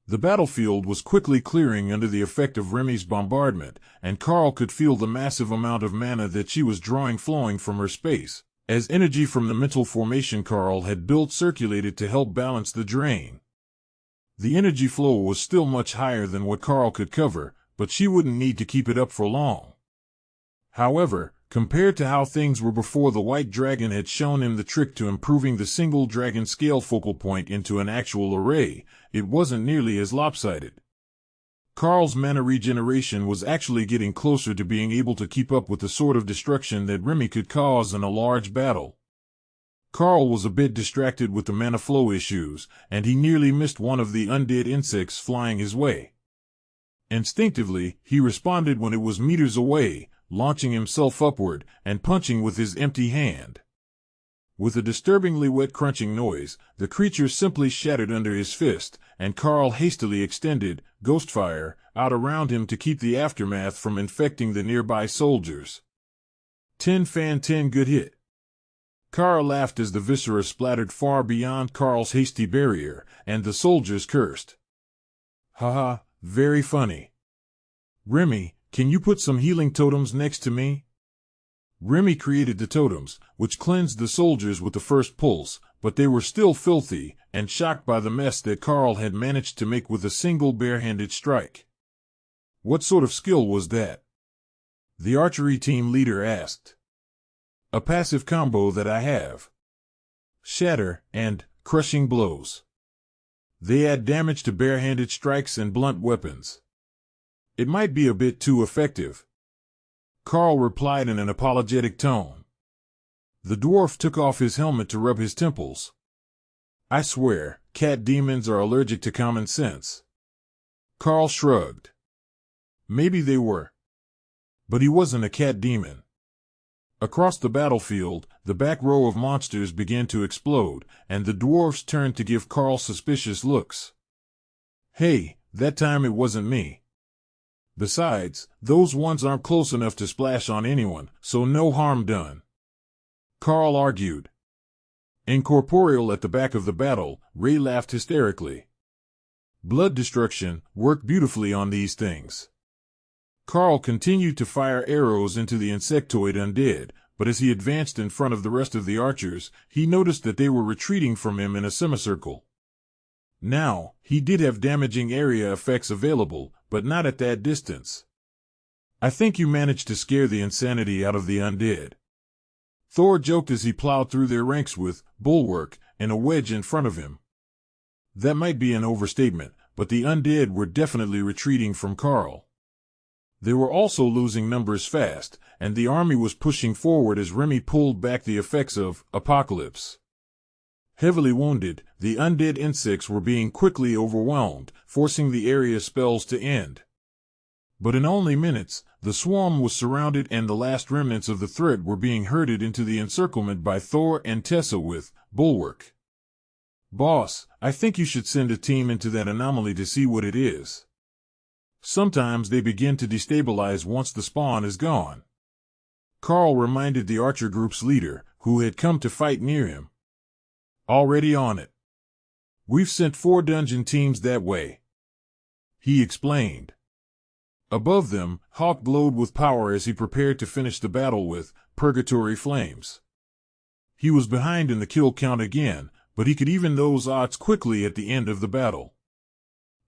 The battlefield was quickly clearing under the effect of Remy's bombardment, and Karl could feel the massive amount of mana that she was drawing flowing from her space, as energy from the mental formation Karl had built circulated to help balance the drain. The energy flow was still much higher than what Karl could cover, but she wouldn't need to keep it up for long. However, compared to how things were before the White Dragon had shown him the trick to improving the single dragon scale focal point into an actual array, it wasn't nearly as lopsided. Karl's mana regeneration was actually getting closer to being able to keep up with the sort of destruction that Remy could cause in a large battle. Karl was a bit distracted with the mana flow issues, and he nearly missed one of the undead insects flying his way. Instinctively, he responded when it was meters away, launching himself upward and punching with his empty hand. With a disturbingly wet crunching noise, the creature simply shattered under his fist, and Karl hastily extended Ghostfire out around him to keep the aftermath from infecting the nearby soldiers. 10 fan 10 good hit. Karl laughed as the viscera splattered far beyond Karl's hasty barrier, and the soldiers cursed. Haha, very funny. Remy, can you put some healing totems next to me? Remy created the totems, which cleansed the soldiers with the first pulse, but they were still filthy, and shocked by the mess that Karl had managed to make with a single barehanded strike. What sort of skill was that? The archery team leader asked. A passive combo that I have. Shatter and crushing blows. They add damage to barehanded strikes and blunt weapons. It might be a bit too effective. Karl replied in an apologetic tone. The dwarf took off his helmet to rub his temples. I swear, cat demons are allergic to common sense. Karl shrugged. Maybe they were. But he wasn't a cat demon. Across the battlefield, the back row of monsters began to explode, and the dwarfs turned to give Karl suspicious looks. Hey, that time it wasn't me. Besides, those ones aren't close enough to splash on anyone, so no harm done. Karl argued. Incorporeal at the back of the battle, Ray laughed hysterically. Blood destruction worked beautifully on these things. Karl continued to fire arrows into the insectoid undead, but as he advanced in front of the rest of the archers, he noticed that they were retreating from him in a semicircle. Now, he did have damaging area effects available, but not at that distance. I think you managed to scare the insanity out of the undead. Thor joked as he plowed through their ranks with bulwark and a wedge in front of him. That might be an overstatement, but the undead were definitely retreating from Karl. They were also losing numbers fast, and the army was pushing forward as Remy pulled back the effects of Apocalypse. Heavily wounded, the undead insects were being quickly overwhelmed, forcing the area spells to end. But in only minutes, the swarm was surrounded and the last remnants of the threat were being herded into the encirclement by Thor and Tessa with Bulwark. Boss, I think you should send a team into that anomaly to see what it is. Sometimes they begin to destabilize once the spawn is gone. Karl reminded the archer group's leader, who had come to fight near him. Already on it. We've sent 4 dungeon teams that way. He explained. Above them, Hawk glowed with power as he prepared to finish the battle with Purgatory Flames. He was behind in the kill count again, but he could even those odds quickly at the end of the battle.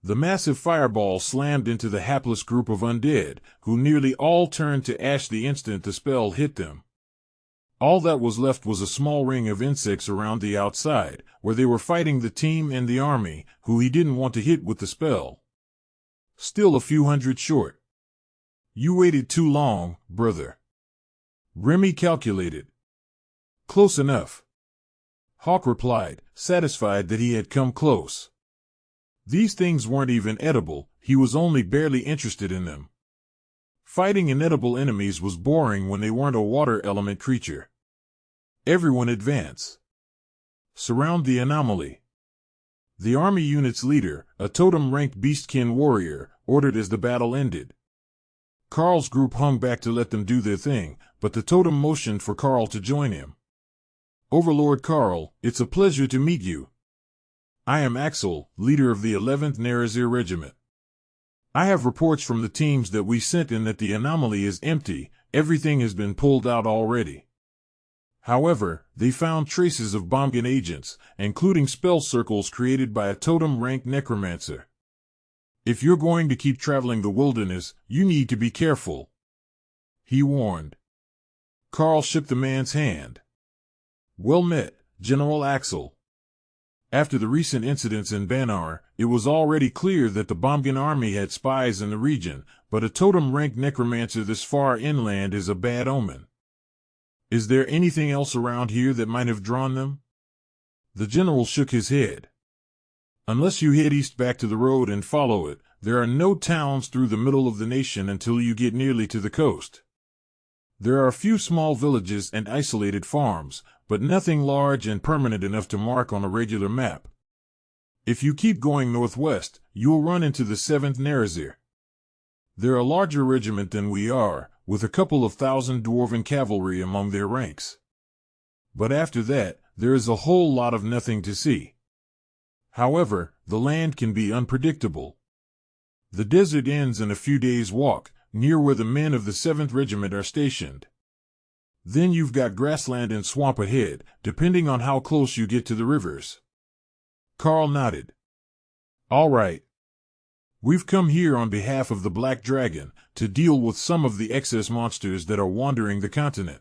The massive fireball slammed into the hapless group of undead, who nearly all turned to ash the instant the spell hit them. All that was left was a small ring of insects around the outside, where they were fighting the team and the army, who he didn't want to hit with the spell. Still a few hundred short. You waited too long, brother. Remy calculated. Close enough. Hawk replied, satisfied that he had come close. These things weren't even edible, he was only barely interested in them. Fighting inedible enemies was boring when they weren't a water element creature. Everyone advance. Surround the anomaly. The army unit's leader, a totem-rank beastkin warrior, ordered as the battle ended. Karl's group hung back to let them do their thing, but the totem motioned for Karl to join him. Overlord Karl, it's a pleasure to meet you. I am Axel, leader of the 11th Nerazir Regiment. I have reports from the teams that we sent in that the anomaly is empty, everything has been pulled out already. However, they found traces of Bomgan agents, including spell circles created by a Totem Rank necromancer. If you're going to keep traveling the wilderness, you need to be careful, he warned. Karl shook the man's hand. Well met, General Axel. After the recent incidents in Banar, it was already clear that the Bomgan army had spies in the region, but a Totem Rank necromancer this far inland is a bad omen. Is there anything else around here that might have drawn them? The general shook his head. Unless you head east back to the road and follow it, there are no towns through the middle of the nation until you get nearly to the coast. There are a few small villages and isolated farms, but nothing large and permanent enough to mark on a regular map. If you keep going northwest, you'll run into the 7th Nerazir. They're a larger regiment than we are, with a couple of thousand dwarven cavalry among their ranks. But after that, there is a whole lot of nothing to see. However, the land can be unpredictable. The desert ends in a few days' walk, near where the men of the 7th Regiment are stationed. Then you've got grassland and swamp ahead, depending on how close you get to the rivers. Karl nodded. All right. We've come here on behalf of the Black Dragon, to deal with some of the excess monsters that are wandering the continent.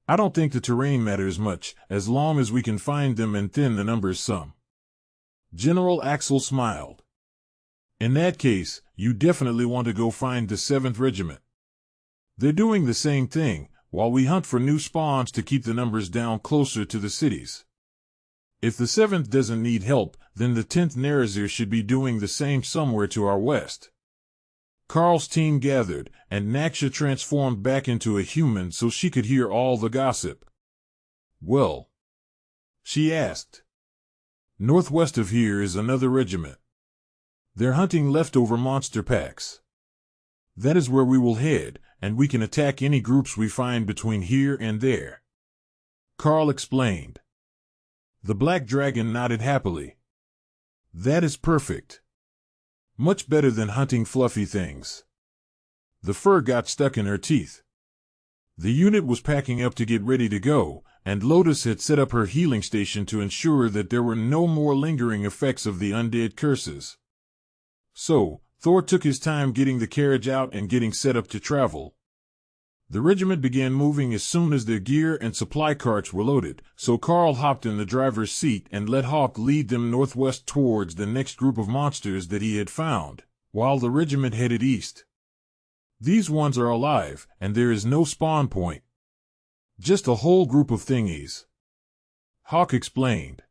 I don't think the terrain matters much, as long as we can find them and thin the numbers some. General Axel smiled. In that case, you definitely want to go find the 7th Regiment. They're doing the same thing, while we hunt for new spawns to keep the numbers down closer to the cities. If the 7th doesn't need help, then the 10th Nerazir should be doing the same somewhere to our west. Karl's team gathered, and Naksha transformed back into a human so she could hear all the gossip. Well, she asked. Northwest of here is another regiment. They're hunting leftover monster packs. That is where we will head, and we can attack any groups we find between here and there. Karl explained. The Black Dragon nodded happily. That is perfect. Much better than hunting fluffy things. The fur got stuck in her teeth. The unit was packing up to get ready to go, and Lotus had set up her healing station to ensure that there were no more lingering effects of the undead curses. So, Thor took his time getting the carriage out and getting set up to travel. The regiment began moving as soon as their gear and supply carts were loaded, so Karl hopped in the driver's seat and let Hawk lead them northwest towards the next group of monsters that he had found, while the regiment headed east. These ones are alive, and there is no spawn point. Just a whole group of thingies. Hawk explained.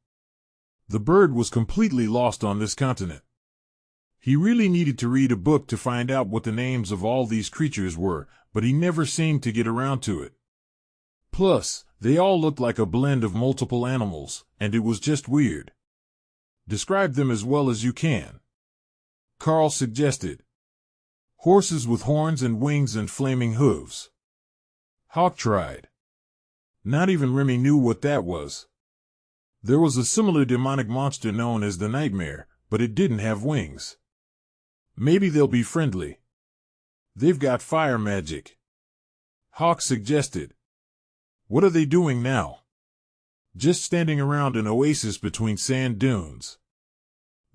The bird was completely lost on this continent. He really needed to read a book to find out what the names of all these creatures were, but he never seemed to get around to it. Plus, they all looked like a blend of multiple animals, and it was just weird. Describe them as well as you can. Karl suggested. Horses with horns and wings and flaming hooves. Hawk tried. Not even Remy knew what that was. There was a similar demonic monster known as the Nightmare, but it didn't have wings. Maybe they'll be friendly. They've got fire magic. Hawk suggested. What are they doing now? Just standing around an oasis between sand dunes.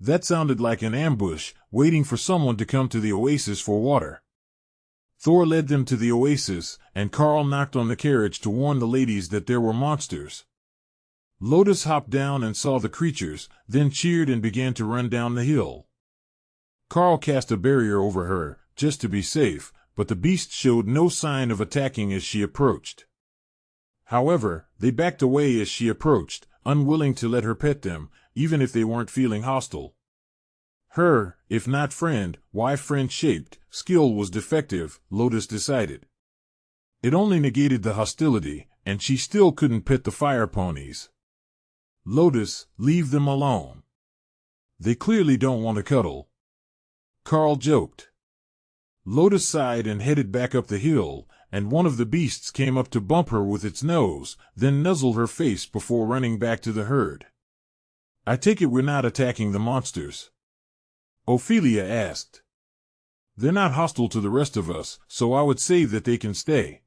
That sounded like an ambush, waiting for someone to come to the oasis for water. Thor led them to the oasis, and Karl knocked on the carriage to warn the ladies that there were monsters. Lotus hopped down and saw the creatures, then cheered and began to run down the hill. Karl cast a barrier over her, just to be safe, but the beast showed no sign of attacking as she approached. However, they backed away as she approached, unwilling to let her pet them, even if they weren't feeling hostile. Her, if not friend, why friend-shaped, skill was defective, Lotus decided. It only negated the hostility, and she still couldn't pet the fire ponies. Lotus, leave them alone. They clearly don't want to cuddle. Karl joked. Lotus sighed and headed back up the hill, and one of the beasts came up to bump her with its nose, then nuzzle her face before running back to the herd. I take it we're not attacking the monsters? Ophelia asked. They're not hostile to the rest of us, so I would say that they can stay.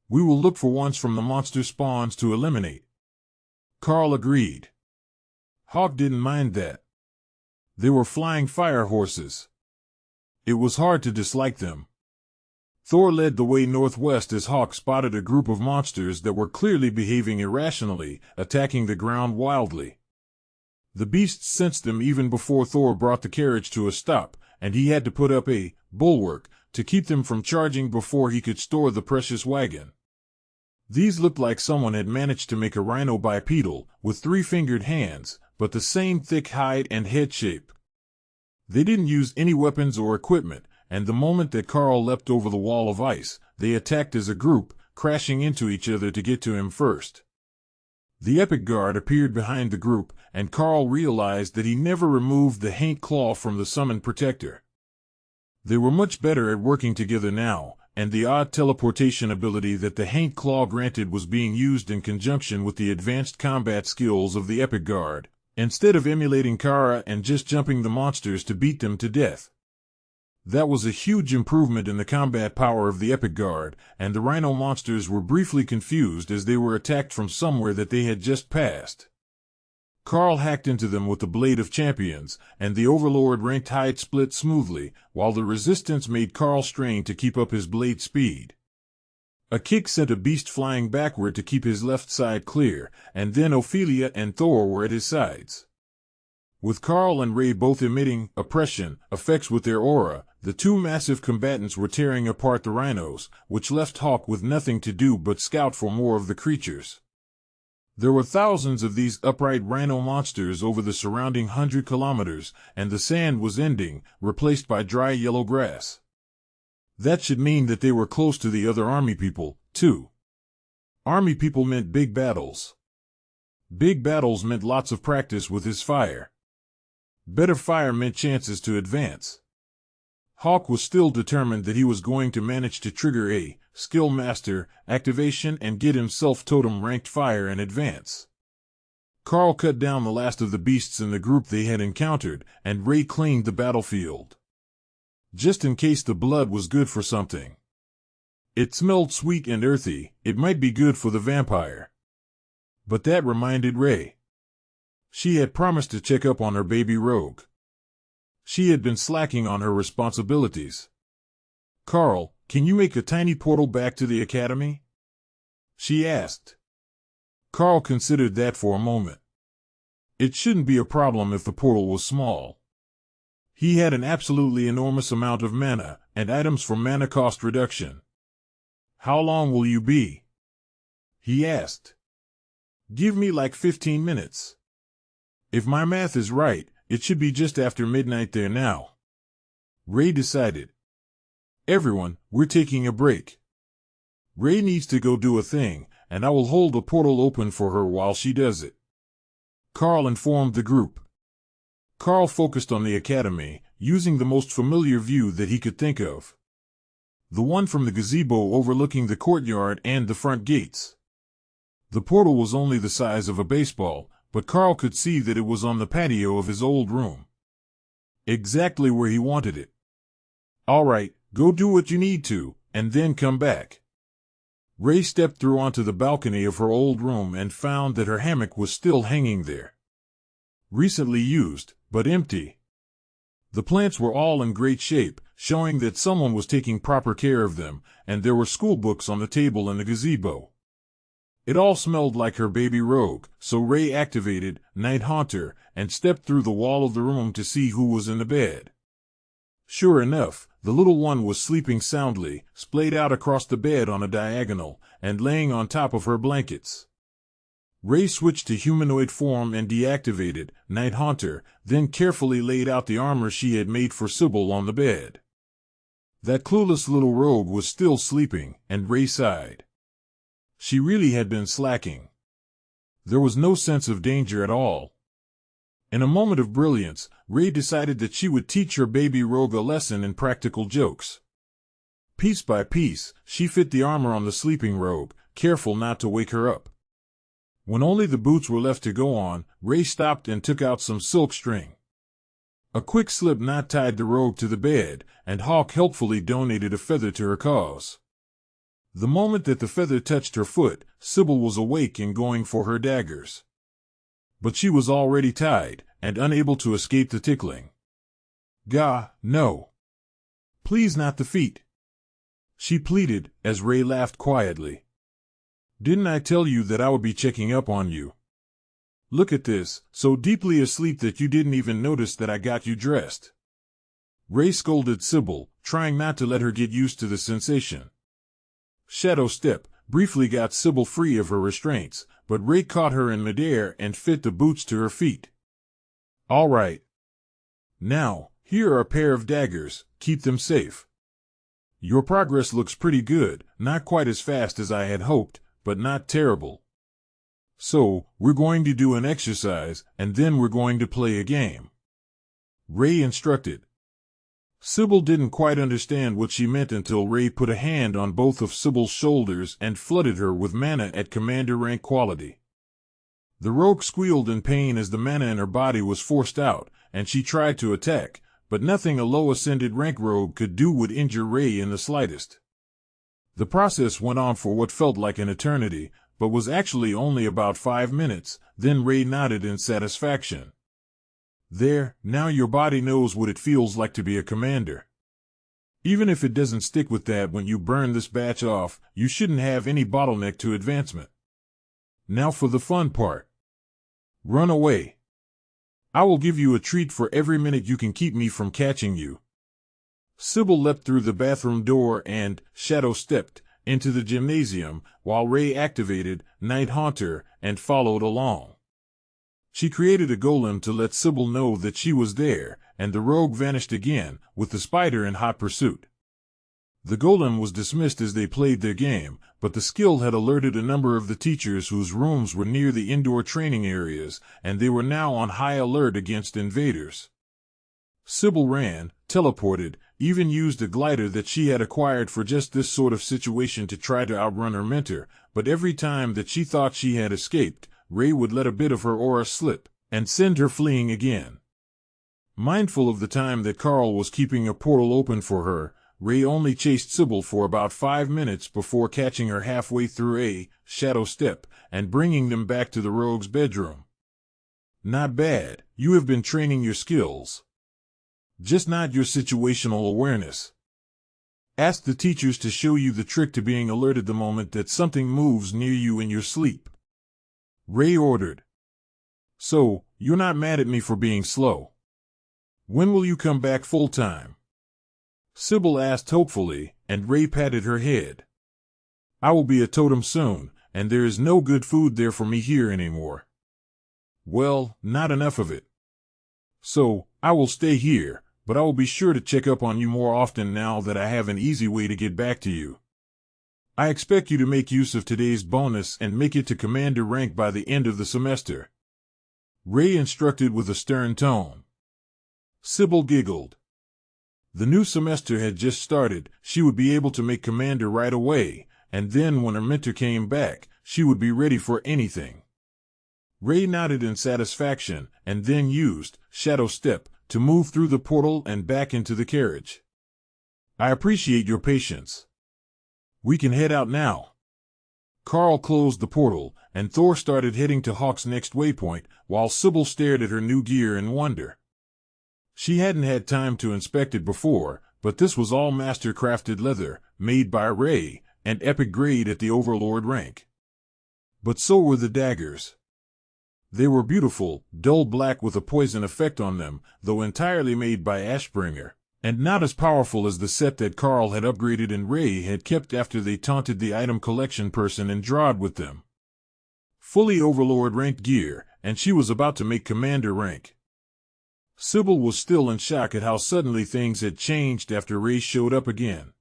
We will look for ones from the monster spawns to eliminate. Karl agreed. Hawk didn't mind that. They were flying fire horses. It was hard to dislike them. Thor led the way northwest as Hawk spotted a group of monsters that were clearly behaving irrationally, attacking the ground wildly. The beasts sensed them even before Thor brought the carriage to a stop, and he had to put up a bulwark to keep them from charging before he could store the precious wagon. These looked like someone had managed to make a rhino bipedal, with 3-fingered hands, but the same thick hide and head shape. They didn't use any weapons or equipment, and the moment that Karl leapt over the wall of ice, they attacked as a group, crashing into each other to get to him first. The Epic Guard appeared behind the group, and Karl realized that he never removed the Haint Claw from the Summon Protector. They were much better at working together now, and the odd teleportation ability that the Haint Claw granted was being used in conjunction with the advanced combat skills of the Epic Guard, instead of emulating Kara and just jumping the monsters to beat them to death. That was a huge improvement in the combat power of the Epic Guard, and the rhino monsters were briefly confused as they were attacked from somewhere that they had just passed. Karl hacked into them with the Blade of Champions, and the Overlord-Rank hide split smoothly, while the resistance made Karl strain to keep up his blade speed. A kick sent a beast flying backward to keep his left side clear, and then Ophelia and Thor were at his sides. With Karl and Ray both emitting oppression effects with their aura, the two massive combatants were tearing apart the rhinos, which left Hawk with nothing to do but scout for more of the creatures. There were thousands of these upright rhino monsters over the surrounding 100 kilometers, and the sand was ending, replaced by dry yellow grass. That should mean that they were close to the other army people, too. Army people meant big battles. Big battles meant lots of practice with his fire. Better fire meant chances to advance. Hawk was still determined that he was going to manage to trigger a skill master activation and get himself totem ranked fire in advance. Karl cut down the last of the beasts in the group they had encountered, and Ray cleaned the battlefield. Just in case the blood was good for something. It smelled sweet and earthy, it might be good for the vampire. But that reminded Ray. She had promised to check up on her baby rogue. She had been slacking on her responsibilities. Karl, can you make a tiny portal back to the academy? She asked. Karl considered that for a moment. It shouldn't be a problem if the portal was small. He had an absolutely enormous amount of mana, and items for mana cost reduction. How long will you be? He asked. Give me like 15 minutes. If my math is right, it should be just after midnight there now. Ray decided. Everyone, we're taking a break. Ray needs to go do a thing, and I will hold the portal open for her while she does it. Karl informed the group. Karl focused on the academy, using the most familiar view that he could think of. The one from the gazebo overlooking the courtyard and the front gates. The portal was only the size of a baseball, but Karl could see that it was on the patio of his old room. Exactly where he wanted it. All right, go do what you need to, and then come back. Ray stepped through onto the balcony of her old room and found that her hammock was still hanging there. Recently used, but empty. The plants were all in great shape, showing that someone was taking proper care of them, and there were school books on the table in the gazebo. It all smelled like her baby rogue, so Ray activated Night Haunter and stepped through the wall of the room to see who was in the bed. Sure enough, the little one was sleeping soundly, splayed out across the bed on a diagonal, and laying on top of her blankets. Ray switched to humanoid form and deactivated Night Haunter, then carefully laid out the armor she had made for Sybil on the bed. That clueless little rogue was still sleeping, and Ray sighed. She really had been slacking. There was no sense of danger at all. In a moment of brilliance, Ray decided that she would teach her baby rogue a lesson in practical jokes. Piece by piece, she fit the armor on the sleeping rogue, careful not to wake her up. When only the boots were left to go on, Ray stopped and took out some silk string. A quick slip knot tied the rogue to the bed, and Hawk helpfully donated a feather to her cause. The moment that the feather touched her foot, Sybil was awake and going for her daggers. But she was already tied, and unable to escape the tickling. "Gah, no. Please not the feet," she pleaded, as Ray laughed quietly. "Didn't I tell you that I would be checking up on you? Look at this, so deeply asleep that you didn't even notice that I got you dressed." Ray scolded Sybil, trying not to let her get used to the sensation. Shadow Step briefly got Sybil free of her restraints, but Ray caught her in midair and fit the boots to her feet. "All right. Now, here are a pair of daggers, keep them safe. Your progress looks pretty good, not quite as fast as I had hoped, but not terrible. So, we're going to do an exercise, and then we're going to play a game," Ray instructed. Sybil didn't quite understand what she meant until Ray put a hand on both of Sybil's shoulders and flooded her with mana at commander rank quality. The rogue squealed in pain as the mana in her body was forced out, and she tried to attack, but nothing a low-ascended rank rogue could do would injure Ray in the slightest. The process went on for what felt like an eternity, but was actually only about 5 minutes, then Ray nodded in satisfaction. "There, now your body knows what it feels like to be a commander. Even if it doesn't stick with that when you burn this batch off, you shouldn't have any bottleneck to advancement. Now for the fun part. Run away. I will give you a treat for every minute you can keep me from catching you." Sybil leapt through the bathroom door and, shadow stepped, into the gymnasium, while Ray activated Night Haunter and followed along. She created a golem to let Sybil know that she was there, and the rogue vanished again, with the spider in hot pursuit. The golem was dismissed as they played their game, but the skill had alerted a number of the teachers whose rooms were near the indoor training areas, and they were now on high alert against invaders. Sybil ran, teleported, even used a glider that she had acquired for just this sort of situation to try to outrun her mentor, but every time that she thought she had escaped, Ray would let a bit of her aura slip, and send her fleeing again. Mindful of the time that Karl was keeping a portal open for her, Ray only chased Sybil for about 5 minutes before catching her halfway through a shadow step and bringing them back to the rogue's bedroom. "Not bad, you have been training your skills. Just not your situational awareness. Ask the teachers to show you the trick to being alerted the moment that something moves near you in your sleep," Ray ordered. "So, you're not mad at me for being slow. When will you come back full-time?" Sybil asked hopefully, and Ray patted her head. "I will be a totem soon, and there is no good food there for me here anymore. Well, not enough of it. So, I will stay here, but I will be sure to check up on you more often now that I have an easy way to get back to you. I expect you to make use of today's bonus and make it to commander rank by the end of the semester," Ray instructed with a stern tone. Sybil giggled. The new semester had just started, she would be able to make commander right away, and then when her mentor came back, she would be ready for anything. Ray nodded in satisfaction, and then used Shadow Step to move through the portal and back into the carriage. "I appreciate your patience. We can head out now." Karl closed the portal, and Thor started heading to Hawk's next waypoint, while Sybil stared at her new gear in wonder. She hadn't had time to inspect it before, but this was all master-crafted leather, made by Ray, and epic grade at the Overlord-Rank. But so were the daggers. They were beautiful, dull black with a poison effect on them, though entirely made by Ashbringer, and not as powerful as the set that Karl had upgraded and Ray had kept after they taunted the item collection person and drawed with them. Fully Overlord-ranked gear, and she was about to make commander rank. Sybil was still in shock at how suddenly things had changed after Ray showed up again.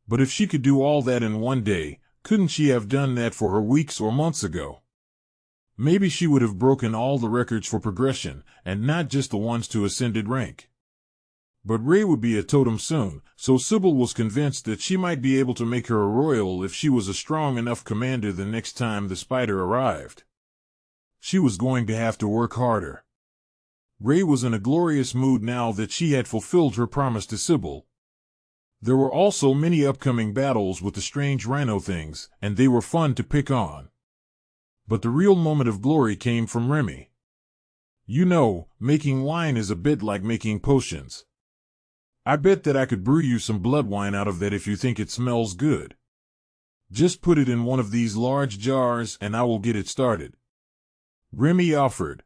But if she could do all that in one day, couldn't she have done that for her weeks or months ago? Maybe she would have broken all the records for progression, and not just the ones to ascended rank. But Ray would be a totem soon, so Sybil was convinced that she might be able to make her a royal if she was a strong enough commander the next time the spider arrived. she was going to have to work harder. Ray was in a glorious mood now that she had fulfilled her promise to Sybil. There were also many upcoming battles with the strange rhino things, and they were fun to pick on. But the real moment of glory came from Remy. You know, making wine is a bit like making potions. I bet that I could brew you some blood wine out of that if you think it smells good. Just put it in one of these large jars and I will get it started. Remy offered.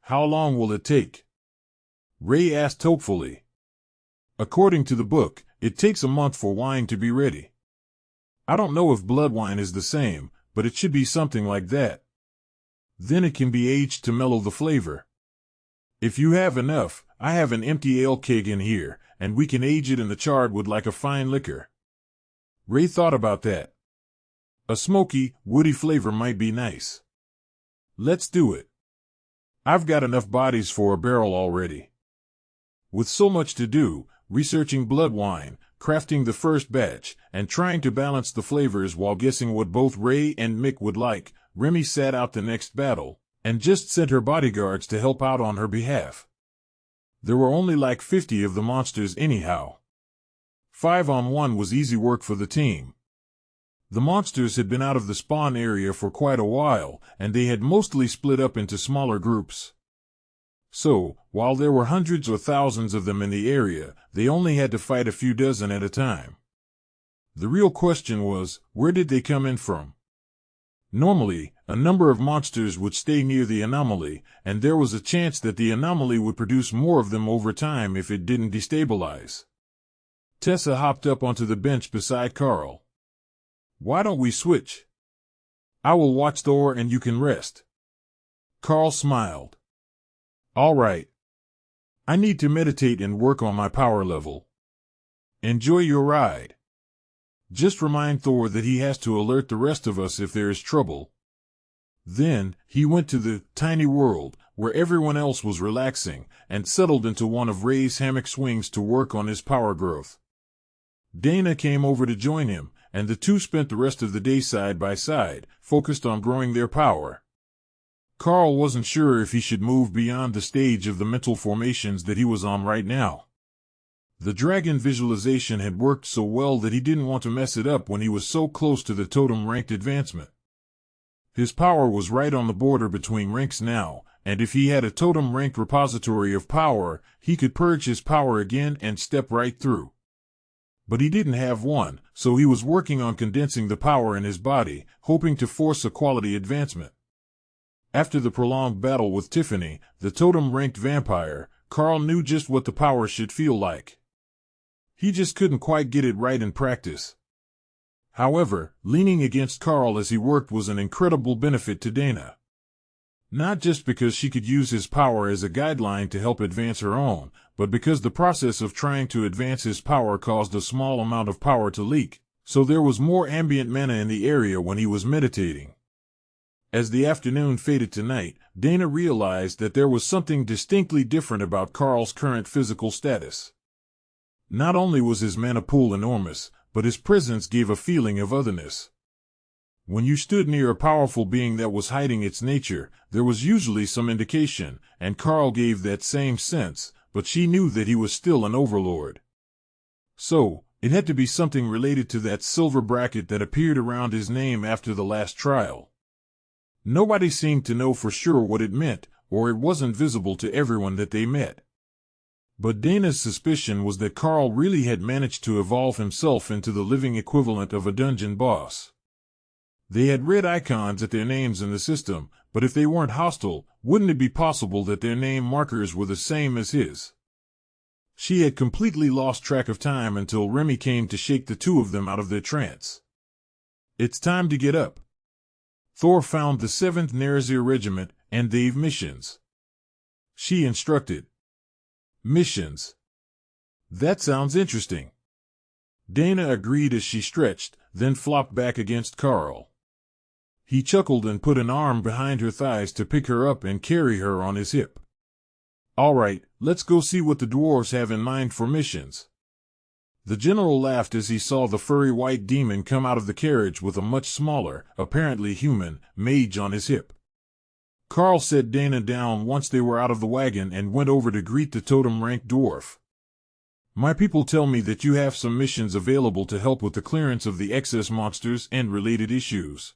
How long will it take? Ray asked hopefully. According to the book, it takes a month for wine to be ready. I don't know if blood wine is the same, but it should be something like that. Then it can be aged to mellow the flavor. If you have enough, I have an empty ale keg in here, and we can age it in the charred wood like a fine liquor. Ray thought about that. A smoky, woody flavor might be nice. Let's do it. I've got enough bodies for a barrel already. With so much to do, researching blood wine, crafting the first batch, and trying to balance the flavors while guessing what both Ray and Mick would like, Remy sat out the next battle, and just sent her bodyguards to help out on her behalf. There were only like 50 of the monsters anyhow. 5-on-1 was easy work for the team. The monsters had been out of the spawn area for quite a while, and they had mostly split up into smaller groups. So, while there were hundreds or thousands of them in the area, they only had to fight a few dozen at a time. The real question was, where did they come in from? Normally, a number of monsters would stay near the anomaly, and there was a chance that the anomaly would produce more of them over time if it didn't destabilize. Tessa hopped up onto the bench beside Karl. Why don't we switch? I will watch Thor and you can rest. Karl smiled. All right. I need to meditate and work on my power level. Enjoy your ride. Just remind Thor that he has to alert the rest of us if there is trouble. Then, he went to the tiny world, where everyone else was relaxing, and settled into one of Ray's hammock swings to work on his power growth. Dana came over to join him, and the two spent the rest of the day side by side, focused on growing their power. Karl wasn't sure if he should move beyond the stage of the mental formations that he was on right now. The dragon visualization had worked so well that he didn't want to mess it up when he was so close to the totem ranked advancement. His power was right on the border between ranks now, and if he had a totem ranked repository of power, he could purge his power again and step right through. But he didn't have one, so he was working on condensing the power in his body, hoping to force a quality advancement. After the prolonged battle with Tiffany, the totem-ranked vampire, Karl knew just what the power should feel like. He just couldn't quite get it right in practice. However, leaning against Karl as he worked was an incredible benefit to Dana. Not just because she could use his power as a guideline to help advance her own, but because the process of trying to advance his power caused a small amount of power to leak, so there was more ambient mana in the area when he was meditating. As the afternoon faded to night, Dana realized that there was something distinctly different about Karl's current physical status. Not only was his mana pool enormous, but his presence gave a feeling of otherness. When you stood near a powerful being that was hiding its nature, there was usually some indication, and Karl gave that same sense, but she knew that he was still an overlord. So, it had to be something related to that silver bracket that appeared around his name after the last trial. Nobody seemed to know for sure what it meant, or it wasn't visible to everyone that they met. But Dana's suspicion was that Karl really had managed to evolve himself into the living equivalent of a dungeon boss. They had red icons at their names in the system, but if they weren't hostile, wouldn't it be possible that their name markers were the same as his? She had completely lost track of time until Remy came to shake the two of them out of their trance. It's time to get up. Thor found the 7th Nerazir Regiment, and they've missions. She instructed. Missions. That sounds interesting. Dana agreed as she stretched, then flopped back against Karl. He chuckled and put an arm behind her thighs to pick her up and carry her on his hip. All right, let's go see what the dwarves have in mind for missions. The general laughed as he saw the furry white demon come out of the carriage with a much smaller, apparently human, mage on his hip. Karl set Dana down once they were out of the wagon and went over to greet the Totem Rank dwarf. My people tell me that you have some missions available to help with the clearance of the excess monsters and related issues.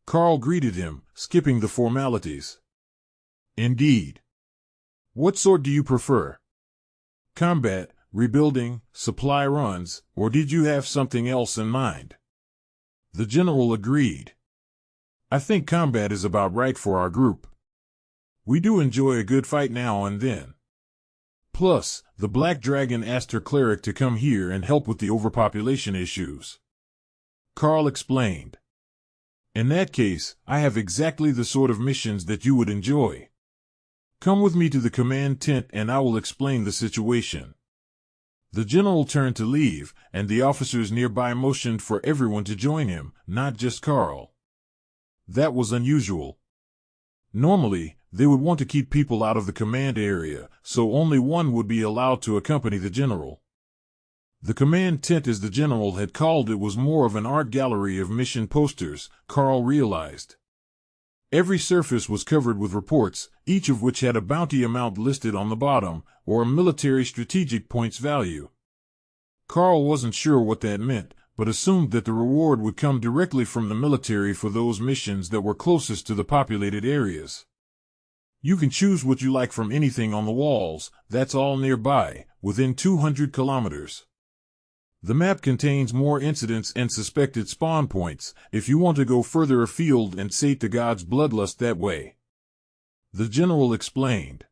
Karl greeted him, skipping the formalities. Indeed. What sort do you prefer? Combat, rebuilding, supply runs, or did you have something else in mind? The general agreed. I think combat is about right for our group. We do enjoy a good fight now and then. Plus, the Black Dragon asked her cleric to come here and help with the overpopulation issues. Karl explained. In that case, I have exactly the sort of missions that you would enjoy. Come with me to the command tent and I will explain the situation. The general turned to leave, and the officers nearby motioned for everyone to join him, not just Karl. That was unusual. Normally, they would want to keep people out of the command area, so only one would be allowed to accompany the general. The command tent, as the general had called it, was more of an art gallery of mission posters, Karl realized. Every surface was covered with reports, each of which had a bounty amount listed on the bottom, or a military strategic points value. Karl wasn't sure what that meant, but assumed that the reward would come directly from the military for those missions that were closest to the populated areas. You can choose what you like from anything on the walls, that's all nearby, within 200 kilometers. The map contains more incidents and suspected spawn points, if you want to go further afield and sate the god's bloodlust that way. The general explained.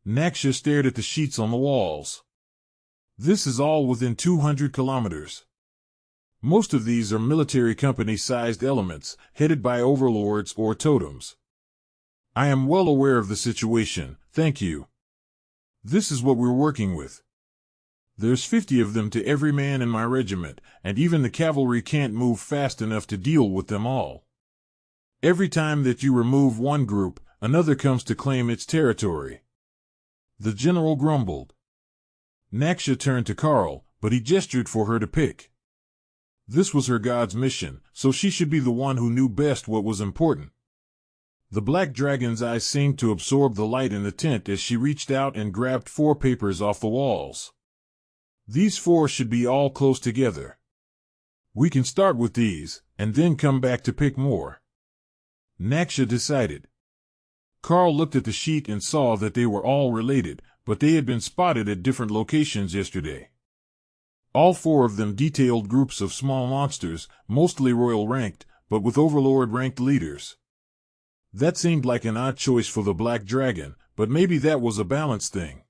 Naksha stared at the sheets on the walls. This is all within 200 kilometers. Most of these are military company-sized elements, headed by overlords or totems. I am well aware of the situation, thank you. This is what we're working with. There's 50 of them to every man in my regiment, and even the cavalry can't move fast enough to deal with them all. Every time that you remove one group, another comes to claim its territory. The general grumbled. Naksha turned to Karl, but he gestured for her to pick. This was her god's mission, so she should be the one who knew best what was important. The Black Dragon's eyes seemed to absorb the light in the tent as she reached out and grabbed 4 papers off the walls. These 4 should be all close together. We can start with these, and then come back to pick more. Naksha decided. Karl looked at the sheet and saw that they were all related, but they had been spotted at different locations yesterday. All 4 of them detailed groups of small monsters, mostly royal-ranked, but with Overlord-ranked leaders. That seemed like an odd choice for the Black Dragon, but maybe that was a balance thing.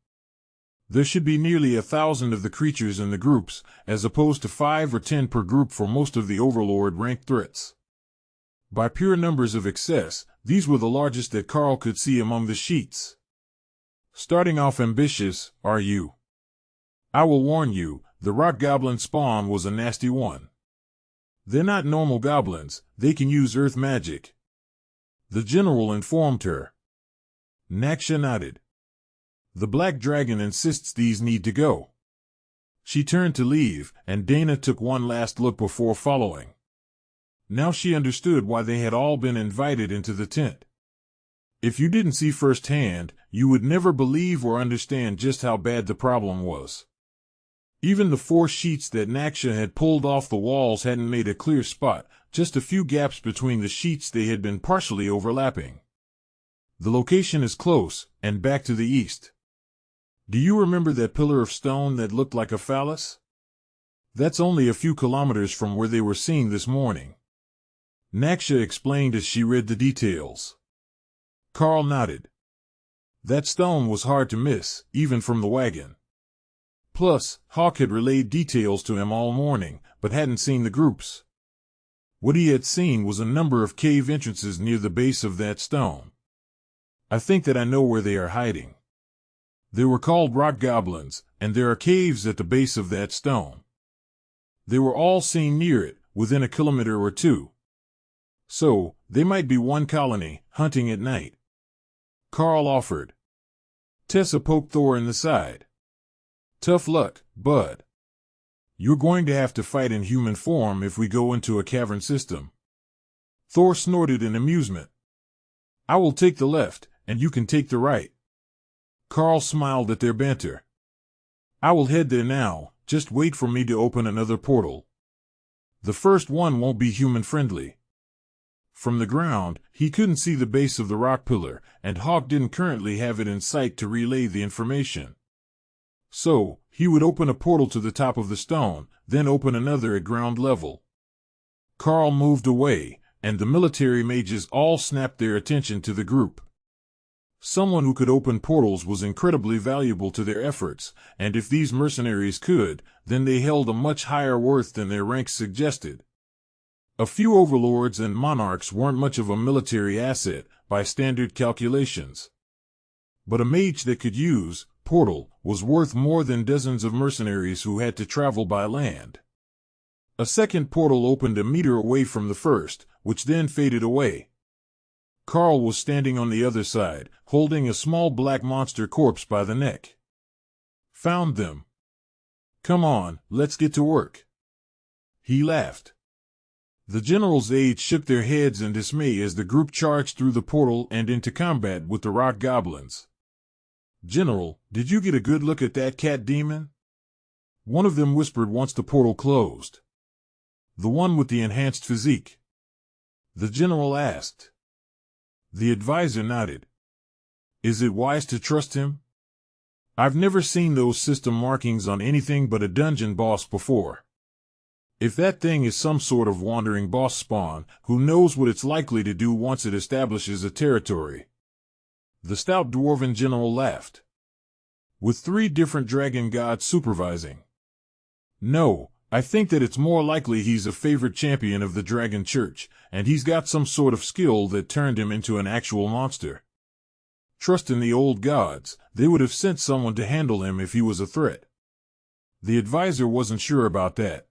There should be nearly 1,000 of the creatures in the groups, as opposed to 5 or 10 per group for most of the Overlord-ranked threats. By pure numbers of excess, these were the largest that Karl could see among the sheets. Starting off ambitious, are you? I will warn you, the rock goblin spawn was a nasty one. They're not normal goblins, they can use earth magic. The general informed her. Naksha nodded. The Black Dragon insists these need to go. She turned to leave, and Dana took one last look before following. Now she understood why they had all been invited into the tent. If you didn't see firsthand, you would never believe or understand just how bad the problem was. Even the 4 sheets that Naksha had pulled off the walls hadn't made a clear spot, just a few gaps between the sheets they had been partially overlapping. The location is close, and back to the east. Do you remember that pillar of stone that looked like a phallus? That's only a few kilometers from where they were seen this morning. Naksha explained as she read the details. Karl nodded. That stone was hard to miss, even from the wagon. Plus, Hawk had relayed details to him all morning, but hadn't seen the groups. What he had seen was a number of cave entrances near the base of that stone. I think that I know where they are hiding. They were called rock goblins, and there are caves at the base of that stone. They were all seen near it, within a kilometer or 2. So, they might be one colony, hunting at night. Karl offered. Tessa poked Thor in the side. Tough luck, bud. You're going to have to fight in human form if we go into a cavern system. Thor snorted in amusement. I will take the left, and you can take the right. Karl smiled at their banter. I will head there now, just wait for me to open another portal. The first one won't be human-friendly. From the ground, he couldn't see the base of the rock pillar, and Hawk didn't currently have it in sight to relay the information. So, he would open a portal to the top of the stone, then open another at ground level. Karl moved away, and the military mages all snapped their attention to the group. Someone who could open portals was incredibly valuable to their efforts, and if these mercenaries could, then they held a much higher worth than their ranks suggested. A few overlords and monarchs weren't much of a military asset, by standard calculations. But a mage that could use portal was worth more than dozens of mercenaries who had to travel by land. A second portal opened a meter away from the first, which then faded away. Karl was standing on the other side, holding a small black monster corpse by the neck. Found them. Come on, let's get to work. He laughed. The general's aides shook their heads in dismay as the group charged through the portal and into combat with the rock goblins. General, did you get a good look at that cat demon? One of them whispered once the portal closed. The one with the enhanced physique? The general asked. The advisor nodded. Is it wise to trust him? I've never seen those system markings on anything but a dungeon boss before. If that thing is some sort of wandering boss spawn, who knows what it's likely to do once it establishes a territory? The stout dwarven general laughed. With 3 different dragon gods supervising. No, I think that it's more likely he's a favored champion of the Dragon Church, and he's got some sort of skill that turned him into an actual monster. Trust in the old gods, they would have sent someone to handle him if he was a threat. The advisor wasn't sure about that.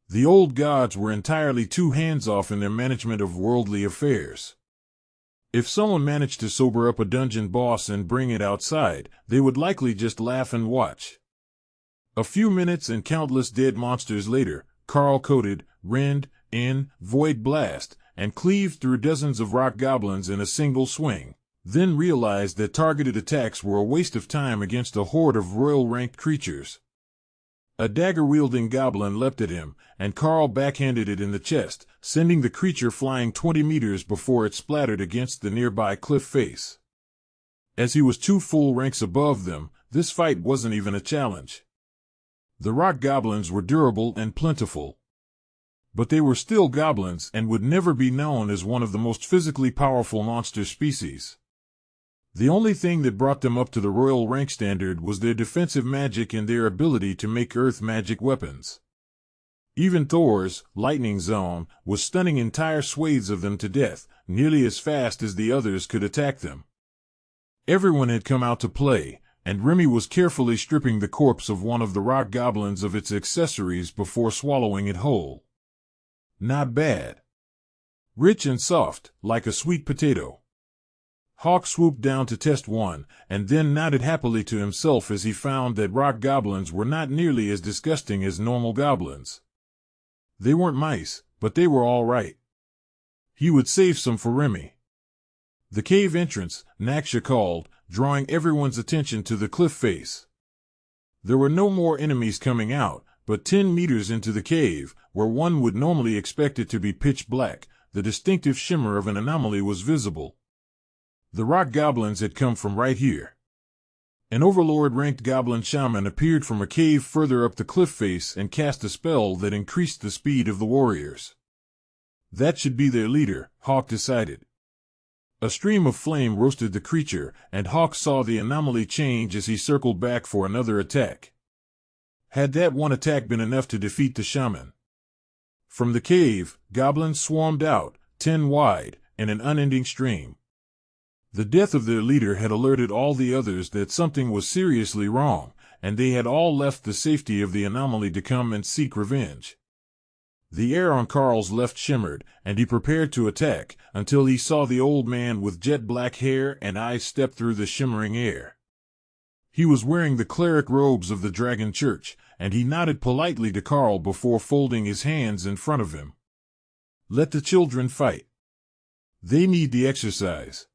The old gods were entirely too hands-off in their management of worldly affairs. If someone managed to sober up a dungeon boss and bring it outside, they would likely just laugh and watch. A few minutes and countless dead monsters later, Karl coded, rend, in, void blast, and cleaved through dozens of rock goblins in a single swing, then realized that targeted attacks were a waste of time against a horde of royal-ranked creatures. A dagger-wielding goblin leapt at him, and Karl backhanded it in the chest, sending the creature flying 20 meters before it splattered against the nearby cliff face. As he was 2 full ranks above them, this fight wasn't even a challenge. The rock goblins were durable and plentiful. But they were still goblins and would never be known as one of the most physically powerful monster species. The only thing that brought them up to the royal rank standard was their defensive magic and their ability to make earth magic weapons. Even Thor's lightning zone was stunning entire swathes of them to death, nearly as fast as the others could attack them. Everyone had come out to play, and Remy was carefully stripping the corpse of one of the rock goblins of its accessories before swallowing it whole. Not bad. Rich and soft, like a sweet potato. Hawk swooped down to test one, and then nodded happily to himself as he found that rock goblins were not nearly as disgusting as normal goblins. They weren't mice, but they were all right. He would save some for Remy. The cave entrance, Naksha called, drawing everyone's attention to the cliff face. There were no more enemies coming out, but 10 meters into the cave, where one would normally expect it to be pitch black, the distinctive shimmer of an anomaly was visible. The rock goblins had come from right here. An Overlord-ranked goblin shaman appeared from a cave further up the cliff face and cast a spell that increased the speed of the warriors. That should be their leader, Hawk decided. A stream of flame roasted the creature, and Hawk saw the anomaly change as he circled back for another attack. Had that one attack been enough to defeat the shaman? From the cave, goblins swarmed out, 10 wide, in an unending stream. The death of their leader had alerted all the others that something was seriously wrong, and they had all left the safety of the anomaly to come and seek revenge. The air on Karl's left shimmered, and he prepared to attack, until he saw the old man with jet black hair and eyes step through the shimmering air. He was wearing the cleric robes of the Dragon Church, and he nodded politely to Karl before folding his hands in front of him. Let the children fight. They need the exercise.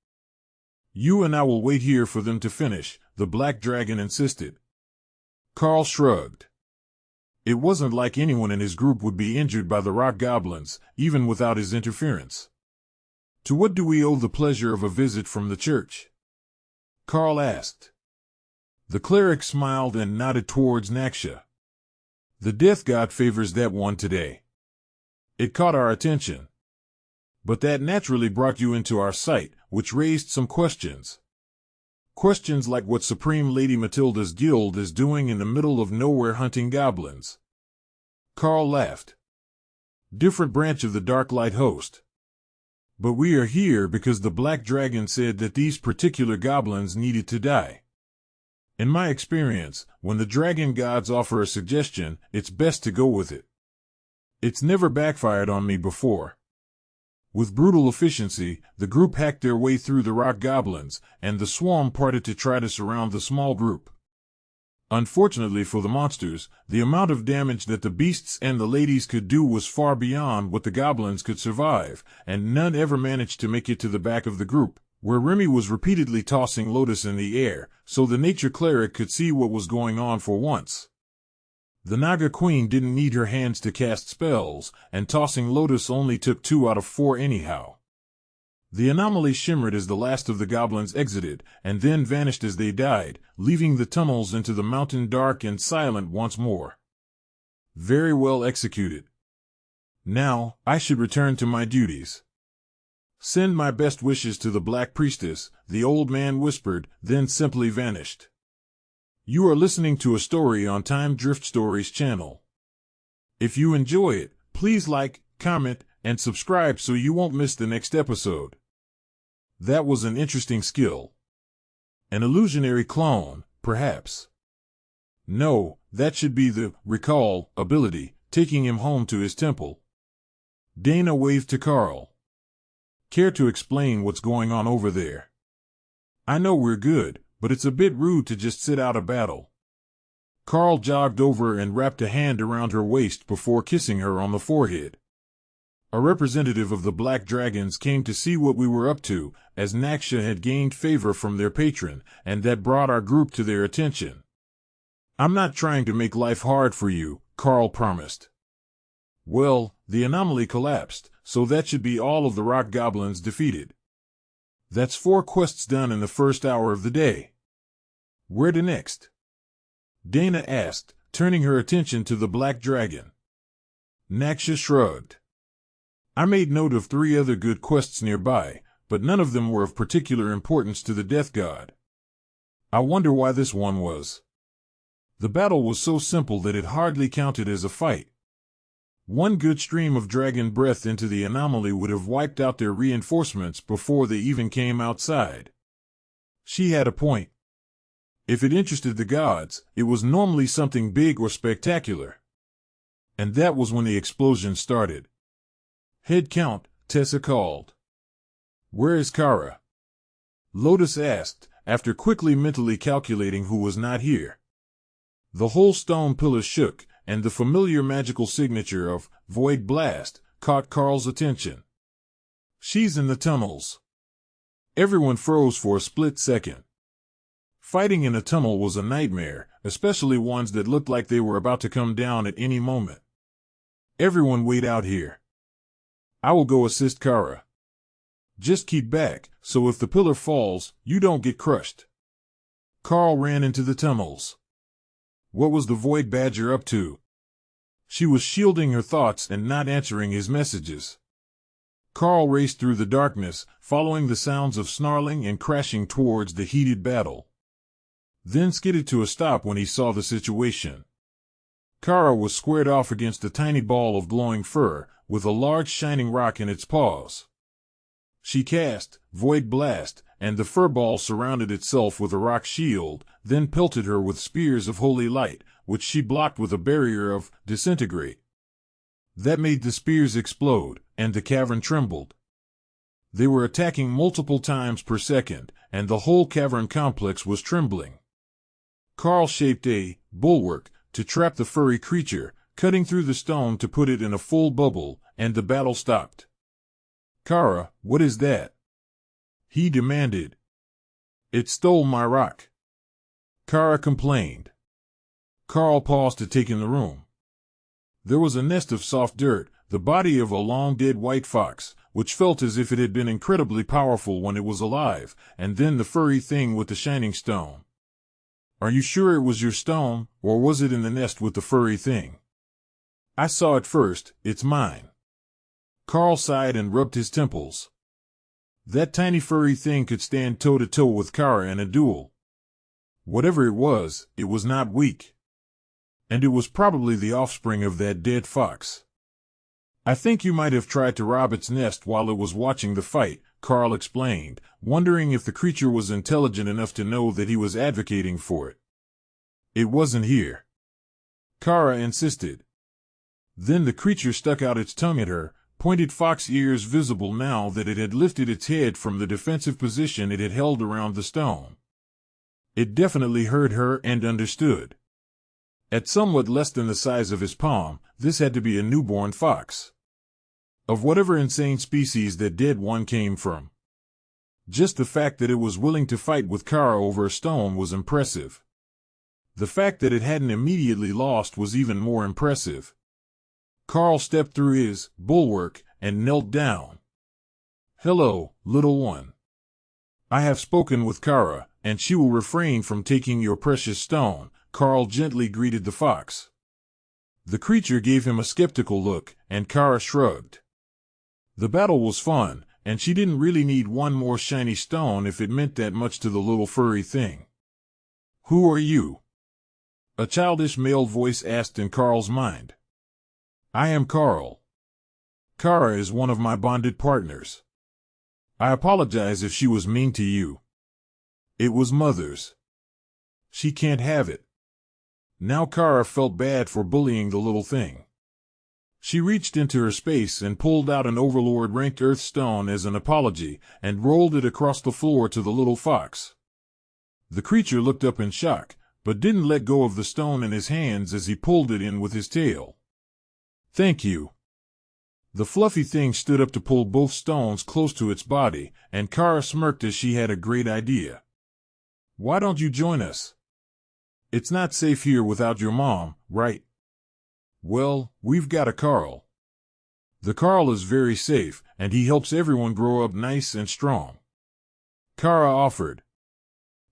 You and I will wait here for them to finish, the black dragon insisted. Karl shrugged. It wasn't like anyone in his group would be injured by the rock goblins, even without his interference. To what do we owe the pleasure of a visit from the church? Karl asked. The cleric smiled and nodded towards Naksha. The death god favors that one today. It caught our attention. But that naturally brought you into our sight, which raised some questions. Questions like what Supreme Lady Matilda's guild is doing in the middle of nowhere hunting goblins. Karl laughed. Different branch of the Dark Light host. But we are here because the Black Dragon said that these particular goblins needed to die. In my experience, when the dragon gods offer a suggestion, it's best to go with it. It's never backfired on me before. With brutal efficiency, the group hacked their way through the rock goblins, and the swarm parted to try to surround the small group. Unfortunately for the monsters, the amount of damage that the beasts and the ladies could do was far beyond what the goblins could survive, and none ever managed to make it to the back of the group, where Remy was repeatedly tossing Lotus in the air, so the nature cleric could see what was going on for once. The Naga Queen didn't need her hands to cast spells, and tossing Lotus only took 2 out of 4 anyhow. The anomaly shimmered as the last of the goblins exited, and then vanished as they died, leaving the tunnels into the mountain dark and silent once more. Very well executed. Now, I should return to my duties. Send my best wishes to the Black Priestess, the old man whispered, then simply vanished. You are listening to a story on Time Drift Stories channel. If you enjoy it, please like, comment, and subscribe so you won't miss the next episode. That was an interesting skill. An illusionary clone, perhaps. No, that should be the recall ability, taking him home to his temple. Dana waved to Karl. Care to explain what's going on over there? I know we're good, but it's a bit rude to just sit out a battle. Karl jogged over and wrapped a hand around her waist before kissing her on the forehead. A representative of the Black Dragons came to see what we were up to, as Naksha had gained favor from their patron, and that brought our group to their attention. I'm not trying to make life hard for you, Karl promised. Well, the anomaly collapsed, so that should be all of the rock goblins defeated. That's 4 quests done in the first hour of the day. Where to next? Dana asked, turning her attention to the Black Dragon. Naksha shrugged. I made note of 3 other good quests nearby, but none of them were of particular importance to the Death God. I wonder why this one was. The battle was so simple that it hardly counted as a fight. One good stream of dragon breath into the anomaly would have wiped out their reinforcements before they even came outside. She had a point. If it interested the gods, it was normally something big or spectacular. And that was when the explosion started. Head count, Tessa called. Where is Kara? Lotus asked, after quickly mentally calculating who was not here. The whole stone pillar shook, and the familiar magical signature of Void Blast caught Karl's attention. She's in the tunnels. Everyone froze for a split second. Fighting in a tunnel was a nightmare, especially ones that looked like they were about to come down at any moment. Everyone wait out here. I will go assist Kara. Just keep back, so if the pillar falls, you don't get crushed. Karl ran into the tunnels. What was the Void Badger up to? She was shielding her thoughts and not answering his messages. Karl raced through the darkness, following the sounds of snarling and crashing towards the heated battle. Then skidded to a stop when he saw the situation. Kara was squared off against a tiny ball of glowing fur, with a large shining rock in its paws. She cast Void Blast, and the fur ball surrounded itself with a rock shield, then pelted her with spears of holy light, which she blocked with a barrier of disintegrate. That made the spears explode, and the cavern trembled. They were attacking multiple times per second, and the whole cavern complex was trembling. Karl shaped a bulwark to trap the furry creature, cutting through the stone to put it in a full bubble, and the battle stopped. Kara, what is that? He demanded. It stole my rock. Kara complained. Karl paused to take in the room. There was a nest of soft dirt, the body of a long-dead white fox, which felt as if it had been incredibly powerful when it was alive, and then the furry thing with the shining stone. Are you sure it was your stone, or was it in the nest with the furry thing? I saw it first, it's mine. Karl sighed and rubbed his temples. That tiny furry thing could stand toe-to-toe with Kara in a duel. Whatever it was not weak. And it was probably the offspring of that dead fox. I think you might have tried to rob its nest while it was watching the fight, Karl explained, wondering if the creature was intelligent enough to know that he was advocating for it. It wasn't here. Kara insisted. Then the creature stuck out its tongue at her, pointed fox ears visible now that it had lifted its head from the defensive position it had held around the stone. It definitely heard her and understood. At somewhat less than the size of his palm, this had to be a newborn fox. Of whatever insane species that dead one came from. Just the fact that it was willing to fight with Kara over a stone was impressive. The fact that it hadn't immediately lost was even more impressive. Karl stepped through his bulwark and knelt down. Hello, little one. I have spoken with Kara, and she will refrain from taking your precious stone, Karl gently greeted the fox. The creature gave him a skeptical look, and Kara shrugged. The battle was fun, and she didn't really need one more shiny stone if it meant that much to the little furry thing. Who are you? A childish male voice asked in Karl's mind. I am Karl. Kara is one of my bonded partners. I apologize if she was mean to you. It was Mother's. She can't have it. Now Kara felt bad for bullying the little thing. She reached into her space and pulled out an Overlord-Rank earth stone as an apology and rolled it across the floor to the little fox. The creature looked up in shock, but didn't let go of the stone in his hands as he pulled it in with his tail. Thank you. The fluffy thing stood up to pull both stones close to its body, and Kara smirked as she had a great idea. Why don't you join us? It's not safe here without your mom, right? Well, we've got a Karl. The Karl is very safe, and he helps everyone grow up nice and strong. Kara offered.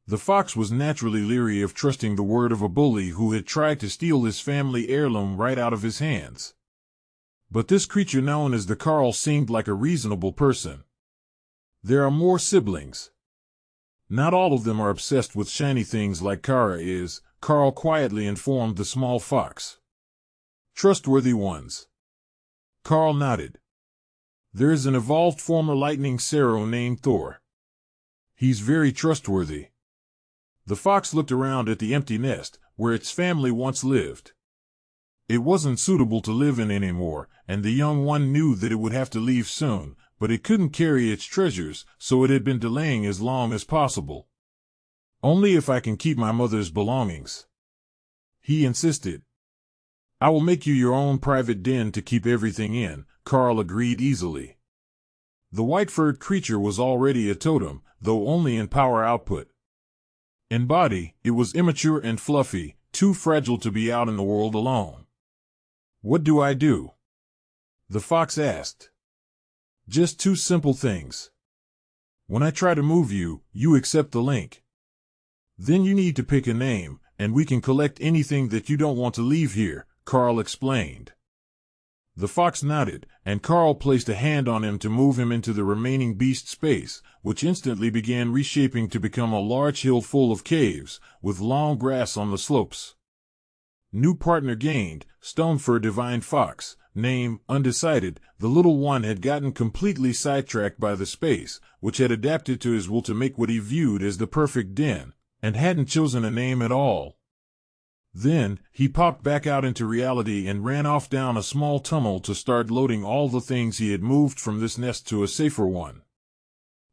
The fox was naturally leery of trusting the word of a bully who had tried to steal his family heirloom right out of his hands. But this creature known as the Karl seemed like a reasonable person. There are more siblings. Not all of them are obsessed with shiny things like Kara is, Karl quietly informed the small fox. Trustworthy ones. Karl nodded. There is an evolved former lightning Sero named Thor. He's very trustworthy. The fox looked around at the empty nest, where its family once lived. It wasn't suitable to live in anymore, and the young one knew that it would have to leave soon, but it couldn't carry its treasures, so it had been delaying as long as possible. Only if I can keep my mother's belongings. He insisted. I will make you your own private den to keep everything in, Karl agreed easily. The white-furred creature was already a totem, though only in power output. In body, it was immature and fluffy, too fragile to be out in the world alone. What do I do? The fox asked. Just two simple things. When I try to move you, you accept the link. Then you need to pick a name, and we can collect anything that you don't want to leave here, Karl explained. The fox nodded, and Karl placed a hand on him to move him into the remaining beast space, which instantly began reshaping to become a large hill full of caves, with long grass on the slopes. New partner gained, Stonefur Divine Fox, name, undecided. The little one had gotten completely sidetracked by the space, which had adapted to his will to make what he viewed as the perfect den, and hadn't chosen a name at all. Then, he popped back out into reality and ran off down a small tunnel to start loading all the things he had moved from this nest to a safer one.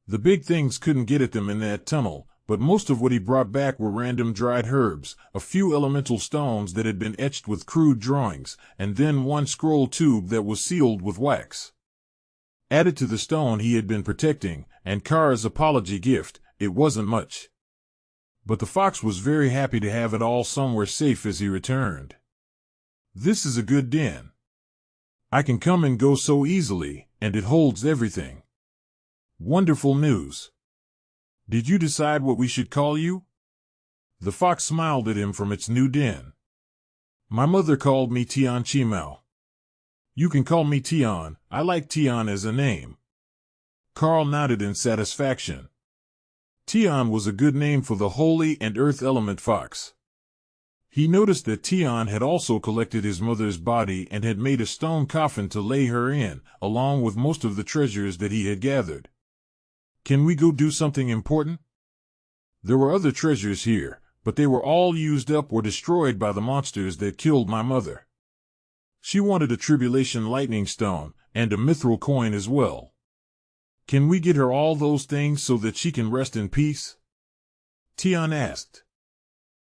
The big things couldn't get at them in that tunnel, but most of what he brought back were random dried herbs, a few elemental stones that had been etched with crude drawings, and then one scroll tube that was sealed with wax. Added to the stone he had been protecting, and Kara's apology gift, it wasn't much. But the fox was very happy to have it all somewhere safe as he returned. This is a good den. I can come and go so easily, and it holds everything. Wonderful news. Did you decide what we should call you? The fox smiled at him from its new den. My mother called me Tian Chimao. You can call me Tian. I like Tian as a name. Karl nodded in satisfaction. Tian was a good name for the holy and earth element fox. He noticed that Tian had also collected his mother's body and had made a stone coffin to lay her in, along with most of the treasures that he had gathered. Can we go do something important? There were other treasures here, but they were all used up or destroyed by the monsters that killed my mother. She wanted a tribulation lightning stone, and a mithril coin as well. Can we get her all those things so that she can rest in peace? Tian asked.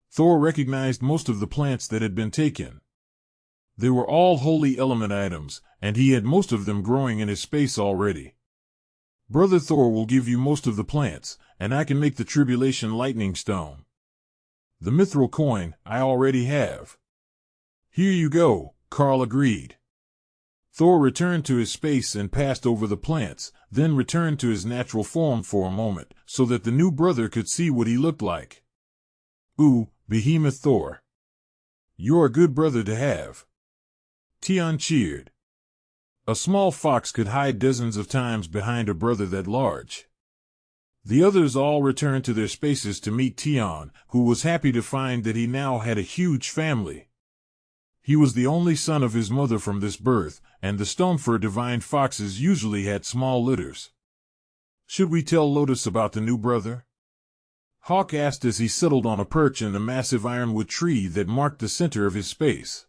Thor recognized most of the plants that had been taken. They were all holy element items, and he had most of them growing in his space already. Brother Thor will give you most of the plants, and I can make the tribulation lightning stone. The mithril coin I already have. Here you go, Karl agreed. Thor returned to his space and passed over the plants, then returned to his natural form for a moment, so that the new brother could see what he looked like. Ooh, Behemoth Thor. You're a good brother to have. Tian cheered. A small fox could hide dozens of times behind a brother that large. The others all returned to their spaces to meet Tian, who was happy to find that he now had a huge family. He was the only son of his mother from this birth, and the Stonefur divine foxes usually had small litters. Should we tell Lotus about the new brother? Hawk asked as he settled on a perch in the massive ironwood tree that marked the center of his space.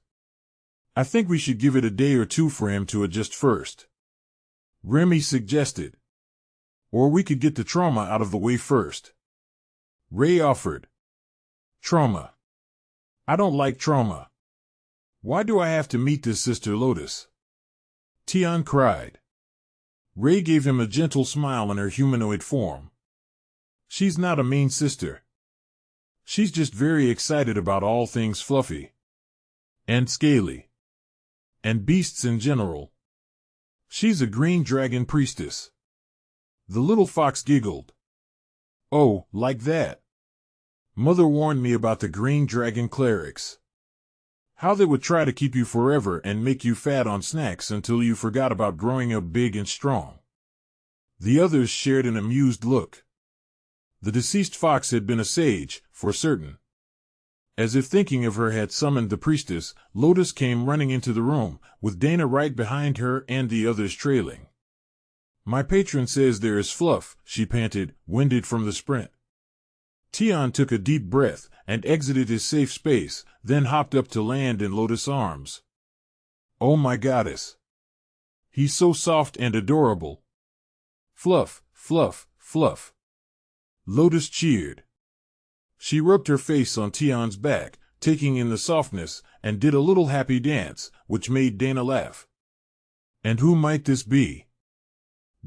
I think we should give it a day or two for him to adjust first. Remy suggested. Or we could get the trauma out of the way first. Ray offered. Trauma. I don't like trauma. Why do I have to meet this Sister Lotus? Tian cried. Ray gave him a gentle smile in her humanoid form. She's not a mean sister. She's just very excited about all things fluffy. And scaly. And beasts in general. She's a green dragon priestess. The little fox giggled. Oh, like that. Mother warned me about the green dragon clerics. How they would try to keep you forever and make you fat on snacks until you forgot about growing up big and strong. The others shared an amused look. The deceased fox had been a sage, for certain. As if thinking of her had summoned the priestess, Lotus came running into the room, with Dana right behind her and the others trailing. My patron says there is fluff, she panted, winded from the sprint. Tian took a deep breath and exited his safe space, then hopped up to land in Lotus' arms. Oh my goddess! He's so soft and adorable. Fluff, fluff, fluff. Lotus cheered. She rubbed her face on Tian's back, taking in the softness, and did a little happy dance, which made Dana laugh. And who might this be?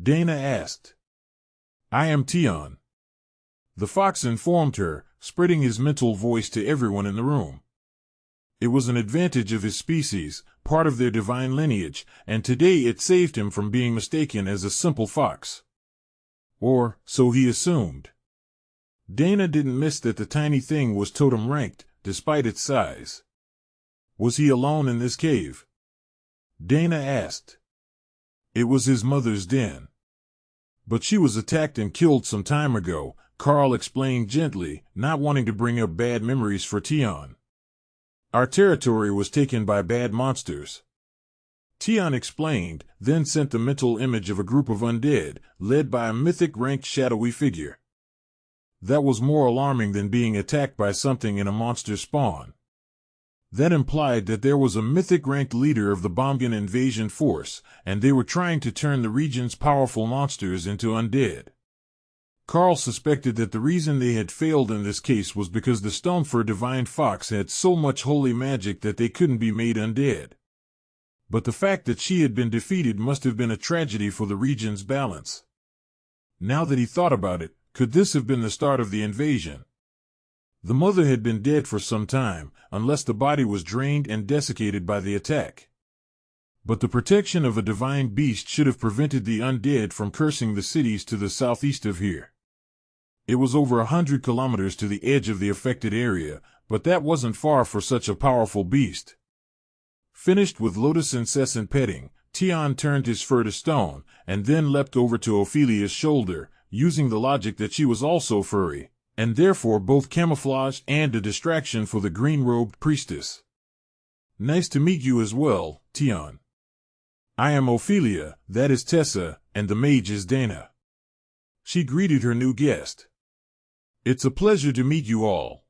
Dana asked. I am Tian. The fox informed her, spreading his mental voice to everyone in the room. It was an advantage of his species, part of their divine lineage, and today it saved him from being mistaken as a simple fox. Or, so he assumed. Dana didn't miss that the tiny thing was totem ranked, despite its size. Was he alone in this cave? Dana asked. It was his mother's den. But she was attacked and killed some time ago, Karl explained gently, not wanting to bring up bad memories for Tian. Our territory was taken by bad monsters. Tian explained, then sent the mental image of a group of undead, led by a mythic-ranked shadowy figure. That was more alarming than being attacked by something in a monster spawn. That implied that there was a mythic-ranked leader of the Bomgan invasion force, and they were trying to turn the region's powerful monsters into undead. Karl suspected that the reason they had failed in this case was because the Stonefur divine fox had so much holy magic that they couldn't be made undead. But the fact that she had been defeated must have been a tragedy for the region's balance. Now that he thought about it, could this have been the start of the invasion? The mother had been dead for some time, unless the body was drained and desiccated by the attack. But the protection of a divine beast should have prevented the undead from cursing the cities to the southeast of here. It was over 100 kilometers to the edge of the affected area, but that wasn't far for such a powerful beast. Finished with Lotus' incessant petting, Tion turned his fur to stone, and then leapt over to Ophelia's shoulder, using the logic that she was also furry, and therefore both camouflage and a distraction for the green-robed priestess. "Nice to meet you as well, Tion. I am Ophelia, that is Tessa, and the mage is Dana." She greeted her new guest. "It's a pleasure to meet you all."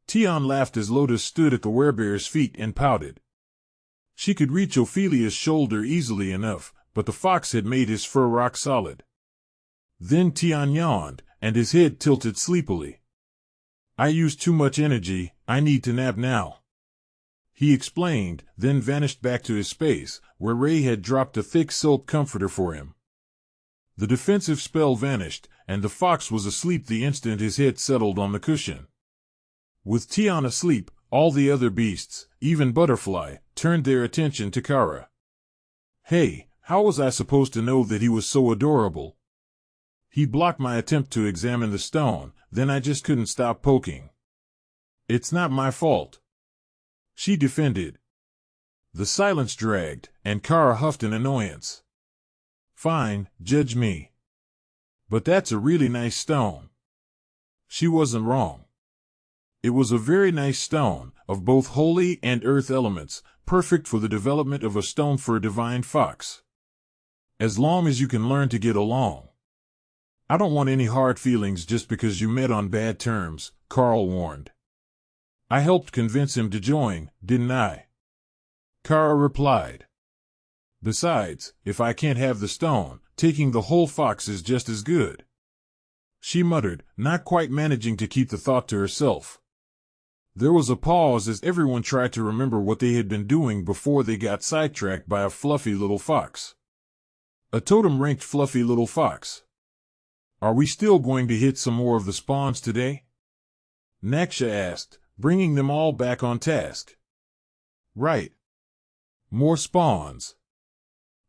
Tion laughed as Lotus stood at the werebear's feet and pouted. She could reach Ophelia's shoulder easily enough, but the fox had made his fur rock solid. Then Tion yawned, and his head tilted sleepily. "I used too much energy, I need to nap now," he explained, then vanished back to his space, where Ray had dropped a thick silk comforter for him. The defensive spell vanished, and the fox was asleep the instant his head settled on the cushion. With Tion asleep, all the other beasts, even Butterfly, turned their attention to Kara. "Hey, how was I supposed to know that he was so adorable? He blocked my attempt to examine the stone, then I just couldn't stop poking." "It's not my fault," she defended. The silence dragged, and Kara huffed in annoyance. "Fine, judge me. But that's a really nice stone." She wasn't wrong. It was a very nice stone, of both holy and earth elements, perfect for the development of a stone for a divine fox. As long as you can learn to get along. "I don't want any hard feelings just because you met on bad terms," Karl warned. "I helped convince him to join, didn't I?" Kara replied. "Besides, if I can't have the stone, taking the whole fox is just as good," she muttered, not quite managing to keep the thought to herself. There was a pause as everyone tried to remember what they had been doing before they got sidetracked by a fluffy little fox. A totem-ranked fluffy little fox. "Are we still going to hit some more of the spawns today?" Naksha asked, bringing them all back on task. "Right. More spawns.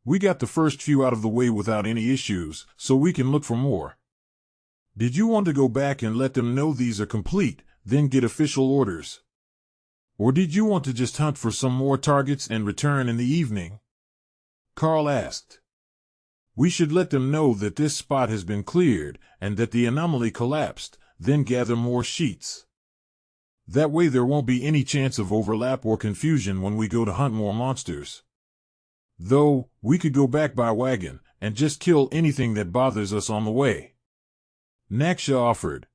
We got the first few out of the way without any issues, so we can look for more. Did you want to go back and let them know these are complete, then get official orders? Or did you want to just hunt for some more targets and return in the evening?" Karl asked. "We should let them know that this spot has been cleared, and that the anomaly collapsed, then gather more sheets. That way there won't be any chance of overlap or confusion when we go to hunt more monsters. Though, we could go back by wagon, and just kill anything that bothers us on the way," Naksha offered.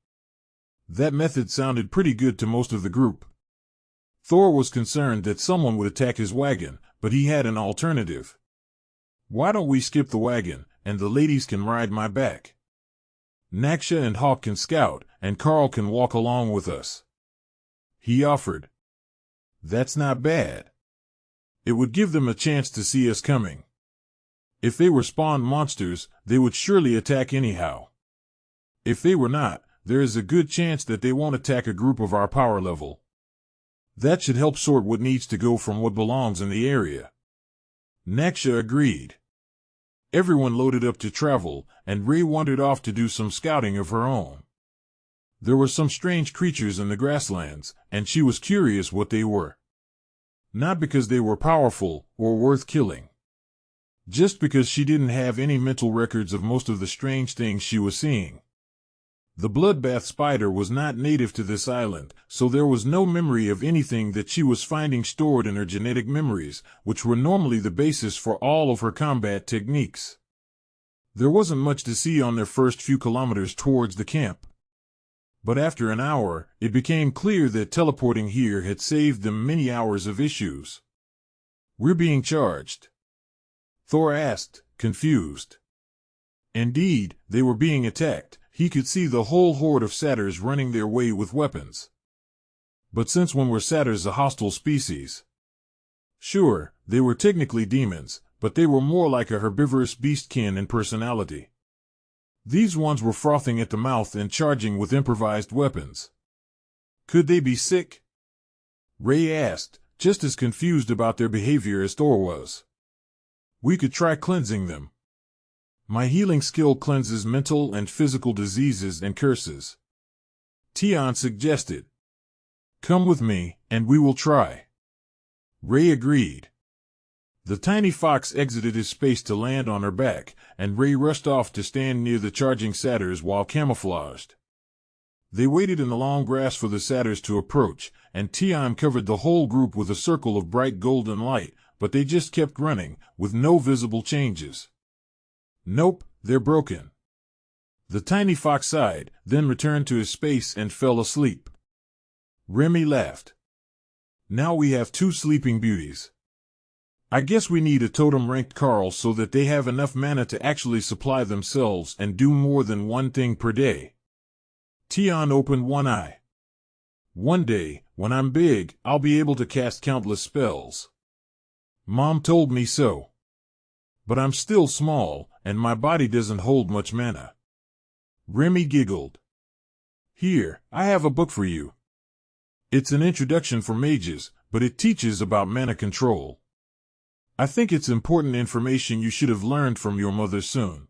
That method sounded pretty good to most of the group. Thor was concerned that someone would attack his wagon, but he had an alternative. "Why don't we skip the wagon, and the ladies can ride my back? Naksha and Hawk can scout, and Karl can walk along with us," he offered. "That's not bad. It would give them a chance to see us coming. If they were spawned monsters, they would surely attack anyhow. If they were not, there is a good chance that they won't attack a group of our power level. That should help sort what needs to go from what belongs in the area." Naksha agreed. Everyone loaded up to travel, and Ray wandered off to do some scouting of her own. There were some strange creatures in the grasslands, and she was curious what they were. Not because they were powerful or worth killing. Just because she didn't have any mental records of most of the strange things she was seeing. The bloodbath spider was not native to this island, so there was no memory of anything that she was finding stored in her genetic memories, which were normally the basis for all of her combat techniques. There wasn't much to see on their first few kilometers towards the camp. But after an hour, it became clear that teleporting here had saved them many hours of issues. "We're being charged?" Thor asked, confused. Indeed, they were being attacked. He could see the whole horde of satyrs running their way with weapons. But since when were satyrs a hostile species? Sure, They were technically demons, but they were more like a herbivorous beastkin in personality. These ones were frothing at the mouth and charging with improvised weapons. Could they be sick? Ray asked, just as confused about their behavior as Thor was. We could try cleansing them. My healing skill cleanses mental and physical diseases and curses. Tion suggested. Come with me, and we will try. Ray agreed. The tiny fox exited his space to land on her back, and Ray rushed off to stand near the charging satyrs while camouflaged. They waited in the long grass for the satyrs to approach, and Tion covered the whole group with a circle of bright golden light, but they just kept running, with no visible changes. Nope, they're broken. The tiny fox sighed, then returned to his space and fell asleep. Remy laughed. Now we have 2 sleeping beauties. I guess we need a totem-ranked Karl so that they have enough mana to actually supply themselves and do more than one thing per day. Tion opened one eye. One day, when I'm big, I'll be able to cast countless spells. Mom told me so. But I'm still small, and my body doesn't hold much mana. Remy giggled. Here, I have a book for you. It's an introduction for mages, but it teaches about mana control. I think it's important information you should have learned from your mother soon.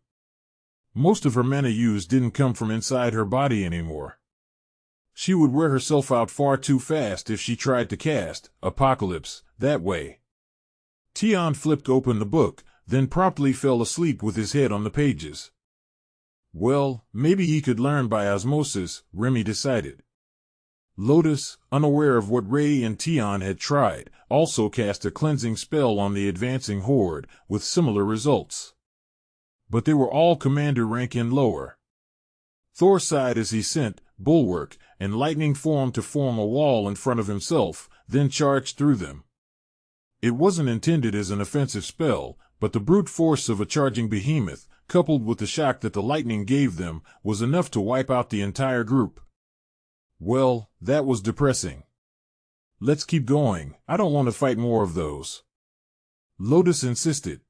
Most of her mana use didn't come from inside her body anymore. She would wear herself out far too fast if she tried to cast Apocalypse that way. Tion flipped open the book, then promptly fell asleep with his head on the pages. Well, maybe he could learn by osmosis, Remy decided. Lotus, unaware of what Ray and Tion had tried, also cast a cleansing spell on the advancing horde, with similar results. But they were all commander rank and lower. Thor sighed as he sent Bulwark and Lightning form to form a wall in front of himself, then charged through them. It wasn't intended as an offensive spell, but the brute force of a charging behemoth, coupled with the shock that the lightning gave them, was enough to wipe out the entire group. Well, that was depressing. Let's keep going, I don't want to fight more of those. Lotus insisted.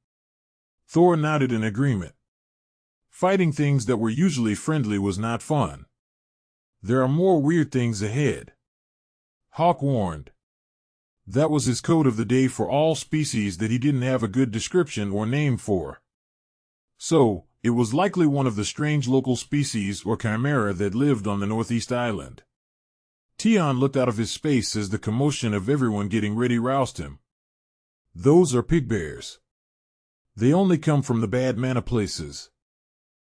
Thor nodded in agreement. Fighting things that were usually friendly was not fun. There are more weird things ahead. Hawk warned. That was his code of the day for all species that he didn't have a good description or name for. So, it was likely one of the strange local species or chimera that lived on the Northeast Island. Tion looked out of his space as the commotion of everyone getting ready roused him. Those are pig bears. They only come from the bad mana places.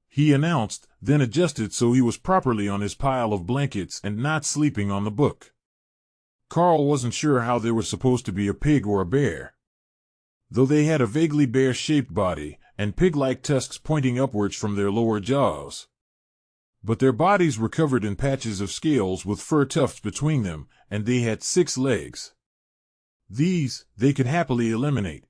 He announced, then adjusted so he was properly on his pile of blankets and not sleeping on the book. Karl wasn't sure how they were supposed to be a pig or a bear. Though they had a vaguely bear-shaped body, and pig-like tusks pointing upwards from their lower jaws. But their bodies were covered in patches of scales with fur tufts between them, and they had 6 legs. These, they could happily eliminate.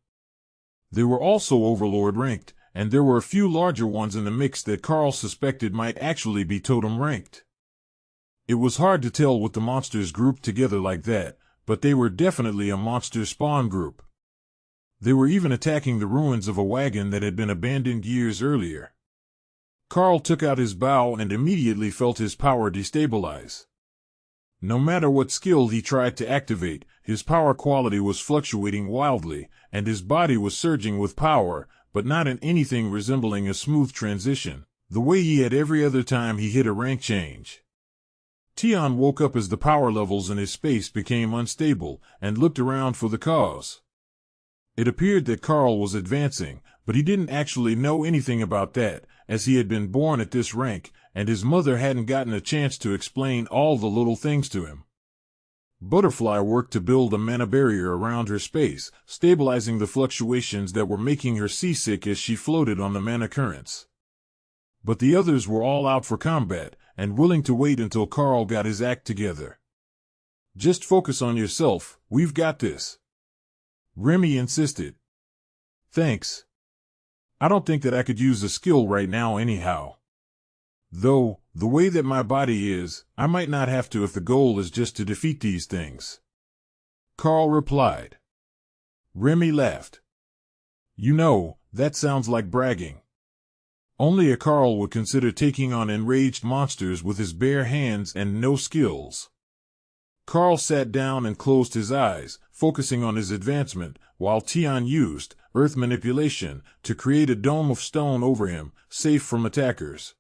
They were also Overlord-ranked, and there were a few larger ones in the mix that Karl suspected might actually be Totem-ranked. It was hard to tell with the monsters grouped together like that, but they were definitely a monster spawn group. They were even attacking the ruins of a wagon that had been abandoned years earlier. Karl took out his bow and immediately felt his power destabilize. No matter what skill he tried to activate, his power quality was fluctuating wildly, and his body was surging with power, but not in anything resembling a smooth transition, the way he had every other time he hit a rank change. Tion woke up as the power levels in his space became unstable, and looked around for the cause. It appeared that Karl was advancing, but he didn't actually know anything about that, as he had been born at this rank, and his mother hadn't gotten a chance to explain all the little things to him. Butterfly worked to build a mana barrier around her space, stabilizing the fluctuations that were making her seasick as she floated on the mana currents. But the others were all out for combat, and willing to wait until Karl got his act together. Just focus on yourself, we've got this. Remy insisted. Thanks. I don't think that I could use a skill right now anyhow. Though, the way that my body is, I might not have to if the goal is just to defeat these things. Karl replied. Remy laughed. You know, that sounds like bragging. Only a Karl would consider taking on enraged monsters with his bare hands and no skills. Karl sat down and closed his eyes, focusing on his advancement, while Tion used earth manipulation to create a dome of stone over him, safe from attackers.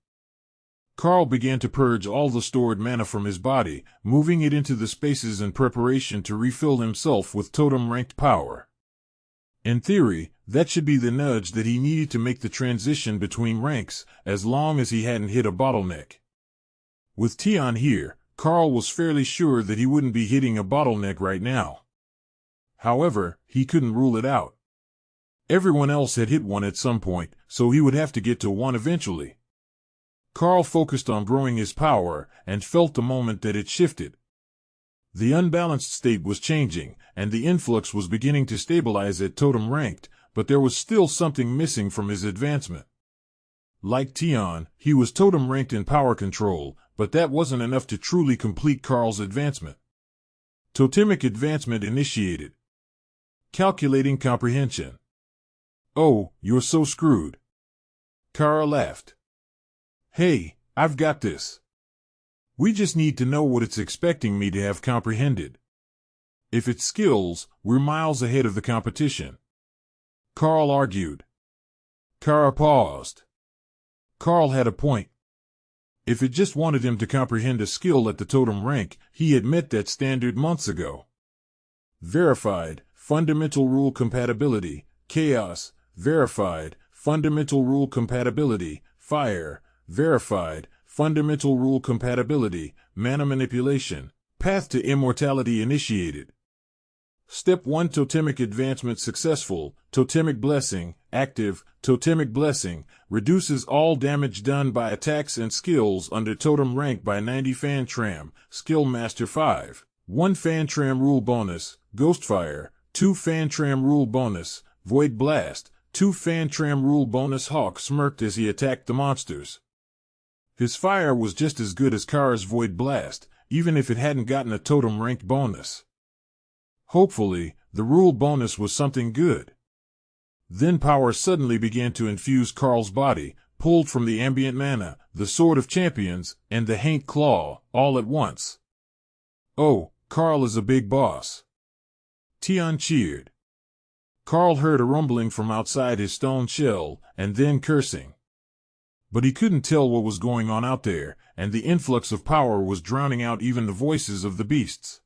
Karl began to purge all the stored mana from his body, moving it into the spaces in preparation to refill himself with totem-ranked power. In theory, that should be the nudge that he needed to make the transition between ranks, as long as he hadn't hit a bottleneck. With Tion here, Karl was fairly sure that he wouldn't be hitting a bottleneck right now. However, he couldn't rule it out. Everyone else had hit one at some point, so he would have to get to one eventually. Karl focused on growing his power, and felt the moment that it shifted. The unbalanced state was changing, and the influx was beginning to stabilize at Totem Ranked, but there was still something missing from his advancement. Like Tion, he was Totem Ranked in power control, but that wasn't enough to truly complete Karl's advancement. Totemic advancement initiated. Calculating comprehension. Oh, you're so screwed. Karl laughed. Hey, I've got this. We just need to know what it's expecting me to have comprehended. If it's skills, we're miles ahead of the competition. Karl argued. Kara paused. Karl had a point. If it just wanted him to comprehend a skill at the totem rank, he had met that standard months ago. Verified, fundamental rule compatibility, chaos, verified, fundamental rule compatibility, fire, verified, fundamental rule compatibility, mana manipulation, path to immortality initiated. Step 1 Totemic advancement successful, Totemic blessing, active, Totemic blessing, reduces all damage done by attacks and skills under totem rank by 90 Fantram, skill master 5, 1 Fantram rule bonus, Ghostfire, 2 Fantram rule bonus, Void Blast, 2 Fantram rule bonus. Hawk smirked as he attacked the monsters. His fire was just as good as Kara's Void Blast, even if it hadn't gotten a totem ranked bonus. Hopefully, the rule bonus was something good. Then power suddenly began to infuse Karl's body, pulled from the ambient mana, the Sword of Champions, and the Haint Claw, all at once. Oh, Karl is a big boss. Tion cheered. Karl heard a rumbling from outside his stone shell, and then cursing. But he couldn't tell what was going on out there, and the influx of power was drowning out even the voices of the beasts.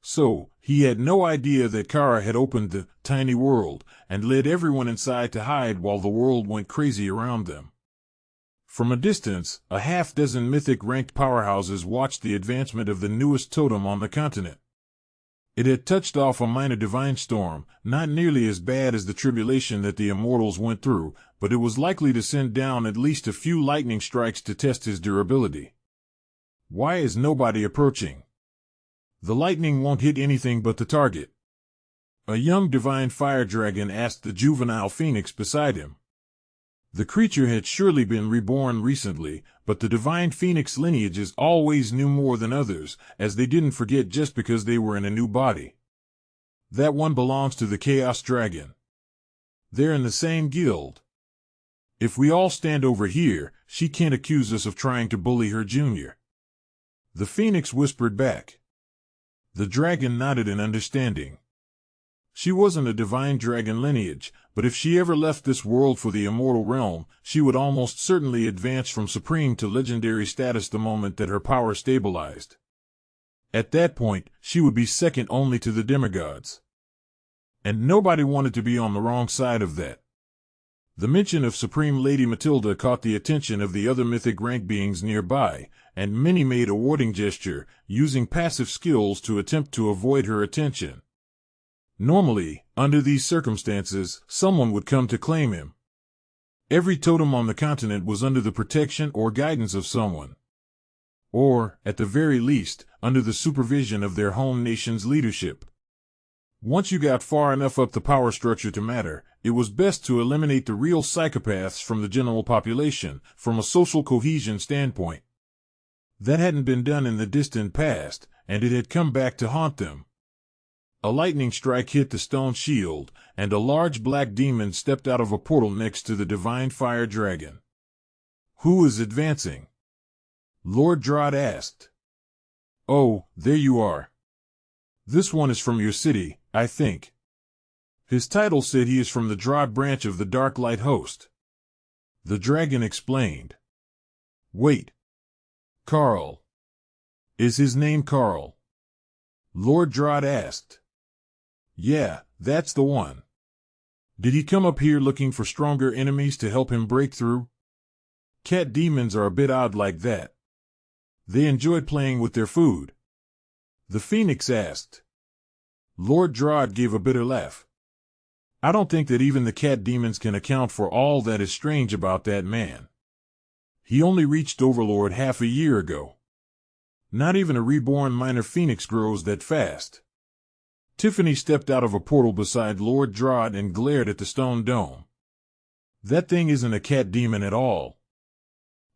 So, he had no idea that Kara had opened the tiny world and led everyone inside to hide while the world went crazy around them. From a distance, a half-dozen mythic-ranked powerhouses watched the advancement of the newest totem on the continent. It had touched off a minor divine storm, not nearly as bad as the tribulation that the immortals went through, but it was likely to send down at least a few lightning strikes to test his durability. Why is nobody approaching? The lightning won't hit anything but the target. A young divine fire dragon asked the juvenile phoenix beside him. The creature had surely been reborn recently, but the divine phoenix lineages always knew more than others, as they didn't forget just because they were in a new body. That one belongs to the Chaos Dragon. They're in the same guild. If we all stand over here, she can't accuse us of trying to bully her junior. The phoenix whispered back. The dragon nodded in understanding. She wasn't a divine dragon lineage, but if she ever left this world for the immortal realm, she would almost certainly advance from supreme to legendary status the moment that her power stabilized. At that point, she would be second only to the demigods. And nobody wanted to be on the wrong side of that. The mention of Supreme Lady Matilda caught the attention of the other mythic rank beings nearby, and many made a warding gesture, using passive skills to attempt to avoid her attention. Normally, under these circumstances, someone would come to claim him. Every totem on the continent was under the protection or guidance of someone. Or, at the very least, under the supervision of their home nation's leadership. Once you got far enough up the power structure to matter, it was best to eliminate the real psychopaths from the general population, from a social cohesion standpoint. That hadn't been done in the distant past, and it had come back to haunt them. A lightning strike hit the stone shield, and a large black demon stepped out of a portal next to the divine fire dragon. "Who is advancing?" Lord Drod asked. "Oh, there you are. This one is from your city, I think." His title said he is from the Drod branch of the Dark Light host. The dragon explained. "Wait. Karl. Is his name Karl?" Lord Drod asked. "Yeah, that's the one. Did he come up here looking for stronger enemies to help him break through? Cat demons are a bit odd like that. They enjoy playing with their food." The Phoenix asked. Lord Drod gave a bitter laugh. "I don't think that even the cat demons can account for all that is strange about that man. He only reached Overlord half a year ago. Not even a reborn minor phoenix grows that fast." Tiffany stepped out of a portal beside Lord Drod and glared at the stone dome. "That thing isn't a cat demon at all.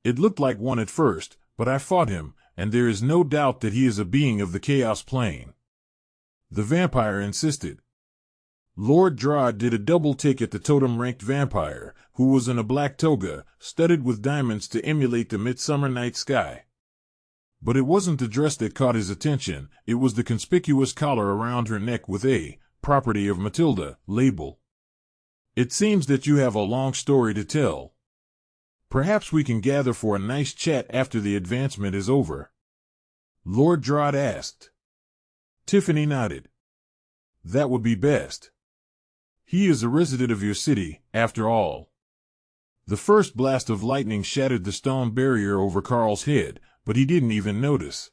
It looked like one at first, but I fought him, and there is no doubt that he is a being of the Chaos Plane." The vampire insisted. Lord Drod did a double take at the totem-ranked vampire, who was in a black toga, studded with diamonds to emulate the midsummer night sky. But it wasn't the dress that caught his attention, it was the conspicuous collar around her neck with a "Property of Matilda" label. "It seems that you have a long story to tell. Perhaps we can gather for a nice chat after the advancement is over?" Lord Drod asked. Tiffany nodded. "That would be best. He is a resident of your city, after all." The first blast of lightning shattered the stone barrier over Karl's head, but he didn't even notice.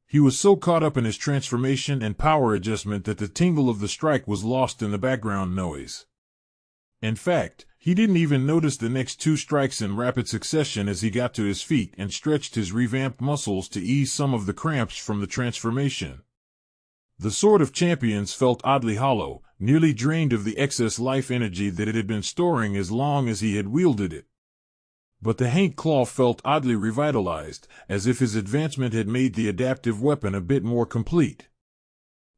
He was so caught up in his transformation and power adjustment that the tingle of the strike was lost in the background noise. In fact, he didn't even notice the next two strikes in rapid succession as he got to his feet and stretched his revamped muscles to ease some of the cramps from the transformation. The Sword of Champions felt oddly hollow, nearly drained of the excess life energy that it had been storing as long as he had wielded it. But the Hank Claw felt oddly revitalized, as if his advancement had made the adaptive weapon a bit more complete.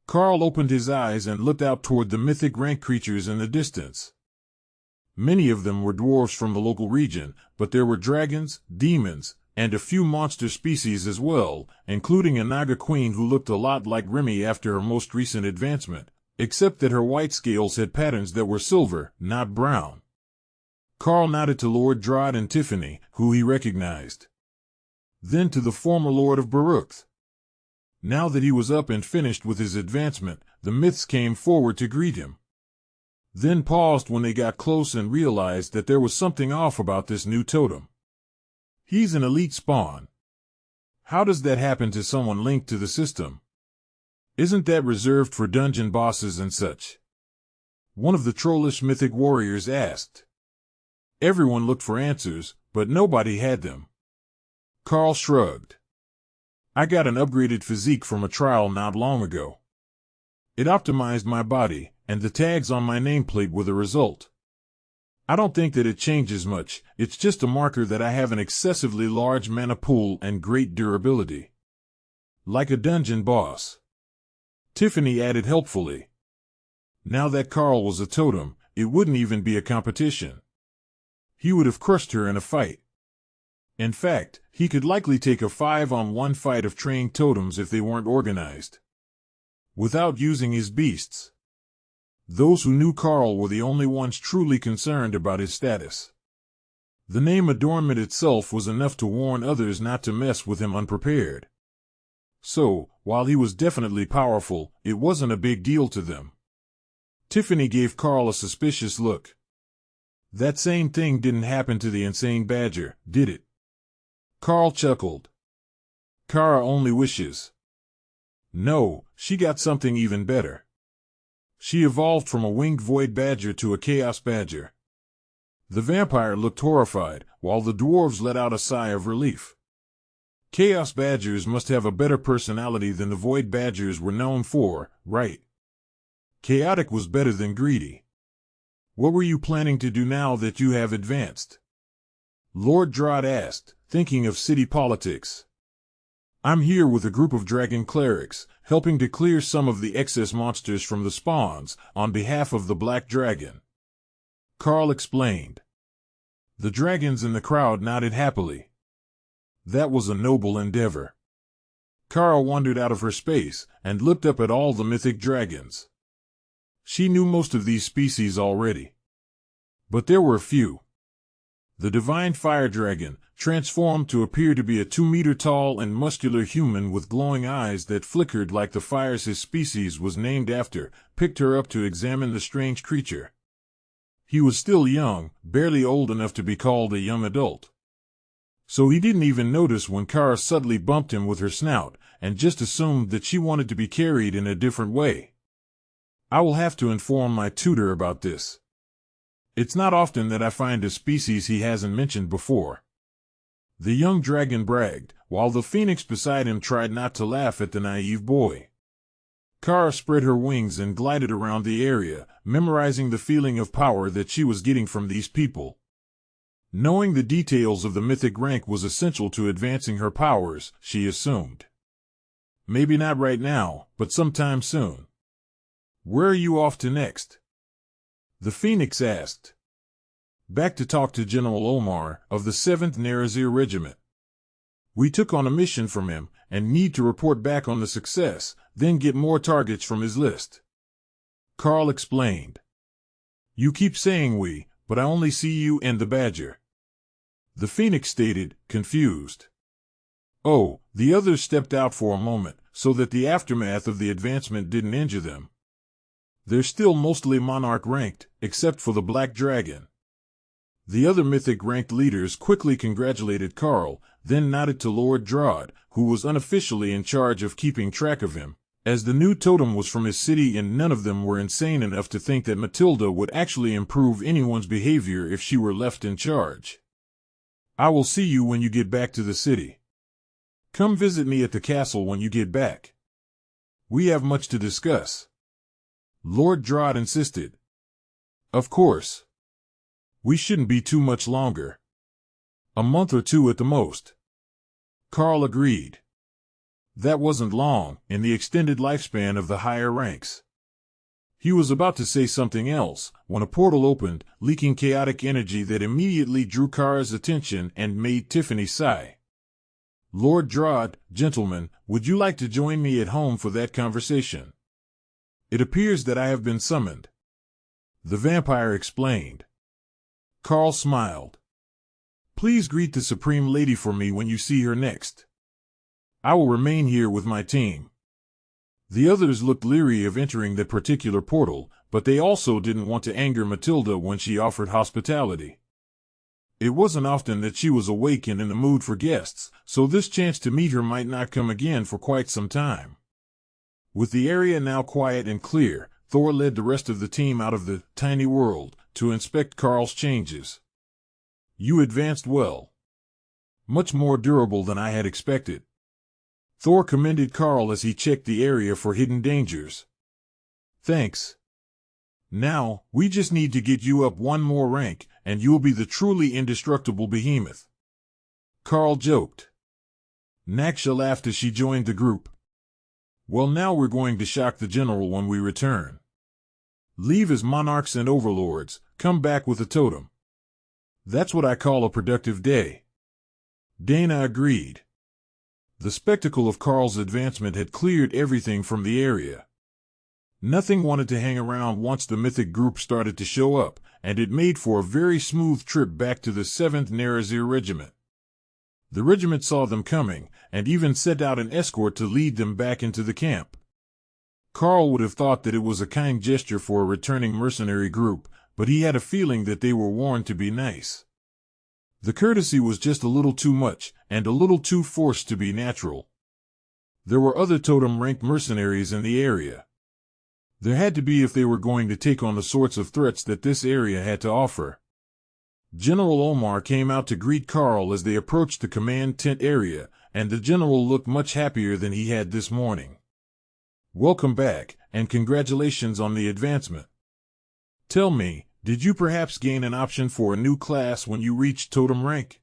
Karl opened his eyes and looked out toward the mythic rank creatures in the distance. Many of them were dwarves from the local region, but there were dragons, demons, and a few monster species as well, including a Naga queen who looked a lot like Remy after her most recent advancement, except that her white scales had patterns that were silver, not brown. Karl nodded to Lord Drod and Tiffany, who he recognized. Then to the former Lord of Baruch. Now that he was up and finished with his advancement, the myths came forward to greet him. Then paused when they got close and realized that there was something off about this new totem. "He's an elite spawn. How does that happen to someone linked to the system? Isn't that reserved for dungeon bosses and such?" One of the trollish mythic warriors asked. Everyone looked for answers, but nobody had them. Karl shrugged. "I got an upgraded physique from a trial not long ago. It optimized my body, and the tags on my nameplate were the result. I don't think that it changes much, it's just a marker that I have an excessively large mana pool and great durability. Like a dungeon boss." Tiffany added helpfully. Now that Karl was a totem, it wouldn't even be a competition. He would have crushed her in a fight. In fact, he could likely take a 5-on-1 fight of trained totems if they weren't organized. Without using his beasts. Those who knew Karl were the only ones truly concerned about his status. The name adornment itself was enough to warn others not to mess with him unprepared. So, while he was definitely powerful, it wasn't a big deal to them. Tiffany gave Karl a suspicious look. "That same thing didn't happen to the insane badger, did it?" Karl chuckled. "Kara only wishes. No, she got something even better. She evolved from a winged void badger to a chaos badger." The vampire looked horrified, while the dwarves let out a sigh of relief. Chaos badgers must have a better personality than the void badgers were known for, right? Chaotic was better than greedy. "What were you planning to do now that you have advanced?" Lord Drod asked, thinking of city politics. I'm here with a group of dragon clerics, helping to clear some of the excess monsters from the spawns on behalf of the Black Dragon. Karl explained. The dragons in the crowd nodded happily. That was a noble endeavor. Karl wandered out of her space and looked up at all the mythic dragons. She knew most of these species already. But there were a few. The divine fire dragon, transformed to appear to be a 2-meter-tall and muscular human with glowing eyes that flickered like the fires his species was named after, picked her up to examine the strange creature. He was still young, barely old enough to be called a young adult. So he didn't even notice when Kara subtly bumped him with her snout, and just assumed that she wanted to be carried in a different way. I will have to inform my tutor about this. It's not often that I find a species he hasn't mentioned before. The young dragon bragged, while the phoenix beside him tried not to laugh at the naive boy. Kara spread her wings and glided around the area, memorizing the feeling of power that she was getting from these people. Knowing the details of the mythic rank was essential to advancing her powers, she assumed. Maybe not right now, but sometime soon. Where are you off to next? The phoenix asked. Back to talk to General Omar of the 7th Nerazir Regiment. We took on a mission from him and need to report back on the success, then get more targets from his list. Karl explained. You keep saying we, but I only see you and the badger. The phoenix stated, confused. Oh, the others stepped out for a moment, so that the aftermath of the advancement didn't injure them. They're still mostly monarch ranked, except for the Black Dragon. The other mythic ranked leaders quickly congratulated Karl, then nodded to Lord Drod, who was unofficially in charge of keeping track of him, as the new totem was from his city and none of them were insane enough to think that Matilda would actually improve anyone's behavior if she were left in charge. I will see you when you get back to the city. Come visit me at the castle when you get back. We have much to discuss. Lord Drod insisted. Of course. We shouldn't be too much longer. A month or two at the most. Karl agreed. That wasn't long, in the extended lifespan of the higher ranks. He was about to say something else, when a portal opened, leaking chaotic energy that immediately drew Kara's attention and made Tiffany sigh. Lord Drod, gentlemen, would you like to join me at home for that conversation? It appears that I have been summoned. The vampire explained. Karl smiled. Please greet the Supreme Lady for me when you see her next. I will remain here with my team. The others looked leery of entering that particular portal, but they also didn't want to anger Matilda when she offered hospitality. It wasn't often that she was awake and in the mood for guests, so this chance to meet her might not come again for quite some time. With the area now quiet and clear, Thor led the rest of the team out of the tiny world to inspect Karl's changes. You advanced well. Much more durable than I had expected. Thor commended Karl as he checked the area for hidden dangers. Thanks. Now, we just need to get you up one more rank, and you'll be the truly indestructible behemoth. Karl joked. Naksha laughed as she joined the group. Well, now we're going to shock the general when we return. Leave as monarchs and overlords, come back with a totem. That's what I call a productive day. Dana agreed. The spectacle of Karl's advancement had cleared everything from the area. Nothing wanted to hang around once the mythic group started to show up, and it made for a very smooth trip back to the 7th Nerazir Regiment. The regiment saw them coming, and even sent out an escort to lead them back into the camp. Karl would have thought that it was a kind gesture for a returning mercenary group, but he had a feeling that they were warned to be nice. The courtesy was just a little too much, and a little too forced to be natural. There were other Totem Rank mercenaries in the area. There had to be if they were going to take on the sorts of threats that this area had to offer. General Omar came out to greet Karl as they approached the command tent area, and the general looked much happier than he had this morning. Welcome back, and congratulations on the advancement. Tell me, did you perhaps gain an option for a new class when you reached Totem Rank?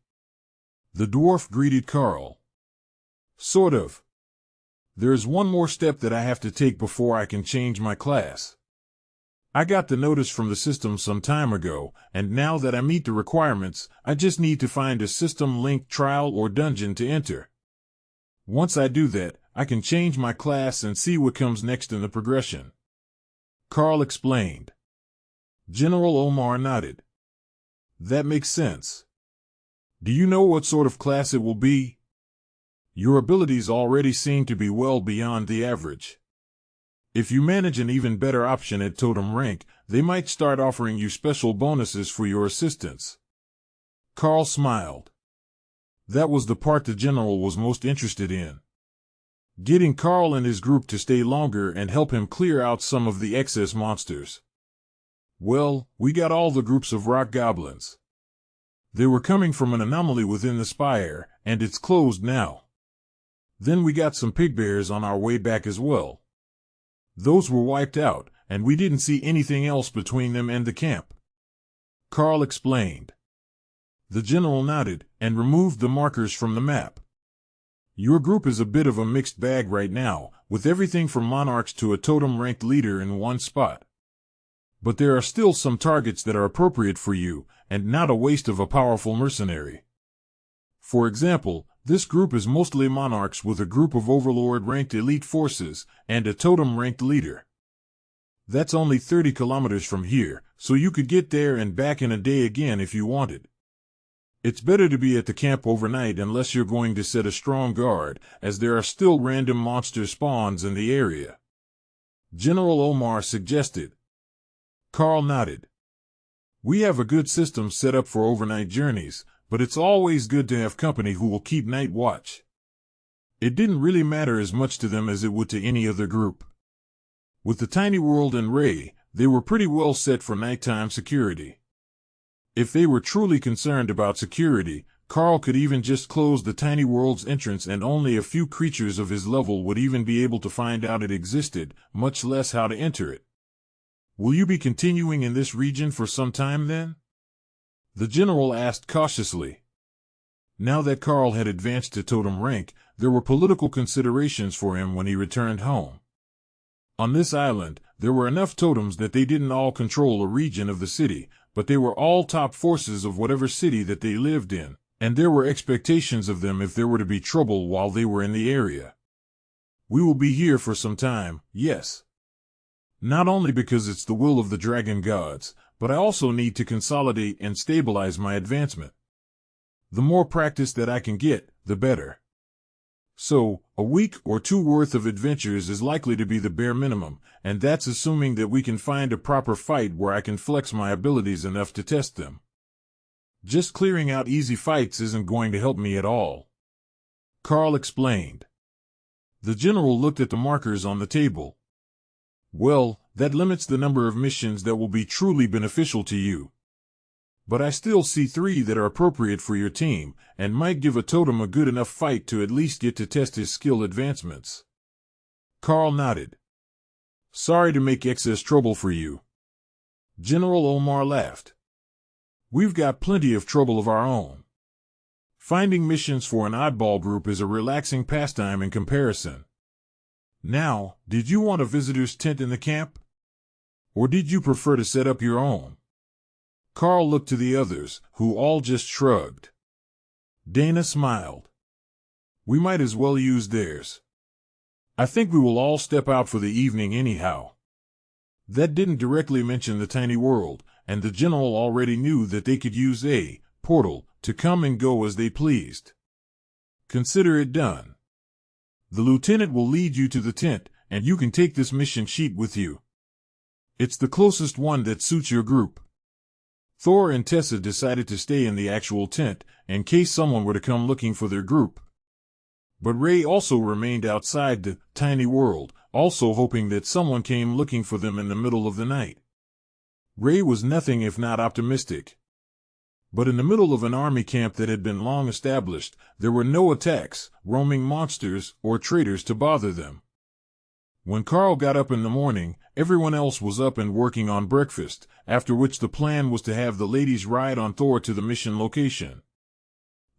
The dwarf greeted Karl. Sort of. There's one more step that I have to take before I can change my class. I got the notice from the system some time ago, and now that I meet the requirements, I just need to find a system-linked trial or dungeon to enter. Once I do that, I can change my class and see what comes next in the progression. Karl explained. General Omar nodded. That makes sense. Do you know what sort of class it will be? Your abilities already seem to be well beyond the average. If you manage an even better option at Totem Rank, they might start offering you special bonuses for your assistance. Karl smiled. That was the part the general was most interested in. Getting Karl and his group to stay longer and help him clear out some of the excess monsters. Well, we got all the groups of rock goblins. They were coming from an anomaly within the spire, and it's closed now. Then we got some pig bears on our way back as well. Those were wiped out, and we didn't see anything else between them and the camp. Karl explained. The general nodded and removed the markers from the map. Your group is a bit of a mixed bag right now, with everything from monarchs to a totem-ranked leader in one spot. But there are still some targets that are appropriate for you, and not a waste of a powerful mercenary. For example, this group is mostly monarchs with a group of Overlord-ranked elite forces and a totem-ranked leader. That's only 30 kilometers from here, so you could get there and back in a day again if you wanted. It's better to be at the camp overnight unless you're going to set a strong guard, as there are still random monster spawns in the area. General Omar suggested. Karl nodded. We have a good system set up for overnight journeys, but it's always good to have company who will keep night watch. It didn't really matter as much to them as it would to any other group. With the tiny world and Ray, they were pretty well set for nighttime security. If they were truly concerned about security, Karl could even just close the tiny world's entrance and only a few creatures of his level would even be able to find out it existed, much less how to enter it. Will you be continuing in this region for some time then? The general asked cautiously. Now that Karl had advanced to Totem Rank, there were political considerations for him when he returned home. On this island, there were enough totems that they didn't all control a region of the city, but they were all top forces of whatever city that they lived in, and there were expectations of them if there were to be trouble while they were in the area. We will be here for some time, yes. Not only because it's the will of the dragon gods, but I also need to consolidate and stabilize my advancement. The more practice that I can get, the better. So, a week or two worth of adventures is likely to be the bare minimum, and that's assuming that we can find a proper fight where I can flex my abilities enough to test them. Just clearing out easy fights isn't going to help me at all. Karl explained. The general looked at the markers on the table. Well, that limits the number of missions that will be truly beneficial to you. But I still see 3 that are appropriate for your team, and might give a totem a good enough fight to at least get to test his skill advancements. Karl nodded. Sorry to make excess trouble for you. General Omar laughed. We've got plenty of trouble of our own. Finding missions for an oddball group is a relaxing pastime in comparison. Now, did you want a visitor's tent in the camp? Or did you prefer to set up your own? Karl looked to the others, who all just shrugged. Dana smiled. We might as well use theirs. I think we will all step out for the evening anyhow. That didn't directly mention the tiny world, and the general already knew that they could use a portal to come and go as they pleased. Consider it done. The lieutenant will lead you to the tent, and you can take this mission sheet with you. It's the closest one that suits your group. Thor and Tessa decided to stay in the actual tent, in case someone were to come looking for their group. But Ray also remained outside the tiny world, also hoping that someone came looking for them in the middle of the night. Ray was nothing if not optimistic. But in the middle of an army camp that had been long established, there were no attacks, roaming monsters, or traitors to bother them. When Karl got up in the morning, everyone else was up and working on breakfast, after which the plan was to have the ladies ride on Thor to the mission location.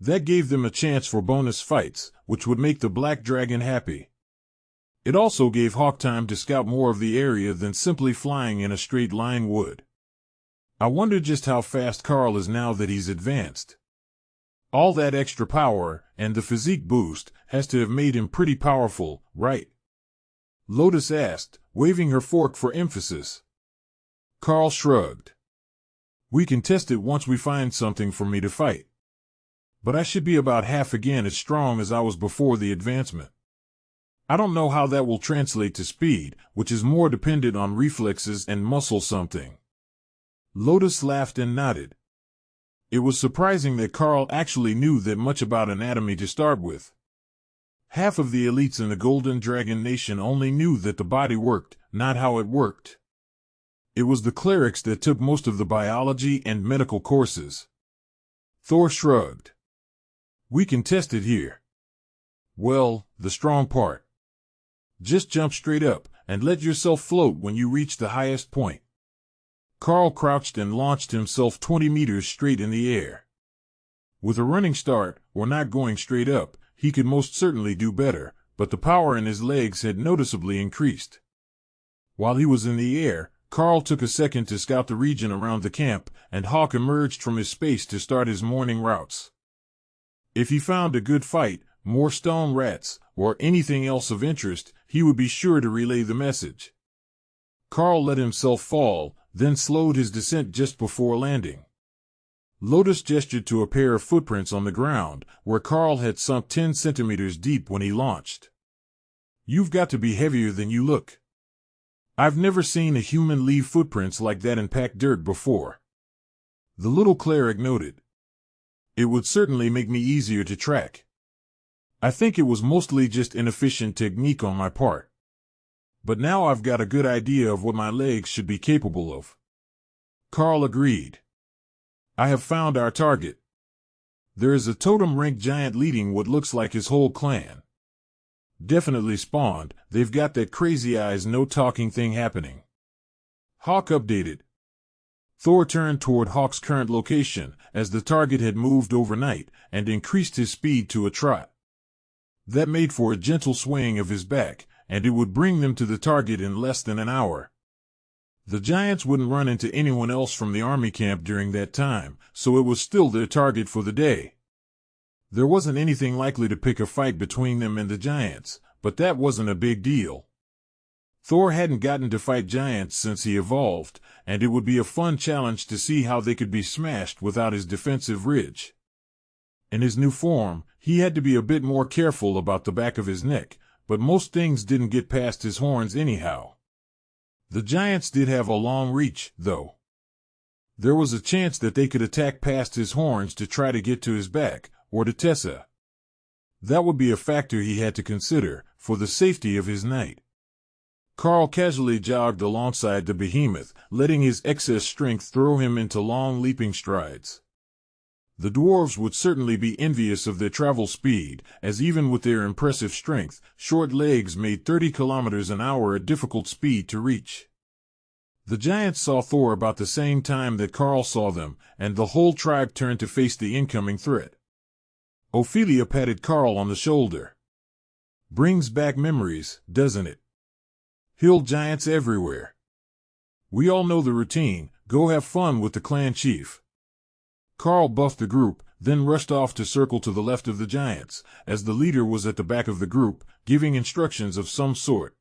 That gave them a chance for bonus fights, which would make the Black Dragon happy. It also gave Hawk time to scout more of the area than simply flying in a straight line would. I wonder just how fast Karl is now that he's advanced. All that extra power, and the physique boost, has to have made him pretty powerful, right? Lotus asked, waving her fork for emphasis. Karl shrugged. We can test it once we find something for me to fight. But I should be about half again as strong as I was before the advancement. I don't know how that will translate to speed, which is more dependent on reflexes and muscle something. Lotus laughed and nodded. It was surprising that Karl actually knew that much about anatomy to start with. Half of the elites in the Golden Dragon Nation only knew that the body worked, not how it worked. It was the clerics that took most of the biology and medical courses. Thor shrugged. We can test it here. Well, the strong part. Just jump straight up, and let yourself float when you reach the highest point. Karl crouched and launched himself 20 meters straight in the air. With a running start, or not going straight up, he could most certainly do better, but the power in his legs had noticeably increased. While he was in the air, Karl took a second to scout the region around the camp, and Hawk emerged from his space to start his morning routes. If he found a good fight, more stone rats, or anything else of interest, he would be sure to relay the message. Karl let himself fall, then slowed his descent just before landing. Lotus gestured to a pair of footprints on the ground, where Karl had sunk 10 centimeters deep when he launched. You've got to be heavier than you look. I've never seen a human leave footprints like that in packed dirt before. The little cleric noted. It would certainly make me easier to track. I think it was mostly just inefficient technique on my part. But now I've got a good idea of what my legs should be capable of. Karl agreed. I have found our target. There is a Totem Rank giant leading what looks like his whole clan. Definitely spawned, they've got that crazy eyes no talking thing happening. Hawk updated. Thor turned toward Hawk's current location, as the target had moved overnight, and increased his speed to a trot. That made for a gentle swaying of his back, and it would bring them to the target in less than an hour. The giants wouldn't run into anyone else from the army camp during that time, so it was still their target for the day. There wasn't anything likely to pick a fight between them and the giants, but that wasn't a big deal. Thor hadn't gotten to fight giants since he evolved, and it would be a fun challenge to see how they could be smashed without his defensive ridge. In his new form, he had to be a bit more careful about the back of his neck, but most things didn't get past his horns anyhow. The giants did have a long reach, though. There was a chance that they could attack past his horns to try to get to his back, or to Tessa. That would be a factor he had to consider, for the safety of his knight. Karl casually jogged alongside the behemoth, letting his excess strength throw him into long leaping strides. The dwarves would certainly be envious of their travel speed, as even with their impressive strength, short legs made 30 kilometers an hour a difficult speed to reach. The giants saw Thor about the same time that Karl saw them, and the whole tribe turned to face the incoming threat. Ophelia patted Karl on the shoulder. Brings back memories, doesn't it? Hill giants everywhere. We all know the routine, go have fun with the clan chief. Karl buffed the group, then rushed off to circle to the left of the giants, as the leader was at the back of the group, giving instructions of some sort.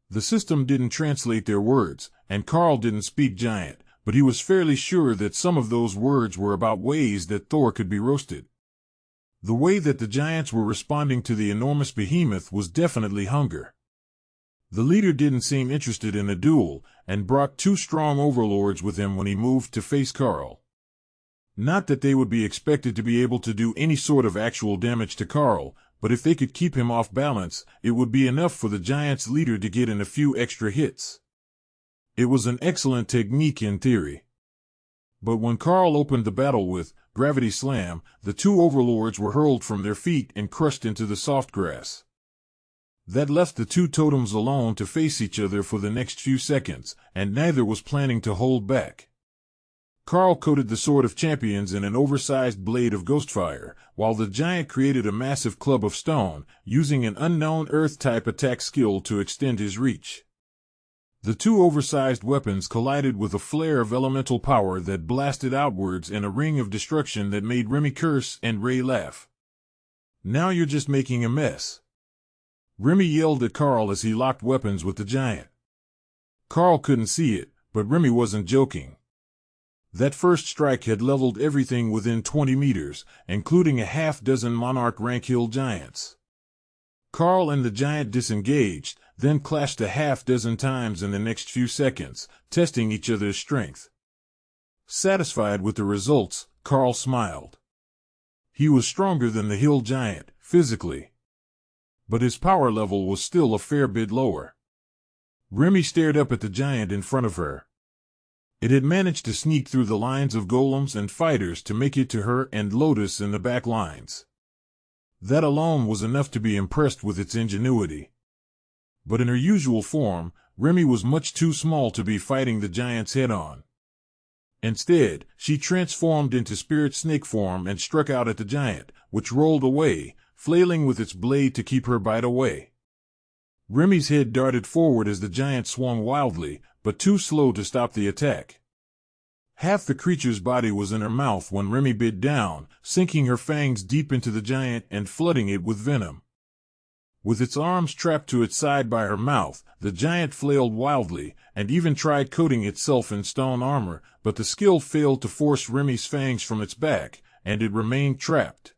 The system didn't translate their words, and Karl didn't speak giant, but he was fairly sure that some of those words were about ways that Thor could be roasted. The way that the giants were responding to the enormous behemoth was definitely hunger. The leader didn't seem interested in a duel, and brought 2 strong overlords with him when he moved to face Karl. Not that they would be expected to be able to do any sort of actual damage to Karl, but if they could keep him off balance, it would be enough for the giant's leader to get in a few extra hits. It was an excellent technique in theory. But when Karl opened the battle with Gravity Slam, the 2 overlords were hurled from their feet and crushed into the soft grass. That left the 2 totems alone to face each other for the next few seconds, and neither was planning to hold back. Karl coated the Sword of Champions in an oversized blade of ghostfire, while the giant created a massive club of stone, using an unknown Earth-type attack skill to extend his reach. The two oversized weapons collided with a flare of elemental power that blasted outwards in a ring of destruction that made Remy curse and Ray laugh. "Now you're just making a mess," Remy yelled at Karl as he locked weapons with the giant. Karl couldn't see it, but Remy wasn't joking. That first strike had leveled everything within 20 meters, including a half-dozen Monarch-rank hill giants. Karl and the giant disengaged, then clashed a half-dozen times in the next few seconds, testing each other's strength. Satisfied with the results, Karl smiled. He was stronger than the hill giant, physically. But his power level was still a fair bit lower. Remy stared up at the giant in front of her. It had managed to sneak through the lines of golems and fighters to make it to her and Lotus in the back lines. That alone was enough to be impressed with its ingenuity. But in her usual form, Remy was much too small to be fighting the giants head-on. Instead, she transformed into spirit snake form and struck out at the giant, which rolled away, flailing with its blade to keep her bite away. Remy's head darted forward as the giant swung wildly, but too slow to stop the attack. Half the creature's body was in her mouth when Remy bit down, sinking her fangs deep into the giant and flooding it with venom. With its arms trapped to its side by her mouth, the giant flailed wildly, and even tried coating itself in stone armor, but the skill failed to force Remy's fangs from its back, and it remained trapped.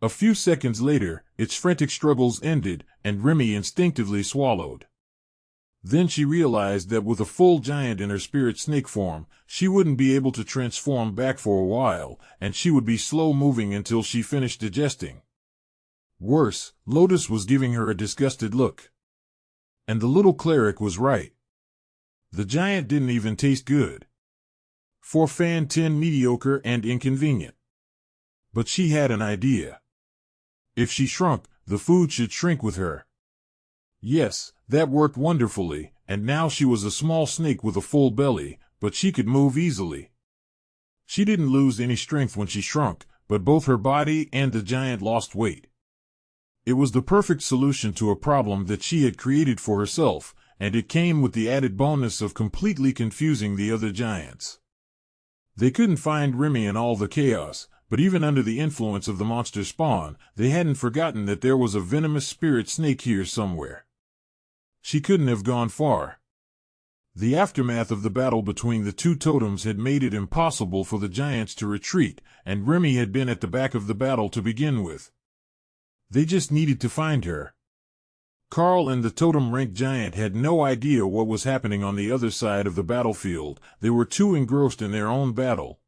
A few seconds later, its frantic struggles ended, and Remy instinctively swallowed. Then she realized that with a full giant in her spirit snake form, she wouldn't be able to transform back for a while, and she would be slow-moving until she finished digesting. Worse, Lotus was giving her a disgusted look. And the little cleric was right. The giant didn't even taste good. For Fan 10 mediocre and inconvenient. But she had an idea. If she shrunk, the food should shrink with her. Yes, that worked wonderfully, and now she was a small snake with a full belly, but she could move easily. She didn't lose any strength when she shrunk, but both her body and the giant lost weight. It was the perfect solution to a problem that she had created for herself, and it came with the added bonus of completely confusing the other giants. They couldn't find Remy in all the chaos, but even under the influence of the monster spawn, they hadn't forgotten that there was a venomous spirit snake here somewhere. She couldn't have gone far. The aftermath of the battle between the two totems had made it impossible for the giants to retreat, and Remy had been at the back of the battle to begin with. They just needed to find her. Karl and the Totem Rank giant had no idea what was happening on the other side of the battlefield. They were too engrossed in their own battle.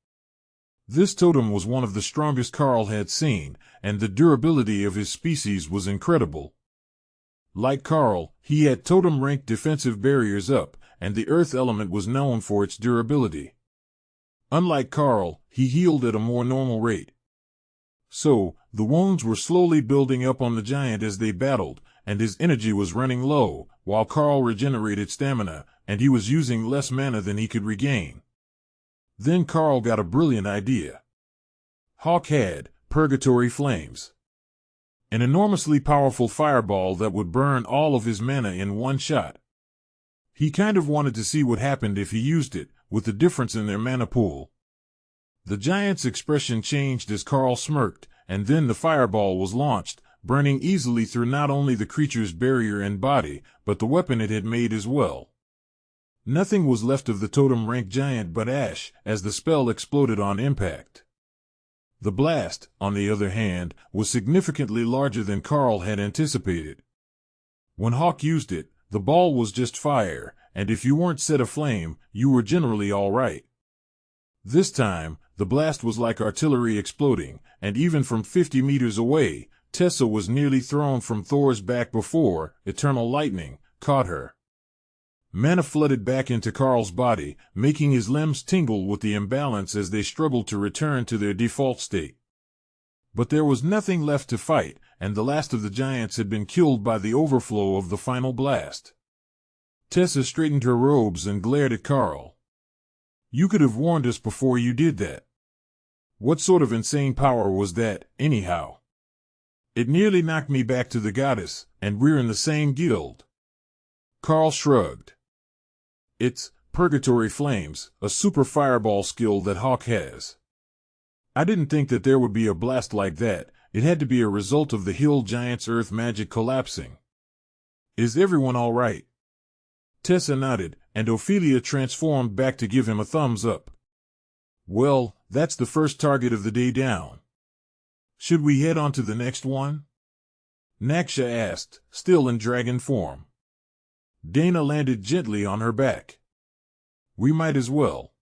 This totem was one of the strongest Karl had seen, and the durability of his species was incredible. Like Karl, he had Totem Rank defensive barriers up, and the earth element was known for its durability. Unlike Karl, he healed at a more normal rate. So, the wounds were slowly building up on the giant as they battled, and his energy was running low, while Karl regenerated stamina, and he was using less mana than he could regain. Then Karl got a brilliant idea. Hawk had Purgatory Flames, an enormously powerful fireball that would burn all of his mana in one shot. He kind of wanted to see what happened if he used it, with the difference in their mana pool. The giant's expression changed as Karl smirked, and then the fireball was launched, burning easily through not only the creature's barrier and body, but the weapon it had made as well. Nothing was left of the Totem Rank giant but ash, as the spell exploded on impact. The blast, on the other hand, was significantly larger than Karl had anticipated. When Hawk used it, the ball was just fire, and if you weren't set aflame, you were generally all right. This time, the blast was like artillery exploding, and even from 50 meters away, Tessa was nearly thrown from Thor's back before eternal lightning caught her. Mana flooded back into Karl's body, making his limbs tingle with the imbalance as they struggled to return to their default state. But there was nothing left to fight, and the last of the giants had been killed by the overflow of the final blast. Tessa straightened her robes and glared at Karl. You could have warned us before you did that. What sort of insane power was that, anyhow? It nearly knocked me back to the goddess, and we're in the same guild. Karl shrugged. It's Purgatory Flames, a super fireball skill that Hawk has. I didn't think that there would be a blast like that. It had to be a result of the hill giant's earth magic collapsing. Is everyone all right? Tessa nodded, and Ophelia transformed back to give him a thumbs up. Well, that's the first target of the day down. Should we head on to the next one? Naksha asked, still in dragon form. Dana landed gently on her back. We might as well.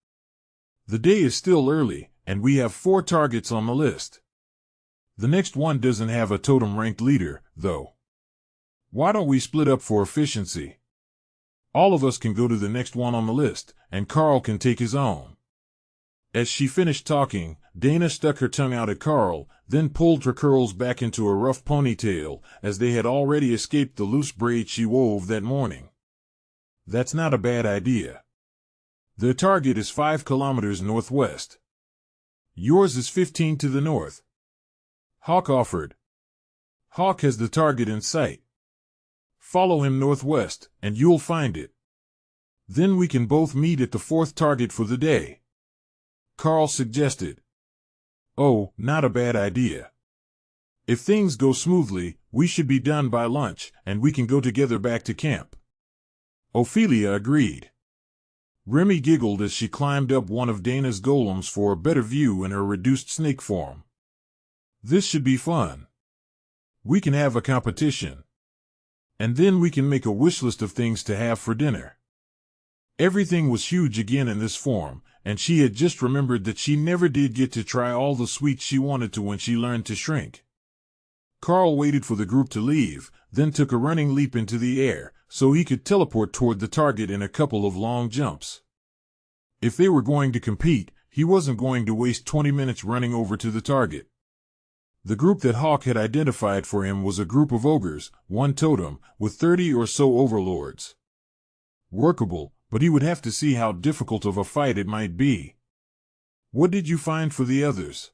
The day is still early, and we have 4 targets on the list. The next one doesn't have a totem ranked leader, though. Why don't we split up for efficiency? All of us can go to the next one on the list, and Karl can take his own. As she finished talking, Dana stuck her tongue out at Karl, then pulled her curls back into a rough ponytail, as they had already escaped the loose braid she wove that morning. That's not a bad idea. Their target is 5 kilometers northwest. Yours is 15 to the north. Hawk offered. Hawk has the target in sight. Follow him northwest, and you'll find it. Then we can both meet at the 4th target for the day. Karl suggested. Oh, not a bad idea. If things go smoothly, we should be done by lunch, and we can go together back to camp. Ophelia agreed. Remy giggled as she climbed up one of Dana's golems for a better view in her reduced snake form. This should be fun. We can have a competition. And then we can make a wish list of things to have for dinner. Everything was huge again in this form, and she had just remembered that she never did get to try all the sweets she wanted to when she learned to shrink. Karl waited for the group to leave, then took a running leap into the air, so he could teleport toward the target in a couple of long jumps. If they were going to compete, he wasn't going to waste 20 minutes running over to the target. The group that Hawk had identified for him was a group of ogres, 1 totem, with 30 or so overlords. Workable, but he would have to see how difficult of a fight it might be. What did you find for the others?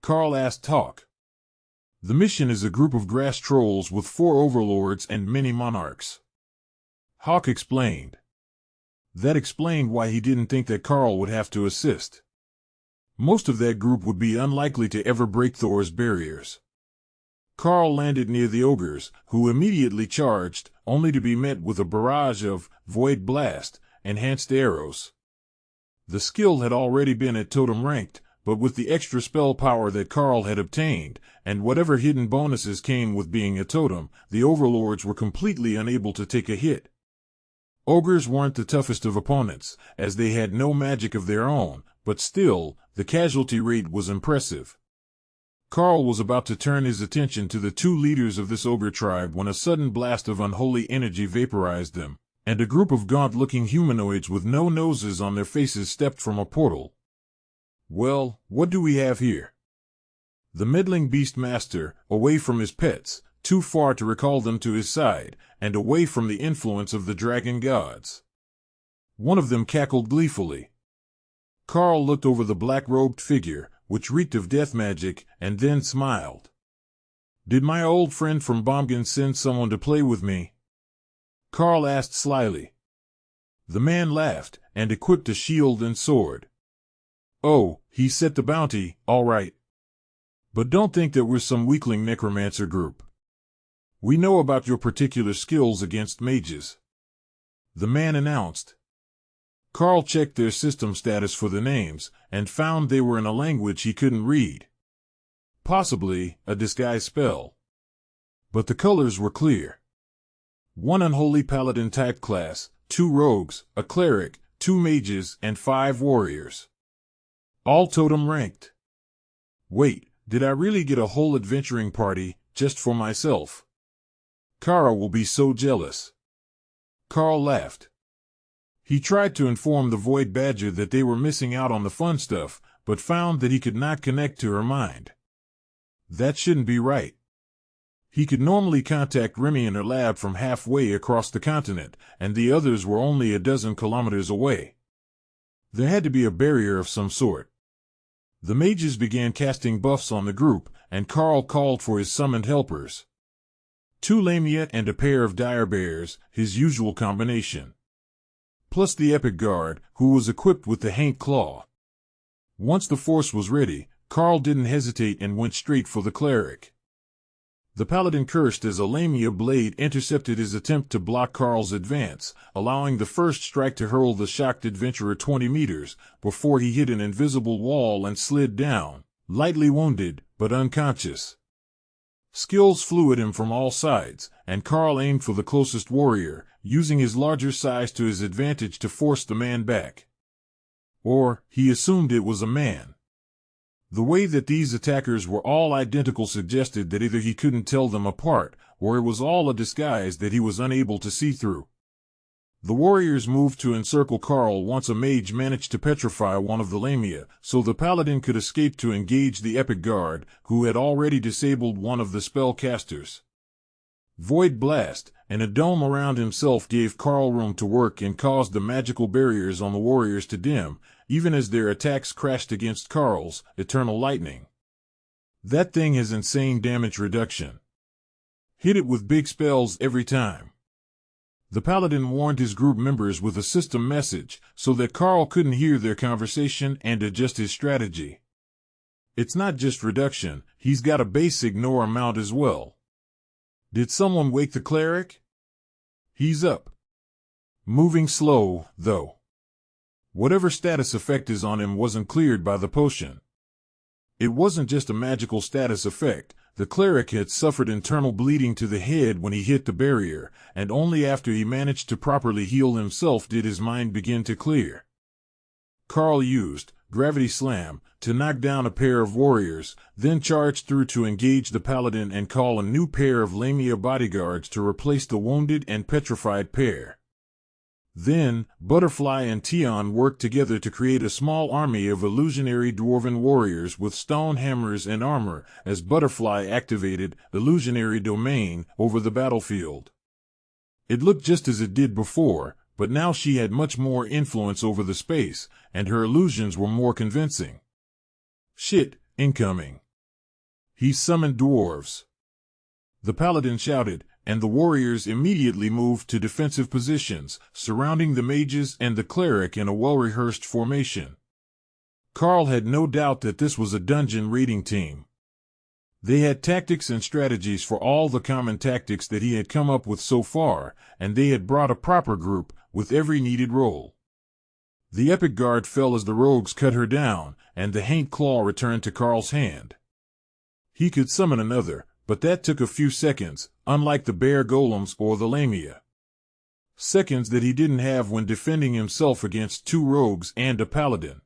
Karl asked Hawk. The mission is a group of grass trolls with 4 overlords and many monarchs. Hawk explained. That explained why he didn't think that Karl would have to assist. Most of that group would be unlikely to ever break Thor's barriers. Karl landed near the ogres, who immediately charged, only to be met with a barrage of Void Blast, enhanced arrows. The skill had already been at Totem Ranked, but with the extra spell power that Karl had obtained, and whatever hidden bonuses came with being a totem, the overlords were completely unable to take a hit. Ogres weren't the toughest of opponents, as they had no magic of their own, but still, the casualty rate was impressive. Karl was about to turn his attention to the 2 leaders of this ogre tribe when a sudden blast of unholy energy vaporized them, and a group of gaunt-looking humanoids with no noses on their faces stepped from a portal. Well, what do we have here? The meddling beast master, away from his pets, too far to recall them to his side, and away from the influence of the dragon gods. One of them cackled gleefully. Karl looked over the black-robed figure, which reeked of death magic, and then smiled. Did my old friend from Bomgen send someone to play with me? Karl asked slyly. The man laughed, and equipped a shield and sword. Oh, he set the bounty, all right. But don't think that we're some weakling necromancer group. We know about your particular skills against mages. The man announced. Karl checked their system status for the names, and found they were in a language he couldn't read. Possibly a disguise spell. But the colors were clear. 1 unholy paladin type class, 2 rogues, a cleric, 2 mages, and 5 warriors. All totem ranked. Wait, did I really get a whole adventuring party, just for myself? Kara will be so jealous. Karl laughed. He tried to inform the Void Badger that they were missing out on the fun stuff, but found that he could not connect to her mind. That shouldn't be right. He could normally contact Remy in her lab from halfway across the continent, and the others were only a dozen kilometers away. There had to be a barrier of some sort. The mages began casting buffs on the group, and Karl called for his summoned helpers. 2 Lamia and a pair of dire bears, his usual combination. Plus the epic guard, who was equipped with the Haint Claw. Once the force was ready, Karl didn't hesitate and went straight for the cleric. The paladin cursed as a Lamia blade intercepted his attempt to block Karl's advance, allowing the first strike to hurl the shocked adventurer 20 meters, before he hit an invisible wall and slid down, lightly wounded, but unconscious. Skills flew at him from all sides, and Karl aimed for the closest warrior, using his larger size to his advantage to force the man back. Or, he assumed it was a man. The way that these attackers were all identical suggested that either he couldn't tell them apart, or it was all a disguise that he was unable to see through. The warriors moved to encircle Karl once a mage managed to petrify one of the Lamia, so the paladin could escape to engage the epic guard, who had already disabled one of the spellcasters. Void Blast, and a dome around himself gave Karl room to work and caused the magical barriers on the warriors to dim, even as their attacks crashed against Karl's Eternal Lightning. That thing has insane damage reduction. Hit it with big spells every time. The paladin warned his group members with a system message, so that Karl couldn't hear their conversation and adjust his strategy. It's not just reduction, he's got a base ignore amount as well. Did someone wake the cleric? He's up. Moving slow, though. Whatever status effect is on him wasn't cleared by the potion. It wasn't just a magical status effect. The cleric had suffered internal bleeding to the head when he hit the barrier, and only after he managed to properly heal himself did his mind begin to clear. Karl used Gravity Slam to knock down a pair of warriors, then charged through to engage the paladin and call a new pair of Lamia bodyguards to replace the wounded and petrified pair. Then, Butterfly and Tion worked together to create a small army of illusionary dwarven warriors with stone hammers and armor, as Butterfly activated Illusionary Domain over the battlefield. It looked just as it did before, but now she had much more influence over the space, and her illusions were more convincing. Shit, incoming. He summoned dwarves. The paladin shouted, and the warriors immediately moved to defensive positions, surrounding the mages and the cleric in a well-rehearsed formation. Karl had no doubt that this was a dungeon raiding team. They had tactics and strategies for all the common tactics that he had come up with so far, and they had brought a proper group, with every needed role. The epic guard fell as the rogues cut her down, and the Haint Claw returned to Karl's hand. He could summon another, but that took a few seconds, unlike the bear golems or the Lamia. Seconds that he didn't have when defending himself against 2 rogues and a paladin.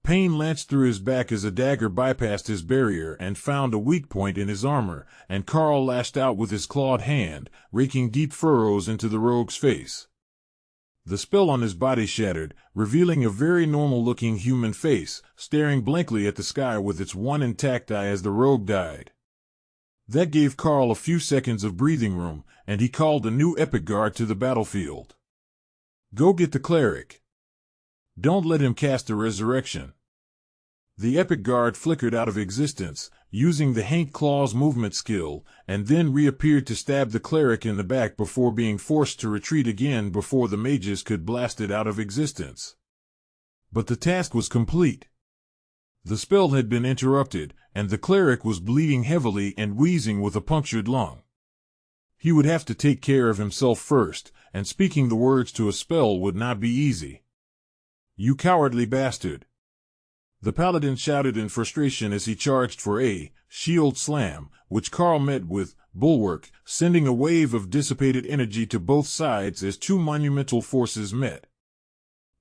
Pain lanced through his back as a dagger bypassed his barrier and found a weak point in his armor, and Karl lashed out with his clawed hand, raking deep furrows into the rogue's face. The spell on his body shattered, revealing a very normal-looking human face, staring blankly at the sky with its one intact eye as the rogue died. That gave Karl a few seconds of breathing room, and he called a new epic guard to the battlefield. Go get the cleric. Don't let him cast a resurrection. The epic guard flickered out of existence, using the Haint Claw's movement skill, and then reappeared to stab the cleric in the back before being forced to retreat again before the mages could blast it out of existence. But the task was complete. The spell had been interrupted, and the cleric was bleeding heavily and wheezing with a punctured lung. He would have to take care of himself first, and speaking the words to a spell would not be easy. You cowardly bastard! The paladin shouted in frustration as he charged for a shield slam, which Karl met with bulwark, sending a wave of dissipated energy to both sides as 2 monumental forces met.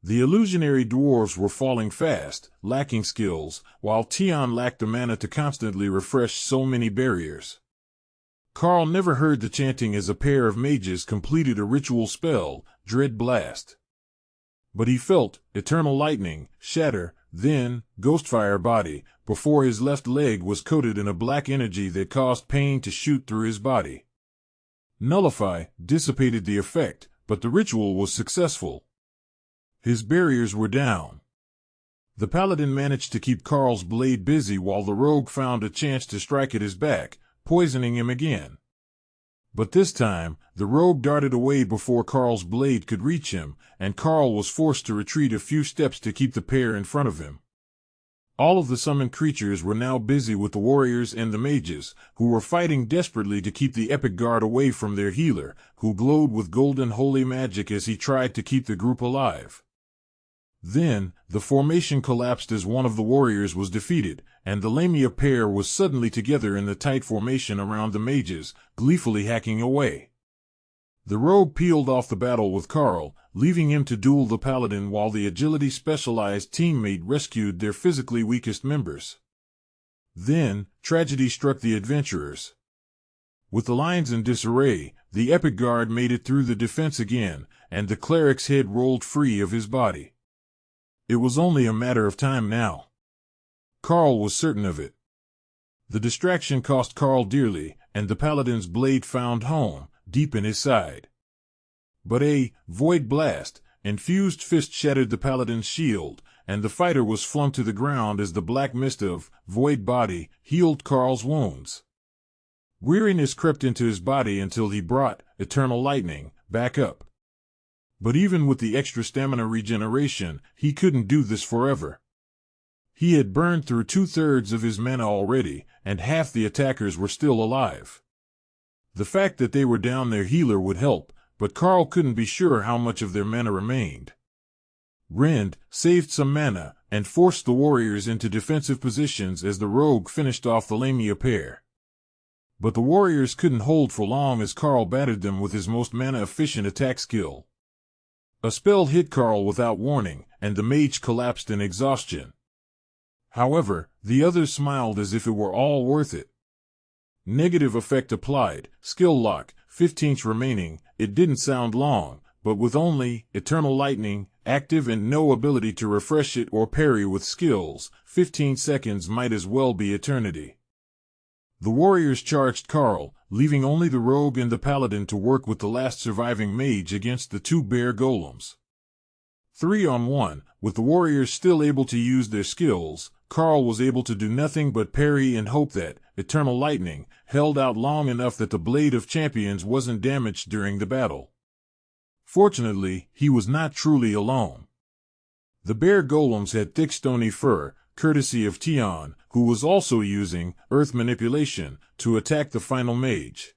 The illusionary dwarves were falling fast, lacking skills, while Tion lacked the mana to constantly refresh so many barriers. Karl never heard the chanting as a pair of mages completed a ritual spell, Dread Blast. But he felt Eternal Lightning shatter, then Ghostfire Body, before his left leg was coated in a black energy that caused pain to shoot through his body. Nullify dissipated the effect, but the ritual was successful. His barriers were down. The paladin managed to keep Karl's blade busy while the rogue found a chance to strike at his back, poisoning him again. But this time, the rogue darted away before Karl's blade could reach him, and Karl was forced to retreat a few steps to keep the pair in front of him. All of the summoned creatures were now busy with the warriors and the mages, who were fighting desperately to keep the epic guard away from their healer, who glowed with golden holy magic as he tried to keep the group alive. Then, the formation collapsed as one of the warriors was defeated, and the Lamia pair was suddenly together in the tight formation around the mages, gleefully hacking away. The rogue peeled off the battle with Karl, leaving him to duel the paladin while the agility-specialized teammate rescued their physically weakest members. Then, tragedy struck the adventurers. With the lines in disarray, the epic guard made it through the defense again, and the cleric's head rolled free of his body. It was only a matter of time now. Karl was certain of it. The distraction cost Karl dearly, and the paladin's blade found home, deep in his side. But a void blast, infused fist shattered the paladin's shield, and the fighter was flung to the ground as the black mist of void body healed Karl's wounds. Weariness crept into his body until he brought eternal lightning back up. But even with the extra stamina regeneration, he couldn't do this forever. He had burned through 2/3 of his mana already, and half the attackers were still alive. The fact that they were down their healer would help, but Karl couldn't be sure how much of their mana remained. Rend saved some mana, and forced the warriors into defensive positions as the rogue finished off the Lamia pair. But the warriors couldn't hold for long as Karl battered them with his most mana-efficient attack skill. A spell hit Karl without warning, and the mage collapsed in exhaustion. However, the others smiled as if it were all worth it. Negative effect applied, skill lock, 15 remaining. It didn't sound long, but with only eternal lightning active and no ability to refresh it or parry with skills, 15 seconds might as well be eternity. The warriors charged Karl, leaving only the rogue and the paladin to work with the last surviving mage against the 2 bear golems. 3-on-1, with the warriors still able to use their skills, Karl was able to do nothing but parry and hope that eternal lightning held out long enough that the blade of champions wasn't damaged during the battle. Fortunately, he was not truly alone. The bear golems had thick stony fur, courtesy of Tion, who was also using earth manipulation to attack the final mage.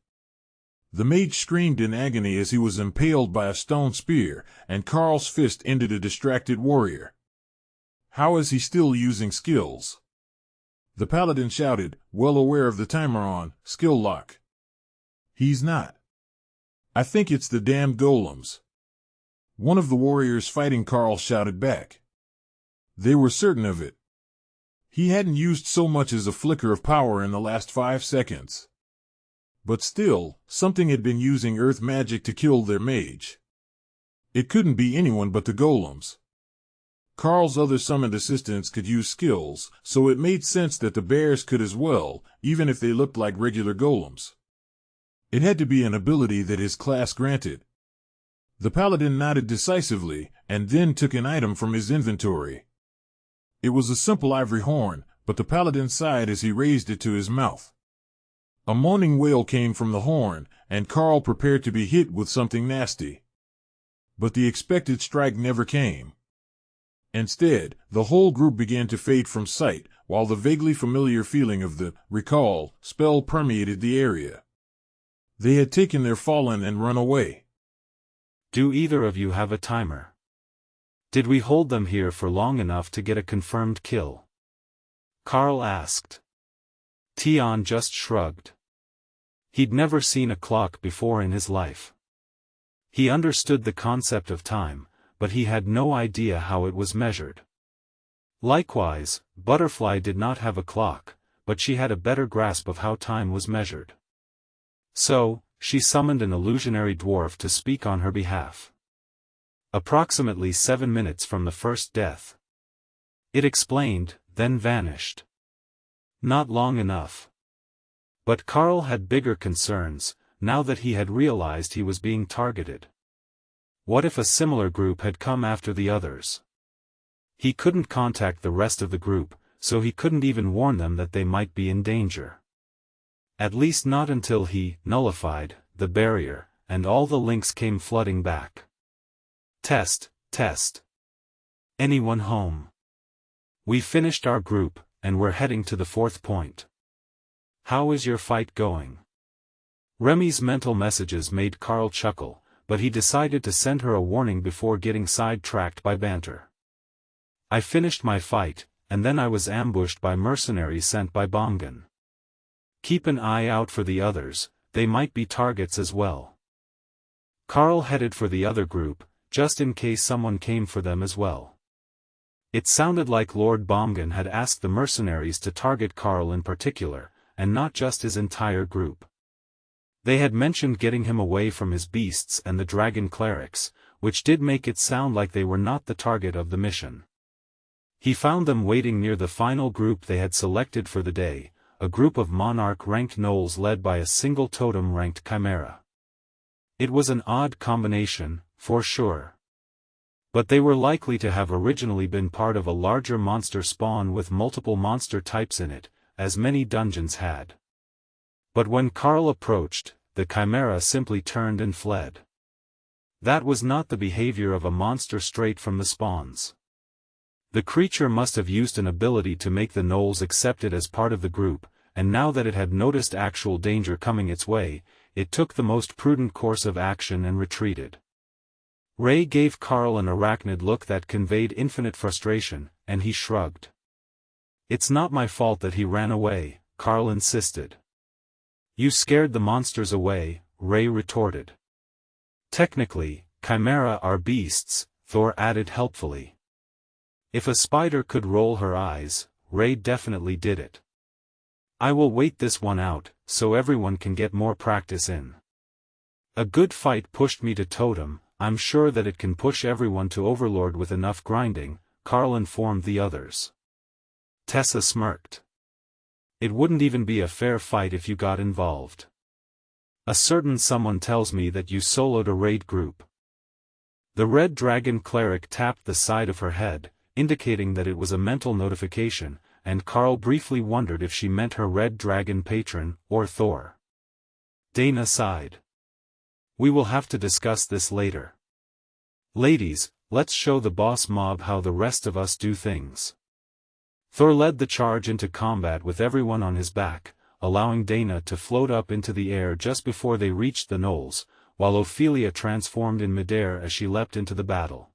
The mage screamed in agony as he was impaled by a stone spear, and Karl's fist ended a distracted warrior. How is he still using skills? The paladin shouted, well aware of the timer on skill lock. He's not. I think it's the damned golems. One of the warriors fighting Karl shouted back. They were certain of it. He hadn't used so much as a flicker of power in the last 5 seconds. But still, something had been using earth magic to kill their mage. It couldn't be anyone but the golems. Karl's other summoned assistants could use skills, so it made sense that the bears could as well, even if they looked like regular golems. It had to be an ability that his class granted. The paladin nodded decisively, and then took an item from his inventory. It was a simple ivory horn, but the paladin sighed as he raised it to his mouth. A moaning wail came from the horn, and Karl prepared to be hit with something nasty. But the expected strike never came. Instead, the whole group began to fade from sight, while the vaguely familiar feeling of the recall spell permeated the area. They had taken their fallen and run away. Do either of you have a timer? Did we hold them here for long enough to get a confirmed kill? Karl asked. Tion just shrugged. He'd never seen a clock before in his life. He understood the concept of time, but he had no idea how it was measured. Likewise, Butterfly did not have a clock, but she had a better grasp of how time was measured. So, she summoned an illusionary dwarf to speak on her behalf. Approximately 7 minutes from the first death. It explained, then vanished. Not long enough. But Karl had bigger concerns, now that he had realized he was being targeted. What if a similar group had come after the others? He couldn't contact the rest of the group, so he couldn't even warn them that they might be in danger. At least not until he nullified the barrier, and all the links came flooding back. Test, test. Anyone home? We finished our group, and we're heading to the 4th point. How is your fight going? Remy's mental messages made Karl chuckle, but he decided to send her a warning before getting sidetracked by banter. I finished my fight, and then I was ambushed by mercenaries sent by Bongan. Keep an eye out for the others, they might be targets as well. Karl headed for the other group, just in case someone came for them as well. It sounded like Lord Bongan had asked the mercenaries to target Karl in particular, and not just his entire group. They had mentioned getting him away from his beasts and the dragon clerics, which did make it sound like they were not the target of the mission. He found them waiting near the final group they had selected for the day, a group of monarch-ranked gnolls led by a single totem-ranked chimera. It was an odd combination, for sure. But they were likely to have originally been part of a larger monster spawn with multiple monster types in it, as many dungeons had. But when Karl approached, the chimera simply turned and fled. That was not the behavior of a monster straight from the spawns. The creature must have used an ability to make the gnolls accept it as part of the group, and now that it had noticed actual danger coming its way, it took the most prudent course of action and retreated. Ray gave Karl an arachnid look that conveyed infinite frustration, and he shrugged. It's not my fault that he ran away, Karl insisted. You scared the monsters away, Ray retorted. Technically, chimera are beasts, Thor added helpfully. If a spider could roll her eyes, Ray definitely did it. I will wait this one out, so everyone can get more practice in. A good fight pushed me to Totem, I'm sure that it can push everyone to Overlord with enough grinding, Karl informed the others. Tessa smirked. It wouldn't even be a fair fight if you got involved. A certain someone tells me that you soloed a raid group. The red dragon cleric tapped the side of her head, indicating that it was a mental notification, and Karl briefly wondered if she meant her red dragon patron, or Thor. Dana sighed. We will have to discuss this later. Ladies, let's show the boss mob how the rest of us do things. Thor led the charge into combat with everyone on his back, allowing Dana to float up into the air just before they reached the gnolls, while Ophelia transformed in midair as she leapt into the battle.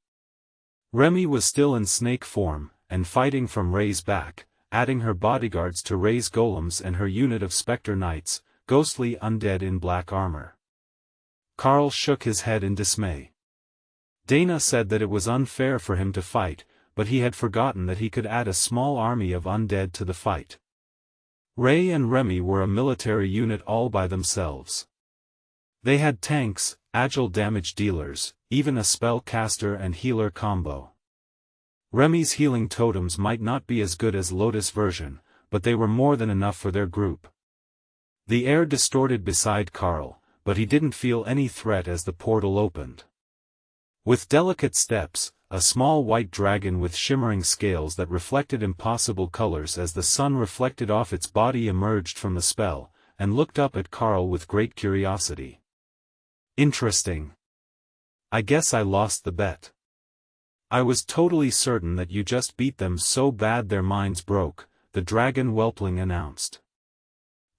Remy was still in snake form, and fighting from Ray's back, adding her bodyguards to Ray's golems and her unit of spectre knights, ghostly undead in black armor. Karl shook his head in dismay. Dana said that it was unfair for him to fight, but he had forgotten that he could add a small army of undead to the fight. Ray and Remy were a military unit all by themselves. They had tanks, agile damage dealers, even a spellcaster and healer combo. Remy's healing totems might not be as good as Lotus version, but they were more than enough for their group. The air distorted beside Karl, but he didn't feel any threat as the portal opened. With delicate steps, a small white dragon with shimmering scales that reflected impossible colors as the sun reflected off its body emerged from the spell, and looked up at Karl with great curiosity. Interesting. I guess I lost the bet. I was totally certain that you just beat them so bad their minds broke, the dragon whelpling announced.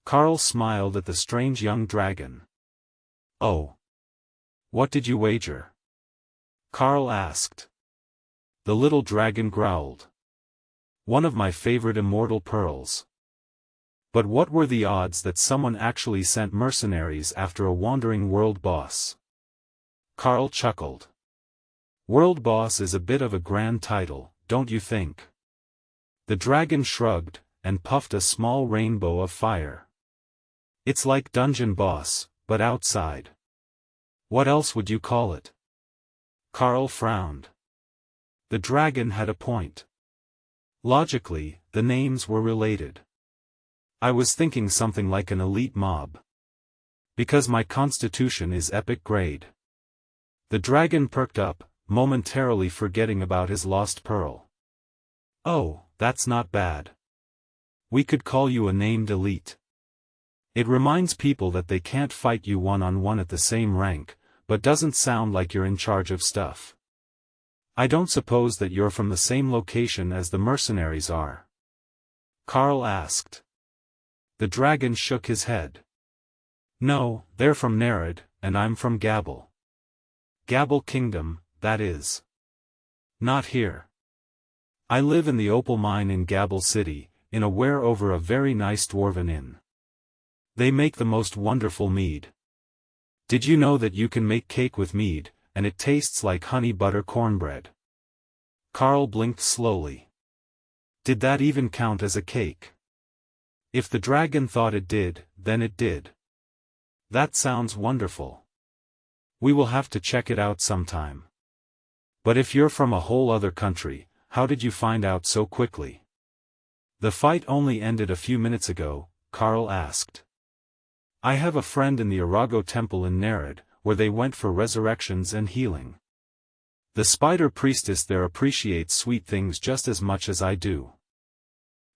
Karl smiled at the strange young dragon. Oh. What did you wager? Karl asked. The little dragon growled. One of my favorite immortal pearls. But what were the odds that someone actually sent mercenaries after a wandering world boss? Karl chuckled. World boss is a bit of a grand title, don't you think? The dragon shrugged, and puffed a small rainbow of fire. It's like dungeon boss, but outside. What else would you call it? Karl frowned. The dragon had a point. Logically, the names were related. I was thinking something like an elite mob. Because my constitution is epic grade. The dragon perked up, momentarily forgetting about his lost pearl. Oh, that's not bad. We could call you a named elite. It reminds people that they can't fight you one-on-one at the same rank, but doesn't sound like you're in charge of stuff. I don't suppose that you're from the same location as the mercenaries are? Karl asked. The dragon shook his head. No, they're from Nerid, and I'm from Gabble. Gabble Kingdom, that is. Not here. I live in the opal mine in Gabble City, in a ware over a very nice dwarven inn. They make the most wonderful mead. Did you know that you can make cake with mead, and it tastes like honey butter cornbread? Karl blinked slowly. Did that even count as a cake? If the dragon thought it did, then it did. That sounds wonderful. We will have to check it out sometime. But if you're from a whole other country, how did you find out so quickly? The fight only ended a few minutes ago, Karl asked. I have a friend in the Arago Temple in Nerid, where they went for resurrections and healing. The spider priestess there appreciates sweet things just as much as I do.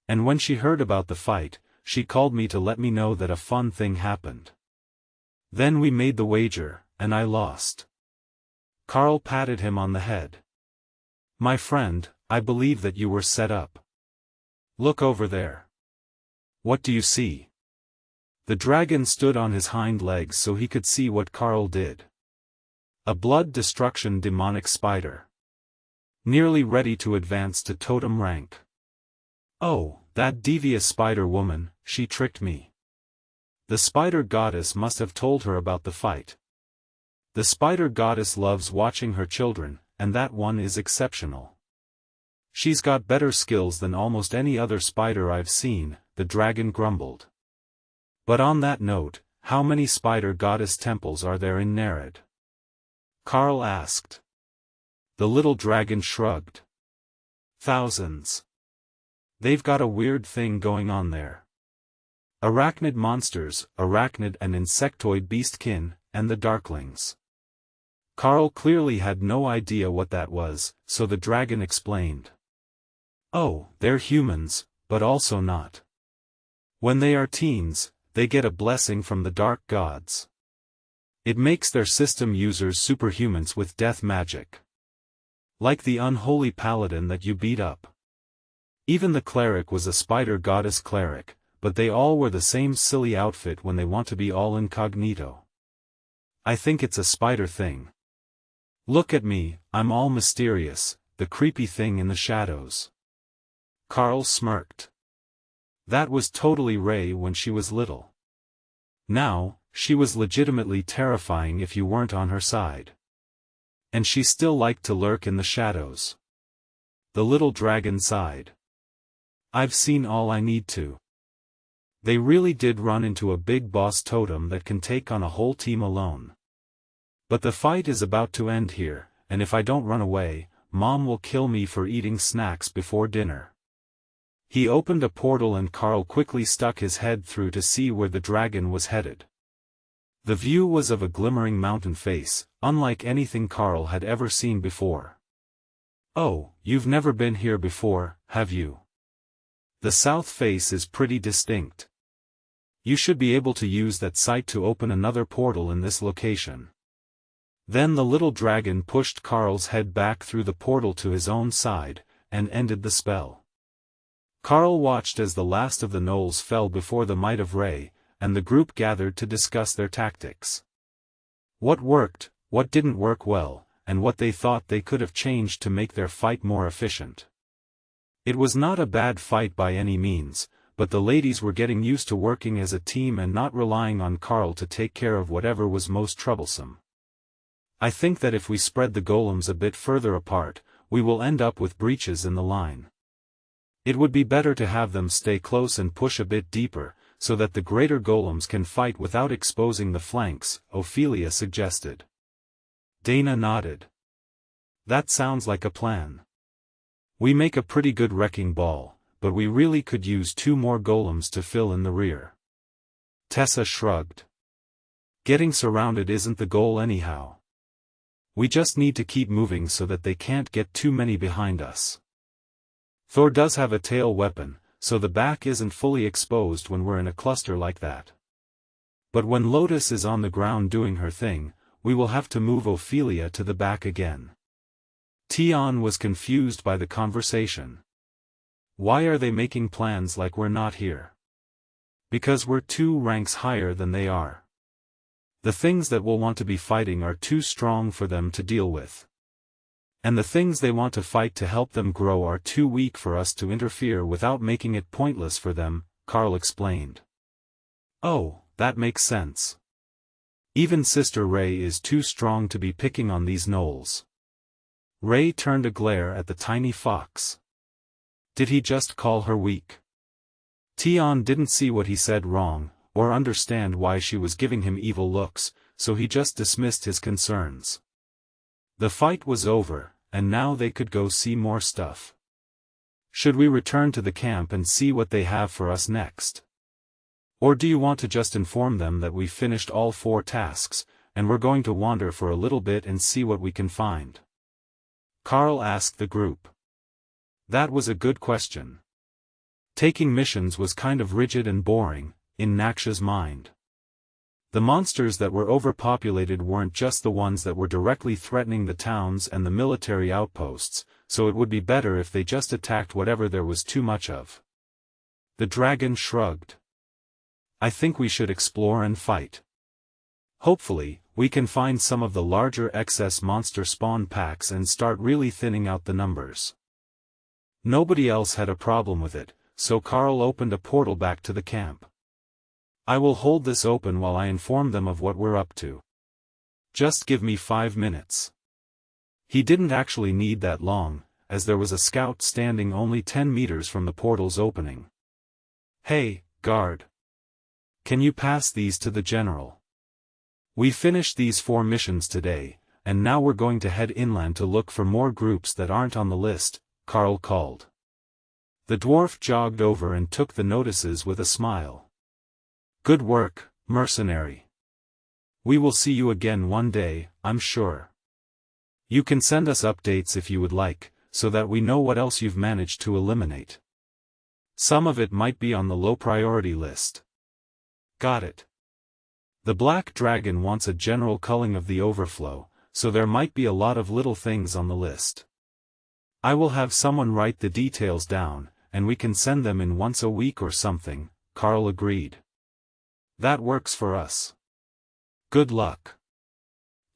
And when she heard about the fight, she called me to let me know that a fun thing happened. Then we made the wager, and I lost. Karl patted him on the head. My friend, I believe that you were set up. Look over there. What do you see? The dragon stood on his hind legs so he could see what Karl did. A blood destruction demonic spider. Nearly ready to advance to Totem Rank. Oh, that devious spider woman, she tricked me. The spider goddess must have told her about the fight. The spider goddess loves watching her children, and that one is exceptional. She's got better skills than almost any other spider I've seen, the dragon grumbled. But on that note, how many spider goddess temples are there in Nerid? Karl asked. The little dragon shrugged. Thousands. They've got a weird thing going on there. Arachnid monsters, arachnid and insectoid beastkin, and the darklings. Karl clearly had no idea what that was, so the dragon explained. Oh, they're humans, but also not. When they are teens, they get a blessing from the dark gods. It makes their system users superhumans with death magic. Like the unholy paladin that you beat up. Even the cleric was a spider goddess cleric, but they all wear the same silly outfit when they want to be all incognito. I think it's a spider thing. Look at me, I'm all mysterious, the creepy thing in the shadows. Karl smirked. That was totally Ray when she was little. Now, she was legitimately terrifying if you weren't on her side. And she still liked to lurk in the shadows. The little dragon sighed. I've seen all I need to. They really did run into a big boss totem that can take on a whole team alone. But the fight is about to end here, and if I don't run away, Mom will kill me for eating snacks before dinner. He opened a portal and Karl quickly stuck his head through to see where the dragon was headed. The view was of a glimmering mountain face, unlike anything Karl had ever seen before. Oh, you've never been here before, have you? The south face is pretty distinct. You should be able to use that sight to open another portal in this location. Then the little dragon pushed Karl's head back through the portal to his own side, and ended the spell. Karl watched as the last of the gnolls fell before the might of Ray, and the group gathered to discuss their tactics. What worked, what didn't work well, and what they thought they could have changed to make their fight more efficient. It was not a bad fight by any means, but the ladies were getting used to working as a team and not relying on Karl to take care of whatever was most troublesome. I think that if we spread the golems a bit further apart, we will end up with breaches in the line. It would be better to have them stay close and push a bit deeper, so that the greater golems can fight without exposing the flanks, Ophelia suggested. Dana nodded. That sounds like a plan. We make a pretty good wrecking ball, but we really could use 2 more golems to fill in the rear. Tessa shrugged. Getting surrounded isn't the goal anyhow. We just need to keep moving so that they can't get too many behind us. Thor does have a tail weapon, so the back isn't fully exposed when we're in a cluster like that. But when Lotus is on the ground doing her thing, we will have to move Ophelia to the back again. Tion was confused by the conversation. Why are they making plans like we're not here? Because we're 2 ranks higher than they are. The things that we'll want to be fighting are too strong for them to deal with. And the things they want to fight to help them grow are too weak for us to interfere without making it pointless for them, Karl explained. Oh, that makes sense. Even Sister Ray is too strong to be picking on these gnolls. Ray turned a glare at the tiny fox. Did he just call her weak? Tion didn't see what he said wrong, or understand why she was giving him evil looks, so he just dismissed his concerns. The fight was over, and now they could go see more stuff. Should we return to the camp and see what they have for us next? Or do you want to just inform them that we finished all 4 tasks, and we're going to wander for a little bit and see what we can find? Karl asked the group. That was a good question. Taking missions was kind of rigid and boring, in Naksha's mind. The monsters that were overpopulated weren't just the ones that were directly threatening the towns and the military outposts, so it would be better if they just attacked whatever there was too much of. The dragon shrugged. I think we should explore and fight. Hopefully, we can find some of the larger excess monster spawn packs and start really thinning out the numbers. Nobody else had a problem with it, so Karl opened a portal back to the camp. I will hold this open while I inform them of what we're up to. Just give me 5 minutes. He didn't actually need that long, as there was a scout standing only 10 meters from the portal's opening. Hey, guard. Can you pass these to the general? We finished these 4 missions today, and now we're going to head inland to look for more groups that aren't on the list, Karl called. The dwarf jogged over and took the notices with a smile. Good work, mercenary. We will see you again one day, I'm sure. You can send us updates if you would like, so that we know what else you've managed to eliminate. Some of it might be on the low priority list. Got it. The black dragon wants a general culling of the overflow, so there might be a lot of little things on the list. I will have someone write the details down, and we can send them in once a week or something, Karl agreed. That works for us. Good luck.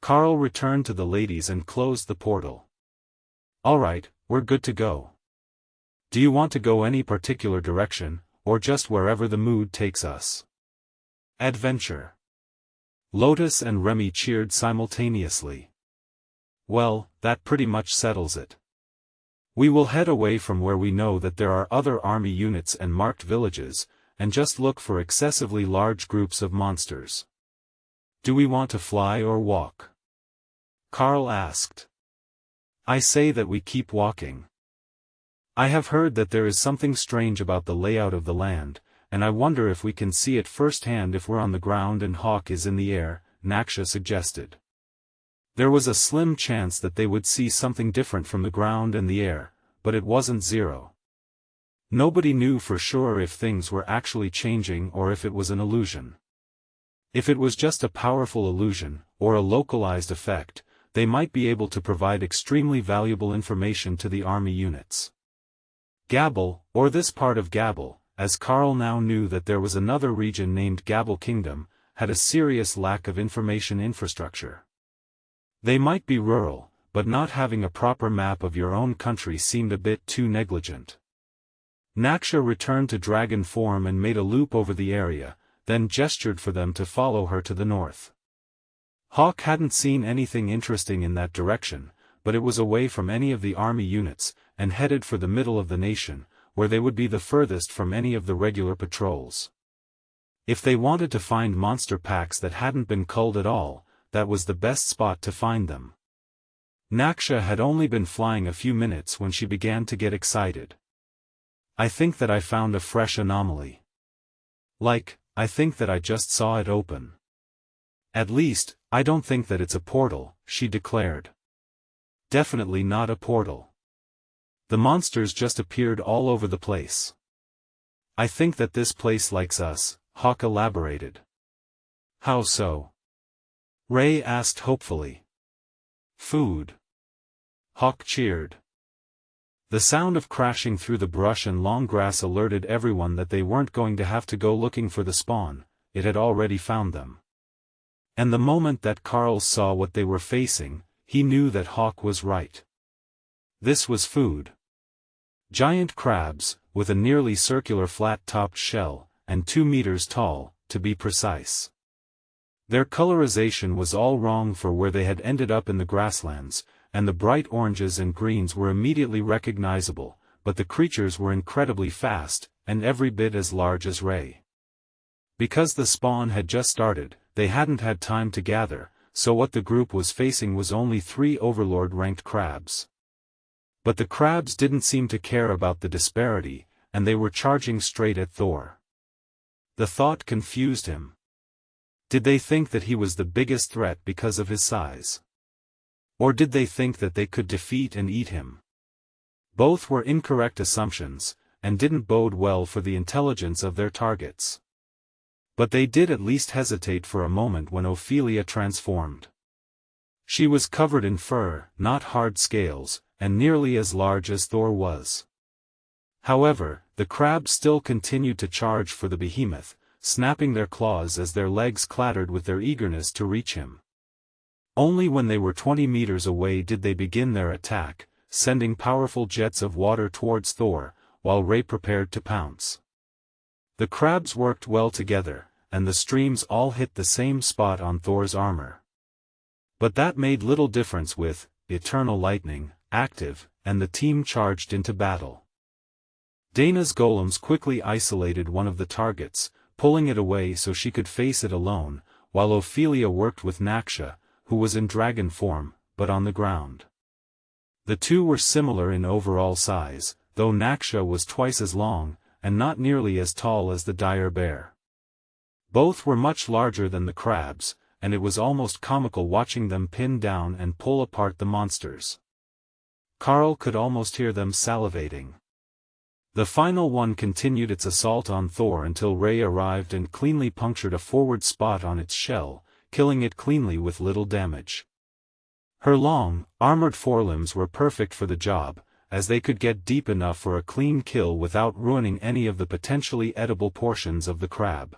Karl returned to the ladies and closed the portal. Alright, we're good to go. Do you want to go any particular direction, or just wherever the mood takes us? Adventure. Lotus and Remy cheered simultaneously. Well, that pretty much settles it. We will head away from where we know that there are other army units and marked villages, and just look for excessively large groups of monsters. Do we want to fly or walk? Karl asked. I say that we keep walking. I have heard that there is something strange about the layout of the land, and I wonder if we can see it firsthand if we're on the ground and Hawk is in the air, Naksha suggested. There was a slim chance that they would see something different from the ground and the air, but it wasn't zero. Nobody knew for sure if things were actually changing or if it was an illusion. If it was just a powerful illusion, or a localized effect, they might be able to provide extremely valuable information to the army units. Gabble, or this part of Gabble, as Karl now knew that there was another region named Gabble Kingdom, had a serious lack of information infrastructure. They might be rural, but not having a proper map of your own country seemed a bit too negligent. Naksha returned to dragon form and made a loop over the area, then gestured for them to follow her to the north. Hawk hadn't seen anything interesting in that direction, but it was away from any of the army units, and headed for the middle of the nation, where they would be the furthest from any of the regular patrols. If they wanted to find monster packs that hadn't been culled at all, that was the best spot to find them. Naksha had only been flying a few minutes when she began to get excited. I think that I found a fresh anomaly. I think that I just saw it open. At least, I don't think that it's a portal, she declared. Definitely not a portal. The monsters just appeared all over the place. I think that this place likes us, Hawk elaborated. How so? Ray asked hopefully. Food. Hawk cheered. The sound of crashing through the brush and long grass alerted everyone that they weren't going to have to go looking for the spawn, it had already found them. And the moment that Karl saw what they were facing, he knew that Hawk was right. This was food. Giant crabs, with a nearly circular flat-topped shell, and 2 meters tall, to be precise. Their colorization was all wrong for where they had ended up in the grasslands, and the bright oranges and greens were immediately recognizable, but the creatures were incredibly fast, and every bit as large as Ray. Because the spawn had just started, they hadn't had time to gather, so what the group was facing was only 3 Overlord-ranked crabs. But the crabs didn't seem to care about the disparity, and they were charging straight at Thor. The thought confused him. Did they think that he was the biggest threat because of his size? Or did they think that they could defeat and eat him? Both were incorrect assumptions, and didn't bode well for the intelligence of their targets. But they did at least hesitate for a moment when Ophelia transformed. She was covered in fur, not hard scales, and nearly as large as Thor was. However, the crabs still continued to charge for the behemoth, snapping their claws as their legs clattered with their eagerness to reach him. Only when they were 20 meters away did they begin their attack, sending powerful jets of water towards Thor, while Ray prepared to pounce. The crabs worked well together, and the streams all hit the same spot on Thor's armor. But that made little difference with Eternal Lightning active, and the team charged into battle. Dana's golems quickly isolated one of the targets, pulling it away so she could face it alone, while Ophelia worked with Naksha, who was in dragon form, but on the ground. The two were similar in overall size, though Naksha was twice as long, and not nearly as tall as the dire bear. Both were much larger than the crabs, and it was almost comical watching them pin down and pull apart the monsters. Karl could almost hear them salivating. The final one continued its assault on Thor until Ray arrived and cleanly punctured a forward spot on its shell, killing it cleanly with little damage. Her long, armored forelimbs were perfect for the job, as they could get deep enough for a clean kill without ruining any of the potentially edible portions of the crab.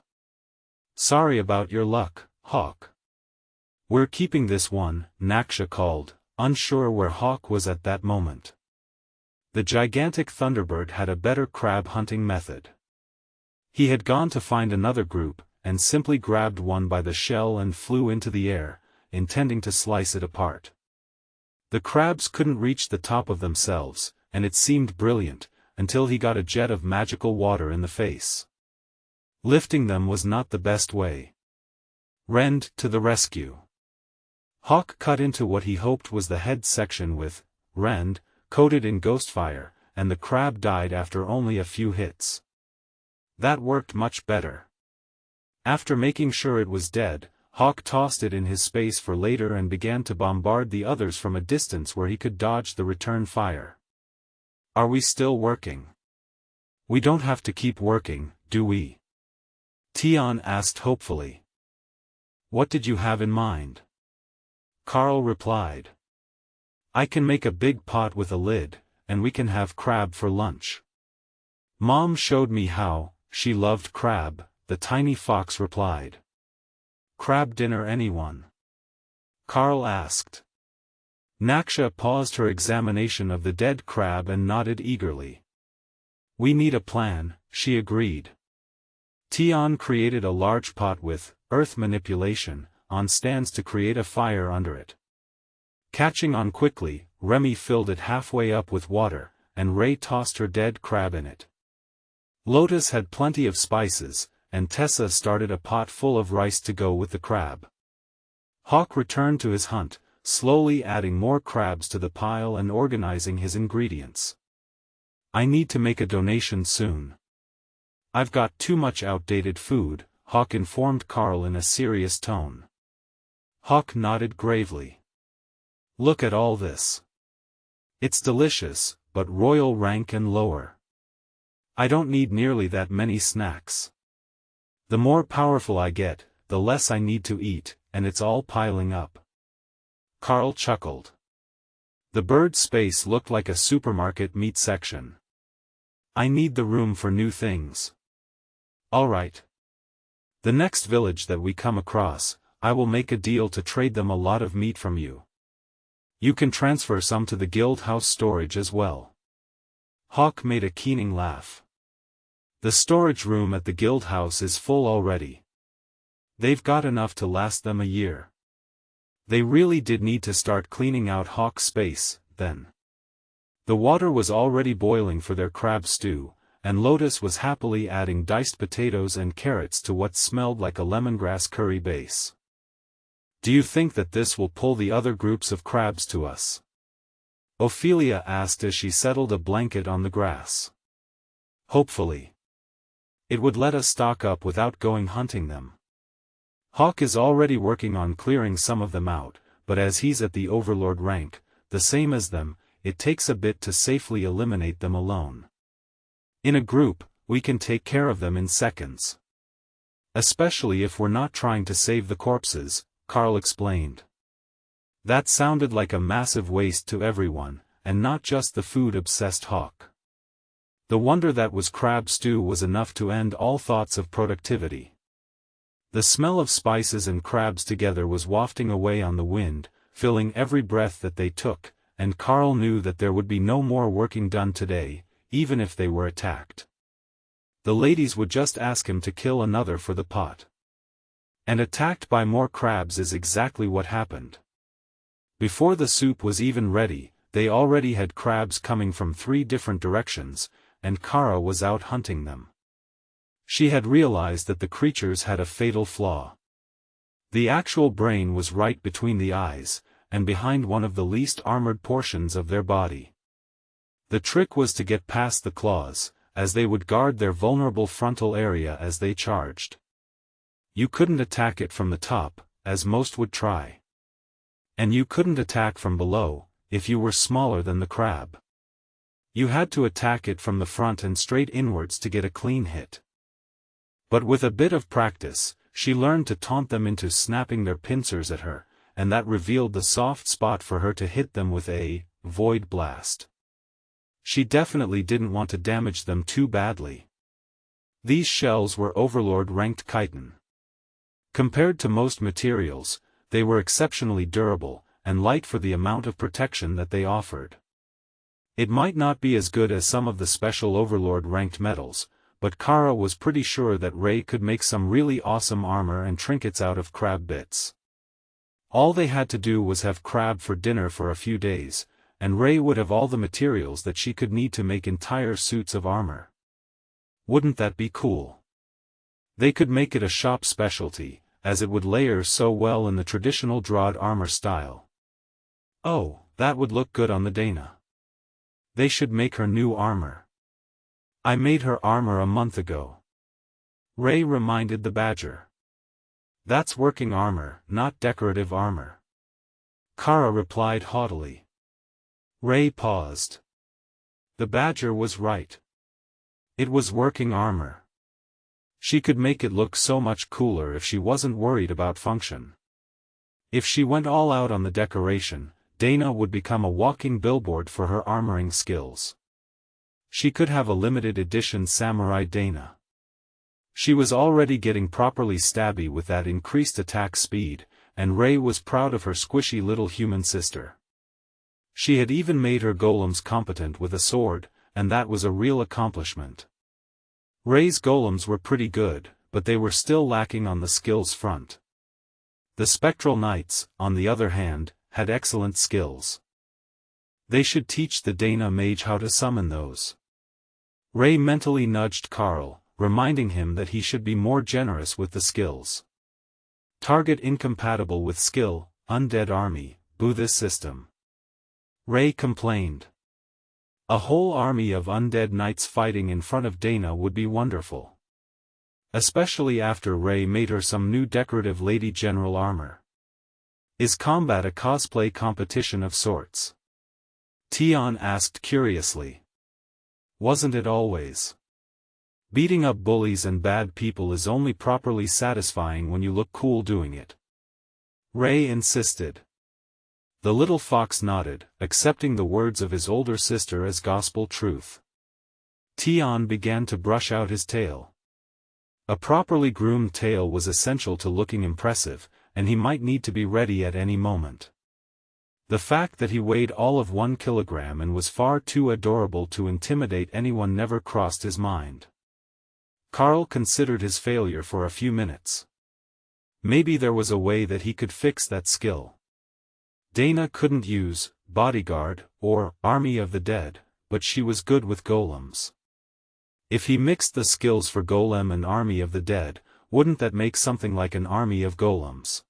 Sorry about your luck, Hawk. We're keeping this one, Naksha called, unsure where Hawk was at that moment. The gigantic Thunderbird had a better crab hunting method. He had gone to find another group, and simply grabbed one by the shell and flew into the air, intending to slice it apart. The crabs couldn't reach the top of themselves, and it seemed brilliant, until he got a jet of magical water in the face. Lifting them was not the best way. Rend to the rescue. Hawk cut into what he hoped was the head section with Rend, coated in ghostfire, and the crab died after only a few hits. That worked much better. After making sure it was dead, Hawk tossed it in his space for later and began to bombard the others from a distance where he could dodge the return fire. Are we still working? We don't have to keep working, do we? Tion asked hopefully. What did you have in mind? Karl replied. I can make a big pot with a lid, and we can have crab for lunch. Mom showed me how, she loved crab, the tiny fox replied. Crab dinner anyone? Karl asked. Naksha paused her examination of the dead crab and nodded eagerly. We need a plan, she agreed. Tion created a large pot with earth manipulation on stands to create a fire under it. Catching on quickly, Remy filled it halfway up with water, and Ray tossed her dead crab in it. Lotus had plenty of spices, and Tessa started a pot full of rice to go with the crab. Hawk returned to his hunt, slowly adding more crabs to the pile and organizing his ingredients. I need to make a donation soon. I've got too much outdated food, Hawk informed Karl in a serious tone. Hawk nodded gravely. Look at all this. It's delicious, but royal rank and lower. I don't need nearly that many snacks. The more powerful I get, the less I need to eat, and it's all piling up. Karl chuckled. The bird space looked like a supermarket meat section. I need the room for new things. All right. The next village that we come across, I will make a deal to trade them a lot of meat from you. You can transfer some to the guild house storage as well. Hawk made a keening laugh. The storage room at the guild house is full already. They've got enough to last them a year. They really did need to start cleaning out Hawk's space, then. The water was already boiling for their crab stew, and Lotus was happily adding diced potatoes and carrots to what smelled like a lemongrass curry base. Do you think that this will pull the other groups of crabs to us? Ophelia asked as she settled a blanket on the grass. Hopefully. It would let us stock up without going hunting them. Hawk is already working on clearing some of them out, but as he's at the Overlord-Rank, the same as them, it takes a bit to safely eliminate them alone. In a group, we can take care of them in seconds. Especially if we're not trying to save the corpses, Karl explained. That sounded like a massive waste to everyone, and not just the food-obsessed Hawk. The wonder that was crab stew was enough to end all thoughts of productivity. The smell of spices and crabs together was wafting away on the wind, filling every breath that they took, and Karl knew that there would be no more working done today, even if they were attacked. The ladies would just ask him to kill another for the pot. And attacked by more crabs is exactly what happened. Before the soup was even ready, they already had crabs coming from 3 different directions, and Kara was out hunting them. She had realized that the creatures had a fatal flaw. The actual brain was right between the eyes, and behind one of the least armored portions of their body. The trick was to get past the claws, as they would guard their vulnerable frontal area as they charged. You couldn't attack it from the top, as most would try. And you couldn't attack from below, if you were smaller than the crab. You had to attack it from the front and straight inwards to get a clean hit. But with a bit of practice, she learned to taunt them into snapping their pincers at her, and that revealed the soft spot for her to hit them with a void blast. She definitely didn't want to damage them too badly. These shells were Overlord-ranked chitin. Compared to most materials, they were exceptionally durable, and light for the amount of protection that they offered. It might not be as good as some of the special Overlord-ranked metals, but Kara was pretty sure that Ray could make some really awesome armor and trinkets out of crab bits. All they had to do was have crab for dinner for a few days, and Ray would have all the materials that she could need to make entire suits of armor. Wouldn't that be cool? They could make it a shop specialty, as it would layer so well in the traditional Drod armor style. Oh, that would look good on the Dana. They should make her new armor. I made her armor a month ago. Ray reminded the badger. That's working armor, not decorative armor. Kara replied haughtily. Ray paused. The badger was right. It was working armor. She could make it look so much cooler if she wasn't worried about function. If she went all out on the decoration, Dana would become a walking billboard for her armoring skills. She could have a limited edition Samurai Dana. She was already getting properly stabby with that increased attack speed, and Ray was proud of her squishy little human sister. She had even made her golems competent with a sword, and that was a real accomplishment. Ray's golems were pretty good, but they were still lacking on the skills front. The Spectral Knights, on the other hand, had excellent skills. They should teach the Dana mage how to summon those. Ray mentally nudged Karl, reminding him that he should be more generous with the skills. Target incompatible with skill, undead army, boo this system. Ray complained. A whole army of undead knights fighting in front of Dana would be wonderful. Especially after Ray made her some new decorative Lady General armor. Is combat a cosplay competition of sorts? Tion asked curiously. Wasn't it always? Beating up bullies and bad people is only properly satisfying when you look cool doing it. Ray insisted. The little fox nodded, accepting the words of his older sister as gospel truth. Tion began to brush out his tail. A properly groomed tail was essential to looking impressive, and he might need to be ready at any moment. The fact that he weighed all of 1 kilogram and was far too adorable to intimidate anyone never crossed his mind. Karl considered his failure for a few minutes. Maybe there was a way that he could fix that skill. Dana couldn't use bodyguard or army of the dead, but she was good with golems. If he mixed the skills for golem and army of the dead, wouldn't that make something like an army of golems?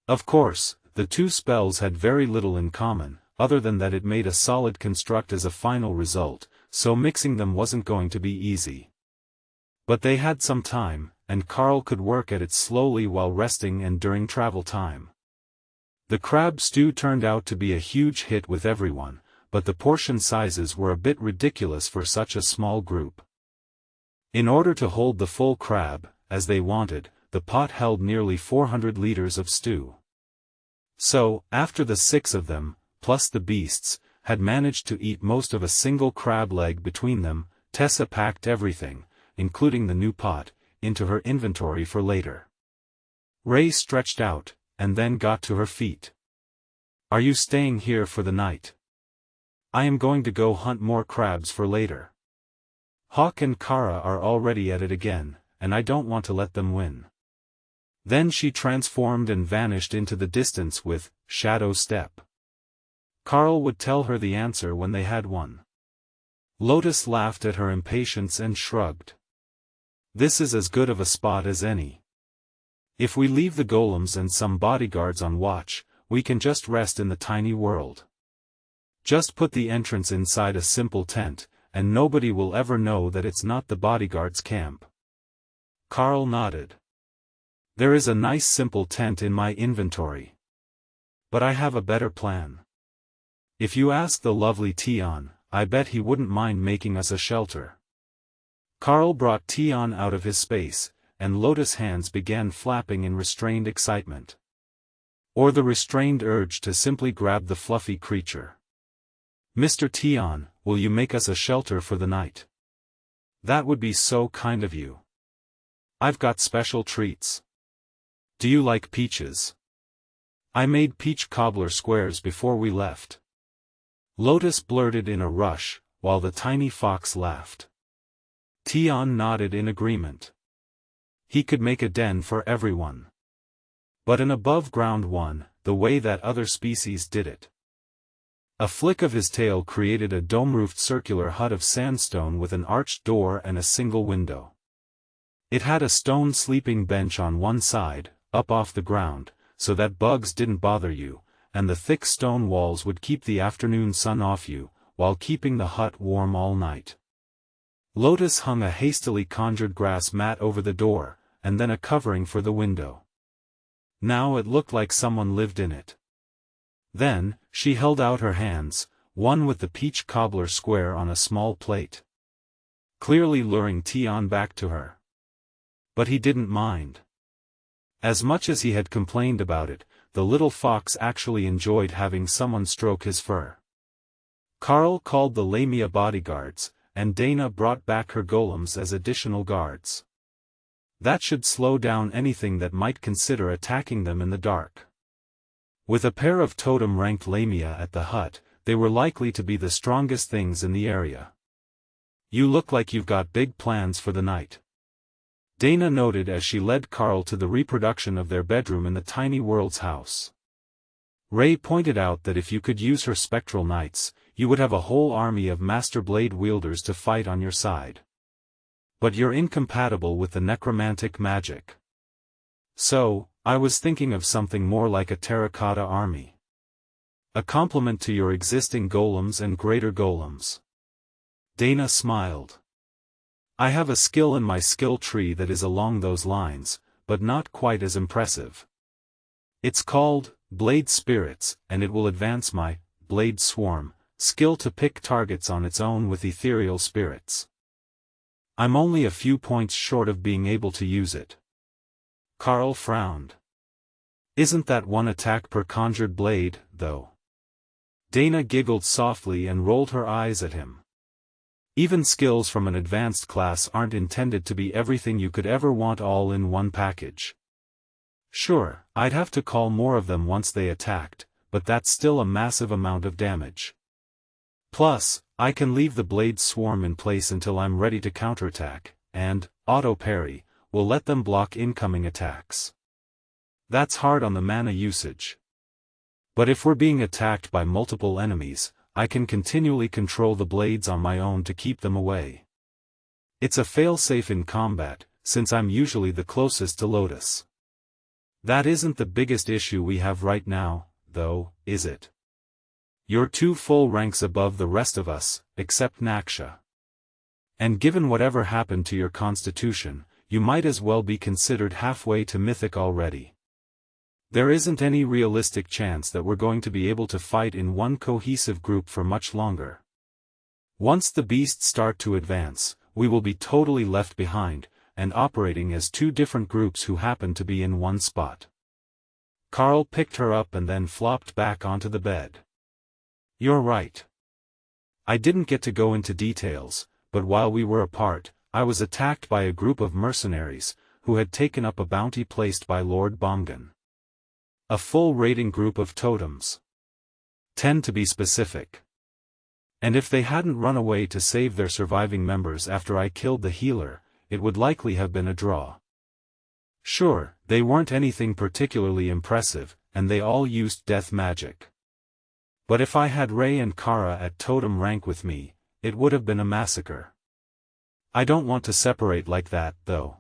Of course, the two spells had very little in common, other than that it made a solid construct as a final result, so mixing them wasn't going to be easy. But they had some time, and Karl could work at it slowly while resting and during travel time. The crab stew turned out to be a huge hit with everyone, but the portion sizes were a bit ridiculous for such a small group. In order to hold the full crab, as they wanted, the pot held nearly 400 liters of stew. So, after the 6 of them, plus the beasts, had managed to eat most of a single crab leg between them, Tessa packed everything, including the new pot, into her inventory for later. Ray stretched out, and then got to her feet. Are you staying here for the night? I am going to go hunt more crabs for later. Hawk and Kara are already at it again, and I don't want to let them win. Then she transformed and vanished into the distance with shadow step. Karl would tell her the answer when they had one. Lotus laughed at her impatience and shrugged. This is as good of a spot as any. If we leave the golems and some bodyguards on watch, we can just rest in the tiny world. Just put the entrance inside a simple tent, and nobody will ever know that it's not the bodyguards' camp. Karl nodded. There is a nice simple tent in my inventory. But I have a better plan. If you ask the lovely Tion, I bet he wouldn't mind making us a shelter. Karl brought Tion out of his space, and Lotus' hands began flapping in restrained excitement. Or the restrained urge to simply grab the fluffy creature. Mr. Tion, will you make us a shelter for the night? That would be so kind of you. I've got special treats. Do you like peaches? I made peach cobbler squares before we left. Lotus blurted in a rush, while the tiny fox laughed. Tion nodded in agreement. He could make a den for everyone. But an above-ground one, the way that other species did it. A flick of his tail created a dome-roofed circular hut of sandstone with an arched door and a single window. It had a stone sleeping bench on one side, up off the ground, so that bugs didn't bother you, and the thick stone walls would keep the afternoon sun off you, while keeping the hut warm all night. Lotus hung a hastily conjured grass mat over the door, and then a covering for the window. Now it looked like someone lived in it. Then, she held out her hands, one with the peach cobbler square on a small plate. Clearly luring Tion back to her. But he didn't mind. As much as he had complained about it, the little fox actually enjoyed having someone stroke his fur. Karl called the Lamia bodyguards, and Dana brought back her golems as additional guards. That should slow down anything that might consider attacking them in the dark. With a pair of Totem Rank Lamia at the hut, they were likely to be the strongest things in the area. You look like you've got big plans for the night. Dana noted as she led Karl to the reproduction of their bedroom in the tiny world's house. Ray pointed out that if you could use her spectral knights, you would have a whole army of master blade wielders to fight on your side. But you're incompatible with the necromantic magic. So, I was thinking of something more like a terracotta army. A complement to your existing golems and greater golems. Dana smiled. I have a skill in my skill tree that is along those lines, but not quite as impressive. It's called blade spirits, and it will advance my blade swarm skill to pick targets on its own with ethereal spirits. I'm only a few points short of being able to use it. Karl frowned. Isn't that one attack per conjured blade, though? Dana giggled softly and rolled her eyes at him. Even skills from an advanced class aren't intended to be everything you could ever want all in one package. Sure, I'd have to call more of them once they attacked, but that's still a massive amount of damage. Plus, I can leave the blade swarm in place until I'm ready to counterattack, and auto-parry will let them block incoming attacks. That's hard on the mana usage. But if we're being attacked by multiple enemies, I can continually control the blades on my own to keep them away. It's a failsafe in combat, since I'm usually the closest to Lotus. That isn't the biggest issue we have right now, though, is it? You're 2 full ranks above the rest of us, except Naksha. And given whatever happened to your constitution, you might as well be considered halfway to mythic already. There isn't any realistic chance that we're going to be able to fight in one cohesive group for much longer. Once the beasts start to advance, we will be totally left behind, and operating as 2 different groups who happen to be in one spot. Karl picked her up and then flopped back onto the bed. You're right. I didn't get to go into details, but while we were apart, I was attacked by a group of mercenaries, who had taken up a bounty placed by Lord Bomgan. A full raiding group of totems. 10 to be specific. And if they hadn't run away to save their surviving members after I killed the healer, it would likely have been a draw. Sure, they weren't anything particularly impressive, and they all used death magic. But if I had Ray and Kara at Totem Rank with me, it would have been a massacre. I don't want to separate like that, though.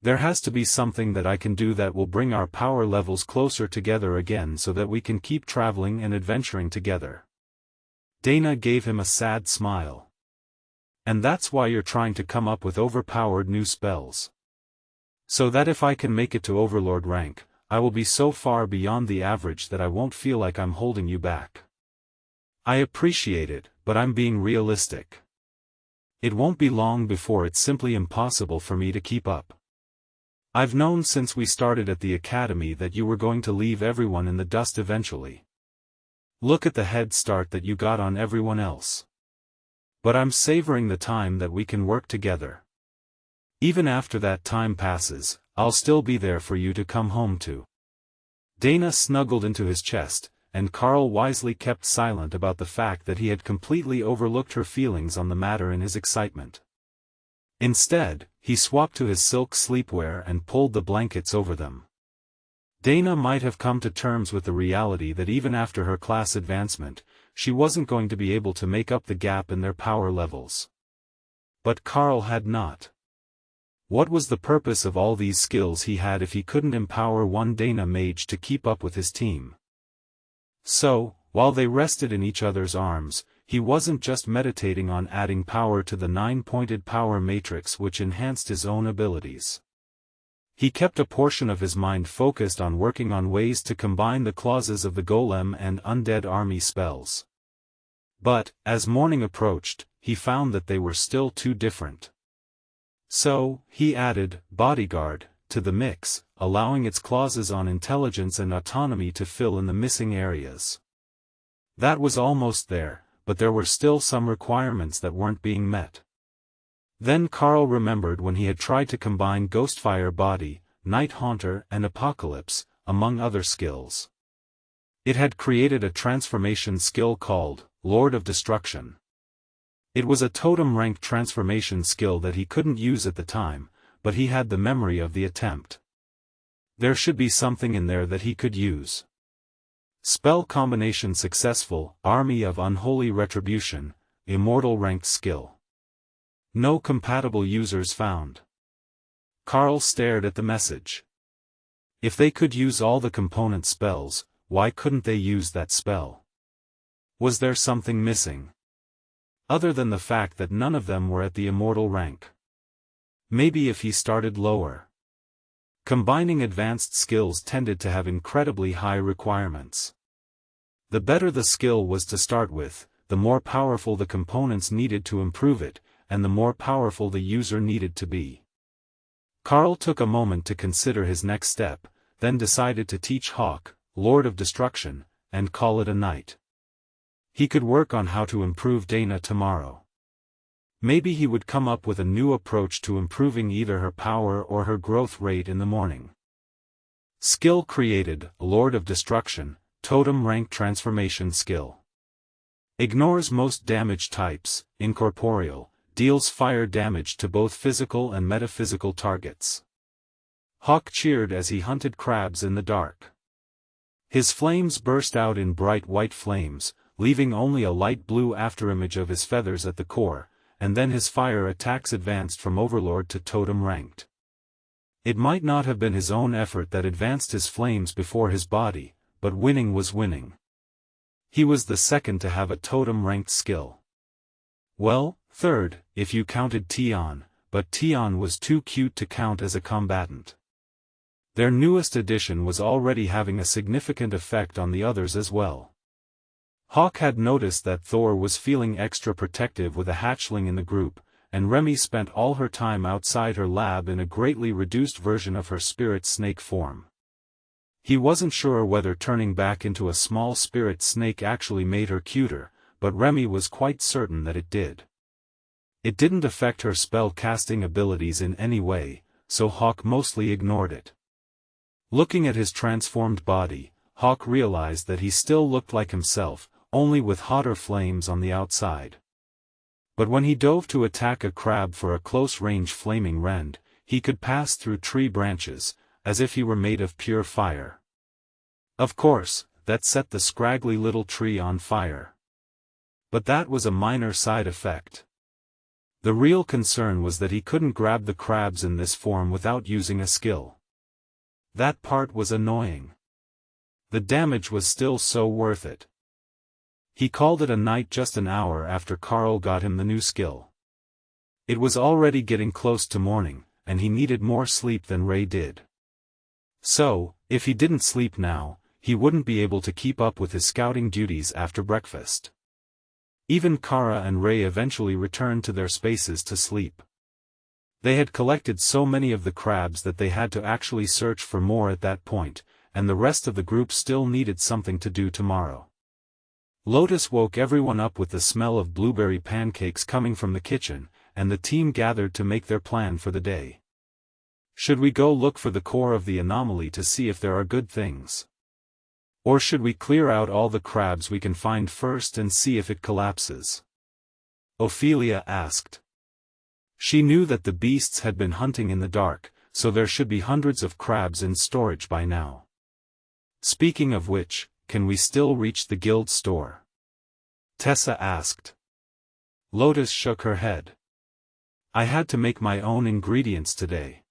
There has to be something that I can do that will bring our power levels closer together again so that we can keep traveling and adventuring together. Dana gave him a sad smile. And that's why you're trying to come up with overpowered new spells. So that if I can make it to Overlord-Rank, I will be so far beyond the average that I won't feel like I'm holding you back. I appreciate it, but I'm being realistic. It won't be long before it's simply impossible for me to keep up. I've known since we started at the academy that you were going to leave everyone in the dust eventually. Look at the head start that you got on everyone else. But I'm savoring the time that we can work together. Even after that time passes, I'll still be there for you to come home to. Dana snuggled into his chest, and Karl wisely kept silent about the fact that he had completely overlooked her feelings on the matter in his excitement. Instead, he swapped to his silk sleepwear and pulled the blankets over them. Dana might have come to terms with the reality that even after her class advancement, she wasn't going to be able to make up the gap in their power levels. But Karl had not. What was the purpose of all these skills he had if he couldn't empower one Dana mage to keep up with his team? So, while they rested in each other's arms, he wasn't just meditating on adding power to the 9-pointed power matrix which enhanced his own abilities. He kept a portion of his mind focused on working on ways to combine the clauses of the golem and undead army spells. But, as morning approached, he found that they were still too different. So, he added bodyguard to the mix, allowing its clauses on intelligence and autonomy to fill in the missing areas. That was almost there, but there were still some requirements that weren't being met. Then Karl remembered when he had tried to combine Ghostfire Body, Night Haunter and Apocalypse, among other skills. It had created a transformation skill called Lord of Destruction. It was a Totem Rank transformation skill that he couldn't use at the time, but he had the memory of the attempt. There should be something in there that he could use. Spell combination successful, Army of Unholy Retribution, Immortal Ranked skill. No compatible users found. Karl stared at the message. If they could use all the component spells, why couldn't they use that spell? Was there something missing? Other than the fact that none of them were at the immortal rank. Maybe if he started lower. Combining advanced skills tended to have incredibly high requirements. The better the skill was to start with, the more powerful the components needed to improve it, and the more powerful the user needed to be. Karl took a moment to consider his next step, then decided to teach Hawk, Lord of Destruction, and call it a night. He could work on how to improve Dana tomorrow. Maybe he would come up with a new approach to improving either her power or her growth rate in the morning. Skill created, Lord of Destruction, Totem Rank Transformation Skill. Ignores most damage types, incorporeal, deals fire damage to both physical and metaphysical targets. Hawk cheered as he hunted crabs in the dark. His flames burst out in bright white flames, leaving only a light blue afterimage of his feathers at the core, and then his fire attacks advanced from Overlord to Totem Ranked. It might not have been his own effort that advanced his flames before his body, but winning was winning. He was the second to have a Totem Ranked skill. Well, third, if you counted Tion, but Tion was too cute to count as a combatant. Their newest addition was already having a significant effect on the others as well. Hawk had noticed that Thor was feeling extra protective with a hatchling in the group, and Remy spent all her time outside her lab in a greatly reduced version of her spirit snake form. He wasn't sure whether turning back into a small spirit snake actually made her cuter, but Remy was quite certain that it did. It didn't affect her spell-casting abilities in any way, so Hawk mostly ignored it. Looking at his transformed body, Hawk realized that he still looked like himself, only with hotter flames on the outside. But when he dove to attack a crab for a close-range flaming rend, he could pass through tree branches, as if he were made of pure fire. Of course, that set the scraggly little tree on fire. But that was a minor side effect. The real concern was that he couldn't grab the crabs in this form without using a skill. That part was annoying. The damage was still so worth it. He called it a night just an hour after Karl got him the new skill. It was already getting close to morning, and he needed more sleep than Ray did. So, if he didn't sleep now, he wouldn't be able to keep up with his scouting duties after breakfast. Even Kara and Ray eventually returned to their spaces to sleep. They had collected so many of the crabs that they had to actually search for more at that point, and the rest of the group still needed something to do tomorrow. Lotus woke everyone up with the smell of blueberry pancakes coming from the kitchen, and the team gathered to make their plan for the day. Should we go look for the core of the anomaly to see if there are good things? Or should we clear out all the crabs we can find first and see if it collapses? Ophelia asked. She knew that the beasts had been hunting in the dark, so there should be hundreds of crabs in storage by now. Speaking of which, can we still reach the guild store? Tessa asked. Lotus shook her head. I had to make my own ingredients today.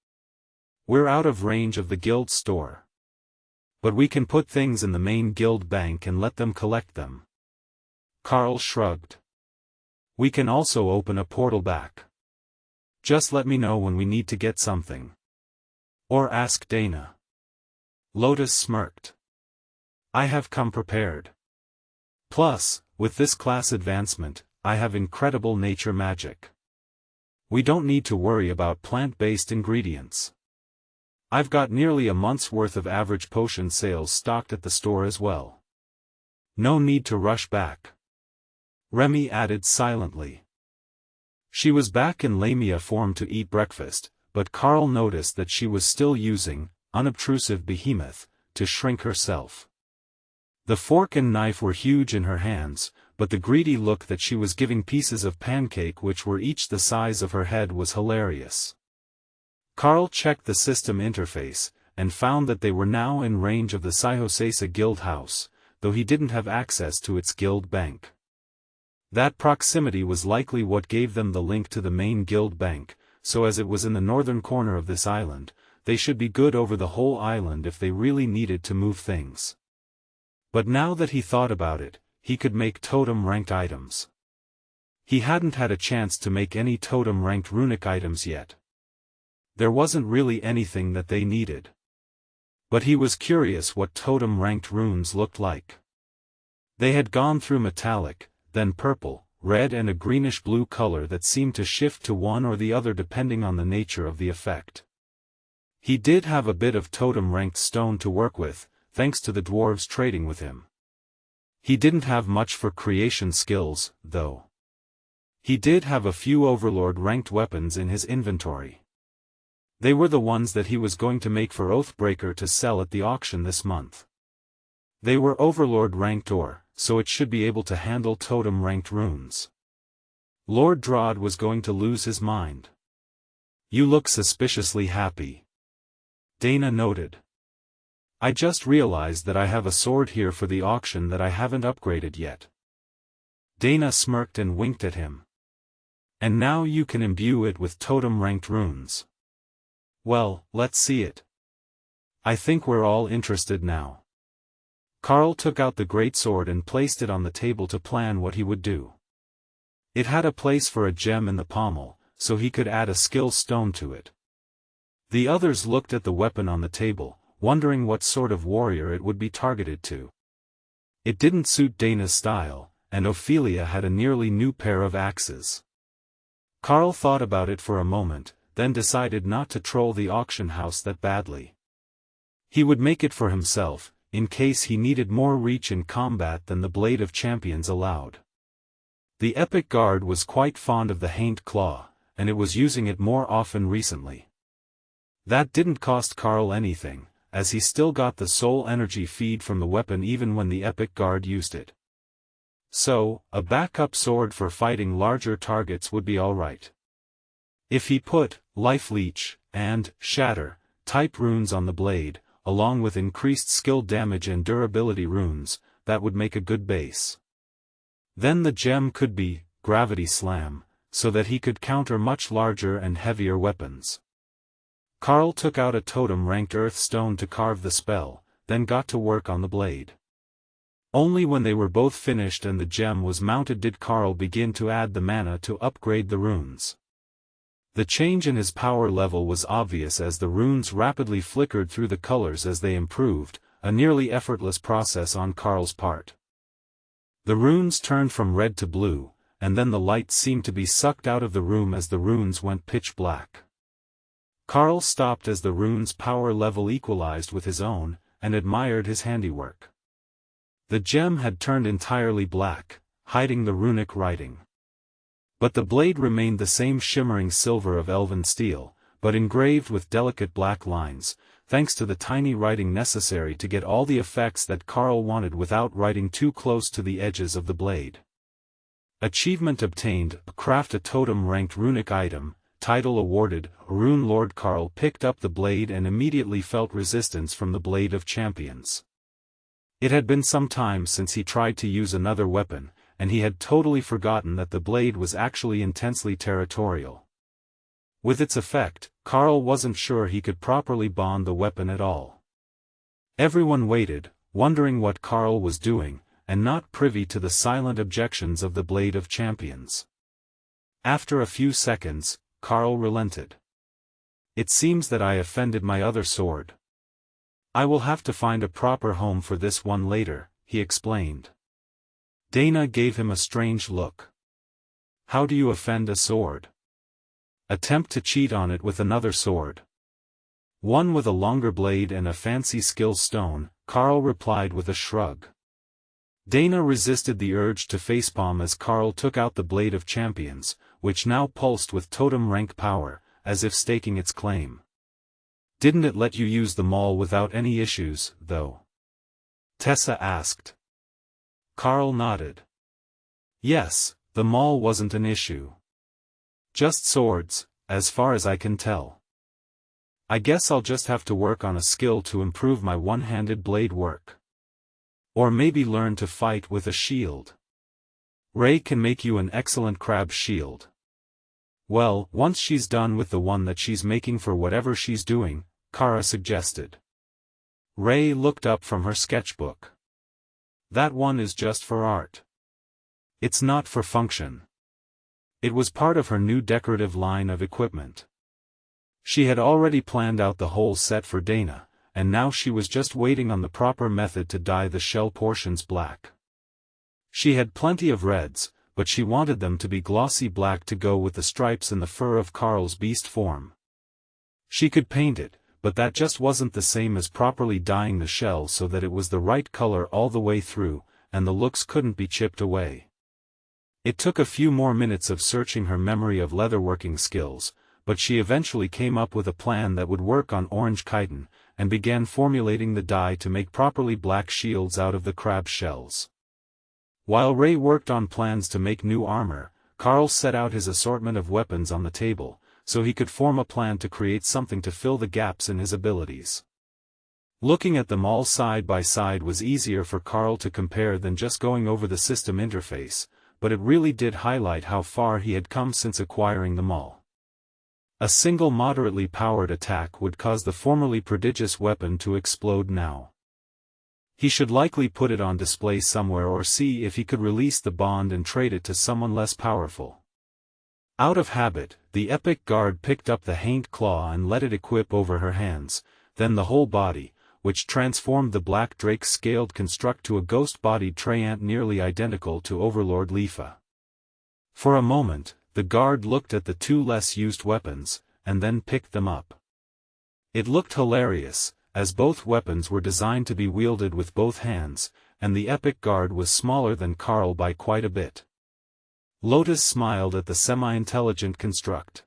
We're out of range of the guild store. But we can put things in the main guild bank and let them collect them. Karl shrugged. We can also open a portal back. Just let me know when we need to get something. Or ask Dana. Lotus smirked. I have come prepared. Plus, with this class advancement, I have incredible nature magic. We don't need to worry about plant-based ingredients. I've got nearly a month's worth of average potion sales stocked at the store as well. No need to rush back. Remy added silently. She was back in Lamia form to eat breakfast, but Karl noticed that she was still using, unobtrusive behemoth, to shrink herself. The fork and knife were huge in her hands, but the greedy look that she was giving pieces of pancake which were each the size of her head was hilarious. Karl checked the system interface, and found that they were now in range of the Syhosesa guild house, though he didn't have access to its guild bank. That proximity was likely what gave them the link to the main guild bank, so as it was in the northern corner of this island, they should be good over the whole island if they really needed to move things. But now that he thought about it, he could make totem-ranked items. He hadn't had a chance to make any totem-ranked runic items yet. There wasn't really anything that they needed. But he was curious what totem-ranked runes looked like. They had gone through metallic, then purple, red and a greenish-blue color that seemed to shift to one or the other depending on the nature of the effect. He did have a bit of totem-ranked stone to work with, thanks to the dwarves trading with him. He didn't have much for creation skills, though. He did have a few Overlord-ranked weapons in his inventory. They were the ones that he was going to make for Oathbreaker to sell at the auction this month. They were Overlord-ranked ore, so it should be able to handle totem-ranked runes. Lord Drod was going to lose his mind. "You look suspiciously happy," Dana noted. "I just realized that I have a sword here for the auction that I haven't upgraded yet." Dana smirked and winked at him. "And now you can imbue it with totem-ranked runes. Well, let's see it. I think we're all interested now." Karl took out the greatsword and placed it on the table to plan what he would do. It had a place for a gem in the pommel, so he could add a skill stone to it. The others looked at the weapon on the table, wondering what sort of warrior it would be targeted to. It didn't suit Dana's style, and Ophelia had a nearly new pair of axes. Karl thought about it for a moment, then decided not to troll the auction house that badly. He would make it for himself, in case he needed more reach in combat than the Blade of Champions allowed. The Epic Guard was quite fond of the Haint Claw, and it was using it more often recently. That didn't cost Karl anything, as he still got the soul energy feed from the weapon even when the Epic Guard used it. So, a backup sword for fighting larger targets would be alright. If he put Life Leech and Shatter type runes on the blade, along with increased skill damage and durability runes, that would make a good base. Then the gem could be Gravity Slam, so that he could counter much larger and heavier weapons. Karl took out a totem-ranked earth stone to carve the spell, then got to work on the blade. Only when they were both finished and the gem was mounted did Karl begin to add the mana to upgrade the runes. The change in his power level was obvious as the runes rapidly flickered through the colors as they improved, a nearly effortless process on Karl's part. The runes turned from red to blue, and then the light seemed to be sucked out of the room as the runes went pitch black. Karl stopped as the rune's power level equalized with his own, and admired his handiwork. The gem had turned entirely black, hiding the runic writing. But the blade remained the same shimmering silver of elven steel, but engraved with delicate black lines, thanks to the tiny writing necessary to get all the effects that Karl wanted without writing too close to the edges of the blade. Achievement obtained, craft a totem-ranked runic item, title awarded, Rune Lord. Karl picked up the blade and immediately felt resistance from the Blade of Champions. It had been some time since he tried to use another weapon, and he had totally forgotten that the blade was actually intensely territorial. With its effect, Karl wasn't sure he could properly bond the weapon at all. Everyone waited, wondering what Karl was doing, and not privy to the silent objections of the Blade of Champions. After a few seconds, Karl relented. "It seems that I offended my other sword. I will have to find a proper home for this one later," he explained. Dana gave him a strange look. "How do you offend a sword? Attempt to cheat on it with another sword. One with a longer blade and a fancy skill stone," Karl replied with a shrug. Dana resisted the urge to facepalm as Karl took out the Blade of Champions, which now pulsed with totem rank power, as if staking its claim. "Didn't it let you use the maul without any issues, though?" Tessa asked. Karl nodded. "Yes, the maul wasn't an issue. Just swords, as far as I can tell. I guess I'll just have to work on a skill to improve my one-handed blade work. Or maybe learn to fight with a shield. Ray can make you an excellent crab shield. Well, once she's done with the one that she's making for whatever she's doing," Kara suggested. Ray looked up from her sketchbook. "That one is just for art. It's not for function." It was part of her new decorative line of equipment. She had already planned out the whole set for Dana, and now she was just waiting on the proper method to dye the shell portions black. She had plenty of reds, but she wanted them to be glossy black to go with the stripes and the fur of Karl's beast form. She could paint it, but that just wasn't the same as properly dyeing the shell so that it was the right color all the way through, and the looks couldn't be chipped away. It took a few more minutes of searching her memory of leatherworking skills, but she eventually came up with a plan that would work on orange chitin, and began formulating the dye to make properly black shields out of the crab shells. While Ray worked on plans to make new armor, Karl set out his assortment of weapons on the table, so he could form a plan to create something to fill the gaps in his abilities. Looking at them all side by side was easier for Karl to compare than just going over the system interface, but it really did highlight how far he had come since acquiring them all. A single moderately powered attack would cause the formerly prodigious weapon to explode now. He should likely put it on display somewhere or see if he could release the bond and trade it to someone less powerful. Out of habit, the epic guard picked up the haint claw and let it equip over her hands, then the whole body, which transformed the black drake's scaled construct to a ghost-bodied treant nearly identical to Overlord-Lefa. For a moment, the guard looked at the two less used weapons, and then picked them up. It looked hilarious, as both weapons were designed to be wielded with both hands, and the epic guard was smaller than Karl by quite a bit. Lotus smiled at the semi-intelligent construct.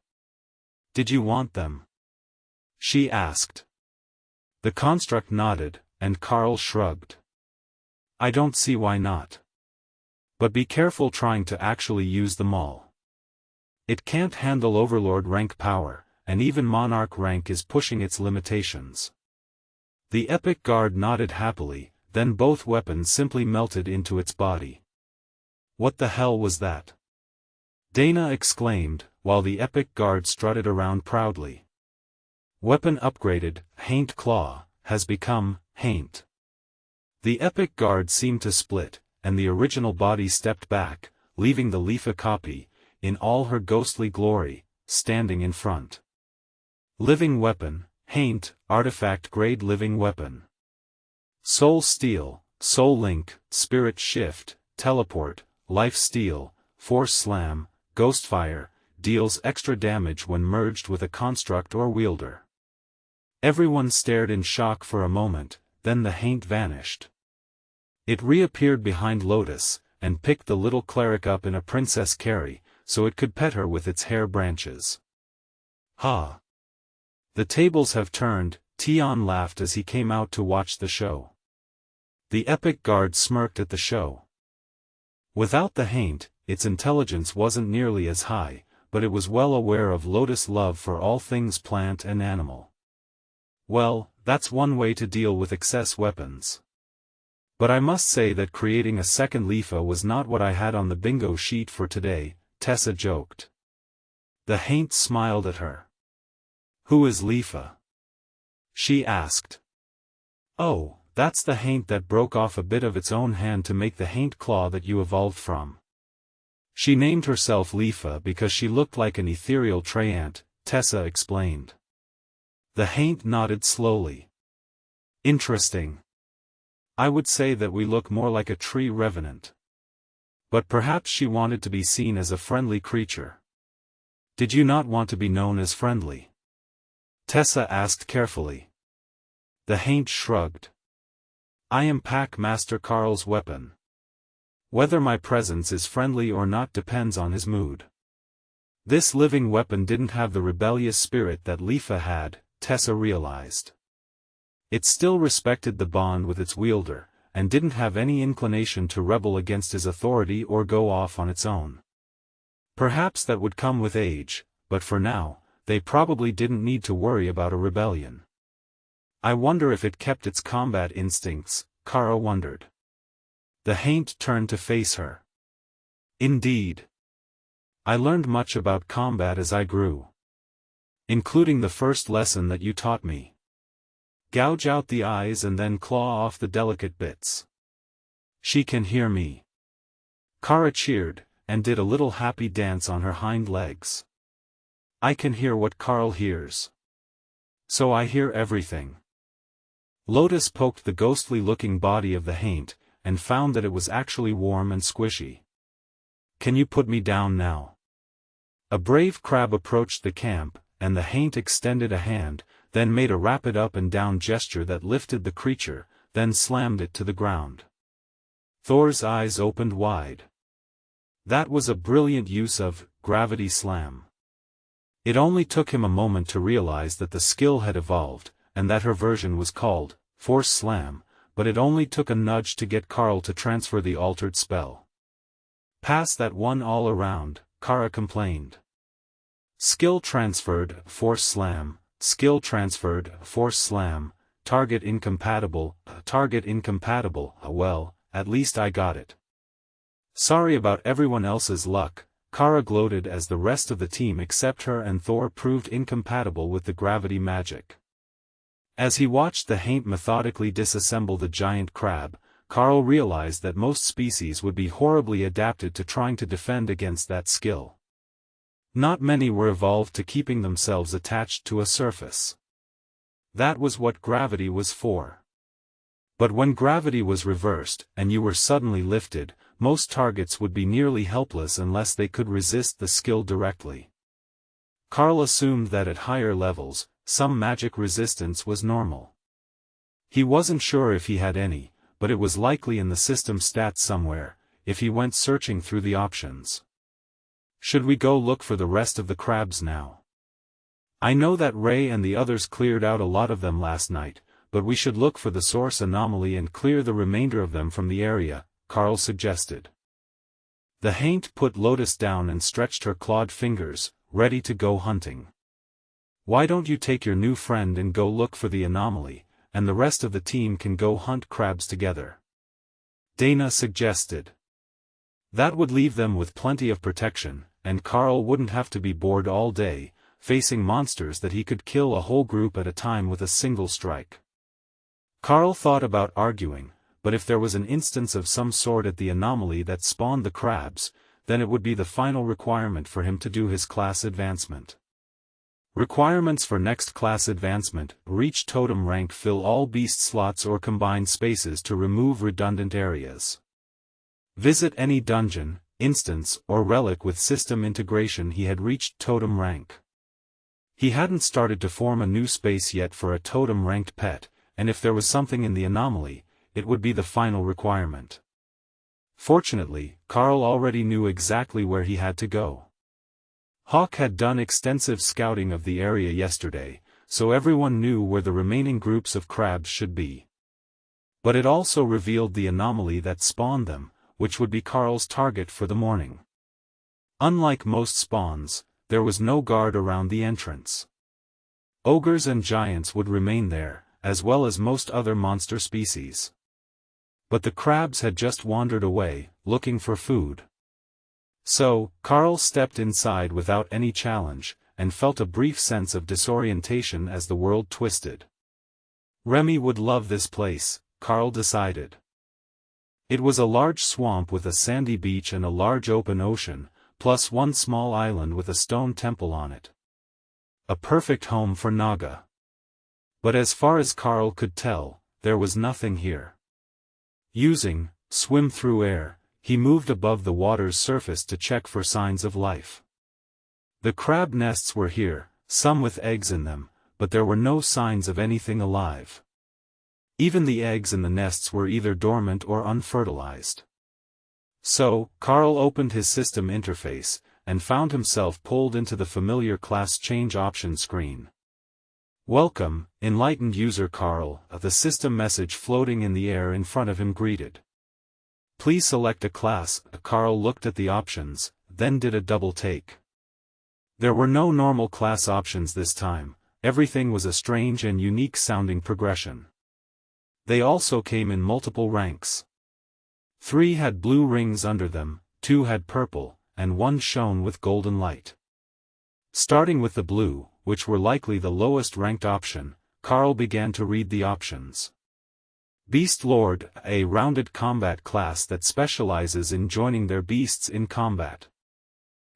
"Did you want them?" she asked. The construct nodded, and Karl shrugged. "I don't see why not. But be careful trying to actually use them all. It can't handle Overlord-Rank power, and even Monarch-Rank is pushing its limitations." The epic guard nodded happily, then both weapons simply melted into its body. "What the hell was that?" Dana exclaimed, while the epic guard strutted around proudly. "Weapon upgraded, Haint Claw, has become, Haint." The epic guard seemed to split, and the original body stepped back, leaving the Lefa copy, in all her ghostly glory, standing in front. Living weapon, Haint, artifact-grade living weapon. Soul Steal, Soul Link, Spirit Shift, Teleport, Life Steal, Force Slam, Ghostfire, deals extra damage when merged with a construct or wielder. Everyone stared in shock for a moment, then the Haint vanished. It reappeared behind Lotus, and picked the little cleric up in a princess carry, so it could pet her with its hair branches. "Ha! The tables have turned," Tion laughed as he came out to watch the show. The epic guard smirked at the show. Without the Haint, its intelligence wasn't nearly as high, but it was well aware of Lotus' love for all things plant and animal. "Well, that's one way to deal with excess weapons. But I must say that creating a second Lefa was not what I had on the bingo sheet for today," Tessa joked. The Haint smiled at her. "Who is Lefa?" she asked. "Oh, that's the Haint that broke off a bit of its own hand to make the Haint Claw that you evolved from. She named herself Lefa because she looked like an ethereal treant," Tessa explained. The Haint nodded slowly. "Interesting. I would say that we look more like a tree revenant. But perhaps she wanted to be seen as a friendly creature." "Did you not want to be known as friendly?" Tessa asked carefully. The Haint shrugged. "I am Pack Master Karl's weapon. Whether my presence is friendly or not depends on his mood." This living weapon didn't have the rebellious spirit that Lefa had, Tessa realized. It still respected the bond with its wielder, and didn't have any inclination to rebel against his authority or go off on its own. Perhaps that would come with age, but for now, they probably didn't need to worry about a rebellion. "I wonder if it kept its combat instincts," Kara wondered. The Haint turned to face her. "Indeed. I learned much about combat as I grew. Including the first lesson that you taught me. Gouge out the eyes and then claw off the delicate bits. She can hear me." Kara cheered, and did a little happy dance on her hind legs. "I can hear what Karl hears. So I hear everything. Lotus poked the ghostly-looking body of the haint, and found that it was actually warm and squishy. Can you put me down now? A brave crab approached the camp, and the haint extended a hand, then made a rapid up and down gesture that lifted the creature, then slammed it to the ground. Thor's eyes opened wide. That was a brilliant use of gravity slam. It only took him a moment to realize that the skill had evolved, and that her version was called Force Slam, but it only took a nudge to get Karl to transfer the altered spell. Pass that one all around, Kara complained. Skill transferred, Force Slam, skill transferred, Force Slam, target incompatible, well, at least I got it. Sorry about everyone else's luck, Kara gloated as the rest of the team except her and Thor proved incompatible with the gravity magic. As he watched the haint methodically disassemble the giant crab, Karl realized that most species would be horribly adapted to trying to defend against that skill. Not many were evolved to keeping themselves attached to a surface. That was what gravity was for. But when gravity was reversed, and you were suddenly lifted, most targets would be nearly helpless unless they could resist the skill directly. Karl assumed that at higher levels, some magic resistance was normal. He wasn't sure if he had any, but it was likely in the system stats somewhere, if he went searching through the options. Should we go look for the rest of the crabs now? I know that Ray and the others cleared out a lot of them last night, but we should look for the source anomaly and clear the remainder of them from the area, Karl suggested. The haint put Lotus down and stretched her clawed fingers, ready to go hunting. Why don't you take your new friend and go look for the anomaly, and the rest of the team can go hunt crabs together? Dana suggested. That would leave them with plenty of protection, and Karl wouldn't have to be bored all day, facing monsters that he could kill a whole group at a time with a single strike. Karl thought about arguing, but if there was an instance of some sort at the anomaly that spawned the crabs, then it would be the final requirement for him to do his class advancement. Requirements for next class advancement: reach Totem Rank, fill all beast slots or combine spaces to remove redundant areas. Visit any dungeon, instance, or relic with system integration. He had reached Totem Rank. He hadn't started to form a new space yet for a Totem Ranked pet, and if there was something in the anomaly, it would be the final requirement. Fortunately, Karl already knew exactly where he had to go. Hawk had done extensive scouting of the area yesterday, so everyone knew where the remaining groups of crabs should be. But it also revealed the anomaly that spawned them, which would be Karl's target for the morning. Unlike most spawns, there was no guard around the entrance. Ogres and giants would remain there, as well as most other monster species. But the crabs had just wandered away, looking for food. So, Karl stepped inside without any challenge, and felt a brief sense of disorientation as the world twisted. Remy would love this place, Karl decided. It was a large swamp with a sandy beach and a large open ocean, plus one small island with a stone temple on it. A perfect home for Naga. But as far as Karl could tell, there was nothing here. Using swim through air, he moved above the water's surface to check for signs of life. The crab nests were here, some with eggs in them, but there were no signs of anything alive. Even the eggs in the nests were either dormant or unfertilized. So, Karl opened his system interface, and found himself pulled into the familiar class change option screen. Welcome, enlightened user Karl, the system message floating in the air in front of him greeted. Please select a class. Karl looked at the options, then did a double take. There were no normal class options this time, everything was a strange and unique sounding progression. They also came in multiple ranks. 3 had blue rings under them, 2 had purple, and 1 shone with golden light. Starting with the blue, which were likely the lowest ranked option, Karl began to read the options. Beast Lord, a rounded combat class that specializes in joining their beasts in combat.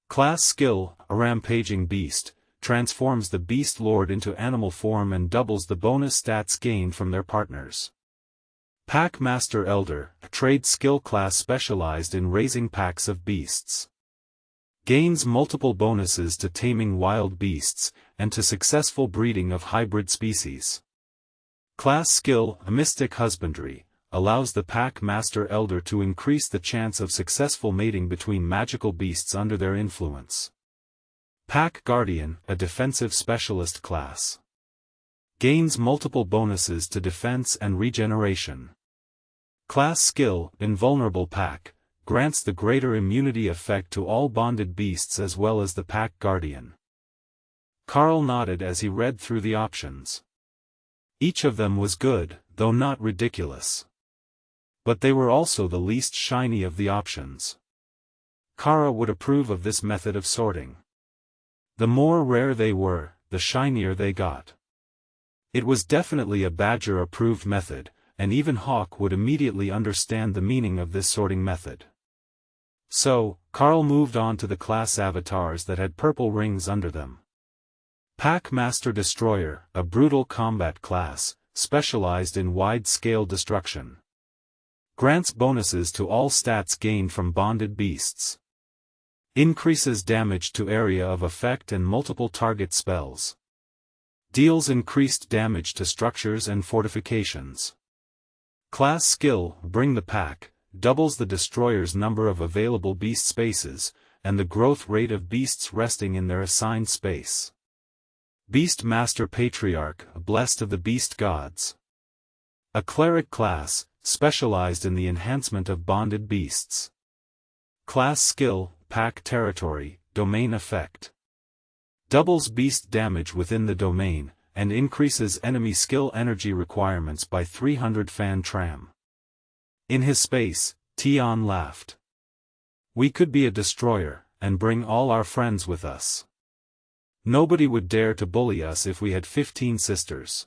Class skill, a rampaging beast, transforms the Beast Lord into animal form and doubles the bonus stats gained from their partners. Pack Master Elder, a trade skill class specialized in raising packs of beasts. Gains multiple bonuses to taming wild beasts, and to successful breeding of hybrid species. Class skill, Mystic Husbandry, allows the Pack Master Elder to increase the chance of successful mating between magical beasts under their influence. Pack Guardian, a defensive specialist class. Gains multiple bonuses to defense and regeneration. Class skill, Invulnerable Pack, grants the greater immunity effect to all bonded beasts as well as the Pack Guardian. Karl nodded as he read through the options. Each of them was good, though not ridiculous. But they were also the least shiny of the options. Kara would approve of this method of sorting. The more rare they were, the shinier they got. It was definitely a Badger-approved method, and even Hawk would immediately understand the meaning of this sorting method. So, Karl moved on to the class avatars that had purple rings under them. Pack Master Destroyer, a brutal combat class, specialized in wide-scale destruction. Grants bonuses to all stats gained from bonded beasts. Increases damage to area of effect and multiple target spells. Deals increased damage to structures and fortifications. Class skill, Bring the Pack, doubles the destroyer's number of available beast spaces, and the growth rate of beasts resting in their assigned space. Beast Master Patriarch, Blessed of the Beast Gods. A cleric class, specialized in the enhancement of bonded beasts. Class skill, Pack Territory, Domain Effect. Doubles beast damage within the domain, and increases enemy skill energy requirements by 300 fan tram. In his space, Tion laughed. We could be a destroyer, and bring all our friends with us. Nobody would dare to bully us if we had 15 sisters.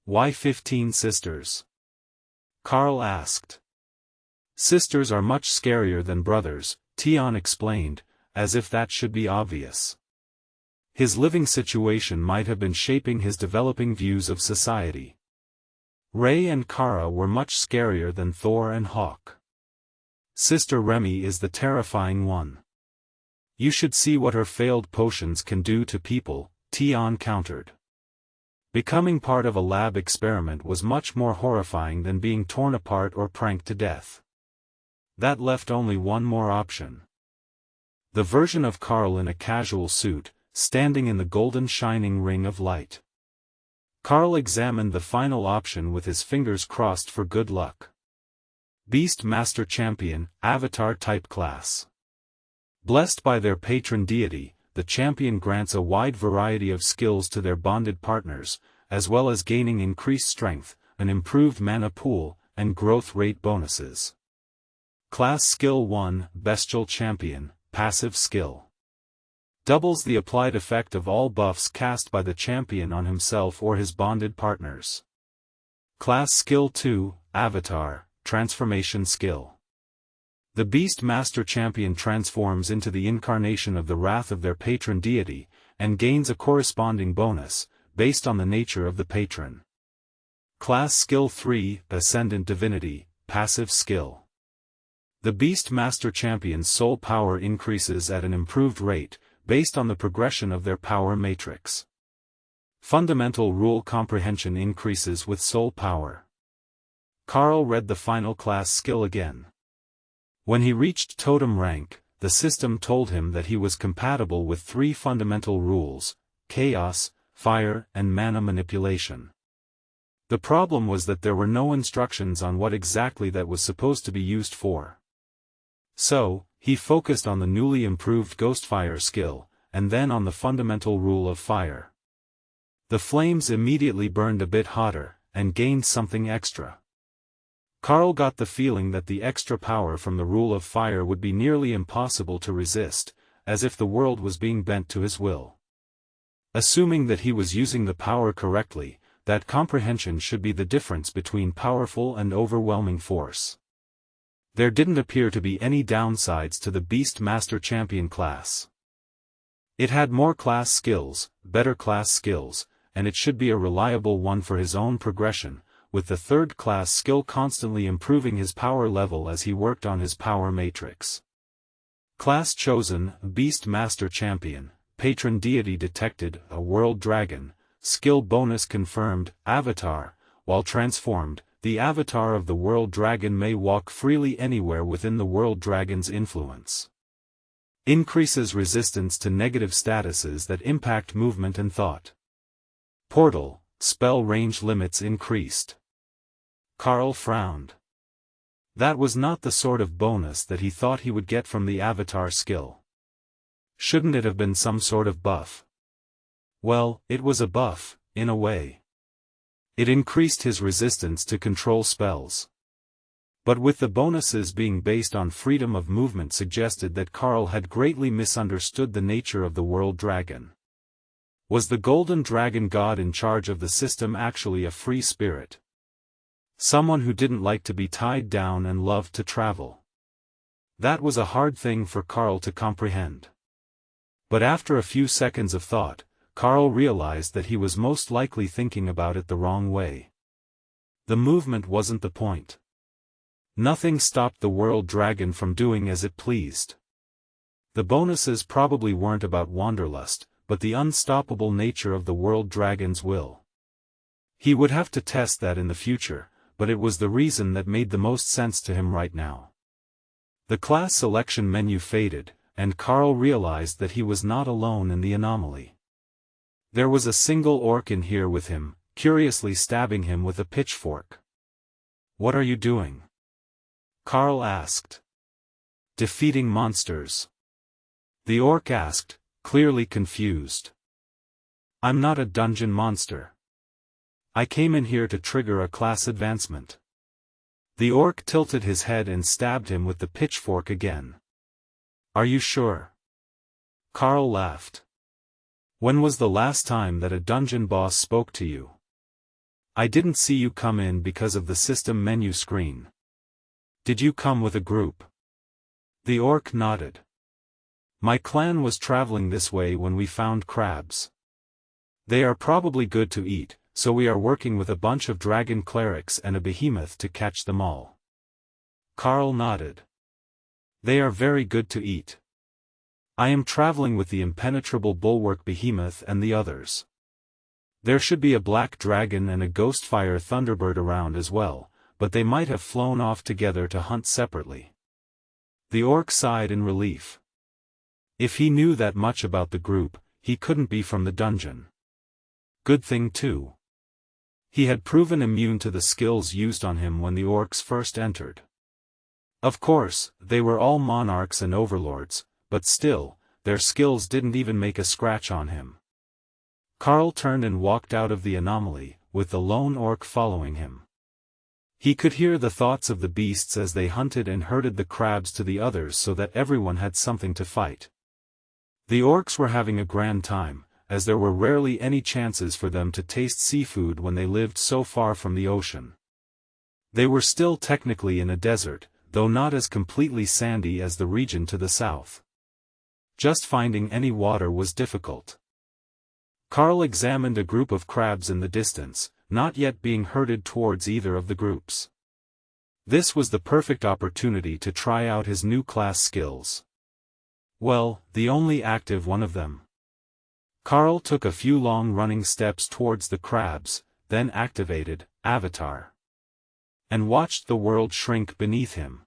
Why 15 sisters? Karl asked. Sisters are much scarier than brothers, Tion explained, as if that should be obvious. His living situation might have been shaping his developing views of society. Ray and Kara were much scarier than Thor and Hawk. Sister Remy is the terrifying one. You should see what her failed potions can do to people, Tion countered. Becoming part of a lab experiment was much more horrifying than being torn apart or pranked to death. That left only one more option. The version of Karl in a casual suit, standing in the golden shining ring of light. Karl examined the final option with his fingers crossed for good luck. Beast Master Champion, Avatar Type Class. Blessed by their patron deity, the champion grants a wide variety of skills to their bonded partners, as well as gaining increased strength, an improved mana pool, and growth rate bonuses. Class Skill 1, Bestial Champion, Passive Skill. Doubles the applied effect of all buffs cast by the champion on himself or his bonded partners. Class Skill 2, Avatar, Transformation Skill. The Beast Master Champion transforms into the incarnation of the wrath of their patron deity, and gains a corresponding bonus, based on the nature of the patron. Class Skill 3, Ascendant Divinity, Passive Skill. The Beast Master Champion's soul power increases at an improved rate, based on the progression of their power matrix. Fundamental rule comprehension increases with soul power. Karl read the final class skill again. When he reached Totem Rank, the system told him that he was compatible with 3 fundamental rules: chaos, fire, and mana manipulation. The problem was that there were no instructions on what exactly that was supposed to be used for. So, he focused on the newly improved Ghostfire skill, and then on the fundamental rule of fire. The flames immediately burned a bit hotter, and gained something extra. Karl got the feeling that the extra power from the rule of fire would be nearly impossible to resist, as if the world was being bent to his will. Assuming that he was using the power correctly, that comprehension should be the difference between powerful and overwhelming force. There didn't appear to be any downsides to the Beast Master Champion class. It had more class skills, better class skills, and it should be a reliable one for his own progression, with the third class skill constantly improving his power level as he worked on his power matrix. Class chosen, Beast Master Champion, Patron Deity detected, a World Dragon, skill bonus confirmed, Avatar, while transformed, the avatar of the World Dragon may walk freely anywhere within the World Dragon's influence. Increases resistance to negative statuses that impact movement and thought. Portal, spell range limits increased. Karl frowned. That was not the sort of bonus that he thought he would get from the avatar skill. Shouldn't it have been some sort of buff? Well, it was a buff, in a way. It increased his resistance to control spells. But with the bonuses being based on freedom of movement suggested that Karl had greatly misunderstood the nature of the World Dragon. Was the Golden Dragon God in charge of the system actually a free spirit? Someone who didn't like to be tied down and loved to travel. That was a hard thing for Karl to comprehend. But after a few seconds of thought, Karl realized that he was most likely thinking about it the wrong way. The movement wasn't the point. Nothing stopped the World Dragon from doing as it pleased. The bonuses probably weren't about wanderlust, but the unstoppable nature of the World Dragon's will. He would have to test that in the future, but it was the reason that made the most sense to him right now. The class selection menu faded, and Karl realized that he was not alone in the anomaly. There was a single orc in here with him, curiously stabbing him with a pitchfork. "What are you doing?" Karl asked. "Defeating monsters." The orc asked, clearly confused. "I'm not a dungeon monster. I came in here to trigger a class advancement." The orc tilted his head and stabbed him with the pitchfork again. "Are you sure?" Karl laughed. "When was the last time that a dungeon boss spoke to you? I didn't see you come in because of the system menu screen. Did you come with a group?" The orc nodded. "My clan was traveling this way when we found crabs. They are probably good to eat, so we are working with a bunch of dragon clerics and a behemoth to catch them all." Karl nodded. "They are very good to eat. I am traveling with the impenetrable bulwark behemoth and the others. There should be a black dragon and a ghostfire thunderbird around as well, but they might have flown off together to hunt separately." The orc sighed in relief. If he knew that much about the group, he couldn't be from the dungeon. Good thing too. He had proven immune to the skills used on him when the orcs first entered. Of course, they were all monarchs and overlords, but still, their skills didn't even make a scratch on him. Karl turned and walked out of the anomaly, with the lone orc following him. He could hear the thoughts of the beasts as they hunted and herded the crabs to the others so that everyone had something to fight. The orcs were having a grand time, as there were rarely any chances for them to taste seafood when they lived so far from the ocean. They were still technically in a desert, though not as completely sandy as the region to the south. Just finding any water was difficult. Karl examined a group of crabs in the distance, not yet being herded towards either of the groups. This was the perfect opportunity to try out his new class skills. Well, the only active one of them. Karl took a few long running steps towards the crabs, then activated Avatar. And watched the world shrink beneath him.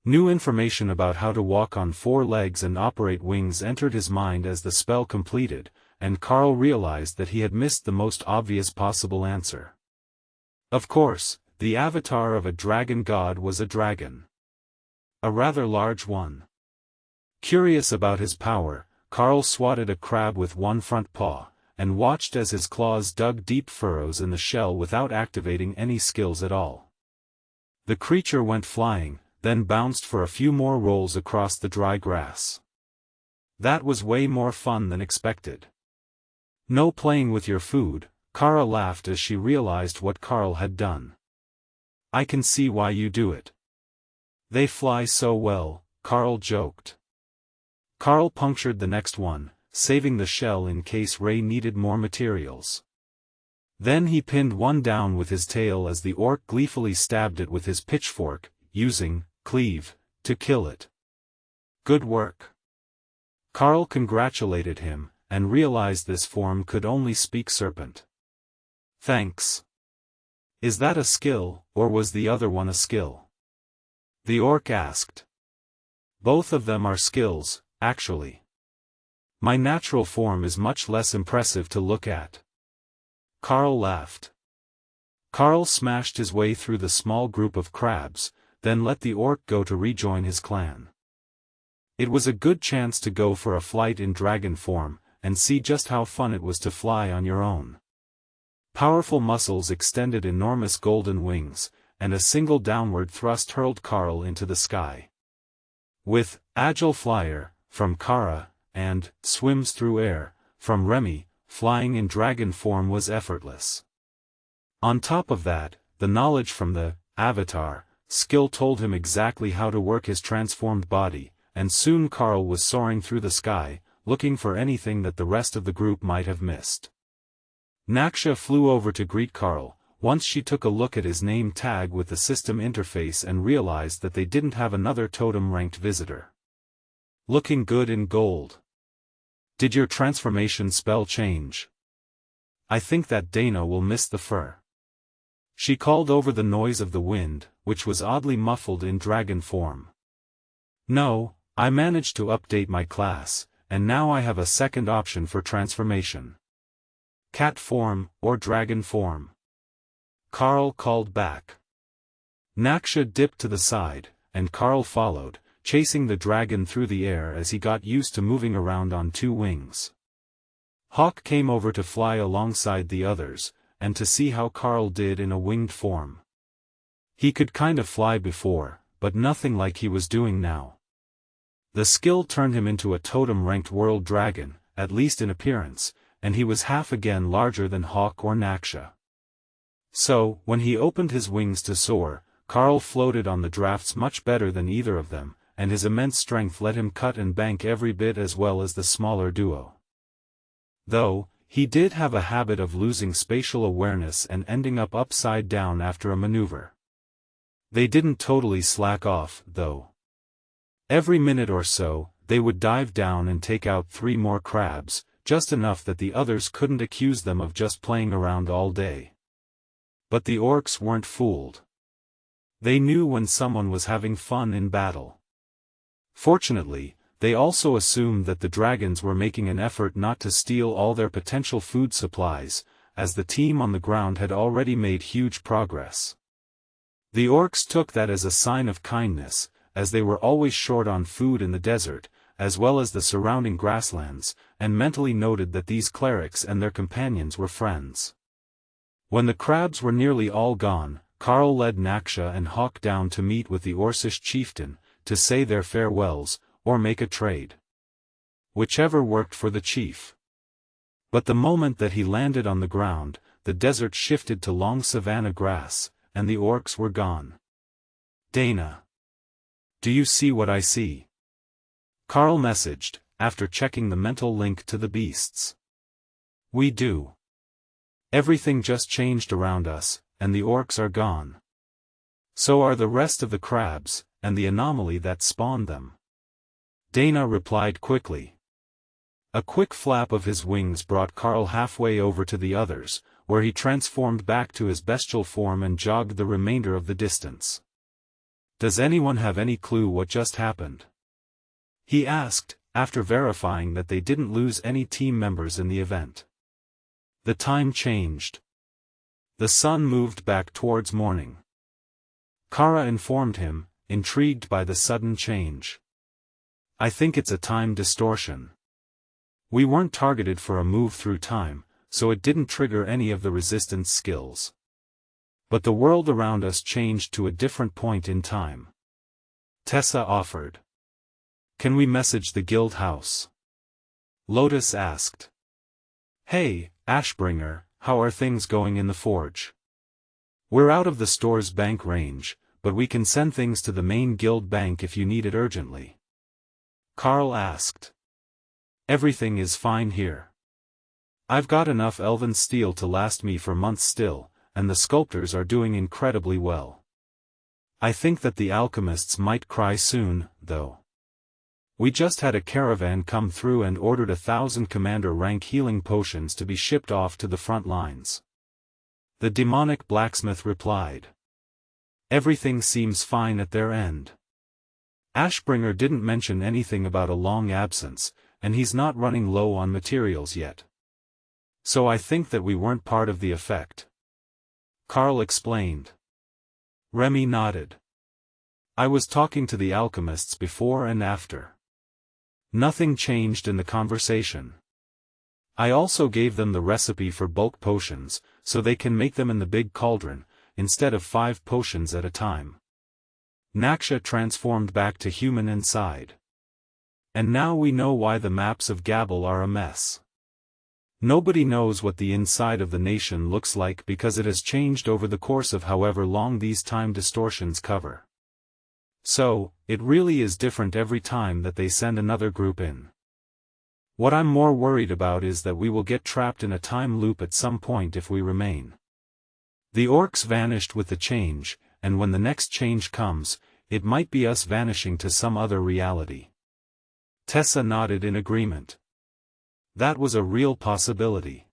New information about how to walk on 4 legs and operate wings entered his mind as the spell completed, and Karl realized that he had missed the most obvious possible answer. Of course, the avatar of a dragon god was a dragon. A rather large one. Curious about his power, Karl swatted a crab with one front paw, and watched as his claws dug deep furrows in the shell without activating any skills at all. The creature went flying, then bounced for a few more rolls across the dry grass. That was way more fun than expected. "No playing with your food," Kara laughed as she realized what Karl had done. "I can see why you do it. They fly so well," Karl joked. Karl punctured the next one, saving the shell in case Ray needed more materials. Then he pinned one down with his tail as the orc gleefully stabbed it with his pitchfork, using cleave to kill it. Good work. Karl congratulated him, and realized this form could only speak serpent. Thanks. Is that a skill, or was the other one a skill? The orc asked. Both of them are skills, actually. My natural form is much less impressive to look at. Karl laughed. Karl smashed his way through the small group of crabs, then let the orc go to rejoin his clan. It was a good chance to go for a flight in dragon form, and see just how fun it was to fly on your own. Powerful muscles extended enormous golden wings, and a single downward thrust hurled Karl into the sky. With Agile Flyer, from Kara, and Swims Through Air, from Remy, flying in dragon form was effortless. On top of that, the knowledge from the Avatar skill told him exactly how to work his transformed body, and soon Karl was soaring through the sky, looking for anything that the rest of the group might have missed. Naksha flew over to greet Karl, once she took a look at his name tag with the system interface and realized that they didn't have another totem-ranked visitor. Looking good in gold. Did your transformation spell change? I think that Dana will miss the fur. She called over the noise of the wind, which was oddly muffled in dragon form. No, I managed to update my class, and now I have a second option for transformation. Cat form, or dragon form. Karl called back. Naksha dipped to the side, and Karl followed, chasing the dragon through the air as he got used to moving around on two wings. Hawk came over to fly alongside the others, and to see how Karl did in a winged form. He could kind of fly before, but nothing like he was doing now. The skill turned him into a totem-ranked world dragon, at least in appearance, and he was half again larger than Hawk or Naksha. So, when he opened his wings to soar, Karl floated on the drafts much better than either of them, and his immense strength let him cut and bank every bit as well as the smaller duo. Though, he did have a habit of losing spatial awareness and ending up upside down after a maneuver. They didn't totally slack off, though. Every minute or so, they would dive down and take out 3 more crabs, just enough that the others couldn't accuse them of just playing around all day. But the orcs weren't fooled. They knew when someone was having fun in battle. Fortunately, they also assumed that the dragons were making an effort not to steal all their potential food supplies, as the team on the ground had already made huge progress. The orcs took that as a sign of kindness, as they were always short on food in the desert, as well as the surrounding grasslands, and mentally noted that these clerics and their companions were friends. When the crabs were nearly all gone, Karl led Naksha and Hawk down to meet with the Orcish chieftain, to say their farewells, or make a trade. Whichever worked for the chief. But the moment that he landed on the ground, the desert shifted to long savanna grass, and the orcs were gone. Dana. Do you see what I see? Karl messaged, after checking the mental link to the beasts. We do. Everything just changed around us, and the orcs are gone. So are the rest of the crabs, and the anomaly that spawned them. Dana replied quickly. A quick flap of his wings brought Karl halfway over to the others, where he transformed back to his bestial form and jogged the remainder of the distance. Does anyone have any clue what just happened? He asked, after verifying that they didn't lose any team members in the event. The time changed. The sun moved back towards morning. Kara informed him, intrigued by the sudden change. I think it's a time distortion. We weren't targeted for a move through time, so it didn't trigger any of the resistance skills. But the world around us changed to a different point in time. Tessa offered. Can we message the guild house? Lotus asked. Hey, Ashbringer, how are things going in the forge? We're out of the store's bank range, but we can send things to the main guild bank if you need it urgently. Karl asked. Everything is fine here. I've got enough elven steel to last me for months still, and the sculptors are doing incredibly well. I think that the alchemists might cry soon, though. We just had a caravan come through and ordered 1,000 commander-rank healing potions to be shipped off to the front lines. The demonic blacksmith replied. Everything seems fine at their end. Ashbringer didn't mention anything about a long absence, and he's not running low on materials yet. So I think that we weren't part of the effect. Karl explained. Remy nodded. I was talking to the alchemists before and after. Nothing changed in the conversation. I also gave them the recipe for bulk potions, so they can make them in the big cauldron, instead of 5 potions at a time. Naksha transformed back to human inside. And now we know why the maps of Gabble are a mess. Nobody knows what the inside of the nation looks like because it has changed over the course of however long these time distortions cover. So, it really is different every time that they send another group in. What I'm more worried about is that we will get trapped in a time loop at some point if we remain. The orcs vanished with the change, and when the next change comes, it might be us vanishing to some other reality. Tessa nodded in agreement. That was a real possibility.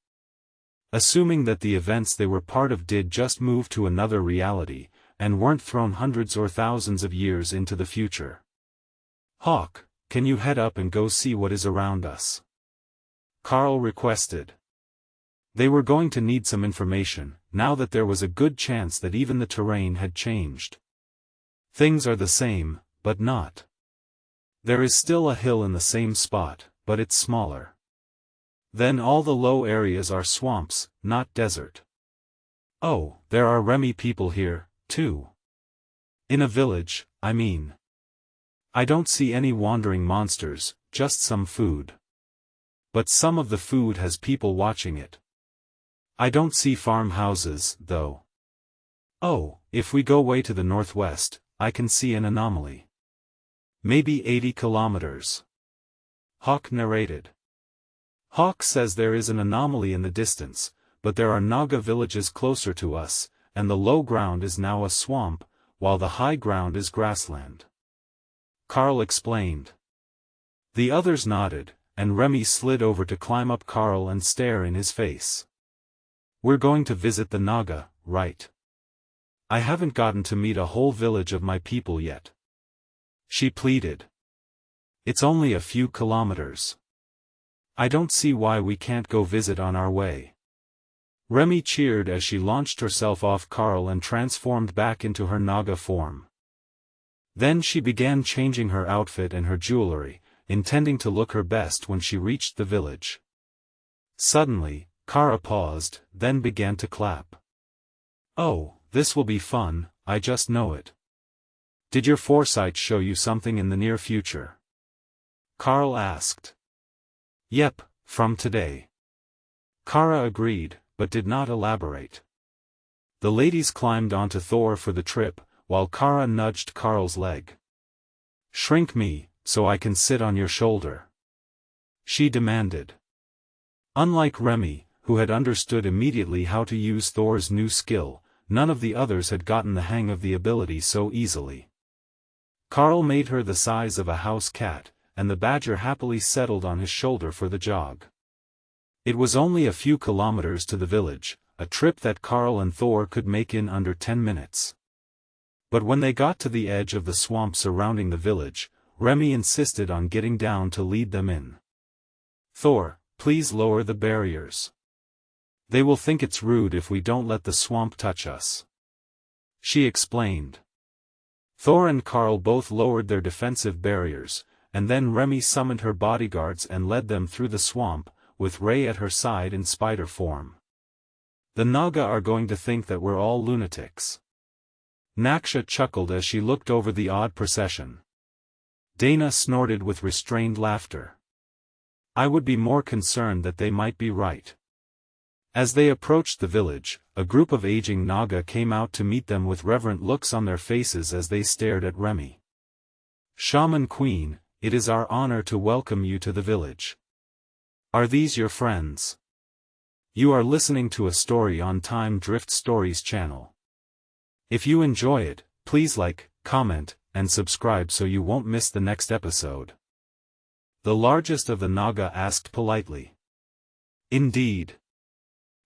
Assuming that the events they were part of did just move to another reality, and weren't thrown hundreds or thousands of years into the future. Hawk, can you head up and go see what is around us? Karl requested. They were going to need some information, now that there was a good chance that even the terrain had changed. Things are the same, but not. There is still a hill in the same spot, but it's smaller. Then all the low areas are swamps, not desert. Oh, there are Remy people here, too. In a village, I mean. I don't see any wandering monsters, just some food. But some of the food has people watching it. I don't see farmhouses, though. Oh, if we go way to the northwest, I can see an anomaly. Maybe 80 kilometers. Hawk narrated. Hawk says there is an anomaly in the distance, but there are Naga villages closer to us, and the low ground is now a swamp, while the high ground is grassland. Karl explained. The others nodded, and Remy slid over to climb up Karl and stare in his face. We're going to visit the Naga, right? I haven't gotten to meet a whole village of my people yet. She pleaded. It's only a few kilometers. I don't see why we can't go visit on our way. Remy cheered as she launched herself off Karl and transformed back into her Naga form. Then she began changing her outfit and her jewelry, intending to look her best when she reached the village. Suddenly, Kara paused, then began to clap. Oh, this will be fun, I just know it. Did your foresight show you something in the near future? Karl asked. Yep, from today. Kara agreed, but did not elaborate. The ladies climbed onto Thor for the trip, while Kara nudged Karl's leg. Shrink me, so I can sit on your shoulder. She demanded. Unlike Remy, who had understood immediately how to use Thor's new skill, none of the others had gotten the hang of the ability so easily. Karl made her the size of a house cat, and the badger happily settled on his shoulder for the jog. It was only a few kilometers to the village, a trip that Karl and Thor could make in under 10 minutes. But when they got to the edge of the swamp surrounding the village, Remy insisted on getting down to lead them in. Thor, please lower the barriers. They will think it's rude if we don't let the swamp touch us. She explained. Thor and Karl both lowered their defensive barriers, and then Remy summoned her bodyguards and led them through the swamp, with Ray at her side in spider form. The Naga are going to think that we're all lunatics. Naksha chuckled as she looked over the odd procession. Dana snorted with restrained laughter. I would be more concerned that they might be right. As they approached the village, a group of aging Naga came out to meet them with reverent looks on their faces as they stared at Remy. Shaman Queen, it is our honor to welcome you to the village. Are these your friends? You are listening to a story on Time Drift Stories channel. If you enjoy it, please like, comment, and subscribe so you won't miss the next episode. The largest of the Naga asked politely. Indeed.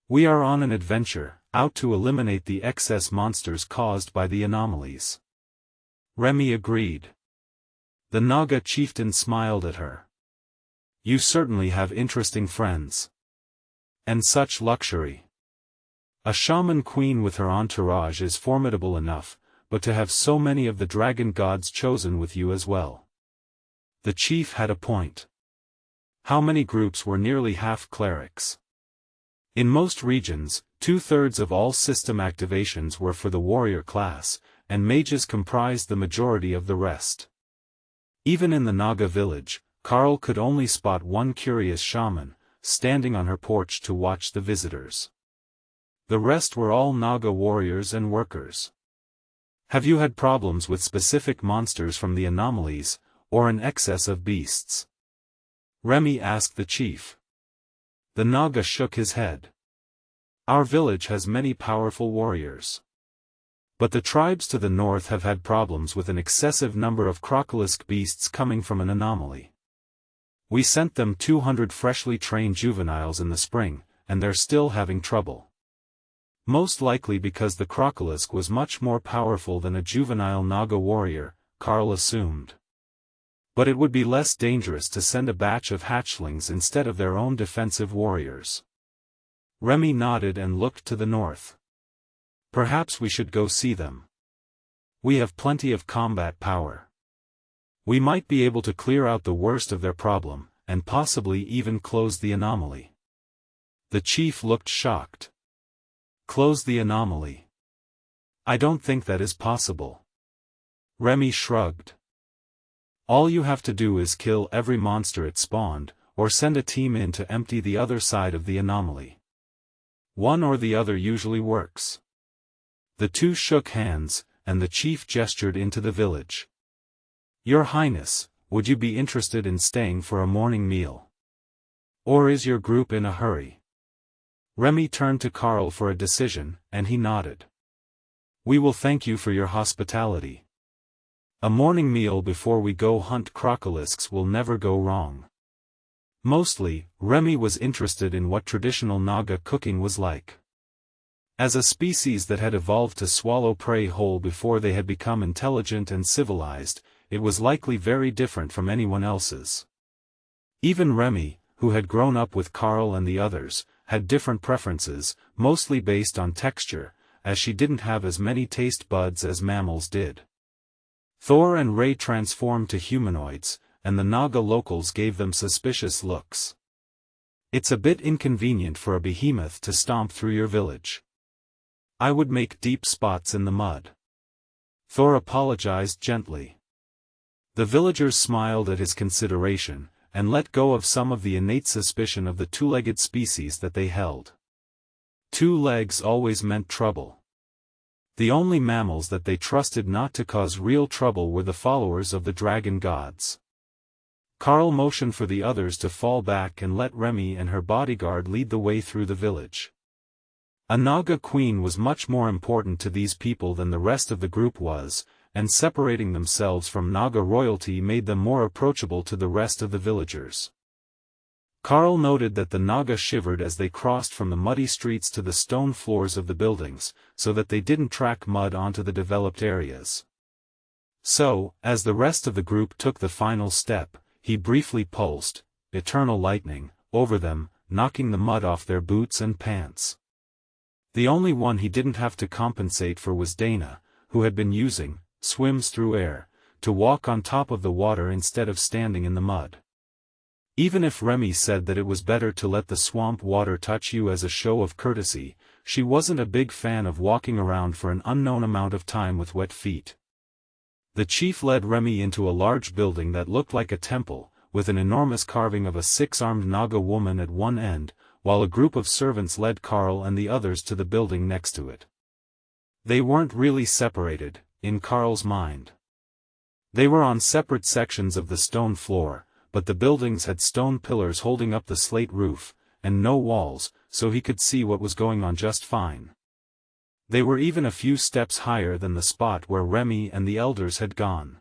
We are on an adventure, out to eliminate the excess monsters caused by the anomalies. Remy agreed. The Naga chieftain smiled at her. You certainly have interesting friends. And such luxury. A shaman queen with her entourage is formidable enough, but to have so many of the dragon gods chosen with you as well. The chief had a point. How many groups were nearly half clerics? In most regions, 2/3 of all system activations were for the warrior class, and mages comprised the majority of the rest. Even in the Naga village, Karl could only spot one curious shaman, standing on her porch to watch the visitors. The rest were all Naga warriors and workers. Have you had problems with specific monsters from the anomalies, or an excess of beasts? Remy asked the chief. The Naga shook his head. Our village has many powerful warriors. But the tribes to the north have had problems with an excessive number of crocolisk beasts coming from an anomaly. We sent them 200 freshly trained juveniles in the spring, and they're still having trouble. Most likely because the crocolisk was much more powerful than a juvenile Naga warrior, Karl assumed. But it would be less dangerous to send a batch of hatchlings instead of their own defensive warriors. Remy nodded and looked to the north. Perhaps we should go see them. We have plenty of combat power. We might be able to clear out the worst of their problem, and possibly even close the anomaly. The chief looked shocked. Close the anomaly? I don't think that is possible. Remy shrugged. All you have to do is kill every monster it spawned, or send a team in to empty the other side of the anomaly. One or the other usually works. The two shook hands, and the chief gestured into the village. Your Highness, would you be interested in staying for a morning meal? Or is your group in a hurry? Remy turned to Karl for a decision, and he nodded. We will thank you for your hospitality. A morning meal before we go hunt crocolisks will never go wrong. Mostly, Remy was interested in what traditional Naga cooking was like. As a species that had evolved to swallow prey whole before they had become intelligent and civilized, it was likely very different from anyone else's. Even Remy, who had grown up with Karl and the others, had different preferences, mostly based on texture, as she didn't have as many taste buds as mammals did. Thor and Ray transformed to humanoids, and the Naga locals gave them suspicious looks. It's a bit inconvenient for a behemoth to stomp through your village. I would make deep spots in the mud. Thor apologized gently. The villagers smiled at his consideration, and let go of some of the innate suspicion of the two-legged species that they held. 2 legs always meant trouble. The only mammals that they trusted not to cause real trouble were the followers of the dragon gods. Karl motioned for the others to fall back and let Remy and her bodyguard lead the way through the village. A Naga queen was much more important to these people than the rest of the group was, and separating themselves from Naga royalty made them more approachable to the rest of the villagers. Karl noted that the Naga shivered as they crossed from the muddy streets to the stone floors of the buildings, so that they didn't track mud onto the developed areas. So, as the rest of the group took the final step, he briefly pulsed, eternal lightning, over them, knocking the mud off their boots and pants. The only one he didn't have to compensate for was Dana, who had been using swims through air to walk on top of the water instead of standing in the mud. Even if Remy said that it was better to let the swamp water touch you as a show of courtesy, she wasn't a big fan of walking around for an unknown amount of time with wet feet. The chief led Remy into a large building that looked like a temple, with an enormous carving of a 6-armed Naga woman at one end, while a group of servants led Karl and the others to the building next to it. They weren't really separated, in Karl's mind. They were on separate sections of the stone floor, but the buildings had stone pillars holding up the slate roof, and no walls, so he could see what was going on just fine. They were even a few steps higher than the spot where Remy and the elders had gone.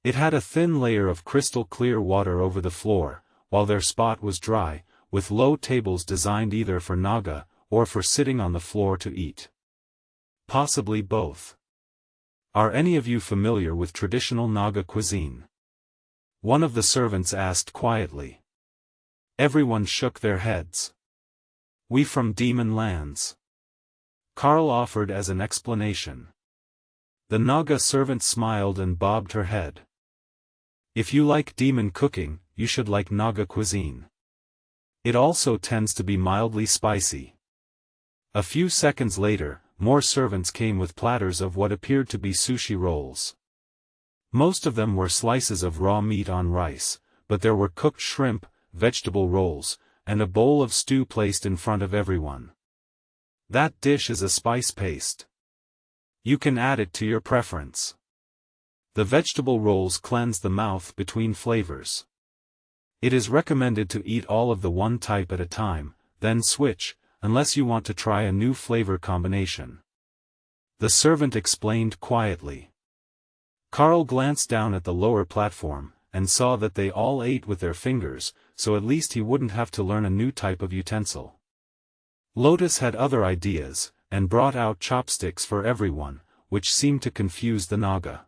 It had a thin layer of crystal-clear water over the floor, while their spot was dry, with low tables designed either for Naga, or for sitting on the floor to eat. Possibly both. Are any of you familiar with traditional Naga cuisine? One of the servants asked quietly. Everyone shook their heads. We from demon lands. Karl offered as an explanation. The Naga servant smiled and bobbed her head. If you like demon cooking, you should like Naga cuisine. It also tends to be mildly spicy. A few seconds later, more servants came with platters of what appeared to be sushi rolls. Most of them were slices of raw meat on rice, but there were cooked shrimp, vegetable rolls, and a bowl of stew placed in front of everyone. That dish is a spice paste. You can add it to your preference. The vegetable rolls cleanse the mouth between flavors. It is recommended to eat all of the one type at a time, then switch, unless you want to try a new flavor combination. The servant explained quietly. Karl glanced down at the lower platform, and saw that they all ate with their fingers, so at least he wouldn't have to learn a new type of utensil. Lotus had other ideas, and brought out chopsticks for everyone, which seemed to confuse the Naga.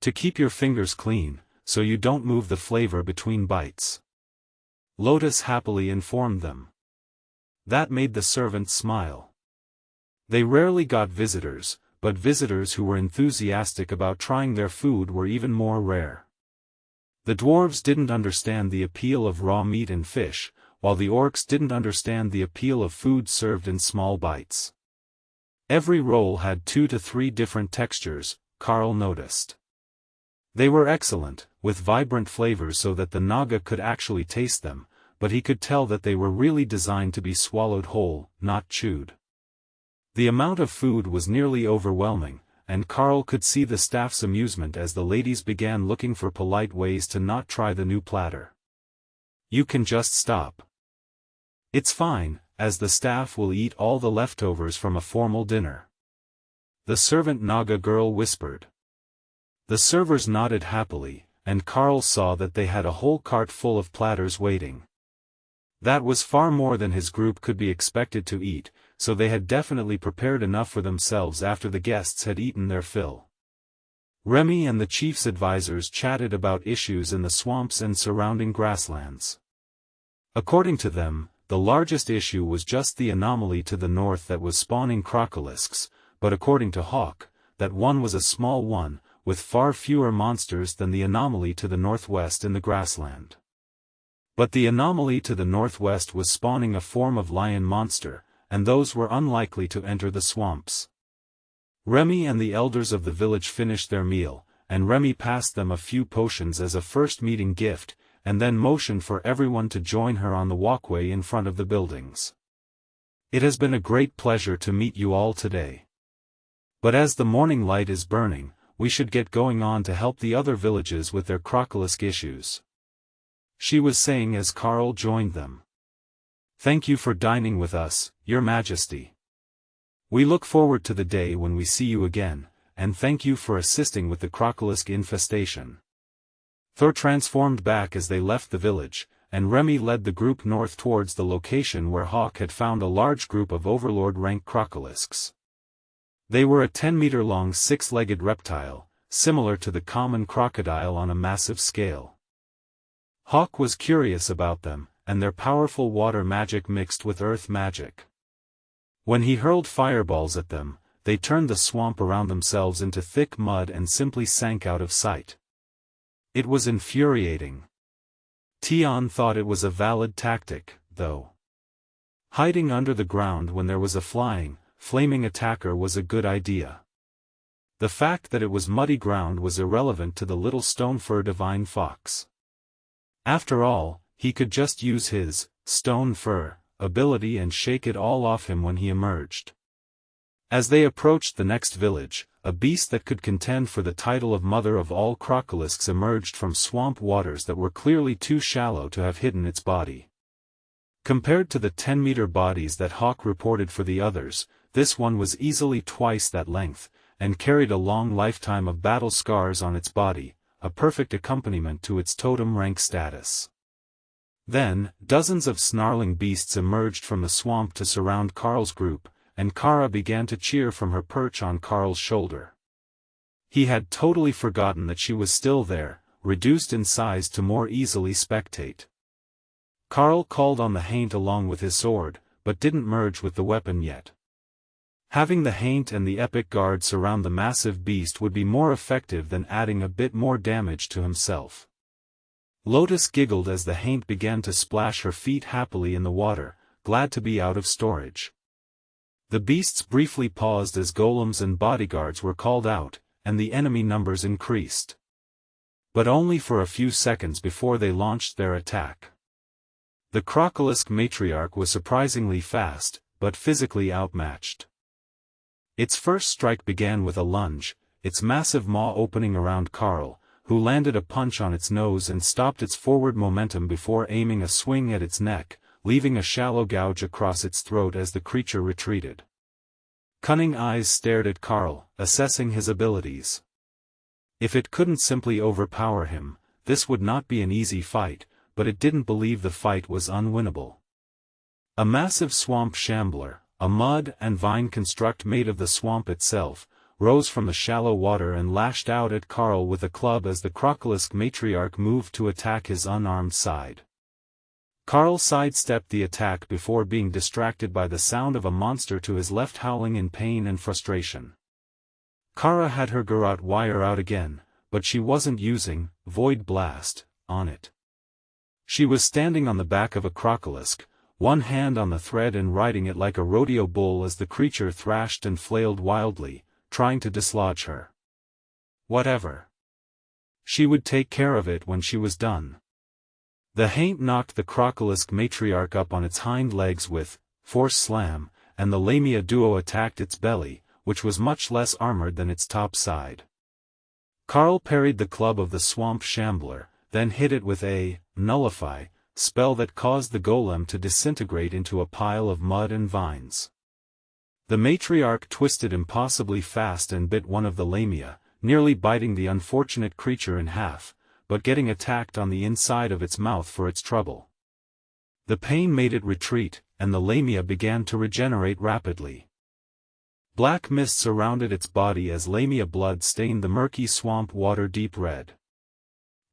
To keep your fingers clean, so you don't move the flavor between bites. Lotus happily informed them. That made the servants smile. They rarely got visitors, but visitors who were enthusiastic about trying their food were even more rare. The dwarves didn't understand the appeal of raw meat and fish, while the orcs didn't understand the appeal of food served in small bites. Every roll had 2 to 3 different textures, Karl noticed. They were excellent, with vibrant flavors so that the Naga could actually taste them, but he could tell that they were really designed to be swallowed whole, not chewed. The amount of food was nearly overwhelming, and Karl could see the staff's amusement as the ladies began looking for polite ways to not try the new platter. You can just stop. It's fine, as the staff will eat all the leftovers from a formal dinner. The servant Naga girl whispered. The servers nodded happily, and Karl saw that they had a whole cart full of platters waiting. That was far more than his group could be expected to eat, so they had definitely prepared enough for themselves after the guests had eaten their fill. Remy and the chief's advisors chatted about issues in the swamps and surrounding grasslands. According to them, the largest issue was just the anomaly to the north that was spawning crocolisks, but according to Hawk, that one was a small one, with far fewer monsters than the anomaly to the northwest in the grassland. But the anomaly to the northwest was spawning a form of lion monster, and those were unlikely to enter the swamps. Remy and the elders of the village finished their meal, and Remy passed them a few potions as a first meeting gift, and then motioned for everyone to join her on the walkway in front of the buildings. It has been a great pleasure to meet you all today. But as the morning light is burning, we should get going on to help the other villages with their crocolisk issues. She was saying as Karl joined them. Thank you for dining with us, Your Majesty. We look forward to the day when we see you again, and thank you for assisting with the crocolisk infestation. Thor transformed back as they left the village, and Remy led the group north towards the location where Hawk had found a large group of Overlord-Rank crocolisks. They were a 10-meter-long 6-legged reptile, similar to the common crocodile on a massive scale. Hawk was curious about them, and their powerful water magic mixed with earth magic. When he hurled fireballs at them, they turned the swamp around themselves into thick mud and simply sank out of sight. It was infuriating. Tion thought it was a valid tactic, though. Hiding under the ground when there was a flaming attacker was a good idea. The fact that it was muddy ground was irrelevant to the little stone fur divine fox. After all, he could just use his stone fur ability and shake it all off him when he emerged. As they approached the next village, a beast that could contend for the title of mother of all crocolisks emerged from swamp waters that were clearly too shallow to have hidden its body. Compared to the 10-meter bodies that Hawk reported for the others, this one was easily twice that length, and carried a long lifetime of battle scars on its body, a perfect accompaniment to its totem rank status. Then, dozens of snarling beasts emerged from the swamp to surround Karl's group, and Kara began to cheer from her perch on Karl's shoulder. He had totally forgotten that she was still there, reduced in size to more easily spectate. Karl called on the haint along with his sword, but didn't merge with the weapon yet. Having the haint and the epic guard surround the massive beast would be more effective than adding a bit more damage to himself. Lotus giggled as the haint began to splash her feet happily in the water, glad to be out of storage. The beasts briefly paused as golems and bodyguards were called out, and the enemy numbers increased. But only for a few seconds before they launched their attack. The crocolisk matriarch was surprisingly fast, but physically outmatched. Its first strike began with a lunge, its massive maw opening around Karl, who landed a punch on its nose and stopped its forward momentum before aiming a swing at its neck, leaving a shallow gouge across its throat as the creature retreated. Cunning eyes stared at Karl, assessing his abilities. If it couldn't simply overpower him, this would not be an easy fight, but it didn't believe the fight was unwinnable. A massive swamp shambler, a mud and vine construct made of the swamp itself, rose from the shallow water and lashed out at Karl with a club as the crocolisk matriarch moved to attack his unarmed side. Karl sidestepped the attack before being distracted by the sound of a monster to his left howling in pain and frustration. Kara had her garrote wire out again, but she wasn't using Void Blast on it. She was standing on the back of a crocolisk, one hand on the thread and riding it like a rodeo bull as the creature thrashed and flailed wildly, trying to dislodge her. Whatever. She would take care of it when she was done. The haint knocked the crocolisk matriarch up on its hind legs with force slam, and the lamia duo attacked its belly, which was much less armored than its top side. Karl parried the club of the swamp shambler, then hit it with a nullify spell that caused the golem to disintegrate into a pile of mud and vines. The matriarch twisted impossibly fast and bit one of the lamia, nearly biting the unfortunate creature in half, but getting attacked on the inside of its mouth for its trouble. The pain made it retreat, and the lamia began to regenerate rapidly. Black mist surrounded its body as lamia blood stained the murky swamp water deep red.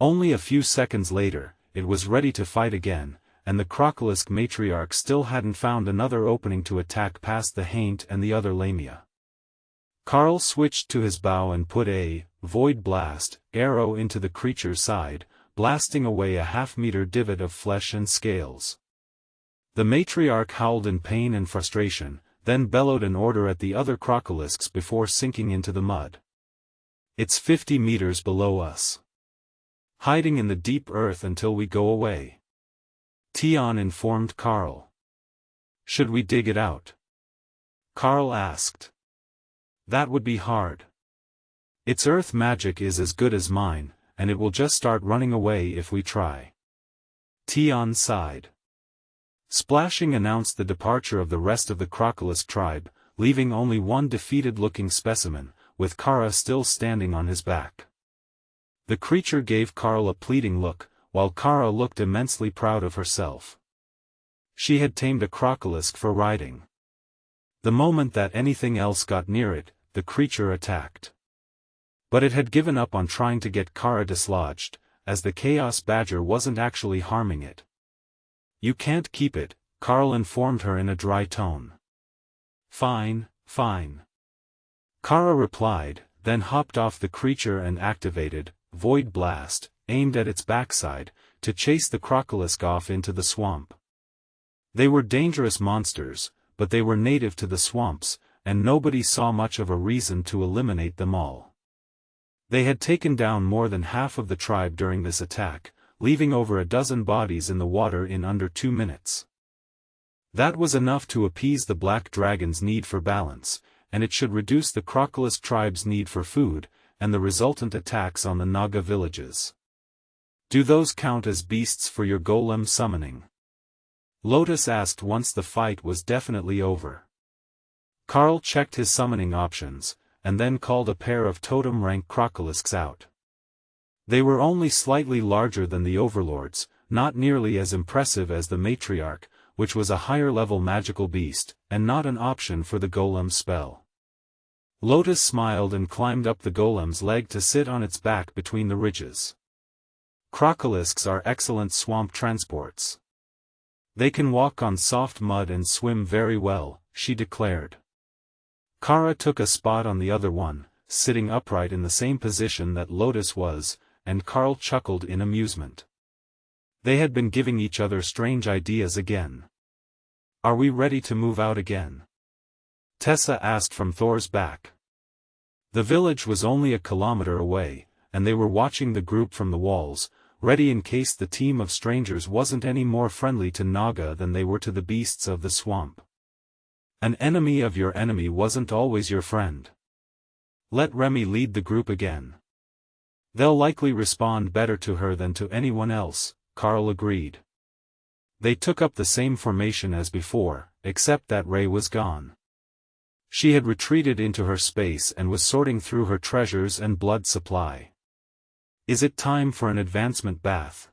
Only a few seconds later, it was ready to fight again, and the crocolisk matriarch still hadn't found another opening to attack past the haint and the other lamia. Karl switched to his bow and put a Void Blast arrow into the creature's side, blasting away a half-meter divot of flesh and scales. The matriarch howled in pain and frustration, then bellowed an order at the other crocolisks before sinking into the mud. "It's 50 meters below us. Hiding in the deep earth until we go away," Tion informed Karl. "Should we dig it out?" Karl asked. "That would be hard. Its earth magic is as good as mine, and it will just start running away if we try." Tion sighed. Splashing announced the departure of the rest of the crocolisk tribe, leaving only one defeated-looking specimen, with Kara still standing on his back. The creature gave Karl a pleading look, while Kara looked immensely proud of herself. She had tamed a crocolisk for riding. The moment that anything else got near it, the creature attacked. But it had given up on trying to get Kara dislodged, as the chaos badger wasn't actually harming it. "You can't keep it," Karl informed her in a dry tone. "Fine, fine," Kara replied, then hopped off the creature and activated Void Blast, aimed at its backside, to chase the crocolisk off into the swamp. They were dangerous monsters, but they were native to the swamps, and nobody saw much of a reason to eliminate them all. They had taken down more than half of the tribe during this attack, leaving over a dozen bodies in the water in under 2 minutes. That was enough to appease the black dragon's need for balance, and it should reduce the Crocolisk tribe's need for food, and the resultant attacks on the Naga villages. Do those count as beasts for your golem summoning? Lotus asked once the fight was definitely over. Karl checked his summoning options, and then called a pair of Totem Rank Crocolisks out. They were only slightly larger than the Overlords, not nearly as impressive as the Matriarch, which was a higher-level magical beast, and not an option for the golem spell. Lotus smiled and climbed up the golem's leg to sit on its back between the ridges. Crocolisks are excellent swamp transports. They can walk on soft mud and swim very well, she declared. Kara took a spot on the other one, sitting upright in the same position that Lotus was, and Karl chuckled in amusement. They had been giving each other strange ideas again. Are we ready to move out again? Tessa asked from Thor's back. The village was only a kilometer away, and they were watching the group from the walls, ready in case the team of strangers wasn't any more friendly to Naga than they were to the beasts of the swamp. An enemy of your enemy wasn't always your friend. Let Remy lead the group again. They'll likely respond better to her than to anyone else, Karl agreed. They took up the same formation as before, except that Ray was gone. She had retreated into her space and was sorting through her treasures and blood supply. Is it time for an advancement bath?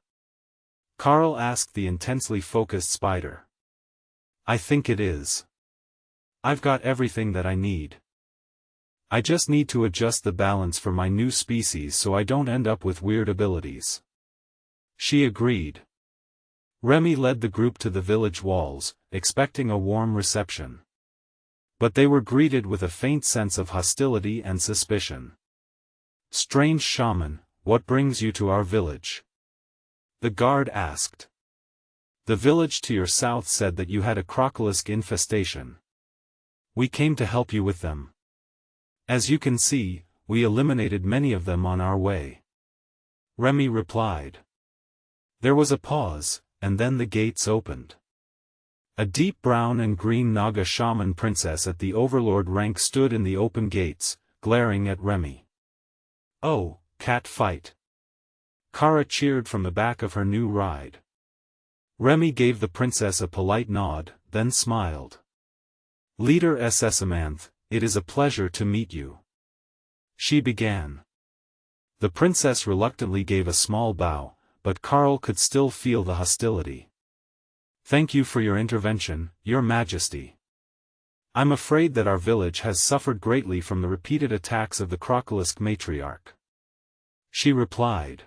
Karl asked the intensely focused spider. I think it is. I've got everything that I need. I just need to adjust the balance for my new species so I don't end up with weird abilities. She agreed. Remy led the group to the village walls, expecting a warm reception. But they were greeted with a faint sense of hostility and suspicion. Strange shaman, what brings you to our village? The guard asked. The village to your south said that you had a Crocolisk infestation. We came to help you with them. As you can see, we eliminated many of them on our way. Remy replied. There was a pause, and then the gates opened. A deep brown and green Naga shaman princess at the Overlord-Rank stood in the open gates, glaring at Remy. Oh, cat fight. Kara cheered from the back of her new ride. Remy gave the princess a polite nod, then smiled. Leader Sesamanth, it is a pleasure to meet you. She began. The princess reluctantly gave a small bow, but Karl could still feel the hostility. Thank you for your intervention, Your Majesty. I'm afraid that our village has suffered greatly from the repeated attacks of the Crocolisk matriarch. She replied.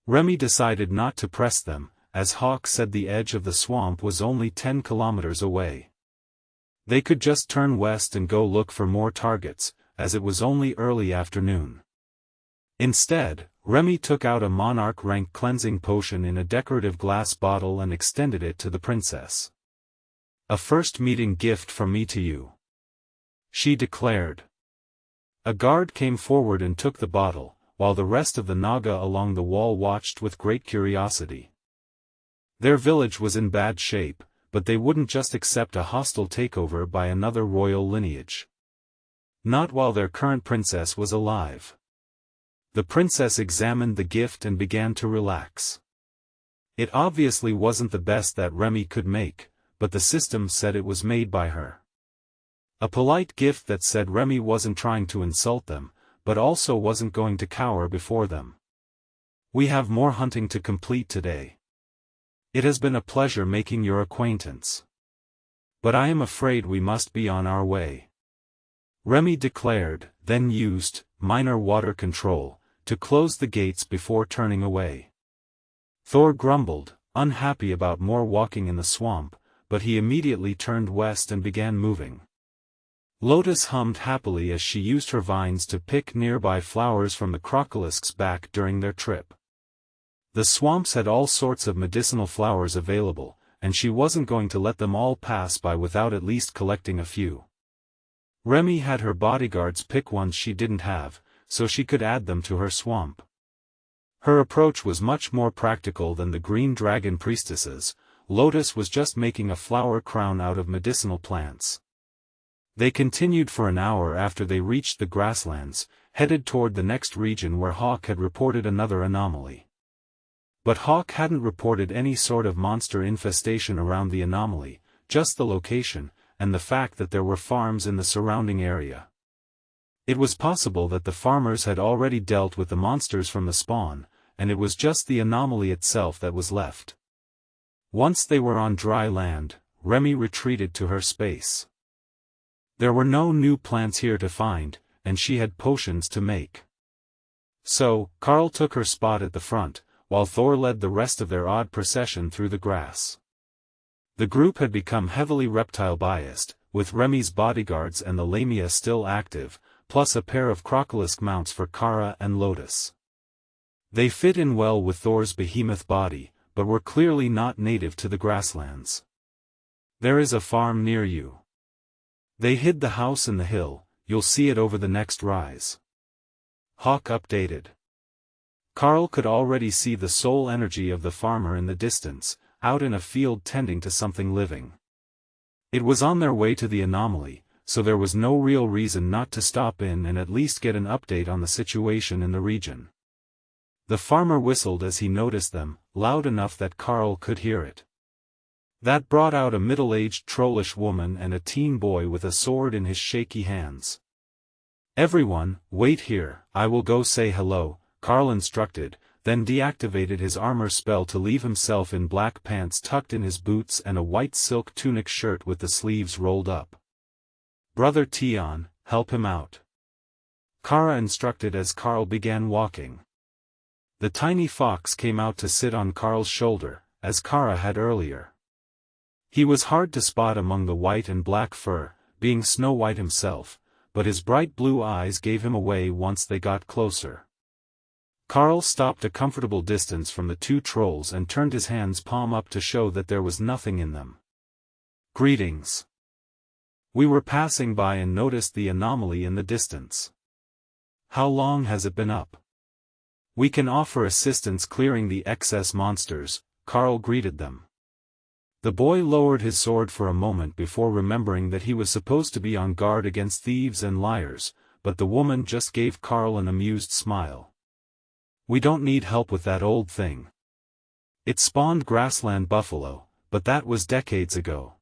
Remy decided not to press them, as Hawk said the edge of the swamp was only 10 kilometers away. They could just turn west and go look for more targets, as it was only early afternoon. Instead, Remy took out a monarch-rank cleansing potion in a decorative glass bottle and extended it to the princess. A first meeting gift from me to you. She declared. A guard came forward and took the bottle, while the rest of the Naga along the wall watched with great curiosity. Their village was in bad shape, but they wouldn't just accept a hostile takeover by another royal lineage. Not while their current princess was alive. The princess examined the gift and began to relax. It obviously wasn't the best that Remy could make, but the system said it was made by her. A polite gift that said Remy wasn't trying to insult them, but also wasn't going to cower before them. We have more hunting to complete today. It has been a pleasure making your acquaintance. But I am afraid we must be on our way. Remy declared, then used minor water control to close the gates before turning away. Thor grumbled, unhappy about more walking in the swamp, but he immediately turned west and began moving. Lotus hummed happily as she used her vines to pick nearby flowers from the Crocolisk's back during their trip. The swamps had all sorts of medicinal flowers available, and she wasn't going to let them all pass by without at least collecting a few. Remy had her bodyguards pick ones she didn't have, so she could add them to her swamp. Her approach was much more practical than the green dragon priestesses. Lotus was just making a flower crown out of medicinal plants. They continued for an hour after they reached the grasslands, headed toward the next region where Hawk had reported another anomaly. But Hawk hadn't reported any sort of monster infestation around the anomaly, just the location, and the fact that there were farms in the surrounding area. It was possible that the farmers had already dealt with the monsters from the spawn, and it was just the anomaly itself that was left. Once they were on dry land, Remy retreated to her space. There were no new plants here to find, and she had potions to make. So, Karl took her spot at the front, while Thor led the rest of their odd procession through the grass. The group had become heavily reptile-biased, with Remy's bodyguards and the Lamia still active, plus a pair of crocolisk mounts for Kara and Lotus. They fit in well with Thor's behemoth body, but were clearly not native to the grasslands. "There is a farm near you. They hid the house in the hill, you'll see it over the next rise," Hawk updated. Karl could already see the soul energy of the farmer in the distance, out in a field tending to something living. It was on their way to the anomaly, so there was no real reason not to stop in and at least get an update on the situation in the region. The farmer whistled as he noticed them, loud enough that Karl could hear it. That brought out a middle-aged trollish woman and a teen boy with a sword in his shaky hands. "Everyone, wait here, I will go say hello," Karl instructed, then deactivated his armor spell to leave himself in black pants tucked in his boots and a white silk tunic shirt with the sleeves rolled up. "Brother Tion, help him out," Kara instructed as Karl began walking. The tiny fox came out to sit on Karl's shoulder, as Kara had earlier. He was hard to spot among the white and black fur, being Snow White himself, but his bright blue eyes gave him away once they got closer. Karl stopped a comfortable distance from the two trolls and turned his hands palm up to show that there was nothing in them. "Greetings. We were passing by and noticed the anomaly in the distance. How long has it been up? We can offer assistance clearing the excess monsters," Karl greeted them. The boy lowered his sword for a moment before remembering that he was supposed to be on guard against thieves and liars, but the woman just gave Karl an amused smile. "We don't need help with that old thing. It spawned grassland buffalo, but that was decades ago.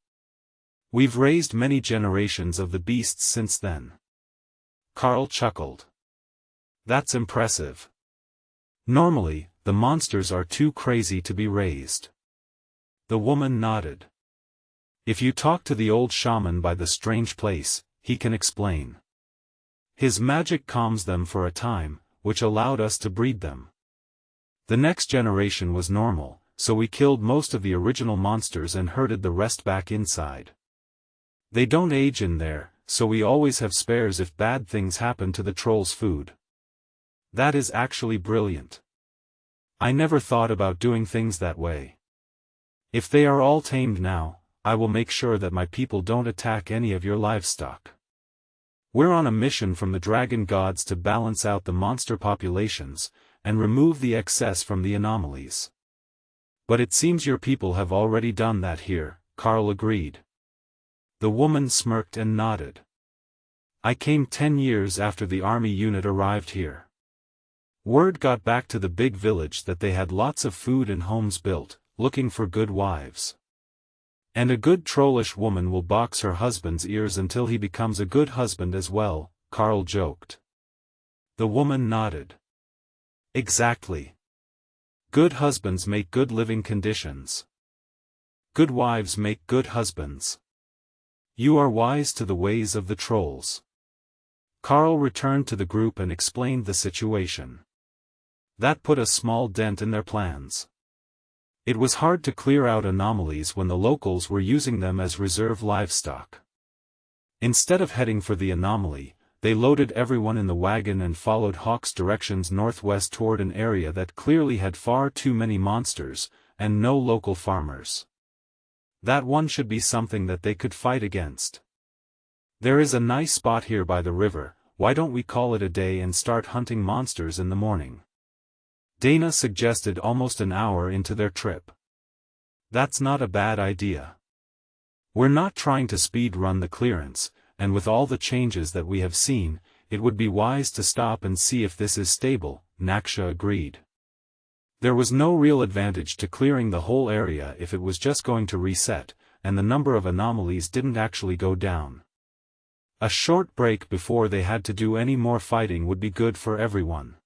We've raised many generations of the beasts since then." Karl chuckled. "That's impressive. Normally, the monsters are too crazy to be raised." The woman nodded. "If you talk to the old shaman by the strange place, he can explain. His magic calms them for a time, which allowed us to breed them. The next generation was normal, so we killed most of the original monsters and herded the rest back inside. They don't age in there, so we always have spares if bad things happen to the trolls' food." "That is actually brilliant. I never thought about doing things that way. If they are all tamed now, I will make sure that my people don't attack any of your livestock. We're on a mission from the dragon gods to balance out the monster populations, and remove the excess from the anomalies. But it seems your people have already done that here," Karl agreed. The woman smirked and nodded. "I came 10 years after the army unit arrived here. Word got back to the big village that they had lots of food and homes built, looking for good wives. And a good trollish woman will box her husband's ears until he becomes a good husband as well," Karl joked. The woman nodded. "Exactly. Good husbands make good living conditions. Good wives make good husbands. You are wise to the ways of the trolls." Karl returned to the group and explained the situation. That put a small dent in their plans. It was hard to clear out anomalies when the locals were using them as reserve livestock. Instead of heading for the anomaly, they loaded everyone in the wagon and followed Hawk's directions northwest toward an area that clearly had far too many monsters, and no local farmers. That one should be something that they could fight against. "There is a nice spot here by the river, why don't we call it a day and start hunting monsters in the morning?" Dana suggested almost an hour into their trip. "That's not a bad idea. We're not trying to speed run the clearance, and with all the changes that we have seen, it would be wise to stop and see if this is stable, Naksha agreed. There was no real advantage to clearing the whole area if it was just going to reset, and the number of anomalies didn't actually go down. A short break before they had to do any more fighting would be good for everyone.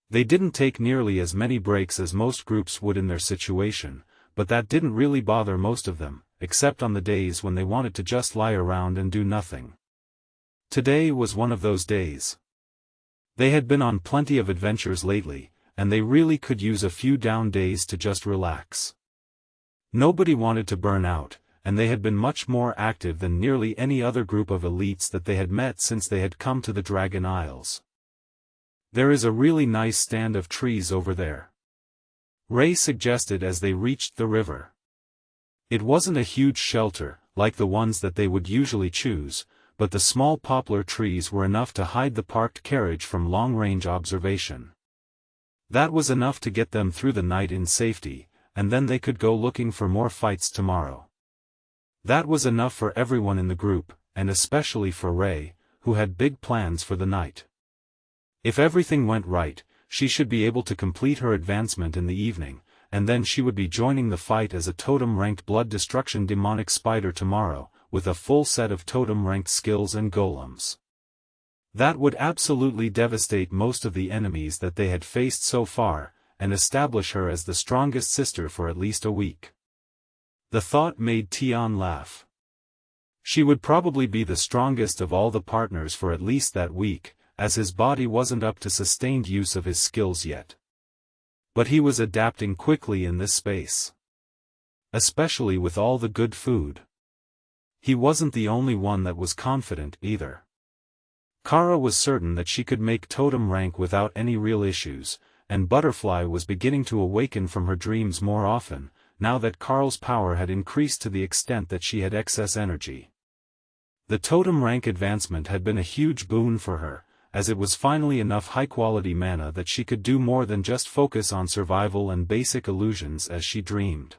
They didn't take nearly as many breaks as most groups would in their situation, but that didn't really bother most of them, except on the days when they wanted to just lie around and do nothing. Today was one of those days. They had been on plenty of adventures lately, and they really could use a few down days to just relax. Nobody wanted to burn out, and they had been much more active than nearly any other group of elites that they had met since they had come to the Dragon Isles. There is a really nice stand of trees over there, Ray suggested as they reached the river. It wasn't a huge shelter, like the ones that they would usually choose, but the small poplar trees were enough to hide the parked carriage from long-range observation. That was enough to get them through the night in safety, and then they could go looking for more fights tomorrow. That was enough for everyone in the group, and especially for Ray, who had big plans for the night. If everything went right, she should be able to complete her advancement in the evening, and then she would be joining the fight as a totem-ranked blood destruction demonic spider tomorrow, with a full set of totem-ranked skills and golems. That would absolutely devastate most of the enemies that they had faced so far, and establish her as the strongest sister for at least a week. The thought made Tion laugh. She would probably be the strongest of all the partners for at least that week, as his body wasn't up to sustained use of his skills yet. But he was adapting quickly in this space. Especially with all the good food. He wasn't the only one that was confident either. Kara was certain that she could make Totem Rank without any real issues, and Butterfly was beginning to awaken from her dreams more often, now that Karl's power had increased to the extent that she had excess energy. The Totem Rank advancement had been a huge boon for her, as it was finally enough high-quality mana that she could do more than just focus on survival and basic illusions as she dreamed.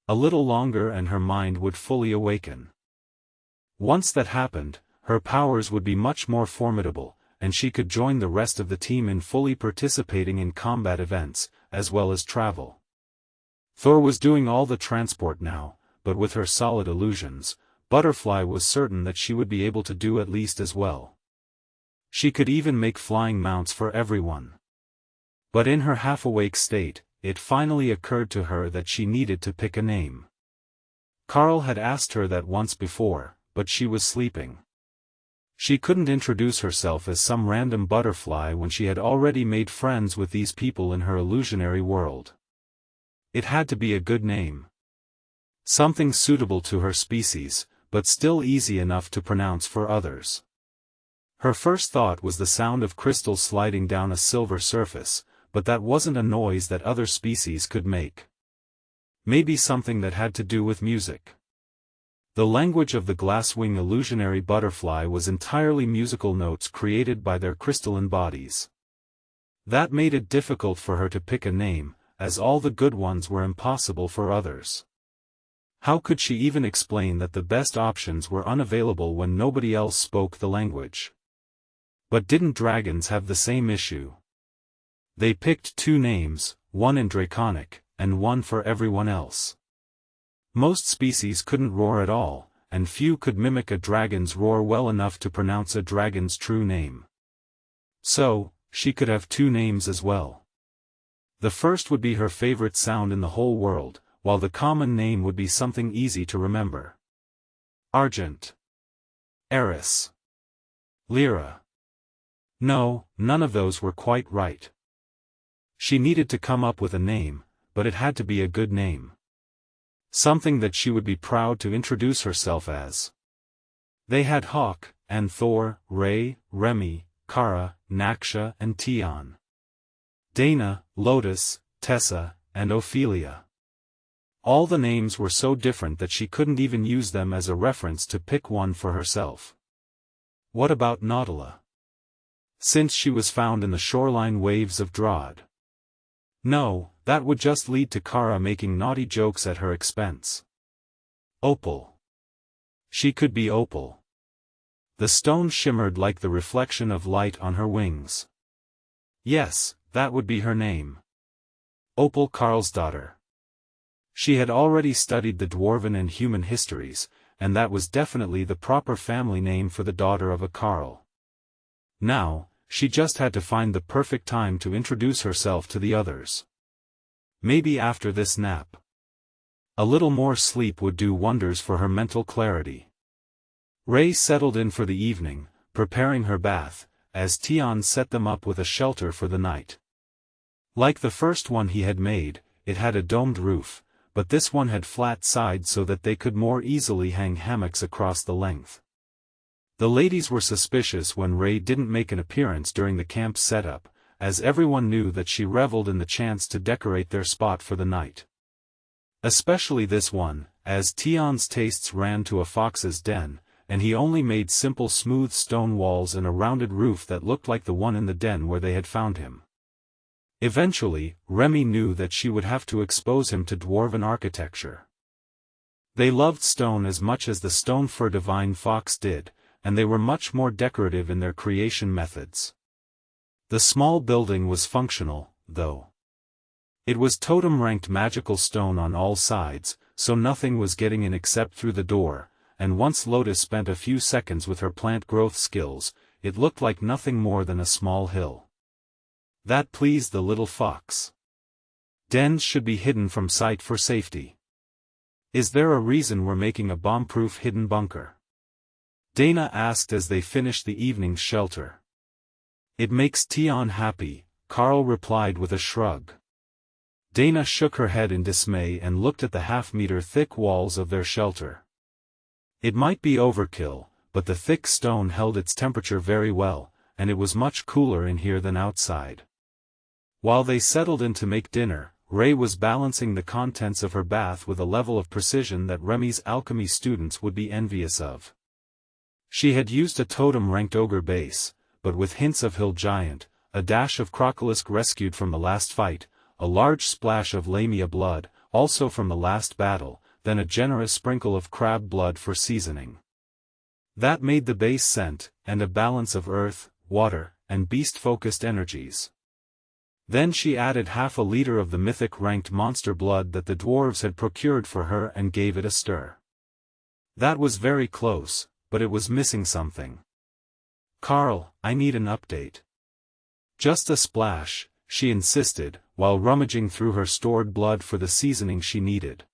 A little longer and her mind would fully awaken. Once that happened, her powers would be much more formidable, and she could join the rest of the team in fully participating in combat events, as well as travel. Thor was doing all the transport now, but with her solid illusions, Butterfly was certain that she would be able to do at least as well. She could even make flying mounts for everyone. But in her half-awake state, it finally occurred to her that she needed to pick a name. Karl had asked her that once before, but she was sleeping. She couldn't introduce herself as some random butterfly when she had already made friends with these people in her illusionary world. It had to be a good name. Something suitable to her species, but still easy enough to pronounce for others. Her first thought was the sound of crystals sliding down a silver surface, but that wasn't a noise that other species could make. Maybe something that had to do with music. The language of the glasswing illusionary butterfly was entirely musical notes created by their crystalline bodies. That made it difficult for her to pick a name, as all the good ones were impossible for others. How could she even explain that the best options were unavailable when nobody else spoke the language? But didn't dragons have the same issue? They picked two names, one in Draconic, and one for everyone else. Most species couldn't roar at all, and few could mimic a dragon's roar well enough to pronounce a dragon's true name. So, she could have two names as well. The first would be her favorite sound in the whole world, while the common name would be something easy to remember. Argent. Eris. Lyra. No, none of those were quite right. She needed to come up with a name, but it had to be a good name. Something that she would be proud to introduce herself as. They had Hawk, and Thor, Ray, Remy, Kara, Naksha and Tion. Dana, Lotus, Tessa, and Ophelia. All the names were so different that she couldn't even use them as a reference to pick one for herself. What about Nautila? Since she was found in the shoreline waves of Drod. No, that would just lead to Kara making naughty jokes at her expense. Opal. She could be Opal. The stone shimmered like the reflection of light on her wings. Yes, that would be her name. Opal Karlsdottir. She had already studied the dwarven and human histories, and that was definitely the proper family name for the daughter of a Karl. Now, she just had to find the perfect time to introduce herself to the others. Maybe after this nap. A little more sleep would do wonders for her mental clarity. Ray settled in for the evening, preparing her bath, as Tion set them up with a shelter for the night. Like the first one he had made, it had a domed roof, but this one had flat sides so that they could more easily hang hammocks across the length. The ladies were suspicious when Ray didn't make an appearance during the camp setup, as everyone knew that she reveled in the chance to decorate their spot for the night. Especially this one, as Tion's tastes ran to a fox's den, and he only made simple smooth stone walls and a rounded roof that looked like the one in the den where they had found him. Eventually, Remy knew that she would have to expose him to dwarven architecture. They loved stone as much as the stone fur divine fox did, and they were much more decorative in their creation methods. The small building was functional, though. It was totem-ranked magical stone on all sides, so nothing was getting in except through the door, and once Lotus spent a few seconds with her plant growth skills, it looked like nothing more than a small hill. That pleased the little fox. Dens should be hidden from sight for safety. Is there a reason we're making a bomb-proof hidden bunker? Dana asked as they finished the evening's shelter. It makes Tion happy, Karl replied with a shrug. Dana shook her head in dismay and looked at the half-meter thick walls of their shelter. It might be overkill, but the thick stone held its temperature very well, and it was much cooler in here than outside. While they settled in to make dinner, Ray was balancing the contents of her bath with a level of precision that Remy's alchemy students would be envious of. She had used a totem-ranked ogre base, but with hints of hill giant, a dash of crocolisk rescued from the last fight, a large splash of lamia blood, also from the last battle, then a generous sprinkle of crab blood for seasoning. That made the base scent, and a balance of earth, water, and beast-focused energies. Then she added half a liter of the mythic-ranked monster blood that the dwarves had procured for her and gave it a stir. That was very close, but it was missing something. Karl, I need an update. Just a splash, she insisted, while rummaging through her stored blood for the seasoning she needed.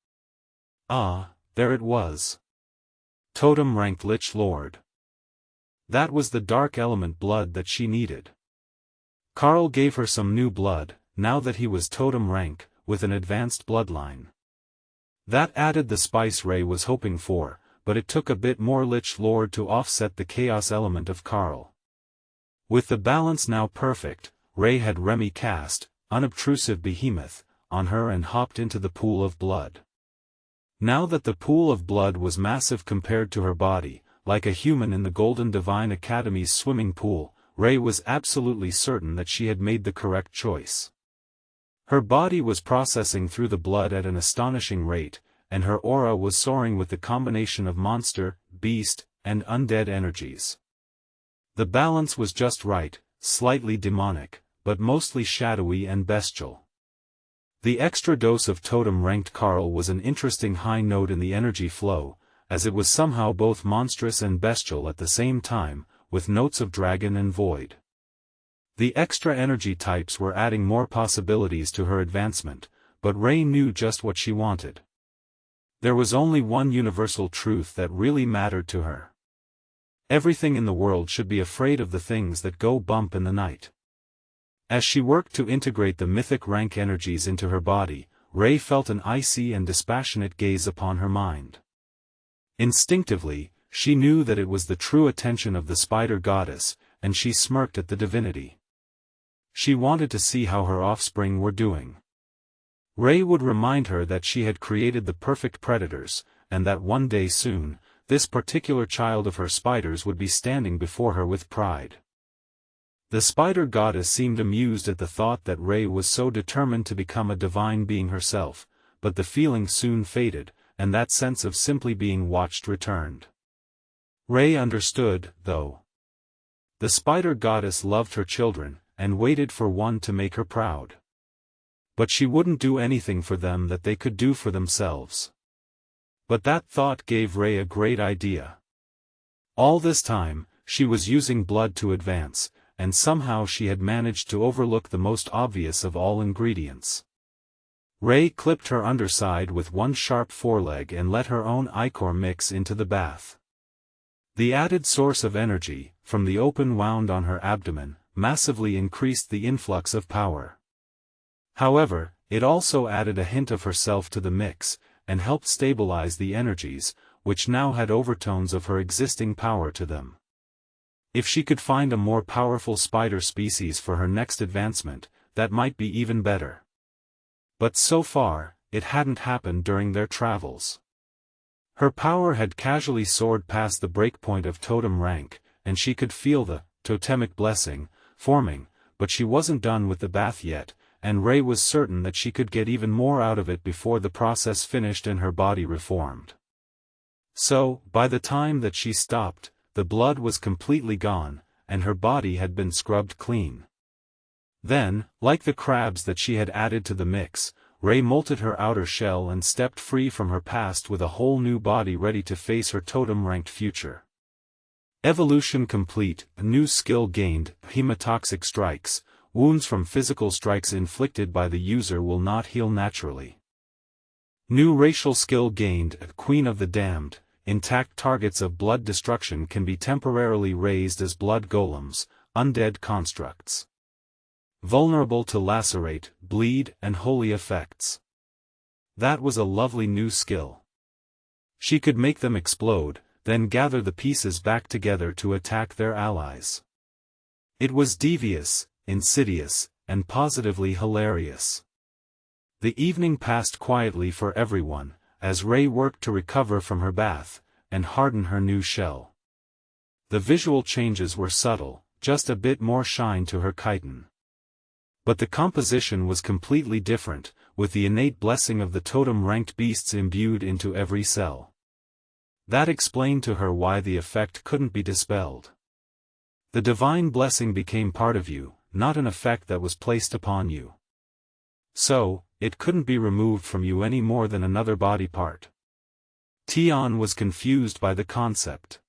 Ah, there it was. Totem-ranked Lich Lord. That was the dark element blood that she needed. Karl gave her some new blood, now that he was totem rank, with an advanced bloodline. That added the spice Ray was hoping for, but it took a bit more Lich Lord to offset the chaos element of Karl. With the balance now perfect, Ray had Remy cast, unobtrusive behemoth, on her and hopped into the pool of blood. Now that the pool of blood was massive compared to her body, like a human in the Golden Divine Academy's swimming pool, Ray was absolutely certain that she had made the correct choice. Her body was processing through the blood at an astonishing rate, and her aura was soaring with the combination of monster, beast, and undead energies. The balance was just right, slightly demonic, but mostly shadowy and bestial. The extra dose of totem-ranked Karl was an interesting high note in the energy flow, as it was somehow both monstrous and bestial at the same time, with notes of dragon and void. The extra energy types were adding more possibilities to her advancement, but Ray knew just what she wanted. There was only one universal truth that really mattered to her. Everything in the world should be afraid of the things that go bump in the night. As she worked to integrate the mythic rank energies into her body, Ray felt an icy and dispassionate gaze upon her mind. Instinctively, she knew that it was the true attention of the spider goddess, and she smirked at the divinity. She wanted to see how her offspring were doing. Ray would remind her that she had created the perfect predators, and that one day soon, this particular child of her spiders would be standing before her with pride. The spider goddess seemed amused at the thought that Ray was so determined to become a divine being herself, but the feeling soon faded, and that sense of simply being watched returned. Ray understood, though. The spider goddess loved her children, and waited for one to make her proud. But she wouldn't do anything for them that they could do for themselves. But that thought gave Ray a great idea. All this time, she was using blood to advance, and somehow she had managed to overlook the most obvious of all ingredients. Ray clipped her underside with one sharp foreleg and let her own ichor mix into the bath. The added source of energy, from the open wound on her abdomen, massively increased the influx of power. However, it also added a hint of herself to the mix, and helped stabilize the energies, which now had overtones of her existing power to them. If she could find a more powerful spider species for her next advancement, that might be even better. But so far, it hadn't happened during their travels. Her power had casually soared past the breakpoint of Totem Rank, and she could feel the totemic blessing forming, but she wasn't done with the bath yet, and Ray was certain that she could get even more out of it before the process finished and her body reformed. So, by the time that she stopped, the blood was completely gone, and her body had been scrubbed clean. Then, like the crabs that she had added to the mix, Ray molted her outer shell and stepped free from her past with a whole new body ready to face her totem-ranked future. Evolution complete, a new skill gained, hemotoxic strikes. Wounds from physical strikes inflicted by the user will not heal naturally. New racial skill gained, Queen of the Damned. Intact targets of blood destruction can be temporarily raised as blood golems, undead constructs. Vulnerable to lacerate, bleed, and holy effects. That was a lovely new skill. She could make them explode, then gather the pieces back together to attack their allies. It was devious, insidious, and positively hilarious. The evening passed quietly for everyone, as Ray worked to recover from her bath, and harden her new shell. The visual changes were subtle, just a bit more shine to her chitin. But the composition was completely different, with the innate blessing of the totem-ranked beasts imbued into every cell. That explained to her why the effect couldn't be dispelled. The divine blessing became part of you, not an effect that was placed upon you. So, it couldn't be removed from you any more than another body part. Tion was confused by the concept.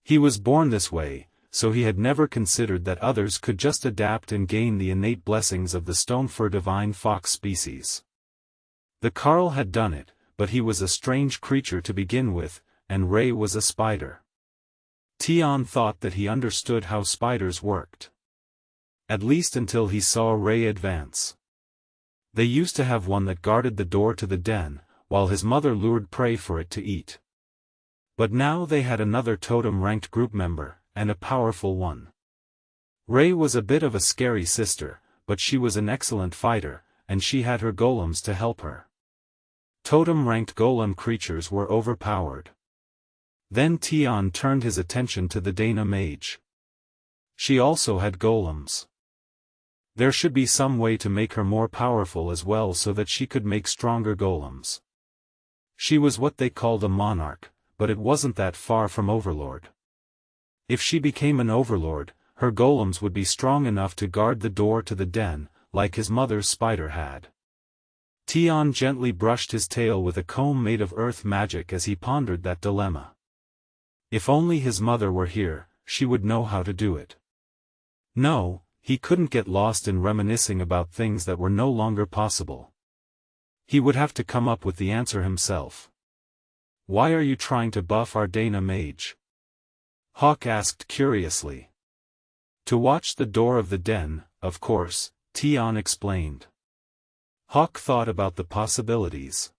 He was born this way, so he had never considered that others could just adapt and gain the innate blessings of the stone-fur divine fox species. The Karl had done it, but he was a strange creature to begin with, and Ray was a spider. Tion thought that he understood how spiders worked. At least until he saw Ray advance. They used to have one that guarded the door to the den, while his mother lured prey for it to eat. But now they had another totem-ranked group member, and a powerful one. Ray was a bit of a scary sister, but she was an excellent fighter, and she had her golems to help her. Totem-ranked golem creatures were overpowered. Then Tion turned his attention to the Dana mage. She also had golems. There should be some way to make her more powerful as well so that she could make stronger golems. She was what they called a monarch, but it wasn't that far from Overlord. If she became an Overlord, her golems would be strong enough to guard the door to the den, like his mother's spider had. Tion gently brushed his tail with a comb made of earth magic as he pondered that dilemma. If only his mother were here, she would know how to do it. No, he couldn't get lost in reminiscing about things that were no longer possible. He would have to come up with the answer himself. "Why are you trying to buff our Dana mage?" Hawk asked curiously. "To watch the door of the den, of course," Tion explained. Hawk thought about the possibilities.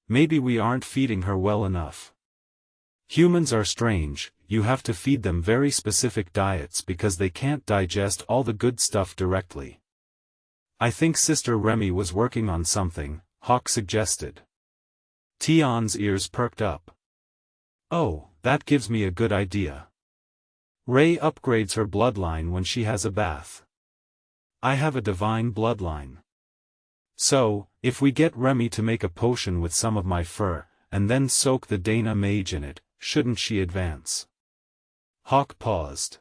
Maybe we aren't feeding her well enough. Humans are strange, you have to feed them very specific diets because they can't digest all the good stuff directly. "I think Sister Remy was working on something," Hawk suggested. Tion's ears perked up. "Oh, that gives me a good idea. Ray upgrades her bloodline when she has a bath. I have a divine bloodline. So, if we get Remy to make a potion with some of my fur, and then soak the Dana mage in it, shouldn't she advance? Hawk paused.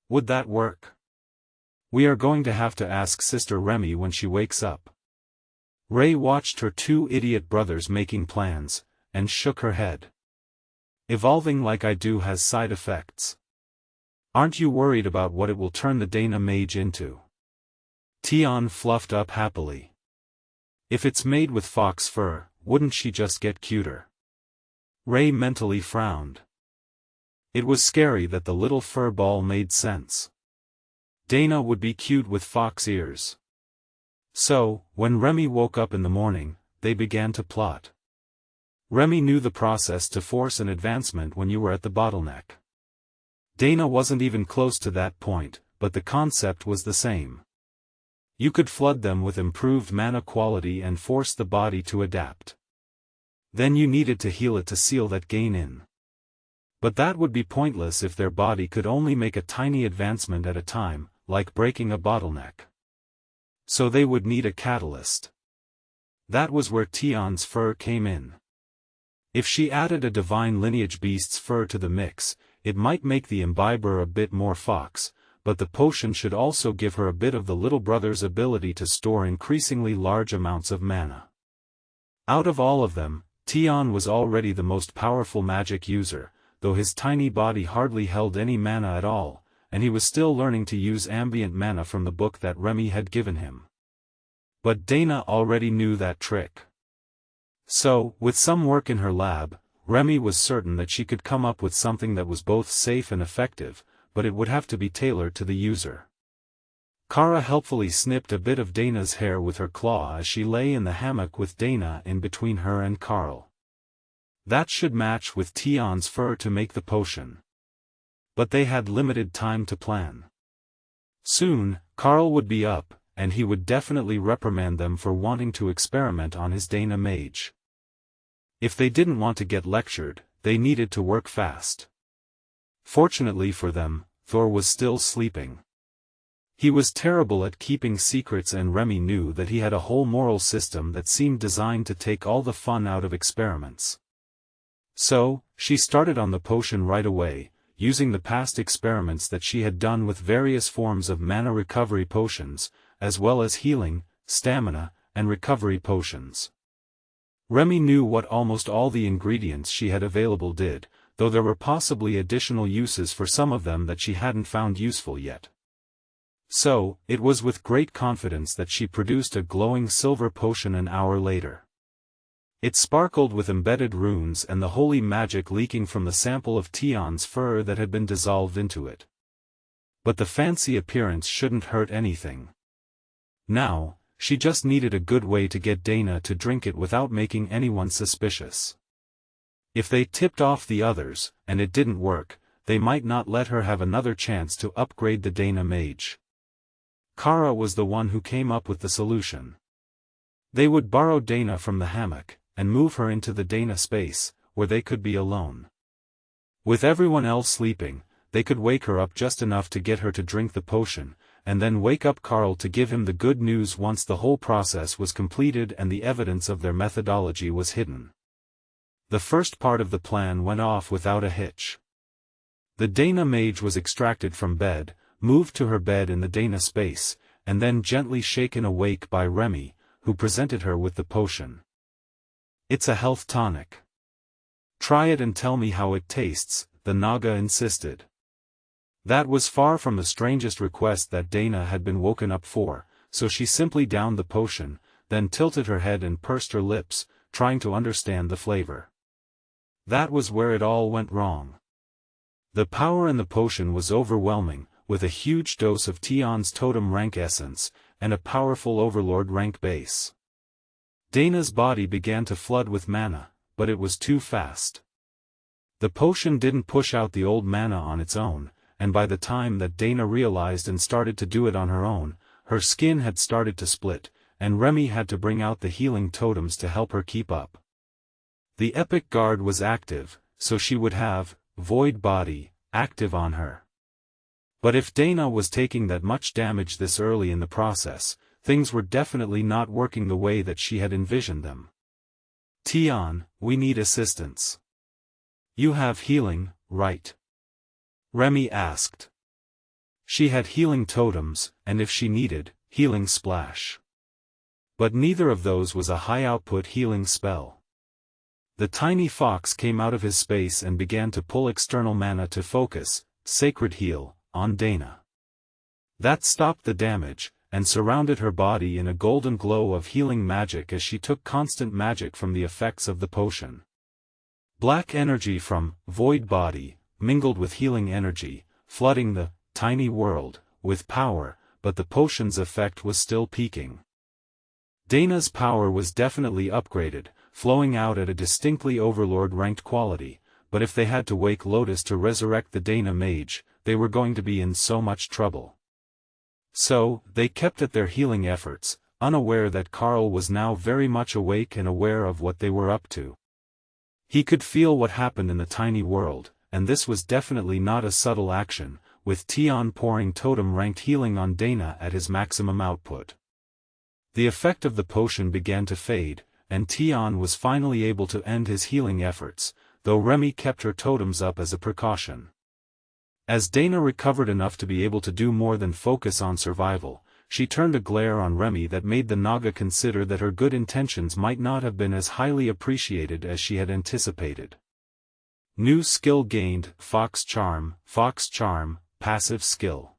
Would that work? We are going to have to ask Sister Remy when she wakes up. Ray watched her two idiot brothers making plans, and shook her head. Evolving like I do has side effects. Aren't you worried about what it will turn the Dana mage into? Tion fluffed up happily. If it's made with fox fur, wouldn't she just get cuter? Ray mentally frowned. It was scary that the little fur ball made sense. Dana would be cute with fox ears. So, when Remy woke up in the morning, they began to plot. Remy knew the process to force an advancement when you were at the bottleneck. Dana wasn't even close to that point, but the concept was the same. You could flood them with improved mana quality and force the body to adapt. Then you needed to heal it to seal that gain in. But that would be pointless if their body could only make a tiny advancement at a time, like breaking a bottleneck. So they would need a catalyst. That was where Tion's fur came in. If she added a divine lineage beast's fur to the mix, it might make the imbiber a bit more fox, but the potion should also give her a bit of the little brother's ability to store increasingly large amounts of mana. Out of all of them, Tion was already the most powerful magic user, though his tiny body hardly held any mana at all, and he was still learning to use ambient mana from the book that Remy had given him. But Dana already knew that trick. So, with some work in her lab, Remy was certain that she could come up with something that was both safe and effective, but it would have to be tailored to the user. Kara helpfully snipped a bit of Dana's hair with her claw as she lay in the hammock with Dana in between her and Karl. That should match with Tion's fur to make the potion. But they had limited time to plan. Soon, Karl would be up, and he would definitely reprimand them for wanting to experiment on his Dana mage. If they didn't want to get lectured, they needed to work fast. Fortunately for them, Thor was still sleeping. He was terrible at keeping secrets, and Remy knew that he had a whole moral system that seemed designed to take all the fun out of experiments. So, she started on the potion right away, using the past experiments that she had done with various forms of mana recovery potions, as well as healing, stamina, and recovery potions. Remy knew what almost all the ingredients she had available did, though there were possibly additional uses for some of them that she hadn't found useful yet. So, it was with great confidence that she produced a glowing silver potion an hour later. It sparkled with embedded runes and the holy magic leaking from the sample of Tion's fur that had been dissolved into it. But the fancy appearance shouldn't hurt anything. Now, she just needed a good way to get Dana to drink it without making anyone suspicious. If they tipped off the others, and it didn't work, they might not let her have another chance to upgrade the Dana mage. Kara was the one who came up with the solution. They would borrow Dana from the hammock, and move her into the Dana space, where they could be alone. With everyone else sleeping, they could wake her up just enough to get her to drink the potion, and then wake up Karl to give him the good news once the whole process was completed and the evidence of their methodology was hidden. The first part of the plan went off without a hitch. The Dana mage was extracted from bed, moved to her bed in the Dana space, and then gently shaken awake by Remy, who presented her with the potion. "It's a health tonic. Try it and tell me how it tastes," the Naga insisted. That was far from the strangest request that Dana had been woken up for, so she simply downed the potion, then tilted her head and pursed her lips, trying to understand the flavor. That was where it all went wrong. The power in the potion was overwhelming, with a huge dose of Tion's Totem Rank essence, and a powerful Overlord-Rank base. Dana's body began to flood with mana, but it was too fast. The potion didn't push out the old mana on its own, and by the time that Dana realized and started to do it on her own, her skin had started to split, and Remy had to bring out the healing totems to help her keep up. The Epic Guard was active, so she would have Void Body active on her. But if Dana was taking that much damage this early in the process, things were definitely not working the way that she had envisioned them. "Tion, we need assistance." You have healing, right? Remy asked. She had healing totems, and if she needed, healing splash. But neither of those was a high-output healing spell. The tiny fox came out of his space and began to pull external mana to focus, Sacred Heal, on Dana. That stopped the damage, and surrounded her body in a golden glow of healing magic as she took constant magic from the effects of the potion. Black energy from Void Body mingled with healing energy, flooding the tiny world with power, but the potion's effect was still peaking. Dana's power was definitely upgraded, flowing out at a distinctly Overlord-ranked quality, but if they had to wake Lotus to resurrect the Dana mage, they were going to be in so much trouble. So, they kept at their healing efforts, unaware that Karl was now very much awake and aware of what they were up to. He could feel what happened in the tiny world, and this was definitely not a subtle action, with Tion pouring totem-ranked healing on Dana at his maximum output. The effect of the potion began to fade, and Tion was finally able to end his healing efforts, though Remy kept her totems up as a precaution. As Dana recovered enough to be able to do more than focus on survival, she turned a glare on Remy that made the Naga consider that her good intentions might not have been as highly appreciated as she had anticipated. New skill gained, Fox Charm, passive skill.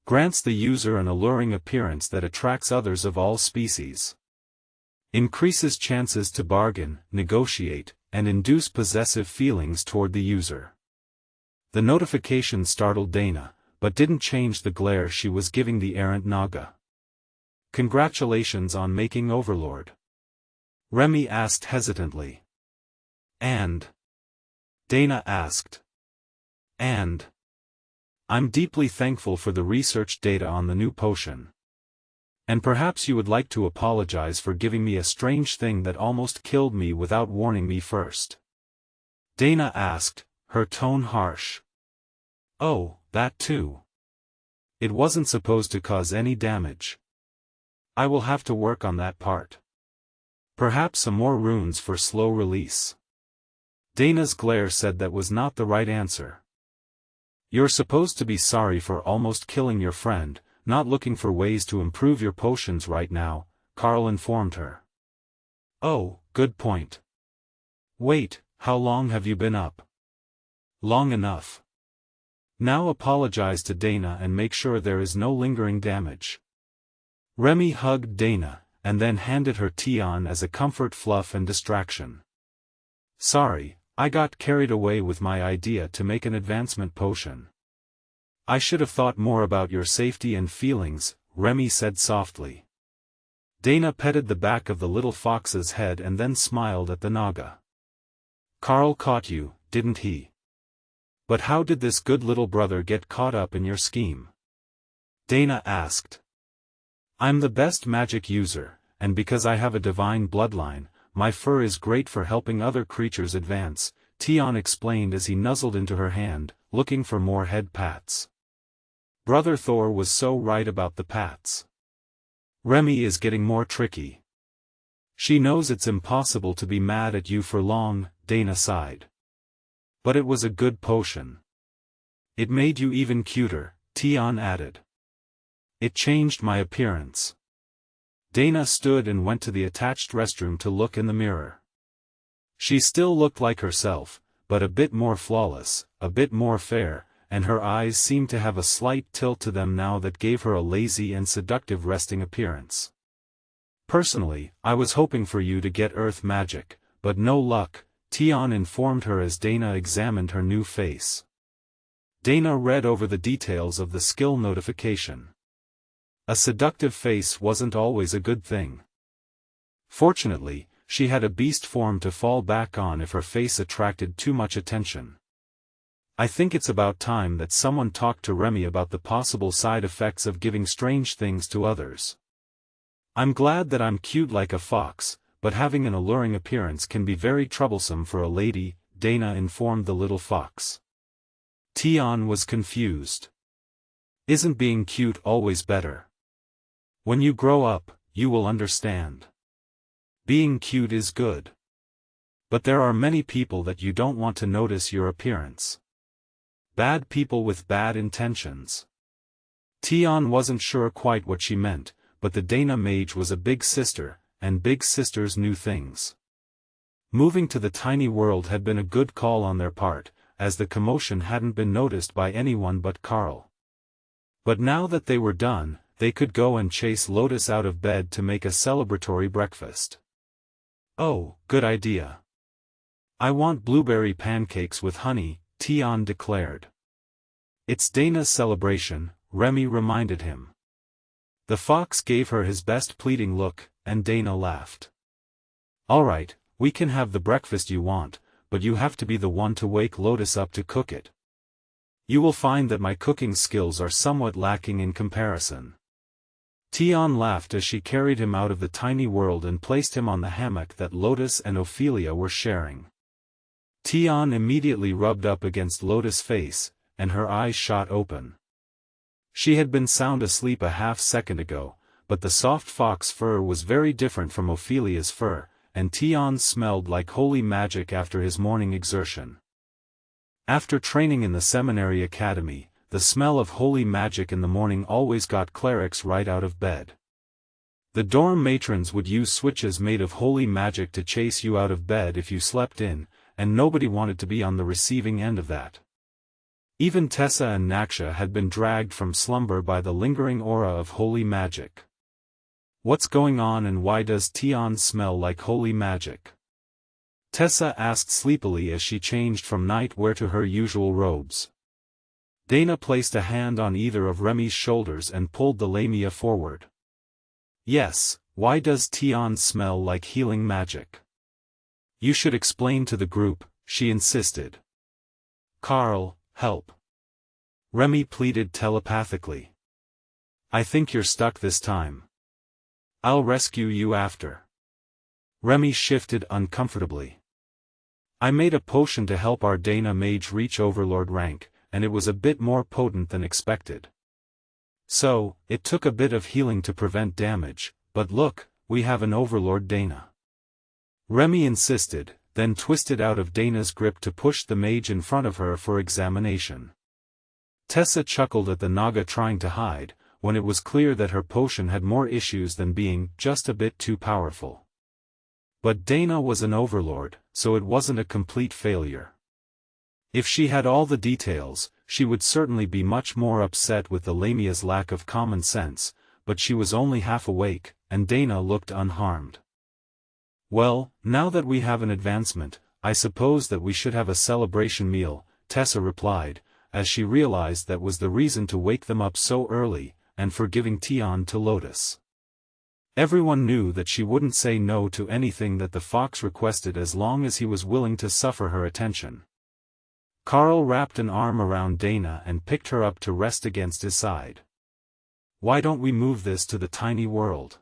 Grants the user an alluring appearance that attracts others of all species. Increases chances to bargain, negotiate, and induce possessive feelings toward the user. The notification startled Dana, but didn't change the glare she was giving the errant Naga. Congratulations on making Overlord. Remy asked hesitantly. And? Dana asked. And? I'm deeply thankful for the research data on the new potion. And perhaps you would like to apologize for giving me a strange thing that almost killed me without warning me first. Dana asked, her tone harsh. Oh, that too. It wasn't supposed to cause any damage. I will have to work on that part. Perhaps some more runes for slow release. Dana's glare said that was not the right answer. You're supposed to be sorry for almost killing your friend, not looking for ways to improve your potions right now, Karl informed her. Oh, good point. Wait, how long have you been up? Long enough. Now apologize to Dana and make sure there is no lingering damage. Remy hugged Dana, and then handed her Tion as a comfort fluff and distraction. Sorry, I got carried away with my idea to make an advancement potion. I should have thought more about your safety and feelings, Remy said softly. Dana petted the back of the little fox's head and then smiled at the Naga. Karl caught you, didn't he? But how did this good little brother get caught up in your scheme? Dana asked. I'm the best magic user, and because I have a divine bloodline, my fur is great for helping other creatures advance, Tion explained as he nuzzled into her hand, looking for more head pats. Brother Thor was so right about the pats. Remy is getting more tricky. She knows it's impossible to be mad at you for long, Dana sighed. But it was a good potion. It made you even cuter, Tion added. It changed my appearance. Dana stood and went to the attached restroom to look in the mirror. She still looked like herself, but a bit more flawless, a bit more fair, and her eyes seemed to have a slight tilt to them now that gave her a lazy and seductive resting appearance. Personally, I was hoping for you to get earth magic, but no luck, Tion informed her as Dana examined her new face. Dana read over the details of the skill notification. A seductive face wasn't always a good thing. Fortunately, she had a beast form to fall back on if her face attracted too much attention. I think it's about time that someone talked to Remy about the possible side effects of giving strange things to others. I'm glad that I'm cute like a fox, but having an alluring appearance can be very troublesome for a lady, Dana informed the little fox. Tion was confused. Isn't being cute always better? When you grow up, you will understand. Being cute is good. But there are many people that you don't want to notice your appearance. Bad people with bad intentions. Tion wasn't sure quite what she meant, but the Dana mage was a big sister, and big sisters knew things. Moving to the tiny world had been a good call on their part, as the commotion hadn't been noticed by anyone but Karl. But now that they were done, they could go and chase Lotus out of bed to make a celebratory breakfast. Oh, good idea. I want blueberry pancakes with honey, Tion declared. It's Dana's celebration, Remy reminded him. The fox gave her his best pleading look, and Dana laughed. All right, we can have the breakfast you want, but you have to be the one to wake Lotus up to cook it. You will find that my cooking skills are somewhat lacking in comparison. Tion laughed as she carried him out of the tiny world and placed him on the hammock that Lotus and Ophelia were sharing. Tion immediately rubbed up against Lotus' face, and her eyes shot open. She had been sound asleep a half-second ago, but the soft fox fur was very different from Ophelia's fur, and Tion smelled like holy magic after his morning exertion. After training in the seminary academy, the smell of holy magic in the morning always got clerics right out of bed. The dorm matrons would use switches made of holy magic to chase you out of bed if you slept in, and nobody wanted to be on the receiving end of that. Even Tessa and Naksha had been dragged from slumber by the lingering aura of holy magic. What's going on and why does Tion smell like holy magic? Tessa asked sleepily as she changed from nightwear to her usual robes. Dana placed a hand on either of Remy's shoulders and pulled the lamia forward. Yes, why does Tion smell like healing magic? You should explain to the group, she insisted. Karl, help. Remy pleaded telepathically. I think you're stuck this time. I'll rescue you after. Remy shifted uncomfortably. I made a potion to help our Dana mage reach Overlord-Rank, and it was a bit more potent than expected. So, it took a bit of healing to prevent damage, but look, we have an Overlord Dana. Remy insisted, then twisted out of Dana's grip to push the mage in front of her for examination. Tessa chuckled at the Naga trying to hide, when it was clear that her potion had more issues than being just a bit too powerful. But Dana was an overlord, so it wasn't a complete failure. If she had all the details, she would certainly be much more upset with the lamia's lack of common sense, but she was only half awake, and Dana looked unharmed. Well, now that we have an advancement, I suppose that we should have a celebration meal, Tessa replied, as she realized that was the reason to wake them up so early, and for giving Tion to Lotus. Everyone knew that she wouldn't say no to anything that the fox requested as long as he was willing to suffer her attention. Karl wrapped an arm around Dana and picked her up to rest against his side. Why don't we move this to the tiny world?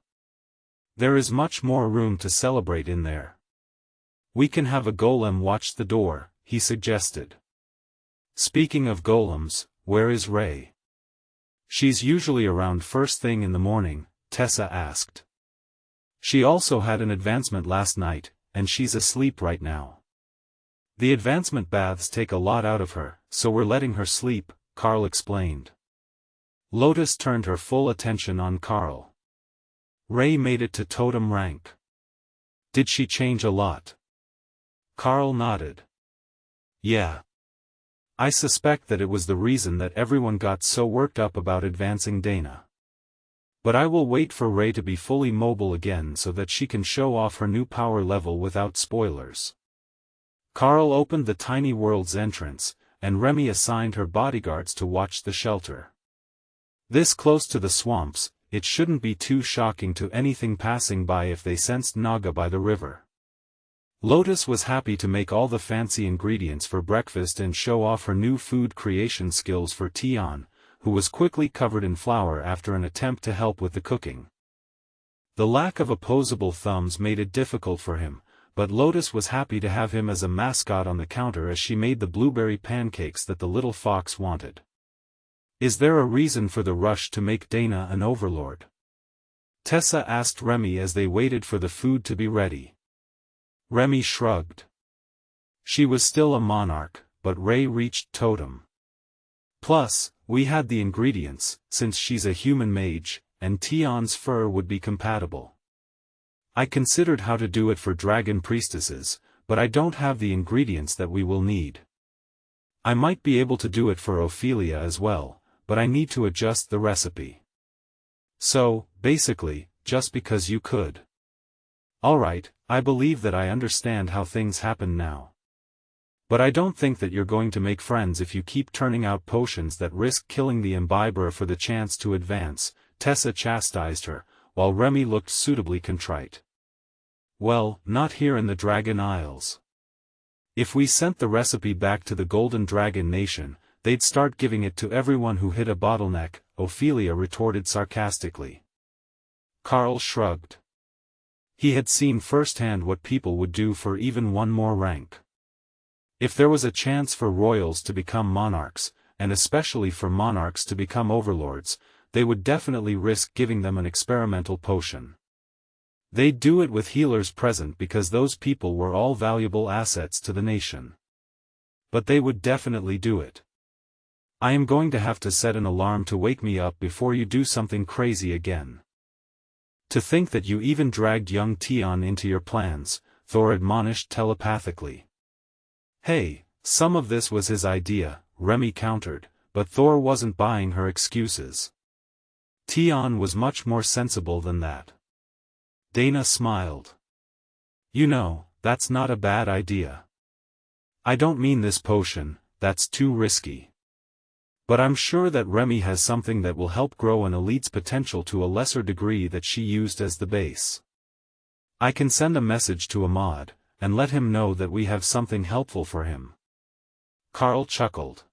There is much more room to celebrate in there. We can have a golem watch the door, he suggested. Speaking of golems, where is Ray? She's usually around first thing in the morning, Tessa asked. She also had an advancement last night, and she's asleep right now. The advancement baths take a lot out of her, so we're letting her sleep, Karl explained. Lotus turned her full attention on Karl. Ray made it to Totem Rank. Did she change a lot? Karl nodded. Yeah. I suspect that it was the reason that everyone got so worked up about advancing Dana. But I will wait for Ray to be fully mobile again so that she can show off her new power level without spoilers. Karl opened the tiny world's entrance, and Remy assigned her bodyguards to watch the shelter. This close to the swamps, it shouldn't be too shocking to anything passing by if they sensed Naga by the river. Lotus was happy to make all the fancy ingredients for breakfast and show off her new food creation skills for Tion, who was quickly covered in flour after an attempt to help with the cooking. The lack of opposable thumbs made it difficult for him, but Lotus was happy to have him as a mascot on the counter as she made the blueberry pancakes that the little fox wanted. Is there a reason for the rush to make Dana an overlord? Tessa asked Remy as they waited for the food to be ready. Remy shrugged. She was still a monarch, but Ray reached Totem. Plus, we had the ingredients, since she's a human mage, and Tion's fur would be compatible. I considered how to do it for dragon priestesses, but I don't have the ingredients that we will need. I might be able to do it for Ophelia as well, but I need to adjust the recipe. So, basically, just because you could. Alright, I believe that I understand how things happen now. But I don't think that you're going to make friends if you keep turning out potions that risk killing the imbiber for the chance to advance, Tessa chastised her, while Remy looked suitably contrite. Well, not here in the Dragon Isles. If we sent the recipe back to the Golden Dragon Nation, they'd start giving it to everyone who hit a bottleneck, Ophelia retorted sarcastically. Karl shrugged. He had seen firsthand what people would do for even one more rank. If there was a chance for royals to become monarchs, and especially for monarchs to become overlords, they would definitely risk giving them an experimental potion. They'd do it with healers present because those people were all valuable assets to the nation. But they would definitely do it. I am going to have to set an alarm to wake me up before you do something crazy again. To think that you even dragged young Tion into your plans, Thor admonished telepathically. Hey, some of this was his idea, Remy countered, but Thor wasn't buying her excuses. Tion was much more sensible than that. Dana smiled. You know, that's not a bad idea. I don't mean this potion, that's too risky. But I'm sure that Remy has something that will help grow an elite's potential to a lesser degree that she used as the base. I can send a message to Ahmad, and let him know that we have something helpful for him. Karl chuckled.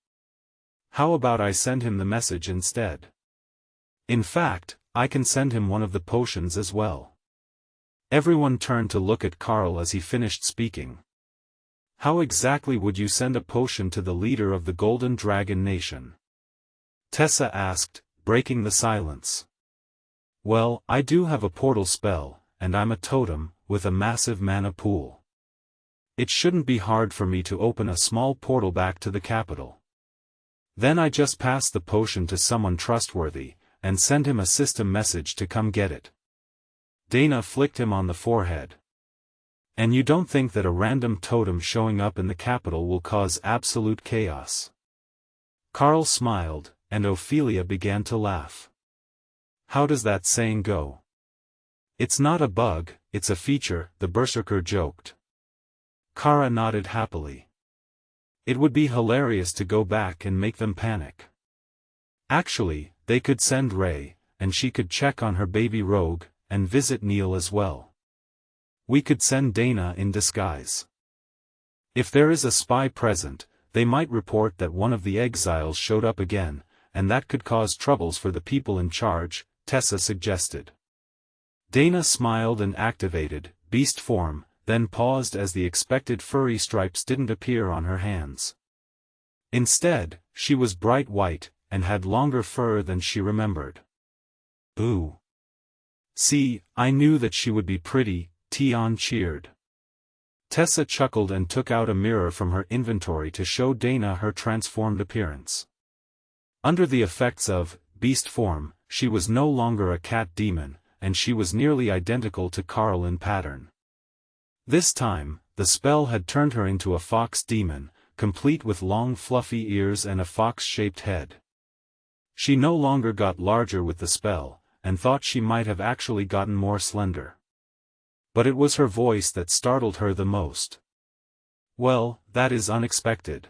How about I send him the message instead? In fact, I can send him one of the potions as well. Everyone turned to look at Karl as he finished speaking. How exactly would you send a potion to the leader of the Golden Dragon Nation? Tessa asked, breaking the silence. Well, I do have a portal spell, and I'm a totem, with a massive mana pool. It shouldn't be hard for me to open a small portal back to the capital. Then I just pass the potion to someone trustworthy, and send him a system message to come get it. Dana flicked him on the forehead. And you don't think that a random totem showing up in the capital will cause absolute chaos? Karl smiled, and Ophelia began to laugh. How does that saying go? It's not a bug, it's a feature, the berserker joked. Kara nodded happily. It would be hilarious to go back and make them panic. Actually, they could send Ray, and she could check on her baby rogue, and visit Neil as well. We could send Dana in disguise. If there is a spy present, they might report that one of the exiles showed up again, and that could cause troubles for the people in charge, Tessa suggested. Dana smiled and activated beast form, then paused as the expected furry stripes didn't appear on her hands. Instead, she was bright white, and had longer fur than she remembered. Ooh. See, I knew that she would be pretty, Tion cheered. Tessa chuckled and took out a mirror from her inventory to show Dana her transformed appearance. Under the effects of beast form, she was no longer a cat demon, and she was nearly identical to Karl in pattern. This time, the spell had turned her into a fox demon, complete with long fluffy ears and a fox-shaped head. She no longer got larger with the spell, and thought she might have actually gotten more slender. But it was her voice that startled her the most. Well, that is unexpected.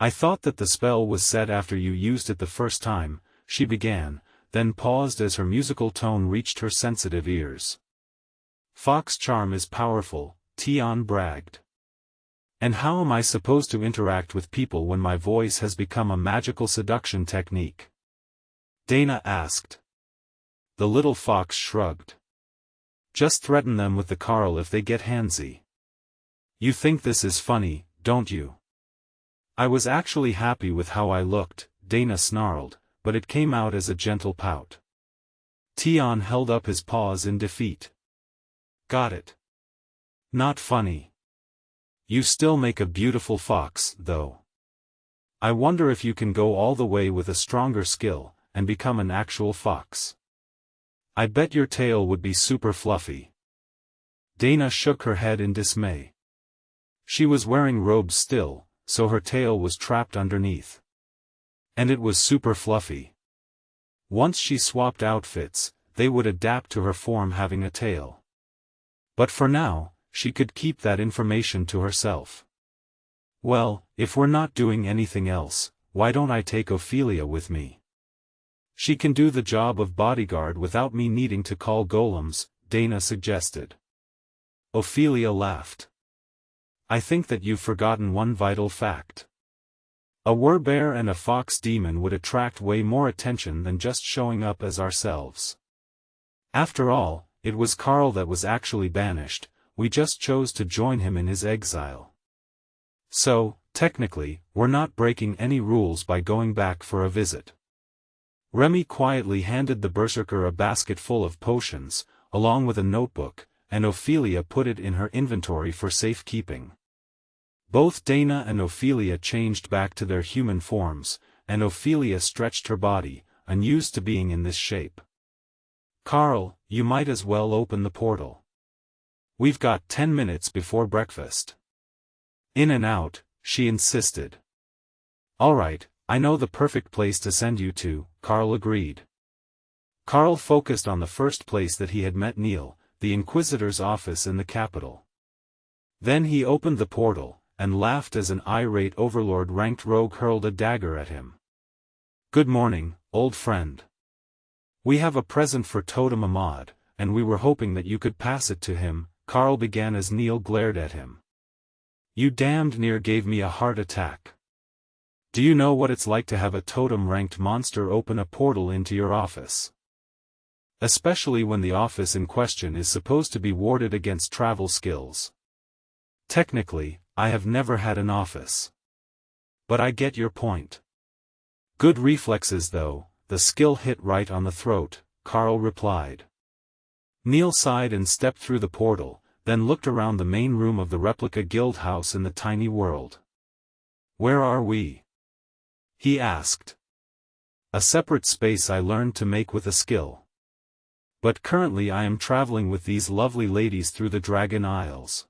I thought that the spell was set after you used it the first time, she began, then paused as her musical tone reached her sensitive ears. Fox charm is powerful, Tion bragged. And how am I supposed to interact with people when my voice has become a magical seduction technique? Dana asked. The little fox shrugged. Just threaten them with the Karl if they get handsy. You think this is funny, don't you? I was actually happy with how I looked, Dana snarled, but it came out as a gentle pout. Tion held up his paws in defeat. Got it. Not funny. You still make a beautiful fox, though. I wonder if you can go all the way with a stronger skill, and become an actual fox. I bet your tail would be super fluffy. Dana shook her head in dismay. She was wearing robes still, so her tail was trapped underneath. And it was super fluffy. Once she swapped outfits, they would adapt to her form having a tail. But for now, she could keep that information to herself. Well, if we're not doing anything else, why don't I take Ophelia with me? She can do the job of bodyguard without me needing to call golems, Dana suggested. Ophelia laughed. I think that you've forgotten one vital fact. A werbear and a fox demon would attract way more attention than just showing up as ourselves. After all, it was Karl that was actually banished, we just chose to join him in his exile. So, technically, we're not breaking any rules by going back for a visit. Remy quietly handed the berserker a basket full of potions, along with a notebook, and Ophelia put it in her inventory for safekeeping. Both Dana and Ophelia changed back to their human forms, and Ophelia stretched her body, unused to being in this shape. Karl, you might as well open the portal. We've got 10 minutes before breakfast. In and out, she insisted. All right, I know the perfect place to send you to, Karl agreed. Karl focused on the first place that he had met Neil, the Inquisitor's office in the capital. Then he opened the portal, and laughed as an irate Overlord-ranked rogue hurled a dagger at him. Good morning, old friend. We have a present for Totem Ahmad, and we were hoping that you could pass it to him, Karl began as Neil glared at him. You damned near gave me a heart attack. Do you know what it's like to have a totem-ranked monster open a portal into your office? Especially when the office in question is supposed to be warded against travel skills. Technically, I have never had an office. But I get your point. Good reflexes though, the skill hit right on the throat, Karl replied. Neil sighed and stepped through the portal, then looked around the main room of the replica guild house in the tiny world. Where are we? He asked. A separate space I learned to make with a skill. But currently I am traveling with these lovely ladies through the Dragon Isles.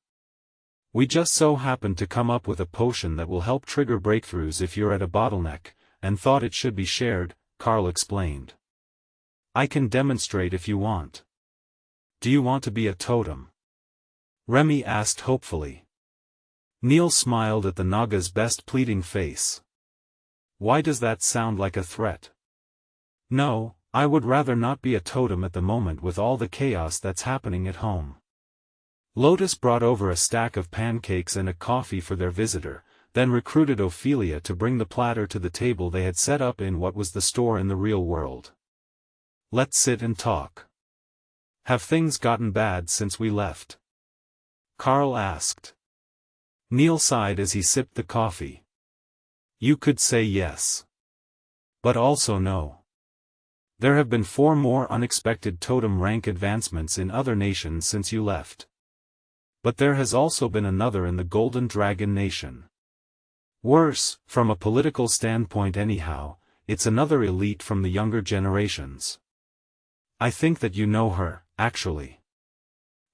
We just so happened to come up with a potion that will help trigger breakthroughs if you're at a bottleneck, and thought it should be shared, Karl explained. I can demonstrate if you want. Do you want to be a totem? Remy asked hopefully. Neil smiled at the Naga's best pleading face. Why does that sound like a threat? No, I would rather not be a totem at the moment with all the chaos that's happening at home. Lotus brought over a stack of pancakes and a coffee for their visitor, then recruited Ophelia to bring the platter to the table they had set up in what was the store in the real world. Let's sit and talk. Have things gotten bad since we left? Karl asked. Neil sighed as he sipped the coffee. You could say yes. But also no. There have been 4 more unexpected totem rank advancements in other nations since you left. But there has also been another in the Golden Dragon Nation. Worse, from a political standpoint anyhow, it's another elite from the younger generations. I think that you know her, actually.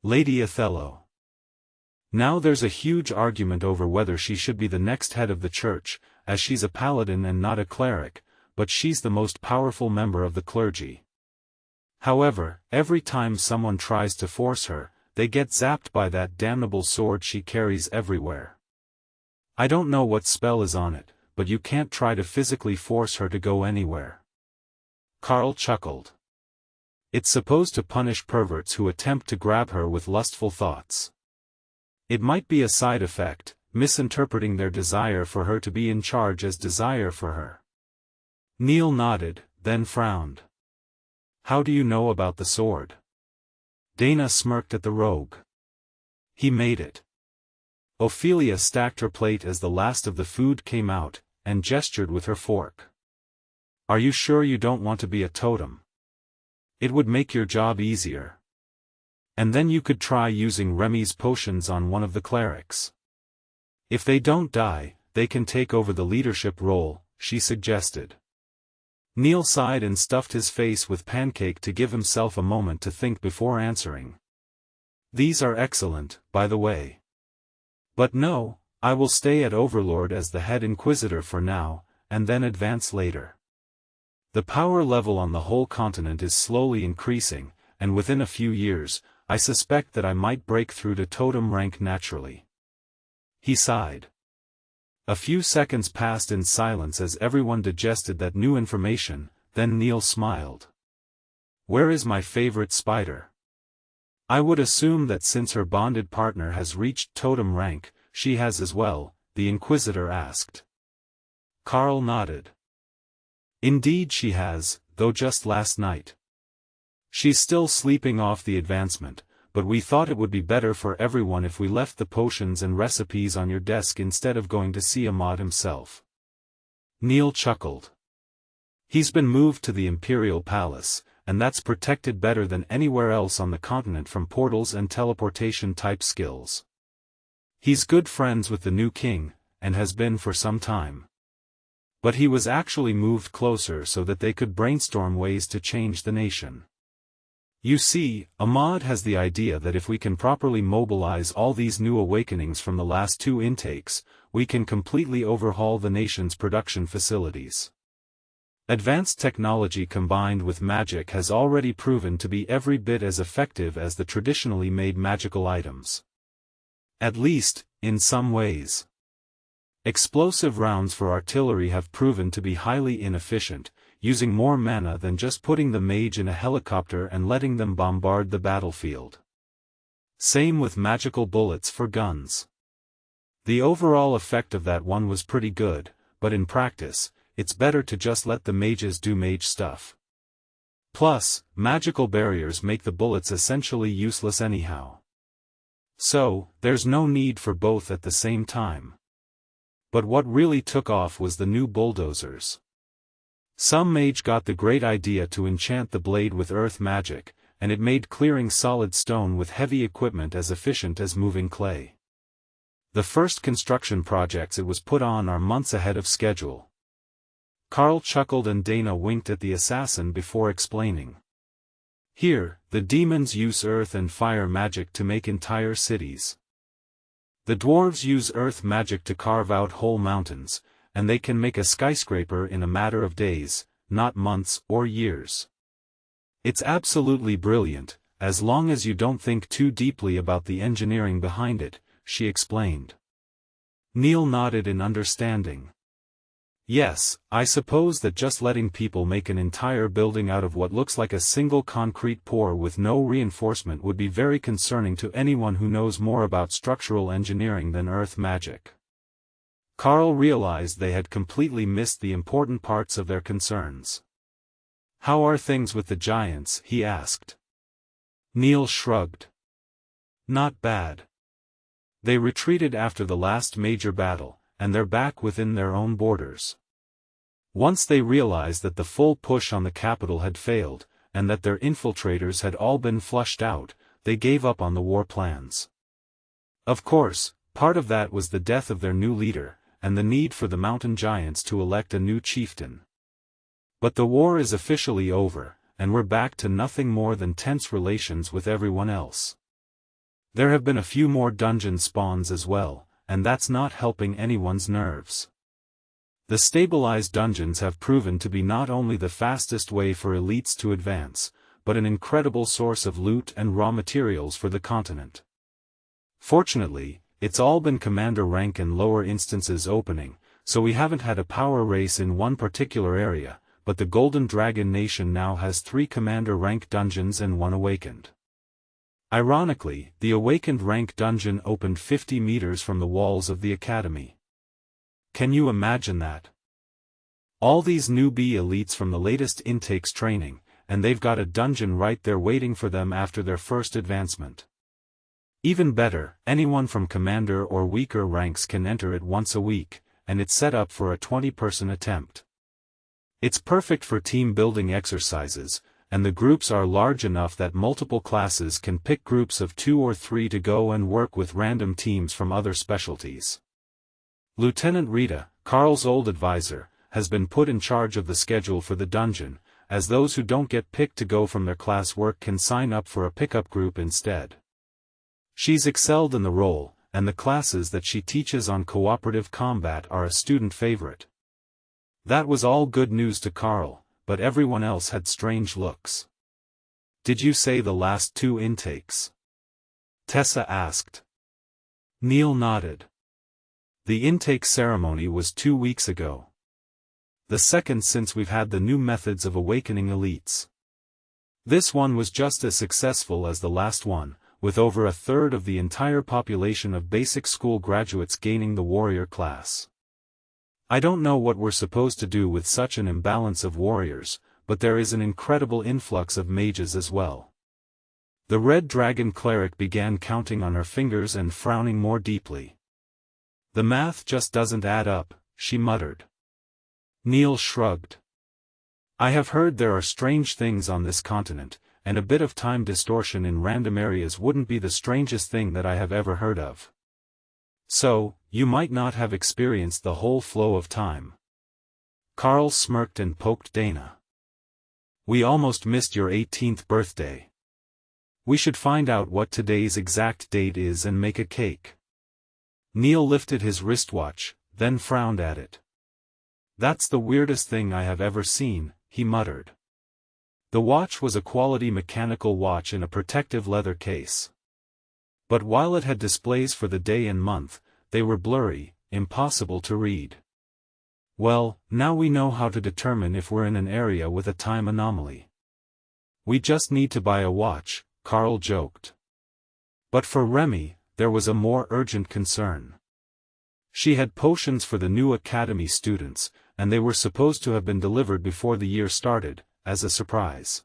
Lady Othello. Now there's a huge argument over whether she should be the next head of the church, as she's a paladin and not a cleric, but she's the most powerful member of the clergy. However, every time someone tries to force her, they get zapped by that damnable sword she carries everywhere. I don't know what spell is on it, but you can't try to physically force her to go anywhere. Karl chuckled. It's supposed to punish perverts who attempt to grab her with lustful thoughts. It might be a side effect, misinterpreting their desire for her to be in charge as desire for her. Neil nodded, then frowned. How do you know about the sword? Dana smirked at the rogue. He made it. Ophelia stacked her plate as the last of the food came out, and gestured with her fork. Are you sure you don't want to be a totem? It would make your job easier. And then you could try using Remy's potions on one of the clerics. If they don't die, they can take over the leadership role, she suggested. Neil sighed and stuffed his face with pancake to give himself a moment to think before answering. These are excellent, by the way. But no, I will stay at Overlord as the head Inquisitor for now, and then advance later. The power level on the whole continent is slowly increasing, and within a few years, I suspect that I might break through to Totem Rank naturally. He sighed. A few seconds passed in silence as everyone digested that new information, then Neil smiled. Where is my favorite spider? I would assume that since her bonded partner has reached Totem Rank, she has as well, the Inquisitor asked. Karl nodded. Indeed she has, though just last night. She's still sleeping off the advancement, but we thought it would be better for everyone if we left the potions and recipes on your desk instead of going to see Ahmad himself. Neil chuckled. He's been moved to the Imperial Palace, and that's protected better than anywhere else on the continent from portals and teleportation-type skills. He's good friends with the new king, and has been for some time. But he was actually moved closer so that they could brainstorm ways to change the nation. You see, Ahmad has the idea that if we can properly mobilize all these new awakenings from the last 2 intakes, we can completely overhaul the nation's production facilities. Advanced technology combined with magic has already proven to be every bit as effective as the traditionally made magical items. At least, in some ways. Explosive rounds for artillery have proven to be highly inefficient, using more mana than just putting the mage in a helicopter and letting them bombard the battlefield. Same with magical bullets for guns. The overall effect of that one was pretty good, but in practice, it's better to just let the mages do mage stuff. Plus, magical barriers make the bullets essentially useless anyhow. So, there's no need for both at the same time. But what really took off was the new bulldozers. Some mage got the great idea to enchant the blade with earth magic, and it made clearing solid stone with heavy equipment as efficient as moving clay. The first construction projects it was put on are months ahead of schedule. Karl chuckled and Dana winked at the assassin before explaining. Here, the demons use earth and fire magic to make entire cities. The dwarves use earth magic to carve out whole mountains, and they can make a skyscraper in a matter of days, not months or years. It's absolutely brilliant, as long as you don't think too deeply about the engineering behind it, she explained. Neil nodded in understanding. Yes, I suppose that just letting people make an entire building out of what looks like a single concrete pour with no reinforcement would be very concerning to anyone who knows more about structural engineering than earth magic. Karl realized they had completely missed the important parts of their concerns. How are things with the giants? He asked. Neil shrugged. Not bad. They retreated after the last major battle, and they're back within their own borders. Once they realized that the full push on the capital had failed, and that their infiltrators had all been flushed out, they gave up on the war plans. Of course, part of that was the death of their new leader, and the need for the mountain giants to elect a new chieftain. But the war is officially over, and we're back to nothing more than tense relations with everyone else. There have been a few more dungeon spawns as well, and that's not helping anyone's nerves. The stabilized dungeons have proven to be not only the fastest way for elites to advance, but an incredible source of loot and raw materials for the continent. Fortunately, it's all been commander rank and lower instances opening, so we haven't had a power race in one particular area, but the Golden Dragon Nation now has 3 commander rank dungeons and 1 awakened. Ironically, the awakened rank dungeon opened 50 meters from the walls of the academy. Can you imagine that? All these newbie elites from the latest intakes training, and they've got a dungeon right there waiting for them after their first advancement. Even better, anyone from commander or weaker ranks can enter it once a week, and it's set up for a 20-person attempt. It's perfect for team building exercises, and the groups are large enough that multiple classes can pick groups of 2 or 3 to go and work with random teams from other specialties. Lieutenant Rita, Karl's old advisor, has been put in charge of the schedule for the dungeon, as those who don't get picked to go from their class work can sign up for a pickup group instead. She's excelled in the role, and the classes that she teaches on cooperative combat are a student favorite. That was all good news to Karl, but everyone else had strange looks. Did you say the last 2 intakes? Tessa asked. Neil nodded. The intake ceremony was 2 weeks ago. The second since we've had the new methods of awakening elites. This one was just as successful as the last one, with over a third of the entire population of basic school graduates gaining the warrior class. I don't know what we're supposed to do with such an imbalance of warriors, but there is an incredible influx of mages as well. The Red Dragon cleric began counting on her fingers and frowning more deeply. The math just doesn't add up, she muttered. Neil shrugged. I have heard there are strange things on this continent, and a bit of time distortion in random areas wouldn't be the strangest thing that I have ever heard of. So, you might not have experienced the whole flow of time. Karl smirked and poked Dana. We almost missed your 18th birthday. We should find out what today's exact date is and make a cake. Neil lifted his wristwatch, then frowned at it. That's the weirdest thing I have ever seen, he muttered. The watch was a quality mechanical watch in a protective leather case. But while it had displays for the day and month, they were blurry, impossible to read. Well, now we know how to determine if we're in an area with a time anomaly. We just need to buy a watch, Karl joked. But for Remy, there was a more urgent concern. She had potions for the new academy students, and they were supposed to have been delivered before the year started, as a surprise.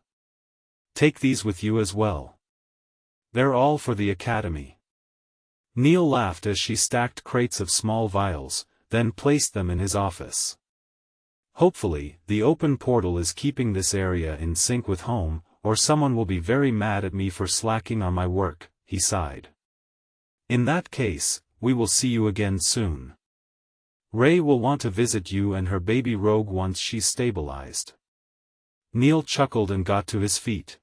Take these with you as well. They're all for the academy. Neil laughed as she stacked crates of small vials, then placed them in his office. Hopefully, the open portal is keeping this area in sync with home, or someone will be very mad at me for slacking on my work, he sighed. In that case, we will see you again soon. Ray will want to visit you and her baby rogue once she's stabilized. Neil chuckled and got to his feet.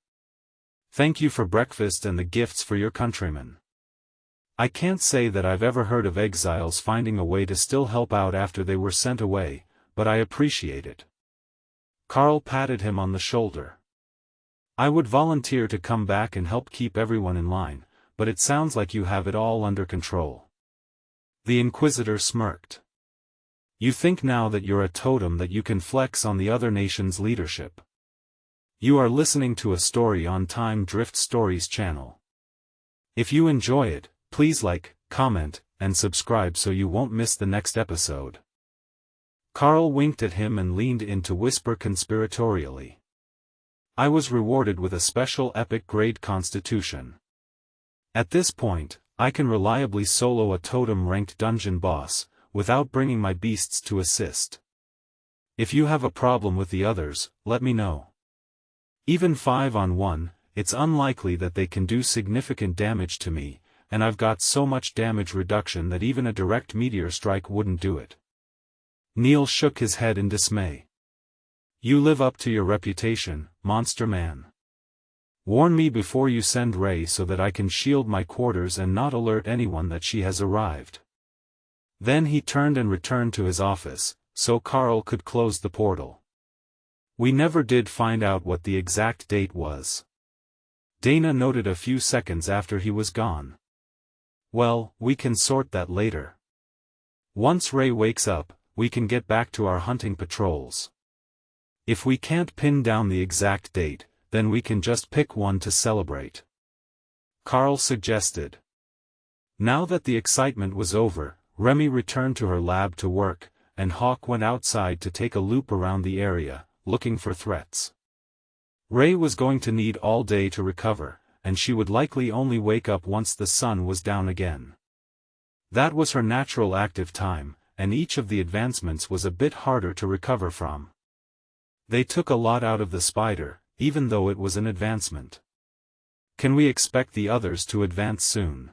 Thank you for breakfast and the gifts for your countrymen. I can't say that I've ever heard of exiles finding a way to still help out after they were sent away, but I appreciate it. Karl patted him on the shoulder. I would volunteer to come back and help keep everyone in line, but it sounds like you have it all under control. The Inquisitor smirked. You think now that you're a totem that you can flex on the other nation's leadership. You are listening to a story on Time Drift Stories channel. If you enjoy it, please like, comment, and subscribe so you won't miss the next episode. Karl winked at him and leaned in to whisper conspiratorially. I was rewarded with a special epic grade constitution. At this point, I can reliably solo a totem-ranked dungeon boss, without bringing my beasts to assist. If you have a problem with the others, let me know. Even 5-on-1, it's unlikely that they can do significant damage to me, and I've got so much damage reduction that even a direct meteor strike wouldn't do it. Neil shook his head in dismay. You live up to your reputation, Monster Man. Warn me before you send Ray so that I can shield my quarters and not alert anyone that she has arrived. Then he turned and returned to his office, so Karl could close the portal. We never did find out what the exact date was. Dana noted a few seconds after he was gone. Well, we can sort that later. Once Ray wakes up, we can get back to our hunting patrols. If we can't pin down the exact date, then we can just pick one to celebrate. Karl suggested. Now that the excitement was over, Remy returned to her lab to work, and Hawk went outside to take a loop around the area, looking for threats. Ray was going to need all day to recover, and she would likely only wake up once the sun was down again. That was her natural active time, and each of the advancements was a bit harder to recover from. They took a lot out of the spider, even though it was an advancement. Can we expect the others to advance soon?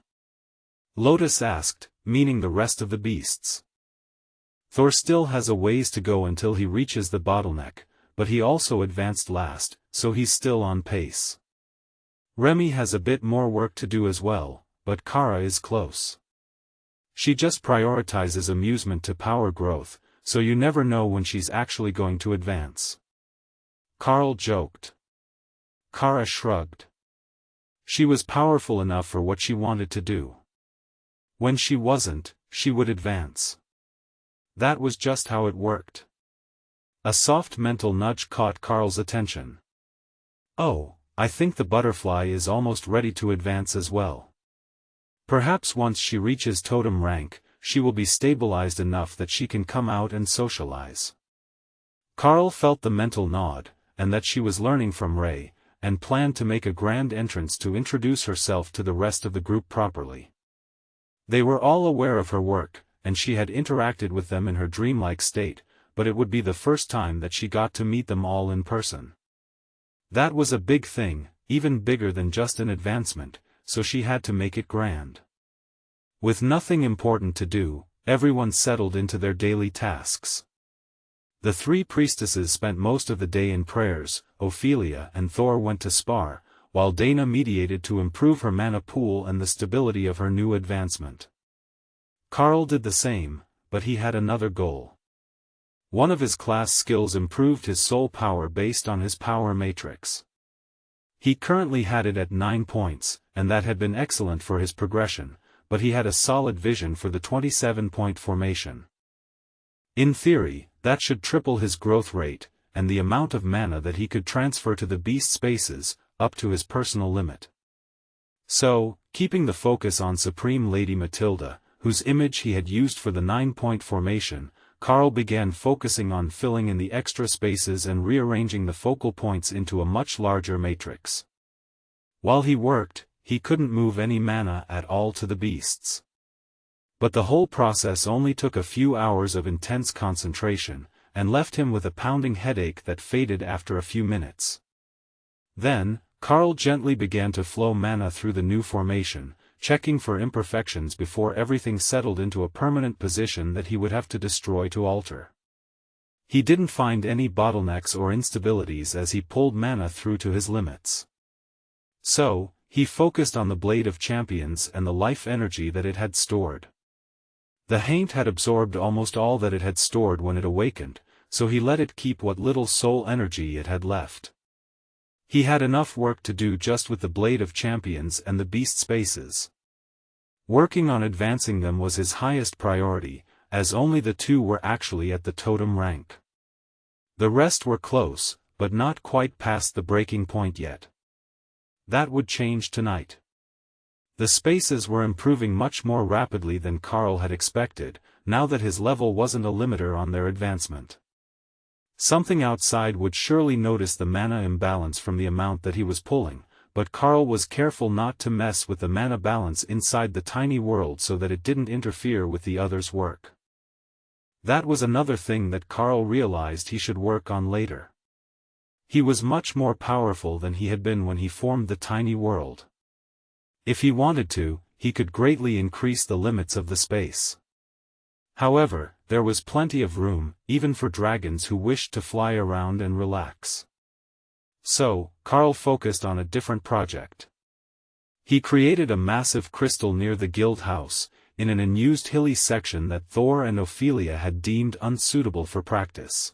Lotus asked, meaning the rest of the beasts. Thor still has a ways to go until he reaches the bottleneck, but he also advanced last, so he's still on pace. Remy has a bit more work to do as well, but Kara is close. She just prioritizes amusement to power growth, so you never know when she's actually going to advance. Karl joked. Kara shrugged. She was powerful enough for what she wanted to do. When she wasn't, she would advance. That was just how it worked. A soft mental nudge caught Karl's attention. Oh, I think the butterfly is almost ready to advance as well. Perhaps once she reaches Totem Rank, she will be stabilized enough that she can come out and socialize. Karl felt the mental nod, and that she was learning from Ray, and planned to make a grand entrance to introduce herself to the rest of the group properly. They were all aware of her work, and she had interacted with them in her dreamlike state, but it would be the first time that she got to meet them all in person. That was a big thing, even bigger than just an advancement, so she had to make it grand. With nothing important to do, everyone settled into their daily tasks. The three priestesses spent most of the day in prayers. Ophelia and Thor went to spar, while Dana mediated to improve her mana pool and the stability of her new advancement. Karl did the same, but he had another goal. One of his class skills improved his soul power based on his power matrix. He currently had it at 9 points, and that had been excellent for his progression, but he had a solid vision for the 27-point formation. In theory, that should triple his growth rate, and the amount of mana that he could transfer to the beast spaces, up to his personal limit. So, keeping the focus on Supreme Lady Matilda, whose image he had used for the 9-point formation, Karl began focusing on filling in the extra spaces and rearranging the focal points into a much larger matrix. While he worked, he couldn't move any mana at all to the beasts. But the whole process only took a few hours of intense concentration, and left him with a pounding headache that faded after a few minutes. Then, Karl gently began to flow mana through the new formation, checking for imperfections before everything settled into a permanent position that he would have to destroy to alter. He didn't find any bottlenecks or instabilities as he pulled mana through to his limits. So, he focused on the Blade of Champions and the life energy that it had stored. The Haint had absorbed almost all that it had stored when it awakened, so he let it keep what little soul energy it had left. He had enough work to do just with the Blade of Champions and the beast spaces. Working on advancing them was his highest priority, as only the two were actually at the Totem Rank. The rest were close, but not quite past the breaking point yet. That would change tonight. The spaces were improving much more rapidly than Karl had expected, now that his level wasn't a limiter on their advancement. Something outside would surely notice the mana imbalance from the amount that he was pulling, but Karl was careful not to mess with the mana balance inside the tiny world so that it didn't interfere with the others' work. That was another thing that Karl realized he should work on later. He was much more powerful than he had been when he formed the tiny world. If he wanted to, he could greatly increase the limits of the space. However, there was plenty of room, even for dragons who wished to fly around and relax. So, Karl focused on a different project. He created a massive crystal near the guild house, in an unused hilly section that Thor and Ophelia had deemed unsuitable for practice.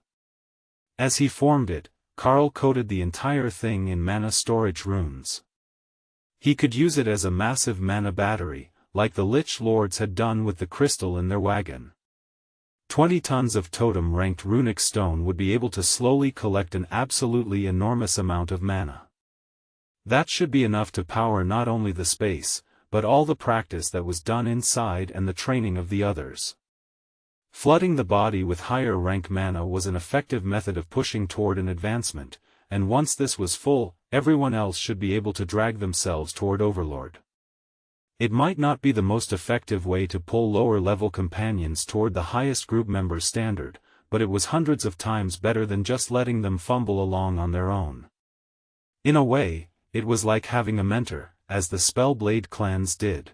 As he formed it, Karl coated the entire thing in mana storage runes. He could use it as a massive mana battery, like the Lich Lords had done with the crystal in their wagon. 20 tons of totem-ranked runic stone would be able to slowly collect an absolutely enormous amount of mana. That should be enough to power not only the space, but all the practice that was done inside and the training of the others. Flooding the body with higher rank mana was an effective method of pushing toward an advancement, and once this was full, everyone else should be able to drag themselves toward Overlord. It might not be the most effective way to pull lower-level companions toward the highest group member's standard, but it was hundreds of times better than just letting them fumble along on their own. In a way, it was like having a mentor, as the Spellblade clans did.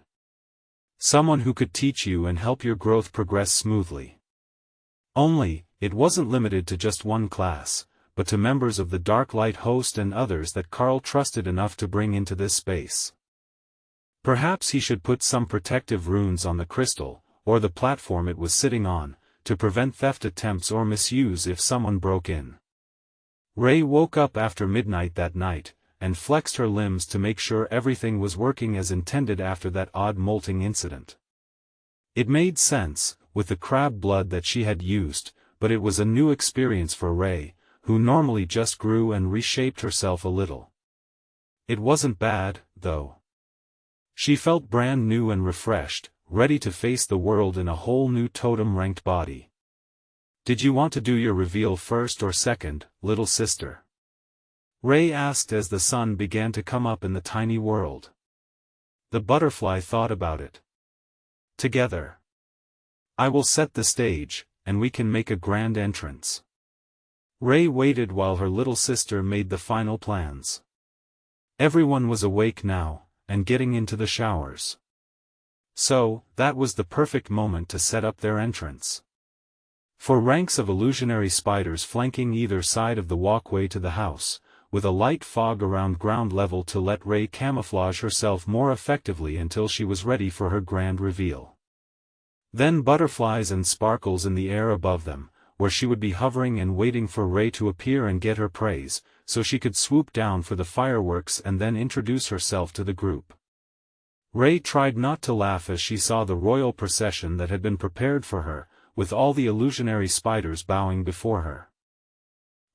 Someone who could teach you and help your growth progress smoothly. Only, it wasn't limited to just one class, but to members of the Dark Light host and others that Karl trusted enough to bring into this space. Perhaps he should put some protective runes on the crystal, or the platform it was sitting on, to prevent theft attempts or misuse if someone broke in. Ray woke up after midnight that night, and flexed her limbs to make sure everything was working as intended after that odd molting incident. It made sense, with the crab blood that she had used, but it was a new experience for Ray, who normally just grew and reshaped herself a little. It wasn't bad, though. She felt brand new and refreshed, ready to face the world in a whole new totem-ranked body. "Did you want to do your reveal first or second, little sister?" Ray asked as the sun began to come up in the tiny world. The butterfly thought about it. "Together. I will set the stage, and we can make a grand entrance." Ray waited while her little sister made the final plans. Everyone was awake now, and getting into the showers. So, that was the perfect moment to set up their entrance. For ranks of illusionary spiders flanking either side of the walkway to the house, with a light fog around ground level to let Ray camouflage herself more effectively until she was ready for her grand reveal. Then butterflies and sparkles in the air above them, where she would be hovering and waiting for Ray to appear and get her praise, so she could swoop down for the fireworks and then introduce herself to the group. Ray tried not to laugh as she saw the royal procession that had been prepared for her, with all the illusionary spiders bowing before her.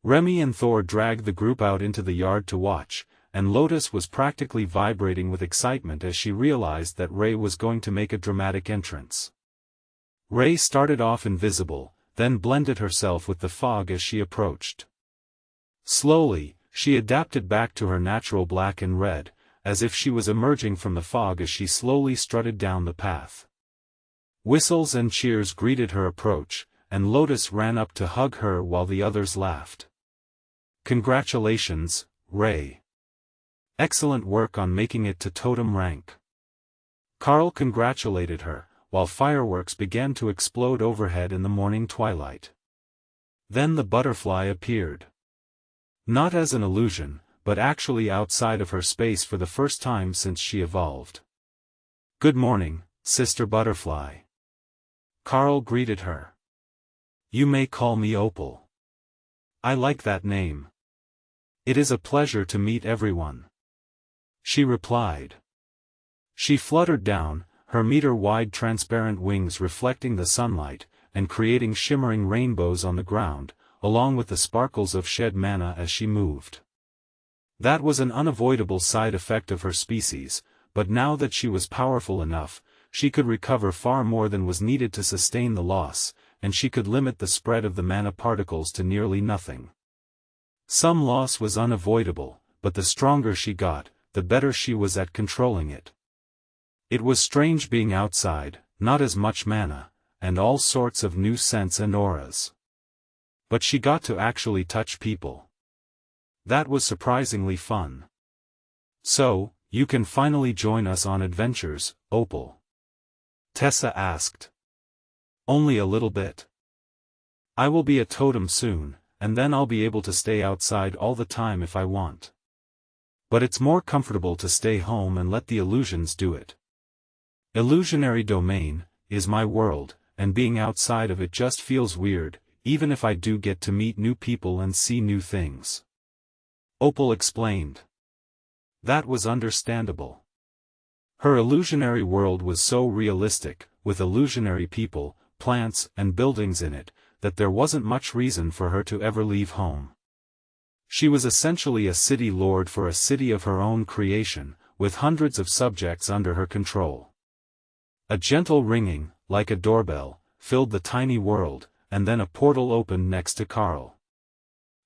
Remy and Thor dragged the group out into the yard to watch, and Lotus was practically vibrating with excitement as she realized that Ray was going to make a dramatic entrance. Ray started off invisible, then blended herself with the fog as she approached. Slowly, she adapted back to her natural black and red, as if she was emerging from the fog as she slowly strutted down the path. Whistles and cheers greeted her approach, and Lotus ran up to hug her while the others laughed. "Congratulations, Ray. Excellent work on making it to Totem Rank." Karl congratulated her, while fireworks began to explode overhead in the morning twilight. Then the butterfly appeared. Not as an illusion, but actually outside of her space for the first time since she evolved. "Good morning, Sister Butterfly." Karl greeted her. "You may call me Opal. I like that name. It is a pleasure to meet everyone," she replied. She fluttered down, her meter-wide transparent wings reflecting the sunlight, and creating shimmering rainbows on the ground, along with the sparkles of shed mana as she moved. That was an unavoidable side effect of her species, but now that she was powerful enough, she could recover far more than was needed to sustain the loss, and she could limit the spread of the mana particles to nearly nothing. Some loss was unavoidable, but the stronger she got, the better she was at controlling it. It was strange being outside, not as much mana, and all sorts of new scents and auras. But she got to actually touch people. That was surprisingly fun. "So, you can finally join us on adventures, Opal?" Tessa asked. "Only a little bit. I will be a totem soon, and then I'll be able to stay outside all the time if I want. But it's more comfortable to stay home and let the illusions do it. Illusionary domain is my world, and being outside of it just feels weird, even if I do get to meet new people and see new things," Opal explained. That was understandable. Her illusionary world was so realistic, with illusionary people, plants, and buildings in it, that there wasn't much reason for her to ever leave home. She was essentially a city lord for a city of her own creation, with hundreds of subjects under her control. A gentle ringing, like a doorbell, filled the tiny world, and then a portal opened next to Karl.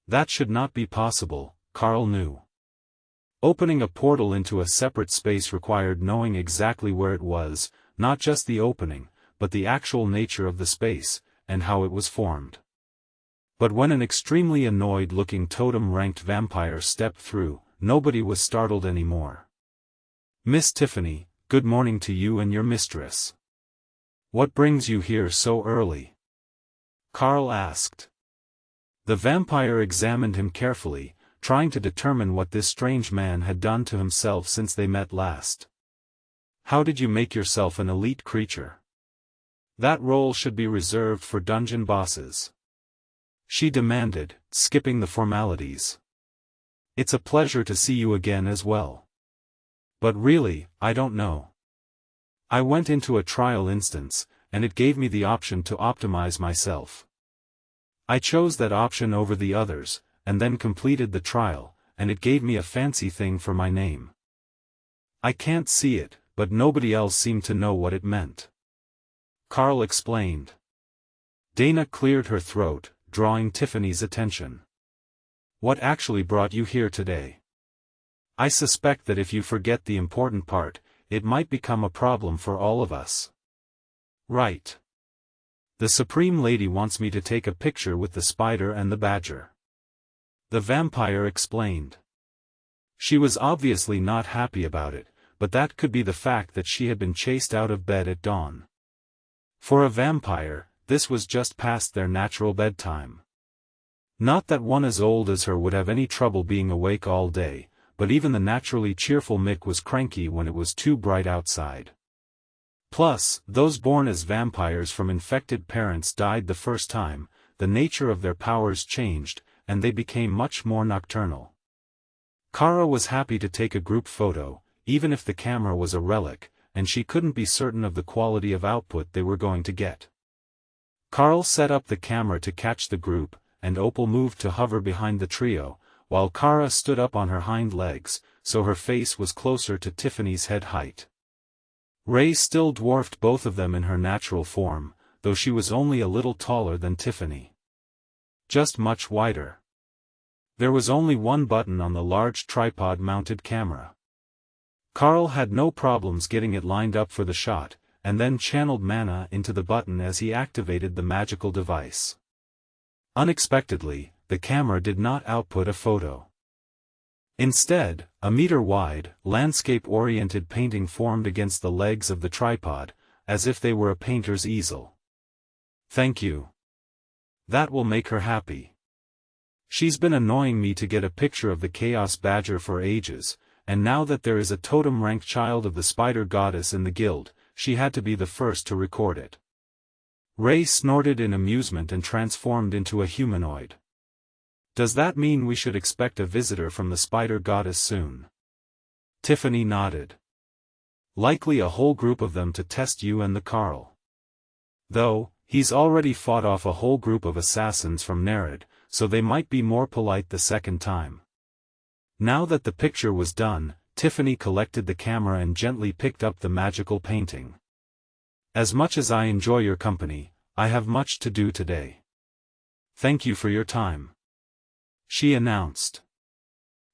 That should not be possible, Karl knew. Opening a portal into a separate space required knowing exactly where it was, not just the opening, but the actual nature of the space, and how it was formed. But when an extremely annoyed-looking totem-ranked vampire stepped through, nobody was startled anymore. "Miss Tiffany, good morning to you and your mistress. What brings you here so early?" Karl asked. The vampire examined him carefully, trying to determine what this strange man had done to himself since they met last. How did you make yourself an elite creature? That role should be reserved for dungeon bosses. She demanded, skipping the formalities. It's a pleasure to see you again as well. But really, I don't know. I went into a trial instance, and it gave me the option to optimize myself. I chose that option over the others, and then completed the trial, and it gave me a fancy thing for my name. I can't see it, but nobody else seemed to know what it meant. Karl explained. Dana cleared her throat, drawing Tiffany's attention. What actually brought you here today? I suspect that if you forget the important part, it might become a problem for all of us. Right. The Supreme Lady wants me to take a picture with the spider and the badger. The vampire explained. She was obviously not happy about it, but that could be the fact that she had been chased out of bed at dawn. For a vampire, this was just past their natural bedtime. Not that one as old as her would have any trouble being awake all day, but even the naturally cheerful Mick was cranky when it was too bright outside. Plus, those born as vampires from infected parents died the first time, the nature of their powers changed, and they became much more nocturnal. Kara was happy to take a group photo, even if the camera was a relic, and she couldn't be certain of the quality of output they were going to get. Karl set up the camera to catch the group, and Opal moved to hover behind the trio, while Kara stood up on her hind legs, so her face was closer to Tiffany's head height. Ray still dwarfed both of them in her natural form, though she was only a little taller than Tiffany. Just much wider. There was only one button on the large tripod-mounted camera. Karl had no problems getting it lined up for the shot, and then channeled mana into the button as he activated the magical device. Unexpectedly, the camera did not output a photo. Instead, a meter-wide, landscape-oriented painting formed against the legs of the tripod, as if they were a painter's easel. Thank you. That will make her happy. She's been annoying me to get a picture of the Chaos Badger for ages, and now that there is a Totem Rank child of the Spider Goddess in the guild, she had to be the first to record it. Ray snorted in amusement and transformed into a humanoid. Does that mean we should expect a visitor from the Spider Goddess soon? Tiffany nodded. Likely a whole group of them to test you and the Karl. Though, he's already fought off a whole group of assassins from Nerid, so they might be more polite the second time. Now that the picture was done, Tiffany collected the camera and gently picked up the magical painting. As much as I enjoy your company, I have much to do today. Thank you for your time, she announced.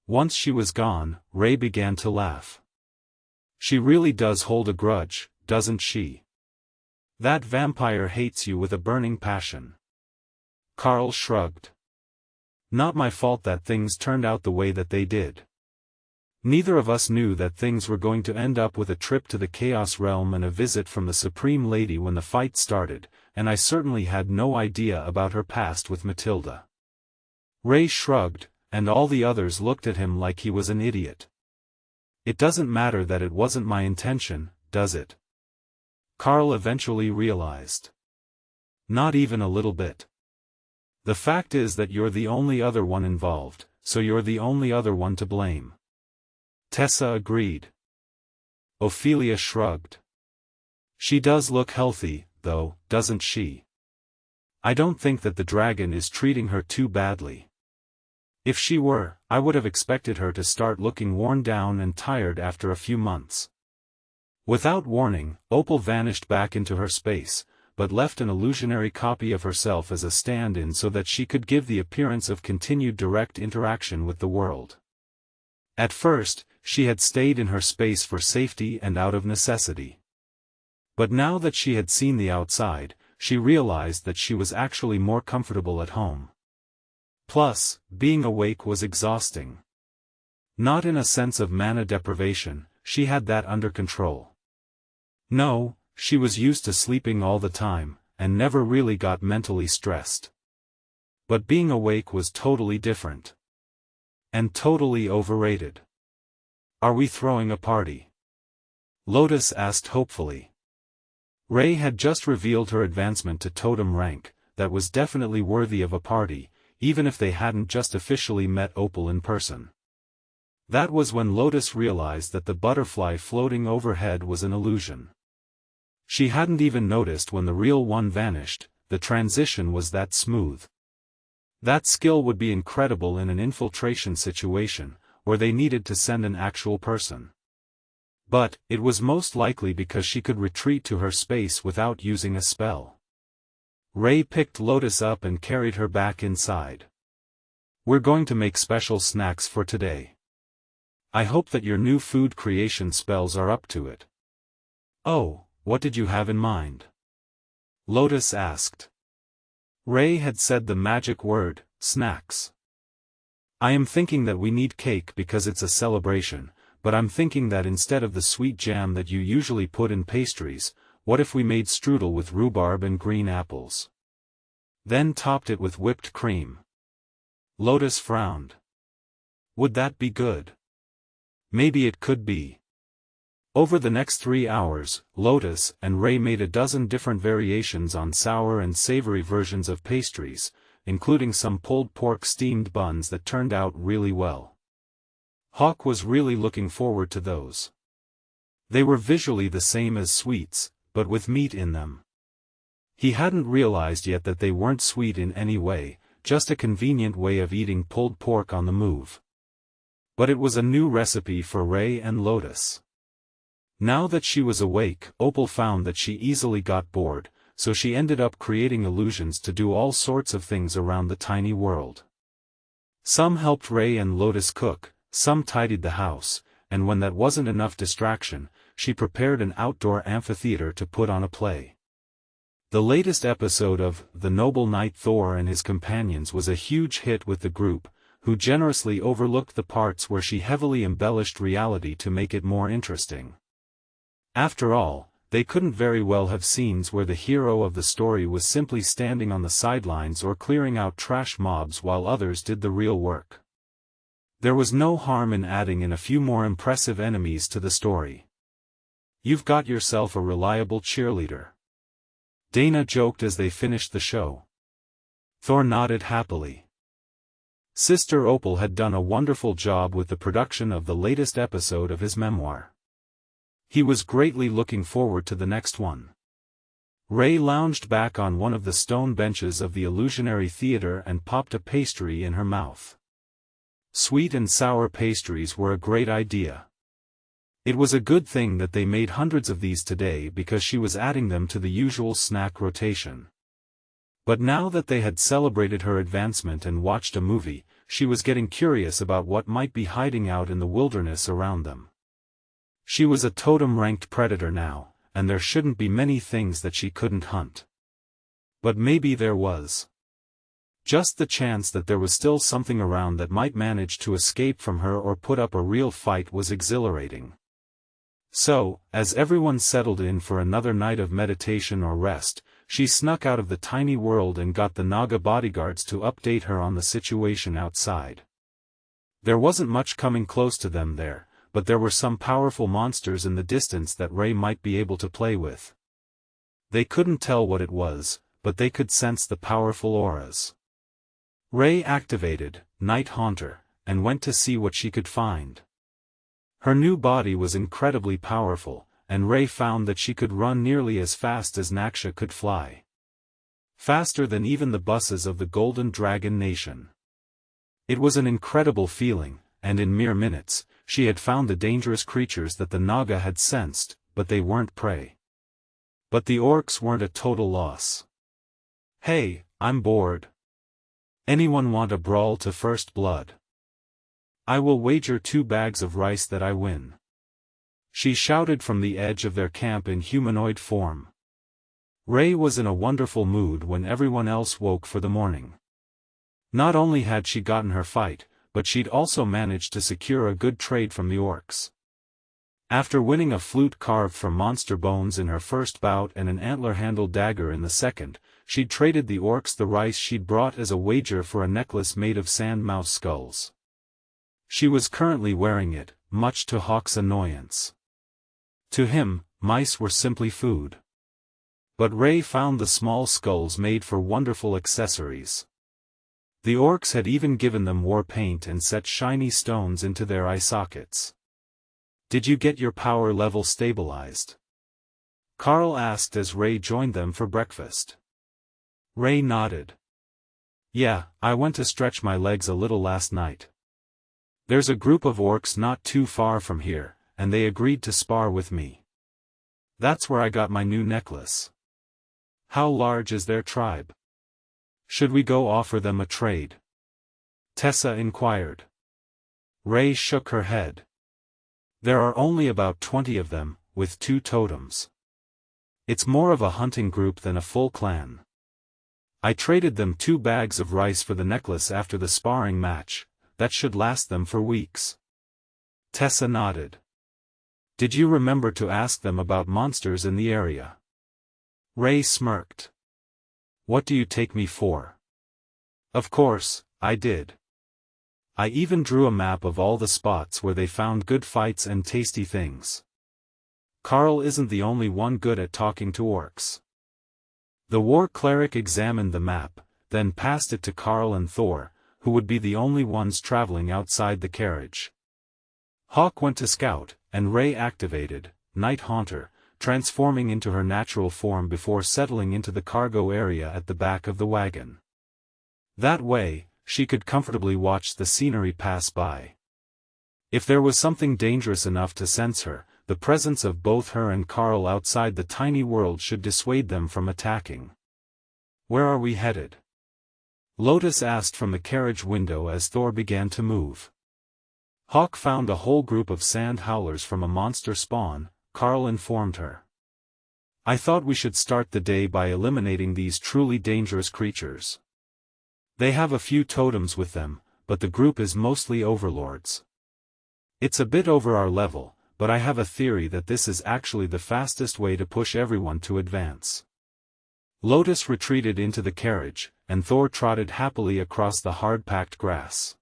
Once she was gone, Ray began to laugh. She really does hold a grudge, doesn't she? That vampire hates you with a burning passion. Karl shrugged. Not my fault that things turned out the way that they did. Neither of us knew that things were going to end up with a trip to the Chaos Realm and a visit from the Supreme Lady when the fight started, and I certainly had no idea about her past with Matilda. Ray shrugged, and all the others looked at him like he was an idiot. It doesn't matter that it wasn't my intention, does it? Karl eventually realized. Not even a little bit. The fact is that you're the only other one involved, so you're the only other one to blame. Tessa agreed. Ophelia shrugged. She does look healthy, though, doesn't she? I don't think that the dragon is treating her too badly. If she were, I would have expected her to start looking worn down and tired after a few months. Without warning, Opal vanished back into her space, but left an illusionary copy of herself as a stand-in so that she could give the appearance of continued direct interaction with the world. At first, she had stayed in her space for safety and out of necessity. But now that she had seen the outside, she realized that she was actually more comfortable at home. Plus, being awake was exhausting. Not in a sense of mana deprivation, she had that under control. No, she was used to sleeping all the time, and never really got mentally stressed. But being awake was totally different. And totally overrated. "Are we throwing a party?" Lotus asked hopefully. Ray had just revealed her advancement to Totem Rank, that was definitely worthy of a party, even if they hadn't just officially met Opal in person. That was when Lotus realized that the butterfly floating overhead was an illusion. She hadn't even noticed when the real one vanished, the transition was that smooth. That skill would be incredible in an infiltration situation, where they needed to send an actual person. But, it was most likely because she could retreat to her space without using a spell. Ray picked Lotus up and carried her back inside. "We're going to make special snacks for today. I hope that your new food creation spells are up to it." "Oh, what did you have in mind?" Lotus asked. Ray had said the magic word, snacks. "I am thinking that we need cake because it's a celebration, but I'm thinking that instead of the sweet jam that you usually put in pastries, what if we made strudel with rhubarb and green apples? Then topped it with whipped cream." Lotus frowned. "Would that be good?" "Maybe it could be." Over the next 3 hours, Lotus and Ray made a dozen different variations on sour and savory versions of pastries, including some pulled pork steamed buns that turned out really well. Hawk was really looking forward to those. They were visually the same as sweets, but with meat in them. He hadn't realized yet that they weren't sweet in any way, just a convenient way of eating pulled pork on the move. But it was a new recipe for Ray and Lotus. Now that she was awake, Opal found that she easily got bored, so she ended up creating illusions to do all sorts of things around the tiny world. Some helped Ray and Lotus cook, some tidied the house, and when that wasn't enough distraction, she prepared an outdoor amphitheater to put on a play. The latest episode of The Noble Knight Thor and His Companions was a huge hit with the group, who generously overlooked the parts where she heavily embellished reality to make it more interesting. After all, they couldn't very well have scenes where the hero of the story was simply standing on the sidelines or clearing out trash mobs while others did the real work. There was no harm in adding in a few more impressive enemies to the story. "You've got yourself a reliable cheerleader," Dana joked as they finished the show. Thor nodded happily. Sister Opal had done a wonderful job with the production of the latest episode of his memoir. He was greatly looking forward to the next one. Ray lounged back on one of the stone benches of the illusionary theater and popped a pastry in her mouth. Sweet and sour pastries were a great idea. It was a good thing that they made hundreds of these today because she was adding them to the usual snack rotation. But now that they had celebrated her advancement and watched a movie, she was getting curious about what might be hiding out in the wilderness around them. She was a totem-ranked predator now, and there shouldn't be many things that she couldn't hunt. But maybe there was. Just the chance that there was still something around that might manage to escape from her or put up a real fight was exhilarating. So, as everyone settled in for another night of meditation or rest, she snuck out of the tiny world and got the Naga bodyguards to update her on the situation outside. There wasn't much coming close to them there, but there were some powerful monsters in the distance that Ray might be able to play with. They couldn't tell what it was, but they could sense the powerful auras. Ray activated Night Haunter, and went to see what she could find. Her new body was incredibly powerful, and Ray found that she could run nearly as fast as Naksha could fly. Faster than even the buses of the Golden Dragon Nation. It was an incredible feeling, and in mere minutes, she had found the dangerous creatures that the Naga had sensed, but they weren't prey. But the orcs weren't a total loss. "Hey, I'm bored. Anyone want a brawl to first blood? I will wager 2 bags of rice that I win," she shouted from the edge of their camp in humanoid form. Ray was in a wonderful mood when everyone else woke for the morning. Not only had she gotten her fight, but she'd also managed to secure a good trade from the orcs. After winning a flute carved from monster bones in her first bout and an antler-handled dagger in the second, she'd traded the orcs the rice she'd brought as a wager for a necklace made of sand mouse skulls. She was currently wearing it, much to Hawk's annoyance. To him, mice were simply food. But Ray found the small skulls made for wonderful accessories. The orcs had even given them war paint and set shiny stones into their eye sockets. "Did you get your power level stabilized?" Karl asked as Ray joined them for breakfast. Ray nodded. "Yeah, I went to stretch my legs a little last night. There's a group of orcs not too far from here, and they agreed to spar with me. That's where I got my new necklace." "How large is their tribe? Should we go offer them a trade?" Tessa inquired. Ray shook her head. "There are only about 20 of them, with 2 totems. It's more of a hunting group than a full clan. I traded them 2 bags of rice for the necklace after the sparring match. That should last them for weeks." Tessa nodded. "Did you remember to ask them about monsters in the area?" Ray smirked. "What do you take me for?" "Of course, I did. I even drew a map of all the spots where they found good fights and tasty things. Karl isn't the only one good at talking to orcs." The war cleric examined the map, then passed it to Karl and Thor, who would be the only ones traveling outside the carriage. Hawk went to scout, and Ray activated Night Haunter, transforming into her natural form before settling into the cargo area at the back of the wagon. That way, she could comfortably watch the scenery pass by. If there was something dangerous enough to sense her, the presence of both her and Karl outside the tiny world should dissuade them from attacking. "Where are we headed?" Lotus asked from the carriage window as Thor began to move. Hawk found a whole group of sand howlers from a monster spawn, Karl informed her. "I thought we should start the day by eliminating these truly dangerous creatures. They have a few totems with them, but the group is mostly overlords. It's a bit over our level, but I have a theory that this is actually the fastest way to push everyone to advance." Lotus retreated into the carriage, and Thor trotted happily across the hard-packed grass.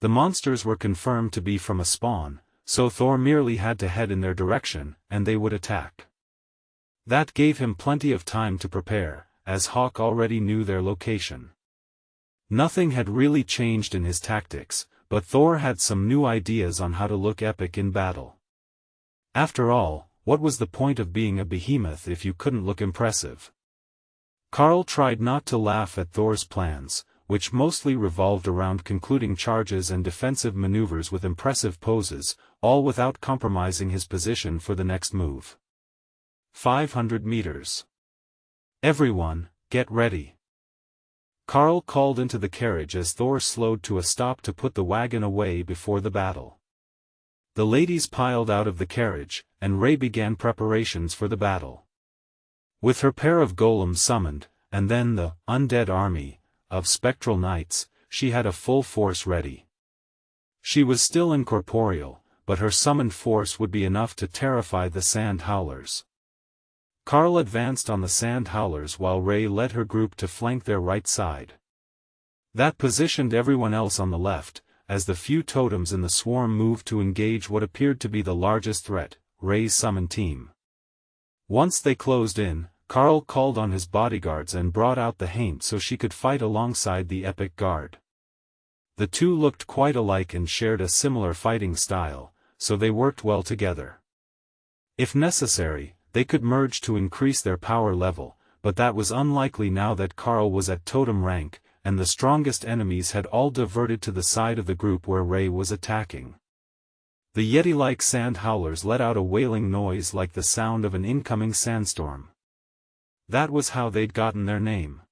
The monsters were confirmed to be from a spawn, so Thor merely had to head in their direction, and they would attack. That gave him plenty of time to prepare, as Hawk already knew their location. Nothing had really changed in his tactics, but Thor had some new ideas on how to look epic in battle. After all, what was the point of being a behemoth if you couldn't look impressive? Karl tried not to laugh at Thor's plans, which mostly revolved around concluding charges and defensive maneuvers with impressive poses, all without compromising his position for the next move. 500 meters. "Everyone, get ready." Karl called into the carriage as Thor slowed to a stop to put the wagon away before the battle. The ladies piled out of the carriage, and Ray began preparations for the battle. With her pair of golems summoned, and then the undead army of spectral knights, she had a full force ready. She was still incorporeal, but her summoned force would be enough to terrify the sand howlers. Karl advanced on the sand howlers while Ray led her group to flank their right side. That positioned everyone else on the left, as the few totems in the swarm moved to engage what appeared to be the largest threat, Ray's summoned team. Once they closed in, Karl called on his bodyguards and brought out the Haint so she could fight alongside the epic guard. The two looked quite alike and shared a similar fighting style, so they worked well together. If necessary, they could merge to increase their power level, but that was unlikely now that Karl was at Totem Rank, and the strongest enemies had all diverted to the side of the group where Ray was attacking. The Yeti-like sand howlers let out a wailing noise like the sound of an incoming sandstorm. That was how they'd gotten their name.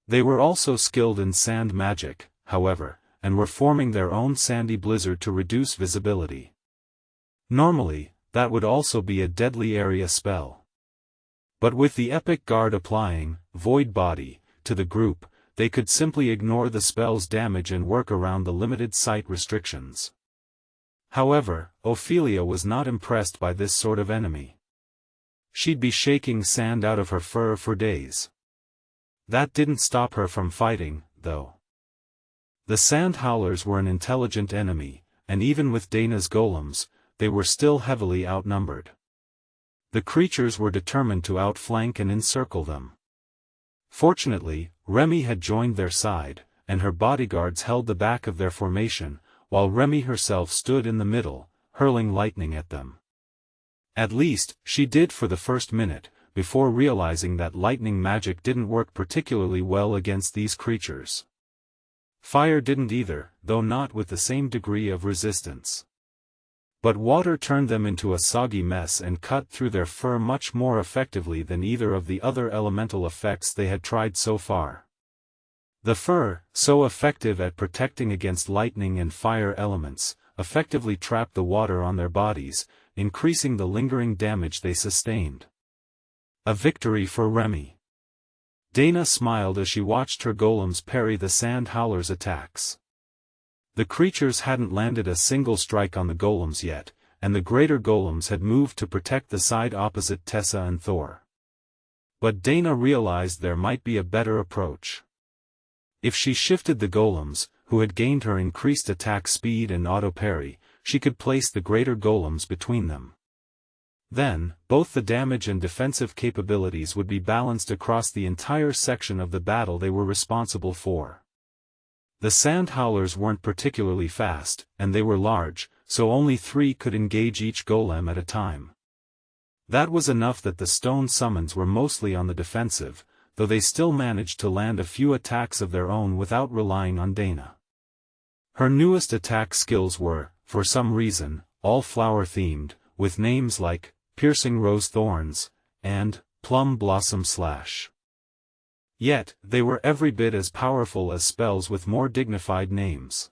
They were also skilled in sand magic, however, and were forming their own sandy blizzard to reduce visibility. Normally, that would also be a deadly area spell. But with the epic guard applying Void Body to the group, they could simply ignore the spell's damage and work around the limited sight restrictions. However, Ophelia was not impressed by this sort of enemy. She'd be shaking sand out of her fur for days. That didn't stop her from fighting, though. The sand howlers were an intelligent enemy, and even with Dana's golems, they were still heavily outnumbered. The creatures were determined to outflank and encircle them. Fortunately, Remy had joined their side, and her bodyguards held the back of their formation, while Remy herself stood in the middle, hurling lightning at them. At least, she did for the first minute, before realizing that lightning magic didn't work particularly well against these creatures. Fire didn't either, though not with the same degree of resistance. But water turned them into a soggy mess and cut through their fur much more effectively than either of the other elemental effects they had tried so far. The fur, so effective at protecting against lightning and fire elements, effectively trapped the water on their bodies, increasing the lingering damage they sustained. A victory for Remy. Dana smiled as she watched her golems parry the sand howlers' attacks. The creatures hadn't landed a single strike on the golems yet, and the greater golems had moved to protect the side opposite Tessa and Thor. But Dana realized there might be a better approach. If she shifted the golems, who had gained her increased attack speed and auto-parry, she could place the greater golems between them. Then, both the damage and defensive capabilities would be balanced across the entire section of the battle they were responsible for. The sand howlers weren't particularly fast, and they were large, so only 3 could engage each golem at a time. That was enough that the stone summons were mostly on the defensive, though they still managed to land a few attacks of their own without relying on Dana. Her newest attack skills were, for some reason, all flower-themed, with names like Piercing Rose Thorns and Plum Blossom Slash. Yet, they were every bit as powerful as spells with more dignified names.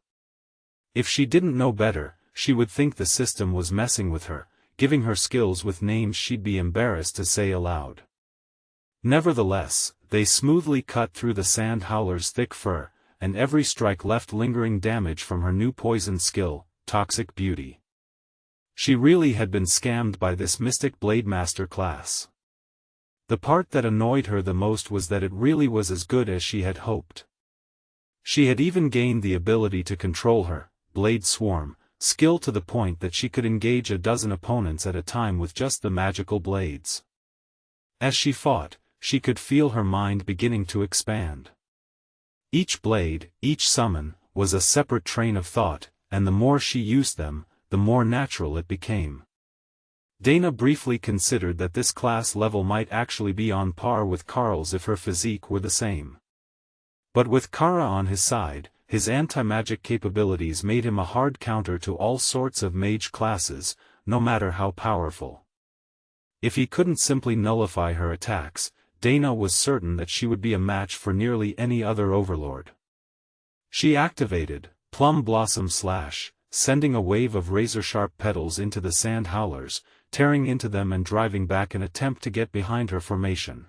If she didn't know better, she would think the system was messing with her, giving her skills with names she'd be embarrassed to say aloud. Nevertheless, they smoothly cut through the sand howler's thick fur, and every strike left lingering damage from her new poison skill, Toxic Beauty. She really had been scammed by this Mystic Blademaster class. The part that annoyed her the most was that it really was as good as she had hoped. She had even gained the ability to control her Blade Swarm skill to the point that she could engage a dozen opponents at a time with just the magical blades. As she fought, she could feel her mind beginning to expand. Each blade, each summon, was a separate train of thought, and the more she used them, the more natural it became. Dana briefly considered that this class level might actually be on par with Karl's if her physique were the same. But with Kara on his side, his anti-magic capabilities made him a hard counter to all sorts of mage classes, no matter how powerful. If he couldn't simply nullify her attacks, Dana was certain that she would be a match for nearly any other overlord. She activated Plum Blossom Slash, sending a wave of razor-sharp petals into the sand howlers, tearing into them and driving back an attempt to get behind her formation.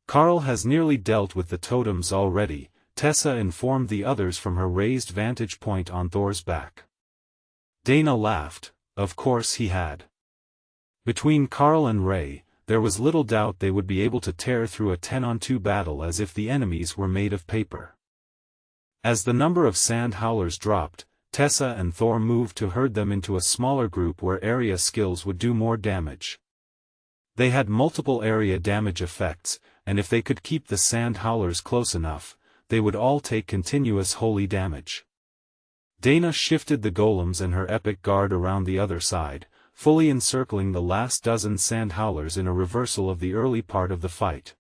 Karl has nearly dealt with the totems already, Tessa informed the others from her raised vantage point on Thor's back. Dana laughed. Of course he had. Between Karl and Ray, there was little doubt they would be able to tear through a 10-on-2 battle as if the enemies were made of paper. As the number of sand howlers dropped, Tessa and Thor moved to herd them into a smaller group where area skills would do more damage. They had multiple area damage effects, and if they could keep the sand howlers close enough, they would all take continuous holy damage. Dana shifted the golems and her epic guard around the other side, fully encircling the last dozen sand howlers in a reversal of the early part of the fight.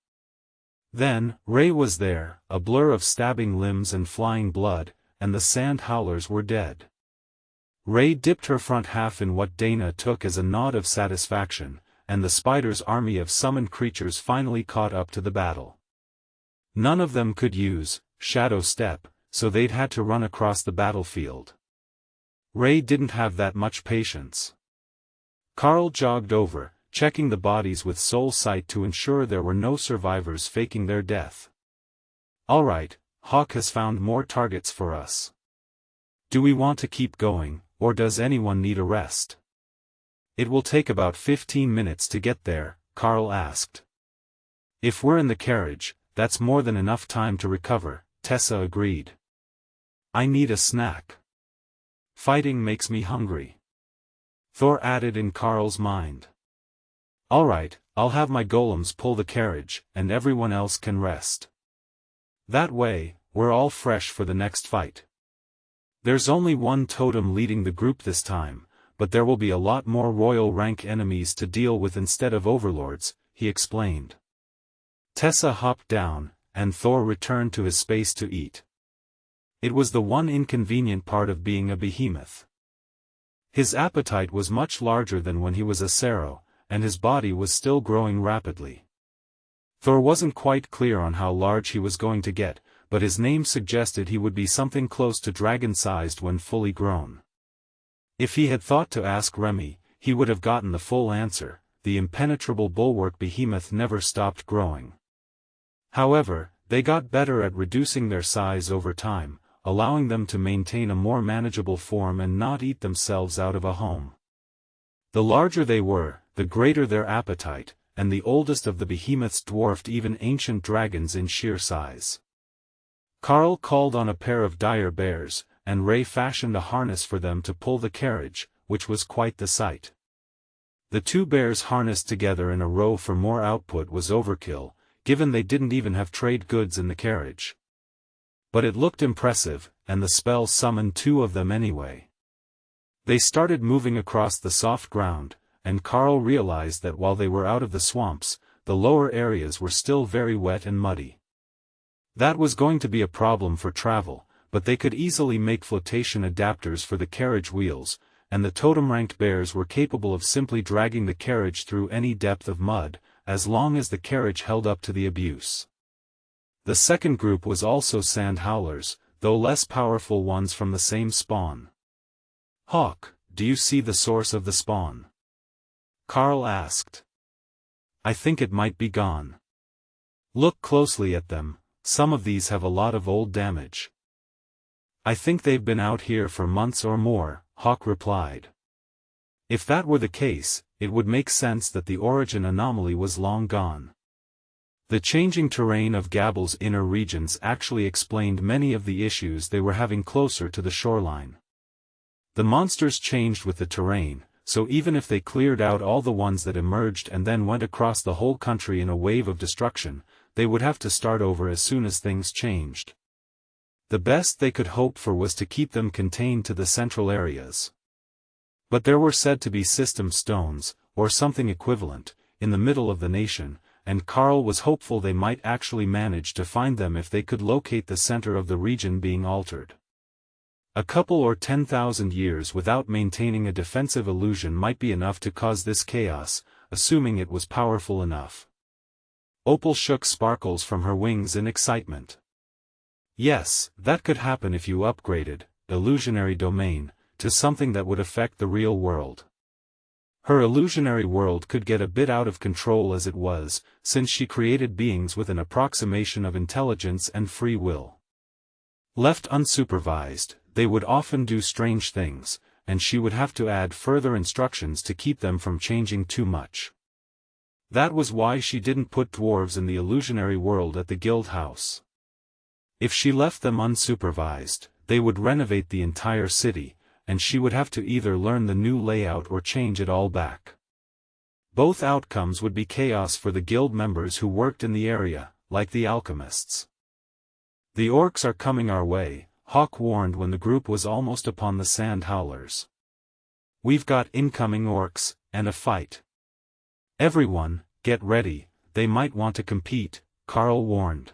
Then, Ray was there, a blur of stabbing limbs and flying blood, and the sand howlers were dead. Ray dipped her front half in what Dana took as a nod of satisfaction, and the spider's army of summoned creatures finally caught up to the battle. None of them could use Shadow Step, so they'd had to run across the battlefield. Ray didn't have that much patience. Karl jogged over, checking the bodies with soul sight to ensure there were no survivors faking their death. "All right, Hawk has found more targets for us. Do we want to keep going, or does anyone need a rest? It will take about 15 minutes to get there, Karl asked. If we're in the carriage, that's more than enough time to recover, Tessa agreed. I need a snack. Fighting makes me hungry. Thor added in Karl's mind. Alright, I'll have my golems pull the carriage, and everyone else can rest. That way, we're all fresh for the next fight. There's only one totem leading the group this time, but there will be a lot more royal rank enemies to deal with instead of overlords, he explained. Tessa hopped down, and Thor returned to his space to eat. It was the one inconvenient part of being a behemoth. His appetite was much larger than when he was a Sero, and his body was still growing rapidly. Thor wasn't quite clear on how large he was going to get, but his name suggested he would be something close to dragon-sized when fully grown. If he had thought to ask Remy, he would have gotten the full answer: the impenetrable bulwark behemoth never stopped growing. However, they got better at reducing their size over time, allowing them to maintain a more manageable form and not eat themselves out of a home. The larger they were, the greater their appetite, and the oldest of the behemoths dwarfed even ancient dragons in sheer size. Karl called on a pair of dire bears, and Ray fashioned a harness for them to pull the carriage, which was quite the sight. The two bears harnessed together in a row for more output was overkill, given they didn't even have trade goods in the carriage. But it looked impressive, and the spell summoned two of them anyway. They started moving across the soft ground, and Karl realized that while they were out of the swamps, the lower areas were still very wet and muddy. That was going to be a problem for travel, but they could easily make flotation adapters for the carriage wheels, and the totem-ranked bears were capable of simply dragging the carriage through any depth of mud, as long as the carriage held up to the abuse. The second group was also sand howlers, though less powerful ones from the same spawn. Hawk, do you see the source of the spawn? Karl asked. I think it might be gone. Look closely at them, some of these have a lot of old damage. I think they've been out here for months or more, Hawk replied. If that were the case, it would make sense that the origin anomaly was long gone. The changing terrain of Gabble's inner regions actually explained many of the issues they were having closer to the shoreline. The monsters changed with the terrain, so even if they cleared out all the ones that emerged and then went across the whole country in a wave of destruction, they would have to start over as soon as things changed. The best they could hope for was to keep them contained to the central areas. But there were said to be system stones, or something equivalent, in the middle of the nation, and Karl was hopeful they might actually manage to find them if they could locate the center of the region being altered. A couple or 10,000 years without maintaining a defensive illusion might be enough to cause this chaos, assuming it was powerful enough. Opal shook sparkles from her wings in excitement. Yes, that could happen if you upgraded, illusionary domain, to something that would affect the real world. Her illusionary world could get a bit out of control as it was, since she created beings with an approximation of intelligence and free will. Left unsupervised, they would often do strange things, and she would have to add further instructions to keep them from changing too much. That was why she didn't put dwarves in the illusionary world at the guild house. If she left them unsupervised, they would renovate the entire city, and she would have to either learn the new layout or change it all back. Both outcomes would be chaos for the guild members who worked in the area, like the alchemists. The orcs are coming our way, Hawk warned when the group was almost upon the sand howlers. We've got incoming orcs, and a fight. Everyone, get ready, they might want to compete, Karl warned.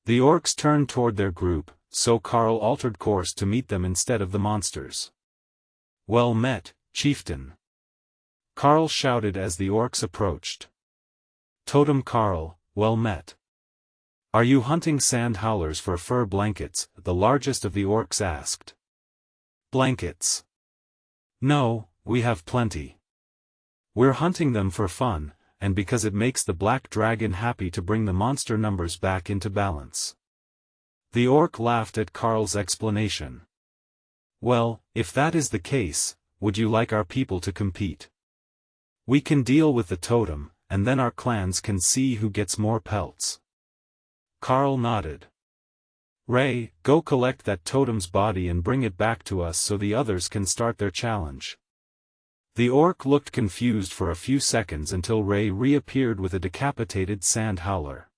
The orcs turned toward their group, so Karl altered course to meet them instead of the monsters. Well met, chieftain. Karl shouted as the orcs approached. Totem Karl, well met. Are you hunting sand howlers for fur blankets? The largest of the orcs asked. Blankets? No, we have plenty. We're hunting them for fun, and because it makes the black dragon happy to bring the monster numbers back into balance. The orc laughed at Karl's explanation. Well, if that is the case, would you like our people to compete? We can deal with the totem, and then our clans can see who gets more pelts. Karl nodded. Ray, go collect that totem's body and bring it back to us so the others can start their challenge. The orc looked confused for a few seconds until Ray reappeared with a decapitated sand howler.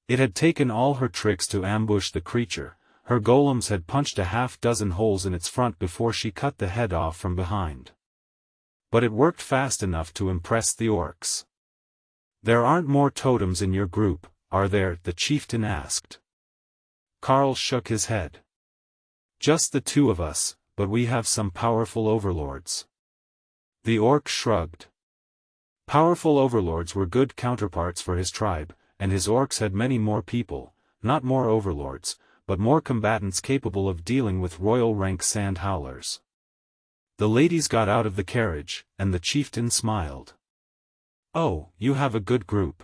It had taken all her tricks to ambush the creature. Her golems had punched a half-dozen holes in its front before she cut the head off from behind. But it worked fast enough to impress the orcs. There aren't more totems in your group, are there? The chieftain asked. Karl shook his head. Just the two of us, but we have some powerful overlords. The orc shrugged. Powerful overlords were good counterparts for his tribe, and his orcs had many more people, not more overlords, but more combatants capable of dealing with royal-rank sand howlers. The ladies got out of the carriage, and the chieftain smiled. Oh, you have a good group.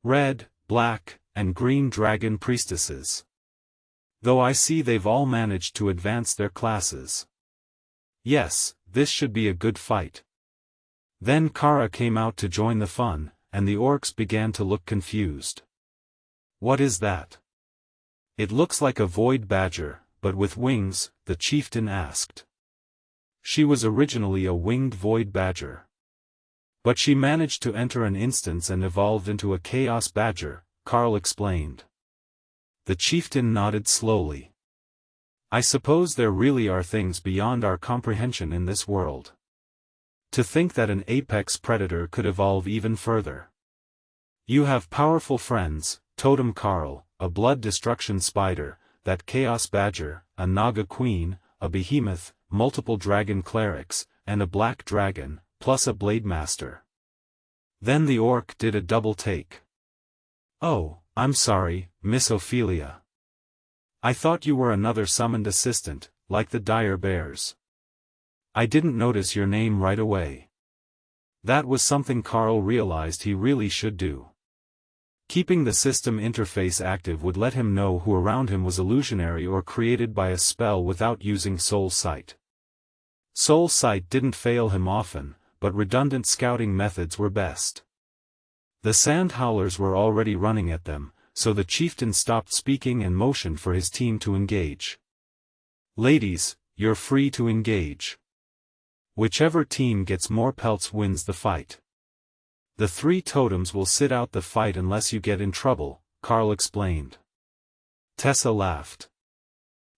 Red, black, and green dragon priestesses. Though I see they've all managed to advance their classes. Yes, this should be a good fight. Then Kara came out to join the fun, and the orcs began to look confused. What is that? It looks like a void badger, but with wings, the chieftain asked. She was originally a winged void badger. But she managed to enter an instance and evolved into a chaos badger, Karl explained. The chieftain nodded slowly. I suppose there really are things beyond our comprehension in this world. To think that an apex predator could evolve even further. You have powerful friends, Totem Karl, a blood destruction spider, that chaos badger, a naga queen, a behemoth, multiple dragon clerics, and a black dragon, plus a blade master. Then the orc did a double take. Oh, I'm sorry, Miss Ophelia. I thought you were another summoned assistant, like the dire bears. I didn't notice your name right away. That was something Karl realized he really should do. Keeping the system interface active would let him know who around him was illusionary or created by a spell without using soul sight. Soul sight didn't fail him often, but redundant scouting methods were best. The sand howlers were already running at them, so the chieftain stopped speaking and motioned for his team to engage. Ladies, you're free to engage. Whichever team gets more pelts wins the fight. The 3 totems will sit out the fight unless you get in trouble, Karl explained. Tessa laughed.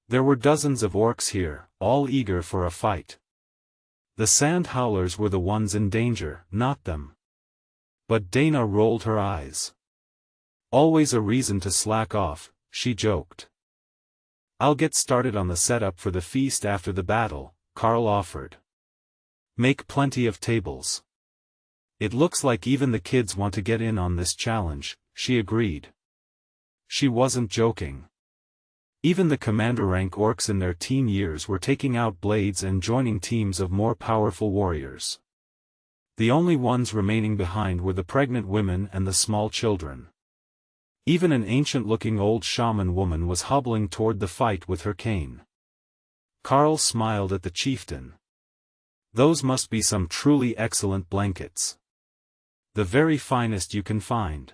There were dozens of orcs here, all eager for a fight. The sand howlers were the ones in danger, not them. But Dana rolled her eyes. Always a reason to slack off, she joked. I'll get started on the setup for the feast after the battle, Karl offered. Make plenty of tables. It looks like even the kids want to get in on this challenge, she agreed. She wasn't joking. Even the commander rank orcs in their teen years were taking out blades and joining teams of more powerful warriors. The only ones remaining behind were the pregnant women and the small children. Even an ancient-looking old shaman woman was hobbling toward the fight with her cane. Karl smiled at the chieftain. Those must be some truly excellent blankets. The very finest you can find.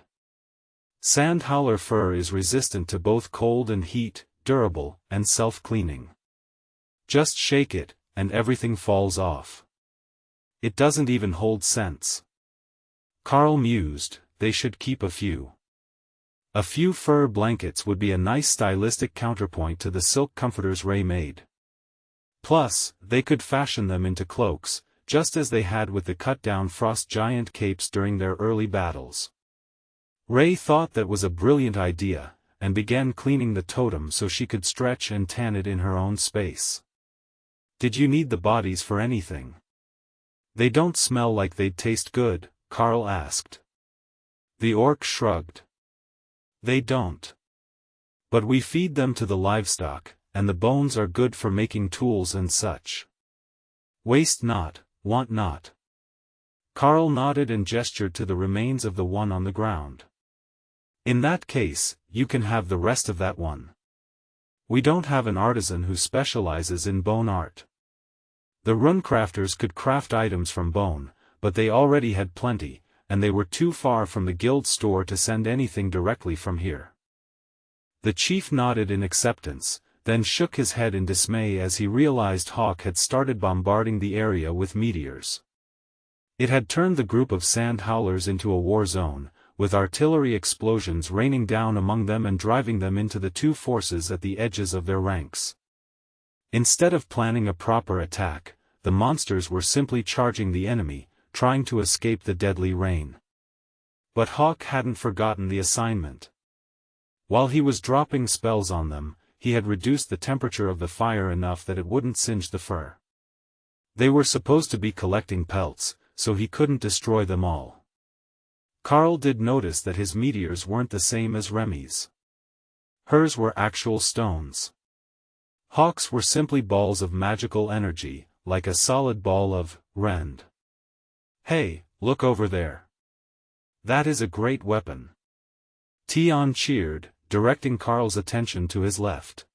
Sand howler fur is resistant to both cold and heat, durable, and self-cleaning. Just shake it, and everything falls off. It doesn't even hold scents. Karl mused, they should keep a few. A few fur blankets would be a nice stylistic counterpoint to the silk comforters Ray made. Plus, they could fashion them into cloaks, just as they had with the cut-down frost giant capes during their early battles. Ray thought that was a brilliant idea, and began cleaning the totem so she could stretch and tan it in her own space. Did you need the bodies for anything? They don't smell like they'd taste good, Karl asked. The orc shrugged. They don't. But we feed them to the livestock, and the bones are good for making tools and such. Waste not, want not. Karl nodded and gestured to the remains of the one on the ground. In that case, you can have the rest of that one. We don't have an artisan who specializes in bone art. The runecrafters could craft items from bone, but they already had plenty, and they were too far from the guild store to send anything directly from here. The chief nodded in acceptance, then shook his head in dismay as he realized Hawk had started bombarding the area with meteors. It had turned the group of sand howlers into a war zone, with artillery explosions raining down among them and driving them into the two forces at the edges of their ranks. Instead of planning a proper attack, the monsters were simply charging the enemy, trying to escape the deadly rain. But Hawk hadn't forgotten the assignment. While he was dropping spells on them, he had reduced the temperature of the fire enough that it wouldn't singe the fur. They were supposed to be collecting pelts, so he couldn't destroy them all. Karl did notice that his meteors weren't the same as Remy's. Hers were actual stones. Hawk's were simply balls of magical energy, like a solid ball of rend. Hey, look over there. That is a great weapon. Tion cheered, directing Karl's attention to his left.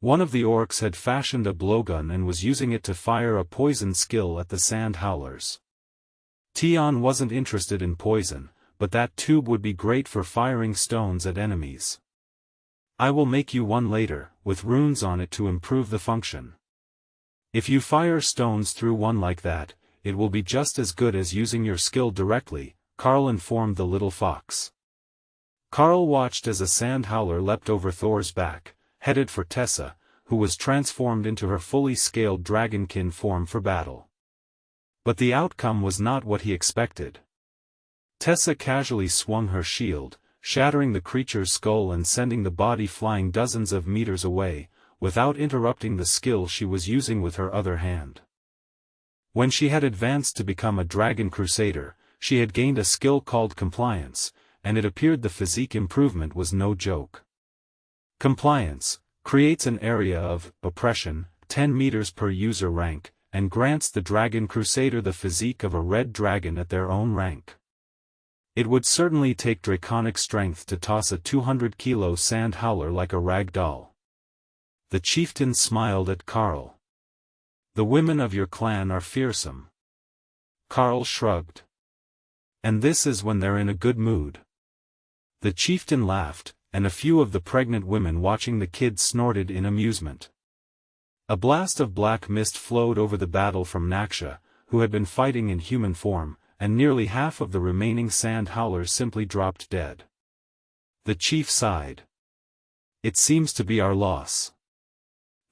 One of the orcs had fashioned a blowgun and was using it to fire a poison skill at the sand howlers. Tion wasn't interested in poison, but that tube would be great for firing stones at enemies. I will make you one later, with runes on it to improve the function. If you fire stones through one like that, it will be just as good as using your skill directly, Karl informed the little fox. Karl watched as a sand howler leapt over Thor's back, headed for Tessa, who was transformed into her fully scaled dragonkin form for battle. But the outcome was not what he expected. Tessa casually swung her shield, shattering the creature's skull and sending the body flying dozens of meters away, without interrupting the skill she was using with her other hand. When she had advanced to become a dragon crusader, she had gained a skill called compliance, and it appeared the physique improvement was no joke. Compliance creates an area of oppression, 10 meters per user rank, and grants the dragon crusader the physique of a red dragon at their own rank. It would certainly take draconic strength to toss a 200-kilo sand howler like a rag doll. The chieftain smiled at Karl. The women of your clan are fearsome. Karl shrugged. And this is when they're in a good mood. The chieftain laughed, and a few of the pregnant women watching the kids snorted in amusement. A blast of black mist flowed over the battle from Naksha, who had been fighting in human form, and nearly half of the remaining sand howlers simply dropped dead. The chief sighed. It seems to be our loss.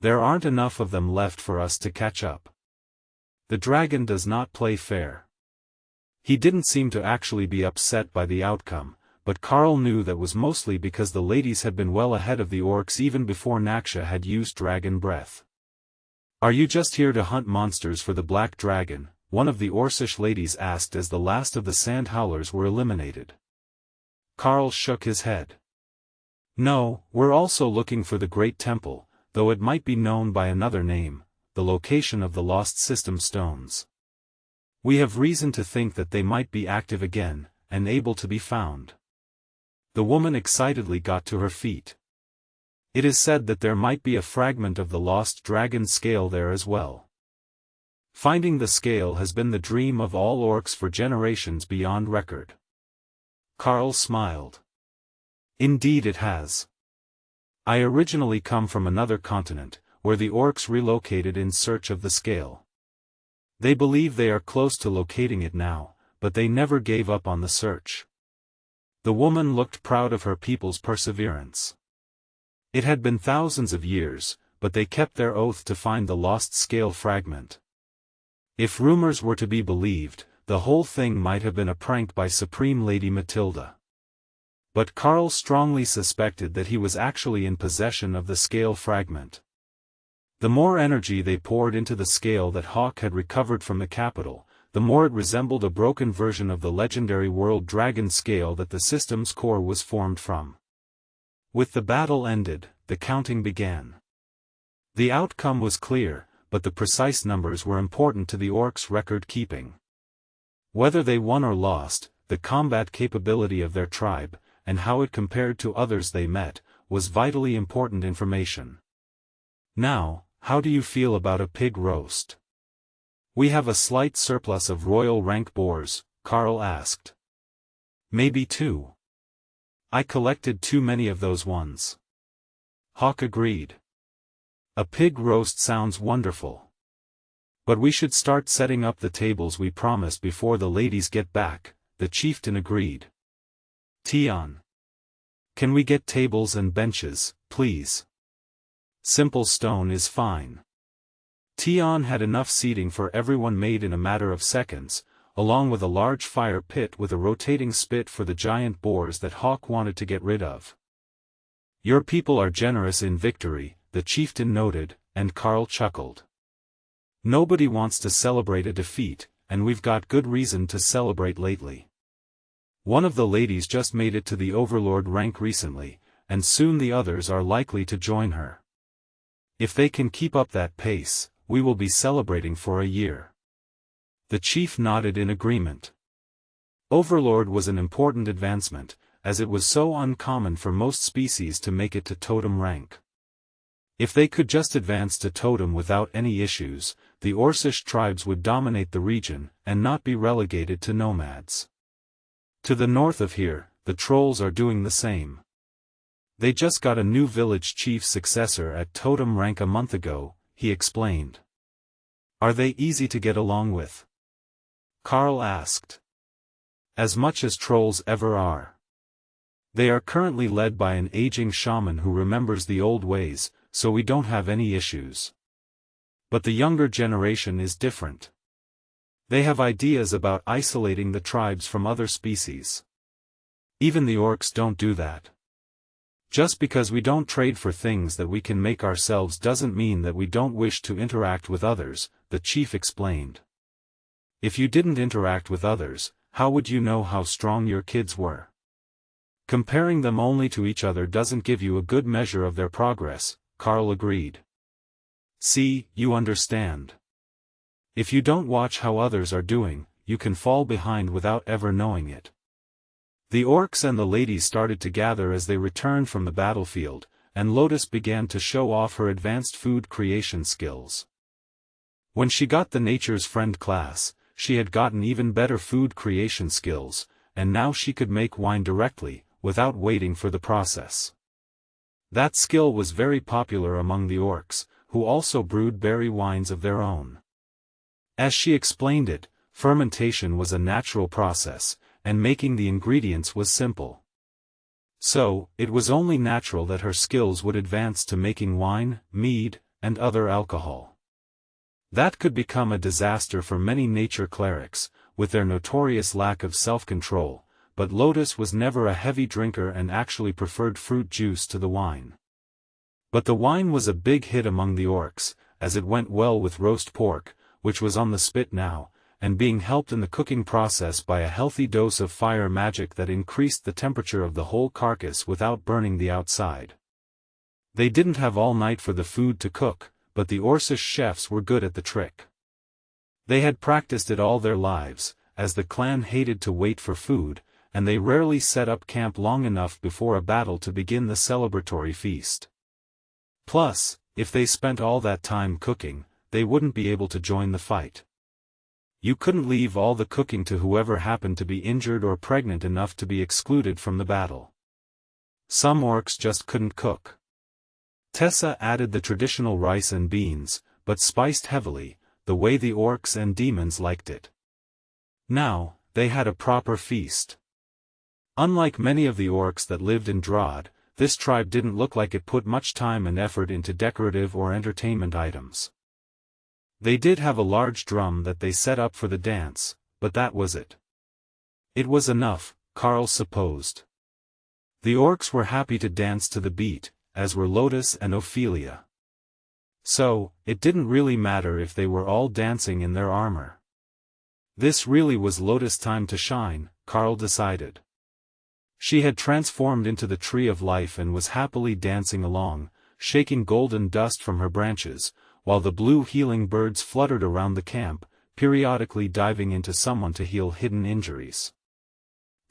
There aren't enough of them left for us to catch up. The dragon does not play fair. He didn't seem to actually be upset by the outcome, but Karl knew that was mostly because the ladies had been well ahead of the orcs even before Naksha had used dragon breath. Are you just here to hunt monsters for the black dragon? One of the Orcish ladies asked as the last of the sand howlers were eliminated. Karl shook his head. No, we're also looking for the Great Temple, though it might be known by another name, the location of the lost system stones. We have reason to think that they might be active again, and able to be found. The woman excitedly got to her feet. It is said that there might be a fragment of the lost dragon scale there as well. Finding the scale has been the dream of all orcs for generations beyond record. Karl smiled. Indeed it has. I originally come from another continent, where the orcs relocated in search of the scale. They believe they are close to locating it now, but they never gave up on the search. The woman looked proud of her people's perseverance. It had been thousands of years, but they kept their oath to find the lost scale fragment. If rumors were to be believed, the whole thing might have been a prank by Supreme Lady Matilda. But Karl strongly suspected that he was actually in possession of the scale fragment. The more energy they poured into the scale that Hawk had recovered from the capital, the more it resembled a broken version of the legendary world dragon scale that the system's core was formed from. With the battle ended, the counting began. The outcome was clear, but the precise numbers were important to the orcs' record-keeping. Whether they won or lost, the combat capability of their tribe, and how it compared to others they met, was vitally important information. Now, how do you feel about a pig roast? We have a slight surplus of royal rank boars, Karl asked. Maybe 2. I collected too many of those ones. Hawk agreed. A pig roast sounds wonderful. But we should start setting up the tables we promised before the ladies get back, the chieftain agreed. Tion. Can we get tables and benches, please? Simple stone is fine. Tion had enough seating for everyone made in a matter of seconds, along with a large fire pit with a rotating spit for the giant boars that Hawk wanted to get rid of. Your people are generous in victory, the chieftain noted, and Karl chuckled. Nobody wants to celebrate a defeat, and we've got good reason to celebrate lately. One of the ladies just made it to the Overlord-Rank recently, and soon the others are likely to join her. If they can keep up that pace, we will be celebrating for a year. The chief nodded in agreement. Overlord was an important advancement, as it was so uncommon for most species to make it to Totem Rank. If they could just advance to Totem without any issues, the Orcish tribes would dominate the region, and not be relegated to nomads. To the north of here, the trolls are doing the same. They just got a new village chief successor at Totem Rank a month ago, he explained. Are they easy to get along with? Karl asked. As much as trolls ever are. They are currently led by an aging shaman who remembers the old ways, so we don't have any issues. But the younger generation is different. They have ideas about isolating the tribes from other species. Even the orcs don't do that. Just because we don't trade for things that we can make ourselves doesn't mean that we don't wish to interact with others, the chief explained. If you didn't interact with others, how would you know how strong your kids were? Comparing them only to each other doesn't give you a good measure of their progress, Karl agreed. See, you understand. If you don't watch how others are doing, you can fall behind without ever knowing it. The orcs and the ladies started to gather as they returned from the battlefield, and Lotus began to show off her advanced food creation skills. When she got the Nature's Friend class, she had gotten even better food creation skills, and now she could make wine directly, without waiting for the process. That skill was very popular among the orcs, who also brewed berry wines of their own. As she explained it, fermentation was a natural process, and making the ingredients was simple. So, it was only natural that her skills would advance to making wine, mead, and other alcohol. That could become a disaster for many nature clerics, with their notorious lack of self-control, but Lotus was never a heavy drinker and actually preferred fruit juice to the wine. But the wine was a big hit among the orcs, as it went well with roast pork, which was on the spit now, and being helped in the cooking process by a healthy dose of fire magic that increased the temperature of the whole carcass without burning the outside. They didn't have all night for the food to cook, but the Orcish chefs were good at the trick. They had practiced it all their lives, as the clan hated to wait for food, and they rarely set up camp long enough before a battle to begin the celebratory feast. Plus, if they spent all that time cooking, they wouldn't be able to join the fight. You couldn't leave all the cooking to whoever happened to be injured or pregnant enough to be excluded from the battle. Some orcs just couldn't cook. Tessa added the traditional rice and beans, but spiced heavily, the way the orcs and demons liked it. Now, they had a proper feast. Unlike many of the orcs that lived in Drod, this tribe didn't look like it put much time and effort into decorative or entertainment items. They did have a large drum that they set up for the dance, but that was it. It was enough, Karl supposed. The orcs were happy to dance to the beat, as were Lotus and Ophelia. So, it didn't really matter if they were all dancing in their armor. This really was Lotus' time to shine, Karl decided. She had transformed into the Tree of Life and was happily dancing along, shaking golden dust from her branches, while the blue healing birds fluttered around the camp, periodically diving into someone to heal hidden injuries.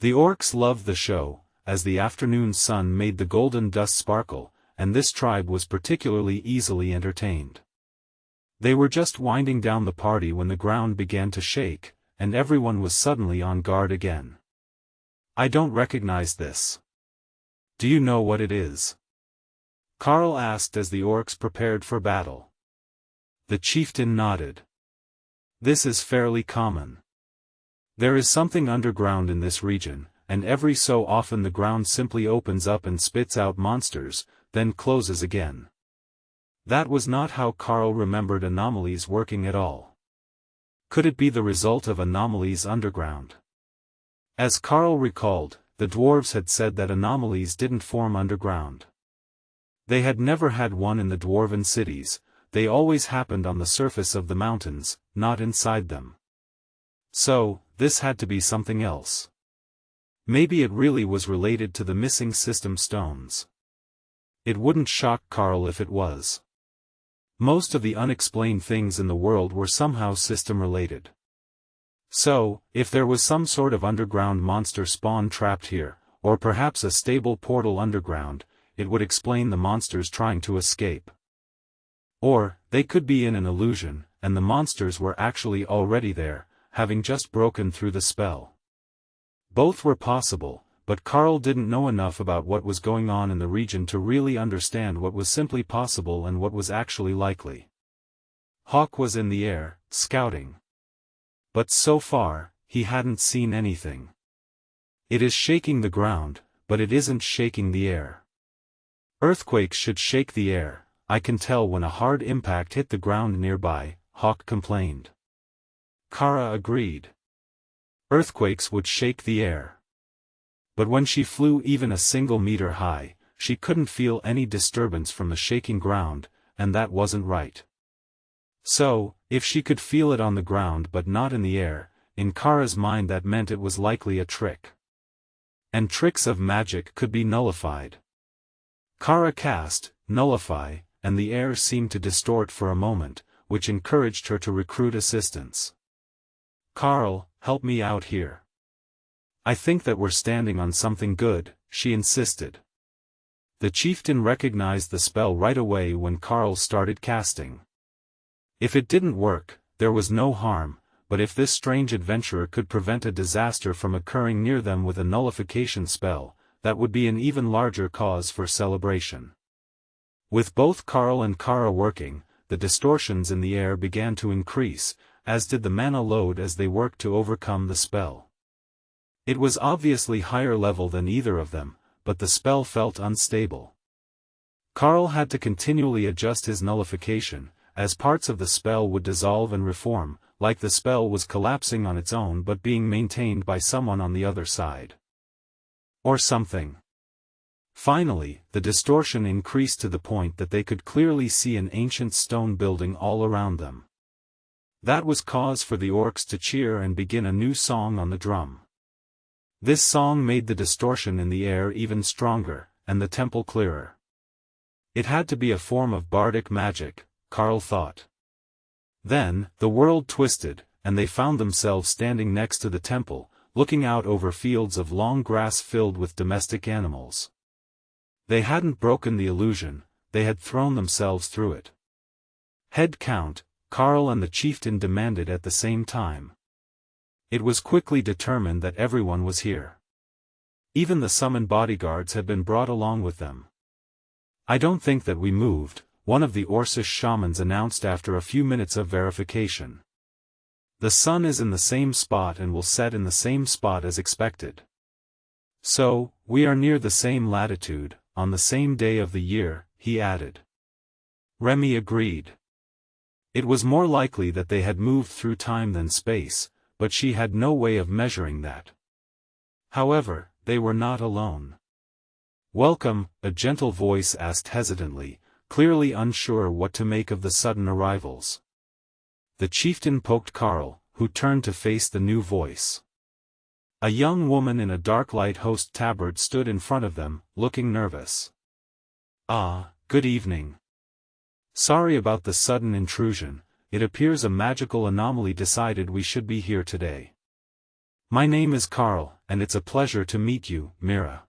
The orcs loved the show, as the afternoon sun made the golden dust sparkle, and this tribe was particularly easily entertained. They were just winding down the party when the ground began to shake, and everyone was suddenly on guard again. "I don't recognize this. Do you know what it is?" Karl asked as the orcs prepared for battle. The chieftain nodded. "This is fairly common. There is something underground in this region, and every so often the ground simply opens up and spits out monsters, then closes again." That was not how Karl remembered anomalies working at all. Could it be the result of anomalies underground? As Karl recalled, the dwarves had said that anomalies didn't form underground. They had never had one in the dwarven cities, they always happened on the surface of the mountains, not inside them. So, this had to be something else. Maybe it really was related to the missing system stones. It wouldn't shock Karl if it was. Most of the unexplained things in the world were somehow system-related. So, if there was some sort of underground monster spawn trapped here, or perhaps a stable portal underground, it would explain the monsters trying to escape. Or, they could be in an illusion, and the monsters were actually already there, having just broken through the spell. Both were possible, but Karl didn't know enough about what was going on in the region to really understand what was simply possible and what was actually likely. Hawk was in the air, scouting. But so far, he hadn't seen anything. It is shaking the ground, but it isn't shaking the air. Earthquakes should shake the air, I can tell when a hard impact hit the ground nearby, Hawk complained. Kara agreed. Earthquakes would shake the air. But when she flew even a single meter high, she couldn't feel any disturbance from the shaking ground, and that wasn't right. So, if she could feel it on the ground but not in the air, in Kara's mind that meant it was likely a trick. And tricks of magic could be nullified. Kara cast Nullify, and the air seemed to distort for a moment, which encouraged her to recruit assistance. "Karl, help me out here. I think that we're standing on something good," she insisted. The chieftain recognized the spell right away when Karl started casting. If it didn't work, there was no harm, but if this strange adventurer could prevent a disaster from occurring near them with a nullification spell, that would be an even larger cause for celebration. With both Karl and Kara working, the distortions in the air began to increase, as did the mana load as they worked to overcome the spell. It was obviously higher level than either of them, but the spell felt unstable. Karl had to continually adjust his nullification, as parts of the spell would dissolve and reform, like the spell was collapsing on its own but being maintained by someone on the other side. Or something. Finally, the distortion increased to the point that they could clearly see an ancient stone building all around them. That was cause for the orcs to cheer and begin a new song on the drum. This song made the distortion in the air even stronger, and the temple clearer. It had to be a form of bardic magic, Karl thought. Then, the world twisted, and they found themselves standing next to the temple, looking out over fields of long grass filled with domestic animals. They hadn't broken the illusion, they had thrown themselves through it. Head count, Karl and the chieftain demanded at the same time. It was quickly determined that everyone was here. Even the summoned bodyguards had been brought along with them. "I don't think that we moved," one of the Orcish shamans announced after a few minutes of verification. "The sun is in the same spot and will set in the same spot as expected. So, we are near the same latitude, on the same day of the year," he added. Remy agreed. It was more likely that they had moved through time than space, but she had no way of measuring that. However, they were not alone. "Welcome," a gentle voice asked hesitantly, clearly unsure what to make of the sudden arrivals. The chieftain poked Karl, who turned to face the new voice. A young woman in a dark light host tabard stood in front of them, looking nervous. "Ah, good evening. Sorry about the sudden intrusion, it appears a magical anomaly decided we should be here today. My name is Karl, and it's a pleasure to meet you, Mira."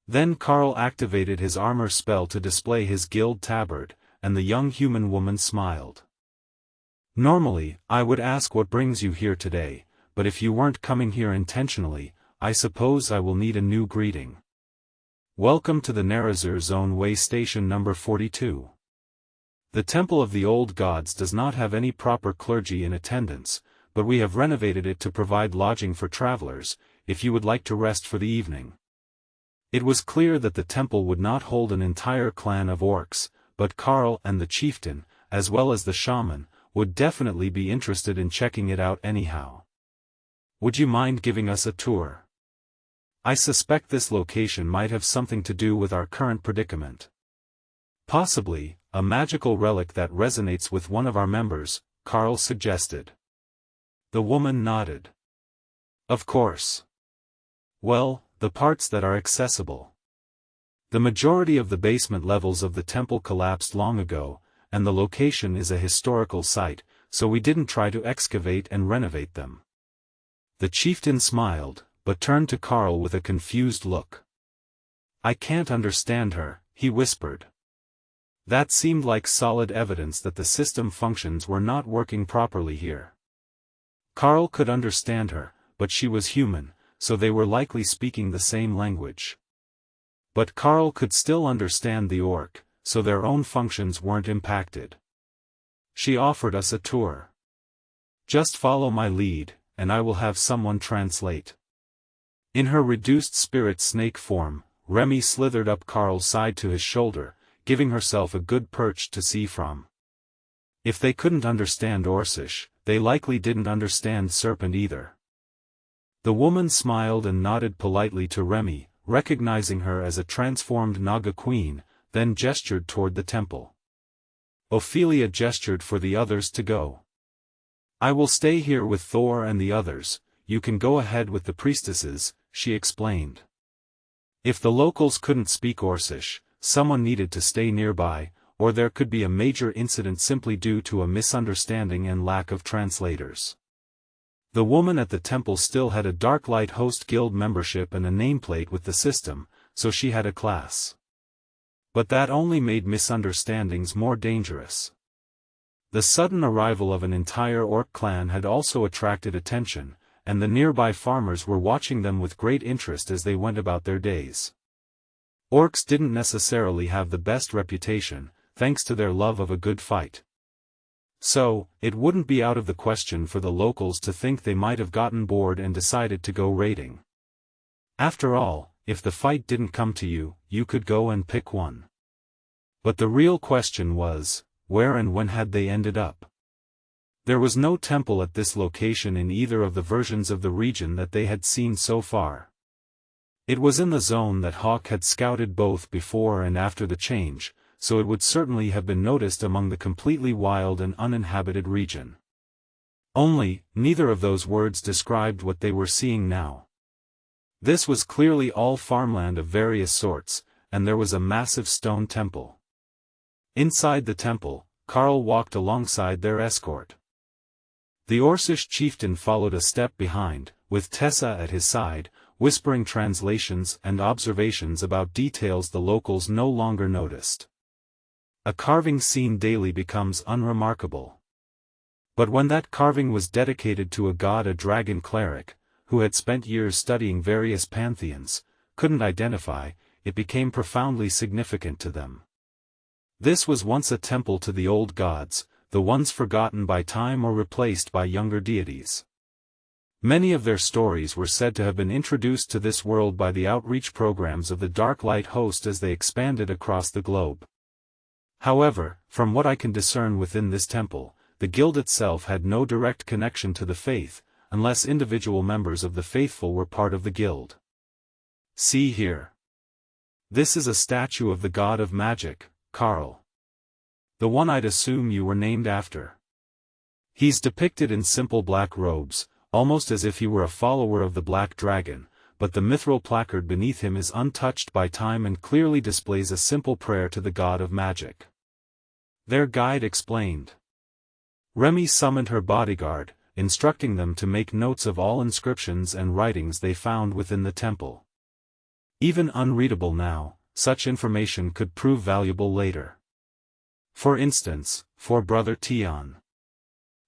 Then Karl activated his armor spell to display his guild tabard, and the young human woman smiled. Normally, I would ask what brings you here today, but if you weren't coming here intentionally, I suppose I will need a new greeting. Welcome to the Nerazur Zone Way Station number 42. The Temple of the Old Gods does not have any proper clergy in attendance, but we have renovated it to provide lodging for travelers, if you would like to rest for the evening. It was clear that the temple would not hold an entire clan of orcs, but Karl and the chieftain, as well as the shaman, would definitely be interested in checking it out anyhow. Would you mind giving us a tour? I suspect this location might have something to do with our current predicament. Possibly, a magical relic that resonates with one of our members, Karl suggested. The woman nodded. Of course. Well, the parts that are accessible. The majority of the basement levels of the temple collapsed long ago, and the location is a historical site, so we didn't try to excavate and renovate them. The chieftain smiled, but turned to Karl with a confused look. I can't understand her, he whispered. That seemed like solid evidence that the system functions were not working properly here. Karl could understand her, but she was human, so they were likely speaking the same language. But Karl could still understand the orc, so their own functions weren't impacted. She offered us a tour. Just follow my lead, and I will have someone translate. In her reduced spirit snake form, Remy slithered up Karl's side to his shoulder, giving herself a good perch to see from. If they couldn't understand Orcish, they likely didn't understand Serpent either. The woman smiled and nodded politely to Remy, recognizing her as a transformed Naga queen, then gestured toward the temple. Ophelia gestured for the others to go. I will stay here with Thor and the others, you can go ahead with the priestesses, she explained. If the locals couldn't speak Orcish, someone needed to stay nearby, or there could be a major incident simply due to a misunderstanding and lack of translators. The woman at the temple still had a Darklight Host Guild membership and a nameplate with the system, so she had a class. But that only made misunderstandings more dangerous. The sudden arrival of an entire orc clan had also attracted attention, and the nearby farmers were watching them with great interest as they went about their days. Orcs didn't necessarily have the best reputation, thanks to their love of a good fight. So, it wouldn't be out of the question for the locals to think they might have gotten bored and decided to go raiding. After all, if the fight didn't come to you, you could go and pick one. But the real question was, where and when had they ended up? There was no temple at this location in either of the versions of the region that they had seen so far. It was in the zone that Hawk had scouted both before and after the change, so it would certainly have been noticed among the completely wild and uninhabited region. Only, neither of those words described what they were seeing now. This was clearly all farmland of various sorts, and there was a massive stone temple. Inside the temple, Karl walked alongside their escort. The Orcish chieftain followed a step behind, with Tessa at his side, whispering translations and observations about details the locals no longer noticed. A carving seen daily becomes unremarkable. But when that carving was dedicated to a god, a dragon cleric, who had spent years studying various pantheons, couldn't identify, it became profoundly significant to them. This was once a temple to the old gods, the ones forgotten by time or replaced by younger deities. Many of their stories were said to have been introduced to this world by the outreach programs of the Darklight Host as they expanded across the globe. However, from what I can discern within this temple, the guild itself had no direct connection to the faith, unless individual members of the faithful were part of the guild. See here. This is a statue of the god of magic, Karl. The one I'd assume you were named after. He's depicted in simple black robes, almost as if he were a follower of the Black Dragon, but the mithril placard beneath him is untouched by time and clearly displays a simple prayer to the god of magic. Their guide explained. Remy summoned her bodyguard, instructing them to make notes of all inscriptions and writings they found within the temple. Even unreadable now, such information could prove valuable later. For instance, for Brother Tion.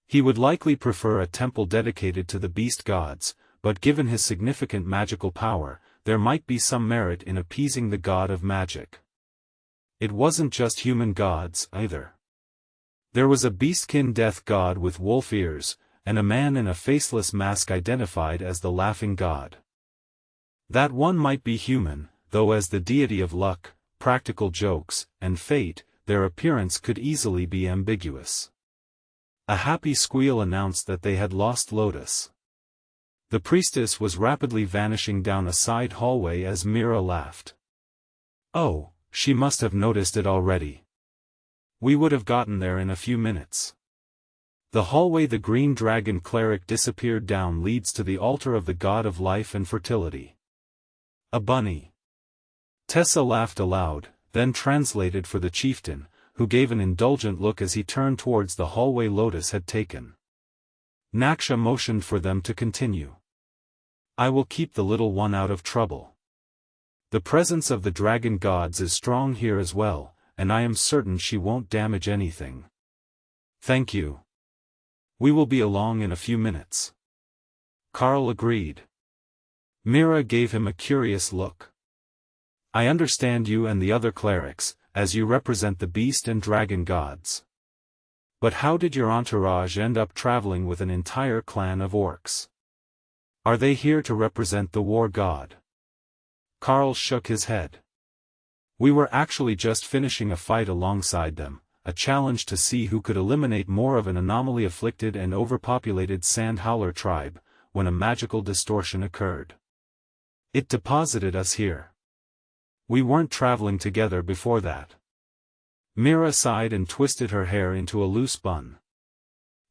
He would likely prefer a temple dedicated to the beast gods, but given his significant magical power, there might be some merit in appeasing the god of magic. It wasn't just human gods, either. There was a beastkin death god with wolf ears, and a man in a faceless mask identified as the laughing god. That one might be human, though as the deity of luck, practical jokes, and fate, their appearance could easily be ambiguous. A happy squeal announced that they had lost Lotus. The priestess was rapidly vanishing down a side hallway as Mira laughed. Oh, she must have noticed it already. We would have gotten there in a few minutes. The hallway the green dragon cleric disappeared down leads to the altar of the god of life and fertility. A bunny. Tessa laughed aloud, then translated for the chieftain, who gave an indulgent look as he turned towards the hallway Lotus had taken. Naksha motioned for them to continue. I will keep the little one out of trouble. The presence of the dragon gods is strong here as well, and I am certain she won't damage anything. Thank you. We will be along in a few minutes. Karl agreed. Mira gave him a curious look. I understand you and the other clerics, as you represent the beast and dragon gods. But how did your entourage end up traveling with an entire clan of orcs? Are they here to represent the war god? Karl shook his head. We were actually just finishing a fight alongside them, a challenge to see who could eliminate more of an anomaly-afflicted and overpopulated sand-howler tribe, when a magical distortion occurred. It deposited us here. We weren't traveling together before that. Mira sighed and twisted her hair into a loose bun.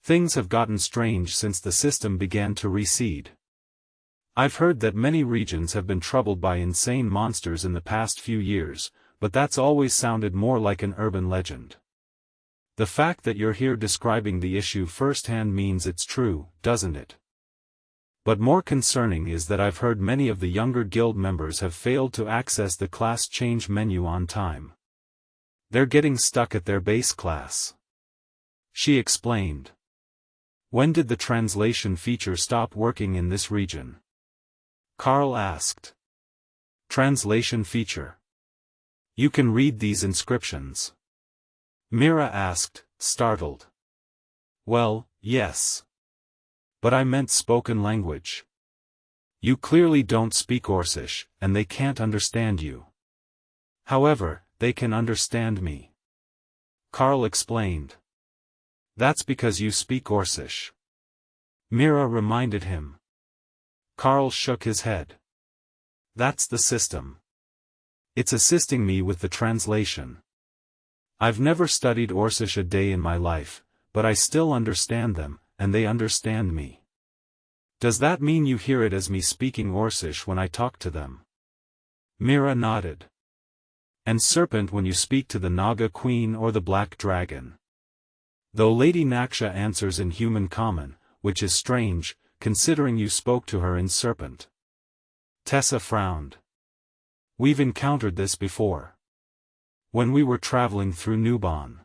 Things have gotten strange since the system began to reseed. I've heard that many regions have been troubled by insane monsters in the past few years, but that's always sounded more like an urban legend. The fact that you're here describing the issue firsthand means it's true, doesn't it? But more concerning is that I've heard many of the younger guild members have failed to access the class change menu on time. They're getting stuck at their base class. She explained. When did the translation feature stop working in this region? Karl asked. Translation feature. You can read these inscriptions. Mira asked, startled. Well, yes. But I meant spoken language. You clearly don't speak Orcish, and they can't understand you. However, they can understand me. Karl explained. That's because you speak Orcish. Mira reminded him. Karl shook his head. That's the system. It's assisting me with the translation. I've never studied Orcish a day in my life, but I still understand them, and they understand me. Does that mean you hear it as me speaking Orcish when I talk to them? Mira nodded. And Serpent when you speak to the Naga Queen or the Black Dragon. Though Lady Naksha answers in human common, which is strange, considering you spoke to her in Serpent. Tessa frowned. We've encountered this before. When we were traveling through Nubon.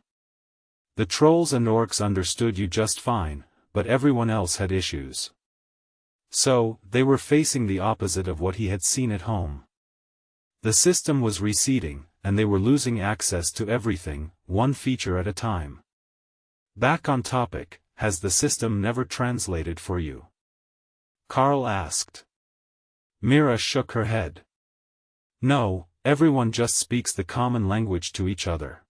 The trolls and orcs understood you just fine, but everyone else had issues. So, they were facing the opposite of what he had seen at home. The system was receding, and they were losing access to everything, one feature at a time. Back on topic, has the system never translated for you? Karl asked. Mira shook her head. No, everyone just speaks the common language to each other.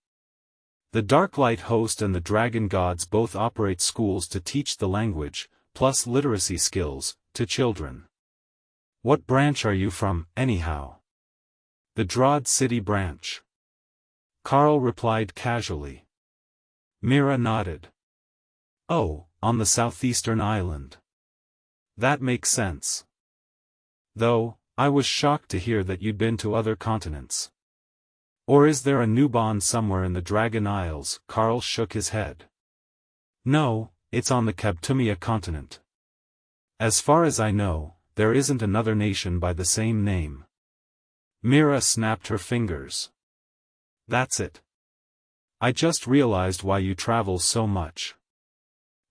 The Darklight host and the Dragon Gods both operate schools to teach the language, plus literacy skills, to children. What branch are you from, anyhow? The Drod City branch. Karl replied casually. Mira nodded. Oh, on the southeastern island. That makes sense. Though, I was shocked to hear that you'd been to other continents. Or is there a Nubon somewhere in the Dragon Isles? Karl shook his head. No, it's on the Kabtumia continent. As far as I know, there isn't another nation by the same name. Mira snapped her fingers. That's it. I just realized why you travel so much.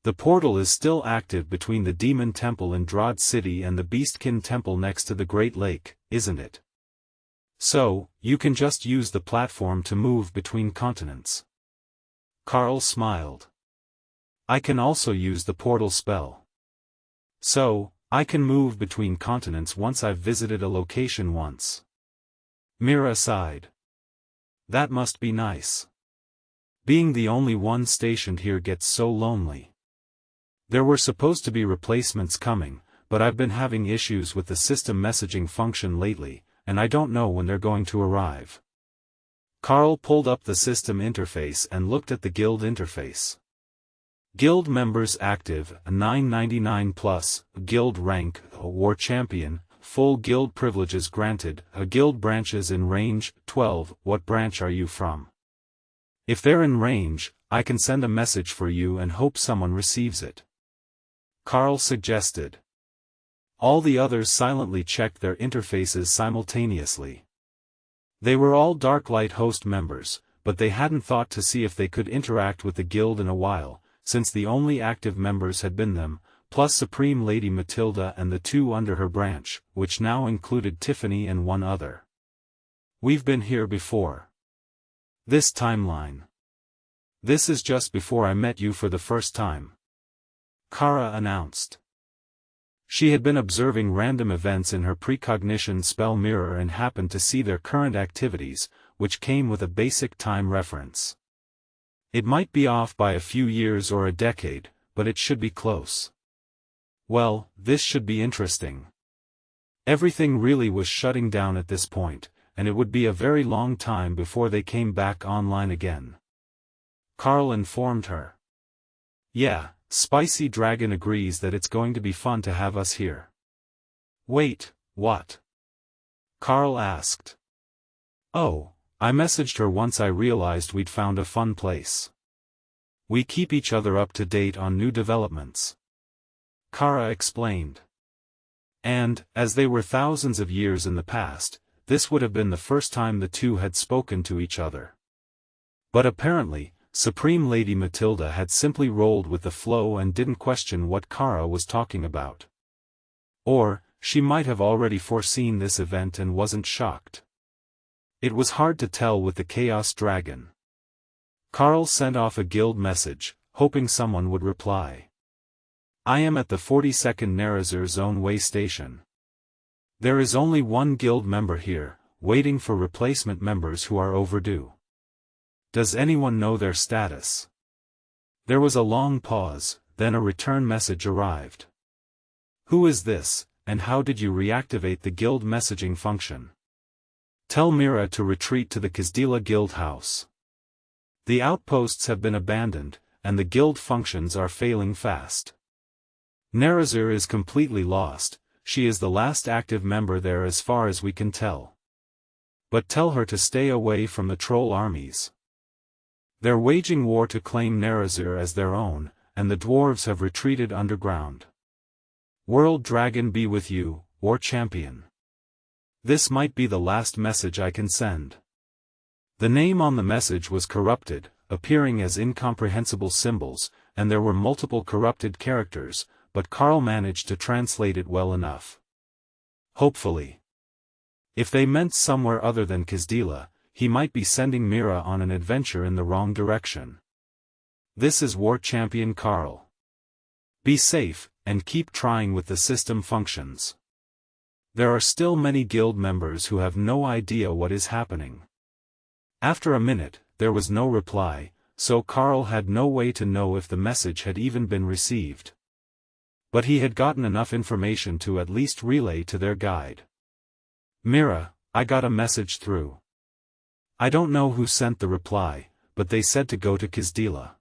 The portal is still active between the Demon Temple in Drod City and the Beastkin Temple next to the Great Lake, isn't it? So, you can just use the platform to move between continents. Karl smiled. I can also use the portal spell. So, I can move between continents once I've visited a location once. Mira sighed. That must be nice. Being the only one stationed here gets so lonely. There were supposed to be replacements coming, but I've been having issues with the system messaging function lately, and I don't know when they're going to arrive. Karl pulled up the system interface and looked at the guild interface. Guild members active, 999 plus, guild rank, war champion, full guild privileges granted, guild branches in range, 12, what branch are you from? If they're in range, I can send a message for you and hope someone receives it. Karl suggested. All the others silently checked their interfaces simultaneously. They were all Darklight host members, but they hadn't thought to see if they could interact with the guild in a while, since the only active members had been them, plus Supreme Lady Matilda and the two under her branch, which now included Tiffany and one other. We've been here before. This timeline. This is just before I met you for the first time. Kara announced. She had been observing random events in her precognition spell mirror and happened to see their current activities, which came with a basic time reference. It might be off by a few years or a decade, but it should be close. Well, this should be interesting. Everything really was shutting down at this point, and it would be a very long time before they came back online again. Karl informed her. Yeah, Spicy Dragon agrees that it's going to be fun to have us here. Wait, what? Karl asked. Oh, I messaged her once I realized we'd found a fun place. We keep each other up to date on new developments. Kara explained. And, as they were thousands of years in the past, this would have been the first time the two had spoken to each other. But apparently, Supreme Lady Matilda had simply rolled with the flow and didn't question what Kara was talking about. Or, she might have already foreseen this event and wasn't shocked. It was hard to tell with the Chaos Dragon. Karl sent off a guild message, hoping someone would reply. I am at the 42nd Nerazur Zone Way Station. There is only one guild member here, waiting for replacement members who are overdue. Does anyone know their status? There was a long pause, then a return message arrived. Who is this, and how did you reactivate the guild messaging function? Tell Mira to retreat to the Kazdila Guild House. The outposts have been abandoned, and the guild functions are failing fast. Nerazur is completely lost, she is the last active member there as far as we can tell. But tell her to stay away from the troll armies. They're waging war to claim Nerazur as their own, and the dwarves have retreated underground. World Dragon be with you, War Champion. This might be the last message I can send. The name on the message was corrupted, appearing as incomprehensible symbols, and there were multiple corrupted characters, but Karl managed to translate it well enough. Hopefully. If they meant somewhere other than Kazdila, he might be sending Mira on an adventure in the wrong direction. This is War Champion Karl. Be safe, and keep trying with the system functions. There are still many guild members who have no idea what is happening. After a minute, there was no reply, so Karl had no way to know if the message had even been received. But he had gotten enough information to at least relay to their guide. Mira, I got a message through. I don't know who sent the reply, but they said to go to Kazdila.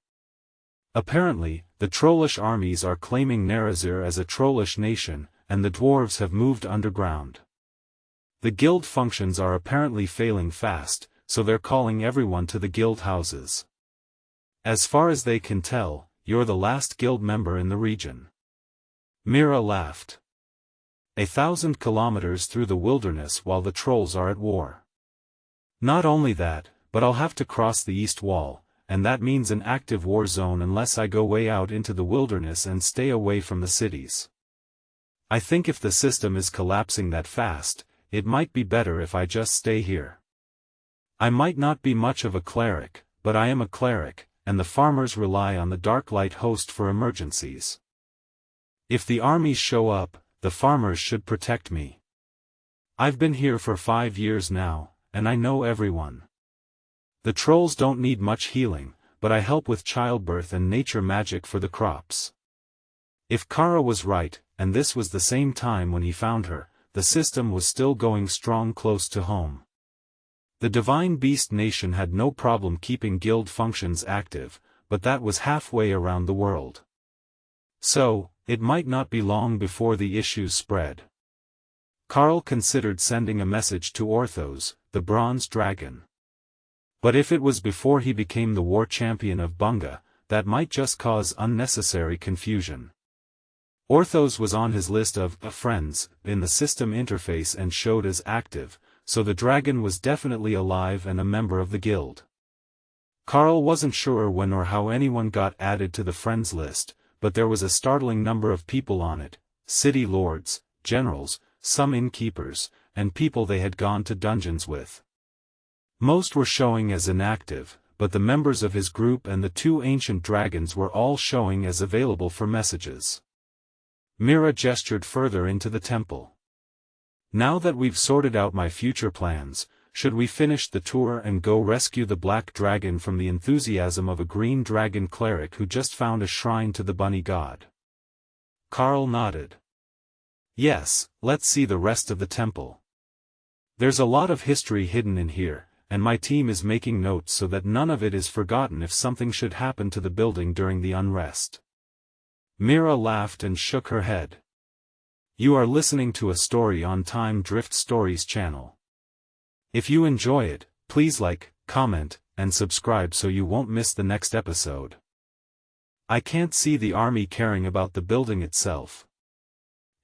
Apparently, the trollish armies are claiming Nerazur as a trollish nation, and the dwarves have moved underground. The guild functions are apparently failing fast, so they're calling everyone to the guild houses. As far as they can tell, you're the last guild member in the region. Mira laughed. 1,000 kilometers through the wilderness while the trolls are at war. Not only that, but I'll have to cross the east wall, and that means an active war zone unless I go way out into the wilderness and stay away from the cities. I think if the system is collapsing that fast, it might be better if I just stay here. I might not be much of a cleric, but I am a cleric, and the farmers rely on the Dark Light host for emergencies. If the armies show up, the farmers should protect me. I've been here for 5 years now, and I know everyone. The trolls don't need much healing, but I help with childbirth and nature magic for the crops. If Kara was right, and this was the same time when he found her, the system was still going strong close to home. The Divine Beast Nation had no problem keeping guild functions active, but that was halfway around the world. So, it might not be long before the issues spread. Karl considered sending a message to Orthos, the bronze dragon. But if it was before he became the war champion of Bunga, that might just cause unnecessary confusion. Orthos was on his list of friends in the system interface and showed as active, so the dragon was definitely alive and a member of the guild. Karl wasn't sure when or how anyone got added to the friends list, but there was a startling number of people on it: city lords, generals, some innkeepers, and people they had gone to dungeons with. Most were showing as inactive, but the members of his group and the 2 ancient dragons were all showing as available for messages. Mira gestured further into the temple. Now that we've sorted out my future plans, should we finish the tour and go rescue the black dragon from the enthusiasm of a green dragon cleric who just found a shrine to the bunny god? Karl nodded. Yes, let's see the rest of the temple. There's a lot of history hidden in here, and my team is making notes so that none of it is forgotten if something should happen to the building during the unrest. Mira laughed and shook her head. You are listening to a story on Time Drift Stories channel. If you enjoy it, please like, comment, and subscribe so you won't miss the next episode. I can't see the army caring about the building itself.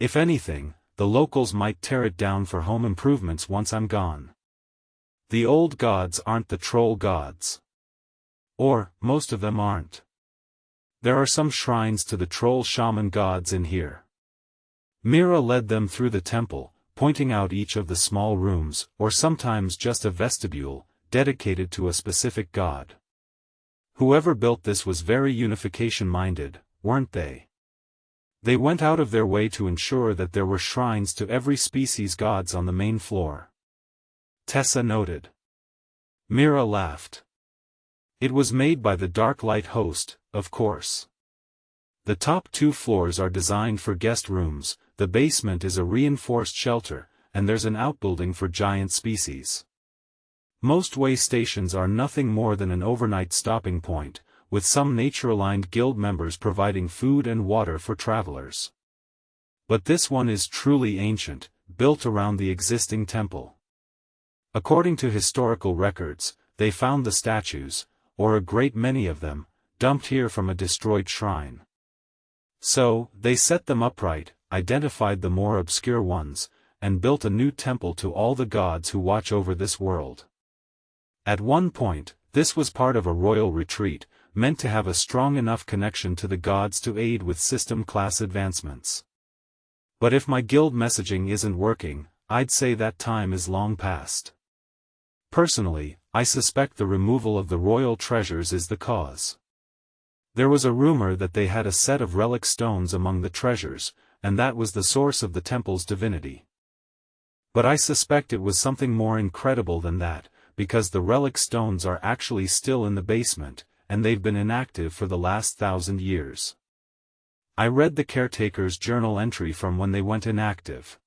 If anything, the locals might tear it down for home improvements once I'm gone. The old gods aren't the troll gods. Or, most of them aren't. There are some shrines to the troll shaman gods in here. Mira led them through the temple, pointing out each of the small rooms, or sometimes just a vestibule, dedicated to a specific god. Whoever built this was very unification-minded, weren't they? They went out of their way to ensure that there were shrines to every species gods on the main floor. Tessa noted. Mira laughed. It was made by the Dark Light host, of course. The top 2 floors are designed for guest rooms, the basement is a reinforced shelter, and there's an outbuilding for giant species. Most way stations are nothing more than an overnight stopping point, with some nature-aligned guild members providing food and water for travelers. But this one is truly ancient, built around the existing temple. According to historical records, they found the statues, or a great many of them, dumped here from a destroyed shrine. So, they set them upright, identified the more obscure ones, and built a new temple to all the gods who watch over this world. At one point, this was part of a royal retreat, meant to have a strong enough connection to the gods to aid with system class advancements. But if my guild messaging isn't working, I'd say that time is long past. Personally, I suspect the removal of the royal treasures is the cause. There was a rumor that they had a set of relic stones among the treasures, and that was the source of the temple's divinity. But I suspect it was something more incredible than that, because the relic stones are actually still in the basement, and they've been inactive for the last 1,000 years. I read the caretaker's journal entry from when they went inactive.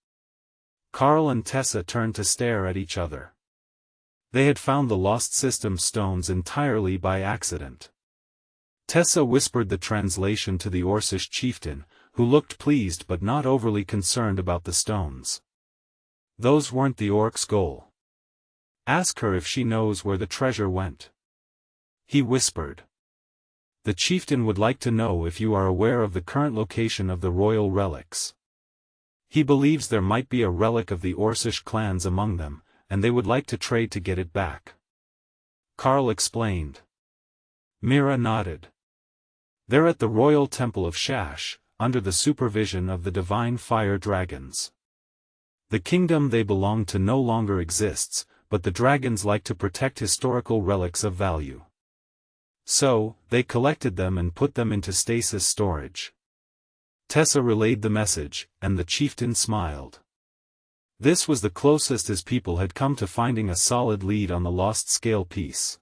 Karl and Tessa turned to stare at each other. They had found the lost system stones entirely by accident. Tessa whispered the translation to the Orcish chieftain, who looked pleased but not overly concerned about the stones. Those weren't the orc's goal. Ask her if she knows where the treasure went. He whispered. The chieftain would like to know if you are aware of the current location of the royal relics. He believes there might be a relic of the Orcish clans among them, and they would like to trade to get it back. Karl explained. Mira nodded. They're at the royal temple of Shash, under the supervision of the divine fire dragons. The kingdom they belong to no longer exists, but the dragons like to protect historical relics of value. So, they collected them and put them into stasis storage. Tessa relayed the message, and the chieftain smiled. This was the closest his people had come to finding a solid lead on the lost scale piece.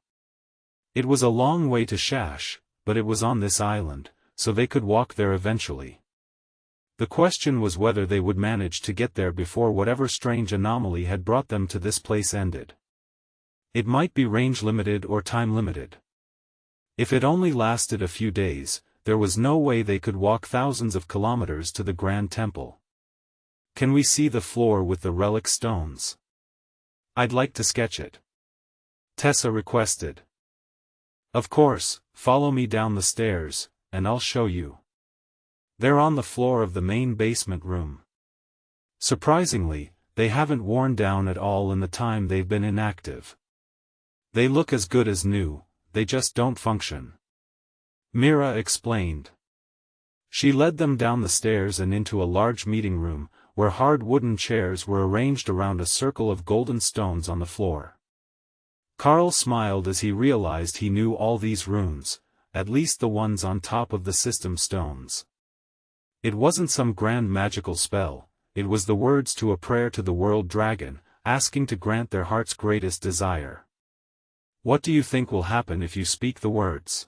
It was a long way to Shash, but it was on this island, so they could walk there eventually. The question was whether they would manage to get there before whatever strange anomaly had brought them to this place ended. It might be range-limited or time-limited. If it only lasted a few days, there was no way they could walk thousands of kilometers to the Grand Temple. Can we see the floor with the relic stones? I'd like to sketch it. Tessa requested. Of course, follow me down the stairs, and I'll show you. They're on the floor of the main basement room. Surprisingly, they haven't worn down at all in the time they've been inactive. They look as good as new, they just don't function. Mira explained. She led them down the stairs and into a large meeting room, where hard wooden chairs were arranged around a circle of golden stones on the floor. Karl smiled as he realized he knew all these runes, at least the ones on top of the system stones. It wasn't some grand magical spell, it was the words to a prayer to the world dragon, asking to grant their heart's greatest desire. What do you think will happen if you speak the words?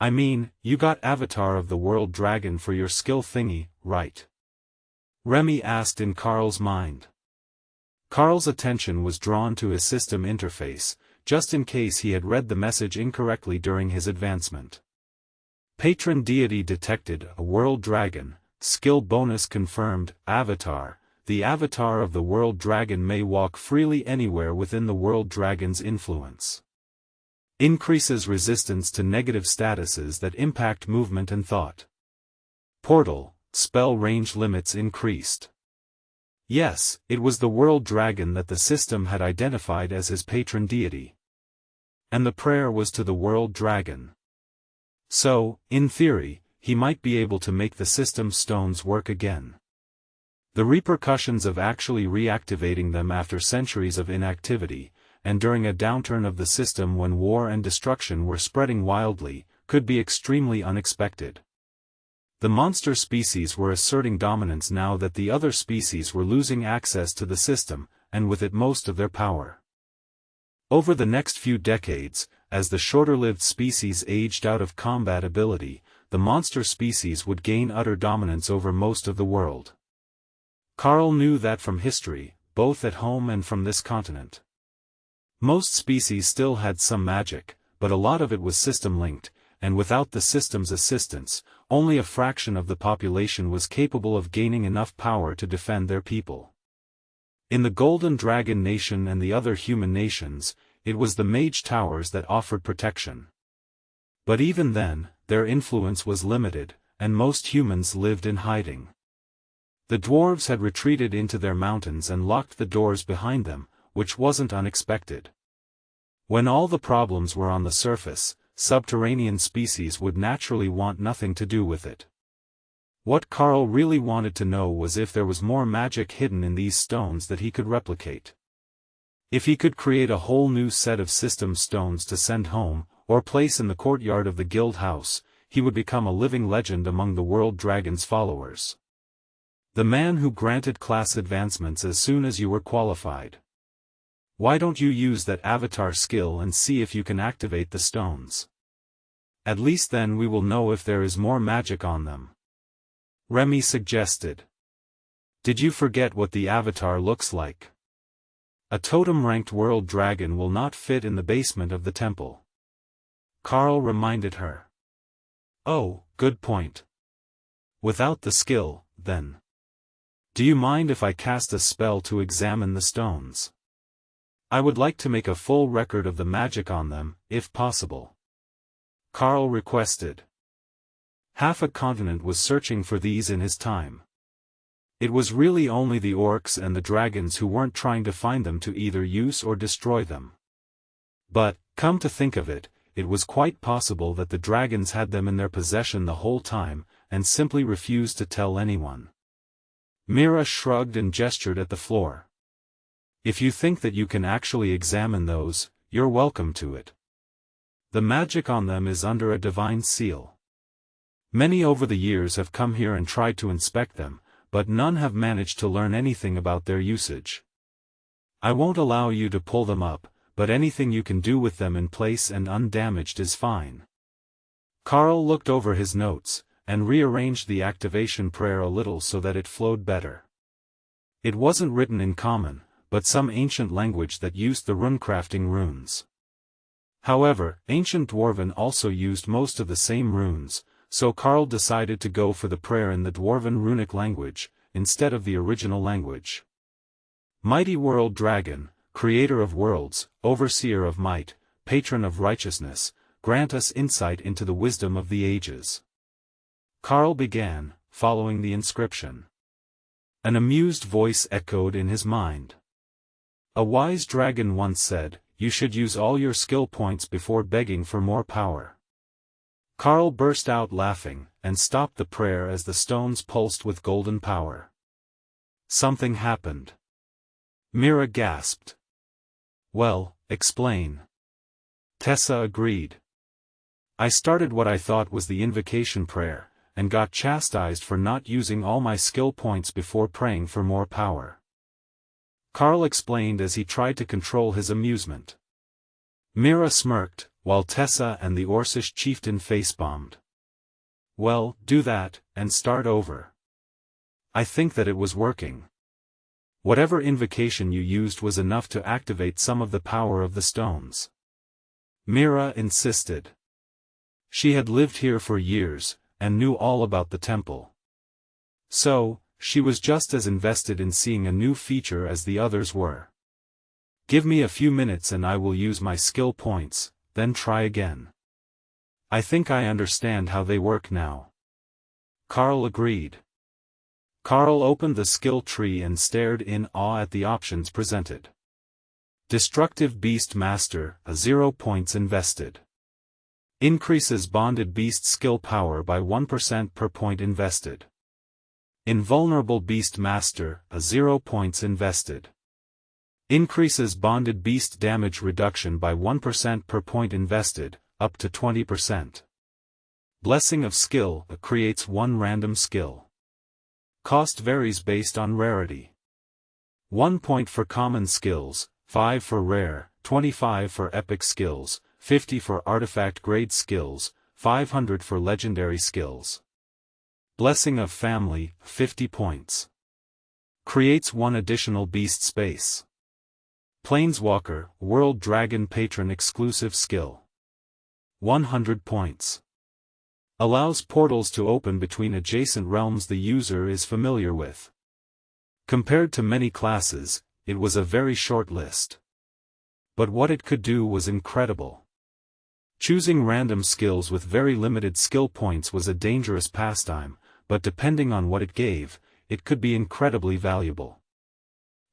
I mean, you got Avatar of the World Dragon for your skill thingy, right? Remy asked in Karl's mind. Karl's attention was drawn to his system interface, just in case he had read the message incorrectly during his advancement. Patron deity detected, a world dragon, skill bonus confirmed, Avatar. The Avatar of the World Dragon may walk freely anywhere within the World Dragon's influence. Increases resistance to negative statuses that impact movement and thought. Portal, spell range limits increased. Yes, it was the World Dragon that the system had identified as his patron deity. And the prayer was to the World Dragon. So, in theory, he might be able to make the system stones work again. The repercussions of actually reactivating them after centuries of inactivity, and during a downturn of the system when war and destruction were spreading wildly, could be extremely unexpected. The monster species were asserting dominance now that the other species were losing access to the system, and with it most of their power. Over the next few decades, as the shorter-lived species aged out of combat ability, the monster species would gain utter dominance over most of the world. Karl knew that from history, both at home and from this continent. Most species still had some magic, but a lot of it was system-linked, and without the system's assistance, only a fraction of the population was capable of gaining enough power to defend their people. In the Golden Dragon Nation and the other human nations, it was the mage towers that offered protection. But even then, their influence was limited, and most humans lived in hiding. The dwarves had retreated into their mountains and locked the doors behind them, which wasn't unexpected. When all the problems were on the surface, subterranean species would naturally want nothing to do with it. What Karl really wanted to know was if there was more magic hidden in these stones that he could replicate. If he could create a whole new set of system stones to send home, or place in the courtyard of the guild house, he would become a living legend among the World Dragon's followers. The man who granted class advancements as soon as you were qualified. Why don't you use that avatar skill and see if you can activate the stones? At least then we will know if there is more magic on them. Remy suggested. Did you forget what the avatar looks like? A totem-ranked world dragon will not fit in the basement of the temple. Karl reminded her. Oh, good point. Without the skill, then. Do you mind if I cast a spell to examine the stones? I would like to make a full record of the magic on them, if possible. Karl requested. Half a continent was searching for these in his time. It was really only the orcs and the dragons who weren't trying to find them to either use or destroy them. But, come to think of it, it was quite possible that the dragons had them in their possession the whole time, and simply refused to tell anyone. Mira shrugged and gestured at the floor. If you think that you can actually examine those, you're welcome to it. The magic on them is under a divine seal. Many over the years have come here and tried to inspect them, but none have managed to learn anything about their usage. I won't allow you to pull them up, but anything you can do with them in place and undamaged is fine. Karl looked over his notes, and rearranged the activation prayer a little so that it flowed better. It wasn't written in common, but some ancient language that used the runecrafting runes. However, ancient Dwarven also used most of the same runes, so Karl decided to go for the prayer in the Dwarven runic language, instead of the original language. Mighty World Dragon, Creator of Worlds, Overseer of Might, Patron of Righteousness, grant us insight into the wisdom of the ages. Karl began, following the inscription. An amused voice echoed in his mind. A wise dragon once said, "You should use all your skill points before begging for more power." Karl burst out laughing, and stopped the prayer as the stones pulsed with golden power. Something happened. Mira gasped. "Well, explain." Tessa agreed. "I started what I thought was the invocation prayer, and got chastised for not using all my skill points before praying for more power." Karl explained as he tried to control his amusement. Mira smirked, while Tessa and the Orcish chieftain face-bombed. "Well, do that, and start over." "I think that it was working. Whatever invocation you used was enough to activate some of the power of the stones." Mira insisted. She had lived here for years, and knew all about the temple. So, she was just as invested in seeing a new feature as the others were. "Give me a few minutes and I will use my skill points, then try again. I think I understand how they work now." Karl agreed. Karl opened the skill tree and stared in awe at the options presented. Destructive Beast Master, 0 points invested. Increases bonded beast skill power by 1% per point invested. Invulnerable Beast Master, 0 points invested. Increases bonded beast damage reduction by 1% per point invested, up to 20%. Blessing of Skill, creates 1 random skill. Cost varies based on rarity. 1 point for common skills, 5 for rare, 25 for epic skills, 50 for artifact grade skills, 500 for legendary skills. Blessing of Family, 50 points. Creates 1 additional beast space. Planeswalker, World Dragon Patron exclusive skill. 100 points. Allows portals to open between adjacent realms the user is familiar with. Compared to many classes, it was a very short list. But what it could do was incredible. Choosing random skills with very limited skill points was a dangerous pastime, but depending on what it gave, it could be incredibly valuable.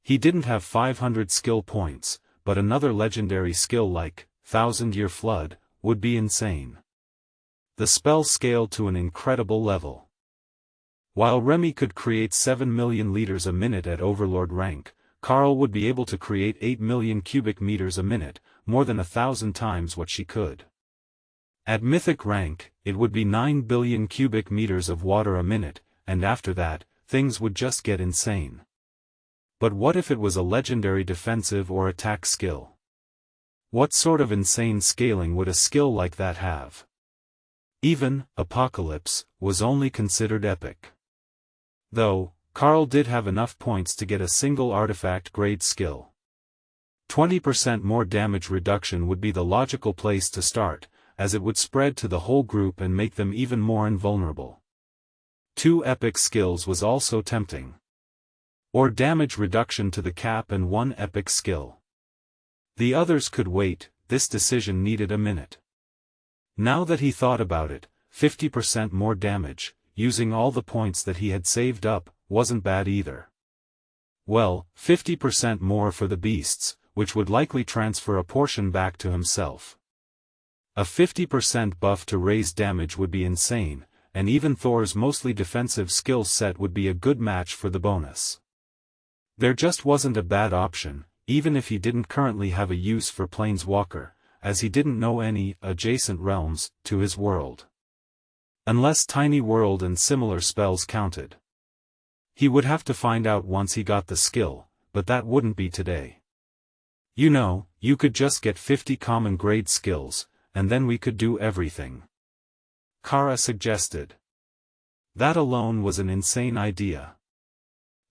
He didn't have 500 skill points, but another legendary skill like 1000-Year Flood would be insane. The spell scaled to an incredible level. While Remy could create 7 million liters a minute at Overlord-Rank, Karl would be able to create 8 million cubic meters a minute, more than 1,000 times what she could. At Mythic rank, it would be 9 billion cubic meters of water a minute, and after that, things would just get insane. But what if it was a legendary defensive or attack skill? What sort of insane scaling would a skill like that have? Even Apocalypse was only considered epic. Though, Karl did have enough points to get a single artifact grade skill. 20% more damage reduction would be the logical place to start, as it would spread to the whole group and make them even more invulnerable. 2 epic skills was also tempting. Or damage reduction to the cap and 1 epic skill. The others could wait, this decision needed a minute. Now that he thought about it, 50% more damage, using all the points that he had saved up, wasn't bad either. Well, 50% more for the beasts, which would likely transfer a portion back to himself. A 50% buff to raise damage would be insane, and even Thor's mostly defensive skill set would be a good match for the bonus. There just wasn't a bad option, even if he didn't currently have a use for Planeswalker, as he didn't know any adjacent realms to his world. Unless Tiny World and similar spells counted. He would have to find out once he got the skill, but that wouldn't be today. You know, you could just get 50 common grade skills, and then we could do everything. Kara suggested. That alone was an insane idea.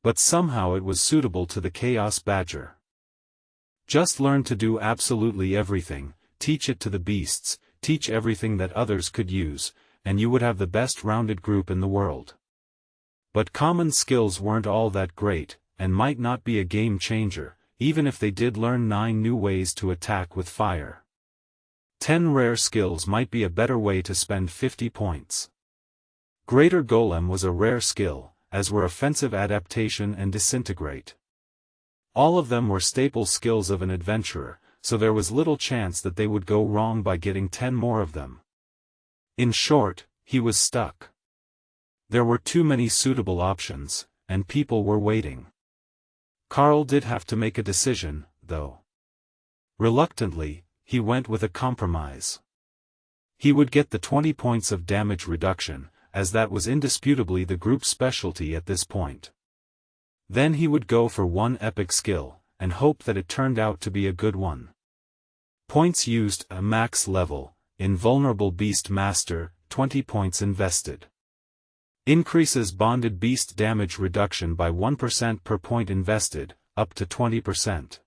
But somehow it was suitable to the Chaos Badger. Just learn to do absolutely everything, teach it to the beasts, teach everything that others could use, and you would have the best rounded group in the world. But common skills weren't all that great, and might not be a game changer, even if they did learn 9 new ways to attack with fire. 10 rare skills might be a better way to spend 50 points. Greater Golem was a rare skill, as were Offensive Adaptation and Disintegrate. All of them were staple skills of an adventurer, so there was little chance that they would go wrong by getting 10 more of them. In short, he was stuck. There were too many suitable options, and people were waiting. Karl did have to make a decision, though. Reluctantly, he went with a compromise. He would get the 20 points of damage reduction, as that was indisputably the group's specialty at this point. Then he would go for one epic skill, and hope that it turned out to be a good one. Points used, a max level, Invulnerable Beast Master, 20 points invested. Increases bonded beast damage reduction by 1% per point invested, up to 20%.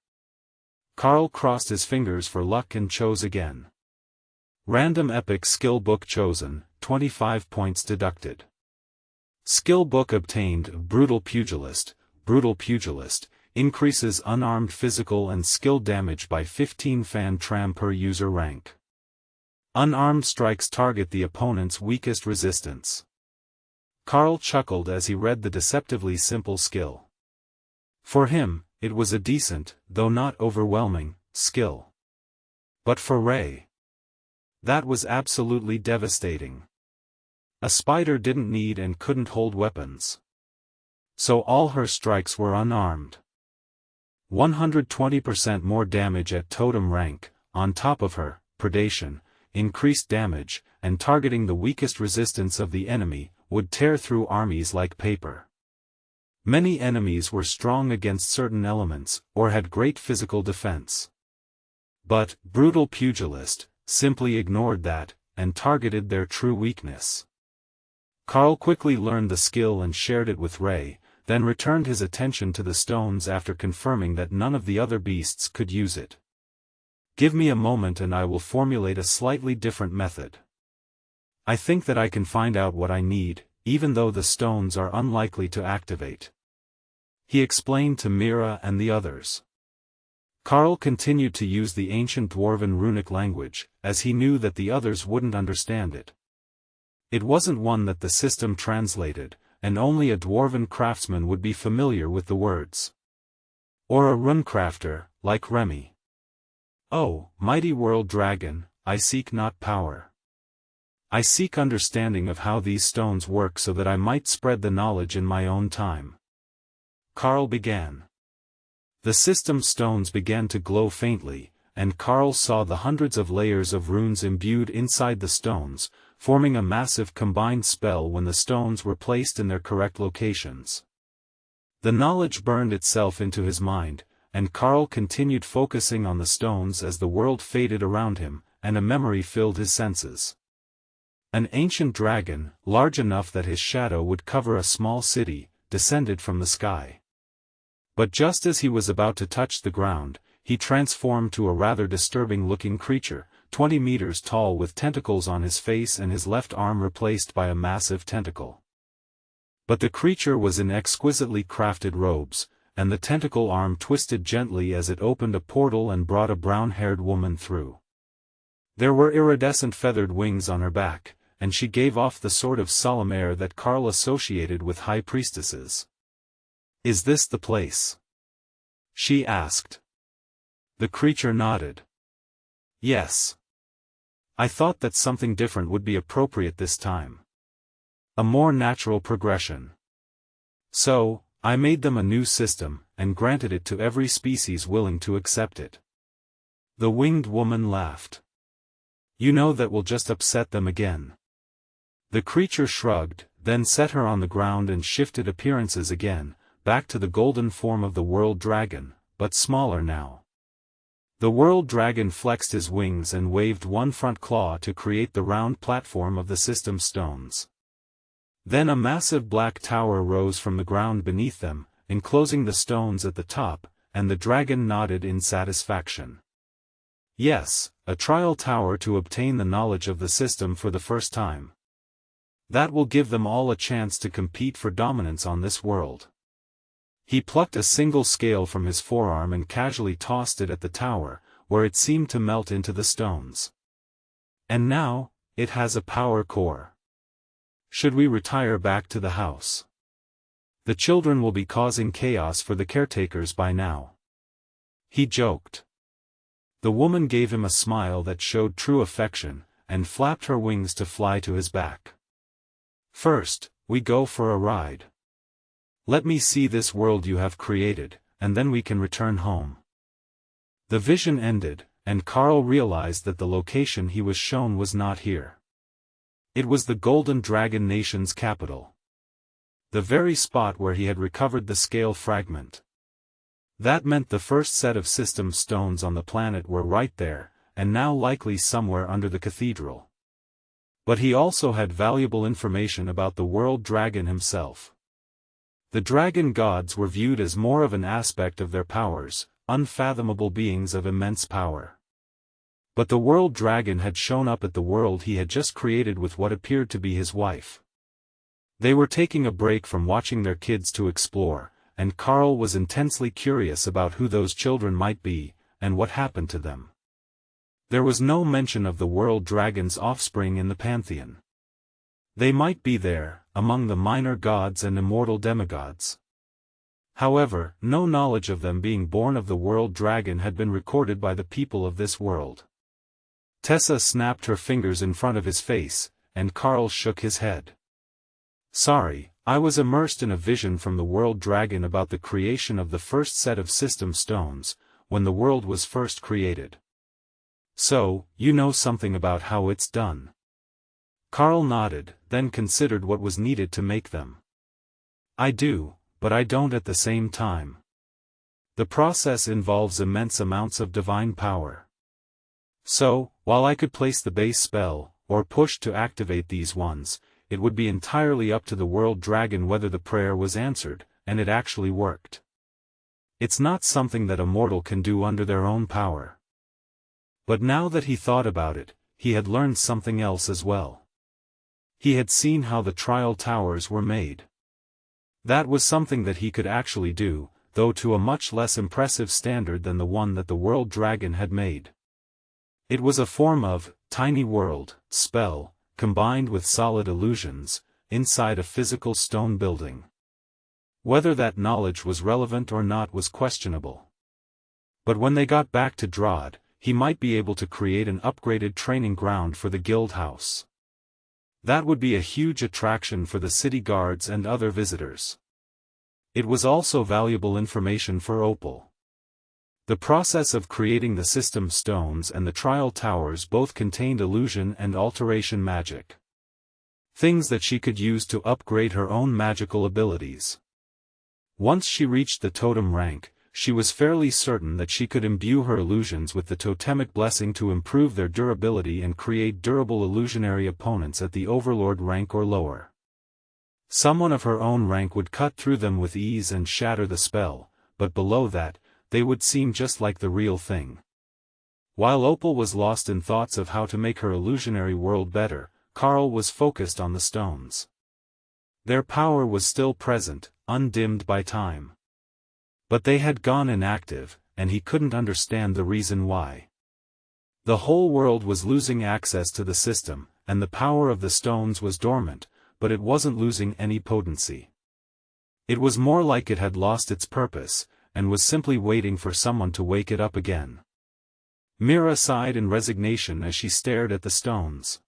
Karl crossed his fingers for luck and chose again. Random epic skill book chosen, 25 points deducted. Skill book obtained, Brutal Pugilist, increases unarmed physical and skill damage by 15 fan tram per user rank. Unarmed strikes target the opponent's weakest resistance. Karl chuckled as he read the deceptively simple skill. For him, it was a decent, though not overwhelming, skill. But for Ray, that was absolutely devastating. A spider didn't need and couldn't hold weapons. So all her strikes were unarmed. 120% more damage at Totem Rank, on top of her predation, increased damage, and targeting the weakest resistance of the enemy, would tear through armies like paper. Many enemies were strong against certain elements, or had great physical defense. But, Brutal Pugilist, simply ignored that, and targeted their true weakness. Karl quickly learned the skill and shared it with Ray, then returned his attention to the stones after confirming that none of the other beasts could use it. Give me a moment and I will formulate a slightly different method. I think that I can find out what I need, even though the stones are unlikely to activate. He explained to Mira and the others. Karl continued to use the ancient dwarven runic language, as he knew that the others wouldn't understand it. It wasn't one that the system translated, and only a dwarven craftsman would be familiar with the words. Or a runecrafter, like Remy. Oh, mighty world dragon, I seek not power. I seek understanding of how these stones work so that I might spread the knowledge in my own time. Karl began. The system stones began to glow faintly, and Karl saw the hundreds of layers of runes imbued inside the stones, forming a massive combined spell when the stones were placed in their correct locations. The knowledge burned itself into his mind, and Karl continued focusing on the stones as the world faded around him, and a memory filled his senses. An ancient dragon, large enough that his shadow would cover a small city, descended from the sky. But just as he was about to touch the ground, he transformed to a rather disturbing-looking creature, 20 meters tall with tentacles on his face and his left arm replaced by a massive tentacle. But the creature was in exquisitely crafted robes, and the tentacle arm twisted gently as it opened a portal and brought a brown-haired woman through. There were iridescent feathered wings on her back, and she gave off the sort of solemn air that Karl associated with high priestesses. "Is this the place?" she asked. The creature nodded. "Yes. I thought that something different would be appropriate this time. A more natural progression. So, I made them a new system, and granted it to every species willing to accept it." The winged woman laughed. "You know that will just upset them again." The creature shrugged, then set her on the ground and shifted appearances again, back to the golden form of the world dragon, but smaller now. The world dragon flexed his wings and waved one front claw to create the round platform of the system stones. Then a massive black tower rose from the ground beneath them, enclosing the stones at the top, and the dragon nodded in satisfaction. Yes, a trial tower to obtain the knowledge of the system for the first time. That will give them all a chance to compete for dominance on this world. He plucked a single scale from his forearm and casually tossed it at the tower, where it seemed to melt into the stones. And now, it has a power core. Should we retire back to the house? The children will be causing chaos for the caretakers by now. He joked. The woman gave him a smile that showed true affection, and flapped her wings to fly to his back. "First, we go for a ride. Let me see this world you have created, and then we can return home." The vision ended, and Karl realized that the location he was shown was not here. It was the Golden Dragon Nation's capital. The very spot where he had recovered the scale fragment. That meant the first set of system stones on the planet were right there, and now likely somewhere under the cathedral. But he also had valuable information about the world dragon himself. The dragon gods were viewed as more of an aspect of their powers, unfathomable beings of immense power. But the world dragon had shown up at the world he had just created with what appeared to be his wife. They were taking a break from watching their kids to explore, and Karl was intensely curious about who those children might be, and what happened to them. There was no mention of the world dragon's offspring in the pantheon. They might be there, among the minor gods and immortal demigods. However, no knowledge of them being born of the world dragon had been recorded by the people of this world. Tessa snapped her fingers in front of his face, and Karl shook his head. "Sorry, I was immersed in a vision from the world dragon about the creation of the first set of system stones, when the world was first created." "So, you know something about how it's done?" Karl nodded, then considered what was needed to make them. "I do, but I don't at the same time. The process involves immense amounts of divine power. So, while I could place the base spell, or push to activate these ones, it would be entirely up to the world dragon whether the prayer was answered, and it actually worked. It's not something that a mortal can do under their own power." But now that he thought about it, he had learned something else as well. He had seen how the trial towers were made. That was something that he could actually do, though to a much less impressive standard than the one that the world dragon had made. It was a form of tiny world spell, combined with solid illusions, inside a physical stone building. Whether that knowledge was relevant or not was questionable. But when they got back to Drod, he might be able to create an upgraded training ground for the guild house. That would be a huge attraction for the city guards and other visitors. It was also valuable information for Opal. The process of creating the system stones and the trial towers both contained illusion and alteration magic. Things that she could use to upgrade her own magical abilities. Once she reached the Totem Rank, she was fairly certain that she could imbue her illusions with the totemic blessing to improve their durability and create durable illusionary opponents at the Overlord-Rank or lower. Someone of her own rank would cut through them with ease and shatter the spell, but below that, they would seem just like the real thing. While Opal was lost in thoughts of how to make her illusionary world better, Karl was focused on the stones. Their power was still present, undimmed by time. But they had gone inactive, and he couldn't understand the reason why. The whole world was losing access to the system, and the power of the stones was dormant, but it wasn't losing any potency. It was more like it had lost its purpose, and was simply waiting for someone to wake it up again. Mira sighed in resignation as she stared at the stones.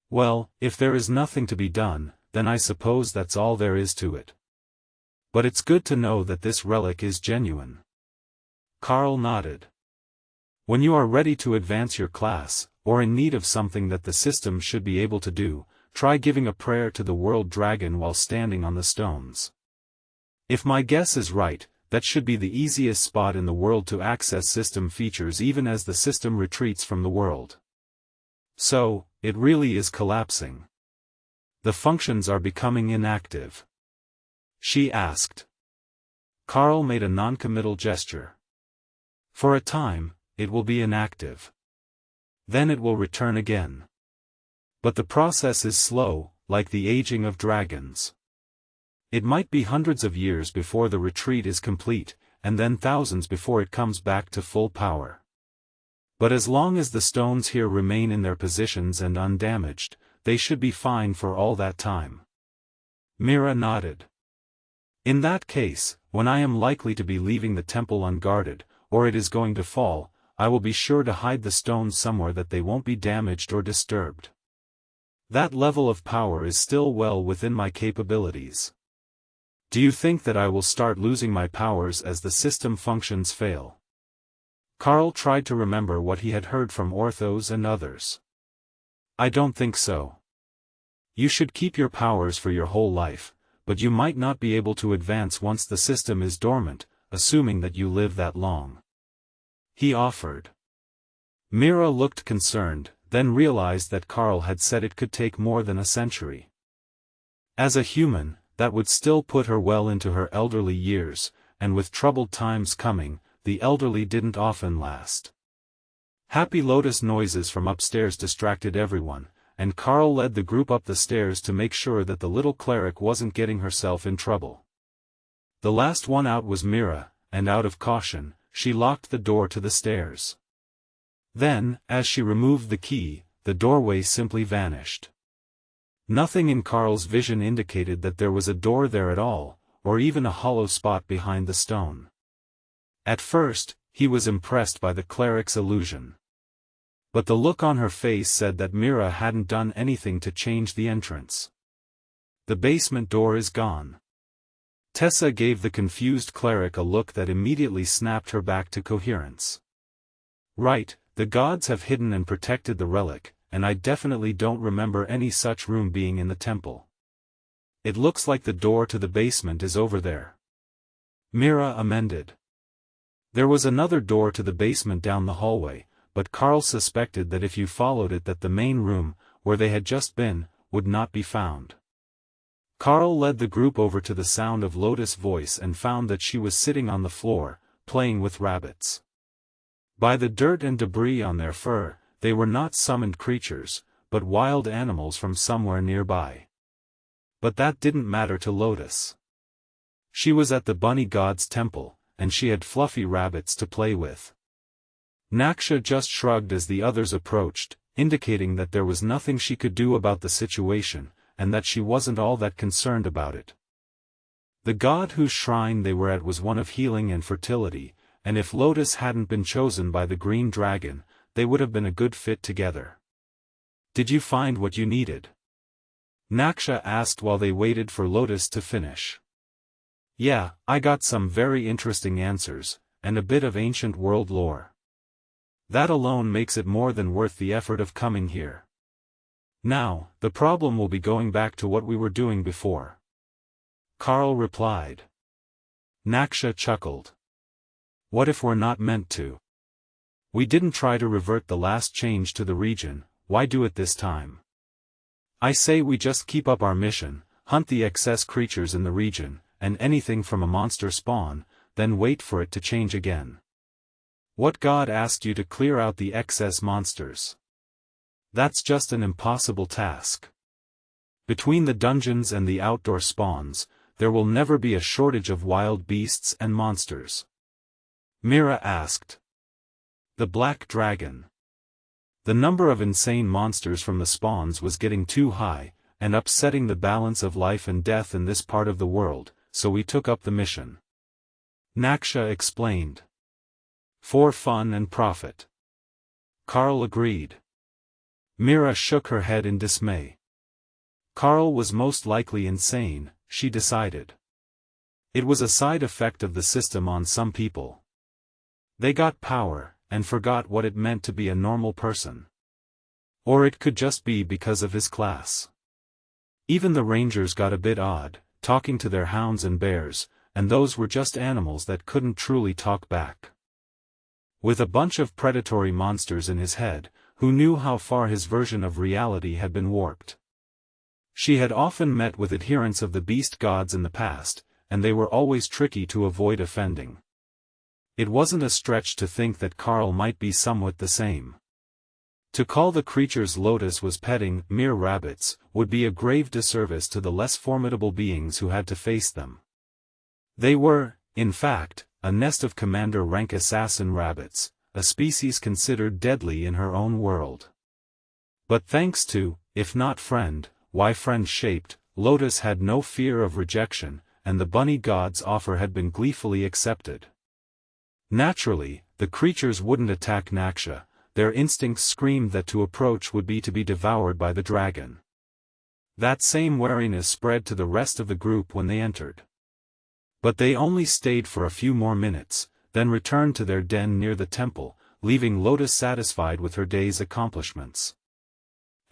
Well, if there is nothing to be done, then I suppose that's all there is to it. But it's good to know that this relic is genuine. Karl nodded. When you are ready to advance your class, or in need of something that the system should be able to do, try giving a prayer to the world dragon while standing on the stones. If my guess is right, that should be the easiest spot in the world to access system features even as the system retreats from the world. So, it really is collapsing. The functions are becoming inactive. She asked. Karl made a non-committal gesture. For a time, it will be inactive. Then it will return again. But the process is slow, like the aging of dragons. It might be hundreds of years before the retreat is complete, and then thousands before it comes back to full power. But as long as the stones here remain in their positions and undamaged, they should be fine for all that time. Mira nodded. In that case, when I am likely to be leaving the temple unguarded, or it is going to fall, I will be sure to hide the stones somewhere that they won't be damaged or disturbed. That level of power is still well within my capabilities. Do you think that I will start losing my powers as the system functions fail? Karl tried to remember what he had heard from orthos and others. I don't think so. You should keep your powers for your whole life, but you might not be able to advance once the system is dormant, assuming that you live that long. He offered. Mira looked concerned, then realized that Karl had said it could take more than a century. As a human, that would still put her well into her elderly years, and with troubled times coming, the elderly didn't often last. Happy Lotus noises from upstairs distracted everyone, and Karl led the group up the stairs to make sure that the little cleric wasn't getting herself in trouble. The last one out was Mira, and out of caution, she locked the door to the stairs. Then, as she removed the key, the doorway simply vanished. Nothing in Karl's vision indicated that there was a door there at all, or even a hollow spot behind the stone. At first, he was impressed by the cleric's illusion. But the look on her face said that Mira hadn't done anything to change the entrance. The basement door is gone. Tessa gave the confused cleric a look that immediately snapped her back to coherence. Right, the gods have hidden and protected the relic, and I definitely don't remember any such room being in the temple. It looks like the door to the basement is over there. Mira amended. There was another door to the basement down the hallway, but Karl suspected that if you followed it that the main room, where they had just been, would not be found. Karl led the group over to the sound of Lotus' voice and found that she was sitting on the floor, playing with rabbits. By the dirt and debris on their fur, they were not summoned creatures, but wild animals from somewhere nearby. But that didn't matter to Lotus. She was at the bunny god's temple, and she had fluffy rabbits to play with. Naksha just shrugged as the others approached, indicating that there was nothing she could do about the situation, and that she wasn't all that concerned about it. The god whose shrine they were at was one of healing and fertility, and if Lotus hadn't been chosen by the green dragon, they would have been a good fit together. Did you find what you needed? Naksha asked while they waited for Lotus to finish. Yeah, I got some very interesting answers, and a bit of ancient world lore. That alone makes it more than worth the effort of coming here. Now, the problem will be going back to what we were doing before. Karl replied. Naksha chuckled. What if we're not meant to? We didn't try to revert the last change to the region, why do it this time? I say we just keep up our mission, hunt the excess creatures in the region, and anything from a monster spawn, then wait for it to change again. What god asked you to clear out the excess monsters? That's just an impossible task. Between the dungeons and the outdoor spawns, there will never be a shortage of wild beasts and monsters. Mira asked. The black dragon. The number of insane monsters from the spawns was getting too high, and upsetting the balance of life and death in this part of the world, so we took up the mission. Naksha explained. For fun and profit. Karl agreed. Mira shook her head in dismay. Karl was most likely insane, she decided. It was a side effect of the system on some people. They got power, and forgot what it meant to be a normal person. Or it could just be because of his class. Even the rangers got a bit odd, talking to their hounds and bears, and those were just animals that couldn't truly talk back. With a bunch of predatory monsters in his head, who knew how far his version of reality had been warped. She had often met with adherents of the beast gods in the past, and they were always tricky to avoid offending. It wasn't a stretch to think that Karl might be somewhat the same. To call the creatures Lotus was petting mere rabbits would be a grave disservice to the less formidable beings who had to face them. They were, in fact, a nest of commander-rank assassin rabbits, a species considered deadly in her own world. But thanks to, if not friend, why friend-shaped, Lotus had no fear of rejection, and the bunny god's offer had been gleefully accepted. Naturally, the creatures wouldn't attack Naksha, their instincts screamed that to approach would be to be devoured by the dragon. That same wariness spread to the rest of the group when they entered. But they only stayed for a few more minutes, then returned to their den near the temple, leaving Lotus satisfied with her day's accomplishments.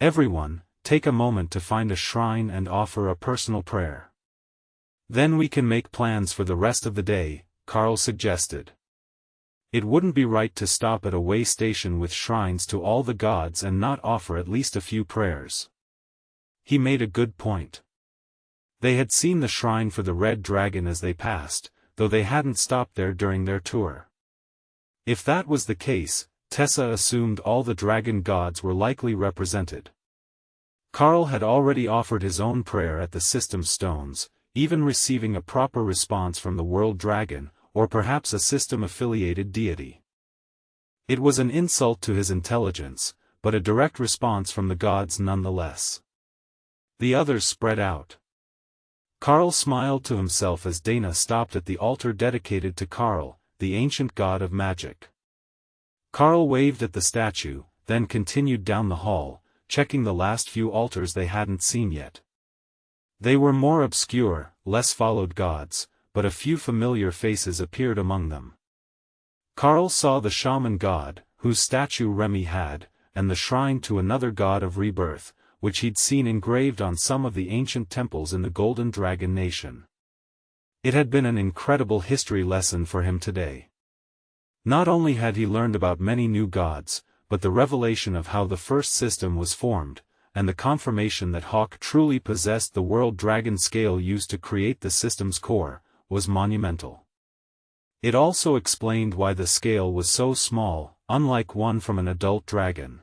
Everyone, take a moment to find a shrine and offer a personal prayer. Then we can make plans for the rest of the day, Karl suggested. It wouldn't be right to stop at a way station with shrines to all the gods and not offer at least a few prayers. He made a good point. They had seen the shrine for the red dragon as they passed, though they hadn't stopped there during their tour. If that was the case, Tessa assumed all the dragon gods were likely represented. Karl had already offered his own prayer at the system stones, even receiving a proper response from the world dragon, or perhaps a system-affiliated deity. It was an insult to his intelligence, but a direct response from the gods nonetheless. The others spread out. Karl smiled to himself as Dana stopped at the altar dedicated to Karl, the ancient god of magic. Karl waved at the statue, then continued down the hall, checking the last few altars they hadn't seen yet. They were more obscure, less followed gods, but a few familiar faces appeared among them. Karl saw the shaman god, whose statue Remy had, and the shrine to another god of rebirth, which he'd seen engraved on some of the ancient temples in the Golden Dragon Nation. It had been an incredible history lesson for him today. Not only had he learned about many new gods, but the revelation of how the first system was formed, and the confirmation that Hawk truly possessed the world dragon scale used to create the system's core, was monumental. It also explained why the scale was so small, unlike one from an adult dragon.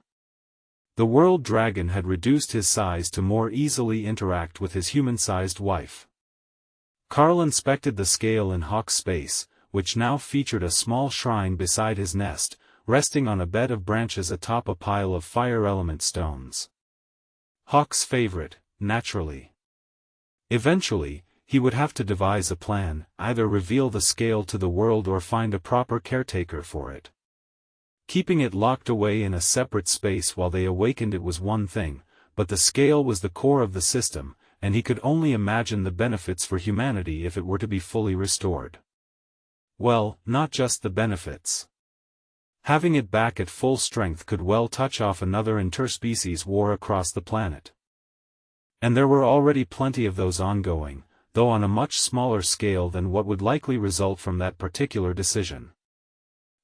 The world dragon had reduced his size to more easily interact with his human-sized wife. Karl inspected the scale in Hawk's space, which now featured a small shrine beside his nest, resting on a bed of branches atop a pile of fire element stones. Hawk's favorite, naturally. Eventually, he would have to devise a plan, either reveal the scale to the world or find a proper caretaker for it. Keeping it locked away in a separate space while they awakened it was one thing, but the scale was the core of the system, and he could only imagine the benefits for humanity if it were to be fully restored. Well, not just the benefits. Having it back at full strength could well touch off another interspecies war across the planet. And there were already plenty of those ongoing, though on a much smaller scale than what would likely result from that particular decision.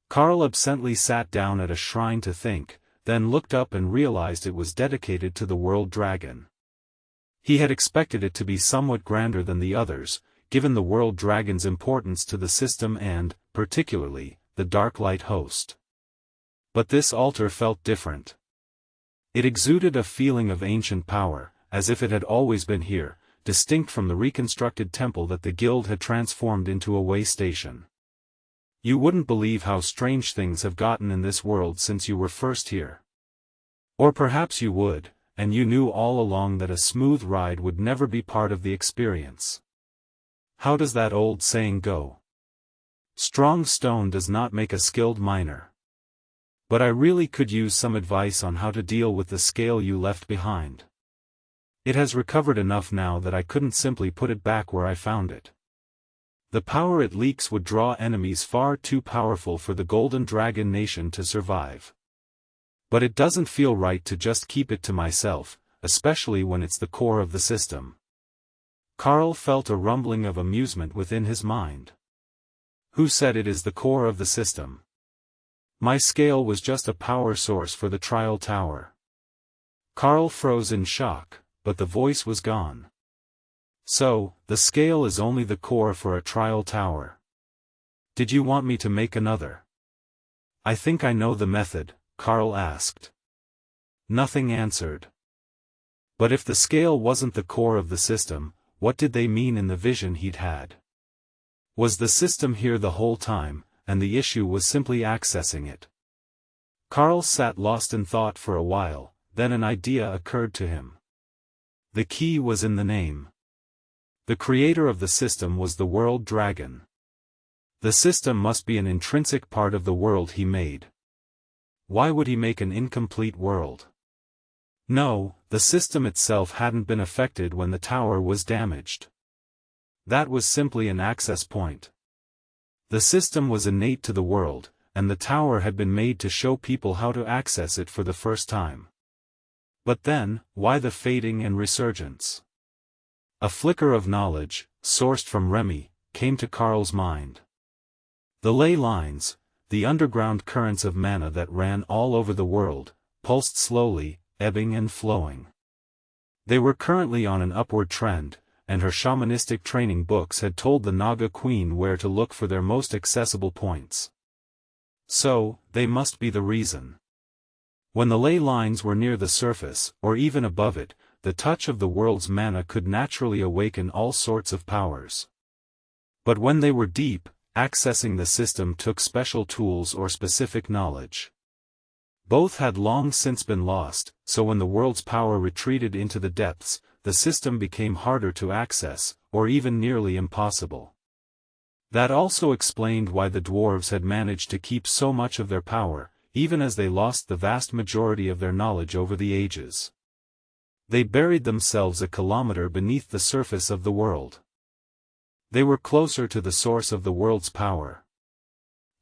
Karl absently sat down at a shrine to think, then looked up and realized it was dedicated to the world dragon. He had expected it to be somewhat grander than the others, given the world dragon's importance to the system and, particularly, the Dark Light host. But this altar felt different. It exuded a feeling of ancient power, as if it had always been here, distinct from the reconstructed temple that the guild had transformed into a way station. You wouldn't believe how strange things have gotten in this world since you were first here. Or perhaps you would, and you knew all along that a smooth ride would never be part of the experience. How does that old saying go? Strong stone does not make a skilled miner. But I really could use some advice on how to deal with the scale you left behind. It has recovered enough now that I couldn't simply put it back where I found it. The power it leaks would draw enemies far too powerful for the Golden Dragon Nation to survive. But it doesn't feel right to just keep it to myself, especially when it's the core of the system. Karl felt a rumbling of amusement within his mind. Who said it is the core of the system? My scale was just a power source for the trial tower. Karl froze in shock, but the voice was gone. So, the scale is only the core for a trial tower. Did you want me to make another? I think I know the method, Karl asked. Nothing answered. But if the scale wasn't the core of the system, what did they mean in the vision he'd had? Was the system here the whole time, and the issue was simply accessing it? Karl sat lost in thought for a while, then an idea occurred to him. The key was in the name. The creator of the system was the World Dragon. The system must be an intrinsic part of the world he made. Why would he make an incomplete world? No, the system itself hadn't been affected when the tower was damaged. That was simply an access point. The system was innate to the world, and the tower had been made to show people how to access it for the first time. But then, why the fading and resurgence? A flicker of knowledge, sourced from Remy, came to Karl's mind. The ley lines, the underground currents of mana that ran all over the world, pulsed slowly, ebbing and flowing. They were currently on an upward trend, and her shamanistic training books had told the Naga Queen where to look for their most accessible points. So, they must be the reason. When the ley lines were near the surface, or even above it, the touch of the world's mana could naturally awaken all sorts of powers. But when they were deep, accessing the system took special tools or specific knowledge. Both had long since been lost, so when the world's power retreated into the depths, the system became harder to access, or even nearly impossible. That also explained why the dwarves had managed to keep so much of their power, even as they lost the vast majority of their knowledge over the ages. They buried themselves a kilometer beneath the surface of the world. They were closer to the source of the world's power.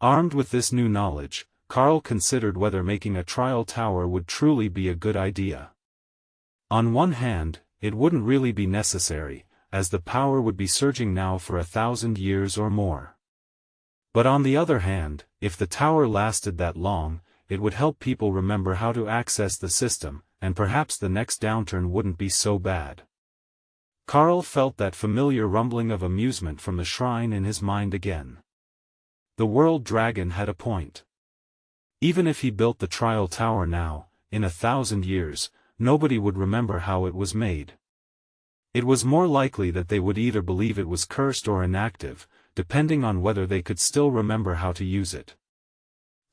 Armed with this new knowledge, Karl considered whether making a trial tower would truly be a good idea. On one hand, it wouldn't really be necessary, as the power would be surging now for 1,000 years or more. But on the other hand, if the tower lasted that long, it would help people remember how to access the system, and perhaps the next downturn wouldn't be so bad. Karl felt that familiar rumbling of amusement from the shrine in his mind again. The World Dragon had a point. Even if he built the trial tower now, in 1,000 years, nobody would remember how it was made. It was more likely that they would either believe it was cursed or inactive, depending on whether they could still remember how to use it.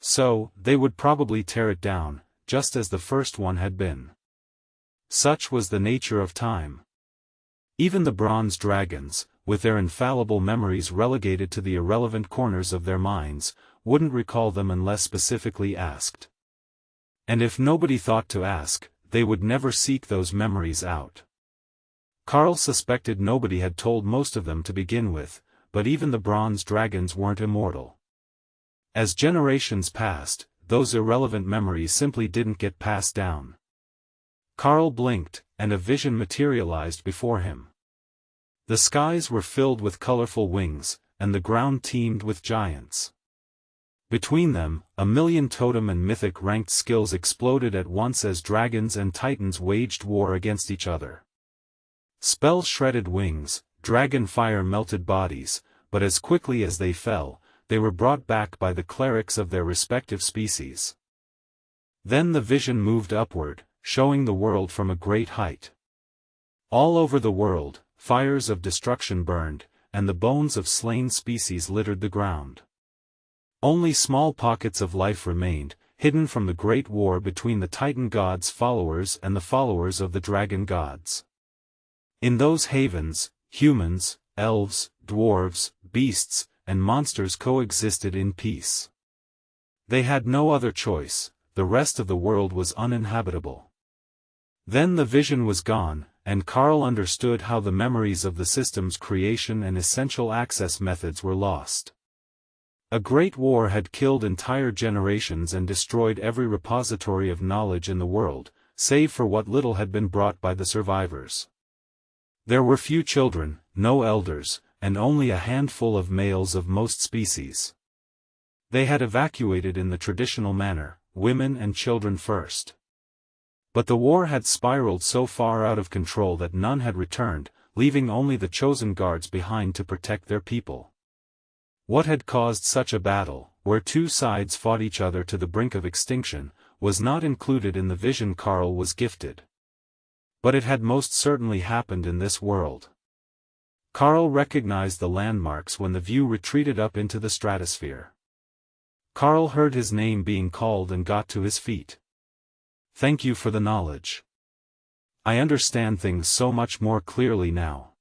So, they would probably tear it down, just as the first one had been. Such was the nature of time. Even the bronze dragons, with their infallible memories relegated to the irrelevant corners of their minds, wouldn't recall them unless specifically asked. And if nobody thought to ask, they would never seek those memories out. Karl suspected nobody had told most of them to begin with, but even the bronze dragons weren't immortal. As generations passed, those irrelevant memories simply didn't get passed down. Karl blinked, and a vision materialized before him. The skies were filled with colorful wings, and the ground teemed with giants. Between them, 1,000,000 totem and mythic ranked skills exploded at once as dragons and titans waged war against each other. Spells shredded wings, dragon fire melted bodies, but as quickly as they fell, they were brought back by the clerics of their respective species. Then the vision moved upward, showing the world from a great height. All over the world, fires of destruction burned, and the bones of slain species littered the ground. Only small pockets of life remained, hidden from the great war between the Titan gods' followers and the followers of the dragon gods. In those havens, humans, elves, dwarves, beasts, and monsters coexisted in peace. They had no other choice, the rest of the world was uninhabitable. Then the vision was gone, and Karl understood how the memories of the system's creation and essential access methods were lost. A great war had killed entire generations and destroyed every repository of knowledge in the world, save for what little had been brought by the survivors. There were few children, no elders, and only a handful of males of most species. They had evacuated in the traditional manner, women and children first. But the war had spiraled so far out of control that none had returned, leaving only the chosen guards behind to protect their people. What had caused such a battle, where two sides fought each other to the brink of extinction, was not included in the vision Karl was gifted. But it had most certainly happened in this world. Karl recognized the landmarks when the view retreated up into the stratosphere. Karl heard his name being called and got to his feet. Thank you for the knowledge. I understand things so much more clearly now.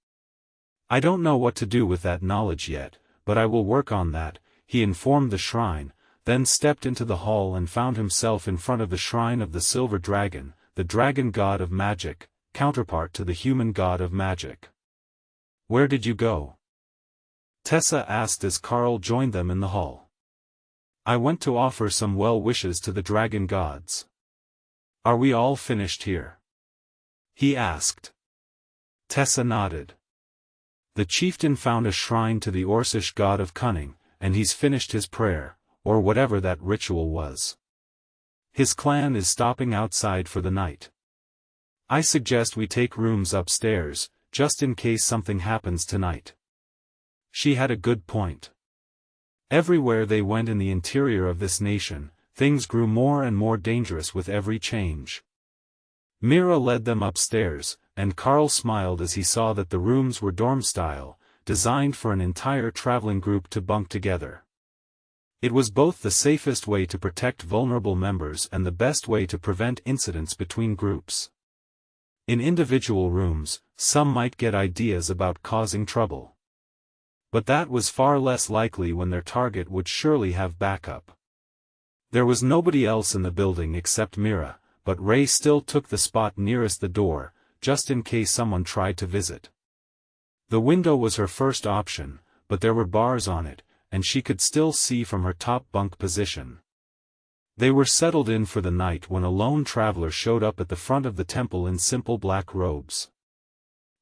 I don't know what to do with that knowledge yet, but I will work on that, he informed the shrine, then stepped into the hall and found himself in front of the shrine of the silver dragon, the dragon god of magic, counterpart to the human god of magic. Where did you go? Tessa asked as Karl joined them in the hall. I went to offer some well wishes to the dragon gods. Are we all finished here? He asked. Tessa nodded. The chieftain found a shrine to the Orcish god of cunning, and he's finished his prayer, or whatever that ritual was. His clan is stopping outside for the night. I suggest we take rooms upstairs, just in case something happens tonight. She had a good point. Everywhere they went in the interior of this nation, things grew more and more dangerous with every change. Mira led them upstairs, and Karl smiled as he saw that the rooms were dorm-style, designed for an entire traveling group to bunk together. It was both the safest way to protect vulnerable members and the best way to prevent incidents between groups. In individual rooms, some might get ideas about causing trouble. But that was far less likely when their target would surely have backup. There was nobody else in the building except Mira, but Ray still took the spot nearest the door, just in case someone tried to visit. The window was her first option, but there were bars on it, and she could still see from her top bunk position. They were settled in for the night when a lone traveler showed up at the front of the temple in simple black robes.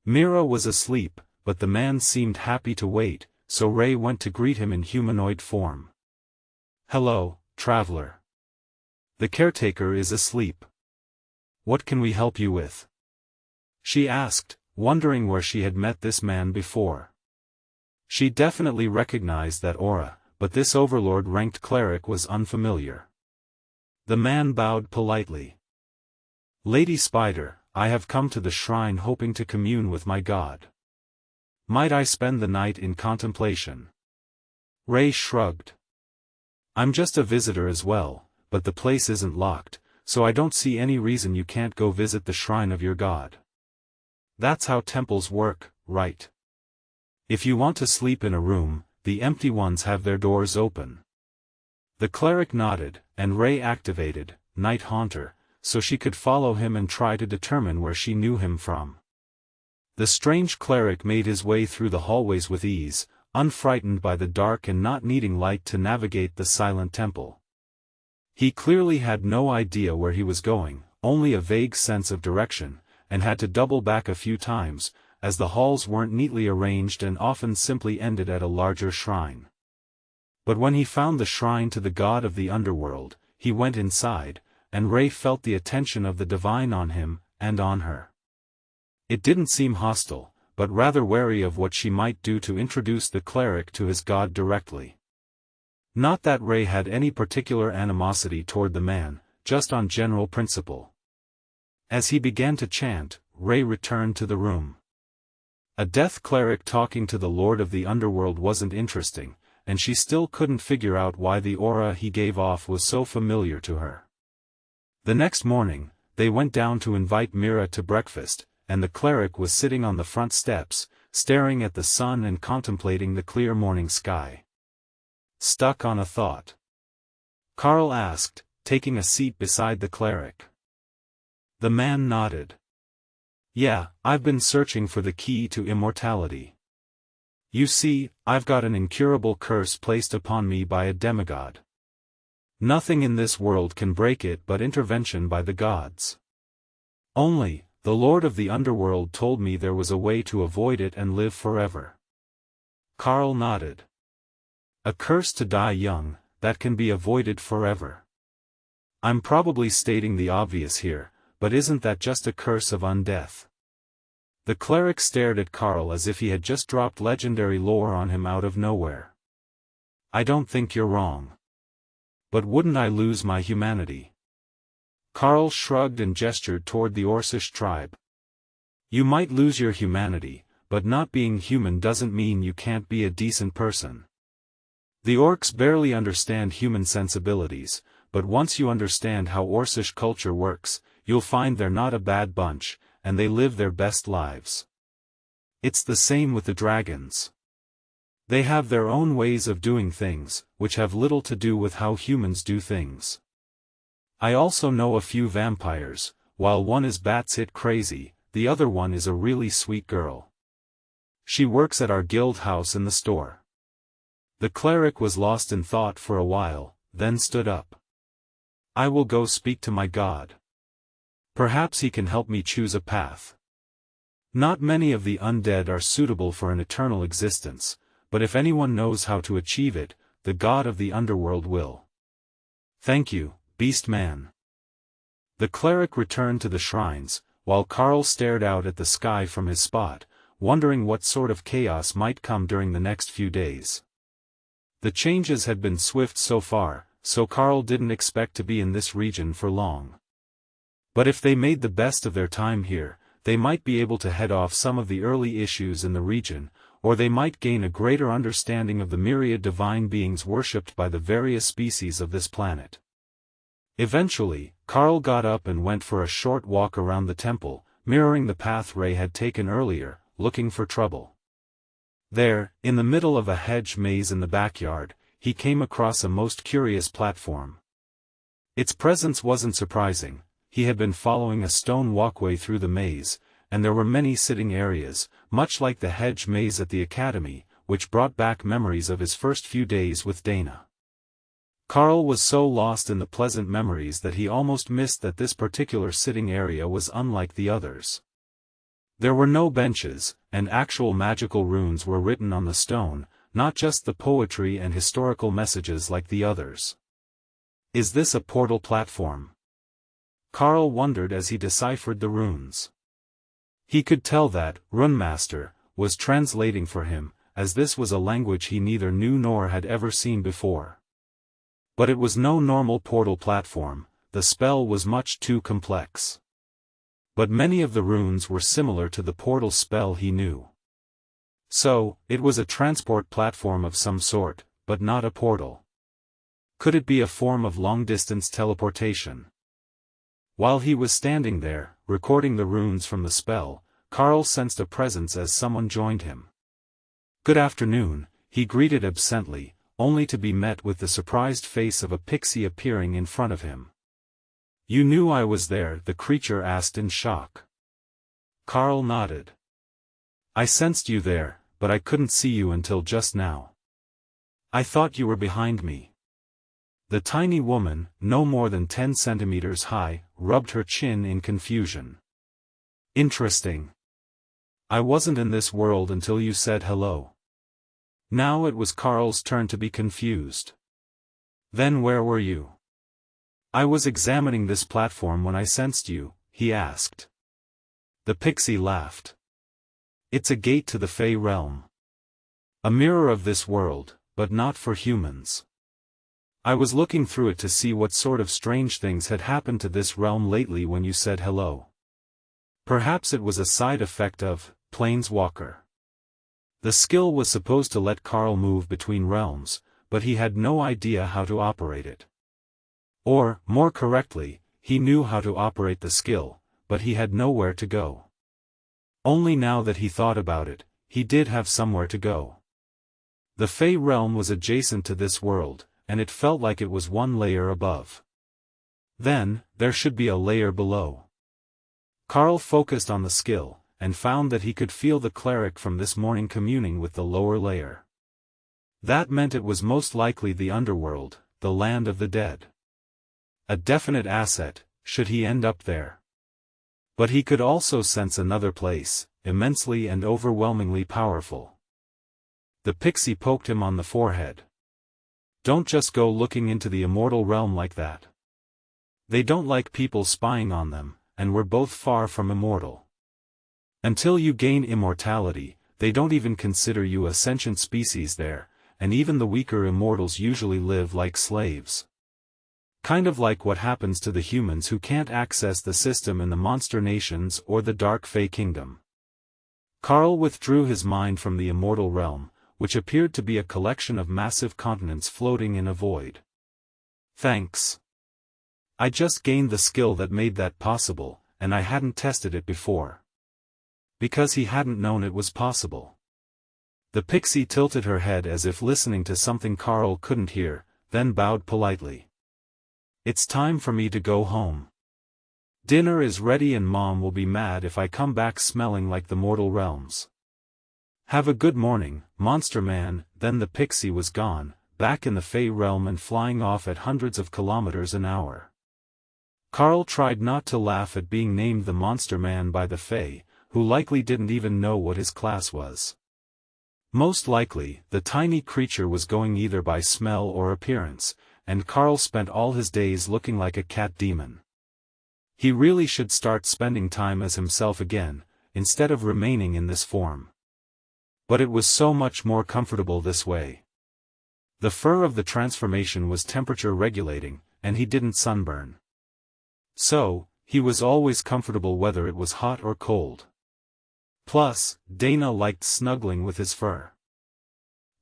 Mira was asleep, but the man seemed happy to wait, so Ray went to greet him in humanoid form. Hello, traveler. The caretaker is asleep. What can we help you with? She asked, wondering where she had met this man before. She definitely recognized that aura, but this Overlord-ranked cleric was unfamiliar. The man bowed politely. Lady Spider, I have come to the shrine hoping to commune with my god. Might I spend the night in contemplation? Ray shrugged. I'm just a visitor as well, but the place isn't locked, so I don't see any reason you can't go visit the shrine of your god. That's how temples work, right? If you want to sleep in a room, the empty ones have their doors open. The cleric nodded, and Ray activated Night Haunter, so she could follow him and try to determine where she knew him from. The strange cleric made his way through the hallways with ease, unfrightened by the dark and not needing light to navigate the silent temple. He clearly had no idea where he was going, only a vague sense of direction, and had to double back a few times, as the halls weren't neatly arranged and often simply ended at a larger shrine. But when he found the shrine to the god of the underworld, he went inside, and Ray felt the attention of the divine on him, and on her. It didn't seem hostile, but rather wary of what she might do to introduce the cleric to his god directly. Not that Ray had any particular animosity toward the man, just on general principle. As he began to chant, Ray returned to the room. A death cleric talking to the Lord of the Underworld wasn't interesting, and she still couldn't figure out why the aura he gave off was so familiar to her. The next morning, they went down to invite Mira to breakfast, and the cleric was sitting on the front steps, staring at the sun and contemplating the clear morning sky. Stuck on a thought? Karl asked, taking a seat beside the cleric. The man nodded. Yeah, I've been searching for the key to immortality. You see, I've got an incurable curse placed upon me by a demigod. Nothing in this world can break it but intervention by the gods. Only, the Lord of the Underworld told me there was a way to avoid it and live forever. Karl nodded. A curse to die young, that can be avoided forever. I'm probably stating the obvious here, but isn't that just a curse of undeath? The cleric stared at Karl as if he had just dropped legendary lore on him out of nowhere. I don't think you're wrong. But wouldn't I lose my humanity? Karl shrugged and gestured toward the Orcish tribe. You might lose your humanity, but not being human doesn't mean you can't be a decent person. The orcs barely understand human sensibilities, but once you understand how Orcish culture works, you'll find they're not a bad bunch, and they live their best lives. It's the same with the dragons. They have their own ways of doing things, which have little to do with how humans do things. I also know a few vampires. While one is batshit crazy, the other one is a really sweet girl. She works at our guild house in the store. The cleric was lost in thought for a while, then stood up. I will go speak to my god. Perhaps he can help me choose a path. Not many of the undead are suitable for an eternal existence, but if anyone knows how to achieve it, the god of the underworld will. Thank you, beast man. The cleric returned to the shrines, while Karl stared out at the sky from his spot, wondering what sort of chaos might come during the next few days. The changes had been swift so far, so Karl didn't expect to be in this region for long. But if they made the best of their time here, they might be able to head off some of the early issues in the region, or they might gain a greater understanding of the myriad divine beings worshipped by the various species of this planet. Eventually, Karl got up and went for a short walk around the temple, mirroring the path Ray had taken earlier, looking for trouble. There, in the middle of a hedge maze in the backyard, he came across a most curious platform. Its presence wasn't surprising. He had been following a stone walkway through the maze, and there were many sitting areas, much like the hedge maze at the academy, which brought back memories of his first few days with Dana. Karl was so lost in the pleasant memories that he almost missed that this particular sitting area was unlike the others. There were no benches, and actual magical runes were written on the stone, not just the poetry and historical messages like the others. Is this a portal platform? Karl wondered as he deciphered the runes. He could tell that Runemaster was translating for him, as this was a language he neither knew nor had ever seen before. But it was no normal portal platform, the spell was much too complex. But many of the runes were similar to the portal spell he knew. So, it was a transport platform of some sort, but not a portal. Could it be a form of long-distance teleportation? While he was standing there, recording the runes from the spell, Karl sensed a presence as someone joined him. Good afternoon, he greeted absently, only to be met with the surprised face of a pixie appearing in front of him. You knew I was there, the creature asked in shock. Karl nodded. I sensed you there, but I couldn't see you until just now. I thought you were behind me. The tiny woman, no more than 10 centimeters high, rubbed her chin in confusion. Interesting. I wasn't in this world until you said hello. Now it was Karl's turn to be confused. Then where were you? I was examining this platform when I sensed you, he asked. The pixie laughed. It's a gate to the Fey realm. A mirror of this world, but not for humans. I was looking through it to see what sort of strange things had happened to this realm lately when you said hello. Perhaps it was a side effect of Planeswalker. The skill was supposed to let Karl move between realms, but he had no idea how to operate it. Or, more correctly, he knew how to operate the skill, but he had nowhere to go. Only now that he thought about it, he did have somewhere to go. The Fey realm was adjacent to this world, and it felt like it was one layer above. Then, there should be a layer below. Karl focused on the skill, and found that he could feel the cleric from this morning communing with the lower layer. That meant it was most likely the underworld, the land of the dead. A definite asset, should he end up there. But he could also sense another place, immensely and overwhelmingly powerful. The pixie poked him on the forehead. Don't just go looking into the immortal realm like that. They don't like people spying on them, and we're both far from immortal. Until you gain immortality, they don't even consider you a sentient species there, and even the weaker immortals usually live like slaves. Kind of like what happens to the humans who can't access the system in the monster nations or the Dark Fey Kingdom. Karl withdrew his mind from the immortal realm, which appeared to be a collection of massive continents floating in a void. Thanks. I just gained the skill that made that possible, and I hadn't tested it before. Because he hadn't known it was possible. The pixie tilted her head as if listening to something Karl couldn't hear, then bowed politely. It's time for me to go home. Dinner is ready and Mom will be mad if I come back smelling like the mortal realms. Have a good morning, Monster Man. Then the pixie was gone, back in the Fey realm and flying off at hundreds of kilometers an hour. Karl tried not to laugh at being named the Monster Man by the Fey, who likely didn't even know what his class was. Most likely, the tiny creature was going either by smell or appearance, and Karl spent all his days looking like a cat demon. He really should start spending time as himself again, instead of remaining in this form. But it was so much more comfortable this way. The fur of the transformation was temperature regulating, and he didn't sunburn. So, he was always comfortable whether it was hot or cold. Plus, Dana liked snuggling with his fur.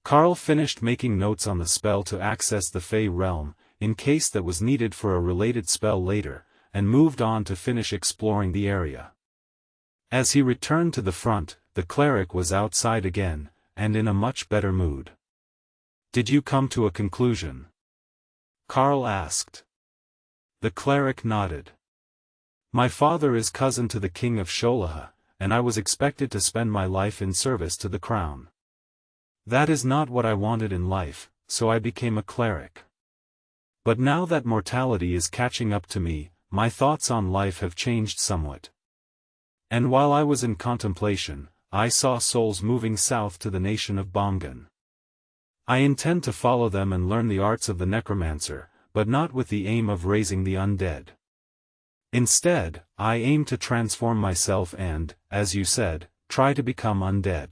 Karl finished making notes on the spell to access the Fey realm, in case that was needed for a related spell later, and moved on to finish exploring the area. As he returned to the front, the cleric was outside again, and in a much better mood. Did you come to a conclusion? Karl asked. The cleric nodded. My father is cousin to the king of Sholaha, and I was expected to spend my life in service to the crown. That is not what I wanted in life, so I became a cleric. But now that mortality is catching up to me, my thoughts on life have changed somewhat. And while I was in contemplation, I saw souls moving south to the nation of Bomgan. I intend to follow them and learn the arts of the necromancer, but not with the aim of raising the undead. Instead, I aim to transform myself and, as you said, try to become undead,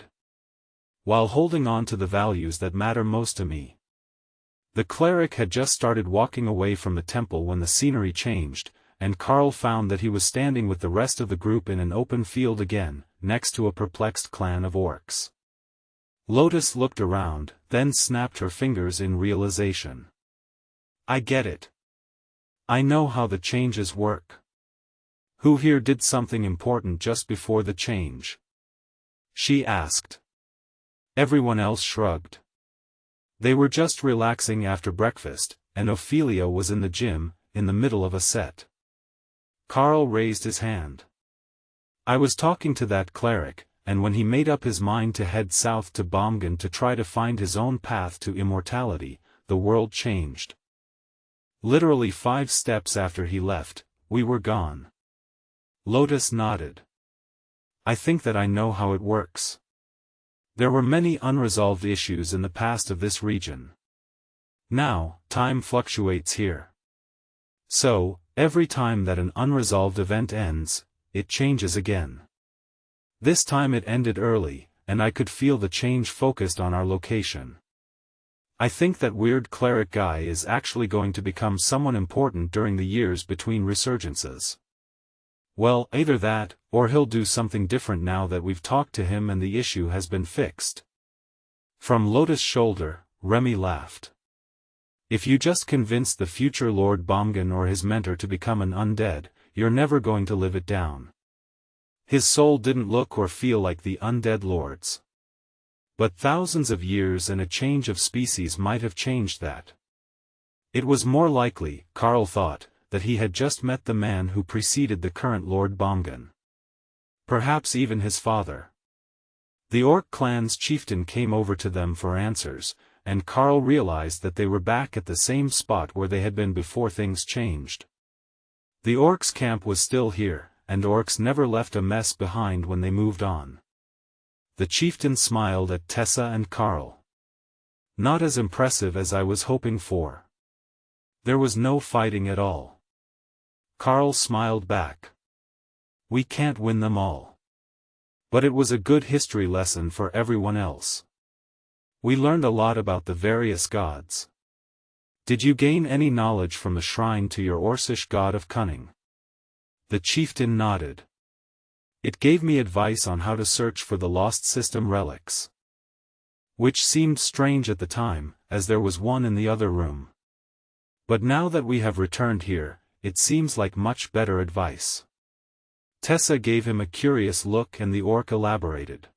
while holding on to the values that matter most to me. The cleric had just started walking away from the temple when the scenery changed, and Karl found that he was standing with the rest of the group in an open field again, next to a perplexed clan of orcs. Lotus looked around, then snapped her fingers in realization. I get it. I know how the changes work. Who here did something important just before the change? She asked. Everyone else shrugged. They were just relaxing after breakfast, and Ophelia was in the gym, in the middle of a set. Karl raised his hand. I was talking to that cleric, and when he made up his mind to head south to Bomgan to try to find his own path to immortality, the world changed. Literally 5 steps after he left, we were gone. Lotus nodded. I think that I know how it works. There were many unresolved issues in the past of this region. Now, time fluctuates here. So, every time that an unresolved event ends, it changes again. This time it ended early, and I could feel the change focused on our location. I think that weird cleric guy is actually going to become someone important during the years between resurgences. Well, either that, or he'll do something different now that we've talked to him and the issue has been fixed. From Lotus' shoulder, Remy laughed. If you just convince the future Lord Bomgan or his mentor to become an undead, you're never going to live it down. His soul didn't look or feel like the undead lord's. But thousands of years and a change of species might have changed that. It was more likely, Karl thought, that he had just met the man who preceded the current Lord Bomgan. Perhaps even his father. The Orc clan's chieftain came over to them for answers, and Karl realized that they were back at the same spot where they had been before things changed. The Orcs' camp was still here, and Orcs never left a mess behind when they moved on. The chieftain smiled at Tessa and Karl. Not as impressive as I was hoping for. There was no fighting at all. Karl smiled back. We can't win them all. But it was a good history lesson for everyone else. We learned a lot about the various gods. Did you gain any knowledge from the shrine to your Orcish god of cunning? The chieftain nodded. It gave me advice on how to search for the lost system relics. Which seemed strange at the time, as there was one in the other room. But now that we have returned here, it seems like much better advice. Tessa gave him a curious look and the Orc elaborated.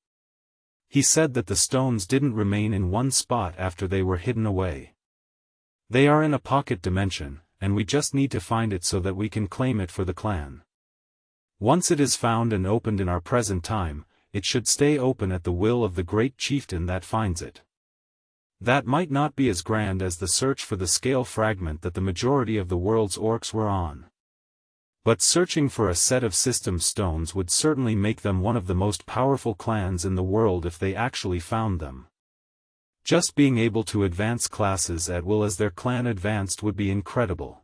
He said that the stones didn't remain in one spot after they were hidden away. They are in a pocket dimension, and we just need to find it so that we can claim it for the clan. Once it is found and opened in our present time, it should stay open at the will of the great chieftain that finds it. That might not be as grand as the search for the scale fragment that the majority of the world's Orcs were on. But searching for a set of system stones would certainly make them one of the most powerful clans in the world if they actually found them. Just being able to advance classes at will as their clan advanced would be incredible.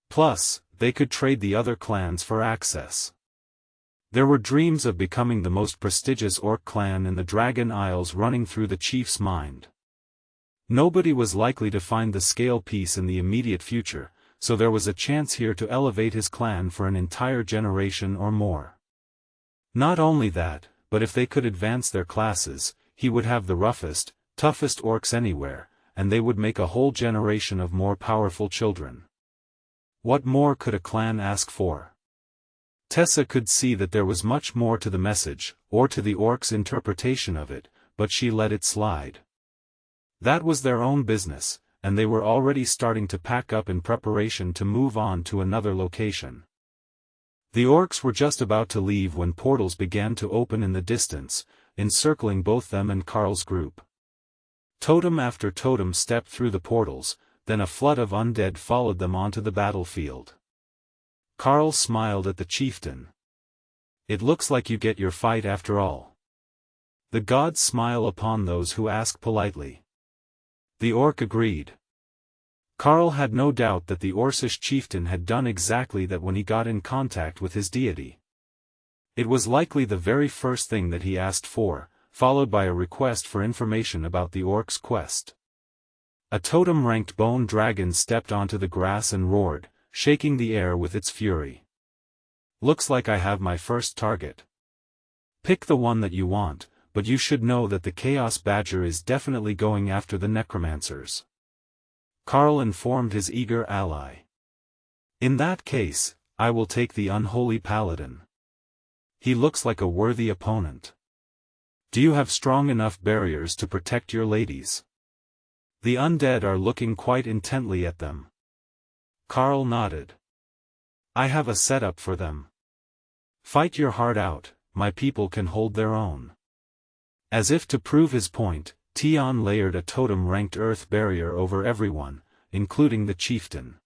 Plus, they could trade the other clans for access. There were dreams of becoming the most prestigious Orc clan in the Dragon Isles running through the chief's mind. Nobody was likely to find the scale piece in the immediate future, so there was a chance here to elevate his clan for an entire generation or more. Not only that, but if they could advance their classes, he would have the roughest, toughest Orcs anywhere, and they would make a whole generation of more powerful children. What more could a clan ask for? Tessa could see that there was much more to the message, or to the Orcs' interpretation of it, but she let it slide. That was their own business, and they were already starting to pack up in preparation to move on to another location. The Orcs were just about to leave when portals began to open in the distance, encircling both them and Karl's group. Totem after totem stepped through the portals, then a flood of undead followed them onto the battlefield. Karl smiled at the chieftain. It looks like you get your fight after all. The gods smile upon those who ask politely. The Orc agreed. Karl had no doubt that the Orcish chieftain had done exactly that when he got in contact with his deity. It was likely the very first thing that he asked for, followed by a request for information about the Orc's quest. A totem-ranked bone dragon stepped onto the grass and roared, shaking the air with its fury. Looks like I have my first target. Pick the one that you want, but you should know that the Chaos Badger is definitely going after the necromancers. Karl informed his eager ally. In that case, I will take the unholy paladin. He looks like a worthy opponent. Do you have strong enough barriers to protect your ladies? The undead are looking quite intently at them. Karl nodded. I have a setup for them. Fight your heart out, my people can hold their own. As if to prove his point, Tion layered a totem-ranked earth barrier over everyone, including the chieftain.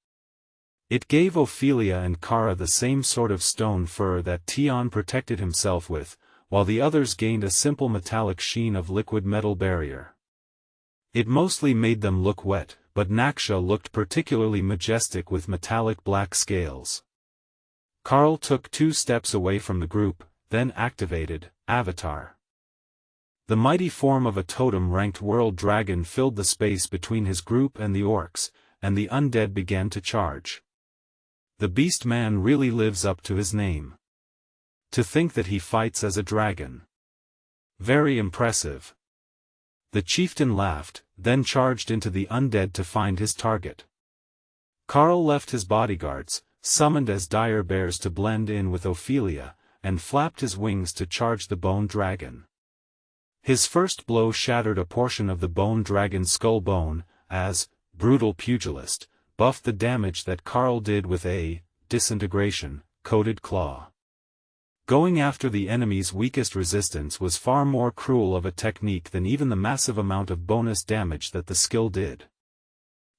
It gave Ophelia and Kara the same sort of stone fur that Tion protected himself with, while the others gained a simple metallic sheen of liquid metal barrier. It mostly made them look wet, but Naksha looked particularly majestic with metallic black scales. Karl took 2 steps away from the group, then activated Avatar. The mighty form of a totem-ranked world dragon filled the space between his group and the Orcs, and the undead began to charge. The beast man really lives up to his name. To think that he fights as a dragon. Very impressive. The chieftain laughed, then charged into the undead to find his target. Karl left his bodyguards, summoned as dire bears to blend in with Ophelia, and flapped his wings to charge the bone dragon. His first blow shattered a portion of the bone dragon's skull bone, as, brutal pugilist, buffed the damage that Karl did with a disintegration-coated claw. Going after the enemy's weakest resistance was far more cruel of a technique than even the massive amount of bonus damage that the skill did.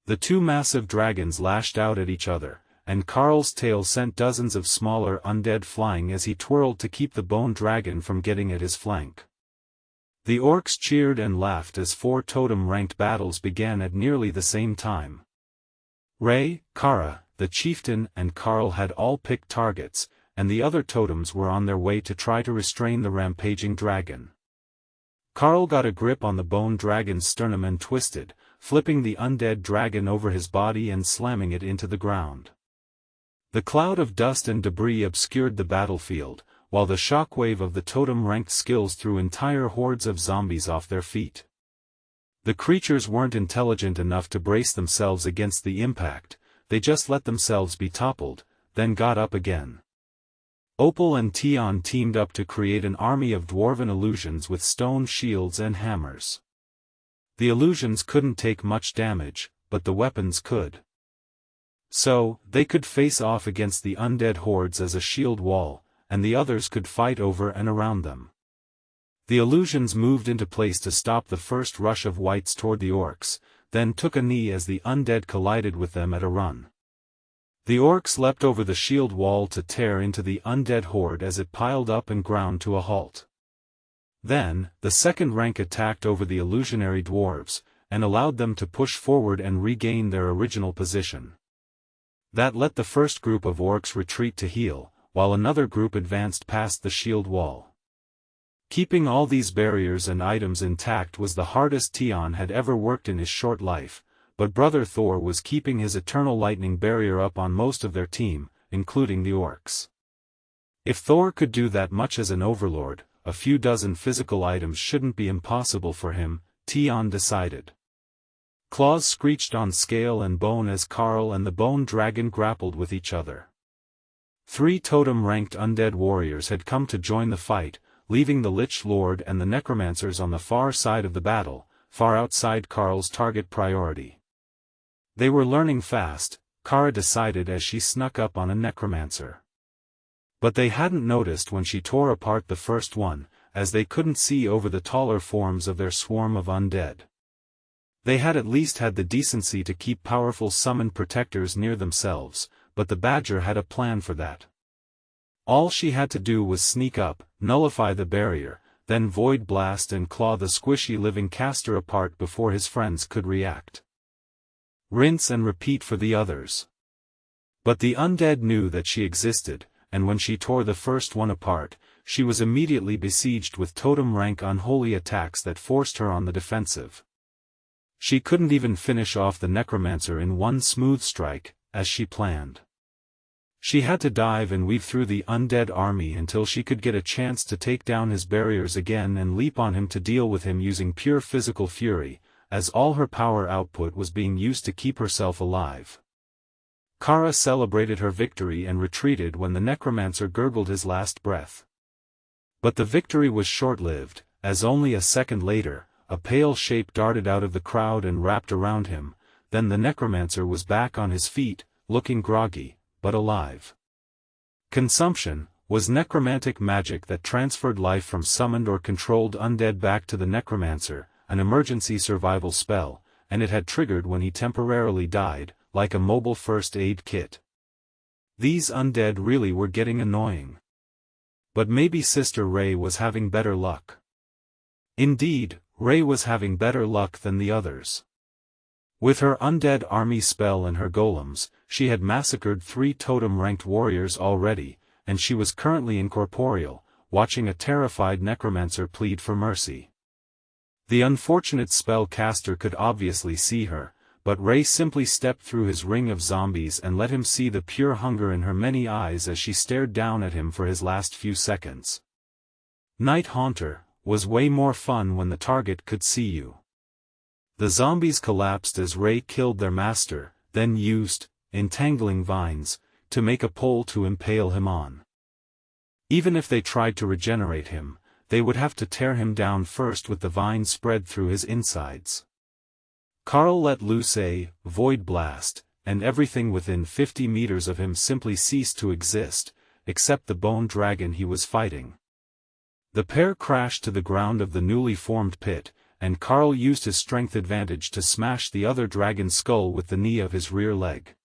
The two massive dragons lashed out at each other, and Karl's tail sent dozens of smaller undead flying as he twirled to keep the bone dragon from getting at his flank. The orcs cheered and laughed as 4 totem-ranked battles began at nearly the same time. Ray, Kara, the chieftain and Karl had all picked targets, and the other totems were on their way to try to restrain the rampaging dragon. Karl got a grip on the bone dragon's sternum and twisted, flipping the undead dragon over his body and slamming it into the ground. The cloud of dust and debris obscured the battlefield, while the shockwave of the totem-ranked skills threw entire hordes of zombies off their feet. The creatures weren't intelligent enough to brace themselves against the impact, they just let themselves be toppled, then got up again. Opal and Tion teamed up to create an army of dwarven illusions with stone shields and hammers. The illusions couldn't take much damage, but the weapons could. So, they could face off against the undead hordes as a shield wall, and the others could fight over and around them. The illusions moved into place to stop the first rush of wights toward the orcs, then took a knee as the undead collided with them at a run. The orcs leapt over the shield wall to tear into the undead horde as it piled up and ground to a halt. Then, the second rank attacked over the illusionary dwarves, and allowed them to push forward and regain their original position. That let the first group of orcs retreat to heal, while another group advanced past the shield wall. Keeping all these barriers and items intact was the hardest Tion had ever worked in his short life, but Brother Thor was keeping his eternal lightning barrier up on most of their team, including the orcs. If Thor could do that much as an overlord, a few dozen physical items shouldn't be impossible for him, Tion decided. Claws screeched on scale and bone as Karl and the bone dragon grappled with each other. 3 totem-ranked undead warriors had come to join the fight, leaving the Lich Lord and the necromancers on the far side of the battle, far outside Karl's target priority. They were learning fast, Kara decided as she snuck up on a necromancer. But they hadn't noticed when she tore apart the first one, as they couldn't see over the taller forms of their swarm of undead. They had at least had the decency to keep powerful summoned protectors near themselves, but the badger had a plan for that. All she had to do was sneak up, nullify the barrier, then void blast and claw the squishy living caster apart before his friends could react. Rinse and repeat for the others. But the undead knew that she existed, and when she tore the first one apart, she was immediately besieged with totem-rank unholy attacks that forced her on the defensive. She couldn't even finish off the necromancer in one smooth strike, as she planned. She had to dive and weave through the undead army until she could get a chance to take down his barriers again and leap on him to deal with him using pure physical fury, as all her power output was being used to keep herself alive. Kara celebrated her victory and retreated when the necromancer gurgled his last breath. But the victory was short-lived, as only a second later, a pale shape darted out of the crowd and wrapped around him, then the necromancer was back on his feet, looking groggy, but alive. Consumption was necromantic magic that transferred life from summoned or controlled undead back to the necromancer, an emergency survival spell, and it had triggered when he temporarily died, like a mobile first aid kit. These undead really were getting annoying. But maybe Sister Ray was having better luck. Indeed, Ray was having better luck than the others. With her undead army spell and her golems, she had massacred 3 totem-ranked warriors already, and she was currently incorporeal, watching a terrified necromancer plead for mercy. The unfortunate spellcaster could obviously see her, but Ray simply stepped through his ring of zombies and let him see the pure hunger in her many eyes as she stared down at him for his last few seconds. Night Haunter was way more fun when the target could see you. The zombies collapsed as Ray killed their master, then used entangling vines to make a pole to impale him on. Even if they tried to regenerate him, they would have to tear him down first with the vines spread through his insides. Karl let loose a void blast, and everything within 50 meters of him simply ceased to exist, except the bone dragon he was fighting. The pair crashed to the ground of the newly formed pit, and Karl used his strength advantage to smash the other dragon's skull with the knee of his rear leg.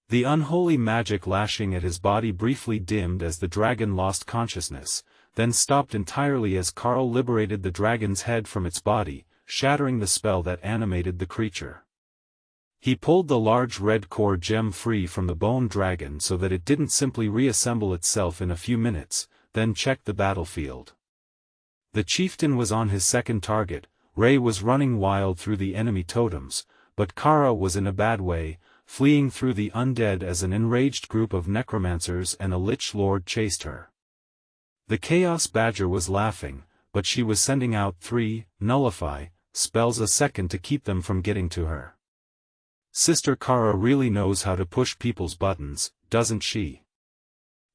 The unholy magic lashing at his body briefly dimmed as the dragon lost consciousness, then stopped entirely as Karl liberated the dragon's head from its body, shattering the spell that animated the creature. He pulled the large red core gem free from the bone dragon so that it didn't simply reassemble itself in a few minutes, then checked the battlefield. The chieftain was on his second target. Ray was running wild through the enemy totems, but Kara was in a bad way, fleeing through the undead as an enraged group of necromancers and a lich lord chased her. The Chaos Badger was laughing, but she was sending out 3 nullify spells a second to keep them from getting to her. Sister Kara really knows how to push people's buttons, doesn't she?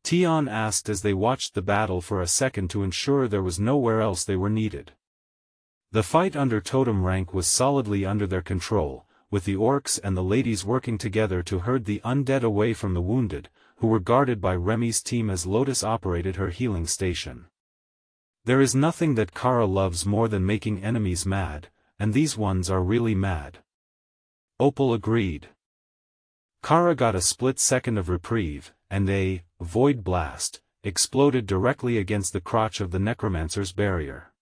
Tion asked as they watched the battle for a second to ensure there was nowhere else they were needed. The fight under Totem Rank was solidly under their control, with the orcs and the ladies working together to herd the undead away from the wounded, who were guarded by Remy's team as Lotus operated her healing station. There is nothing that Kara loves more than making enemies mad, and these ones are really mad. Opal agreed. Kara got a split second of reprieve, and a void blast exploded directly against the crotch of the necromancer's barrier.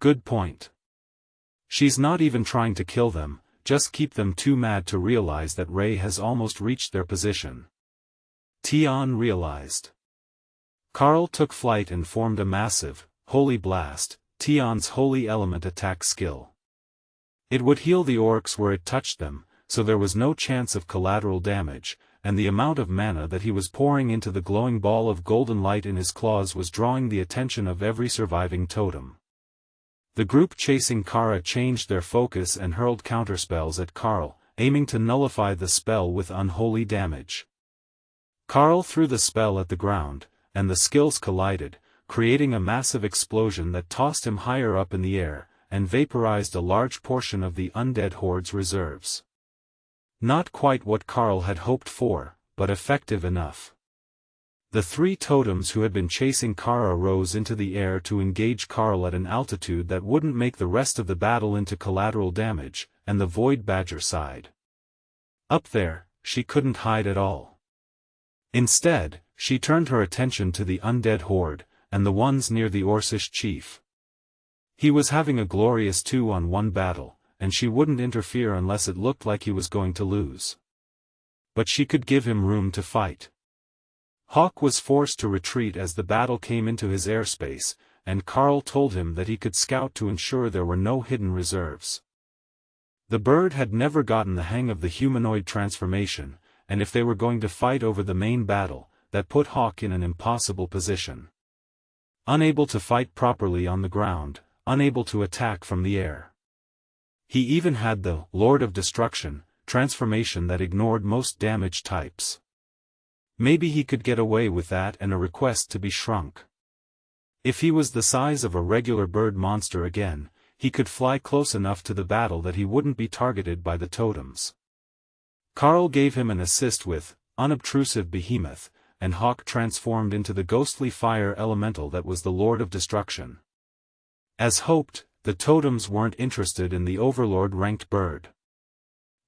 Good point. She's not even trying to kill them, just keep them too mad to realize that Ray has almost reached their position. Tion realized. Karl took flight and formed a massive, holy blast, Tion's holy element attack skill. It would heal the orcs where it touched them, so there was no chance of collateral damage, and the amount of mana that he was pouring into the glowing ball of golden light in his claws was drawing the attention of every surviving totem. The group chasing Kara changed their focus and hurled counterspells at Karl, aiming to nullify the spell with unholy damage. Karl threw the spell at the ground, and the skills collided, creating a massive explosion that tossed him higher up in the air, and vaporized a large portion of the undead horde's reserves. Not quite what Karl had hoped for, but effective enough. The 3 totems who had been chasing Kara rose into the air to engage Karl at an altitude that wouldn't make the rest of the battle into collateral damage, and the Void Badger sighed. Up there, she couldn't hide at all. Instead, she turned her attention to the undead horde, and the ones near the Orcish chief. He was having a glorious 2-on-1 battle, and she wouldn't interfere unless it looked like he was going to lose. But she could give him room to fight. Hawk was forced to retreat as the battle came into his airspace, and Karl told him that he could scout to ensure there were no hidden reserves. The bird had never gotten the hang of the humanoid transformation, and if they were going to fight over the main battle, that put Hawk in an impossible position. Unable to fight properly on the ground, unable to attack from the air. He even had the Lord of Destruction transformation that ignored most damage types. Maybe he could get away with that and a request to be shrunk. If he was the size of a regular bird monster again, he could fly close enough to the battle that he wouldn't be targeted by the totems. Karl gave him an assist with Unobtrusive Behemoth, and Hawk transformed into the ghostly fire elemental that was the Lord of Destruction. As hoped, the totems weren't interested in the Overlord-ranked bird.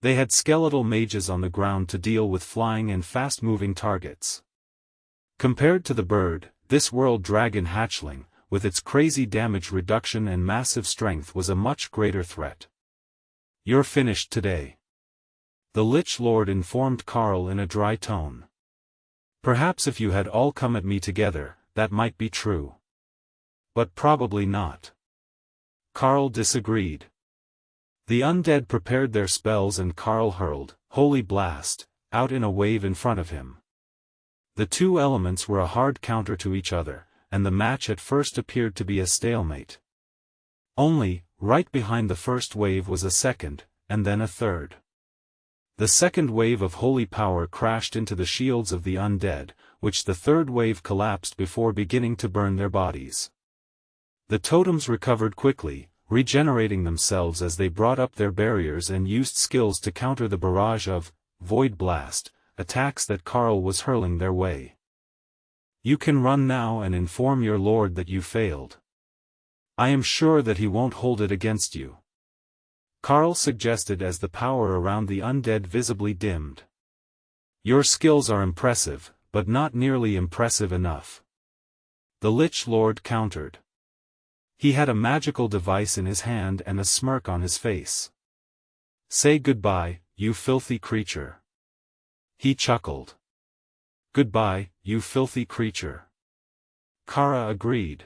They had skeletal mages on the ground to deal with flying and fast-moving targets. Compared to the bird, this world dragon hatchling, with its crazy damage reduction and massive strength, was a much greater threat. "You're finished today," the Lich Lord informed Karl in a dry tone. "Perhaps if you had all come at me together, that might be true. But probably not." Karl disagreed. The undead prepared their spells and Karl hurled Holy Blast out in a wave in front of him. The 2 elements were a hard counter to each other, and the match at first appeared to be a stalemate. Only, right behind the first wave was a second, and then a third. The second wave of holy power crashed into the shields of the undead, which the third wave collapsed before beginning to burn their bodies. The totems recovered quickly, regenerating themselves as they brought up their barriers and used skills to counter the barrage of Void Blast attacks that Karl was hurling their way. You can run now and inform your lord that you failed. I am sure that he won't hold it against you, Karl suggested as the power around the undead visibly dimmed. Your skills are impressive, but not nearly impressive enough, the Lich Lord countered. He had a magical device in his hand and a smirk on his face. Say goodbye, you filthy creature. He chuckled. Goodbye, you filthy creature. Kara agreed.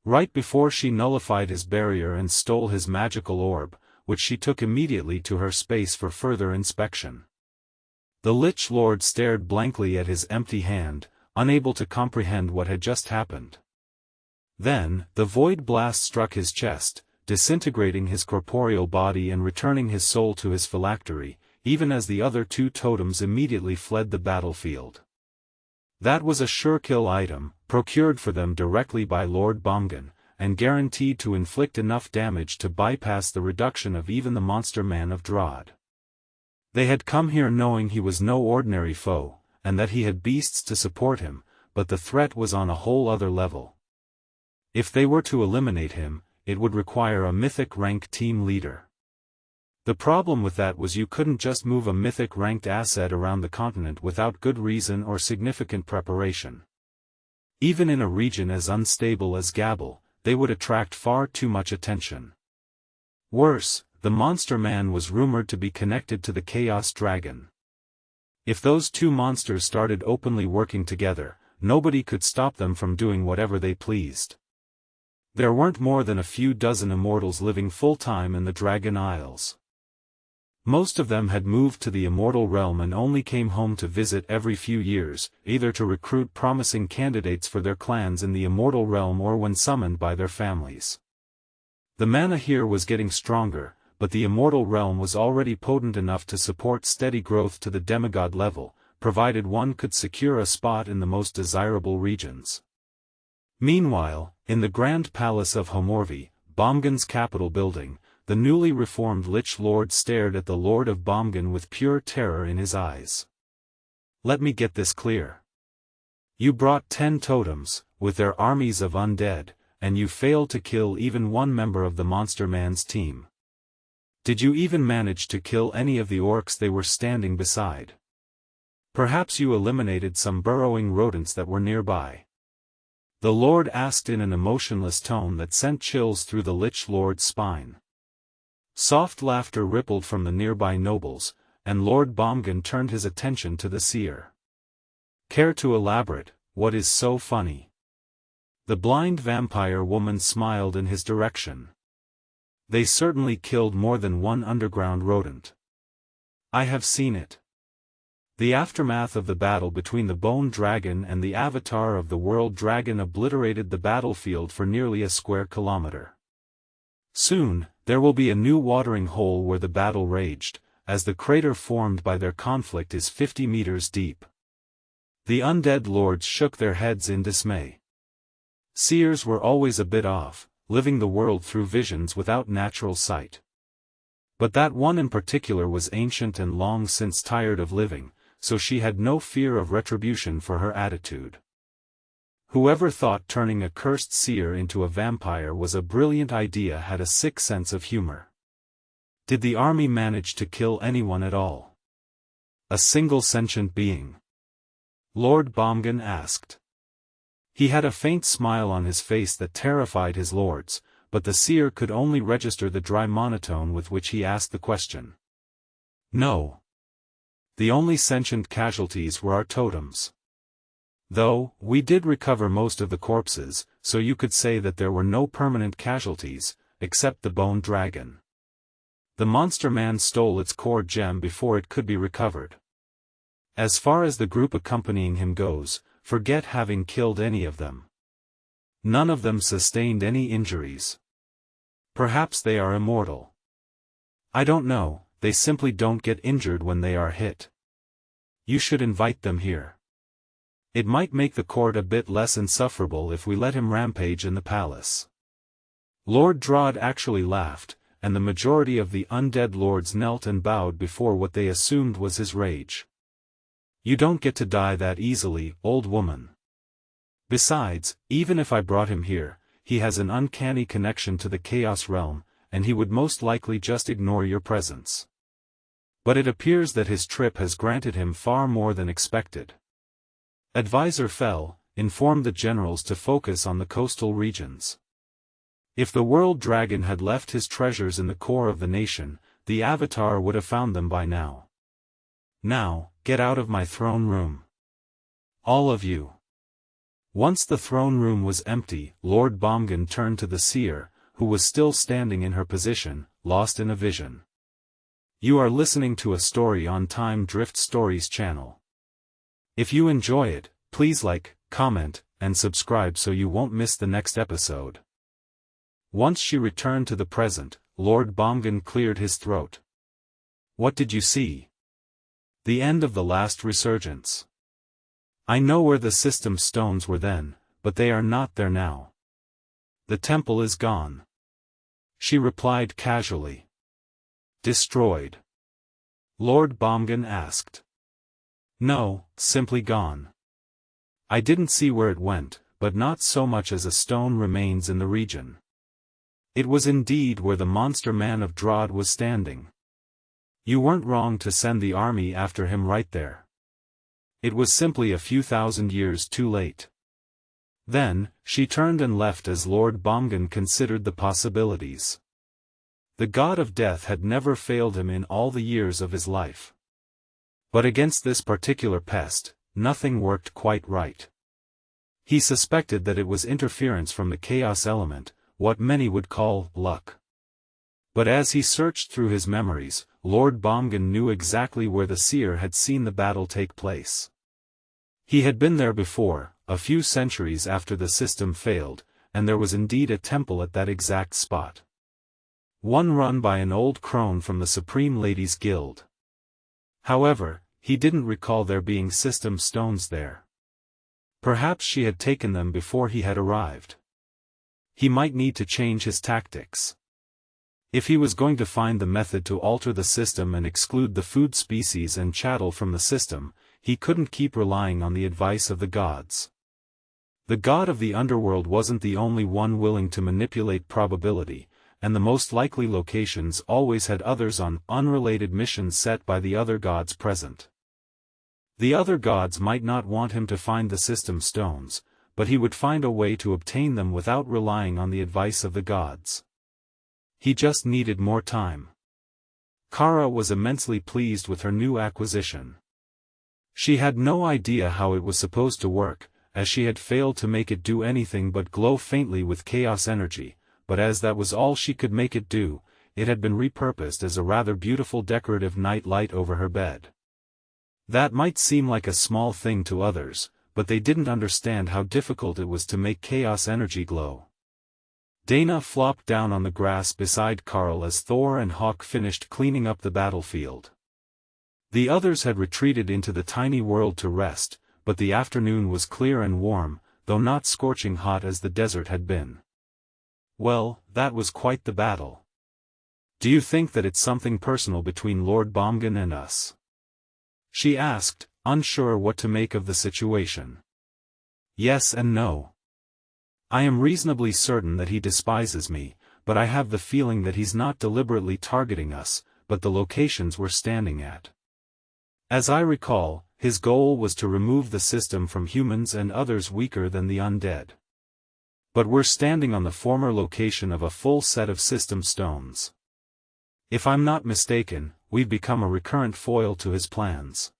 Right before she nullified his barrier and stole his magical orb, which she took immediately to her space for further inspection. The Lich Lord stared blankly at his empty hand, unable to comprehend what had just happened. Then, the void blast struck his chest, disintegrating his corporeal body and returning his soul to his phylactery, even as the other two totems immediately fled the battlefield. That was a sure-kill item, procured for them directly by Lord Bomgan, and guaranteed to inflict enough damage to bypass the reduction of even the monster man of Drod. They had come here knowing he was no ordinary foe, and that he had beasts to support him, but the threat was on a whole other level. If they were to eliminate him, it would require a mythic rank team leader. The problem with that was you couldn't just move a mythic ranked asset around the continent without good reason or significant preparation. Even in a region as unstable as Gabble, they would attract far too much attention. Worse, the monster man was rumored to be connected to the Chaos Dragon. If those two monsters started openly working together, nobody could stop them from doing whatever they pleased. There weren't more than a few dozen immortals living full-time in the Dragon Isles. Most of them had moved to the immortal realm and only came home to visit every few years, either to recruit promising candidates for their clans in the immortal realm or when summoned by their families. The mana here was getting stronger, but the immortal realm was already potent enough to support steady growth to the demigod level, provided one could secure a spot in the most desirable regions. Meanwhile, in the Grand Palace of Homorvi, Bomgan's capital building, the newly reformed Lich Lord stared at the Lord of Bomgan with pure terror in his eyes. Let me get this clear. You brought 10 totems, with their armies of undead, and you failed to kill even one member of the Monster Man's team. Did you even manage to kill any of the orcs they were standing beside? Perhaps you eliminated some burrowing rodents that were nearby. The Lord asked in an emotionless tone that sent chills through the Lich Lord's spine. Soft laughter rippled from the nearby nobles, and Lord Bomgan turned his attention to the seer. Care to elaborate, what is so funny? The blind vampire woman smiled in his direction. They certainly killed more than one underground rodent. I have seen it. The aftermath of the battle between the Bone Dragon and the avatar of the World Dragon obliterated the battlefield for nearly a square kilometer. Soon, there will be a new watering hole where the battle raged, as the crater formed by their conflict is 50 meters deep. The undead lords shook their heads in dismay. Seers were always a bit off, living the world through visions without natural sight. But that one in particular was ancient and long since tired of living, so she had no fear of retribution for her attitude. Whoever thought turning a cursed seer into a vampire was a brilliant idea had a sick sense of humor. Did the army manage to kill anyone at all? A single sentient being? Lord Bomgan asked. He had a faint smile on his face that terrified his lords, but the seer could only register the dry monotone with which he asked the question. No. The only sentient casualties were our totems. Though, we did recover most of the corpses, so you could say that there were no permanent casualties, except the Bone Dragon. The Monster Man stole its core gem before it could be recovered. As far as the group accompanying him goes, forget having killed any of them. None of them sustained any injuries. Perhaps they are immortal. I don't know, they simply don't get injured when they are hit. You should invite them here. It might make the court a bit less insufferable if we let him rampage in the palace. Lord Drod actually laughed, and the majority of the undead lords knelt and bowed before what they assumed was his rage. You don't get to die that easily, old woman. Besides, even if I brought him here, he has an uncanny connection to the Chaos Realm, and he would most likely just ignore your presence. But it appears that his trip has granted him far more than expected. Advisor Fell informed the generals to focus on the coastal regions. If the World Dragon had left his treasures in the core of the nation, the Avatar would have found them by now. Now, get out of my throne room. All of you. Once the throne room was empty, Lord Bomgan turned to the seer, who was still standing in her position, lost in a vision. You are listening to a story on Time Drift Stories channel. If you enjoy it, please like, comment, and subscribe so you won't miss the next episode. Once she returned to the present, Lord Bomgan cleared his throat. What did you see? The end of the last resurgence. I know where the system stones were then, but they are not there now. The temple is gone. She replied casually. Destroyed? Lord Bomgan asked. No, simply gone. I didn't see where it went, but not so much as a stone remains in the region. It was indeed where the monster man of Drod was standing. You weren't wrong to send the army after him right there. It was simply a few thousand years too late. Then, she turned and left as Lord Bomgan considered the possibilities. The god of death had never failed him in all the years of his life. But against this particular pest, nothing worked quite right. He suspected that it was interference from the chaos element, what many would call luck. But as he searched through his memories, Lord Bomgan knew exactly where the seer had seen the battle take place. He had been there before, a few centuries after the system failed, and there was indeed a temple at that exact spot. One run by an old crone from the Supreme Ladies Guild. However, he didn't recall there being system stones there. Perhaps she had taken them before he had arrived. He might need to change his tactics. If he was going to find the method to alter the system and exclude the food species and chattel from the system, he couldn't keep relying on the advice of the gods. The god of the underworld wasn't the only one willing to manipulate probability, and the most likely locations always had others on unrelated missions set by the other gods present. The other gods might not want him to find the system stones, but he would find a way to obtain them without relying on the advice of the gods. He just needed more time. Kara was immensely pleased with her new acquisition. She had no idea how it was supposed to work, as she had failed to make it do anything but glow faintly with chaos energy, but as that was all she could make it do, it had been repurposed as a rather beautiful decorative night light over her bed. That might seem like a small thing to others, but they didn't understand how difficult it was to make chaos energy glow. Dana flopped down on the grass beside Karl as Thor and Hawk finished cleaning up the battlefield. The others had retreated into the tiny world to rest, but the afternoon was clear and warm, though not scorching hot as the desert had been. Well, that was quite the battle. Do you think that it's something personal between Lord Bomgan and us? She asked, unsure what to make of the situation. Yes and no. I am reasonably certain that he despises me, but I have the feeling that he's not deliberately targeting us, but the locations we're standing at. As I recall, his goal was to remove the system from humans and others weaker than the undead. But we're standing on the former location of a full set of system stones. If I'm not mistaken, we've become a recurrent foil to his plans.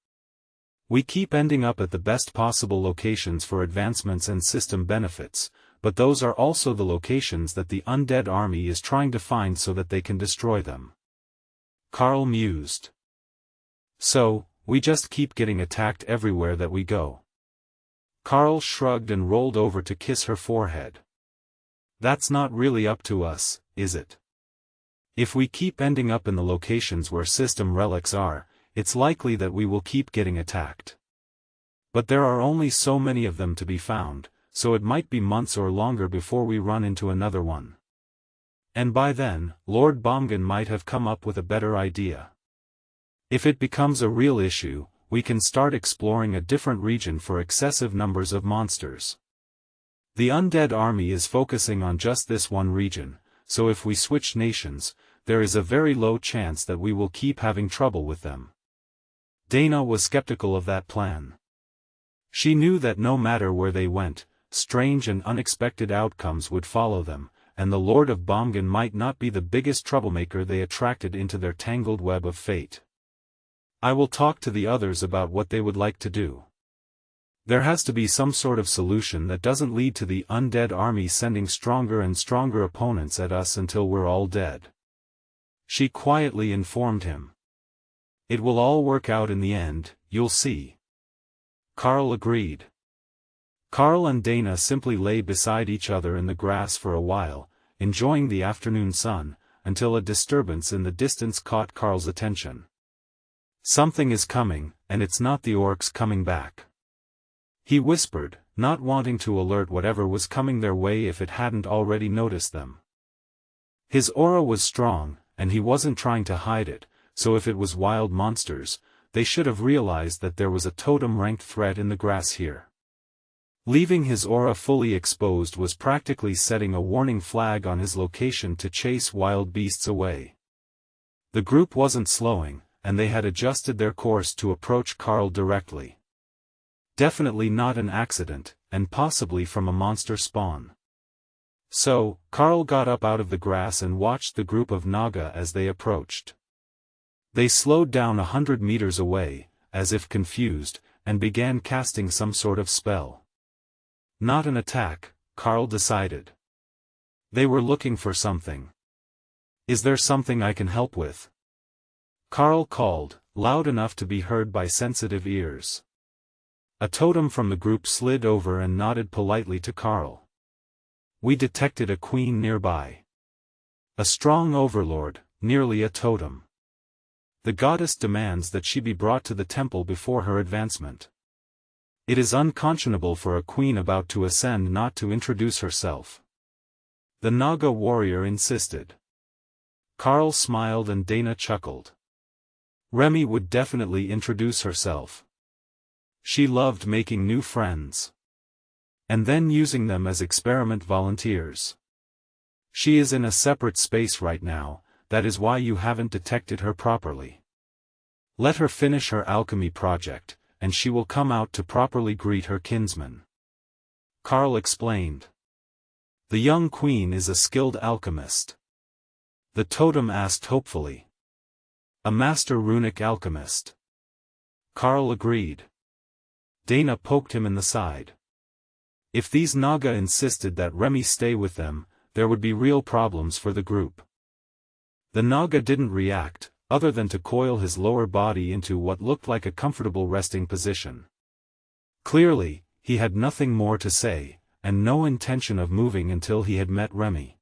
We keep ending up at the best possible locations for advancements and system benefits, but those are also the locations that the undead army is trying to find so that they can destroy them. Karl mused. So, we just keep getting attacked everywhere that we go. Karl shrugged and rolled over to kiss her forehead. That's not really up to us, is it? If we keep ending up in the locations where system relics are, it's likely that we will keep getting attacked. But there are only so many of them to be found, so it might be months or longer before we run into another one. And by then, Lord Bomgan might have come up with a better idea. If it becomes a real issue, we can start exploring a different region for excessive numbers of monsters. The undead army is focusing on just this one region, so if we switch nations, there is a very low chance that we will keep having trouble with them. Dana was skeptical of that plan. She knew that no matter where they went, strange and unexpected outcomes would follow them, and the Lord of Bomgan might not be the biggest troublemaker they attracted into their tangled web of fate. I will talk to the others about what they would like to do. There has to be some sort of solution that doesn't lead to the undead army sending stronger and stronger opponents at us until we're all dead. She quietly informed him. It will all work out in the end, you'll see. Karl agreed. Karl and Dana simply lay beside each other in the grass for a while, enjoying the afternoon sun, until a disturbance in the distance caught Karl's attention. Something is coming, and it's not the orcs coming back. He whispered, not wanting to alert whatever was coming their way if it hadn't already noticed them. His aura was strong, and he wasn't trying to hide it, so if it was wild monsters, they should have realized that there was a totem-ranked threat in the grass here. Leaving his aura fully exposed was practically setting a warning flag on his location to chase wild beasts away. The group wasn't slowing, and they had adjusted their course to approach Karl directly. Definitely not an accident, and possibly from a monster spawn. So, Karl got up out of the grass and watched the group of Naga as they approached. They slowed down 100 meters away, as if confused, and began casting some sort of spell. Not an attack, Karl decided. They were looking for something. Is there something I can help with? Karl called, loud enough to be heard by sensitive ears. A totem from the group slid over and nodded politely to Karl. We detected a queen nearby. A strong overlord, nearly a totem. The goddess demands that she be brought to the temple before her advancement. It is unconscionable for a queen about to ascend not to introduce herself. The Naga warrior insisted. Karl smiled and Dana chuckled. Remy would definitely introduce herself. She loved making new friends. And then using them as experiment volunteers. She is in a separate space right now, that is why you haven't detected her properly. Let her finish her alchemy project, and she will come out to properly greet her kinsman. Karl explained. The young queen is a skilled alchemist. The totem asked hopefully. A master runic alchemist. Karl agreed. Dana poked him in the side. If these Naga insisted that Remy stay with them, there would be real problems for the group. The Naga didn't react, other than to coil his lower body into what looked like a comfortable resting position. Clearly, he had nothing more to say, and no intention of moving until he had met Remy.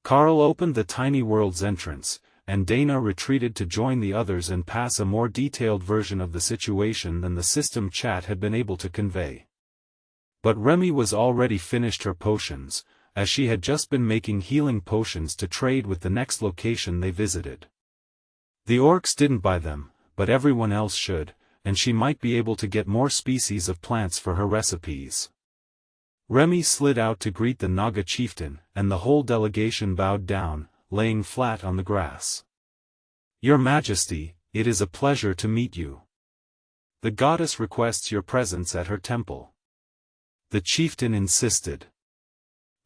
Karl opened the tiny world's entrance, and Dana retreated to join the others and pass a more detailed version of the situation than the system chat had been able to convey. But Remy was already finished her potions, as she had just been making healing potions to trade with the next location they visited. The orcs didn't buy them, but everyone else should, and she might be able to get more species of plants for her recipes. Remy slid out to greet the Naga chieftain, and the whole delegation bowed down, laying flat on the grass. Your Majesty, it is a pleasure to meet you. The goddess requests your presence at her temple. The chieftain insisted.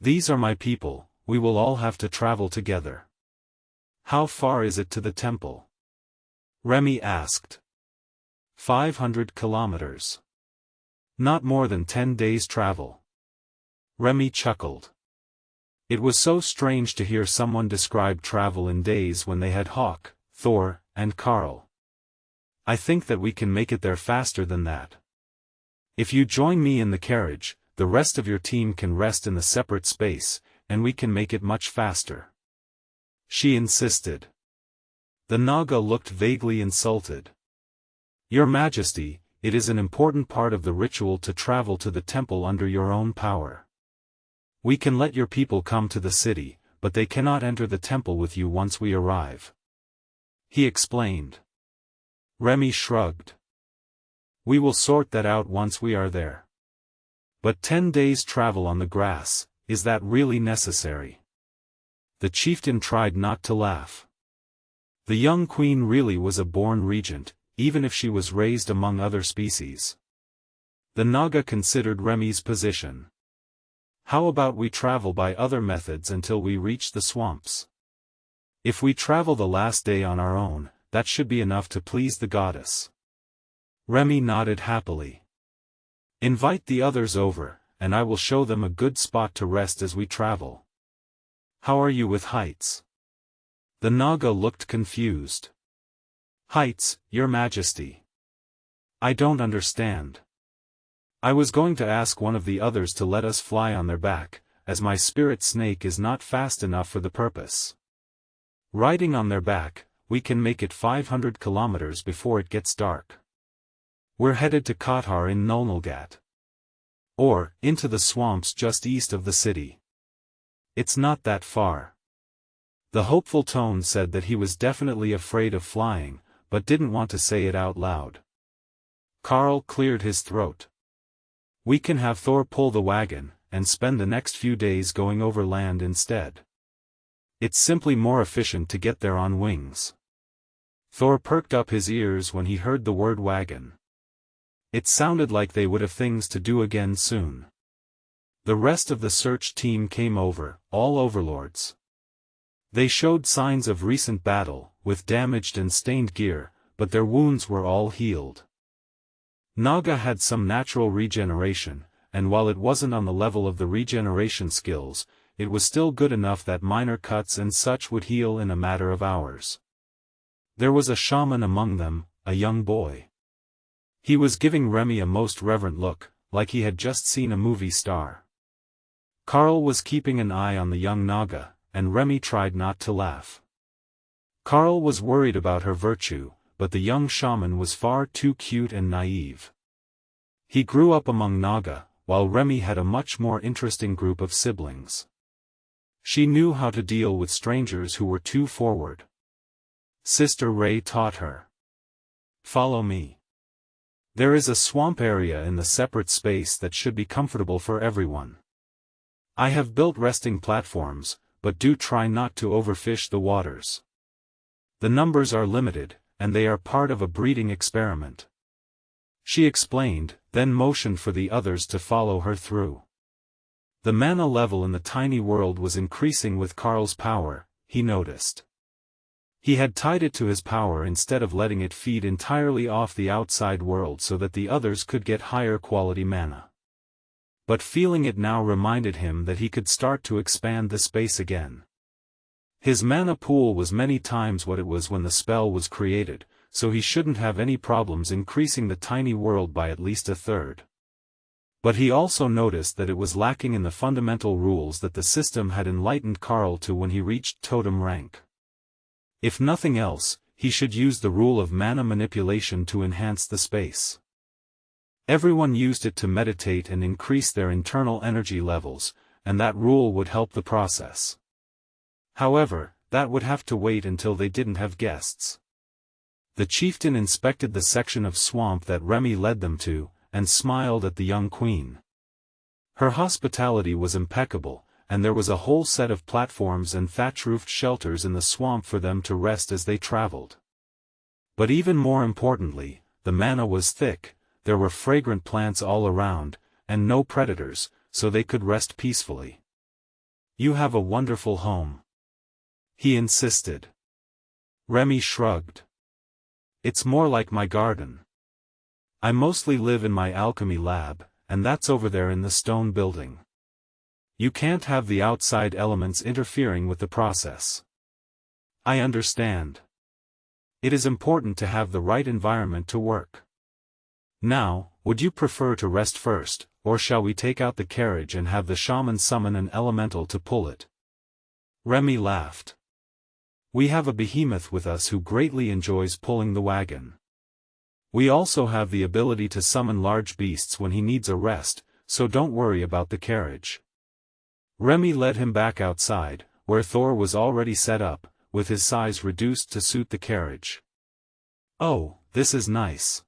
These are my people, we will all have to travel together. How far is it to the temple? Remy asked. 500 kilometers. Not more than 10 days' travel. Remy chuckled. It was so strange to hear someone describe travel in days when they had Hawk, Thor, and Karl. I think that we can make it there faster than that. If you join me in the carriage, the rest of your team can rest in the separate space, and we can make it much faster. She insisted. The Naga looked vaguely insulted. Your Majesty, it is an important part of the ritual to travel to the temple under your own power. We can let your people come to the city, but they cannot enter the temple with you once we arrive. He explained. Remy shrugged. We will sort that out once we are there. But 10 days' travel on the grass, is that really necessary? The chieftain tried not to laugh. The young queen really was a born regent, even if she was raised among other species. The Naga considered Remy's position. How about we travel by other methods until we reach the swamps? If we travel the last day on our own, that should be enough to please the goddess. Remy nodded happily. Invite the others over, and I will show them a good spot to rest as we travel. How are you with heights? The Naga looked confused. Heights, your majesty. I don't understand. I was going to ask one of the others to let us fly on their back, as my spirit snake is not fast enough for the purpose. Riding on their back, we can make it 500 kilometers before it gets dark. We're headed to Qatar in Nulnulgat. Or, into the swamps just east of the city. It's not that far. The hopeful tone said that he was definitely afraid of flying, but didn't want to say it out loud. Karl cleared his throat. We can have Thor pull the wagon, and spend the next few days going over land instead. It's simply more efficient to get there on wings. Thor perked up his ears when he heard the word wagon. It sounded like they would have things to do again soon. The rest of the search team came over, all overlords. They showed signs of recent battle, with damaged and stained gear, but their wounds were all healed. Naga had some natural regeneration, and while it wasn't on the level of the regeneration skills, it was still good enough that minor cuts and such would heal in a matter of hours. There was a shaman among them, a young boy. He was giving Remy a most reverent look, like he had just seen a movie star. Karl was keeping an eye on the young Naga, and Remy tried not to laugh. Karl was worried about her virtue, but the young shaman was far too cute and naive. He grew up among Naga, while Remy had a much more interesting group of siblings. She knew how to deal with strangers who were too forward. Sister Ray taught her. Follow me. There is a swamp area in the separate space that should be comfortable for everyone. I have built resting platforms, but do try not to overfish the waters. The numbers are limited, and they are part of a breeding experiment. She explained, then motioned for the others to follow her through. The mana level in the tiny world was increasing with Karl's power, he noticed. He had tied it to his power instead of letting it feed entirely off the outside world so that the others could get higher quality mana. But feeling it now reminded him that he could start to expand the space again. His mana pool was many times what it was when the spell was created, so he shouldn't have any problems increasing the tiny world by at least a third. But he also noticed that it was lacking in the fundamental rules that the system had enlightened Karl to when he reached Totem Rank. If nothing else, he should use the rule of mana manipulation to enhance the space. Everyone used it to meditate and increase their internal energy levels, and that rule would help the process. However, that would have to wait until they didn't have guests. The chieftain inspected the section of swamp that Remy led them to, and smiled at the young queen. Her hospitality was impeccable, and there was a whole set of platforms and thatch-roofed shelters in the swamp for them to rest as they traveled. But even more importantly, the mana was thick, there were fragrant plants all around, and no predators, so they could rest peacefully. You have a wonderful home. He insisted. Remy shrugged. It's more like my garden. I mostly live in my alchemy lab, and that's over there in the stone building. You can't have the outside elements interfering with the process. I understand. It is important to have the right environment to work. Now, would you prefer to rest first, or shall we take out the carriage and have the shaman summon an elemental to pull it? Remy laughed. We have a behemoth with us who greatly enjoys pulling the wagon. We also have the ability to summon large beasts when he needs a rest, so don't worry about the carriage. Remy led him back outside, where Thor was already set up, with his size reduced to suit the carriage. "Oh, this is nice,"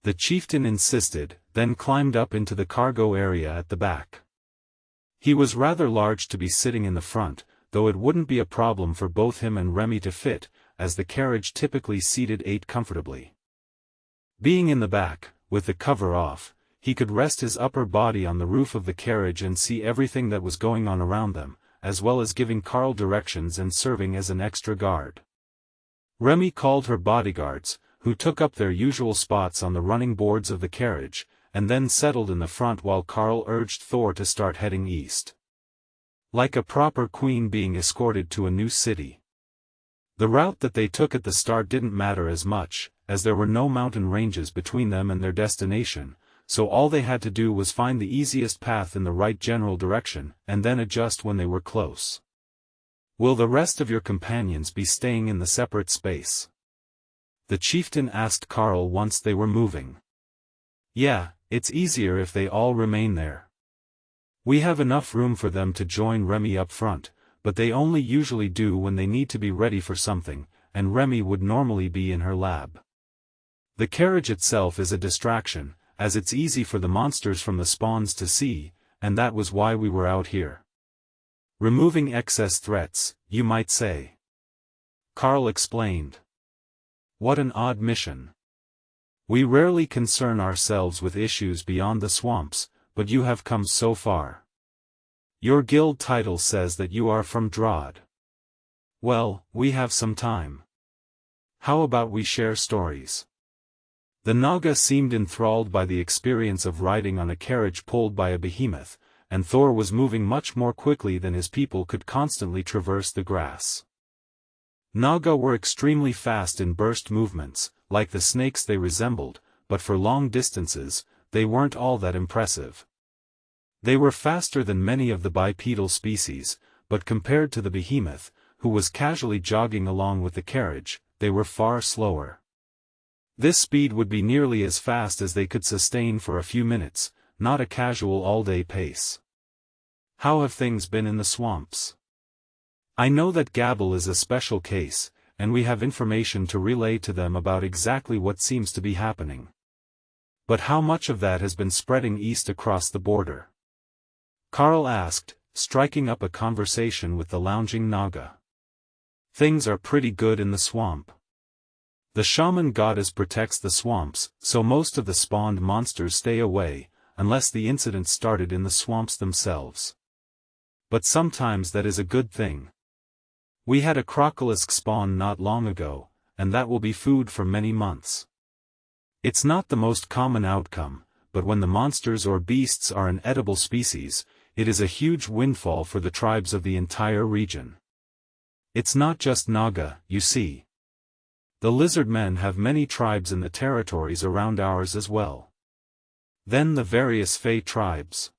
the chieftain insisted, then climbed up into the cargo area at the back. He was rather large to be sitting in the front, though it wouldn't be a problem for both him and Remy to fit, as the carriage typically seated 8 comfortably. Being in the back, with the cover off, he could rest his upper body on the roof of the carriage and see everything that was going on around them, as well as giving Karl directions and serving as an extra guard. Remy called her bodyguards, who took up their usual spots on the running boards of the carriage, and then settled in the front while Karl urged Thor to start heading east. Like a proper queen being escorted to a new city. The route that they took at the start didn't matter as much, as there were no mountain ranges between them and their destination, so all they had to do was find the easiest path in the right general direction, and then adjust when they were close. "Will the rest of your companions be staying in the separate space?" the chieftain asked Karl once they were moving. "Yeah, it's easier if they all remain there. We have enough room for them to join Remy up front, but they only usually do when they need to be ready for something, and Remy would normally be in her lab. The carriage itself is a distraction, as it's easy for the monsters from the spawns to see, and that was why we were out here. Removing excess threats, you might say," Karl explained. "What an odd mission. We rarely concern ourselves with issues beyond the swamps, but you have come so far. Your guild title says that you are from Drod. Well, we have some time. How about we share stories?" The Naga seemed enthralled by the experience of riding on a carriage pulled by a behemoth, and Thor was moving much more quickly than his people could constantly traverse the grass. Naga were extremely fast in burst movements, like the snakes they resembled, but for long distances, they weren't all that impressive. They were faster than many of the bipedal species, but compared to the behemoth, who was casually jogging along with the carriage, they were far slower. This speed would be nearly as fast as they could sustain for a few minutes, not a casual all-day pace. "How have things been in the swamps? I know that Gabble is a special case, and we have information to relay to them about exactly what seems to be happening. But how much of that has been spreading east across the border?" Karl asked, striking up a conversation with the lounging Naga. "Things are pretty good in the swamp. The shaman goddess protects the swamps, so most of the spawned monsters stay away, unless the incident started in the swamps themselves. But sometimes that is a good thing. We had a crocolisk spawn not long ago, and that will be food for many months. It's not the most common outcome, but when the monsters or beasts are an edible species, it is a huge windfall for the tribes of the entire region. It's not just Naga, you see. The lizard men have many tribes in the territories around ours as well. Then the various Fey tribes.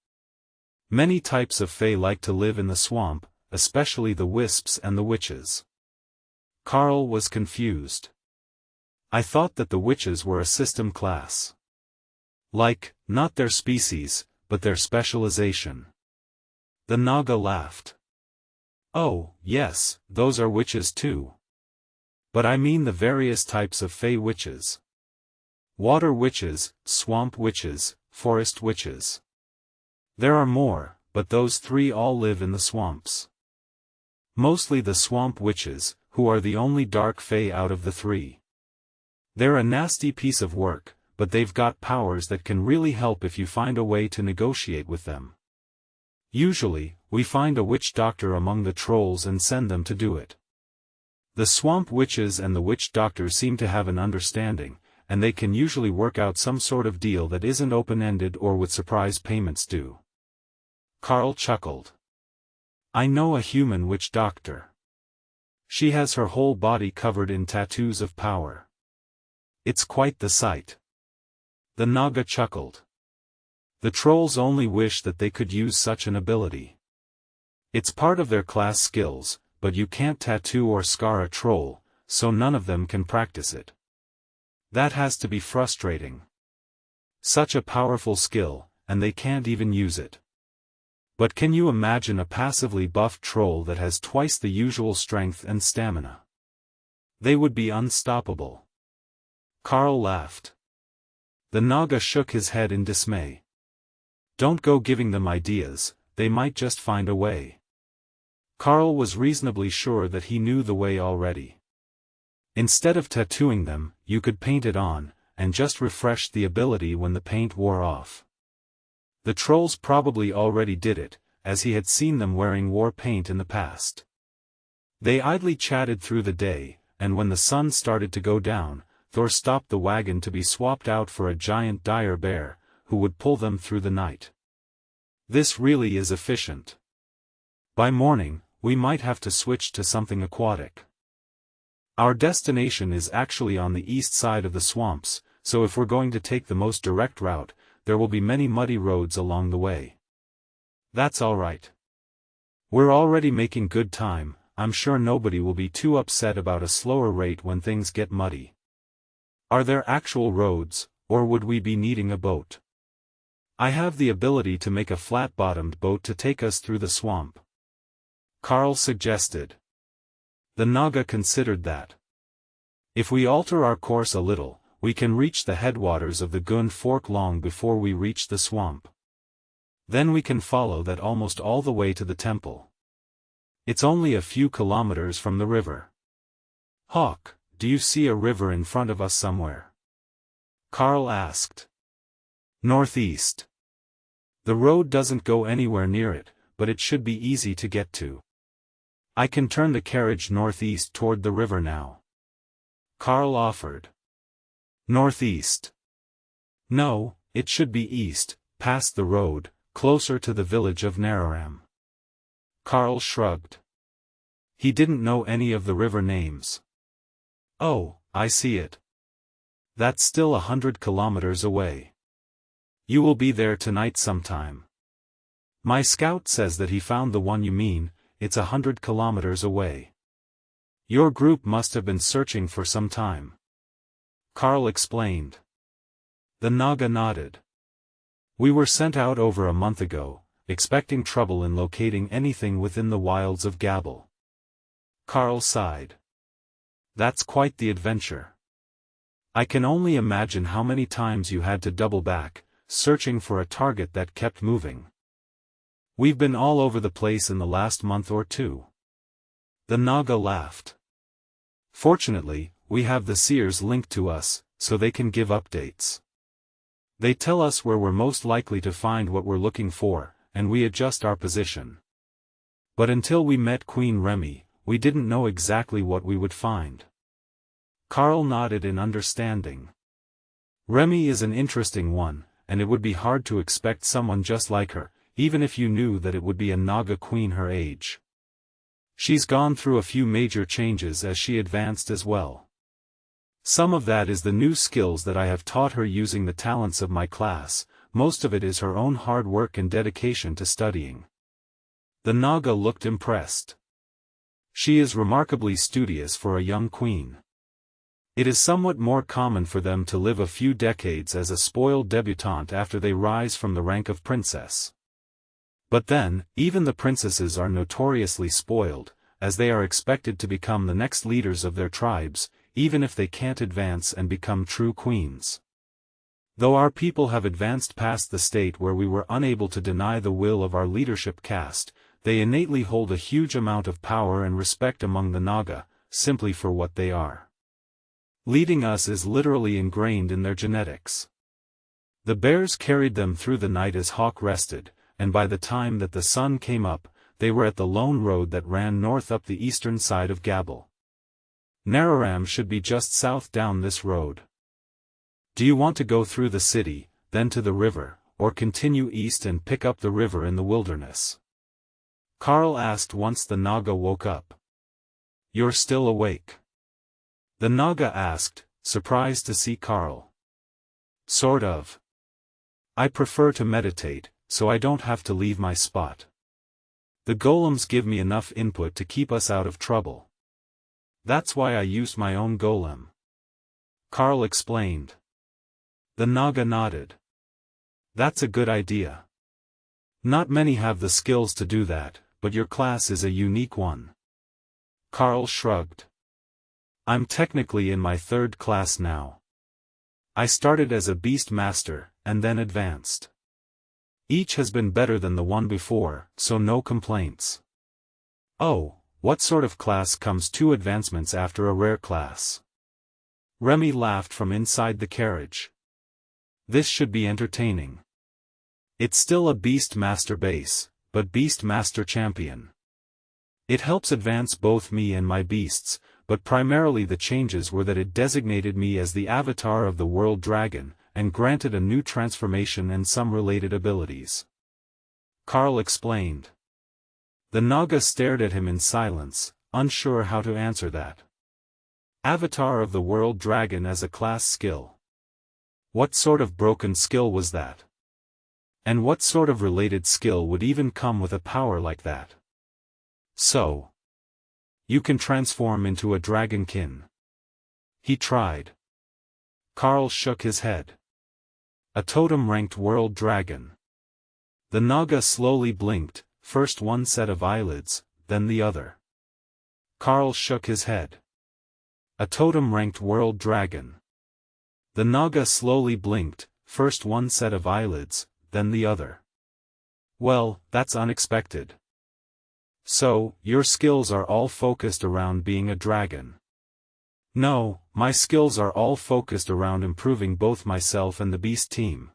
Many types of Fey like to live in the swamp, especially the wisps and the witches." Karl was confused. "I thought that the witches were a system class. Like, not their species, but their specialization." The Naga laughed. "Oh, yes, those are witches too. But I mean the various types of Fey witches. Water witches, swamp witches, forest witches. There are more, but those 3 all live in the swamps. Mostly the swamp witches, who are the only dark Fey out of the 3. They're a nasty piece of work, but they've got powers that can really help if you find a way to negotiate with them. Usually, we find a witch doctor among the trolls and send them to do it. The swamp witches and the witch doctor seem to have an understanding, and they can usually work out some sort of deal that isn't open-ended or with surprise payments due." Karl chuckled. "I know a human witch doctor. She has her whole body covered in tattoos of power. It's quite the sight." The Naga chuckled. "The trolls only wish that they could use such an ability. It's part of their class skills, but you can't tattoo or scar a troll, so none of them can practice it. That has to be frustrating. Such a powerful skill, and they can't even use it. But can you imagine a passively buffed troll that has twice the usual strength and stamina? They would be unstoppable. Karl laughed. The Naga shook his head in dismay. Don't go giving them ideas, they might just find a way. Karl was reasonably sure that he knew the way already. Instead of tattooing them, you could paint it on, and just refresh the ability when the paint wore off. The trolls probably already did it, as he had seen them wearing war paint in the past. They idly chatted through the day, and when the sun started to go down, Thor stopped the wagon to be swapped out for a giant dire bear, who would pull them through the night. This really is efficient. By morning, we might have to switch to something aquatic. Our destination is actually on the east side of the swamps, so if we're going to take the most direct route, there will be many muddy roads along the way. That's alright. We're already making good time, I'm sure nobody will be too upset about a slower rate when things get muddy. Are there actual roads, or would we be needing a boat? I have the ability to make a flat-bottomed boat to take us through the swamp. Karl suggested. The Naga considered that. If we alter our course a little, we can reach the headwaters of the Gund Fork long before we reach the swamp. Then we can follow that almost all the way to the temple. It's only a few kilometers from the river. Hawk, do you see a river in front of us somewhere? Karl asked. Northeast. The road doesn't go anywhere near it, but it should be easy to get to. I can turn the carriage northeast toward the river now. Karl offered. Northeast. No, it should be east, past the road, closer to the village of Nararam. Karl shrugged. He didn't know any of the river names. Oh, I see it. That's still 100 kilometers away. You will be there tonight sometime. My scout says that he found the one you mean, it's 100 kilometers away. Your group must have been searching for some time. Karl explained. The Naga nodded. We were sent out over a month ago, expecting trouble in locating anything within the wilds of Gabble. Karl sighed. That's quite the adventure. I can only imagine how many times you had to double back, searching for a target that kept moving. We've been all over the place in the last month or two. The Naga laughed. Fortunately, we have the seers linked to us, so they can give updates. They tell us where we're most likely to find what we're looking for, and we adjust our position. But until we met Queen Remy, we didn't know exactly what we would find. Karl nodded in understanding. Remy is an interesting one, and it would be hard to expect someone just like her, even if you knew that it would be a Naga queen her age. She's gone through a few major changes as she advanced as well. Some of that is the new skills that I have taught her using the talents of my class, most of it is her own hard work and dedication to studying. The Naga looked impressed. She is remarkably studious for a young queen. It is somewhat more common for them to live a few decades as a spoiled debutante after they rise from the rank of princess. But then, even the princesses are notoriously spoiled, as they are expected to become the next leaders of their tribes, even if they can't advance and become true queens. Though our people have advanced past the state where we were unable to deny the will of our leadership caste, they innately hold a huge amount of power and respect among the Naga, simply for what they are. Leading us is literally ingrained in their genetics. The bears carried them through the night as Hawk rested, and by the time that the sun came up, they were at the lone road that ran north up the eastern side of Gabble. Nararam should be just south down this road. Do you want to go through the city, then to the river, or continue east and pick up the river in the wilderness? Karl asked once the Naga woke up. You're still awake? The Naga asked, surprised to see Karl. Sort of. I prefer to meditate, so I don't have to leave my spot. The golems give me enough input to keep us out of trouble. That's why I used my own golem. Karl explained. The Naga nodded. That's a good idea. Not many have the skills to do that, but your class is a unique one. Karl shrugged. I'm technically in my 3rd class now. I started as a beast master, and then advanced. Each has been better than the one before, so no complaints. Oh, what sort of class comes 2 advancements after a rare class? Remy laughed from inside the carriage. This should be entertaining. It's still a beast master base, but beast master champion. It helps advance both me and my beasts, but primarily the changes were that it designated me as the avatar of the world dragon, and granted a new transformation and some related abilities. Karl explained. The Naga stared at him in silence, unsure how to answer that. Avatar of the world dragon as a class skill. What sort of broken skill was that? And what sort of related skill would even come with a power like that? So, you can transform into a dragonkin. He tried. Karl shook his head. A totem-ranked world dragon. The Naga slowly blinked, first one set of eyelids, then the other. Karl shook his head. A totem-ranked world dragon. The Naga slowly blinked, first one set of eyelids, then the other. Well, that's unexpected. So, your skills are all focused around being a dragon. No, my skills are all focused around improving both myself and the beast team.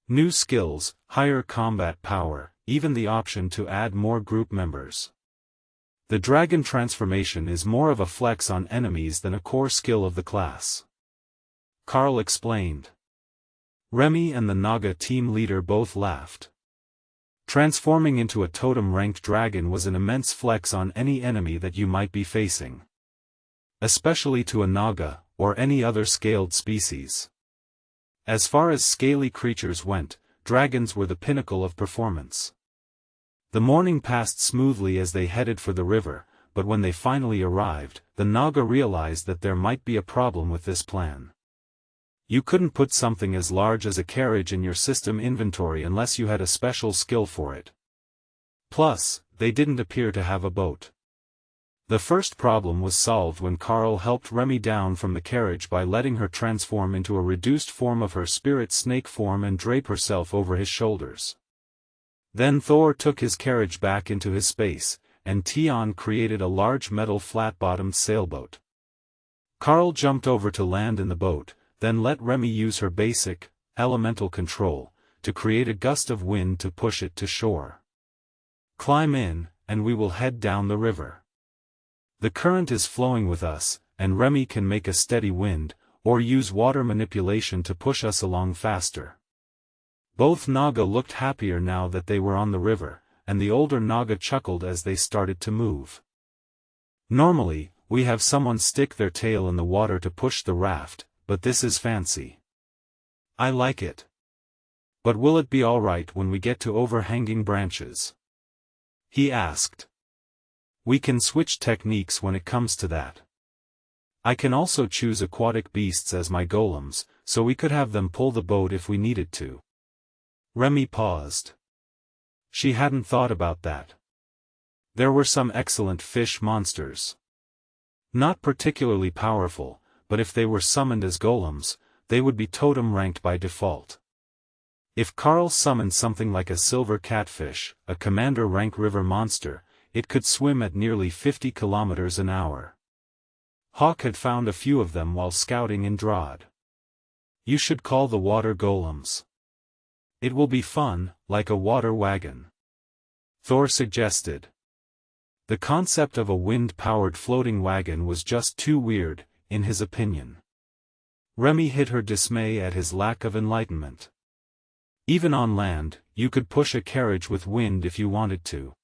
New skills, higher combat power, even the option to add more group members. The dragon transformation is more of a flex on enemies than a core skill of the class. Karl explained. Remy and the Naga team leader both laughed. Transforming into a totem-ranked dragon was an immense flex on any enemy that you might be facing. Especially to a Naga, or any other scaled species. As far as scaly creatures went, dragons were the pinnacle of performance. The morning passed smoothly as they headed for the river, but when they finally arrived, the Naga realized that there might be a problem with this plan. You couldn't put something as large as a carriage in your system inventory unless you had a special skill for it. Plus, they didn't appear to have a boat. The first problem was solved when Karl helped Remy down from the carriage by letting her transform into a reduced form of her spirit snake form and drape herself over his shoulders. Then Thor took his carriage back into his space, and Tion created a large metal flat-bottomed sailboat. Karl jumped over to land in the boat, then let Remy use her basic, elemental control, to create a gust of wind to push it to shore. Climb in, and we will head down the river. The current is flowing with us, and Remy can make a steady wind, or use water manipulation to push us along faster. Both Naga looked happier now that they were on the river, and the older Naga chuckled as they started to move. Normally, we have someone stick their tail in the water to push the raft, but this is fancy. I like it. But will it be alright when we get to overhanging branches? He asked. We can switch techniques when it comes to that. I can also choose aquatic beasts as my golems, so we could have them pull the boat if we needed to. Remy paused. She hadn't thought about that. There were some excellent fish monsters. Not particularly powerful, but if they were summoned as golems, they would be totem ranked by default. If Karl summoned something like a silver catfish, a commander rank river monster, it could swim at nearly 50 kilometers an hour. Hawk had found a few of them while scouting in Drod. You should call the water golems. It will be fun, like a water wagon. Thor suggested. The concept of a wind-powered floating wagon was just too weird, in his opinion. Remy hid her dismay at his lack of enlightenment. Even on land, you could push a carriage with wind if you wanted to.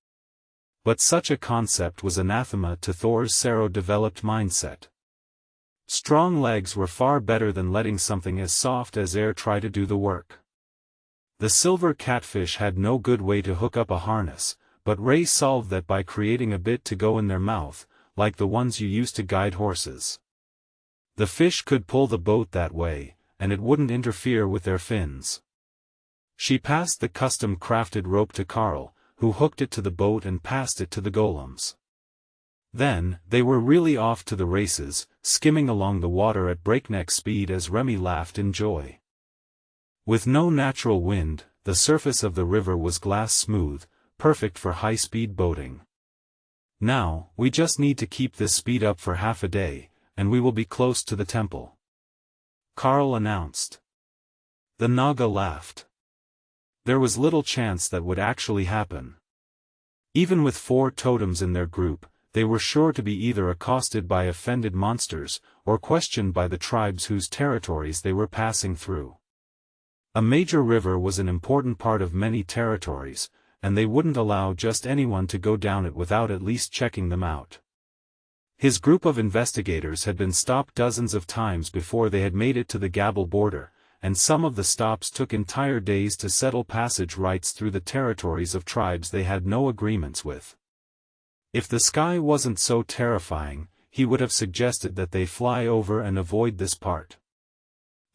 But such a concept was anathema to Thor's Sero-developed mindset. Strong legs were far better than letting something as soft as air try to do the work. The silver catfish had no good way to hook up a harness, but Ray solved that by creating a bit to go in their mouth, like the ones you use to guide horses. The fish could pull the boat that way, and it wouldn't interfere with their fins. She passed the custom-crafted rope to Karl, who hooked it to the boat and passed it to the golems. Then, they were really off to the races, skimming along the water at breakneck speed as Remy laughed in joy. With no natural wind, the surface of the river was glass smooth, perfect for high-speed boating. Now, we just need to keep this speed up for half a day, and we will be close to the temple. Karl announced. The Naga laughed. There was little chance that would actually happen. Even with 4 totems in their group, they were sure to be either accosted by offended monsters, or questioned by the tribes whose territories they were passing through. A major river was an important part of many territories, and they wouldn't allow just anyone to go down it without at least checking them out. His group of investigators had been stopped dozens of times before they had made it to the Gabble border, and some of the stops took entire days to settle passage rights through the territories of tribes they had no agreements with. If the sky wasn't so terrifying, he would have suggested that they fly over and avoid this part.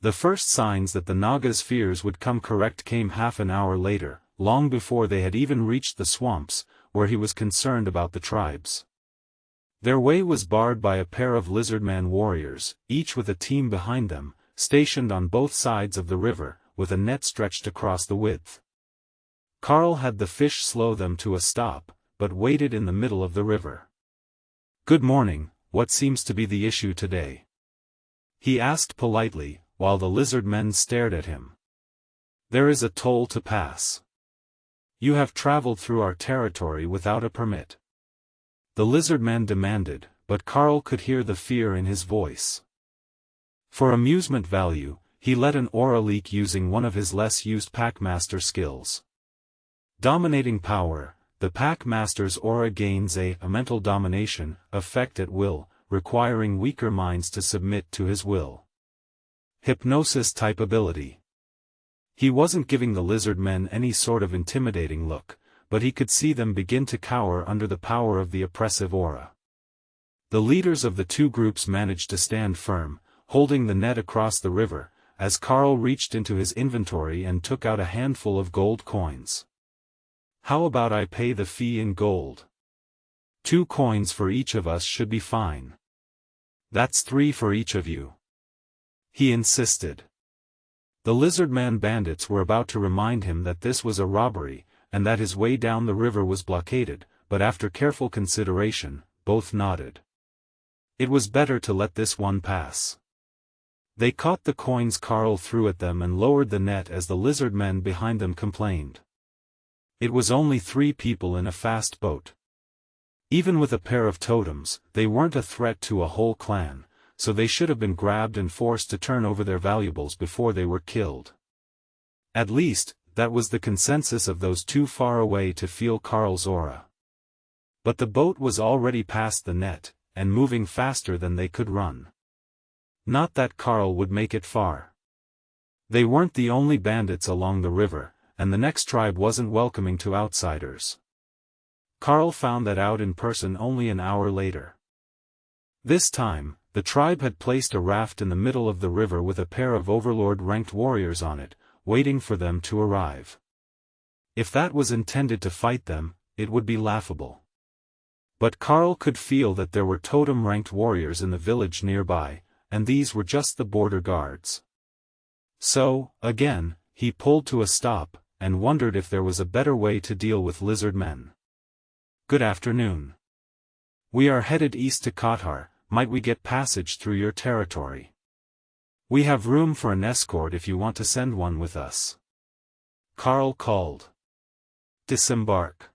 The first signs that the Naga's fears would come correct came half an hour later, long before they had even reached the swamps, where he was concerned about the tribes. Their way was barred by a pair of lizardman warriors, each with a team behind them, stationed on both sides of the river, with a net stretched across the width. Karl had the fish slow them to a stop, but waited in the middle of the river. "Good morning, what seems to be the issue today?" he asked politely, while the lizard men stared at him. "There is a toll to pass. You have traveled through our territory without a permit," the lizard man demanded, but Karl could hear the fear in his voice. For amusement value, he let an aura leak using one of his less-used Packmaster skills. Dominating power. The Packmaster's aura gains a mental domination effect at will, requiring weaker minds to submit to his will. Hypnosis-type ability. He wasn't giving the lizard men any sort of intimidating look, but he could see them begin to cower under the power of the oppressive aura. The leaders of the 2 groups managed to stand firm, holding the net across the river, as Karl reached into his inventory and took out a handful of gold coins. "How about I pay the fee in gold? 2 coins for each of us should be fine." "That's 3 for each of you," he insisted. The lizardman bandits were about to remind him that this was a robbery, and that his way down the river was blockaded, but after careful consideration, both nodded. It was better to let this one pass. They caught the coins Karl threw at them and lowered the net as the lizard men behind them complained. It was only 3 people in a fast boat. Even with a pair of totems, they weren't a threat to a whole clan, so they should have been grabbed and forced to turn over their valuables before they were killed. At least, that was the consensus of those too far away to feel Karl's aura. But the boat was already past the net, and moving faster than they could run. Not that Karl would make it far. They weren't the only bandits along the river, and the next tribe wasn't welcoming to outsiders. Karl found that out in person only an hour later. This time, the tribe had placed a raft in the middle of the river with a pair of Overlord-ranked warriors on it, waiting for them to arrive. If that was intended to fight them, it would be laughable. But Karl could feel that there were totem-ranked warriors in the village nearby, and these were just the border guards. So, again, he pulled to a stop, and wondered if there was a better way to deal with lizard men. "Good afternoon. We are headed east to Qatar. Might we get passage through your territory? We have room for an escort if you want to send one with us," Karl called. "Disembark.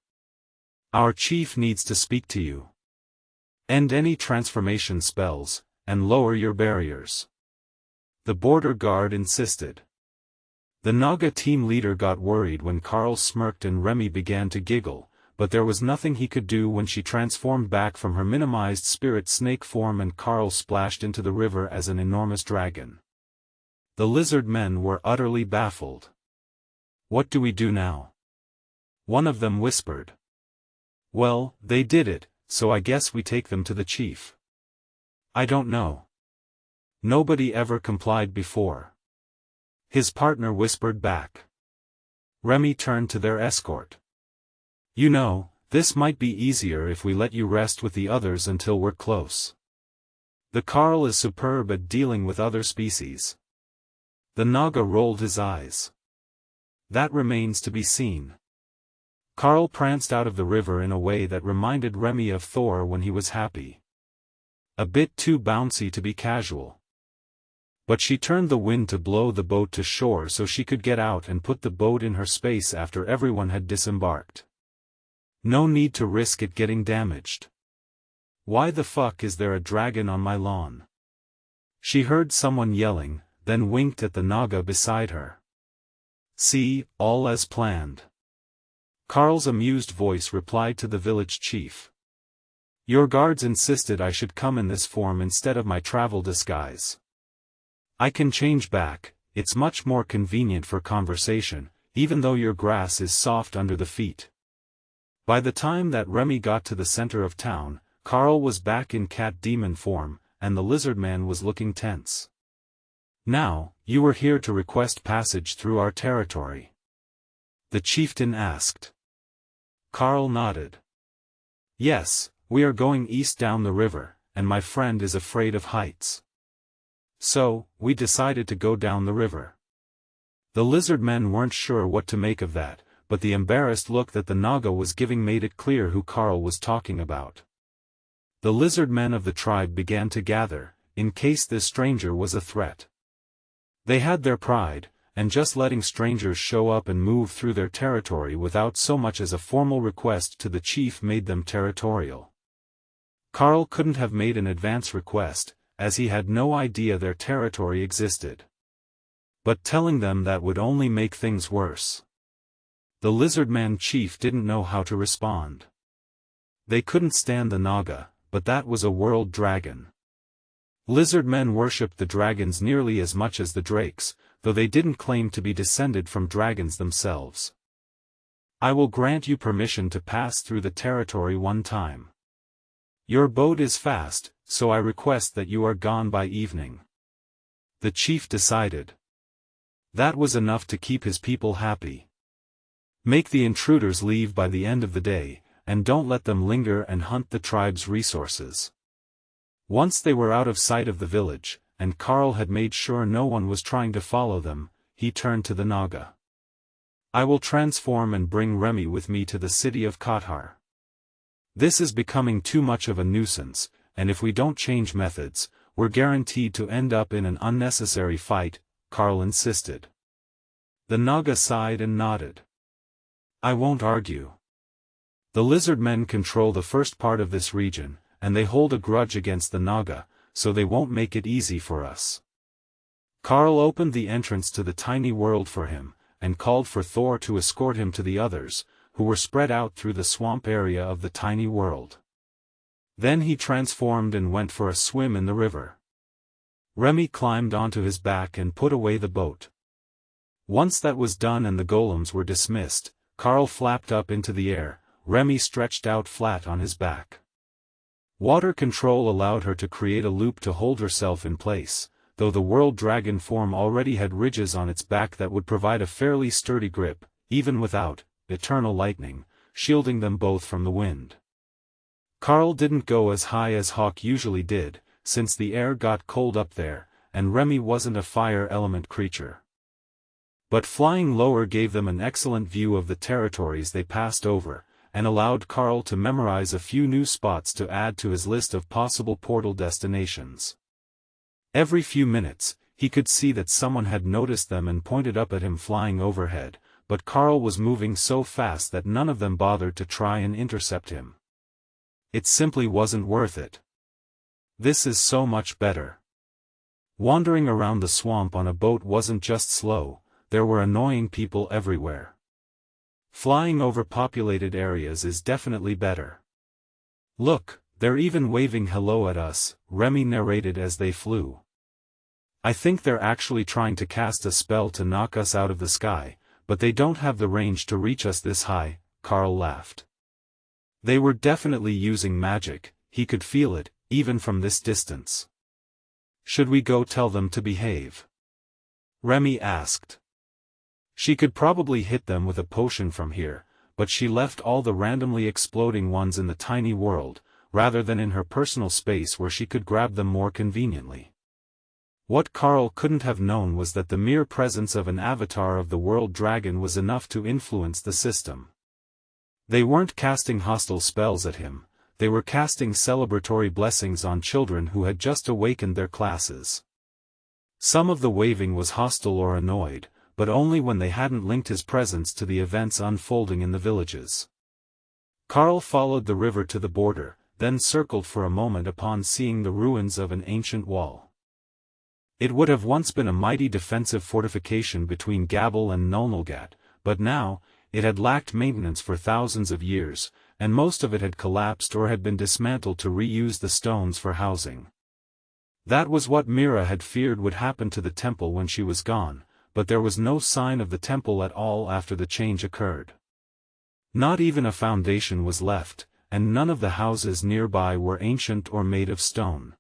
Our chief needs to speak to you. End any transformation spells, and lower your barriers," the border guard insisted. The Naga team leader got worried when Karl smirked and Remy began to giggle, but there was nothing he could do when she transformed back from her minimized spirit snake form and Karl splashed into the river as an enormous dragon. The lizard men were utterly baffled. "What do we do now?" one of them whispered. "Well, they did it, so I guess we take them to the chief." "I don't know. Nobody ever complied before," his partner whispered back. Remy turned to their escort. You know, this might be easier if we let you rest with the others until we're close. The Karl is superb at dealing with other species. The Naga rolled his eyes. That remains to be seen. Karl pranced out of the river in a way that reminded Remy of Thor when he was happy. A bit too bouncy to be casual. But she turned the wind to blow the boat to shore so she could get out and put the boat in her space after everyone had disembarked. No need to risk it getting damaged. Why the fuck is there a dragon on my lawn? She heard someone yelling, then winked at the Naga beside her. See, all as planned. Karl's amused voice replied to the village chief. Your guards insisted I should come in this form instead of my travel disguise. I can change back, it's much more convenient for conversation, even though your grass is soft under the feet. By the time that Remy got to the center of town, Karl was back in cat demon form, and the lizard man was looking tense. Now, you were here to request passage through our territory? The chieftain asked. Karl nodded. Yes, we are going east down the river, and my friend is afraid of heights. So, we decided to go down the river. The lizard men weren't sure what to make of that, but the embarrassed look that the Naga was giving made it clear who Karl was talking about. The lizard men of the tribe began to gather, in case this stranger was a threat. They had their pride, and just letting strangers show up and move through their territory without so much as a formal request to the chief made them territorial. Karl couldn't have made an advance request, as he had no idea their territory existed. But telling them that would only make things worse. The lizardman chief didn't know how to respond. They couldn't stand the Naga, but that was a world dragon. Lizardmen worshipped the dragons nearly as much as the drakes, though they didn't claim to be descended from dragons themselves. I will grant you permission to pass through the territory one time. Your boat is fast, so I request that you are gone by evening. The chief decided. That was enough to keep his people happy. Make the intruders leave by the end of the day, and don't let them linger and hunt the tribe's resources. Once they were out of sight of the village, and Karl had made sure no one was trying to follow them, he turned to the Naga. I will transform and bring Remy with me to the city of Kothar. This is becoming too much of a nuisance, and if we don't change methods, we're guaranteed to end up in an unnecessary fight, Karl insisted. The Naga sighed and nodded. I won't argue. The lizard men control the first part of this region, and they hold a grudge against the Naga, so they won't make it easy for us. Karl opened the entrance to the tiny world for him, and called for Thor to escort him to the others, who were spread out through the swamp area of the tiny world. Then he transformed and went for a swim in the river. Remy climbed onto his back and put away the boat. Once that was done and the golems were dismissed, Karl flapped up into the air, Remy stretched out flat on his back. Water control allowed her to create a loop to hold herself in place, though the world dragon form already had ridges on its back that would provide a fairly sturdy grip, even without eternal lightning, shielding them both from the wind. Karl didn't go as high as Hawk usually did, since the air got cold up there, and Remy wasn't a fire element creature. But flying lower gave them an excellent view of the territories they passed over, and allowed Karl to memorize a few new spots to add to his list of possible portal destinations. Every few minutes, he could see that someone had noticed them and pointed up at him flying overhead, but Karl was moving so fast that none of them bothered to try and intercept him. It simply wasn't worth it. This is so much better. Wandering around the swamp on a boat wasn't just slow, there were annoying people everywhere. Flying over populated areas is definitely better. Look, they're even waving hello at us, Remy narrated as they flew. I think they're actually trying to cast a spell to knock us out of the sky, but they don't have the range to reach us this high, Karl laughed. They were definitely using magic, he could feel it, even from this distance. Should we go tell them to behave? Remy asked. She could probably hit them with a potion from here, but she left all the randomly exploding ones in the tiny world, rather than in her personal space where she could grab them more conveniently. What Karl couldn't have known was that the mere presence of an avatar of the world dragon was enough to influence the system. They weren't casting hostile spells at him, they were casting celebratory blessings on children who had just awakened their classes. Some of the waving was hostile or annoyed, but only when they hadn't linked his presence to the events unfolding in the villages. Karl followed the river to the border, then circled for a moment upon seeing the ruins of an ancient wall. It would have once been a mighty defensive fortification between Gabel and Nulnulgat, but now, it had lacked maintenance for thousands of years, and most of it had collapsed or had been dismantled to reuse the stones for housing. That was what Mira had feared would happen to the temple when she was gone, but there was no sign of the temple at all after the change occurred. Not even a foundation was left, and none of the houses nearby were ancient or made of stone.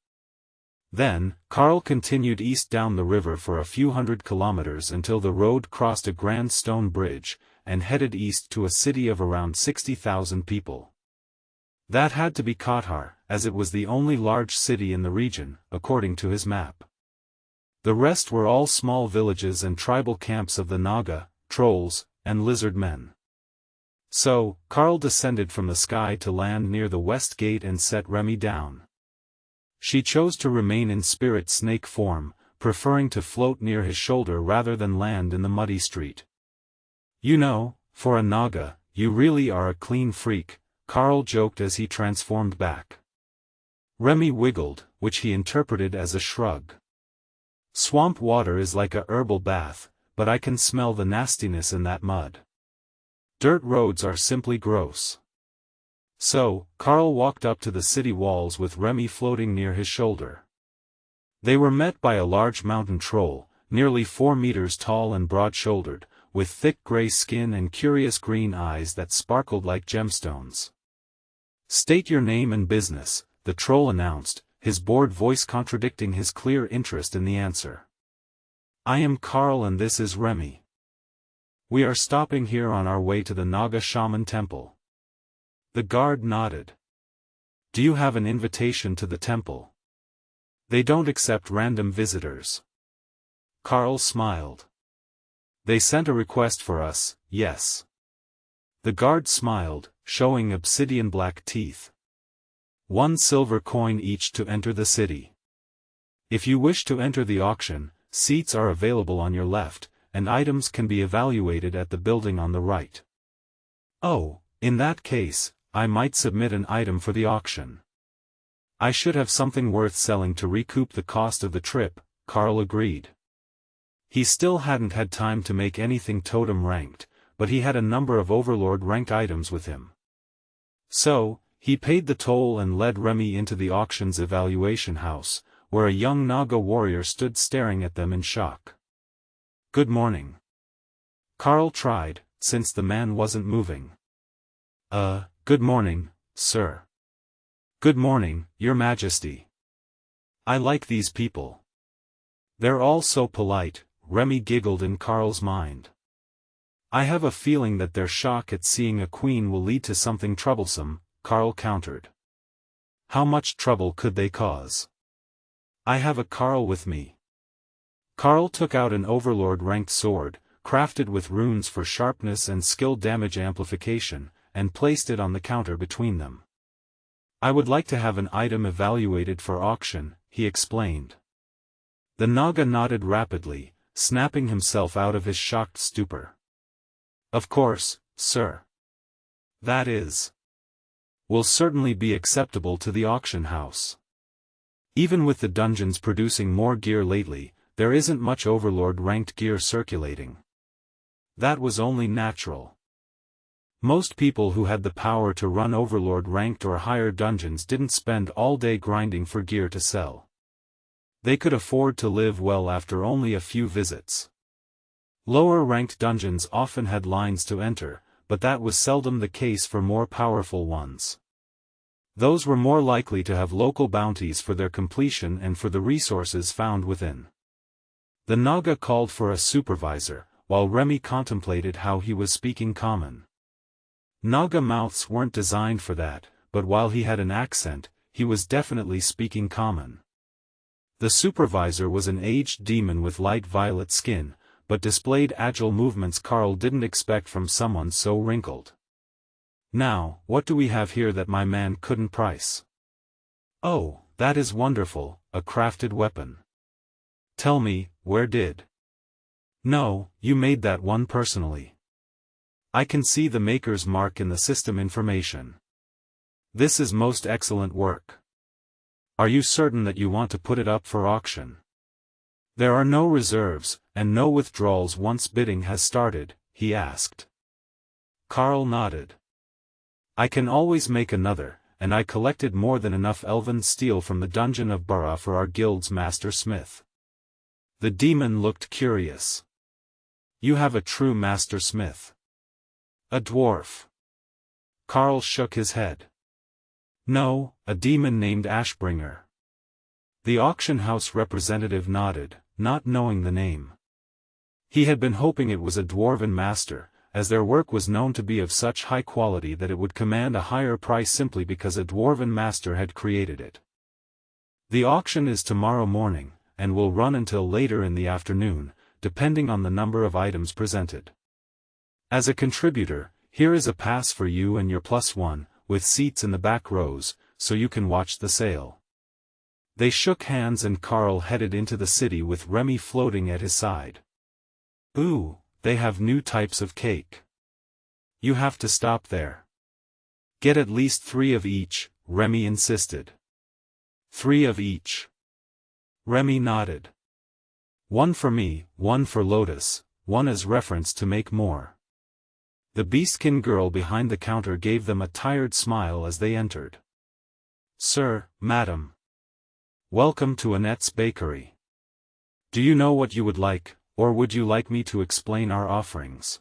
Then, Karl continued east down the river for a few hundred kilometers until the road crossed a grand stone bridge, and headed east to a city of around 60,000 people. That had to be Qatar, as it was the only large city in the region, according to his map. The rest were all small villages and tribal camps of the Naga, trolls, and lizard men. So, Karl descended from the sky to land near the west gate and set Remy down. She chose to remain in spirit snake form, preferring to float near his shoulder rather than land in the muddy street. "You know, for a Naga, you really are a clean freak," Karl joked as he transformed back. Remy wiggled, which he interpreted as a shrug. "Swamp water is like a herbal bath, but I can smell the nastiness in that mud. Dirt roads are simply gross." So, Karl walked up to the city walls with Remy floating near his shoulder. They were met by a large mountain troll, nearly 4 meters tall and broad-shouldered, with thick gray skin and curious green eyes that sparkled like gemstones. "State your name and business," the troll announced, his bored voice contradicting his clear interest in the answer. "I am Karl and this is Remy. We are stopping here on our way to the Naga Shaman Temple." The guard nodded. "Do you have an invitation to the temple?" "They don't accept random visitors." Karl smiled. "They sent a request for us, yes." The guard smiled, showing obsidian black teeth. "1 silver coin each to enter the city. If you wish to enter the auction, seats are available on your left, and items can be evaluated at the building on the right." "Oh, in that case, I might submit an item for the auction. I should have something worth selling to recoup the cost of the trip," Karl agreed. He still hadn't had time to make anything totem ranked, but he had a number of Overlord-Rank items with him. So, he paid the toll and led Remy into the auction's evaluation house, where a young Naga warrior stood staring at them in shock. "Good morning." Karl tried, since the man wasn't moving. Good morning, sir." "Good morning, your majesty. I like these people. They're all so polite," Remy giggled in Karl's mind. "I have a feeling that their shock at seeing a queen will lead to something troublesome," Karl countered. "How much trouble could they cause?" "I have a Karl with me." Karl took out an Overlord-ranked sword, crafted with runes for sharpness and skill damage amplification, and placed it on the counter between them. "I would like to have an item evaluated for auction," he explained. The Naga nodded rapidly, snapping himself out of his shocked stupor. "Of course, sir. That will certainly be acceptable to the auction house. Even with the dungeons producing more gear lately, there isn't much Overlord-ranked gear circulating. That was only natural. Most people who had the power to run Overlord-ranked or higher dungeons didn't spend all day grinding for gear to sell. They could afford to live well after only a few visits. Lower-ranked dungeons often had lines to enter, but that was seldom the case for more powerful ones. Those were more likely to have local bounties for their completion and for the resources found within. The Naga called for a supervisor, while Remy contemplated how he was speaking common. Naga mouths weren't designed for that, but while he had an accent, he was definitely speaking common. The supervisor was an aged demon with light violet skin, but displayed agile movements Karl didn't expect from someone so wrinkled. "Now, what do we have here that my man couldn't price?" "Oh, that is wonderful, a crafted weapon." "Tell me, where did?" "No, you made that one personally. I can see the maker's mark in the system information. This is most excellent work. Are you certain that you want to put it up for auction?" "There are no reserves, and no withdrawals once bidding has started," he asked. Karl nodded. "I can always make another, and I collected more than enough elven steel from the dungeon of Bara for our guild's master smith." The demon looked curious. "You have a true master smith?" "A dwarf." Karl shook his head. "No, a demon named Ashbringer." The auction house representative nodded, not knowing the name. He had been hoping it was a dwarven master, as their work was known to be of such high quality that it would command a higher price simply because a dwarven master had created it. "The auction is tomorrow morning, and will run until later in the afternoon, depending on the number of items presented. As a contributor, here is a pass for you and your +1, with seats in the back rows, so you can watch the sale." They shook hands and Karl headed into the city with Remy floating at his side. "Ooh, they have new types of cake. You have to stop there. Get at least 3 of each," Remy insisted. 3 of each. Remy nodded. "1 for me, 1 for Lotus, 1 as reference to make more." The beastkin girl behind the counter gave them a tired smile as they entered. "Sir, madam. Welcome to Annette's Bakery. Do you know what you would like, or would you like me to explain our offerings?"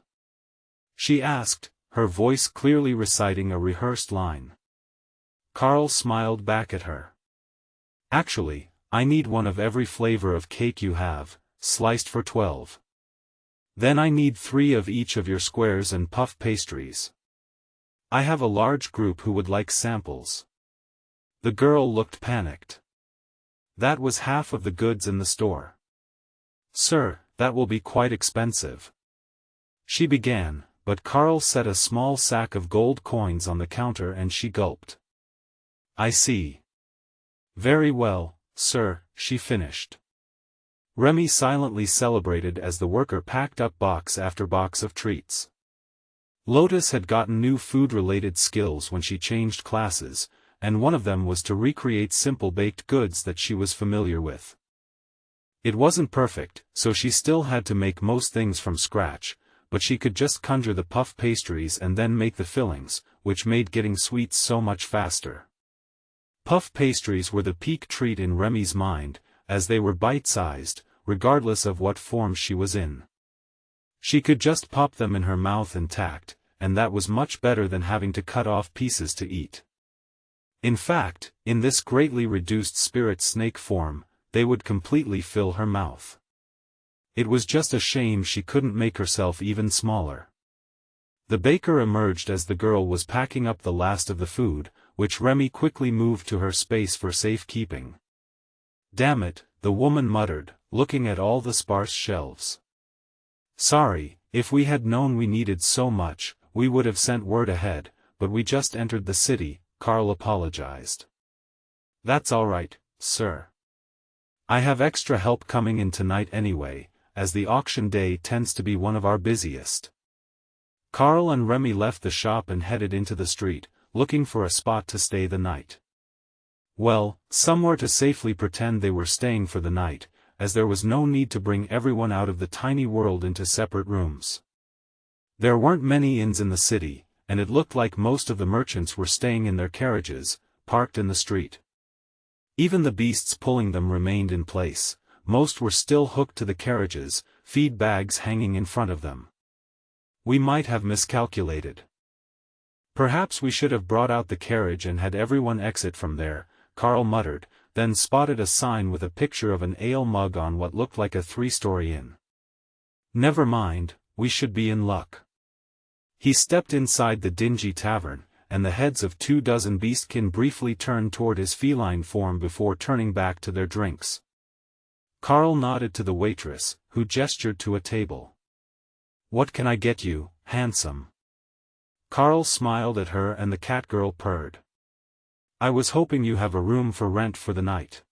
she asked, her voice clearly reciting a rehearsed line. Karl smiled back at her. "Actually, I need 1 of every flavor of cake you have, sliced for 12. Then I need 3 of each of your squares and puff pastries. I have a large group who would like samples." The girl looked panicked. That was half of the goods in the store. "Sir, that will be quite expensive," she began, but Karl set a small sack of gold coins on the counter and she gulped. "I see. Very well, sir," she finished. Remy silently celebrated as the worker packed up box after box of treats. Lotus had gotten new food-related skills when she changed classes, and one of them was to recreate simple baked goods that she was familiar with. It wasn't perfect, so she still had to make most things from scratch, but she could just conjure the puff pastries and then make the fillings, which made getting sweets so much faster. Puff pastries were the peak treat in Remy's mind, as they were bite-sized, regardless of what form she was in. She could just pop them in her mouth intact, and that was much better than having to cut off pieces to eat. In fact, in this greatly reduced spirit snake form, they would completely fill her mouth. It was just a shame she couldn't make herself even smaller. The baker emerged as the girl was packing up the last of the food, which Remy quickly moved to her space for safekeeping. "Damn it," the woman muttered, looking at all the sparse shelves. "Sorry, if we had known we needed so much, we would have sent word ahead, but we just entered the city," Karl apologized. "That's all right, sir. I have extra help coming in tonight anyway, as the auction day tends to be one of our busiest." Karl and Remy left the shop and headed into the street, looking for a spot to stay the night. Well, somewhere to safely pretend they were staying for the night, as there was no need to bring everyone out of the tiny world into separate rooms. There weren't many inns in the city, and it looked like most of the merchants were staying in their carriages, parked in the street. Even the beasts pulling them remained in place, most were still hooked to the carriages, feed bags hanging in front of them. "We might have miscalculated. Perhaps we should have brought out the carriage and had everyone exit from there," Karl muttered, then spotted a sign with a picture of an ale mug on what looked like a 3-story inn. Never mind, we should be in luck. He stepped inside the dingy tavern, and the heads of 24 beastkin briefly turned toward his feline form before turning back to their drinks. Karl nodded to the waitress, who gestured to a table. "What can I get you, handsome?" Karl smiled at her and the catgirl purred. "I was hoping you have a room for rent for the night.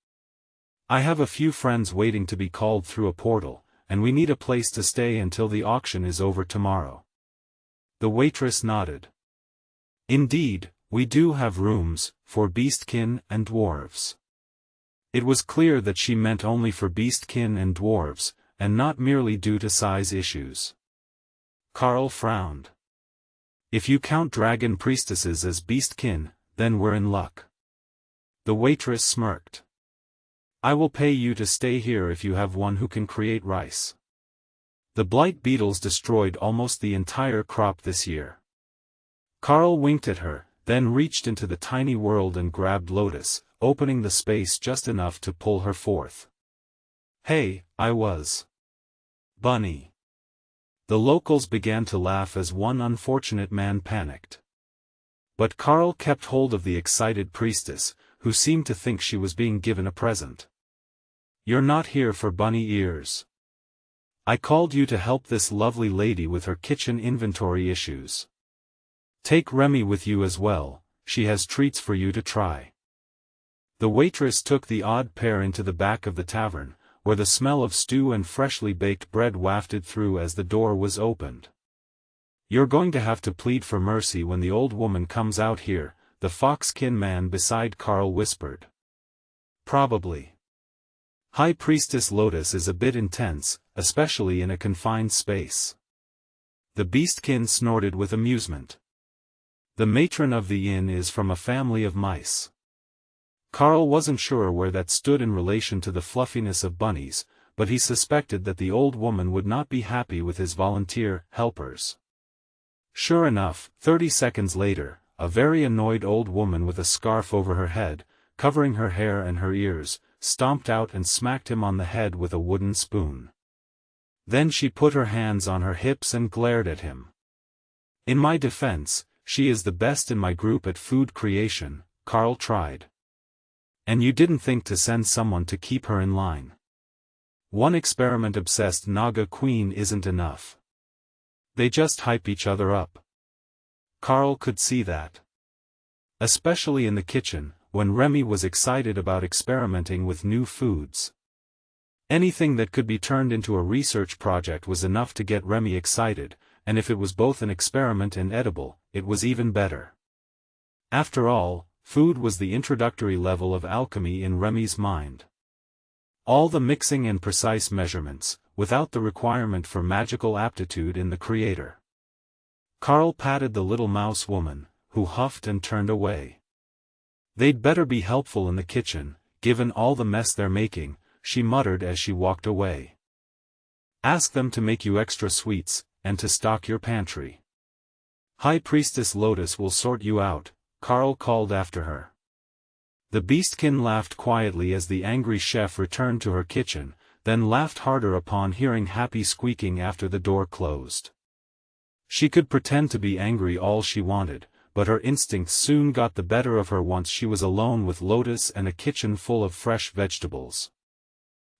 I have a few friends waiting to be called through a portal, and we need a place to stay until the auction is over tomorrow." The waitress nodded. "Indeed, we do have rooms, for beastkin and dwarves." It was clear that she meant only for beastkin and dwarves, and not merely due to size issues. Karl frowned. "If you count dragon priestesses as beastkin, then we're in luck." The waitress smirked. "I will pay you to stay here if you have one who can create rice. The blight beetles destroyed almost the entire crop this year." Karl winked at her, then reached into the tiny world and grabbed Lotus, opening the space just enough to pull her forth. "Hey, I was Bunny." The locals began to laugh as one unfortunate man panicked. But Karl kept hold of the excited priestess, who seemed to think she was being given a present. "You're not here for bunny ears. I called you to help this lovely lady with her kitchen inventory issues. Take Remy with you as well, she has treats for you to try." The waitress took the odd pair into the back of the tavern, where the smell of stew and freshly baked bread wafted through as the door was opened. "You're going to have to plead for mercy when the old woman comes out here," the foxkin man beside Karl whispered. "Probably. High Priestess Lotus is a bit intense, especially in a confined space." The beastkin snorted with amusement. "The matron of the inn is from a family of mice." Karl wasn't sure where that stood in relation to the fluffiness of bunnies, but he suspected that the old woman would not be happy with his volunteer helpers. Sure enough, 30 seconds later, a very annoyed old woman with a scarf over her head, covering her hair and her ears, stomped out and smacked him on the head with a wooden spoon. Then she put her hands on her hips and glared at him. "In my defense, she is the best in my group at food creation," Karl tried. "And you didn't think to send someone to keep her in line. One experiment-obsessed Naga queen isn't enough. They just hype each other up." Karl could see that. Especially in the kitchen, when Remy was excited about experimenting with new foods. Anything that could be turned into a research project was enough to get Remy excited, and if it was both an experiment and edible, it was even better. After all, food was the introductory level of alchemy in Remy's mind. All the mixing and precise measurements, without the requirement for magical aptitude in the creator. Karl patted the little mouse woman, who huffed and turned away. "They'd better be helpful in the kitchen, given all the mess they're making," she muttered as she walked away. "Ask them to make you extra sweets, and to stock your pantry. High Priestess Lotus will sort you out," Karl called after her. The beastkin laughed quietly as the angry chef returned to her kitchen, then laughed harder upon hearing happy squeaking after the door closed. She could pretend to be angry all she wanted, but her instincts soon got the better of her once she was alone with Lotus and a kitchen full of fresh vegetables.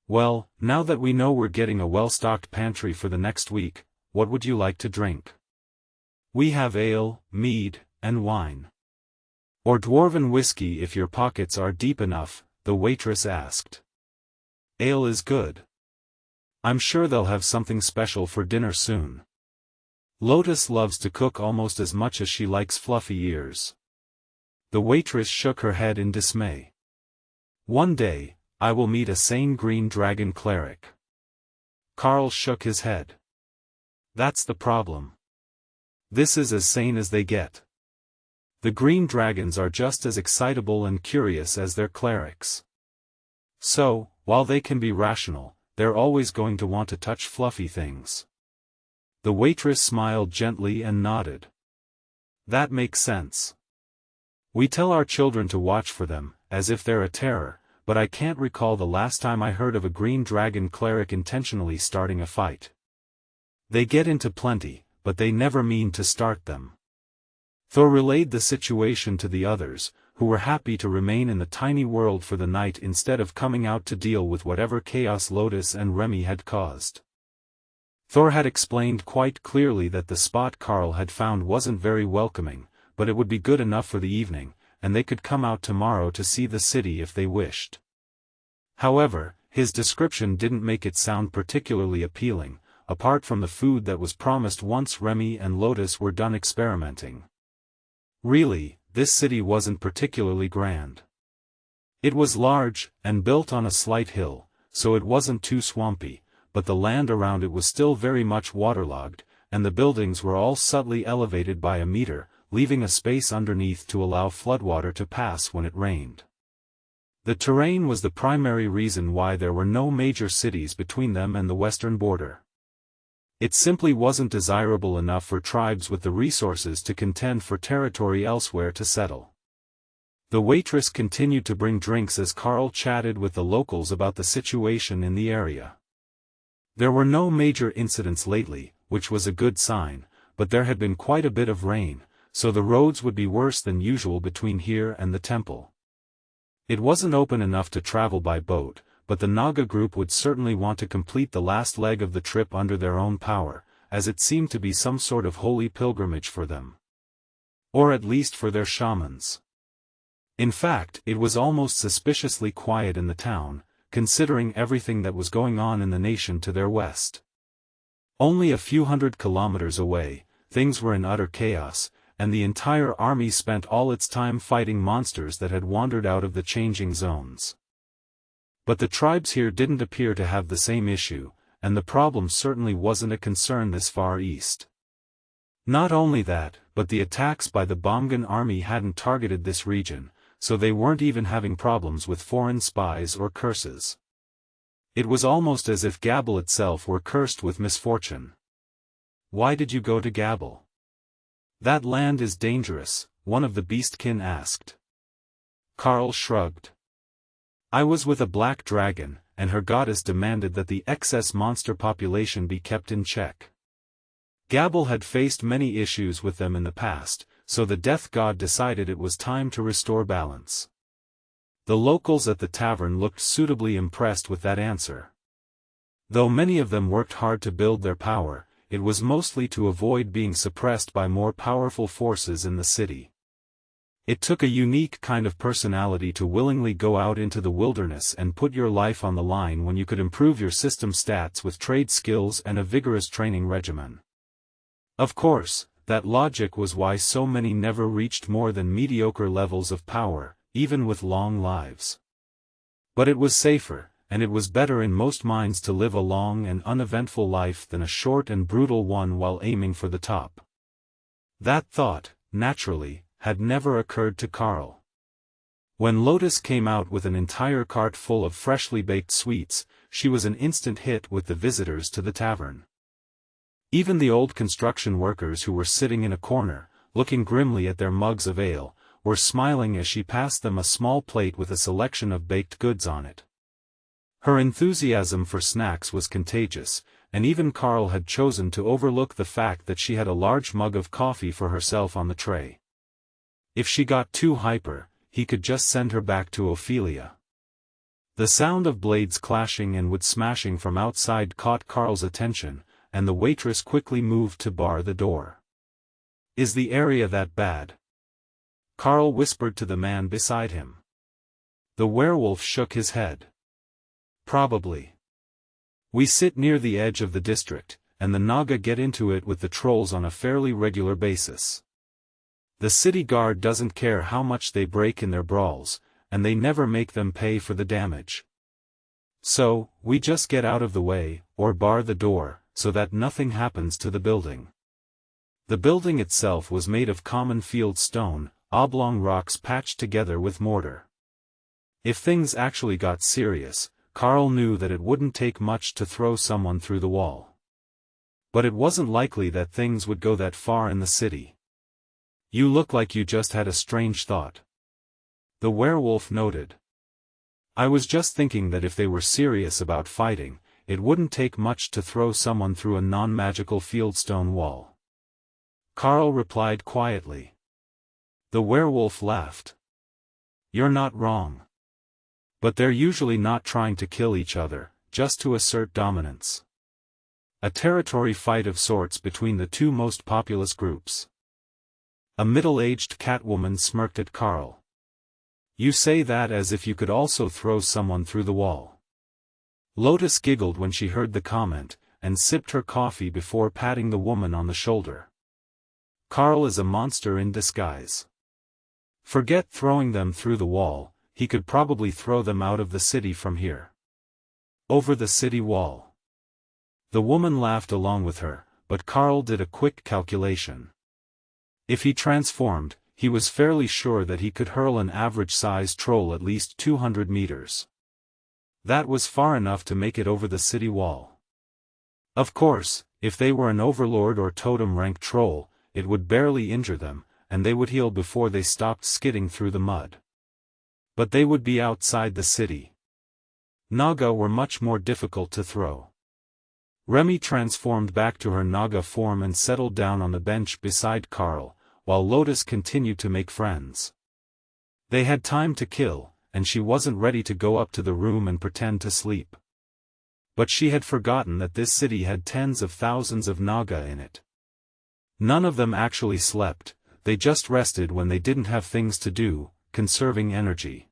"Well, now that we know we're getting a well-stocked pantry for the next week, what would you like to drink? We have ale, mead, and wine. Or dwarven whiskey if your pockets are deep enough," the waitress asked. "Ale is good. I'm sure they'll have something special for dinner soon. Lotus loves to cook almost as much as she likes fluffy ears." The waitress shook her head in dismay. "One day, I will meet a sane green dragon cleric." Karl shook his head. "That's the problem. This is as sane as they get. The green dragons are just as excitable and curious as their clerics. So, while they can be rational, they're always going to want to touch fluffy things." The waitress smiled gently and nodded. "That makes sense. We tell our children to watch for them, as if they're a terror, but I can't recall the last time I heard of a green dragon cleric intentionally starting a fight." They get into plenty, but they never mean to start them. Thor relayed the situation to the others, who were happy to remain in the tiny world for the night instead of coming out to deal with whatever chaos Lotus and Remy had caused. Thor had explained quite clearly that the spot Karl had found wasn't very welcoming, but it would be good enough for the evening, and they could come out tomorrow to see the city if they wished. However, his description didn't make it sound particularly appealing, apart from the food that was promised once Remy and Lotus were done experimenting. Really, this city wasn't particularly grand. It was large, and built on a slight hill, so it wasn't too swampy, but the land around it was still very much waterlogged, and the buildings were all subtly elevated by a meter, leaving a space underneath to allow floodwater to pass when it rained. The terrain was the primary reason why there were no major cities between them and the western border. It simply wasn't desirable enough for tribes with the resources to contend for territory elsewhere to settle. The waitress continued to bring drinks as Karl chatted with the locals about the situation in the area. There were no major incidents lately, which was a good sign, but there had been quite a bit of rain, so the roads would be worse than usual between here and the temple. It wasn't open enough to travel by boat, but the Naga group would certainly want to complete the last leg of the trip under their own power, as it seemed to be some sort of holy pilgrimage for them. Or at least for their shamans. In fact, it was almost suspiciously quiet in the town, considering everything that was going on in the nation to their west. Only a few hundred kilometers away, things were in utter chaos, and the entire army spent all its time fighting monsters that had wandered out of the changing zones. But the tribes here didn't appear to have the same issue, and the problem certainly wasn't a concern this far east. Not only that, but the attacks by the Bomgan army hadn't targeted this region, so they weren't even having problems with foreign spies or curses. It was almost as if Gabel itself were cursed with misfortune. "Why did you go to Gabel?" "That land is dangerous," one of the beastkin asked. Karl shrugged. "I was with a black dragon, and her goddess demanded that the excess monster population be kept in check. Gabel had faced many issues with them in the past, so the death god decided it was time to restore balance." The locals at the tavern looked suitably impressed with that answer. Though many of them worked hard to build their power, it was mostly to avoid being suppressed by more powerful forces in the city. It took a unique kind of personality to willingly go out into the wilderness and put your life on the line when you could improve your system stats with trade skills and a vigorous training regimen. Of course, that logic was why so many never reached more than mediocre levels of power, even with long lives. But it was safer, and it was better in most minds to live a long and uneventful life than a short and brutal one while aiming for the top. That thought, naturally, had never occurred to Karl. When Lotus came out with an entire cart full of freshly baked sweets, she was an instant hit with the visitors to the tavern. Even the old construction workers who were sitting in a corner, looking grimly at their mugs of ale, were smiling as she passed them a small plate with a selection of baked goods on it. Her enthusiasm for snacks was contagious, and even Karl had chosen to overlook the fact that she had a large mug of coffee for herself on the tray. If she got too hyper, he could just send her back to Ophelia. The sound of blades clashing and wood smashing from outside caught Karl's attention, and the waitress quickly moved to bar the door. "Is the area that bad?" Karl whispered to the man beside him. The werewolf shook his head. "Probably. We sit near the edge of the district, and the Naga get into it with the trolls on a fairly regular basis. The city guard doesn't care how much they break in their brawls, and they never make them pay for the damage. So, we just get out of the way, or bar the door, so that nothing happens to the building." The building itself was made of common field stone, oblong rocks patched together with mortar. If things actually got serious, Karl knew that it wouldn't take much to throw someone through the wall. But it wasn't likely that things would go that far in the city. "You look like you just had a strange thought." The werewolf noted. "I was just thinking that if they were serious about fighting, it wouldn't take much to throw someone through a non-magical fieldstone wall. Karl replied quietly. The werewolf laughed. You're not wrong. But they're usually not trying to kill each other, just to assert dominance. A territory fight of sorts between the two most populous groups. A middle-aged catwoman smirked at Karl. You say that as if you could also throw someone through the wall. Lotus giggled when she heard the comment, and sipped her coffee before patting the woman on the shoulder. Karl is a monster in disguise. Forget throwing them through the wall, he could probably throw them out of the city from here. Over the city wall. The woman laughed along with her, but Karl did a quick calculation. If he transformed, he was fairly sure that he could hurl an average-sized troll at least 200 meters. That was far enough to make it over the city wall. Of course, if they were an Overlord or Totem Rank troll, it would barely injure them, and they would heal before they stopped skidding through the mud. But they would be outside the city. Naga were much more difficult to throw. Remy transformed back to her Naga form and settled down on the bench beside Karl, while Lotus continued to make friends. They had time to kill, and she wasn't ready to go up to the room and pretend to sleep. But she had forgotten that this city had tens of thousands of Naga in it. None of them actually slept, they just rested when they didn't have things to do, conserving energy.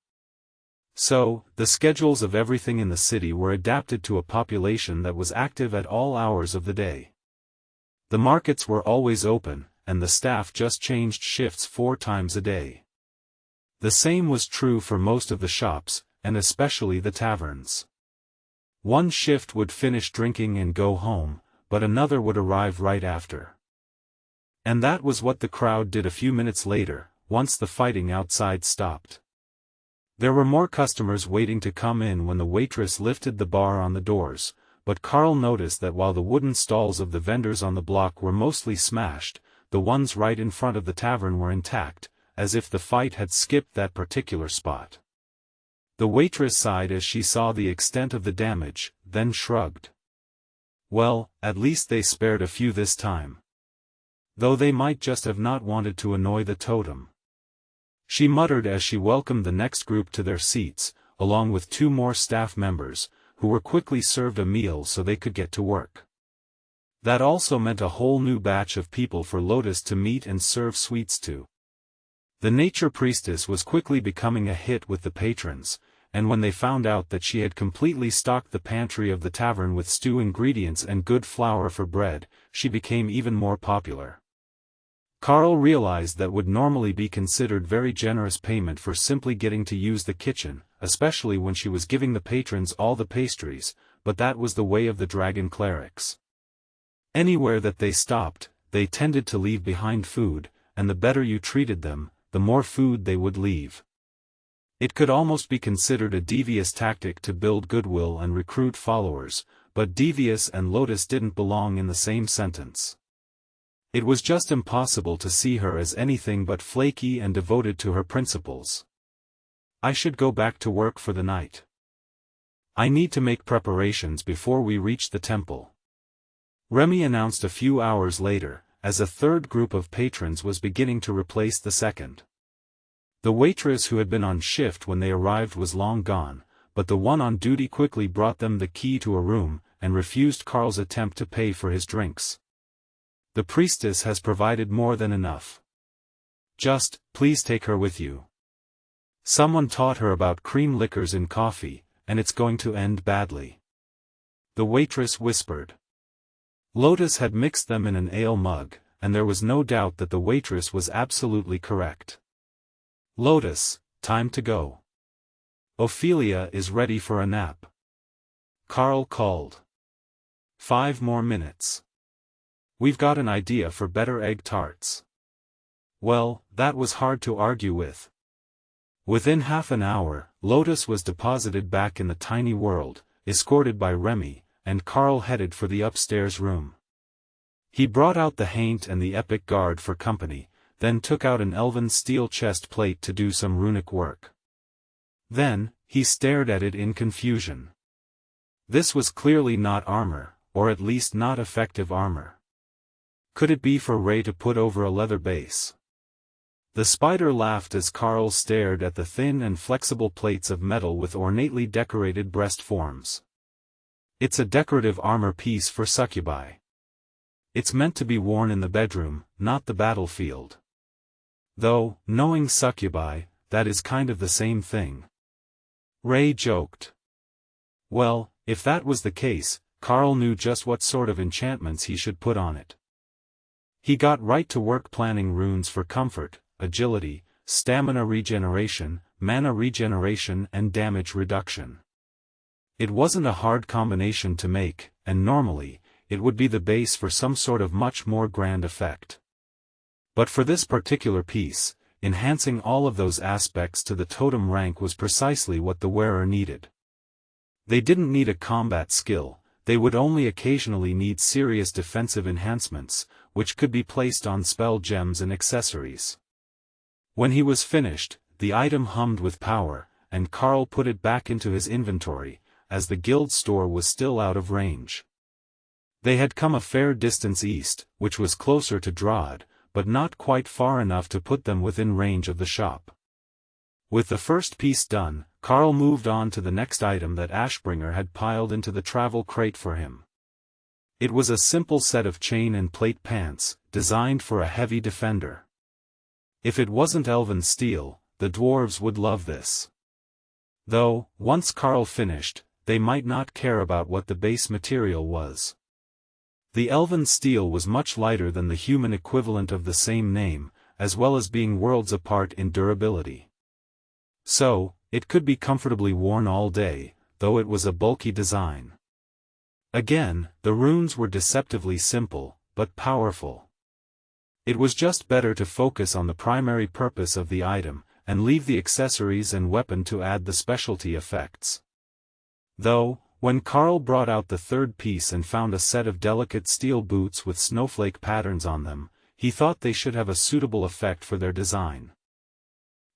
So, the schedules of everything in the city were adapted to a population that was active at all hours of the day. The markets were always open, and the staff just changed shifts 4 times a day. The same was true for most of the shops, and especially the taverns. One shift would finish drinking and go home, but another would arrive right after. And that was what the crowd did a few minutes later, once the fighting outside stopped. There were more customers waiting to come in when the waitress lifted the bar on the doors, but Karl noticed that while the wooden stalls of the vendors on the block were mostly smashed, the ones right in front of the tavern were intact, as if the fight had skipped that particular spot. The waitress sighed as she saw the extent of the damage, then shrugged. Well, at least they spared a few this time. Though they might just have not wanted to annoy the totem. She muttered as she welcomed the next group to their seats, along with 2 more staff members, who were quickly served a meal so they could get to work. That also meant a whole new batch of people for Lotus to meet and serve sweets to. The nature priestess was quickly becoming a hit with the patrons, and when they found out that she had completely stocked the pantry of the tavern with stew ingredients and good flour for bread, she became even more popular. Karl realized that would normally be considered very generous payment for simply getting to use the kitchen, especially when she was giving the patrons all the pastries, but that was the way of the dragon clerics. Anywhere that they stopped, they tended to leave behind food, and the better you treated them, the more food they would leave. It could almost be considered a devious tactic to build goodwill and recruit followers, but devious and Lotus didn't belong in the same sentence. It was just impossible to see her as anything but flaky and devoted to her principles. I should go back to work for the night. I need to make preparations before we reach the temple. Remy announced a few hours later, as a third group of patrons was beginning to replace the second. The waitress who had been on shift when they arrived was long gone, but the one on duty quickly brought them the key to a room, and refused Karl's attempt to pay for his drinks. The priestess has provided more than enough. Just, please take her with you. Someone taught her about cream liquors in coffee, and it's going to end badly. The waitress whispered. Lotus had mixed them in an ale mug, and there was no doubt that the waitress was absolutely correct. Lotus, time to go. Ophelia is ready for a nap. Karl called. 5 more minutes. We've got an idea for better egg tarts. Well, that was hard to argue with. Within half an hour, Lotus was deposited back in the tiny world, escorted by Remy, and Karl headed for the upstairs room. He brought out the haint and the epic guard for company, then took out an elven steel chest plate to do some runic work. Then, he stared at it in confusion. This was clearly not armor, or at least not effective armor. Could it be for Ray to put over a leather base? The spider laughed as Karl stared at the thin and flexible plates of metal with ornately decorated breast forms. It's a decorative armor piece for succubi. It's meant to be worn in the bedroom, not the battlefield. Though, knowing succubi, that is kind of the same thing. Ray joked. Well, if that was the case, Karl knew just what sort of enchantments he should put on it. He got right to work planning runes for comfort, agility, stamina regeneration, mana regeneration and damage reduction. It wasn't a hard combination to make, and normally, it would be the base for some sort of much more grand effect. But for this particular piece, enhancing all of those aspects to the totem rank was precisely what the wearer needed. They didn't need a combat skill, they would only occasionally need serious defensive enhancements, which could be placed on spell gems and accessories. When he was finished, the item hummed with power, and Karl put it back into his inventory, as the guild store was still out of range. They had come a fair distance east, which was closer to Drod, but not quite far enough to put them within range of the shop. With the first piece done, Karl moved on to the next item that Ashbringer had piled into the travel crate for him. It was a simple set of chain and plate pants, designed for a heavy defender. If it wasn't elven steel, the dwarves would love this. Though, once Karl finished, they might not care about what the base material was. The elven steel was much lighter than the human equivalent of the same name, as well as being worlds apart in durability. So, it could be comfortably worn all day, though it was a bulky design. Again, the runes were deceptively simple, but powerful. It was just better to focus on the primary purpose of the item, and leave the accessories and weapon to add the specialty effects. Though, when Karl brought out the third piece and found a set of delicate steel boots with snowflake patterns on them, he thought they should have a suitable effect for their design.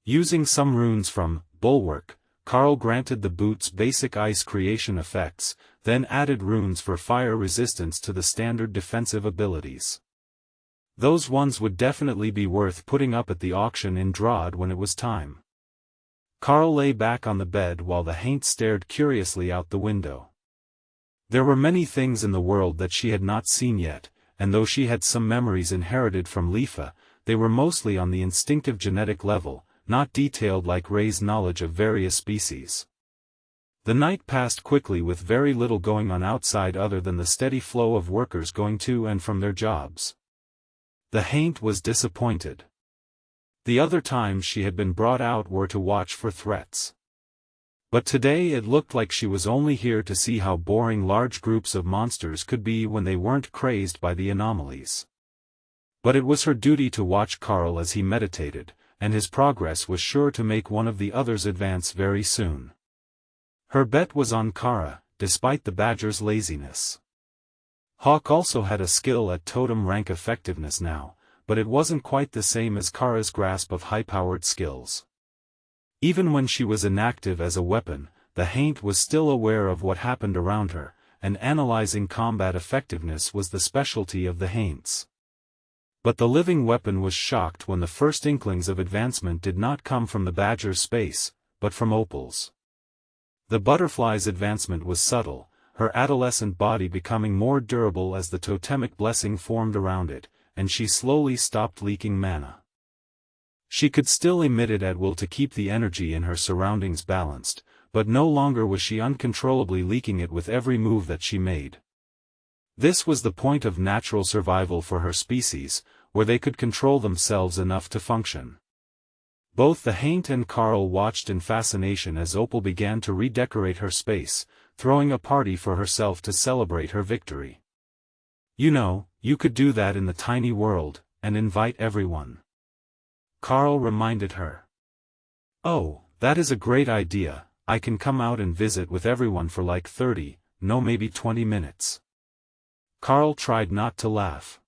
Using some runes from Bulwark, Karl granted the boots basic ice creation effects, then added runes for fire resistance to the standard defensive abilities. Those ones would definitely be worth putting up at the auction in Drod when it was time. Karl lay back on the bed while the Haint stared curiously out the window. There were many things in the world that she had not seen yet, and though she had some memories inherited from Lifa, they were mostly on the instinctive genetic level, not detailed like Ray's knowledge of various species. The night passed quickly with very little going on outside other than the steady flow of workers going to and from their jobs. The Haint was disappointed. The other times she had been brought out were to watch for threats. But today it looked like she was only here to see how boring large groups of monsters could be when they weren't crazed by the anomalies. But it was her duty to watch Karl as he meditated, and his progress was sure to make one of the others advance very soon. Her bet was on Kara, despite the badger's laziness. Hawk also had a skill at totem rank effectiveness now, but it wasn't quite the same as Kara's grasp of high-powered skills. Even when she was inactive as a weapon, the Haint was still aware of what happened around her, and analyzing combat effectiveness was the specialty of the Haints. But the living weapon was shocked when the first inklings of advancement did not come from the badger's space, but from Opal's. The butterfly's advancement was subtle, her adolescent body becoming more durable as the totemic blessing formed around it, and she slowly stopped leaking mana. She could still emit it at will to keep the energy in her surroundings balanced, but no longer was she uncontrollably leaking it with every move that she made. This was the point of natural survival for her species, where they could control themselves enough to function. Both the Haint and Karl watched in fascination as Opal began to redecorate her space, throwing a party for herself to celebrate her victory. You know, you could do that in the tiny world, and invite everyone. Karl reminded her. Oh, that is a great idea, I can come out and visit with everyone for like 30, no maybe 20 minutes. Karl tried not to laugh.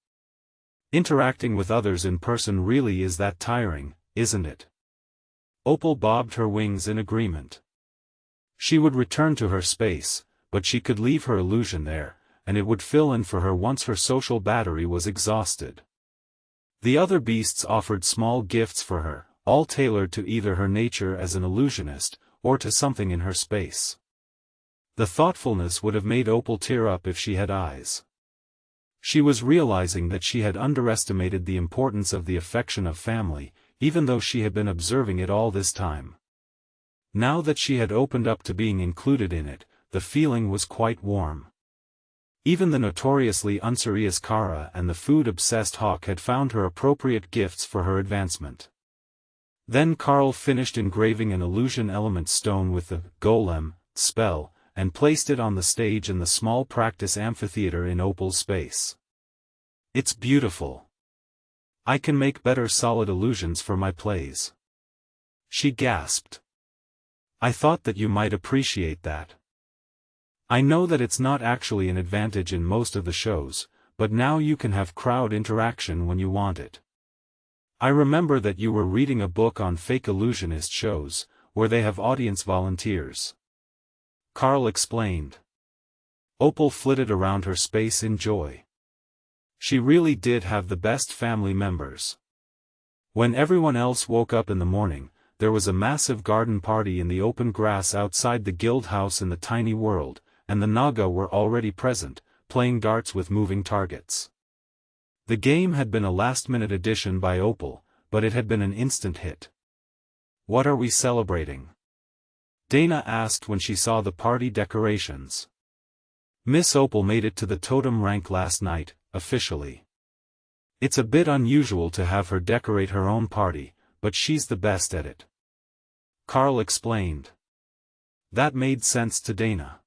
Interacting with others in person really is that tiring, isn't it? Opal bobbed her wings in agreement. She would return to her space, but she could leave her illusion there, and it would fill in for her once her social battery was exhausted. The other beasts offered small gifts for her, all tailored to either her nature as an illusionist, or to something in her space. The thoughtfulness would have made Opal tear up if she had eyes. She was realizing that she had underestimated the importance of the affection of family, even though she had been observing it all this time. Now that she had opened up to being included in it, the feeling was quite warm. Even the notoriously unserious Kara and the food-obsessed Hawk had found her appropriate gifts for her advancement. Then Karl finished engraving an illusion element stone with the golem spell, and placed it on the stage in the small practice amphitheater in Opal's space. It's beautiful. I can make better solid illusions for my plays. She gasped. I thought that you might appreciate that. I know that it's not actually an advantage in most of the shows, but now you can have crowd interaction when you want it. I remember that you were reading a book on fake illusionist shows, where they have audience volunteers. Karl explained. Opal flitted around her space in joy. She really did have the best family members. When everyone else woke up in the morning, there was a massive garden party in the open grass outside the guild house in the tiny world, and the Naga were already present, playing darts with moving targets. The game had been a last-minute addition by Opal, but it had been an instant hit. What are we celebrating? Dana asked when she saw the party decorations. Miss Opal made it to the Totem Rank last night, officially. It's a bit unusual to have her decorate her own party, but she's the best at it. Karl explained. That made sense to Dana.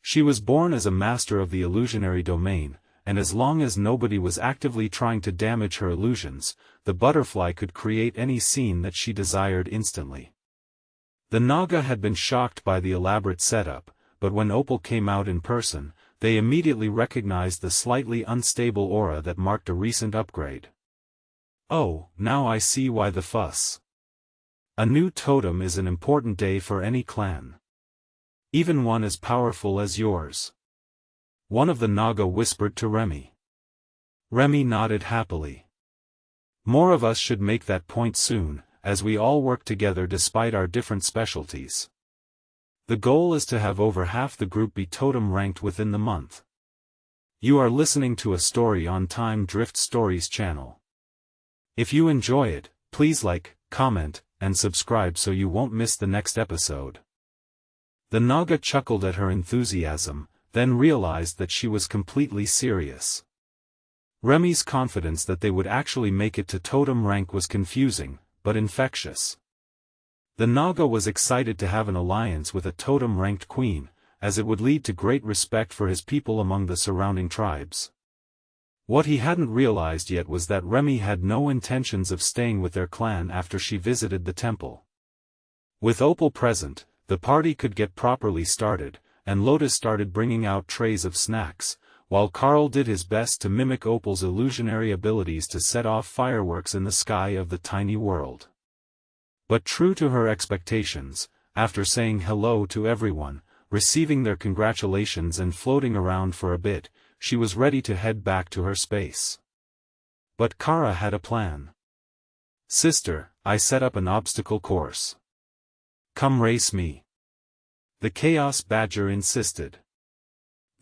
She was born as a master of the illusionary domain, and as long as nobody was actively trying to damage her illusions, the butterfly could create any scene that she desired instantly. The Naga had been shocked by the elaborate setup, but when Opal came out in person, they immediately recognized the slightly unstable aura that marked a recent upgrade. Oh, now I see why the fuss. A new totem is an important day for any clan. Even one as powerful as yours. One of the Naga whispered to Remy. Remy nodded happily. More of us should make that point soon, as we all work together despite our different specialties. The goal is to have over half the group be totem ranked within the month. You are listening to a story on Time Drift Stories channel. If you enjoy it, please like, comment, and subscribe so you won't miss the next episode. The Naga chuckled at her enthusiasm, then realized that she was completely serious. Remy's confidence that they would actually make it to totem rank was confusing, but infectious. The Naga was excited to have an alliance with a totem-ranked queen, as it would lead to great respect for his people among the surrounding tribes. What he hadn't realized yet was that Remy had no intentions of staying with their clan after she visited the temple. With Opal present, the party could get properly started, and Lotus started bringing out trays of snacks, while Karl did his best to mimic Opal's illusionary abilities to set off fireworks in the sky of the tiny world. But true to her expectations, after saying hello to everyone, receiving their congratulations and floating around for a bit, she was ready to head back to her space. But Kara had a plan. Sister, I set up an obstacle course. Come race me. The Chaos Badger insisted.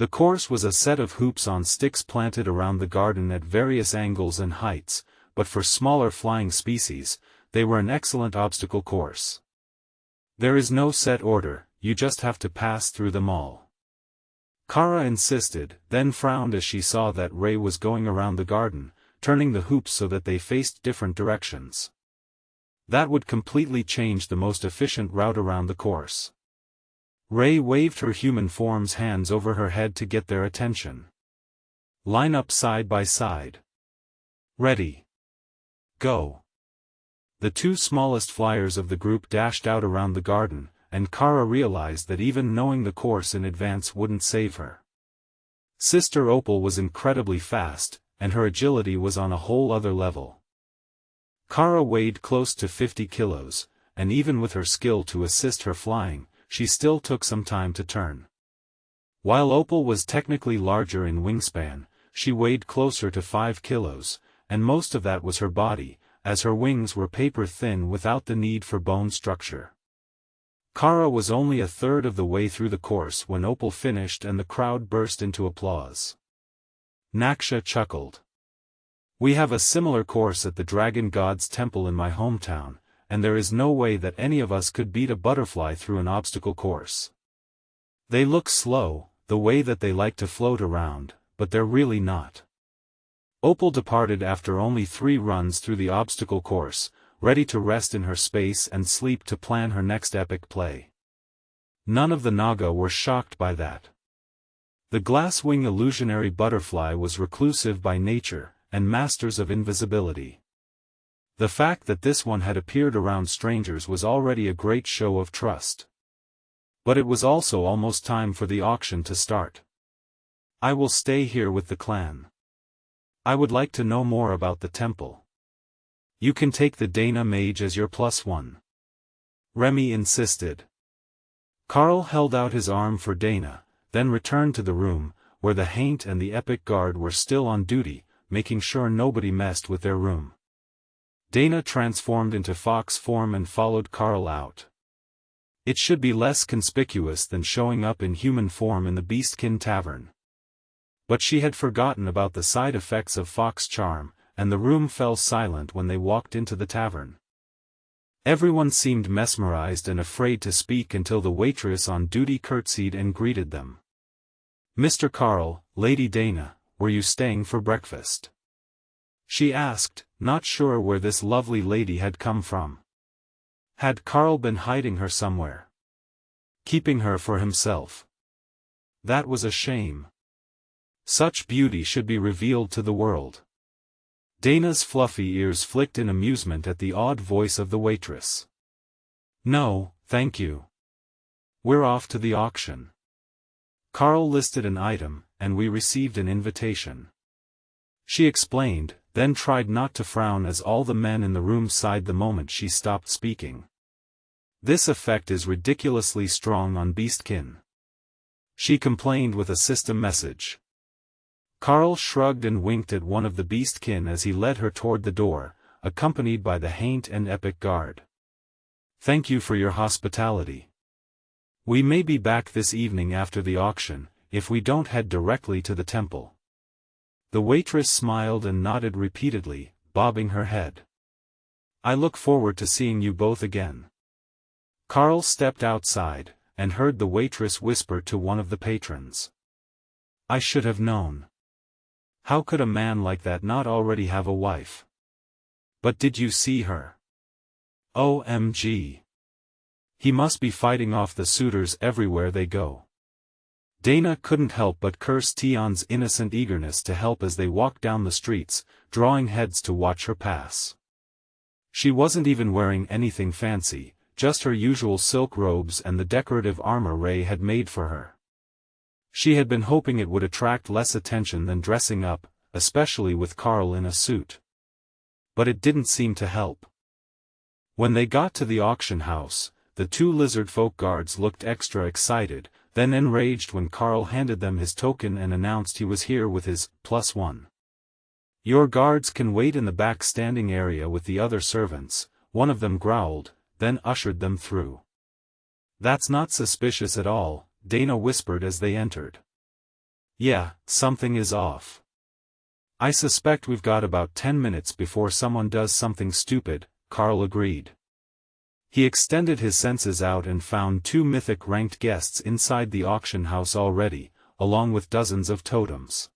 The course was a set of hoops on sticks planted around the garden at various angles and heights, but for smaller flying species, they were an excellent obstacle course. There is no set order, you just have to pass through them all. Kara insisted, then frowned as she saw that Ray was going around the garden, turning the hoops so that they faced different directions. That would completely change the most efficient route around the course. Ray waved her human form's hands over her head to get their attention. Line up side by side. Ready. Go. The two smallest flyers of the group dashed out around the garden, and Kara realized that even knowing the course in advance wouldn't save her. Sister Opal was incredibly fast, and her agility was on a whole other level. Kara weighed close to 50 kilos, and even with her skill to assist her flying, she still took some time to turn. While Opal was technically larger in wingspan, she weighed closer to 5 kilos, and most of that was her body, as her wings were paper-thin without the need for bone structure. Kara was only a third of the way through the course when Opal finished and the crowd burst into applause. Naksha chuckled. "We have a similar course at the Dragon God's Temple in my hometown, and there is no way that any of us could beat a butterfly through an obstacle course. They look slow, the way that they like to float around, but they're really not." Opal departed after only 3 runs through the obstacle course, ready to rest in her space and sleep to plan her next epic play. None of the Naga were shocked by that. The glass-wing illusionary butterfly was reclusive by nature, and masters of invisibility. The fact that this one had appeared around strangers was already a great show of trust. But it was also almost time for the auction to start. "I will stay here with the clan. I would like to know more about the temple." "You can take the Dana mage as your +1. Remy insisted. Karl held out his arm for Dana, then returned to the room, where the Haint and the Epic Guard were still on duty, making sure nobody messed with their room. Dana transformed into fox form and followed Karl out. It should be less conspicuous than showing up in human form in the Beastkin Tavern. But she had forgotten about the side effects of fox charm, and the room fell silent when they walked into the tavern. Everyone seemed mesmerized and afraid to speak until the waitress on duty curtsied and greeted them. "Mr. Karl, Lady Dana, were you staying for breakfast?" she asked, not sure where this lovely lady had come from. Had Karl been hiding her somewhere? Keeping her for himself? That was a shame. Such beauty should be revealed to the world. Dana's fluffy ears flicked in amusement at the odd voice of the waitress. "No, thank you. We're off to the auction." Karl listed an item, and we received an invitation. She explained, then tried not to frown as all the men in the room sighed the moment she stopped speaking. "This effect is ridiculously strong on Beastkin," she complained with a system message. Karl shrugged and winked at one of the Beastkin as he led her toward the door, accompanied by the Haint and Epic Guard. "Thank you for your hospitality. We may be back this evening after the auction, if we don't head directly to the temple." The waitress smiled and nodded repeatedly, bobbing her head. "I look forward to seeing you both again." Karl stepped outside, and heard the waitress whisper to one of the patrons. "I should have known. How could a man like that not already have a wife? But did you see her? OMG. He must be fighting off the suitors everywhere they go." Dana couldn't help but curse Tion's innocent eagerness to help as they walked down the streets, drawing heads to watch her pass. She wasn't even wearing anything fancy, just her usual silk robes and the decorative armor Ray had made for her. She had been hoping it would attract less attention than dressing up, especially with Karl in a suit. But it didn't seem to help. When they got to the auction house, the 2 lizard folk guards looked extra excited, then enraged when Karl handed them his token and announced he was here with his +1. "Your guards can wait in the back standing area with the other servants," one of them growled, then ushered them through. "That's not suspicious at all," Dana whispered as they entered. "Yeah, something is off. I suspect we've got about 10 minutes before someone does something stupid," Karl agreed. He extended his senses out and found 2 mythic ranked guests inside the auction house already, along with dozens of totems.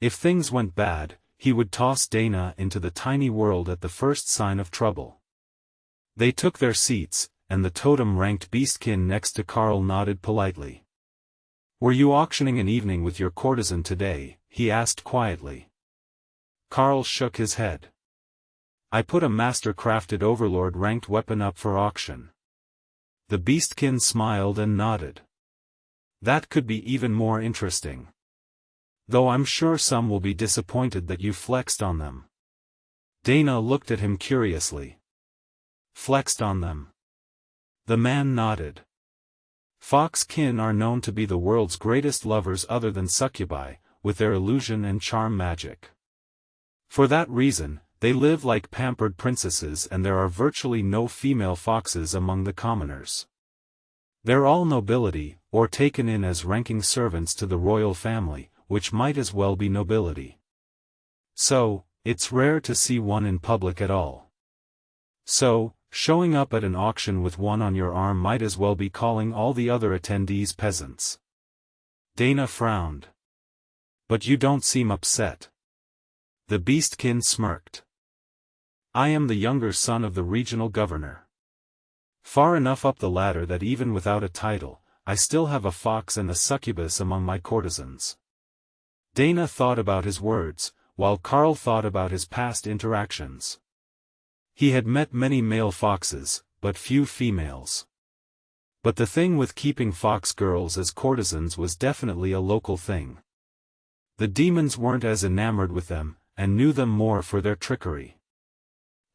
If things went bad, he would toss Dana into the tiny world at the first sign of trouble. They took their seats, and the totem-ranked beastkin next to Karl nodded politely. "Were you auctioning an evening with your courtesan today?" he asked quietly. Karl shook his head. "I put a master-crafted Overlord-ranked weapon up for auction." The beastkin smiled and nodded. "That could be even more interesting. Though I'm sure some will be disappointed that you flexed on them." Dana looked at him curiously. "Flexed on them?" The man nodded. Fox-kin are known to be the world's greatest lovers other than succubi, with their illusion and charm magic. For that reason, they live like pampered princesses, and there are virtually no female foxes among the commoners. They're all nobility, or taken in as ranking servants to the royal family, which might as well be nobility. So, it's rare to see one in public at all. So, showing up at an auction with one on your arm might as well be calling all the other attendees peasants. Dana frowned. But you don't seem upset. The beastkin smirked. I am the younger son of the regional governor. Far enough up the ladder that even without a title, I still have a fox and a succubus among my courtesans. Dana thought about his words, while Karl thought about his past interactions. He had met many male foxes, but few females. But the thing with keeping fox girls as courtesans was definitely a local thing. The demons weren't as enamored with them, and knew them more for their trickery.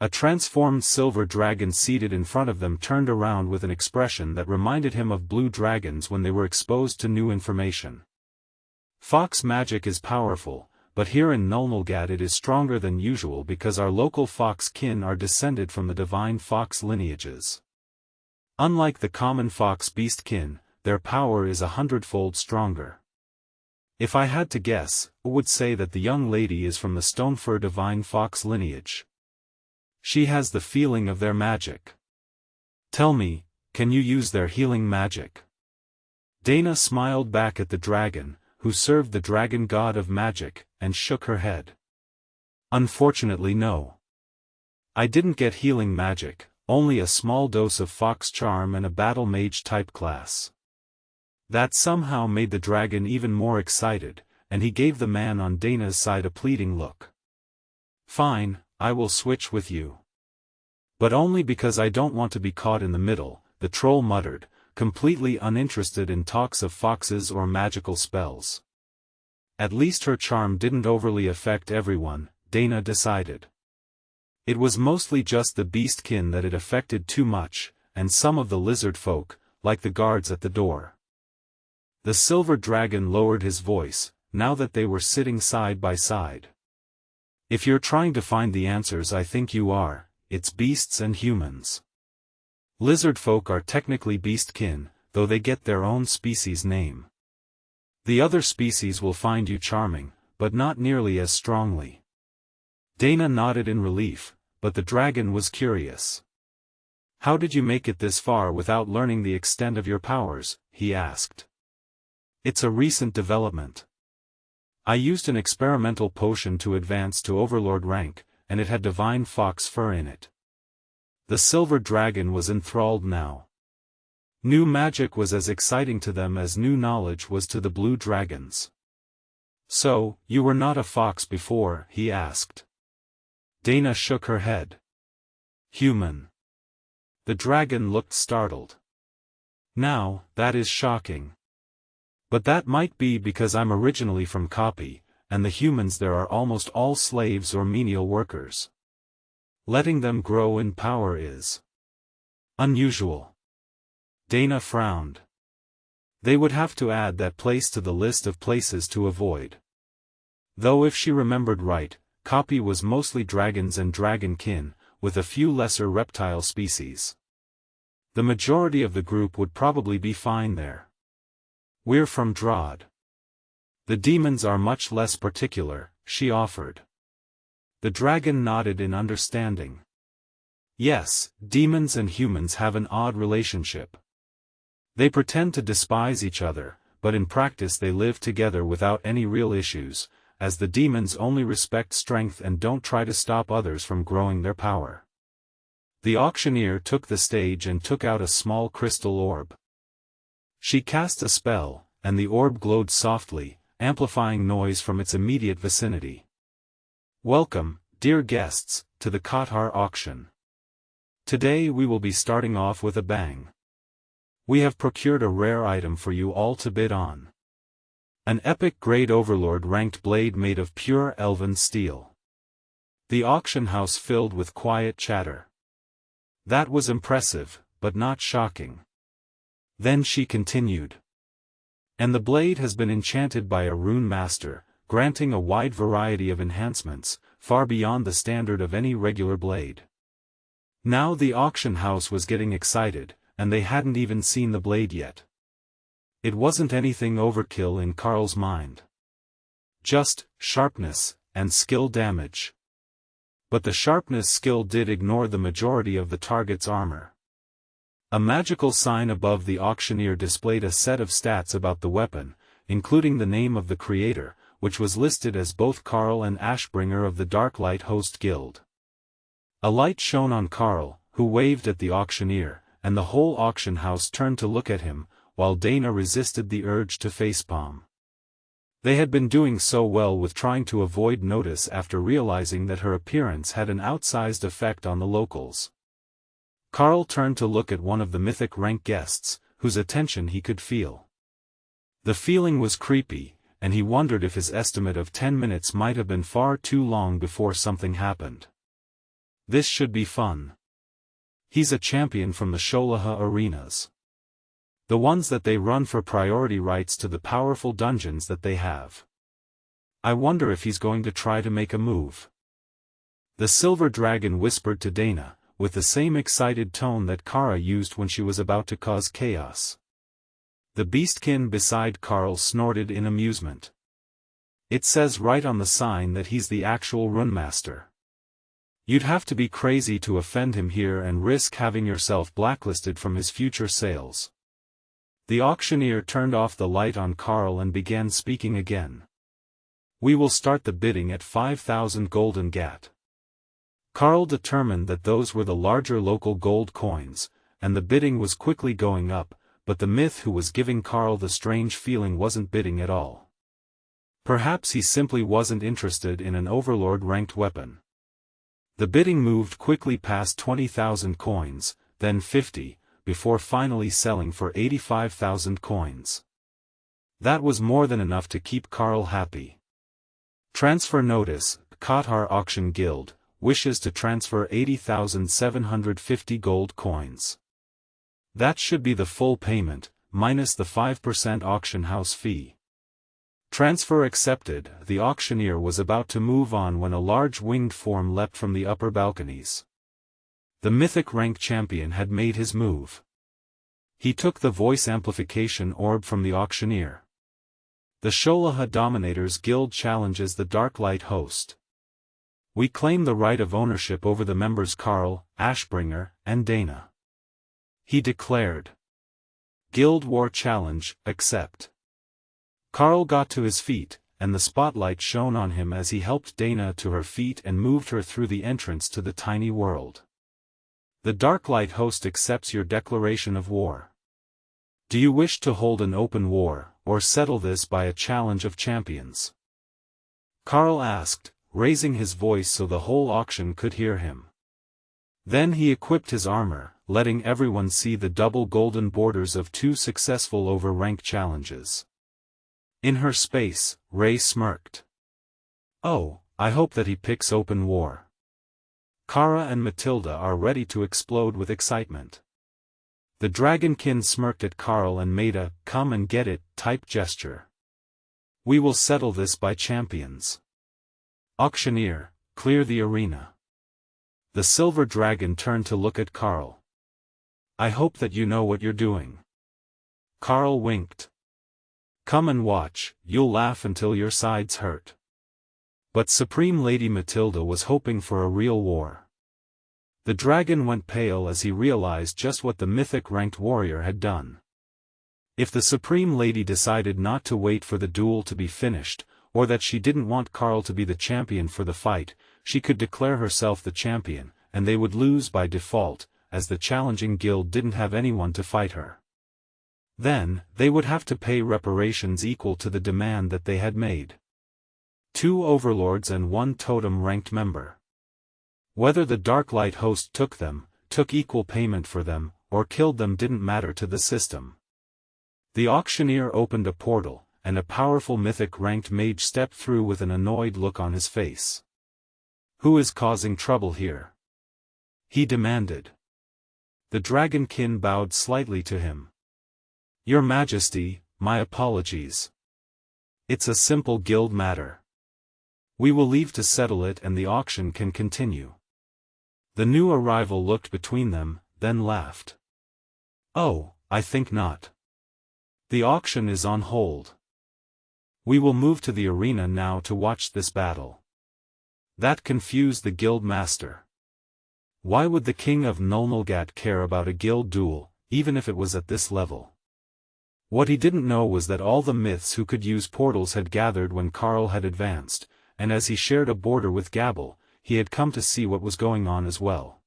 A transformed silver dragon seated in front of them turned around with an expression that reminded him of blue dragons when they were exposed to new information. Fox magic is powerful, but here in Nulnulgad it is stronger than usual because our local fox kin are descended from the divine fox lineages. Unlike the common fox beast kin, their power is 100-fold stronger. If I had to guess, I would say that the young lady is from the Stonefur divine fox lineage. She has the feeling of their magic. Tell me, can you use their healing magic? Dana smiled back at the dragon, who served the dragon god of magic, and shook her head. Unfortunately no. I didn't get healing magic, only a small dose of fox charm and a battle mage type class. That somehow made the dragon even more excited, and he gave the man on Dana's side a pleading look. Fine, I will switch with you. But only because I don't want to be caught in the middle, the troll muttered, completely uninterested in talks of foxes or magical spells. At least her charm didn't overly affect everyone, Dana decided. It was mostly just the beastkin that it affected too much, and some of the lizard folk, like the guards at the door. The silver dragon lowered his voice, now that they were sitting side by side. If you're trying to find the answers, I think you are. It's beasts and humans. Lizard folk are technically beastkin, though they get their own species name. The other species will find you charming, but not nearly as strongly. Dana nodded in relief, but the dragon was curious. How did you make it this far without learning the extent of your powers? He asked. It's a recent development. I used an experimental potion to advance to Overlord-Rank, and it had divine fox fur in it. The silver dragon was enthralled now. New magic was as exciting to them as new knowledge was to the blue dragons. So, you were not a fox before? He asked. Dana shook her head. Human. The dragon looked startled. Now, that is shocking. But that might be because I'm originally from Copy, and the humans there are almost all slaves or menial workers. Letting them grow in power is unusual. Dana frowned. They would have to add that place to the list of places to avoid. Though if she remembered right, Copy was mostly dragons and dragon kin, with a few lesser reptile species. The majority of the group would probably be fine there. We're from Drod. The demons are much less particular, she offered. The dragon nodded in understanding. Yes, demons and humans have an odd relationship. They pretend to despise each other, but in practice they live together without any real issues, as the demons only respect strength and don't try to stop others from growing their power. The auctioneer took the stage and took out a small crystal orb. She cast a spell, and the orb glowed softly, amplifying noise from its immediate vicinity. Welcome, dear guests, to the Kothar auction. Today we will be starting off with a bang. We have procured a rare item for you all to bid on. An epic grade Overlord-ranked blade made of pure elven steel. The auction house filled with quiet chatter. That was impressive, but not shocking. Then she continued. And the blade has been enchanted by a rune master, granting a wide variety of enhancements, far beyond the standard of any regular blade. Now the auction house was getting excited, and they hadn't even seen the blade yet. It wasn't anything overkill in Karl's mind. Just sharpness and skill damage. But the sharpness skill did ignore the majority of the target's armor. A magical sign above the auctioneer displayed a set of stats about the weapon, including the name of the creator, which was listed as both Karl and Ashbringer of the Darklight Host Guild. A light shone on Karl, who waved at the auctioneer, and the whole auction house turned to look at him, while Dana resisted the urge to facepalm. They had been doing so well with trying to avoid notice after realizing that her appearance had an outsized effect on the locals. Karl turned to look at one of the mythic rank guests, whose attention he could feel. The feeling was creepy, and he wondered if his estimate of 10 minutes might have been far too long before something happened. This should be fun. He's a champion from the Sholaha arenas. The ones that they run for priority rights to the powerful dungeons that they have. I wonder if he's going to try to make a move. The silver dragon whispered to Dana, with the same excited tone that Kara used when she was about to cause chaos. The beastkin beside Karl snorted in amusement. It says right on the sign that he's the actual runemaster. You'd have to be crazy to offend him here and risk having yourself blacklisted from his future sales. The auctioneer turned off the light on Karl and began speaking again. We will start the bidding at 5,000 golden gat. Karl determined that those were the larger local gold coins, and the bidding was quickly going up, but the myth who was giving Karl the strange feeling wasn't bidding at all. Perhaps he simply wasn't interested in an Overlord-ranked weapon. The bidding moved quickly past 20,000 coins, then 50, before finally selling for 85,000 coins. That was more than enough to keep Karl happy. Transfer notice, Qatar Auction Guild, wishes to transfer 80,750 gold coins. That should be the full payment, minus the 5% auction house fee. Transfer accepted. The auctioneer was about to move on when a large winged form leapt from the upper balconies. The mythic rank champion had made his move. He took the voice amplification orb from the auctioneer. The Sholaha Dominators Guild challenges the Darklight Host. We claim the right of ownership over the members Karl, Ashbringer, and Dana. He declared. Guild War Challenge, accept. Karl got to his feet, and the spotlight shone on him as he helped Dana to her feet and moved her through the entrance to the tiny world. The Darklight Host accepts your declaration of war. Do you wish to hold an open war, or settle this by a challenge of champions? Karl asked, raising his voice so the whole auction could hear him. Then he equipped his armor, letting everyone see the double golden borders of 2 successful over-rank challenges. In her space, Ray smirked. Oh, I hope that he picks open war. Kara and Matilda are ready to explode with excitement. The dragonkin smirked at Karl and made a "come and get it" type gesture. We will settle this by champions. Auctioneer, clear the arena. The silver dragon turned to look at Karl. I hope that you know what you're doing. Karl winked. Come and watch, you'll laugh until your sides hurt. But Supreme Lady Matilda was hoping for a real war. The dragon went pale as he realized just what the mythic ranked warrior had done. If the Supreme Lady decided not to wait for the duel to be finished, or that she didn't want Karl to be the champion for the fight, she could declare herself the champion, and they would lose by default, as the challenging guild didn't have anyone to fight her. Then, they would have to pay reparations equal to the demand that they had made. 2 overlords and 1 totem-ranked member. Whether the Darklight Host took equal payment for them, or killed them didn't matter to the system. The auctioneer opened a portal, and a powerful mythic-ranked mage stepped through with an annoyed look on his face. Who is causing trouble here? He demanded. The dragonkin bowed slightly to him. Your Majesty, my apologies. It's a simple guild matter. We will leave to settle it and the auction can continue. The new arrival looked between them, then laughed. Oh, I think not. The auction is on hold. We will move to the arena now to watch this battle. That confused the guild master. Why would the king of Nulnulgat care about a guild duel, even if it was at this level? What he didn't know was that all the myths who could use portals had gathered when Karl had advanced, and as he shared a border with Gabble, he had come to see what was going on as well.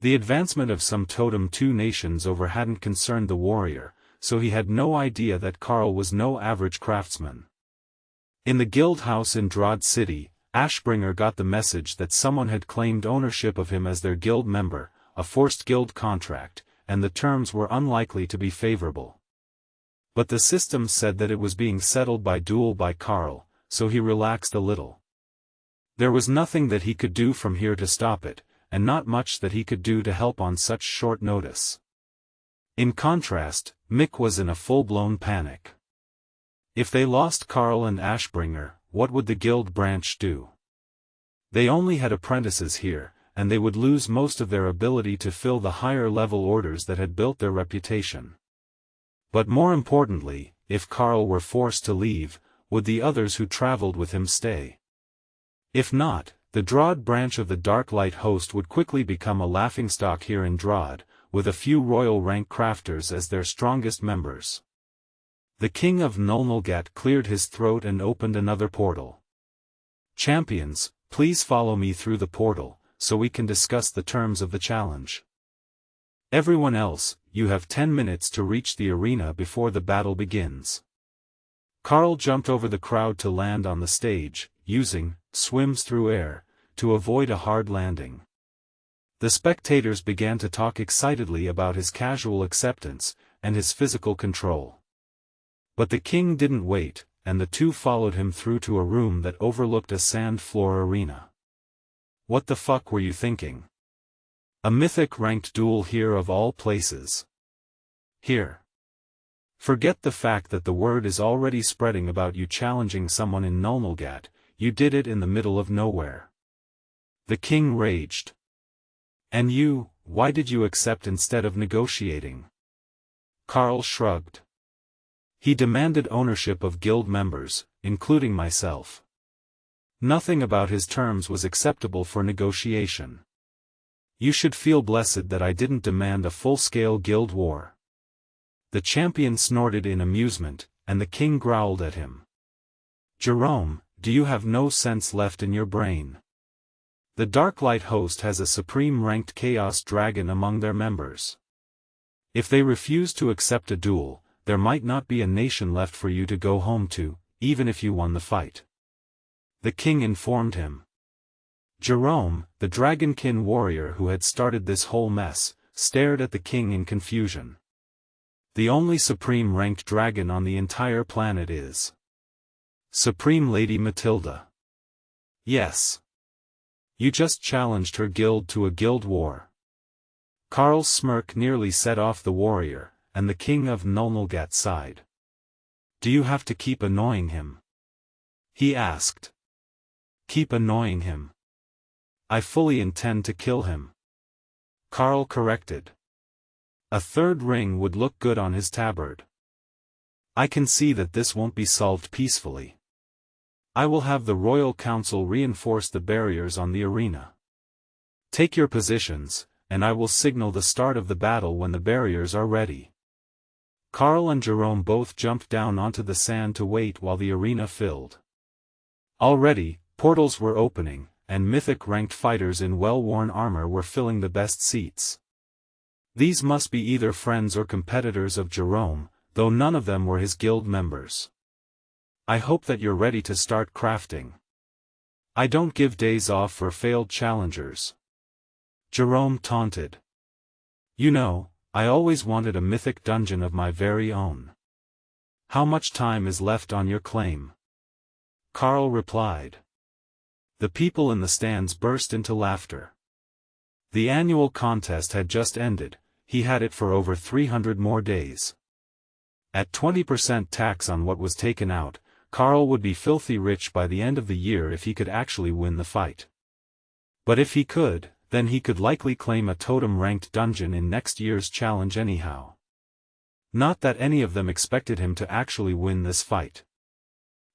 The advancement of some Totem 2 nations over hadn't concerned the warrior, so he had no idea that Karl was no average craftsman. In the guild house in Drod City, Ashbringer got the message that someone had claimed ownership of him as their guild member, a forced guild contract, and the terms were unlikely to be favorable. But the system said that it was being settled by duel by Karl, so he relaxed a little. There was nothing that he could do from here to stop it, and not much that he could do to help on such short notice. In contrast, Mick was in a full-blown panic. If they lost Karl and Ashbringer, what would the guild branch do? They only had apprentices here, and they would lose most of their ability to fill the higher-level orders that had built their reputation. But more importantly, if Karl were forced to leave, would the others who traveled with him stay? If not, the Drod branch of the Dark Light host would quickly become a laughingstock here in Drod, with a few royal-rank crafters as their strongest members. The king of Nulnulgat cleared his throat and opened another portal. Champions, please follow me through the portal, so we can discuss the terms of the challenge. Everyone else, you have 10 minutes to reach the arena before the battle begins. Karl jumped over the crowd to land on the stage, using swims through air to avoid a hard landing. The spectators began to talk excitedly about his casual acceptance and his physical control. But the king didn't wait, and the two followed him through to a room that overlooked a sand floor arena. What the fuck were you thinking? A mythic ranked duel here of all places. Here. Forget the fact that the word is already spreading about you challenging someone in Nulnulgat, you did it in the middle of nowhere. The king raged. And you, why did you accept instead of negotiating? Karl shrugged. He demanded ownership of guild members, including myself. Nothing about his terms was acceptable for negotiation. You should feel blessed that I didn't demand a full-scale guild war. The champion snorted in amusement, and the king growled at him. Jerome, do you have no sense left in your brain? The Darklight host has a supreme-ranked Chaos Dragon among their members. If they refuse to accept a duel, there might not be a nation left for you to go home to, even if you won the fight. The king informed him. Jerome, the Dragonkin warrior who had started this whole mess, stared at the king in confusion. The only supreme-ranked dragon on the entire planet is Supreme Lady Matilda. Yes. You just challenged her guild to a guild war. Karl's smirk nearly set off the warrior, and the king of Nulnulgat sighed. Do you have to keep annoying him? He asked. Keep annoying him. I fully intend to kill him. Karl corrected. A third ring would look good on his tabard. I can see that this won't be solved peacefully. I will have the Royal Council reinforce the barriers on the arena. Take your positions, and I will signal the start of the battle when the barriers are ready. Karl and Jerome both jumped down onto the sand to wait while the arena filled. Already, portals were opening, and mythic-ranked fighters in well-worn armor were filling the best seats. These must be either friends or competitors of Jerome, though none of them were his guild members. I hope that you're ready to start crafting. I don't give days off for failed challengers. Jerome taunted. You know, I always wanted a mythic dungeon of my very own. How much time is left on your claim? Karl replied. The people in the stands burst into laughter. The annual contest had just ended, he had it for over 300 more days. At 20% tax on what was taken out, Karl would be filthy rich by the end of the year if he could actually win the fight. But if he could, then he could likely claim a totem-ranked dungeon in next year's challenge anyhow. Not that any of them expected him to actually win this fight.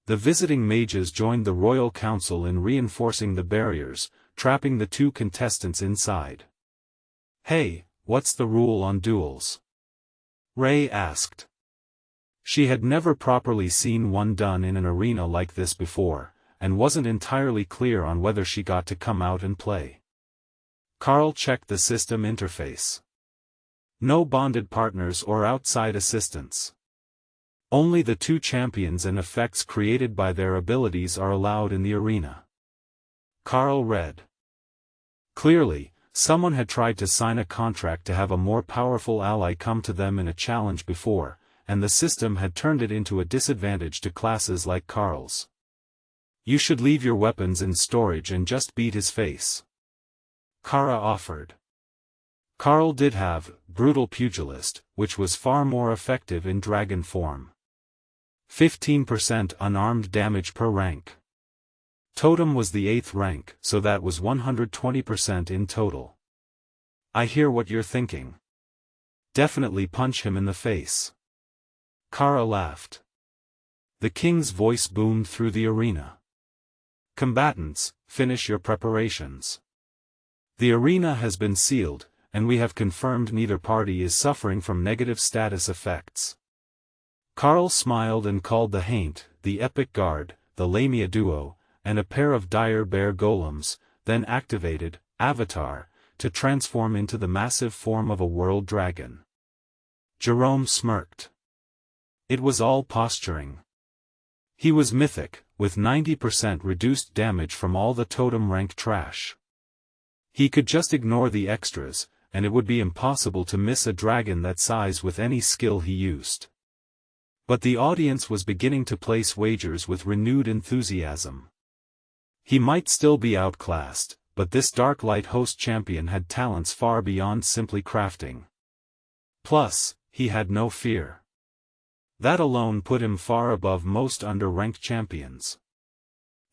The visiting mages joined the royal council in reinforcing the barriers, trapping the two contestants inside. "Hey, what's the rule on duels?" Ray asked. She had never properly seen one done in an arena like this before, and wasn't entirely clear on whether she got to come out and play. Karl checked the system interface. No bonded partners or outside assistants. Only the two champions and effects created by their abilities are allowed in the arena. Karl read. Clearly, someone had tried to sign a contract to have a more powerful ally come to them in a challenge before, and the system had turned it into a disadvantage to classes like Karl's. "You should leave your weapons in storage and just beat his face," Kara offered. Karl did have Brutal Pugilist, which was far more effective in dragon form. 15% unarmed damage per rank. Totem was the 8th rank, so that was 120% in total. "I hear what you're thinking. Definitely punch him in the face." Kara laughed. The king's voice boomed through the arena. "Combatants, finish your preparations. The arena has been sealed, and we have confirmed neither party is suffering from negative status effects." Karl smiled and called the Haint, the Epic Guard, the Lamia Duo, and a pair of dire bear golems, then activated Avatar, to transform into the massive form of a world dragon. Jerome smirked. It was all posturing. He was mythic, with 90% reduced damage from all the totem rank trash. He could just ignore the extras, and it would be impossible to miss a dragon that size with any skill he used. But the audience was beginning to place wagers with renewed enthusiasm. He might still be outclassed, but this Dark Light host champion had talents far beyond simply crafting. Plus, he had no fear. That alone put him far above most under-ranked champions.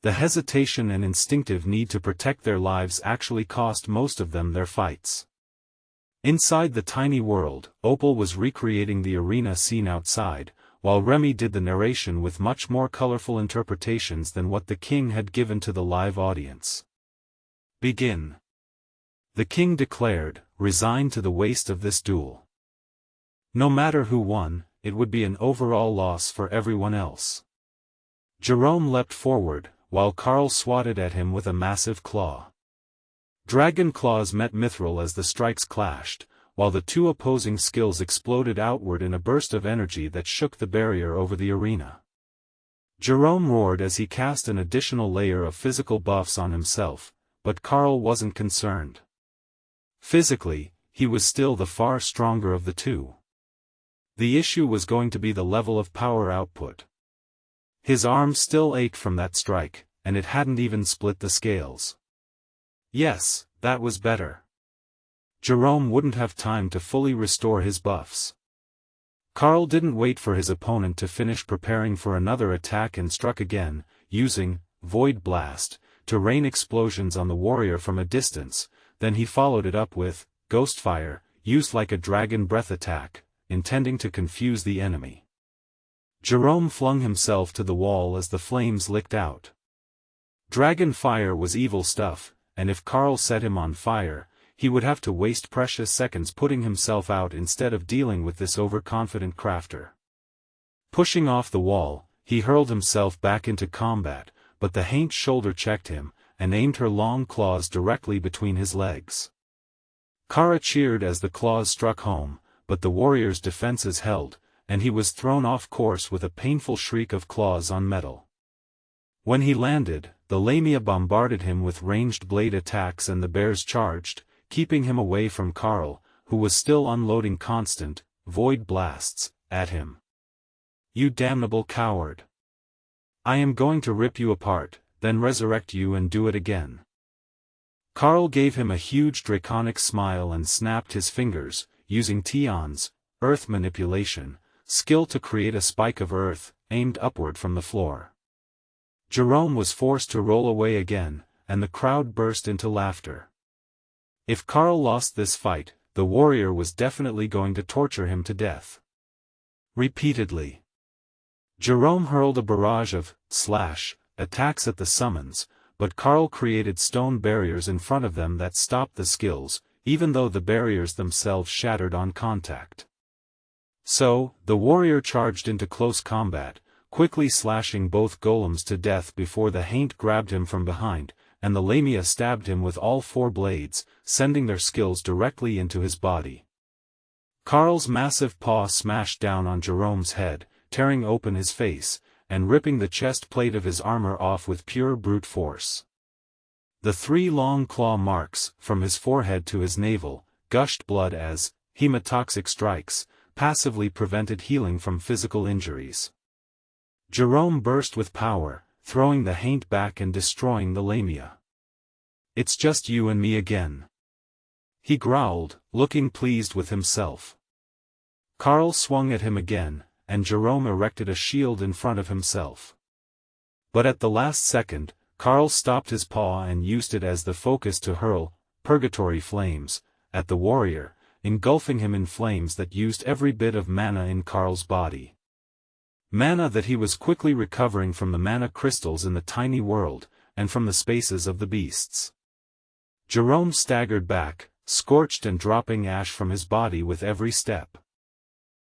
The hesitation and instinctive need to protect their lives actually cost most of them their fights. Inside the tiny world, Opal was recreating the arena scene outside, while Remy did the narration with much more colorful interpretations than what the king had given to the live audience. "Begin," the king declared, resigned to the waste of this duel. No matter who won, it would be an overall loss for everyone else. Jerome leapt forward, while Karl swatted at him with a massive claw. Dragon claws met mithril as the strikes clashed, while the two opposing skills exploded outward in a burst of energy that shook the barrier over the arena. Jerome roared as he cast an additional layer of physical buffs on himself, but Karl wasn't concerned. Physically, he was still the far stronger of the two. The issue was going to be the level of power output. His arm still ached from that strike, and it hadn't even split the scales. Yes, that was better. Jerome wouldn't have time to fully restore his buffs. Karl didn't wait for his opponent to finish preparing for another attack and struck again, using Void Blast to rain explosions on the warrior from a distance. Then he followed it up with Ghostfire, used like a dragon breath attack, intending to confuse the enemy. Jerome flung himself to the wall as the flames licked out. Dragon fire was evil stuff, and if Karl set him on fire, he would have to waste precious seconds putting himself out instead of dealing with this overconfident crafter. Pushing off the wall, he hurled himself back into combat, but the Haint shoulder checked him, and aimed her long claws directly between his legs. Kara cheered as the claws struck home, but the warrior's defenses held, and he was thrown off course with a painful shriek of claws on metal. When he landed, the Lamia bombarded him with ranged blade attacks and the bears charged, keeping him away from Karl, who was still unloading constant, void blasts, at him. "You damnable coward. I am going to rip you apart, then resurrect you and do it again." Karl gave him a huge draconic smile and snapped his fingers, using Tion's earth manipulation, skill to create a spike of earth, aimed upward from the floor. Jerome was forced to roll away again, and the crowd burst into laughter. If Karl lost this fight, the warrior was definitely going to torture him to death. Repeatedly, Jerome hurled a barrage of attacks at the summons, but Karl created stone barriers in front of them that stopped the skills, even though the barriers themselves shattered on contact. So, the warrior charged into close combat, quickly slashing both golems to death before the haint grabbed him from behind, and the lamia stabbed him with all 4 blades, sending their skills directly into his body. Karl's massive paw smashed down on Jerome's head, tearing open his face, and ripping the chest plate of his armor off with pure brute force. The 3 long claw marks, from his forehead to his navel, gushed blood as hemotoxic strikes passively prevented healing from physical injuries. Jerome burst with power, throwing the haint back and destroying the lamia. "It's just you and me again," he growled, looking pleased with himself. Karl swung at him again, and Jerome erected a shield in front of himself. But at the last second, Karl stopped his paw and used it as the focus to hurl purgatory flames at the warrior, engulfing him in flames that used every bit of mana in Karl's body. Mana that he was quickly recovering from the mana crystals in the tiny world, and from the spaces of the beasts. Jerome staggered back, scorched and dropping ash from his body with every step.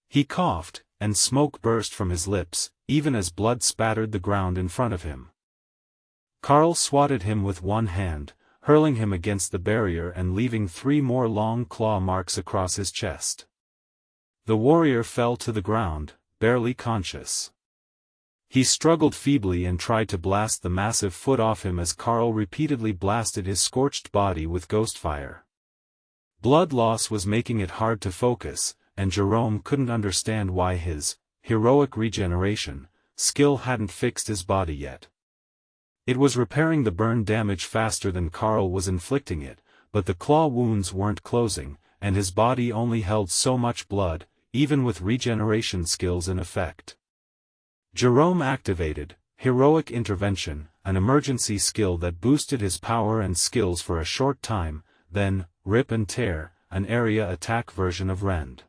He coughed, and smoke burst from his lips, even as blood spattered the ground in front of him. Karl swatted him with one hand, hurling him against the barrier and leaving 3 more long claw marks across his chest. The warrior fell to the ground, barely conscious. He struggled feebly and tried to blast the massive foot off him as Karl repeatedly blasted his scorched body with ghost fire. Blood loss was making it hard to focus, and Jerome couldn't understand why his heroic regeneration skill hadn't fixed his body yet. It was repairing the burn damage faster than Karl was inflicting it, but the claw wounds weren't closing, and his body only held so much blood, even with regeneration skills in effect. Jerome activated Heroic Intervention, an emergency skill that boosted his power and skills for a short time, then Rip and Tear, an area attack version of Rend.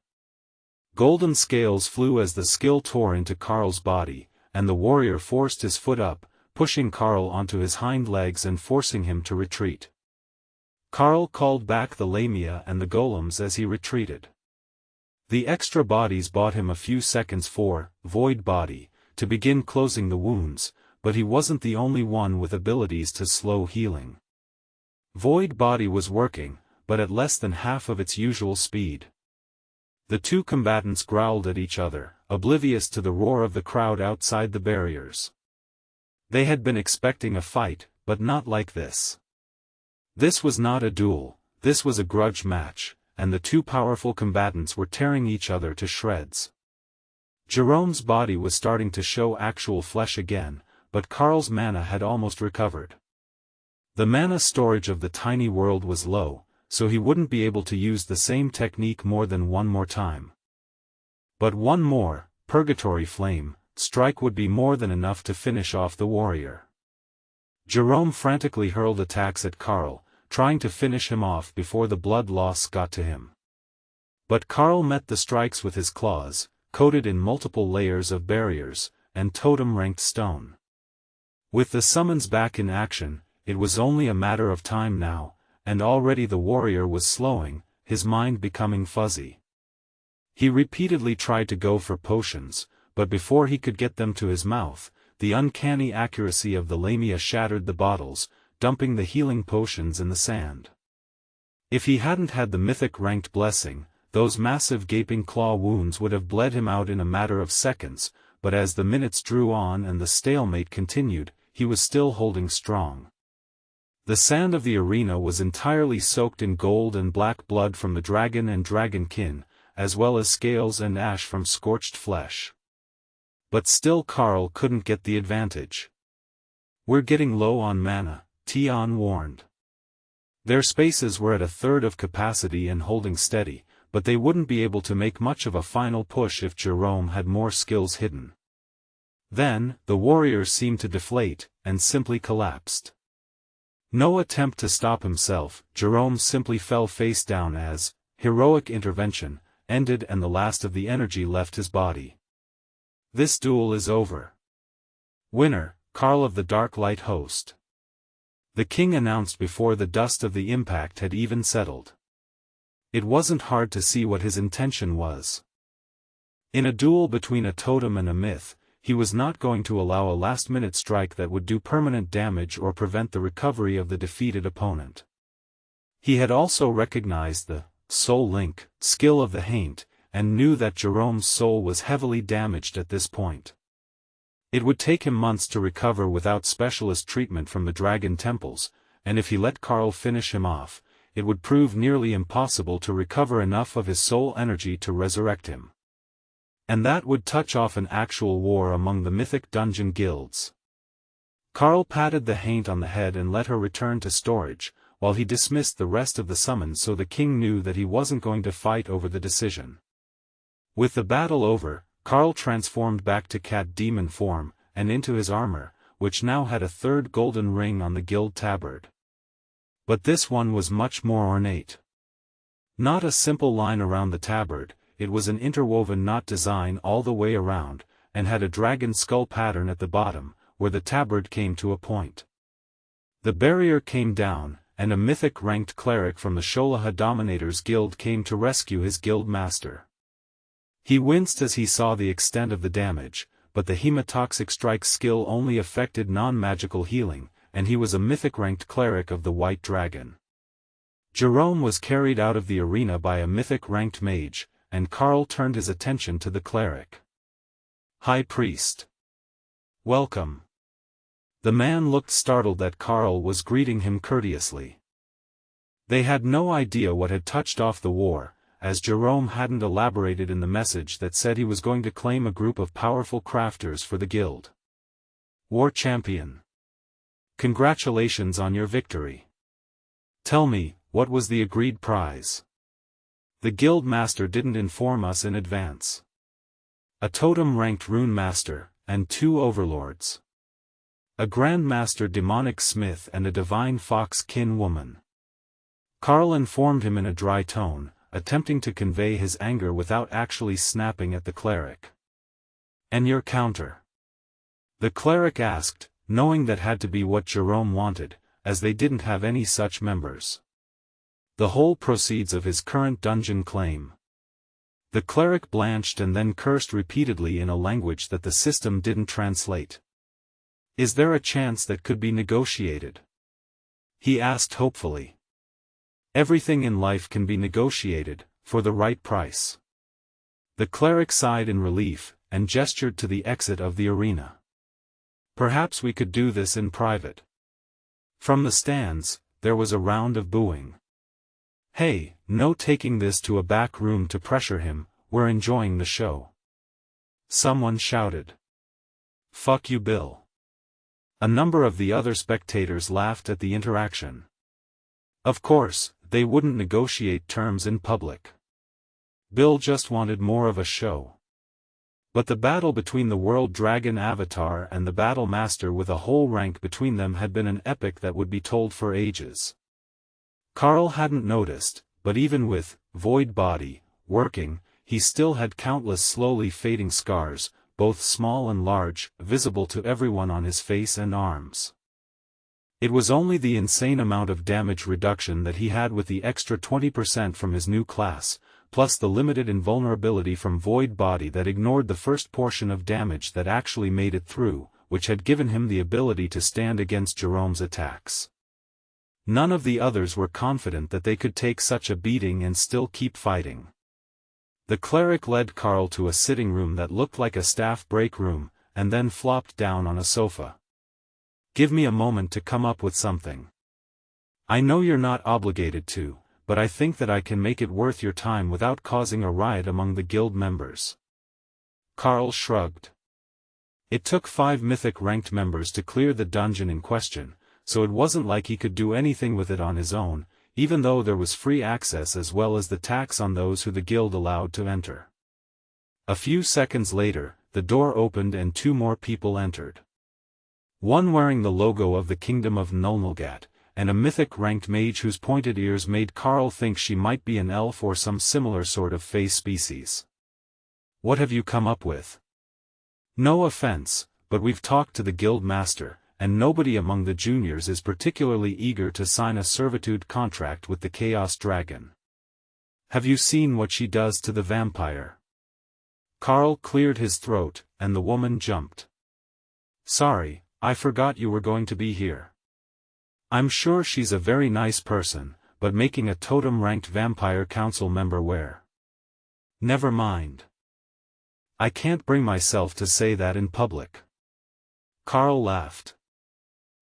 Golden scales flew as the skill tore into Karl's body, and the warrior forced his foot up, pushing Karl onto his hind legs and forcing him to retreat. Karl called back the lamia and the golems as he retreated. The extra bodies bought him a few seconds for Void Body to begin closing the wounds, but he wasn't the only one with abilities to slow healing. Void Body was working, but at less than half of its usual speed. The 2 combatants growled at each other, oblivious to the roar of the crowd outside the barriers. They had been expecting a fight, but not like this. This was not a duel, this was a grudge match, and the 2 powerful combatants were tearing each other to shreds. Jerome's body was starting to show actual flesh again, but Karl's mana had almost recovered. The mana storage of the tiny world was low, so he wouldn't be able to use the same technique more than one more time. But one more, Purgatory Flame, strike would be more than enough to finish off the warrior. Jerome frantically hurled attacks at Karl, trying to finish him off before the blood loss got to him. But Karl met the strikes with his claws, coated in multiple layers of barriers, and totem-ranked stone. With the summons back in action, it was only a matter of time now, and already the warrior was slowing, his mind becoming fuzzy. He repeatedly tried to go for potions, but before he could get them to his mouth, the uncanny accuracy of the lamia shattered the bottles, dumping the healing potions in the sand. If he hadn't had the mythic ranked blessing, those massive gaping claw wounds would have bled him out in a matter of seconds, but as the minutes drew on and the stalemate continued, he was still holding strong. The sand of the arena was entirely soaked in gold and black blood from the dragon and dragonkin, as well as scales and ash from scorched flesh. But still Karl couldn't get the advantage. "We're getting low on mana," Tion warned. Their spaces were at a third of capacity and holding steady, but they wouldn't be able to make much of a final push if Jerome had more skills hidden. Then, the warriors seemed to deflate, and simply collapsed. No attempt to stop himself, Jerome simply fell face down as, heroic intervention, ended and the last of the energy left his body. This duel is over. Winner, Karl of the Dark Light host. The king announced before the dust of the impact had even settled. It wasn't hard to see what his intention was. In a duel between a totem and a myth, he was not going to allow a last-minute strike that would do permanent damage or prevent the recovery of the defeated opponent. He had also recognized the soul link skill of the Haint, and knew that Jerome's soul was heavily damaged at this point. It would take him months to recover without specialist treatment from the dragon temples, and if he let Karl finish him off, it would prove nearly impossible to recover enough of his soul energy to resurrect him. And that would touch off an actual war among the mythic dungeon guilds. Karl patted the Haint on the head and let her return to storage, while he dismissed the rest of the summons so the king knew that he wasn't going to fight over the decision. With the battle over, Karl transformed back to cat demon form, and into his armor, which now had a third golden ring on the guild tabard. But this one was much more ornate. Not a simple line around the tabard, it was an interwoven knot design all the way around, and had a dragon skull pattern at the bottom, where the tabard came to a point. The barrier came down, and a mythic-ranked cleric from the Sholaha Dominators Guild came to rescue his guild master. He winced as he saw the extent of the damage, but the Hemotoxic Strike skill only affected non-magical healing, and he was a mythic-ranked cleric of the White Dragon. Jerome was carried out of the arena by a mythic-ranked mage, and Karl turned his attention to the cleric. High Priest. Welcome. The man looked startled that Karl was greeting him courteously. They had no idea what had touched off the war, as Jerome hadn't elaborated in the message that said he was going to claim a group of powerful crafters for the guild. War Champion. Congratulations on your victory. Tell me, what was the agreed prize? The guild master didn't inform us in advance. A totem-ranked rune master, and 2 overlords. A grandmaster demonic smith and a divine fox kin woman. Karl informed him in a dry tone, attempting to convey his anger without actually snapping at the cleric. And your counter? The cleric asked, knowing that had to be what Jerome wanted, as they didn't have any such members. The whole proceeds of his current dungeon claim. The cleric blanched and then cursed repeatedly in a language that the system didn't translate. Is there a chance that could be negotiated? He asked hopefully. Everything in life can be negotiated, for the right price. The cleric sighed in relief, and gestured to the exit of the arena. Perhaps we could do this in private. From the stands, there was a round of booing. Hey, no taking this to a back room to pressure him, we're enjoying the show. Someone shouted. Fuck you, Bill. A number of the other spectators laughed at the interaction. Of course, they wouldn't negotiate terms in public. Bill just wanted more of a show. But the battle between the World Dragon Avatar and the Battle Master with a whole rank between them had been an epic that would be told for ages. Karl hadn't noticed, but even with void body working, he still had countless slowly fading scars, both small and large, visible to everyone on his face and arms. It was only the insane amount of damage reduction that he had with the extra 20% from his new class, plus the limited invulnerability from void body that ignored the first portion of damage that actually made it through, which had given him the ability to stand against Jerome's attacks. None of the others were confident that they could take such a beating and still keep fighting. The cleric led Karl to a sitting room that looked like a staff break room, and then flopped down on a sofa. Give me a moment to come up with something. I know you're not obligated to, but I think that I can make it worth your time without causing a riot among the guild members. Karl shrugged. It took 5 mythic-ranked members to clear the dungeon in question, so it wasn't like he could do anything with it on his own, even though there was free access as well as the tax on those who the guild allowed to enter. A few seconds later, the door opened and 2 more people entered. One wearing the logo of the Kingdom of Nulnulgat, and a mythic-ranked mage whose pointed ears made Karl think she might be an elf or some similar sort of fey species. "What have you come up with?" "No offense, but we've talked to the guild master, and nobody among the juniors is particularly eager to sign a servitude contract with the Chaos Dragon. Have you seen what she does to the vampire?" Karl cleared his throat, and the woman jumped. "Sorry, I forgot you were going to be here. I'm sure she's a very nice person, but making a totem-ranked vampire council member where? Never mind. I can't bring myself to say that in public." Karl laughed.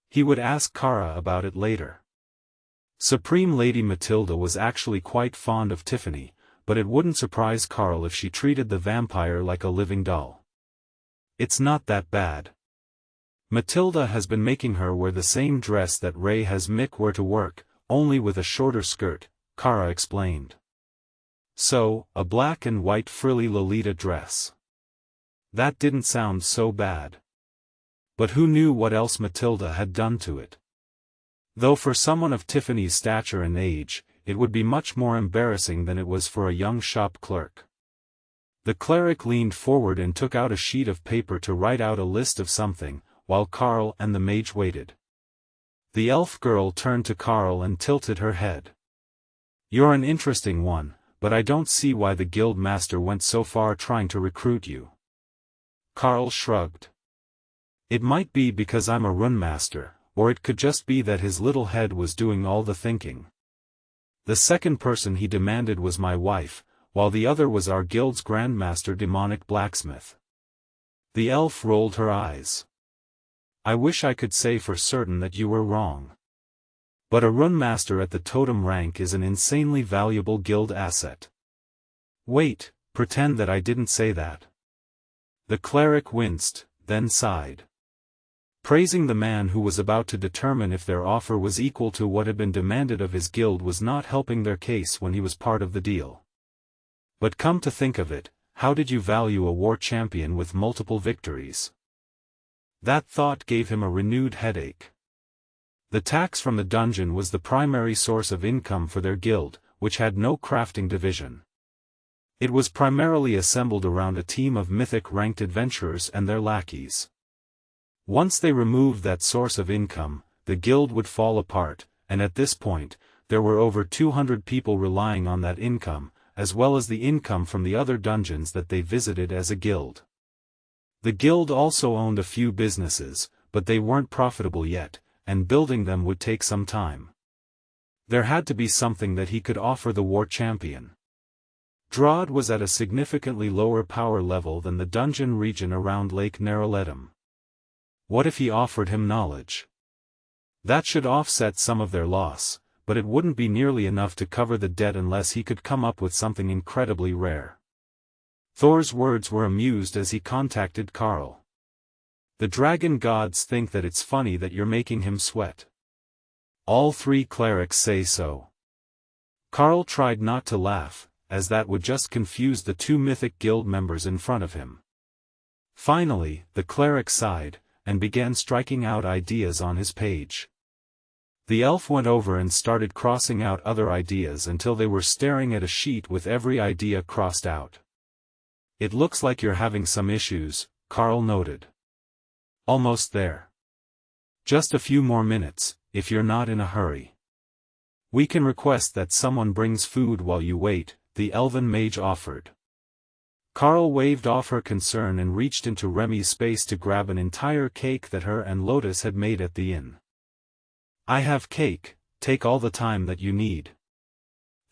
He would ask Kara about it later. Supreme Lady Matilda was actually quite fond of Tiffany, but it wouldn't surprise Karl if she treated the vampire like a living doll. "It's not that bad. Matilda has been making her wear the same dress that Ray has Mick wear to work, only with a shorter skirt," Kara explained. "So, a black and white frilly Lolita dress. That didn't sound so bad. But who knew what else Matilda had done to it? Though for someone of Tiffany's stature and age, it would be much more embarrassing than it was for a young shop clerk." The cleric leaned forward and took out a sheet of paper to write out a list of something, while Karl and the mage waited. The elf girl turned to Karl and tilted her head. "You're an interesting one, but I don't see why the guild master went so far trying to recruit you." Karl shrugged. "It might be because I'm a rune master, or it could just be that his little head was doing all the thinking. The second person he demanded was my wife, while the other was our guild's grandmaster demonic blacksmith." The elf rolled her eyes. "I wish I could say for certain that you were wrong. But a rune master at the Totem Rank is an insanely valuable guild asset." "Wait, pretend that I didn't say that." The cleric winced, then sighed. Praising the man who was about to determine if their offer was equal to what had been demanded of his guild was not helping their case when he was part of the deal. "But come to think of it, how did you value a war champion with multiple victories?" That thought gave him a renewed headache. The tax from the dungeon was the primary source of income for their guild, which had no crafting division. It was primarily assembled around a team of mythic-ranked adventurers and their lackeys. Once they removed that source of income, the guild would fall apart, and at this point, there were over 200 people relying on that income, as well as the income from the other dungeons that they visited as a guild. The guild also owned a few businesses, but they weren't profitable yet, and building them would take some time. There had to be something that he could offer the war champion. Drod was at a significantly lower power level than the dungeon region around Lake Narrowledham. What if he offered him knowledge? That should offset some of their loss, but it wouldn't be nearly enough to cover the debt unless he could come up with something incredibly rare. Thor's words were amused as he contacted Karl. "The dragon gods think that it's funny that you're making him sweat. All 3 clerics say so." Karl tried not to laugh, as that would just confuse the 2 mythic guild members in front of him. Finally, the cleric sighed, and began striking out ideas on his page. The elf went over and started crossing out other ideas until they were staring at a sheet with every idea crossed out. "It looks like you're having some issues," Karl noted. "Almost there. Just a few more minutes, if you're not in a hurry. We can request that someone brings food while you wait," the elven mage offered. Karl waved off her concern and reached into Remy's space to grab an entire cake that her and Lotus had made at the inn. "I have cake, take all the time that you need."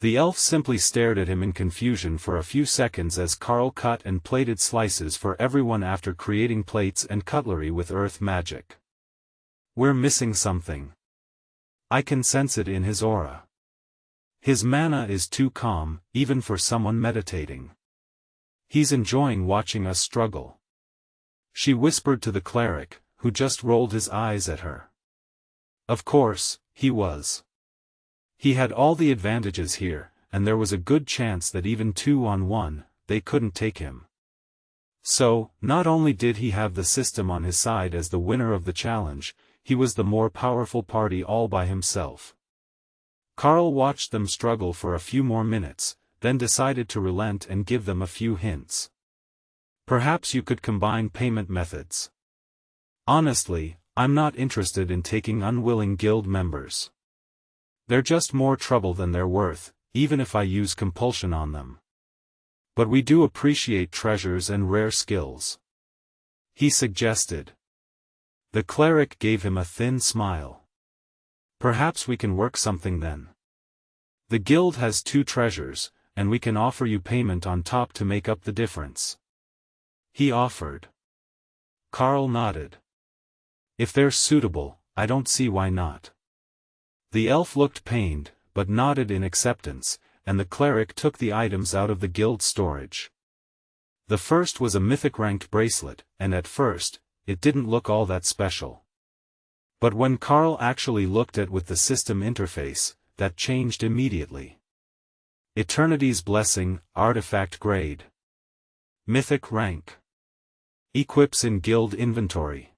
The elf simply stared at him in confusion for a few seconds as Karl cut and plated slices for everyone after creating plates and cutlery with earth magic. "We're missing something. I can sense it in his aura. His mana is too calm, even for someone meditating. He's enjoying watching us struggle." She whispered to the cleric, who just rolled his eyes at her. Of course, he was. He had all the advantages here, and there was a good chance that even 2-on-1, they couldn't take him. So, not only did he have the system on his side as the winner of the challenge, he was the more powerful party all by himself. Karl watched them struggle for a few more minutes, then decided to relent and give them a few hints. Perhaps you could combine payment methods. Honestly, I'm not interested in taking unwilling guild members. They're just more trouble than they're worth, even if I use compulsion on them. But we do appreciate treasures and rare skills. He suggested. The cleric gave him a thin smile. Perhaps we can work something then. The guild has 2 treasures, and we can offer you payment on top to make up the difference. He offered. Karl nodded. If they're suitable, I don't see why not. The elf looked pained, but nodded in acceptance, and the cleric took the items out of the guild storage. The first was a mythic-ranked bracelet, and at first, it didn't look all that special. But when Karl actually looked at with the system interface, that changed immediately. Eternity's Blessing, artifact grade. Mythic rank. Equips in guild inventory.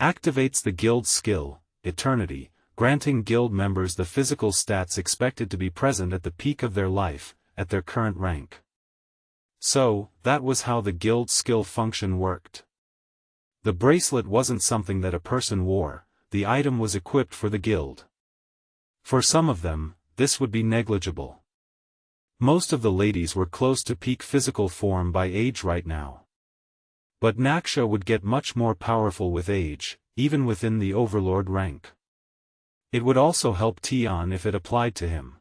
Activates the guild skill, Eternity, granting guild members the physical stats expected to be present at the peak of their life, at their current rank. So, that was how the guild skill function worked. The bracelet wasn't something that a person wore, the item was equipped for the guild. For some of them, this would be negligible. Most of the ladies were close to peak physical form by age right now. But Naksha would get much more powerful with age, even within the Overlord-Rank. It would also help Tion if it applied to him.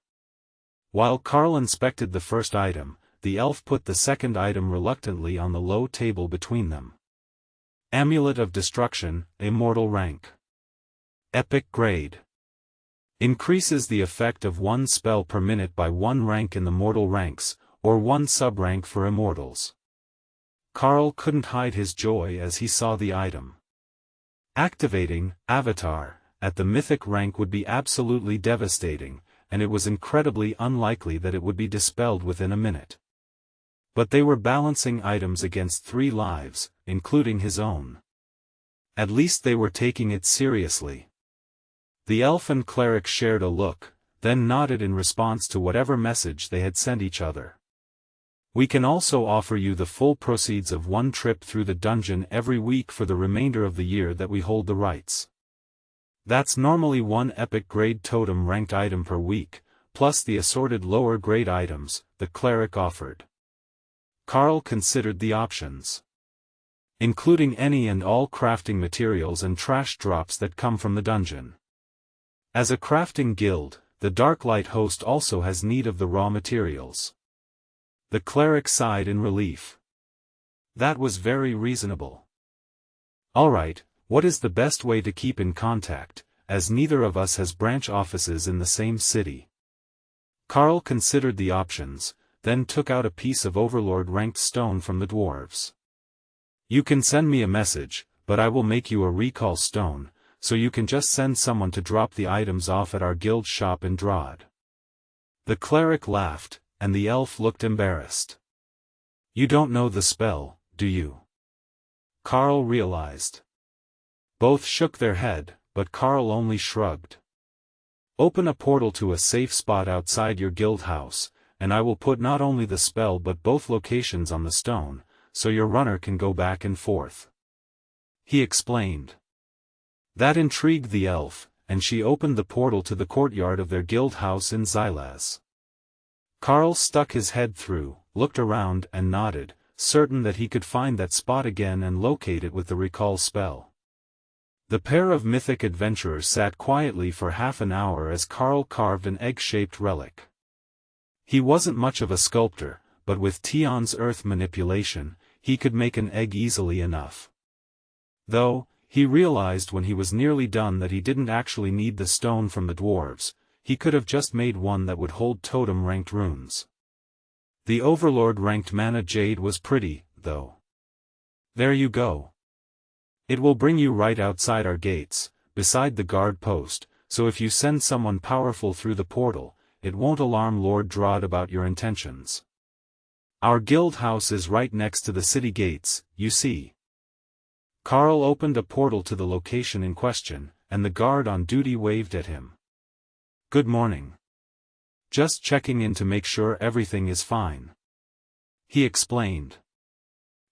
While Karl inspected the first item, the elf put the second item reluctantly on the low table between them. Amulet of Destruction, Immortal Rank. Epic Grade. Increases the effect of 1 spell per minute by 1 rank in the mortal ranks, or 1 sub-rank for immortals. Karl couldn't hide his joy as he saw the item. Activating, Avatar, at the mythic rank would be absolutely devastating, and it was incredibly unlikely that it would be dispelled within a minute. But they were balancing items against 3 lives, including his own. At least they were taking it seriously. The elf and cleric shared a look, then nodded in response to whatever message they had sent each other. We can also offer you the full proceeds of 1 trip through the dungeon every week for the remainder of the year that we hold the rights. That's normally 1 epic grade totem ranked item per week, plus the assorted lower grade items, the cleric offered. Karl considered the options. Including any and all crafting materials and trash drops that come from the dungeon. As a crafting guild, the Darklight host also has need of the raw materials. The cleric sighed in relief. That was very reasonable. Alright, what is the best way to keep in contact, as neither of us has branch offices in the same city? Karl considered the options, then took out a piece of Overlord-ranked stone from the dwarves. You can send me a message, but I will make you a recall stone, so you can just send someone to drop the items off at our guild shop in Drod. The cleric laughed, and the elf looked embarrassed. You don't know the spell, do you? Karl realized. Both shook their head, but Karl only shrugged. Open a portal to a safe spot outside your guild house, and I will put not only the spell but both locations on the stone, so your runner can go back and forth. He explained. That intrigued the elf, and she opened the portal to the courtyard of their guild house in Xylaz. Karl stuck his head through, looked around and nodded, certain that he could find that spot again and locate it with the recall spell. The pair of mythic adventurers sat quietly for half an hour as Karl carved an egg-shaped relic. He wasn't much of a sculptor, but with Tion's earth manipulation, he could make an egg easily enough. Though, he realized when he was nearly done that he didn't actually need the stone from the dwarves, he could have just made one that would hold totem-ranked runes. The Overlord-ranked mana jade was pretty, though. There you go. It will bring you right outside our gates, beside the guard post, so if you send someone powerful through the portal, it won't alarm Lord Drod about your intentions. Our guild house is right next to the city gates, you see. Karl opened a portal to the location in question, and the guard on duty waved at him. Good morning. Just checking in to make sure everything is fine, he explained.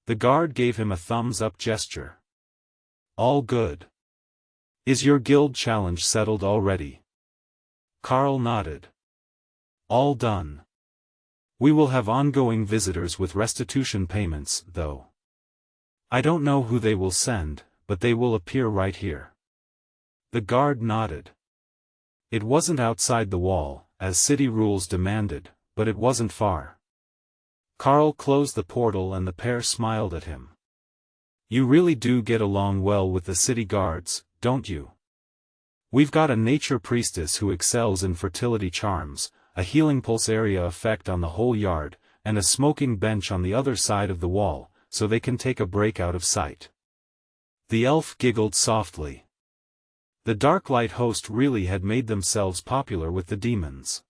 The guard gave him a thumbs-up gesture. All good. Is your guild challenge settled already? Karl nodded. All done. We will have ongoing visitors with restitution payments, though. I don't know who they will send, but they will appear right here. The guard nodded. It wasn't outside the wall, as city rules demanded, but it wasn't far. Karl closed the portal and the pair smiled at him. You really do get along well with the city guards, don't you? We've got a nature priestess who excels in fertility charms, a healing pulse area effect on the whole yard, and a smoking bench on the other side of the wall, so they can take a break out of sight. The elf giggled softly. The Darklight host really had made themselves popular with the demons.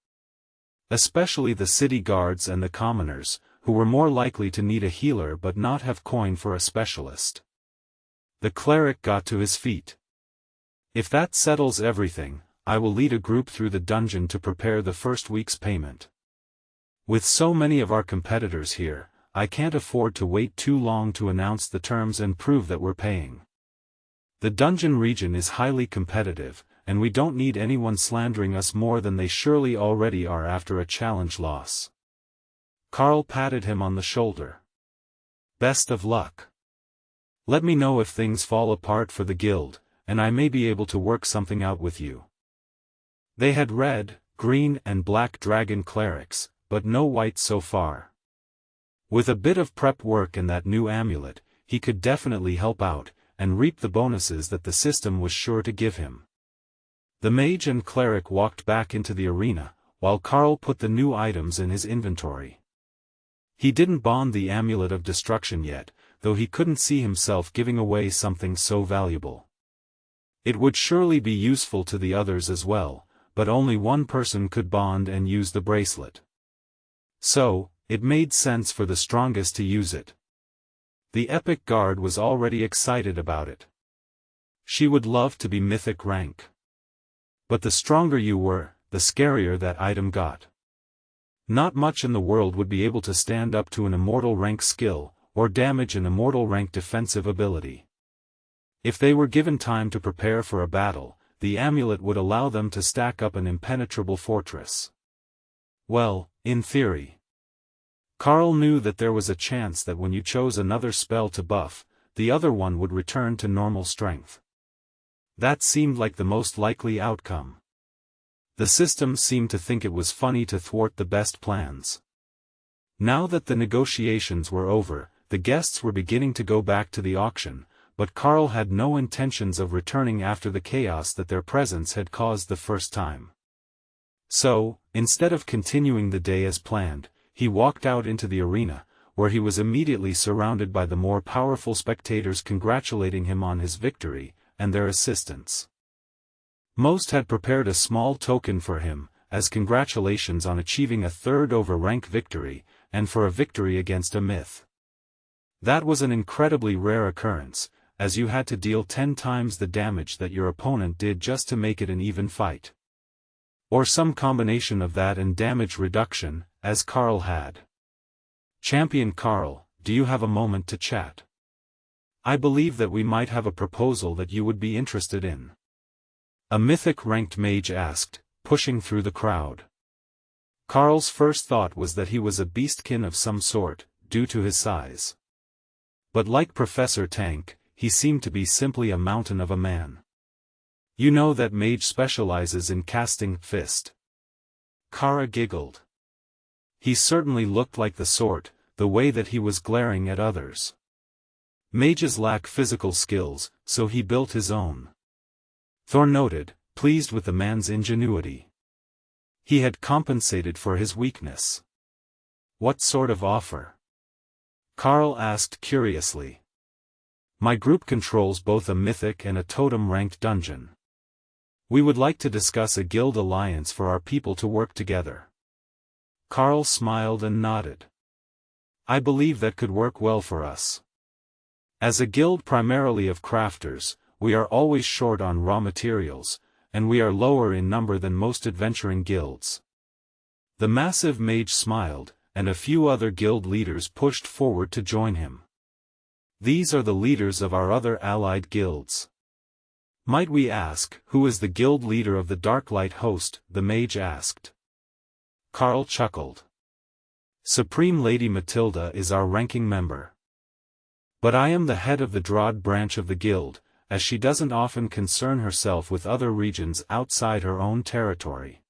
Especially the city guards and the commoners, who were more likely to need a healer but not have coin for a specialist. The cleric got to his feet. If that settles everything, I will lead a group through the dungeon to prepare the first week's payment. With so many of our competitors here, I can't afford to wait too long to announce the terms and prove that we're paying. The dungeon region is highly competitive, and we don't need anyone slandering us more than they surely already are after a challenge loss. Karl patted him on the shoulder. Best of luck. Let me know if things fall apart for the guild, and I may be able to work something out with you. They had red, green and black dragon clerics, but no white so far. With a bit of prep work and that new amulet, he could definitely help out, and reap the bonuses that the system was sure to give him. The mage and cleric walked back into the arena, while Karl put the new items in his inventory. He didn't bond the amulet of destruction yet, though he couldn't see himself giving away something so valuable. It would surely be useful to the others as well, but only one person could bond and use the bracelet. So, it made sense for the strongest to use it. The epic guard was already excited about it. She would love to be mythic rank. But the stronger you were, the scarier that item got. Not much in the world would be able to stand up to an immortal rank skill, or damage an immortal rank defensive ability. If they were given time to prepare for a battle, the amulet would allow them to stack up an impenetrable fortress. Well, in theory. Karl knew that there was a chance that when you chose another spell to buff, the other one would return to normal strength. That seemed like the most likely outcome. The system seemed to think it was funny to thwart the best plans. Now that the negotiations were over, the guests were beginning to go back to the auction, but Karl had no intentions of returning after the chaos that their presence had caused the first time. So, instead of continuing the day as planned, he walked out into the arena, where he was immediately surrounded by the more powerful spectators congratulating him on his victory, and their assistants. Most had prepared a small token for him, as congratulations on achieving a third over rank victory, and for a victory against a myth. That was an incredibly rare occurrence, as you had to deal 10 times the damage that your opponent did just to make it an even fight. Or some combination of that and damage reduction, as Karl had. Champion Karl, do you have a moment to chat? I believe that we might have a proposal that you would be interested in. A mythic-ranked mage asked, pushing through the crowd. Karl's first thought was that he was a beastkin of some sort, due to his size. But like Professor Tank, he seemed to be simply a mountain of a man. You know that mage specializes in casting fist. Kara giggled. He certainly looked like the sort, the way that he was glaring at others. Mages lack physical skills, so he built his own. Thor noted, pleased with the man's ingenuity. He had compensated for his weakness. What sort of offer? Karl asked curiously. My group controls both a mythic and a totem-ranked dungeon. We would like to discuss a guild alliance for our people to work together. Karl smiled and nodded. I believe that could work well for us. As a guild primarily of crafters, we are always short on raw materials, and we are lower in number than most adventuring guilds. The massive mage smiled, and a few other guild leaders pushed forward to join him. These are the leaders of our other allied guilds. Might we ask, who is the guild leader of the Darklight host? The mage asked. Karl chuckled. Supreme Lady Matilda is our ranking member. But I am the head of the Drod branch of the guild, as she doesn't often concern herself with other regions outside her own territory.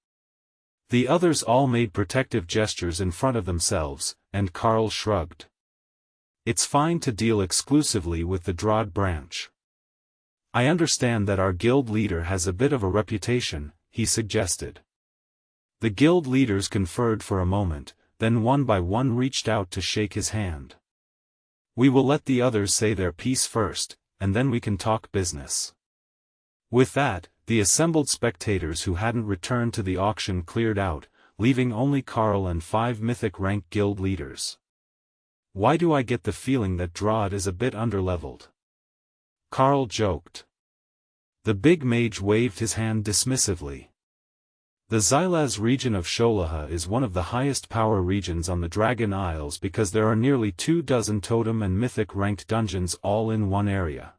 The others all made protective gestures in front of themselves, and Karl shrugged. It's fine to deal exclusively with the Drod branch. I understand that our guild leader has a bit of a reputation, he suggested. The guild leaders conferred for a moment, then one by one reached out to shake his hand. We will let the others say their piece first, and then we can talk business. With that, the assembled spectators who hadn't returned to the auction cleared out, leaving only Karl and 5 mythic rank guild leaders. Why do I get the feeling that Drod is a bit underleveled? Karl joked. The big mage waved his hand dismissively. The Xylaz region of Sholaha is one of the highest power regions on the Dragon Isles because there are nearly 24 totem and mythic ranked dungeons all in one area.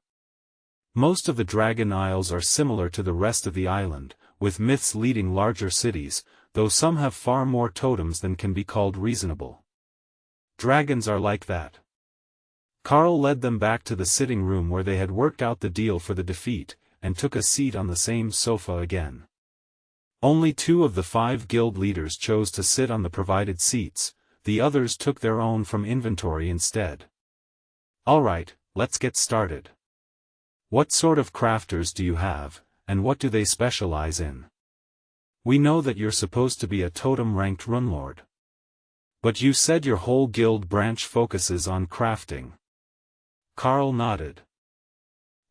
Most of the Dragon Isles are similar to the rest of the island, with myths leading larger cities, though some have far more totems than can be called reasonable. Dragons are like that. Karl led them back to the sitting room where they had worked out the deal for the defeat, and took a seat on the same sofa again. Only 2 of the 5 guild leaders chose to sit on the provided seats, the others took their own from inventory instead. Alright, let's get started. What sort of crafters do you have, and what do they specialize in? We know that you're supposed to be a totem-ranked runelord. But you said your whole guild branch focuses on crafting. Karl nodded.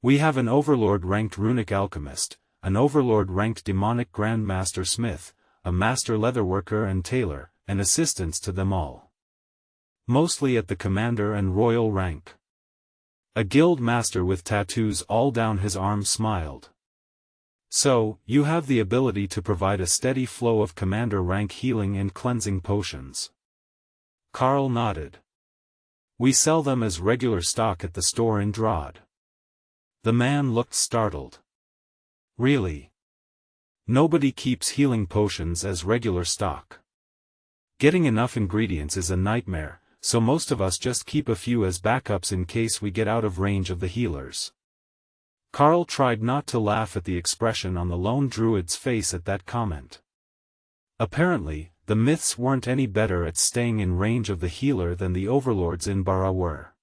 We have an Overlord-ranked runic alchemist, an Overlord-ranked demonic grandmaster smith, a master leatherworker and tailor, and assistants to them all. Mostly at the commander and royal rank. A guild master with tattoos all down his arm smiled. So, you have the ability to provide a steady flow of commander rank healing and cleansing potions. Karl nodded. We sell them as regular stock at the store in Drod. The man looked startled. Really? Nobody keeps healing potions as regular stock. Getting enough ingredients is a nightmare, so most of us just keep a few as backups in case we get out of range of the healers. Karl tried not to laugh at the expression on the lone druid's face at that comment. Apparently, the myths weren't any better at staying in range of the healer than the overlords in Bara were.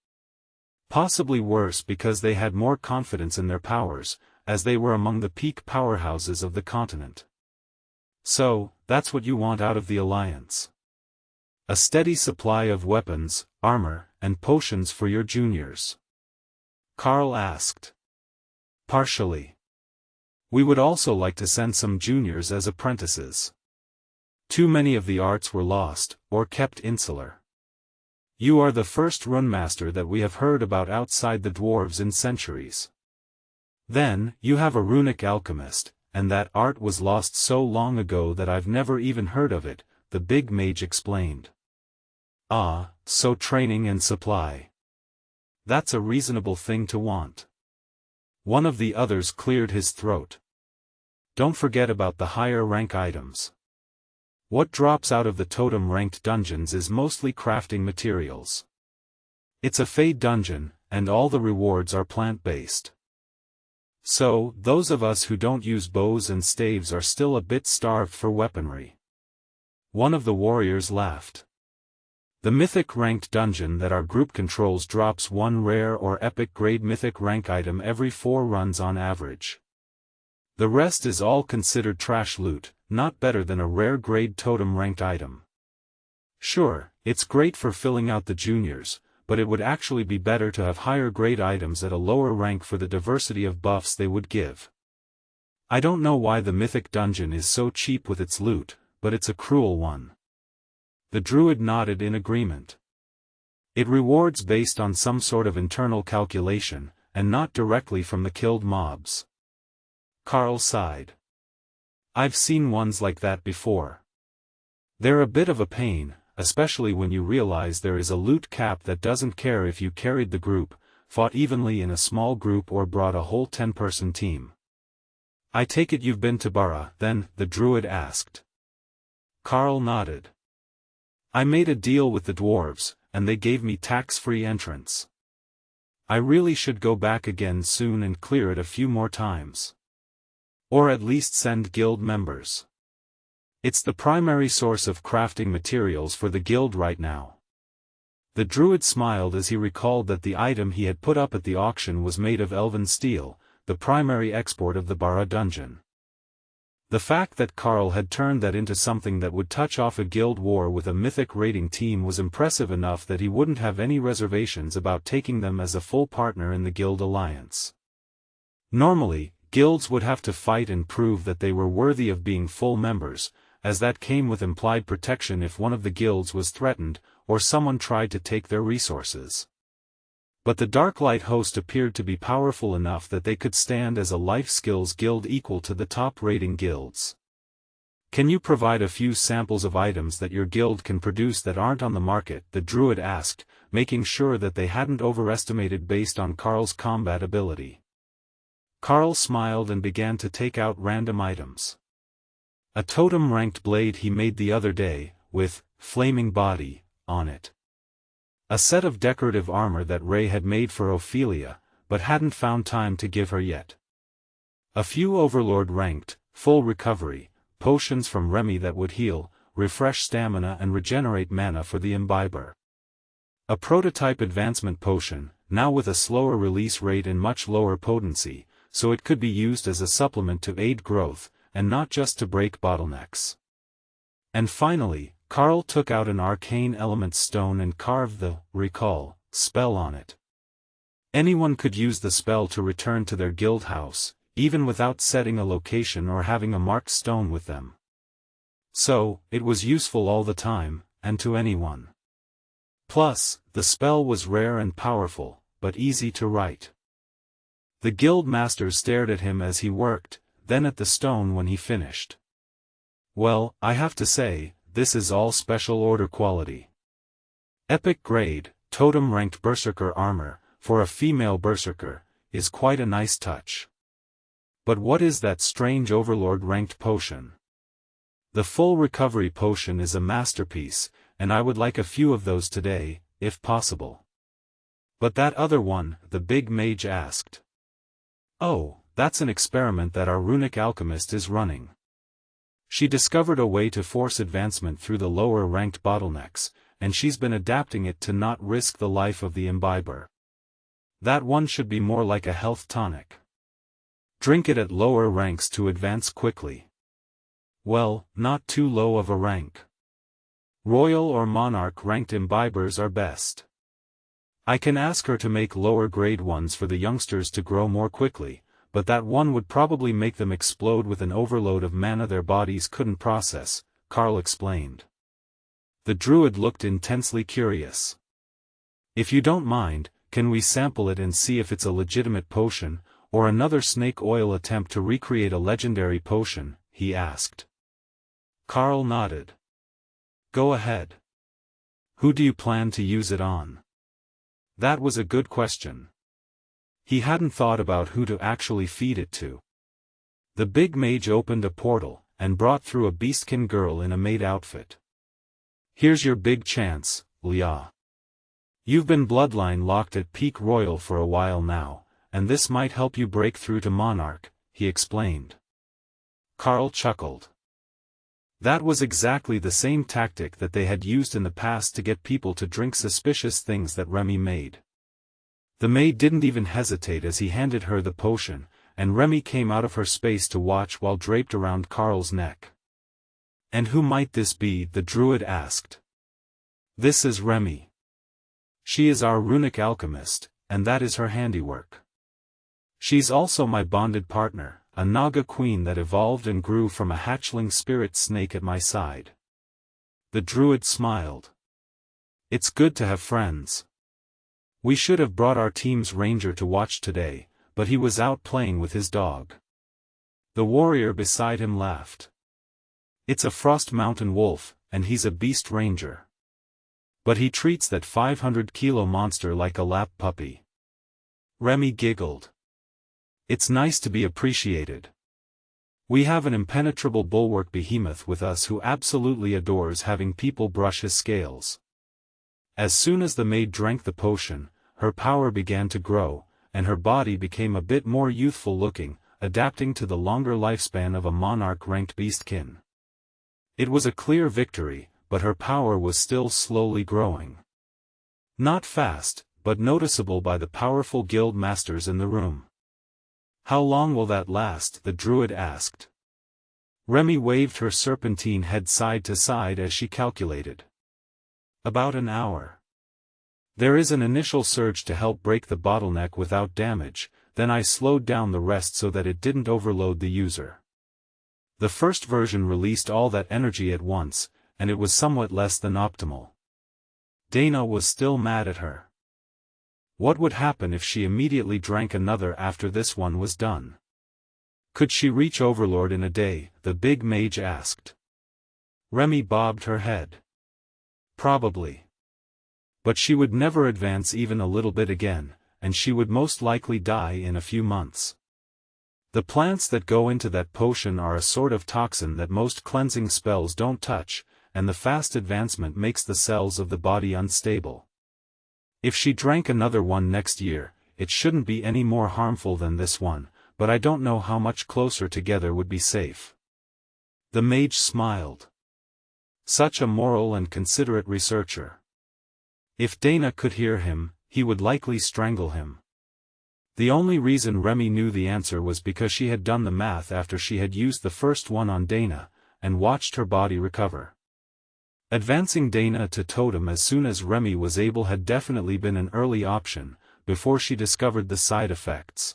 Possibly worse because they had more confidence in their powers, as they were among the peak powerhouses of the continent. So, that's what you want out of the alliance. A steady supply of weapons, armor, and potions for your juniors. Karl asked. Partially. We would also like to send some juniors as apprentices. Too many of the arts were lost, or kept insular. You are the first runemaster that we have heard about outside the dwarves in centuries. Then, you have a runic alchemist, and that art was lost so long ago that I've never even heard of it, the big mage explained. Ah, so training and supply. That's a reasonable thing to want. One of the others cleared his throat. Don't forget about the higher rank items. What drops out of the totem-ranked dungeons is mostly crafting materials. It's a Fey dungeon, and all the rewards are plant-based. So, those of us who don't use bows and staves are still a bit starved for weaponry. One of the warriors laughed. The mythic-ranked dungeon that our group controls drops 1 rare or epic-grade mythic rank item every 4 runs on average. The rest is all considered trash loot, not better than a rare-grade totem-ranked item. Sure, it's great for filling out the juniors, but it would actually be better to have higher-grade items at a lower rank for the diversity of buffs they would give. I don't know why the mythic dungeon is so cheap with its loot, but it's a cruel one. The druid nodded in agreement. It rewards based on some sort of internal calculation, and not directly from the killed mobs. Karl sighed. I've seen ones like that before. They're a bit of a pain, especially when you realize there is a loot cap that doesn't care if you carried the group, fought evenly in a small group or brought a whole 10-person team. I take it you've been to Bara, then, the druid asked. Karl nodded. I made a deal with the dwarves, and they gave me tax-free entrance. I really should go back again soon and clear it a few more times. Or at least send guild members. It's the primary source of crafting materials for the guild right now. The druid smiled as he recalled that the item he had put up at the auction was made of elven steel, the primary export of the Bara dungeon. The fact that Karl had turned that into something that would touch off a guild war with a mythic raiding team was impressive enough that he wouldn't have any reservations about taking them as a full partner in the guild alliance. Normally, guilds would have to fight and prove that they were worthy of being full members, as that came with implied protection if one of the guilds was threatened, or someone tried to take their resources. But the Darklight host appeared to be powerful enough that they could stand as a life skills guild equal to the top rating guilds. Can you provide a few samples of items that your guild can produce that aren't on the market? The druid asked, making sure that they hadn't overestimated based on Karl's combat ability. Karl smiled and began to take out random items. A totem-ranked blade he made the other day, with flaming body on it. A set of decorative armor that Ray had made for Ophelia, but hadn't found time to give her yet. A few Overlord-ranked, full recovery, potions from Remy that would heal, refresh stamina and regenerate mana for the imbiber. A prototype advancement potion, now with a slower release rate and much lower potency, so it could be used as a supplement to aid growth, and not just to break bottlenecks. And finally, Karl took out an arcane element stone and carved the recall spell on it. Anyone could use the spell to return to their guild house, even without setting a location or having a marked stone with them. So, it was useful all the time, and to anyone. Plus, the spell was rare and powerful, but easy to write. The guild master stared at him as he worked, then at the stone when he finished. Well, I have to say, this is all special order quality. Epic grade, totem-ranked berserker armor, for a female berserker, is quite a nice touch. But what is that strange Overlord-ranked potion? The full recovery potion is a masterpiece, and I would like a few of those today, if possible. But that other one, the big mage asked. Oh, that's an experiment that our runic alchemist is running. She discovered a way to force advancement through the lower-ranked bottlenecks, and she's been adapting it to not risk the life of the imbiber. That one should be more like a health tonic. Drink it at lower ranks to advance quickly. Well, not too low of a rank. Royal or monarch-ranked imbibers are best. I can ask her to make lower-grade ones for the youngsters to grow more quickly, but that one would probably make them explode with an overload of mana their bodies couldn't process, Karl explained. The druid looked intensely curious. If you don't mind, can we sample it and see if it's a legitimate potion, or another snake oil attempt to recreate a legendary potion, he asked. Karl nodded. Go ahead. Who do you plan to use it on? That was a good question. He hadn't thought about who to actually feed it to. The big mage opened a portal, and brought through a beastkin girl in a maid outfit. Here's your big chance, Leah. You've been bloodline locked at Peak Royal for a while now, and this might help you break through to Monarch, he explained. Karl chuckled. That was exactly the same tactic that they had used in the past to get people to drink suspicious things that Remy made. The maid didn't even hesitate as he handed her the potion, and Remy came out of her space to watch while draped around Karl's neck. And who might this be? The druid asked. This is Remy. She is our runic alchemist, and that is her handiwork. She's also my bonded partner, a Naga queen that evolved and grew from a hatchling spirit snake at my side. The druid smiled. It's good to have friends. We should have brought our team's ranger to watch today, but he was out playing with his dog. The warrior beside him laughed. It's a Frost Mountain wolf, and he's a beast ranger. But he treats that 500-kilo monster like a lap puppy. Remy giggled. It's nice to be appreciated. We have an impenetrable bulwark behemoth with us who absolutely adores having people brush his scales. As soon as the maid drank the potion, her power began to grow, and her body became a bit more youthful-looking, adapting to the longer lifespan of a monarch-ranked beastkin. It was a clear victory, but her power was still slowly growing. Not fast, but noticeable by the powerful guild masters in the room. How long will that last? The druid asked. Remy waved her serpentine head side to side as she calculated. About an hour. There is an initial surge to help break the bottleneck without damage, then I slowed down the rest so that it didn't overload the user. The first version released all that energy at once, and it was somewhat less than optimal. Dana was still mad at her. What would happen if she immediately drank another after this one was done? Could she reach Overlord in a day? The big mage asked. Remy bobbed her head. Probably. But she would never advance even a little bit again, and she would most likely die in a few months. The plants that go into that potion are a sort of toxin that most cleansing spells don't touch, and the fast advancement makes the cells of the body unstable. If she drank another one next year, it shouldn't be any more harmful than this one, but I don't know how much closer together would be safe. The mage smiled. Such a moral and considerate researcher. If Dana could hear him, he would likely strangle him. The only reason Remy knew the answer was because she had done the math after she had used the first one on Dana, and watched her body recover. Advancing Dana to Totem as soon as Remy was able had definitely been an early option, before she discovered the side effects.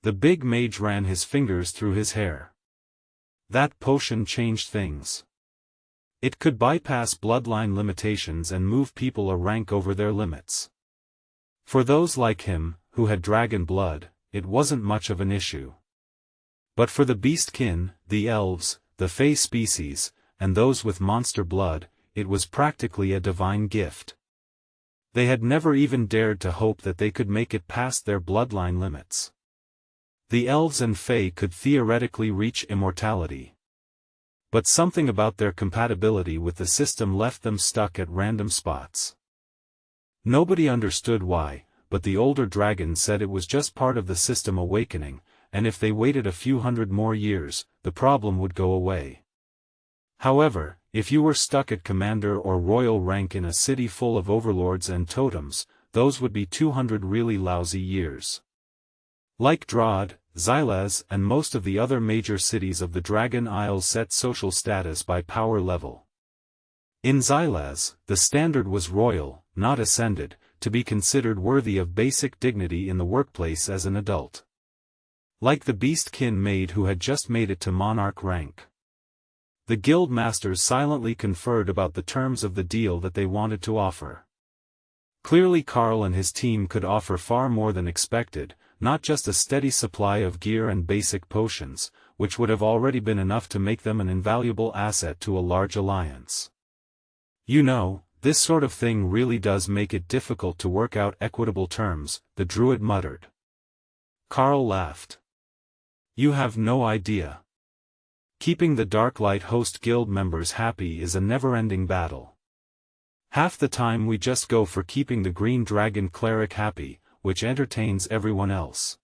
The big mage ran his fingers through his hair. That potion changed things. It could bypass bloodline limitations and move people a rank over their limits. For those like him, who had dragon blood, it wasn't much of an issue. But for the beastkin, the elves, the fey species, and those with monster blood, it was practically a divine gift. They had never even dared to hope that they could make it past their bloodline limits. The elves and fey could theoretically reach immortality. But something about their compatibility with the system left them stuck at random spots. Nobody understood why, but the older dragon said it was just part of the system awakening, and if they waited a few hundred more years, the problem would go away. However, if you were stuck at commander or royal rank in a city full of overlords and totems, those would be 200 really lousy years. Like Drod, Xylaz and most of the other major cities of the Dragon Isles set social status by power level. In Xylaz, the standard was royal, not ascended, to be considered worthy of basic dignity in the workplace as an adult. Like the beastkin maid who had just made it to monarch rank. The guild masters silently conferred about the terms of the deal that they wanted to offer. Clearly Karl and his team could offer far more than expected, not just a steady supply of gear and basic potions, which would have already been enough to make them an invaluable asset to a large alliance. You know, this sort of thing really does make it difficult to work out equitable terms, the druid muttered. Karl laughed. You have no idea. Keeping the Darklight Host Guild members happy is a never-ending battle. Half the time we just go for keeping the Green Dragon Cleric happy, which entertains everyone else.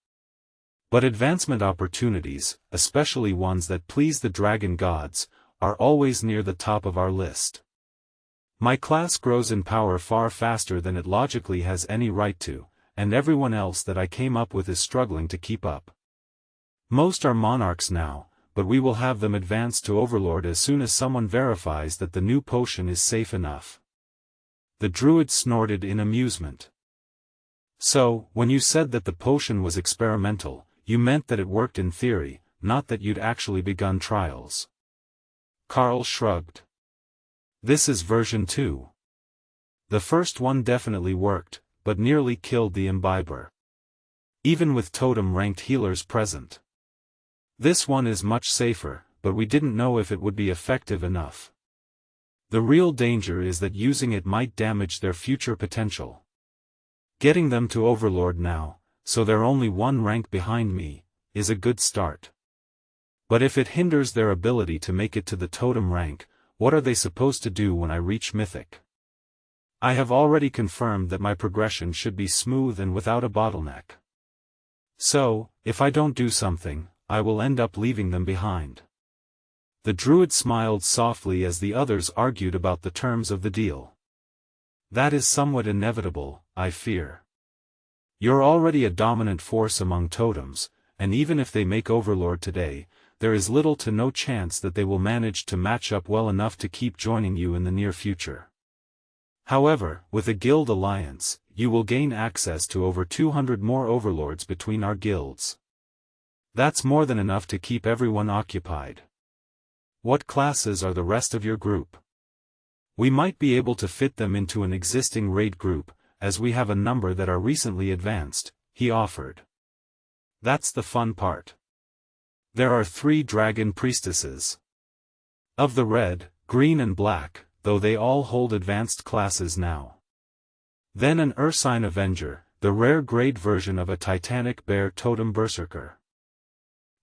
But advancement opportunities, especially ones that please the dragon gods, are always near the top of our list. My class grows in power far faster than it logically has any right to, and everyone else that I came up with is struggling to keep up. Most are monarchs now, but we will have them advance to Overlord as soon as someone verifies that the new potion is safe enough. The druid snorted in amusement. So, when you said that the potion was experimental, you meant that it worked in theory, not that you'd actually begun trials. Karl shrugged. This is version 2. The first one definitely worked, but nearly killed the imbiber. Even with totem-ranked healers present. This one is much safer, but we didn't know if it would be effective enough. The real danger is that using it might damage their future potential. Getting them to Overlord now, so they're only one rank behind me, is a good start. But if it hinders their ability to make it to the totem rank, what are they supposed to do when I reach Mythic? I have already confirmed that my progression should be smooth and without a bottleneck. So, if I don't do something, I will end up leaving them behind. The druid smiled softly as the others argued about the terms of the deal. That is somewhat inevitable, I fear. You're already a dominant force among totems, and even if they make Overlord today, there is little to no chance that they will manage to match up well enough to keep joining you in the near future. However, with a guild alliance, you will gain access to over 200 more overlords between our guilds. That's more than enough to keep everyone occupied. What classes are the rest of your group? We might be able to fit them into an existing raid group, as we have a number that are recently advanced, he offered. That's the fun part. There are 3 dragon priestesses. Of the red, green and black, though they all hold advanced classes now. Then an Ursine Avenger, the rare grade version of a Titanic Bear Totem Berserker.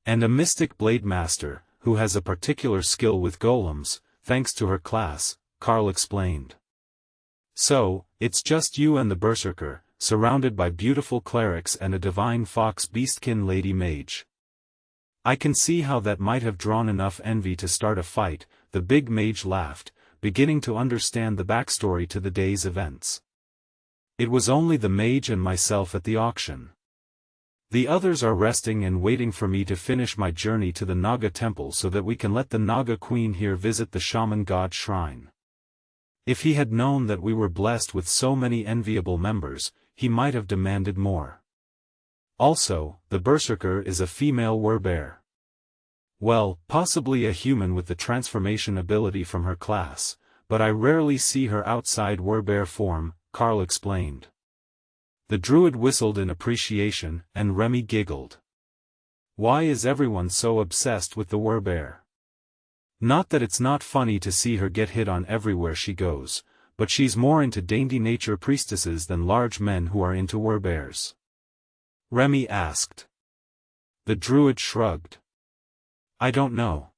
And a Mystic Blade Master, who has a particular skill with golems, thanks to her class, Karl explained. So, it's just you and the Berserker, surrounded by beautiful clerics and a divine fox beastkin lady mage. I can see how that might have drawn enough envy to start a fight, the big mage laughed, beginning to understand the backstory to the day's events. It was only the mage and myself at the auction. The others are resting and waiting for me to finish my journey to the Naga temple so that we can let the Naga queen here visit the shaman god shrine. If he had known that we were blessed with so many enviable members, he might have demanded more. Also, the Berserker is a female werbear. Well, possibly a human with the transformation ability from her class, but I rarely see her outside werbear form, Karl explained. The druid whistled in appreciation, and Remy giggled. Why is everyone so obsessed with the werbear? Not that it's not funny to see her get hit on everywhere she goes, but she's more into dainty nature priestesses than large men who are into werbears. Remy asked. The druid shrugged. I don't know.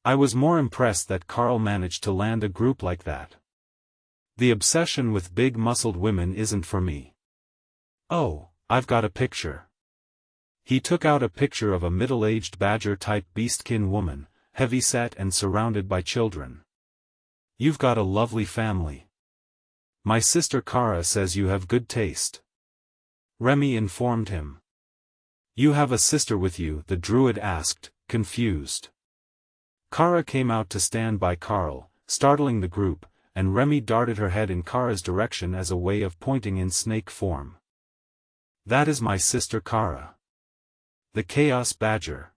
I was more impressed that Karl managed to land a group like that. The obsession with big-muscled women isn't for me. Oh, I've got a picture. He took out a picture of a middle-aged badger-type beastkin woman, heavy-set and surrounded by children. You've got a lovely family. My sister Kara says you have good taste. Remy informed him. You have a sister with you? The druid asked, confused. Kara came out to stand by Karl, startling the group, and Remy darted her head in Kara's direction as a way of pointing in snake form. That is my sister Kara. The Chaos Badger.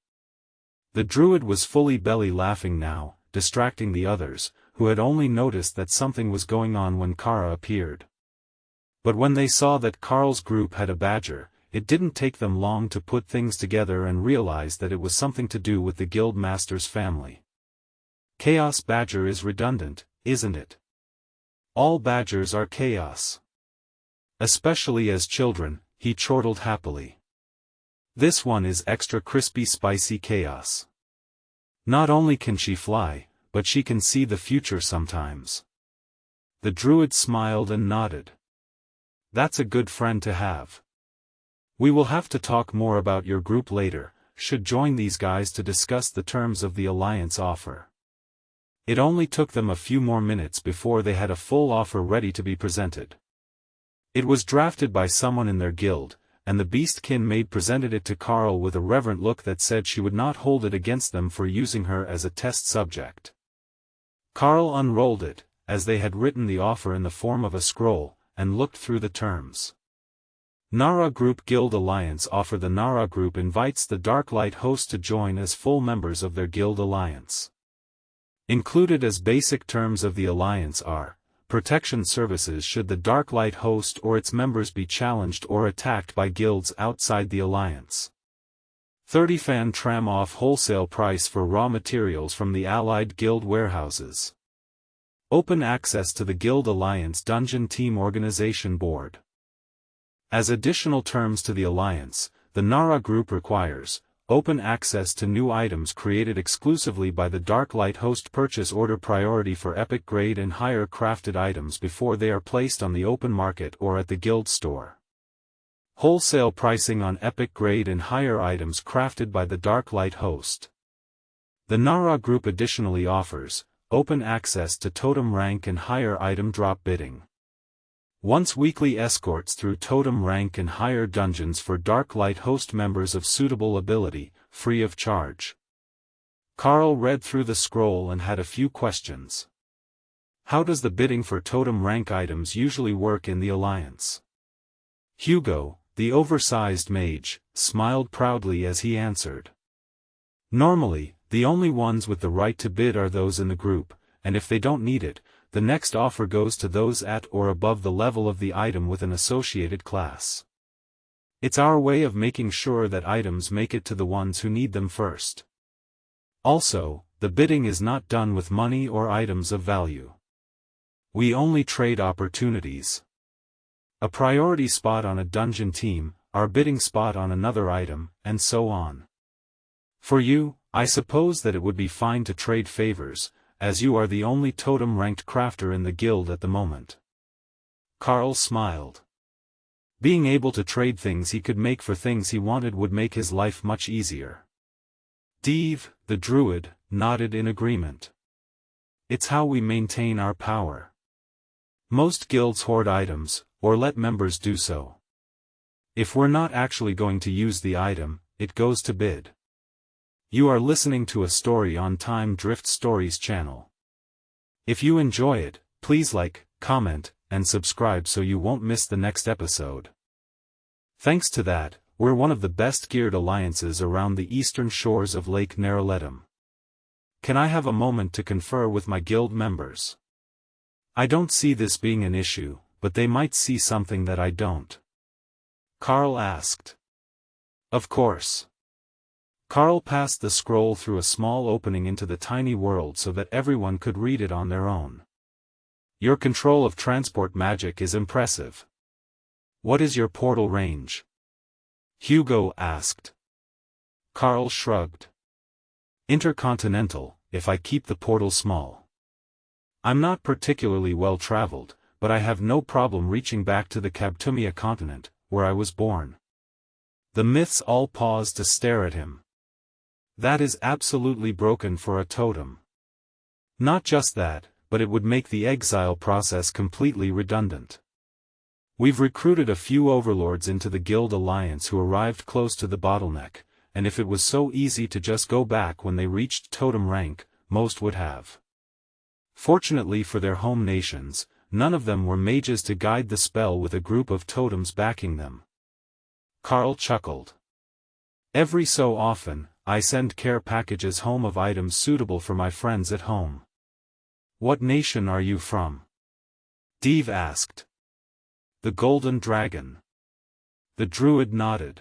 The druid was fully belly laughing now, distracting the others, who had only noticed that something was going on when Kara appeared. But when they saw that Karl's group had a badger, it didn't take them long to put things together and realize that it was something to do with the guild master's family. Chaos Badger is redundant, isn't it? All badgers are chaos. Especially as children, he chortled happily. This one is extra crispy spicy chaos. Not only can she fly, but she can see the future sometimes. The druid smiled and nodded. That's a good friend to have. We will have to talk more about your group later, should join these guys to discuss the terms of the alliance offer. It only took them a few more minutes before they had a full offer ready to be presented. It was drafted by someone in their guild, and the beastkin maid presented it to Karl with a reverent look that said she would not hold it against them for using her as a test subject. Karl unrolled it, as they had written the offer in the form of a scroll, and looked through the terms. Nara Group Guild Alliance offer. The Nara Group invites the Dark Light host to join as full members of their guild alliance. Included as basic terms of the alliance are protection services should the Dark Light host or its members be challenged or attacked by guilds outside the alliance. 30 fan tram off wholesale price for raw materials from the allied guild warehouses. Open access to the Guild Alliance Dungeon Team Organization Board. As additional terms to the alliance, the Nara Group requires open access to new items created exclusively by the Dark Light host. Purchase order priority for epic grade and higher crafted items before they are placed on the open market or at the guild store. Wholesale pricing on epic grade and higher items crafted by the Dark Light host. The Nara Group additionally offers open access to Totem Rank and higher item drop bidding. Once weekly escorts through Totem Rank and higher dungeons for Dark Light host members of suitable ability, free of charge. Karl read through the scroll and had a few questions. How does the bidding for Totem Rank items usually work in the alliance? Hugo, the oversized mage, smiled proudly as he answered. Normally, the only ones with the right to bid are those in the group, and if they don't need it, the next offer goes to those at or above the level of the item with an associated class. It's our way of making sure that items make it to the ones who need them first. Also, the bidding is not done with money or items of value. We only trade opportunities. A priority spot on a dungeon team, our bidding spot on another item, and so on. For you, I suppose that it would be fine to trade favors, as you are the only totem-ranked crafter in the guild at the moment. Karl smiled. Being able to trade things he could make for things he wanted would make his life much easier. Dave, the druid, nodded in agreement. It's how we maintain our power. Most guilds hoard items, or let members do so. If we're not actually going to use the item, it goes to bid. You are listening to a story on Time Drift Stories channel. If you enjoy it, please like, comment, and subscribe so you won't miss the next episode. Thanks to that, we're one of the best geared alliances around the eastern shores of Lake Neraletum. Can I have a moment to confer with my guild members? I don't see this being an issue, but they might see something that I don't. Karl asked. Of course. Karl passed the scroll through a small opening into the tiny world so that everyone could read it on their own. Your control of transport magic is impressive. What is your portal range? Hugo asked. Karl shrugged. Intercontinental, if I keep the portal small. I'm not particularly well traveled, but I have no problem reaching back to the Kabtumia continent, where I was born. The myths all paused to stare at him. That is absolutely broken for a totem. Not just that, but it would make the exile process completely redundant. We've recruited a few overlords into the guild alliance who arrived close to the bottleneck, and if it was so easy to just go back when they reached totem rank, most would have. Fortunately for their home nations, none of them were mages to guide the spell with a group of totems backing them. Karl chuckled. Every so often, I send care packages home of items suitable for my friends at home. What nation are you from? Dave asked. The Golden Dragon. The druid nodded.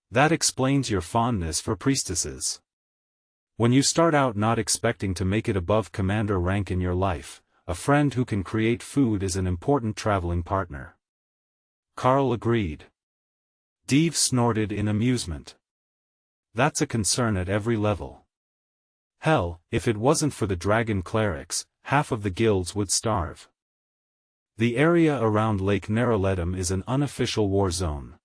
That explains your fondness for priestesses. When you start out not expecting to make it above commander rank in your life, a friend who can create food is an important traveling partner. Karl agreed. Dave snorted in amusement. That's a concern at every level. Hell, if it wasn't for the dragon clerics, half of the guilds would starve. The area around Lake Neraletum is an unofficial war zone.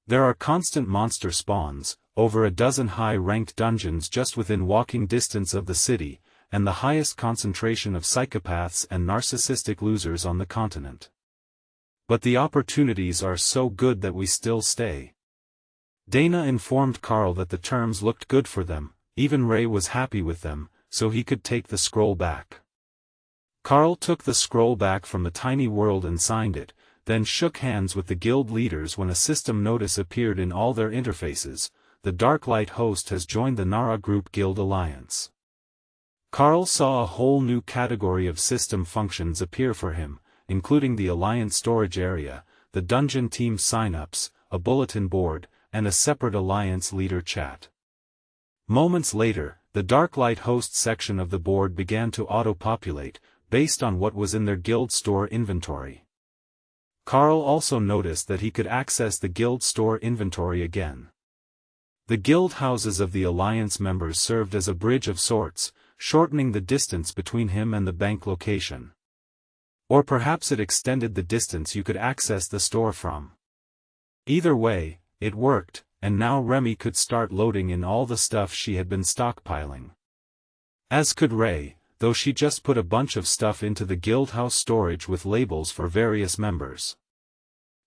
There are constant monster spawns, over a dozen high-ranked dungeons just within walking distance of the city, and the highest concentration of psychopaths and narcissistic losers on the continent. But the opportunities are so good that we still stay. Dana informed Karl that the terms looked good for them, even Ray was happy with them, so he could take the scroll back. Karl took the scroll back from the tiny world and signed it, then shook hands with the guild leaders when a system notice appeared in all their interfaces: the Darklight host has joined the Nara Group Guild Alliance. Karl saw a whole new category of system functions appear for him, including the Alliance storage area, the dungeon team sign-ups, a bulletin board, and a separate Alliance leader chat. Moments later, the Darklight host section of the board began to auto-populate, based on what was in their guild store inventory. Karl also noticed that he could access the guild store inventory again. The guild houses of the Alliance members served as a bridge of sorts, shortening the distance between him and the bank location. Or perhaps it extended the distance you could access the store from. Either way, it worked, and now Remy could start loading in all the stuff she had been stockpiling. As could Ray, though she just put a bunch of stuff into the guild house storage with labels for various members.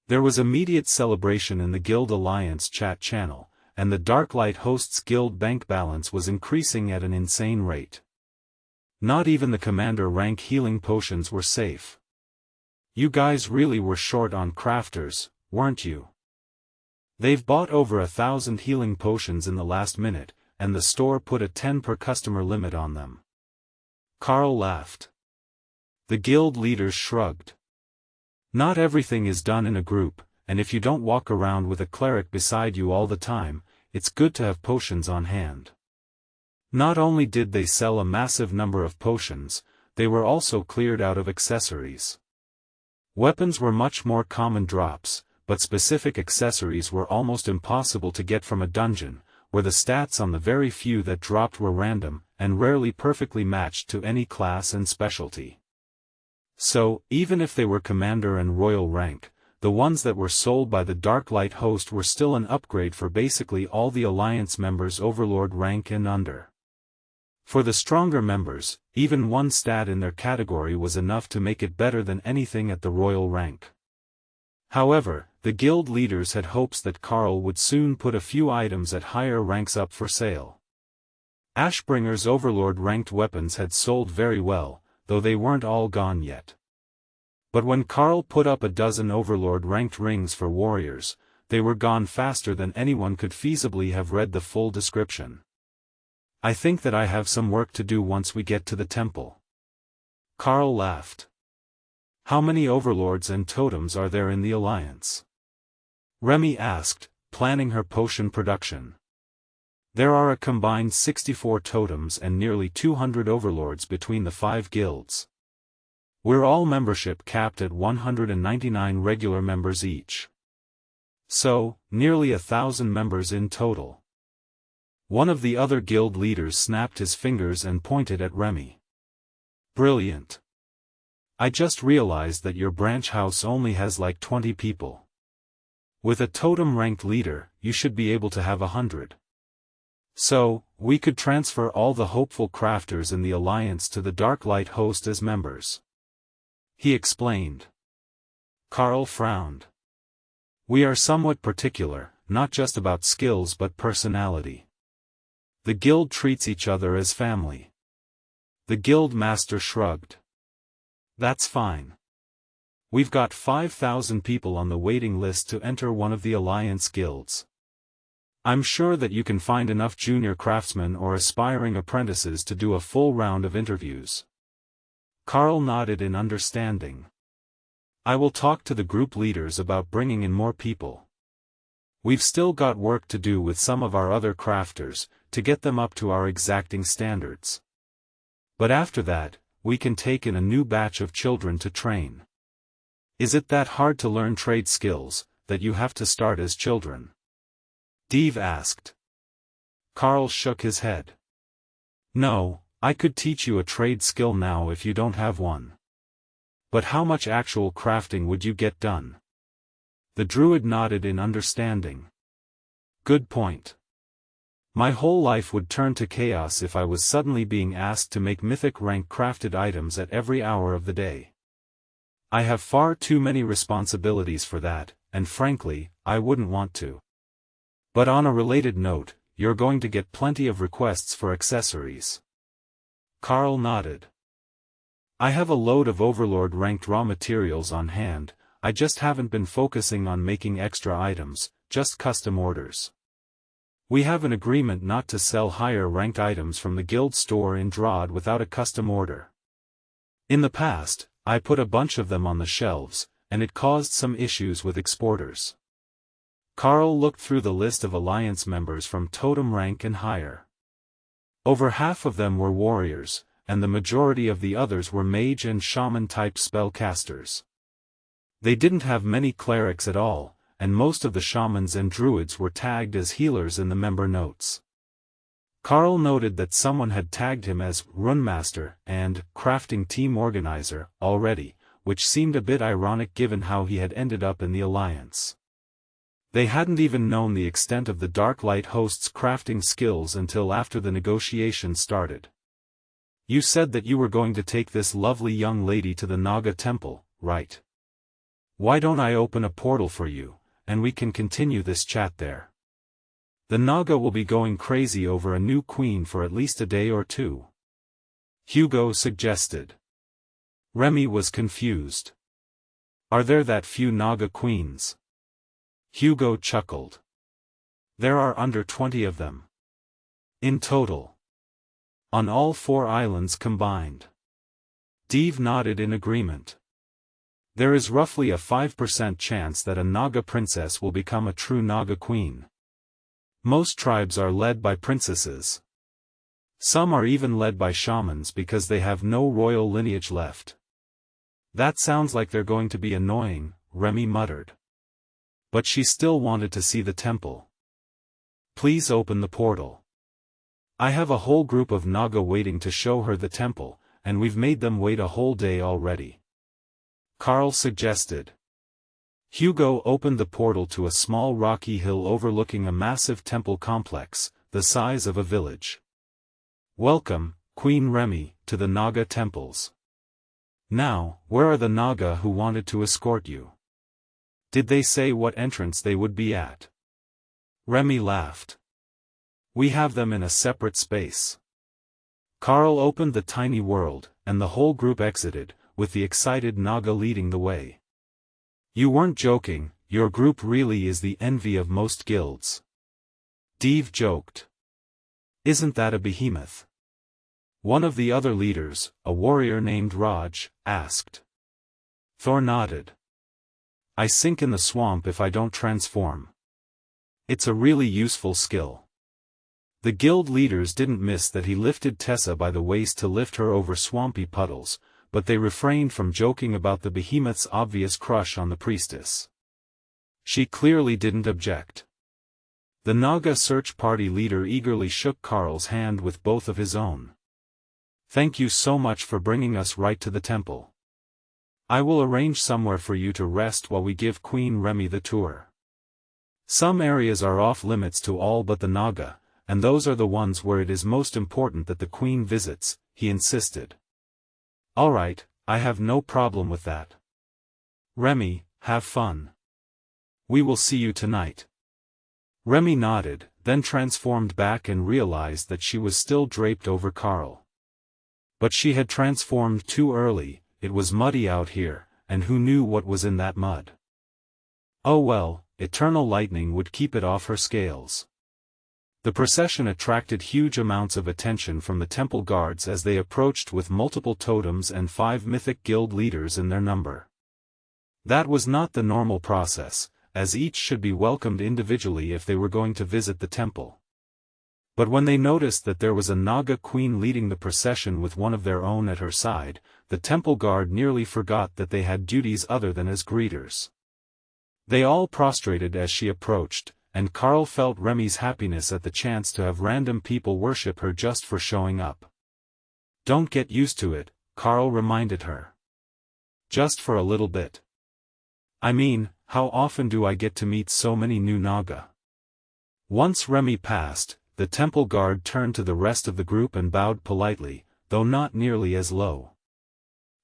There was immediate celebration in the Guild Alliance chat channel, and the Darklight host's guild bank balance was increasing at an insane rate. Not even the commander rank healing potions were safe. You guys really were short on crafters, weren't you? They've bought over 1,000 healing potions in the last minute, and the store put a 10 per customer limit on them. Karl laughed. The guild leaders shrugged. Not everything is done in a group, and if you don't walk around with a cleric beside you all the time, it's good to have potions on hand. Not only did they sell a massive number of potions, they were also cleared out of accessories. Weapons were much more common drops, but specific accessories were almost impossible to get from a dungeon, where the stats on the very few that dropped were random, and rarely perfectly matched to any class and specialty. So, even if they were commander and royal rank, the ones that were sold by the Darklight host were still an upgrade for basically all the Alliance members Overlord-Rank and under. For the stronger members, even one stat in their category was enough to make it better than anything at the royal rank. However, the guild leaders had hopes that Karl would soon put a few items at higher ranks up for sale. Ashbringer's Overlord-ranked weapons had sold very well, though they weren't all gone yet. But when Karl put up a dozen Overlord-ranked rings for warriors, they were gone faster than anyone could feasibly have read the full description. I think that I have some work to do once we get to the temple. Karl laughed. How many overlords and totems are there in the Alliance? Remy asked, planning her potion production. There are a combined 64 totems and nearly 200 overlords between the 5 guilds. We're all membership capped at 199 regular members each. So, nearly 1,000 members in total. One of the other guild leaders snapped his fingers and pointed at Remy. Brilliant. I just realized that your branch house only has like 20 people. With a totem-ranked leader, you should be able to have 100. So, we could transfer all the hopeful crafters in the Alliance to the Darklight host as members. He explained. Karl frowned. We are somewhat particular, not just about skills but personality. The guild treats each other as family. The guild master shrugged. That's fine. We've got 5,000 people on the waiting list to enter one of the Alliance guilds. I'm sure that you can find enough junior craftsmen or aspiring apprentices to do a full round of interviews. Karl nodded in understanding. I will talk to the group leaders about bringing in more people. We've still got work to do with some of our other crafters, to get them up to our exacting standards. But after that, we can take in a new batch of children to train. Is it that hard to learn trade skills, that you have to start as children? Dave asked. Karl shook his head. No, I could teach you a trade skill now if you don't have one. But how much actual crafting would you get done? The druid nodded in understanding. Good point. My whole life would turn to chaos if I was suddenly being asked to make mythic rank crafted items at every hour of the day. I have far too many responsibilities for that, and frankly, I wouldn't want to. But on a related note, you're going to get plenty of requests for accessories. Karl nodded. I have a load of Overlord-ranked raw materials on hand. I just haven't been focusing on making extra items, just custom orders. We have an agreement not to sell higher ranked items from the guild store in Drod without a custom order. In the past, I put a bunch of them on the shelves, and it caused some issues with exporters. Karl looked through the list of alliance members from Totem Rank and higher. Over half of them were warriors, and the majority of the others were mage and shaman-type spellcasters. They didn't have many clerics at all, and most of the shamans and druids were tagged as healers in the member notes. Karl noted that someone had tagged him as Runemaster and Crafting Team Organizer already, which seemed a bit ironic given how he had ended up in the alliance. They hadn't even known the extent of the Dark Light host's crafting skills until after the negotiation started. You said that you were going to take this lovely young lady to the Naga temple, right? Why don't I open a portal for you, and we can continue this chat there? The Naga will be going crazy over a new queen for at least a day or two. Hugo suggested. Remy was confused. Are there that few Naga queens? Hugo chuckled. There are under 20 of them. In total. On all 4 islands combined. Dave nodded in agreement. There is roughly a 5% chance that a Naga princess will become a true Naga queen. Most tribes are led by princesses. Some are even led by shamans because they have no royal lineage left. That sounds like they're going to be annoying, Remy muttered. But she still wanted to see the temple. Please open the portal. I have a whole group of Naga waiting to show her the temple, and we've made them wait a whole day already. Karl suggested. Hugo opened the portal to a small rocky hill overlooking a massive temple complex, the size of a village. Welcome, Queen Remy, to the Naga temples. Now, where are the Naga who wanted to escort you? Did they say what entrance they would be at? Remy laughed. We have them in a separate space. Karl opened the tiny world, and the whole group exited, with the excited Naga leading the way. You weren't joking, your group really is the envy of most guilds. Dave joked. Isn't that a behemoth? One of the other leaders, a warrior named Raj, asked. Thor nodded. I sink in the swamp if I don't transform. It's a really useful skill. The guild leaders didn't miss that he lifted Tessa by the waist to lift her over swampy puddles, but they refrained from joking about the behemoth's obvious crush on the priestess. She clearly didn't object. The Naga search party leader eagerly shook Karl's hand with both of his own. Thank you so much for bringing us right to the temple. I will arrange somewhere for you to rest while we give Queen Remy the tour. Some areas are off limits to all but the Naga, and those are the ones where it is most important that the Queen visits, he insisted. Alright, I have no problem with that. Remy, have fun. We will see you tonight. Remy nodded, then transformed back and realized that she was still draped over Karl. But she had transformed too early. It was muddy out here, and who knew what was in that mud? Oh well, eternal lightning would keep it off her scales. The procession attracted huge amounts of attention from the temple guards as they approached with multiple totems and 5 mythic guild leaders in their number. That was not the normal process, as each should be welcomed individually if they were going to visit the temple. But when they noticed that there was a Naga queen leading the procession with one of their own at her side, the temple guard nearly forgot that they had duties other than as greeters. They all prostrated as she approached, and Karl felt Remy's happiness at the chance to have random people worship her just for showing up. Don't get used to it, Karl reminded her. Just for a little bit. I mean, how often do I get to meet so many new Naga? Once Remy passed, the temple guard turned to the rest of the group and bowed politely, though not nearly as low.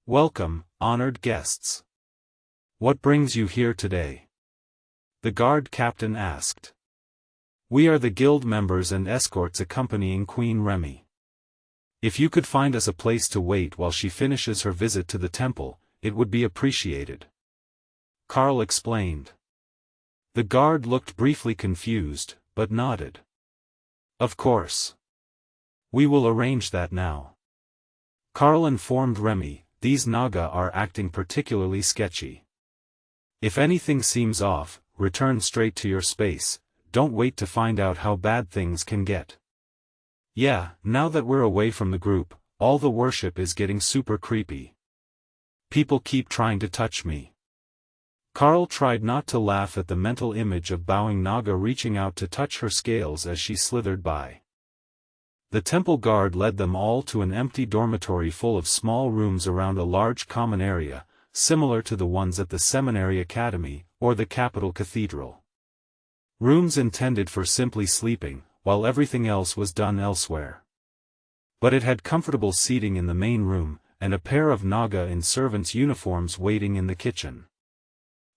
Welcome, honored guests. What brings you here today? The guard captain asked. We are the guild members and escorts accompanying Queen Remy. If you could find us a place to wait while she finishes her visit to the temple, it would be appreciated. Karl explained. The guard looked briefly confused, but nodded. Of course. We will arrange that now. Karl informed Remy, these Naga are acting particularly sketchy. If anything seems off, return straight to your space, don't wait to find out how bad things can get. Yeah, now that we're away from the group, all the worship is getting super creepy. People keep trying to touch me. Karl tried not to laugh at the mental image of bowing Naga reaching out to touch her scales as she slithered by. The temple guard led them all to an empty dormitory full of small rooms around a large common area, similar to the ones at the seminary academy, or the capital cathedral. Rooms intended for simply sleeping, while everything else was done elsewhere. But it had comfortable seating in the main room, and a pair of Naga in servants' uniforms waiting in the kitchen.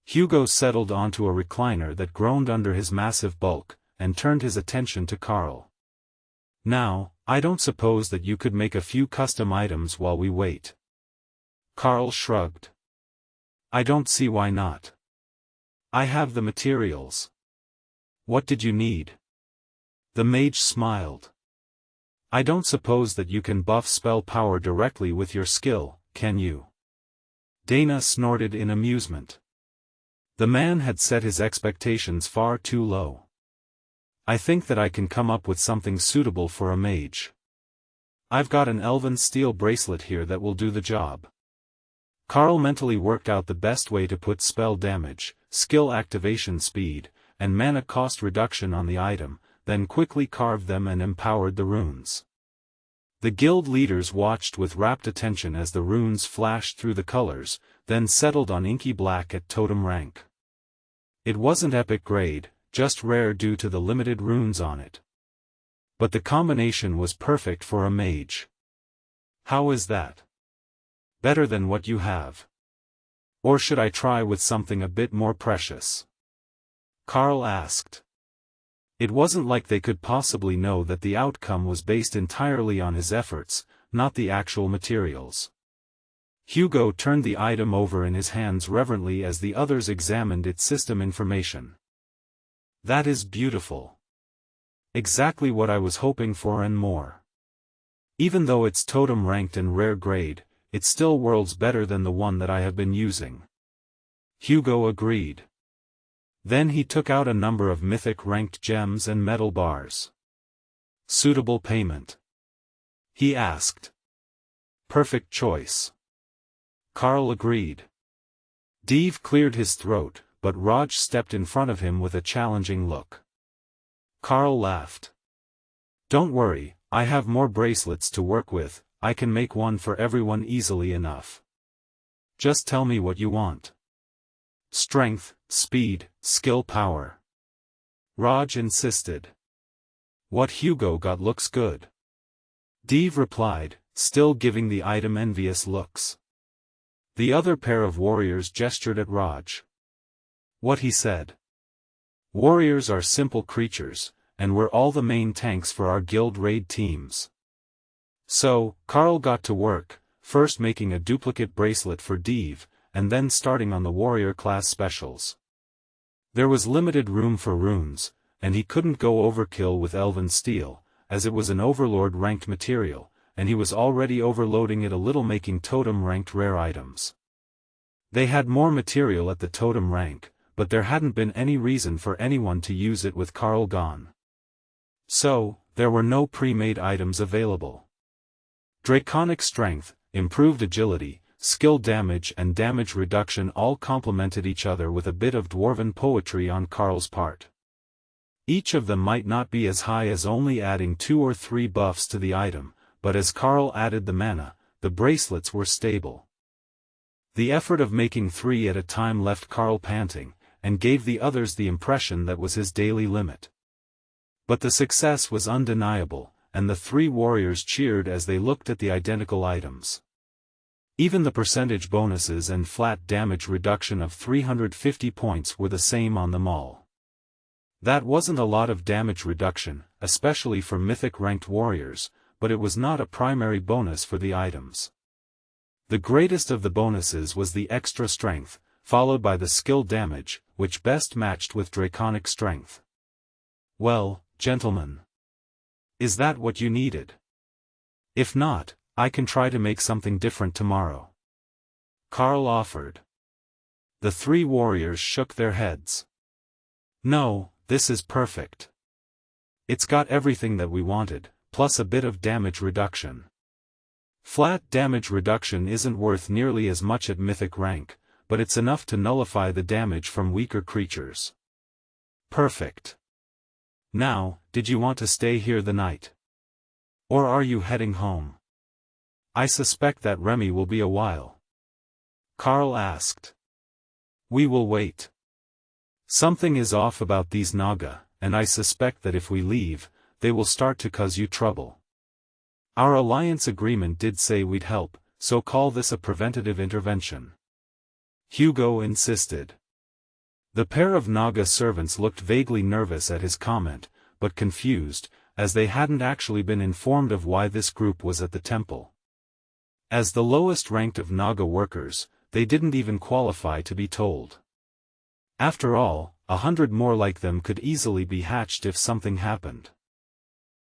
Hugo settled onto a recliner that groaned under his massive bulk, and turned his attention to Karl. Now, I don't suppose that you could make a few custom items while we wait. Karl shrugged. I don't see why not. I have the materials. What did you need? The mage smiled. I don't suppose that you can buff spell power directly with your skill, can you? Dana snorted in amusement. The man had set his expectations far too low. I think that I can come up with something suitable for a mage. I've got an elven steel bracelet here that will do the job. Karl mentally worked out the best way to put spell damage, skill activation speed, and mana cost reduction on the item, then quickly carved them and empowered the runes. The guild leaders watched with rapt attention as the runes flashed through the colors, then settled on inky black at Totem Rank. It wasn't epic grade, just rare due to the limited runes on it. But the combination was perfect for a mage. How is that? Better than what you have? Or should I try with something a bit more precious? Karl asked. It wasn't like they could possibly know that the outcome was based entirely on his efforts, not the actual materials. Hugo turned the item over in his hands reverently as the others examined its system information. That is beautiful. Exactly what I was hoping for and more. Even though it's totem ranked and rare grade, it's still worlds better than the one that I have been using. Hugo agreed. Then he took out a number of mythic ranked gems and metal bars. Suitable payment? He asked. Perfect choice. Karl agreed. Dave cleared his throat, but Raj stepped in front of him with a challenging look. Karl laughed. Don't worry, I have more bracelets to work with, I can make one for everyone easily enough. Just tell me what you want. Strength, speed, skill power. Raj insisted. What Hugo got looks good. Dave replied, still giving the item envious looks. The other pair of warriors gestured at Raj. What he said. Warriors are simple creatures, and we're all the main tanks for our guild raid teams. So, Karl got to work, first making a duplicate bracelet for Dave, and then starting on the warrior class specials. There was limited room for runes, and he couldn't go overkill with elven steel, as it was an Overlord-ranked material, and he was already overloading it a little making totem-ranked rare items. They had more material at the totem rank, but there hadn't been any reason for anyone to use it with Karl gone. So, there were no pre-made items available. Draconic strength, improved agility, skill damage and damage reduction all complemented each other with a bit of dwarven poetry on Karl's part. Each of them might not be as high as only adding 2 or 3 buffs to the item, but as Karl added the mana, the bracelets were stable. The effort of making 3 at a time left Karl panting, and gave the others the impression that was his daily limit. But the success was undeniable, and the 3 warriors cheered as they looked at the identical items. Even the percentage bonuses and flat damage reduction of 350 points were the same on them all. That wasn't a lot of damage reduction, especially for mythic-ranked warriors, but it was not a primary bonus for the items. The greatest of the bonuses was the extra strength, followed by the skill damage, which best matched with draconic strength. Well, gentlemen. Is that what you needed? If not, I can try to make something different tomorrow. Karl offered. The three warriors shook their heads. No, this is perfect. It's got everything that we wanted, plus a bit of damage reduction. Flat damage reduction isn't worth nearly as much at mythic rank, but it's enough to nullify the damage from weaker creatures. Perfect. Now, did you want to stay here the night? Or are you heading home? I suspect that Remy will be a while. Karl asked. We will wait. Something is off about these Naga, and I suspect that if we leave, they will start to cause you trouble. Our alliance agreement did say we'd help, so call this a preventative intervention. Hugo insisted. The pair of Naga servants looked vaguely nervous at his comment, but confused, as they hadn't actually been informed of why this group was at the temple. As the lowest ranked of Naga workers, they didn't even qualify to be told. After all, 100 more like them could easily be hatched if something happened.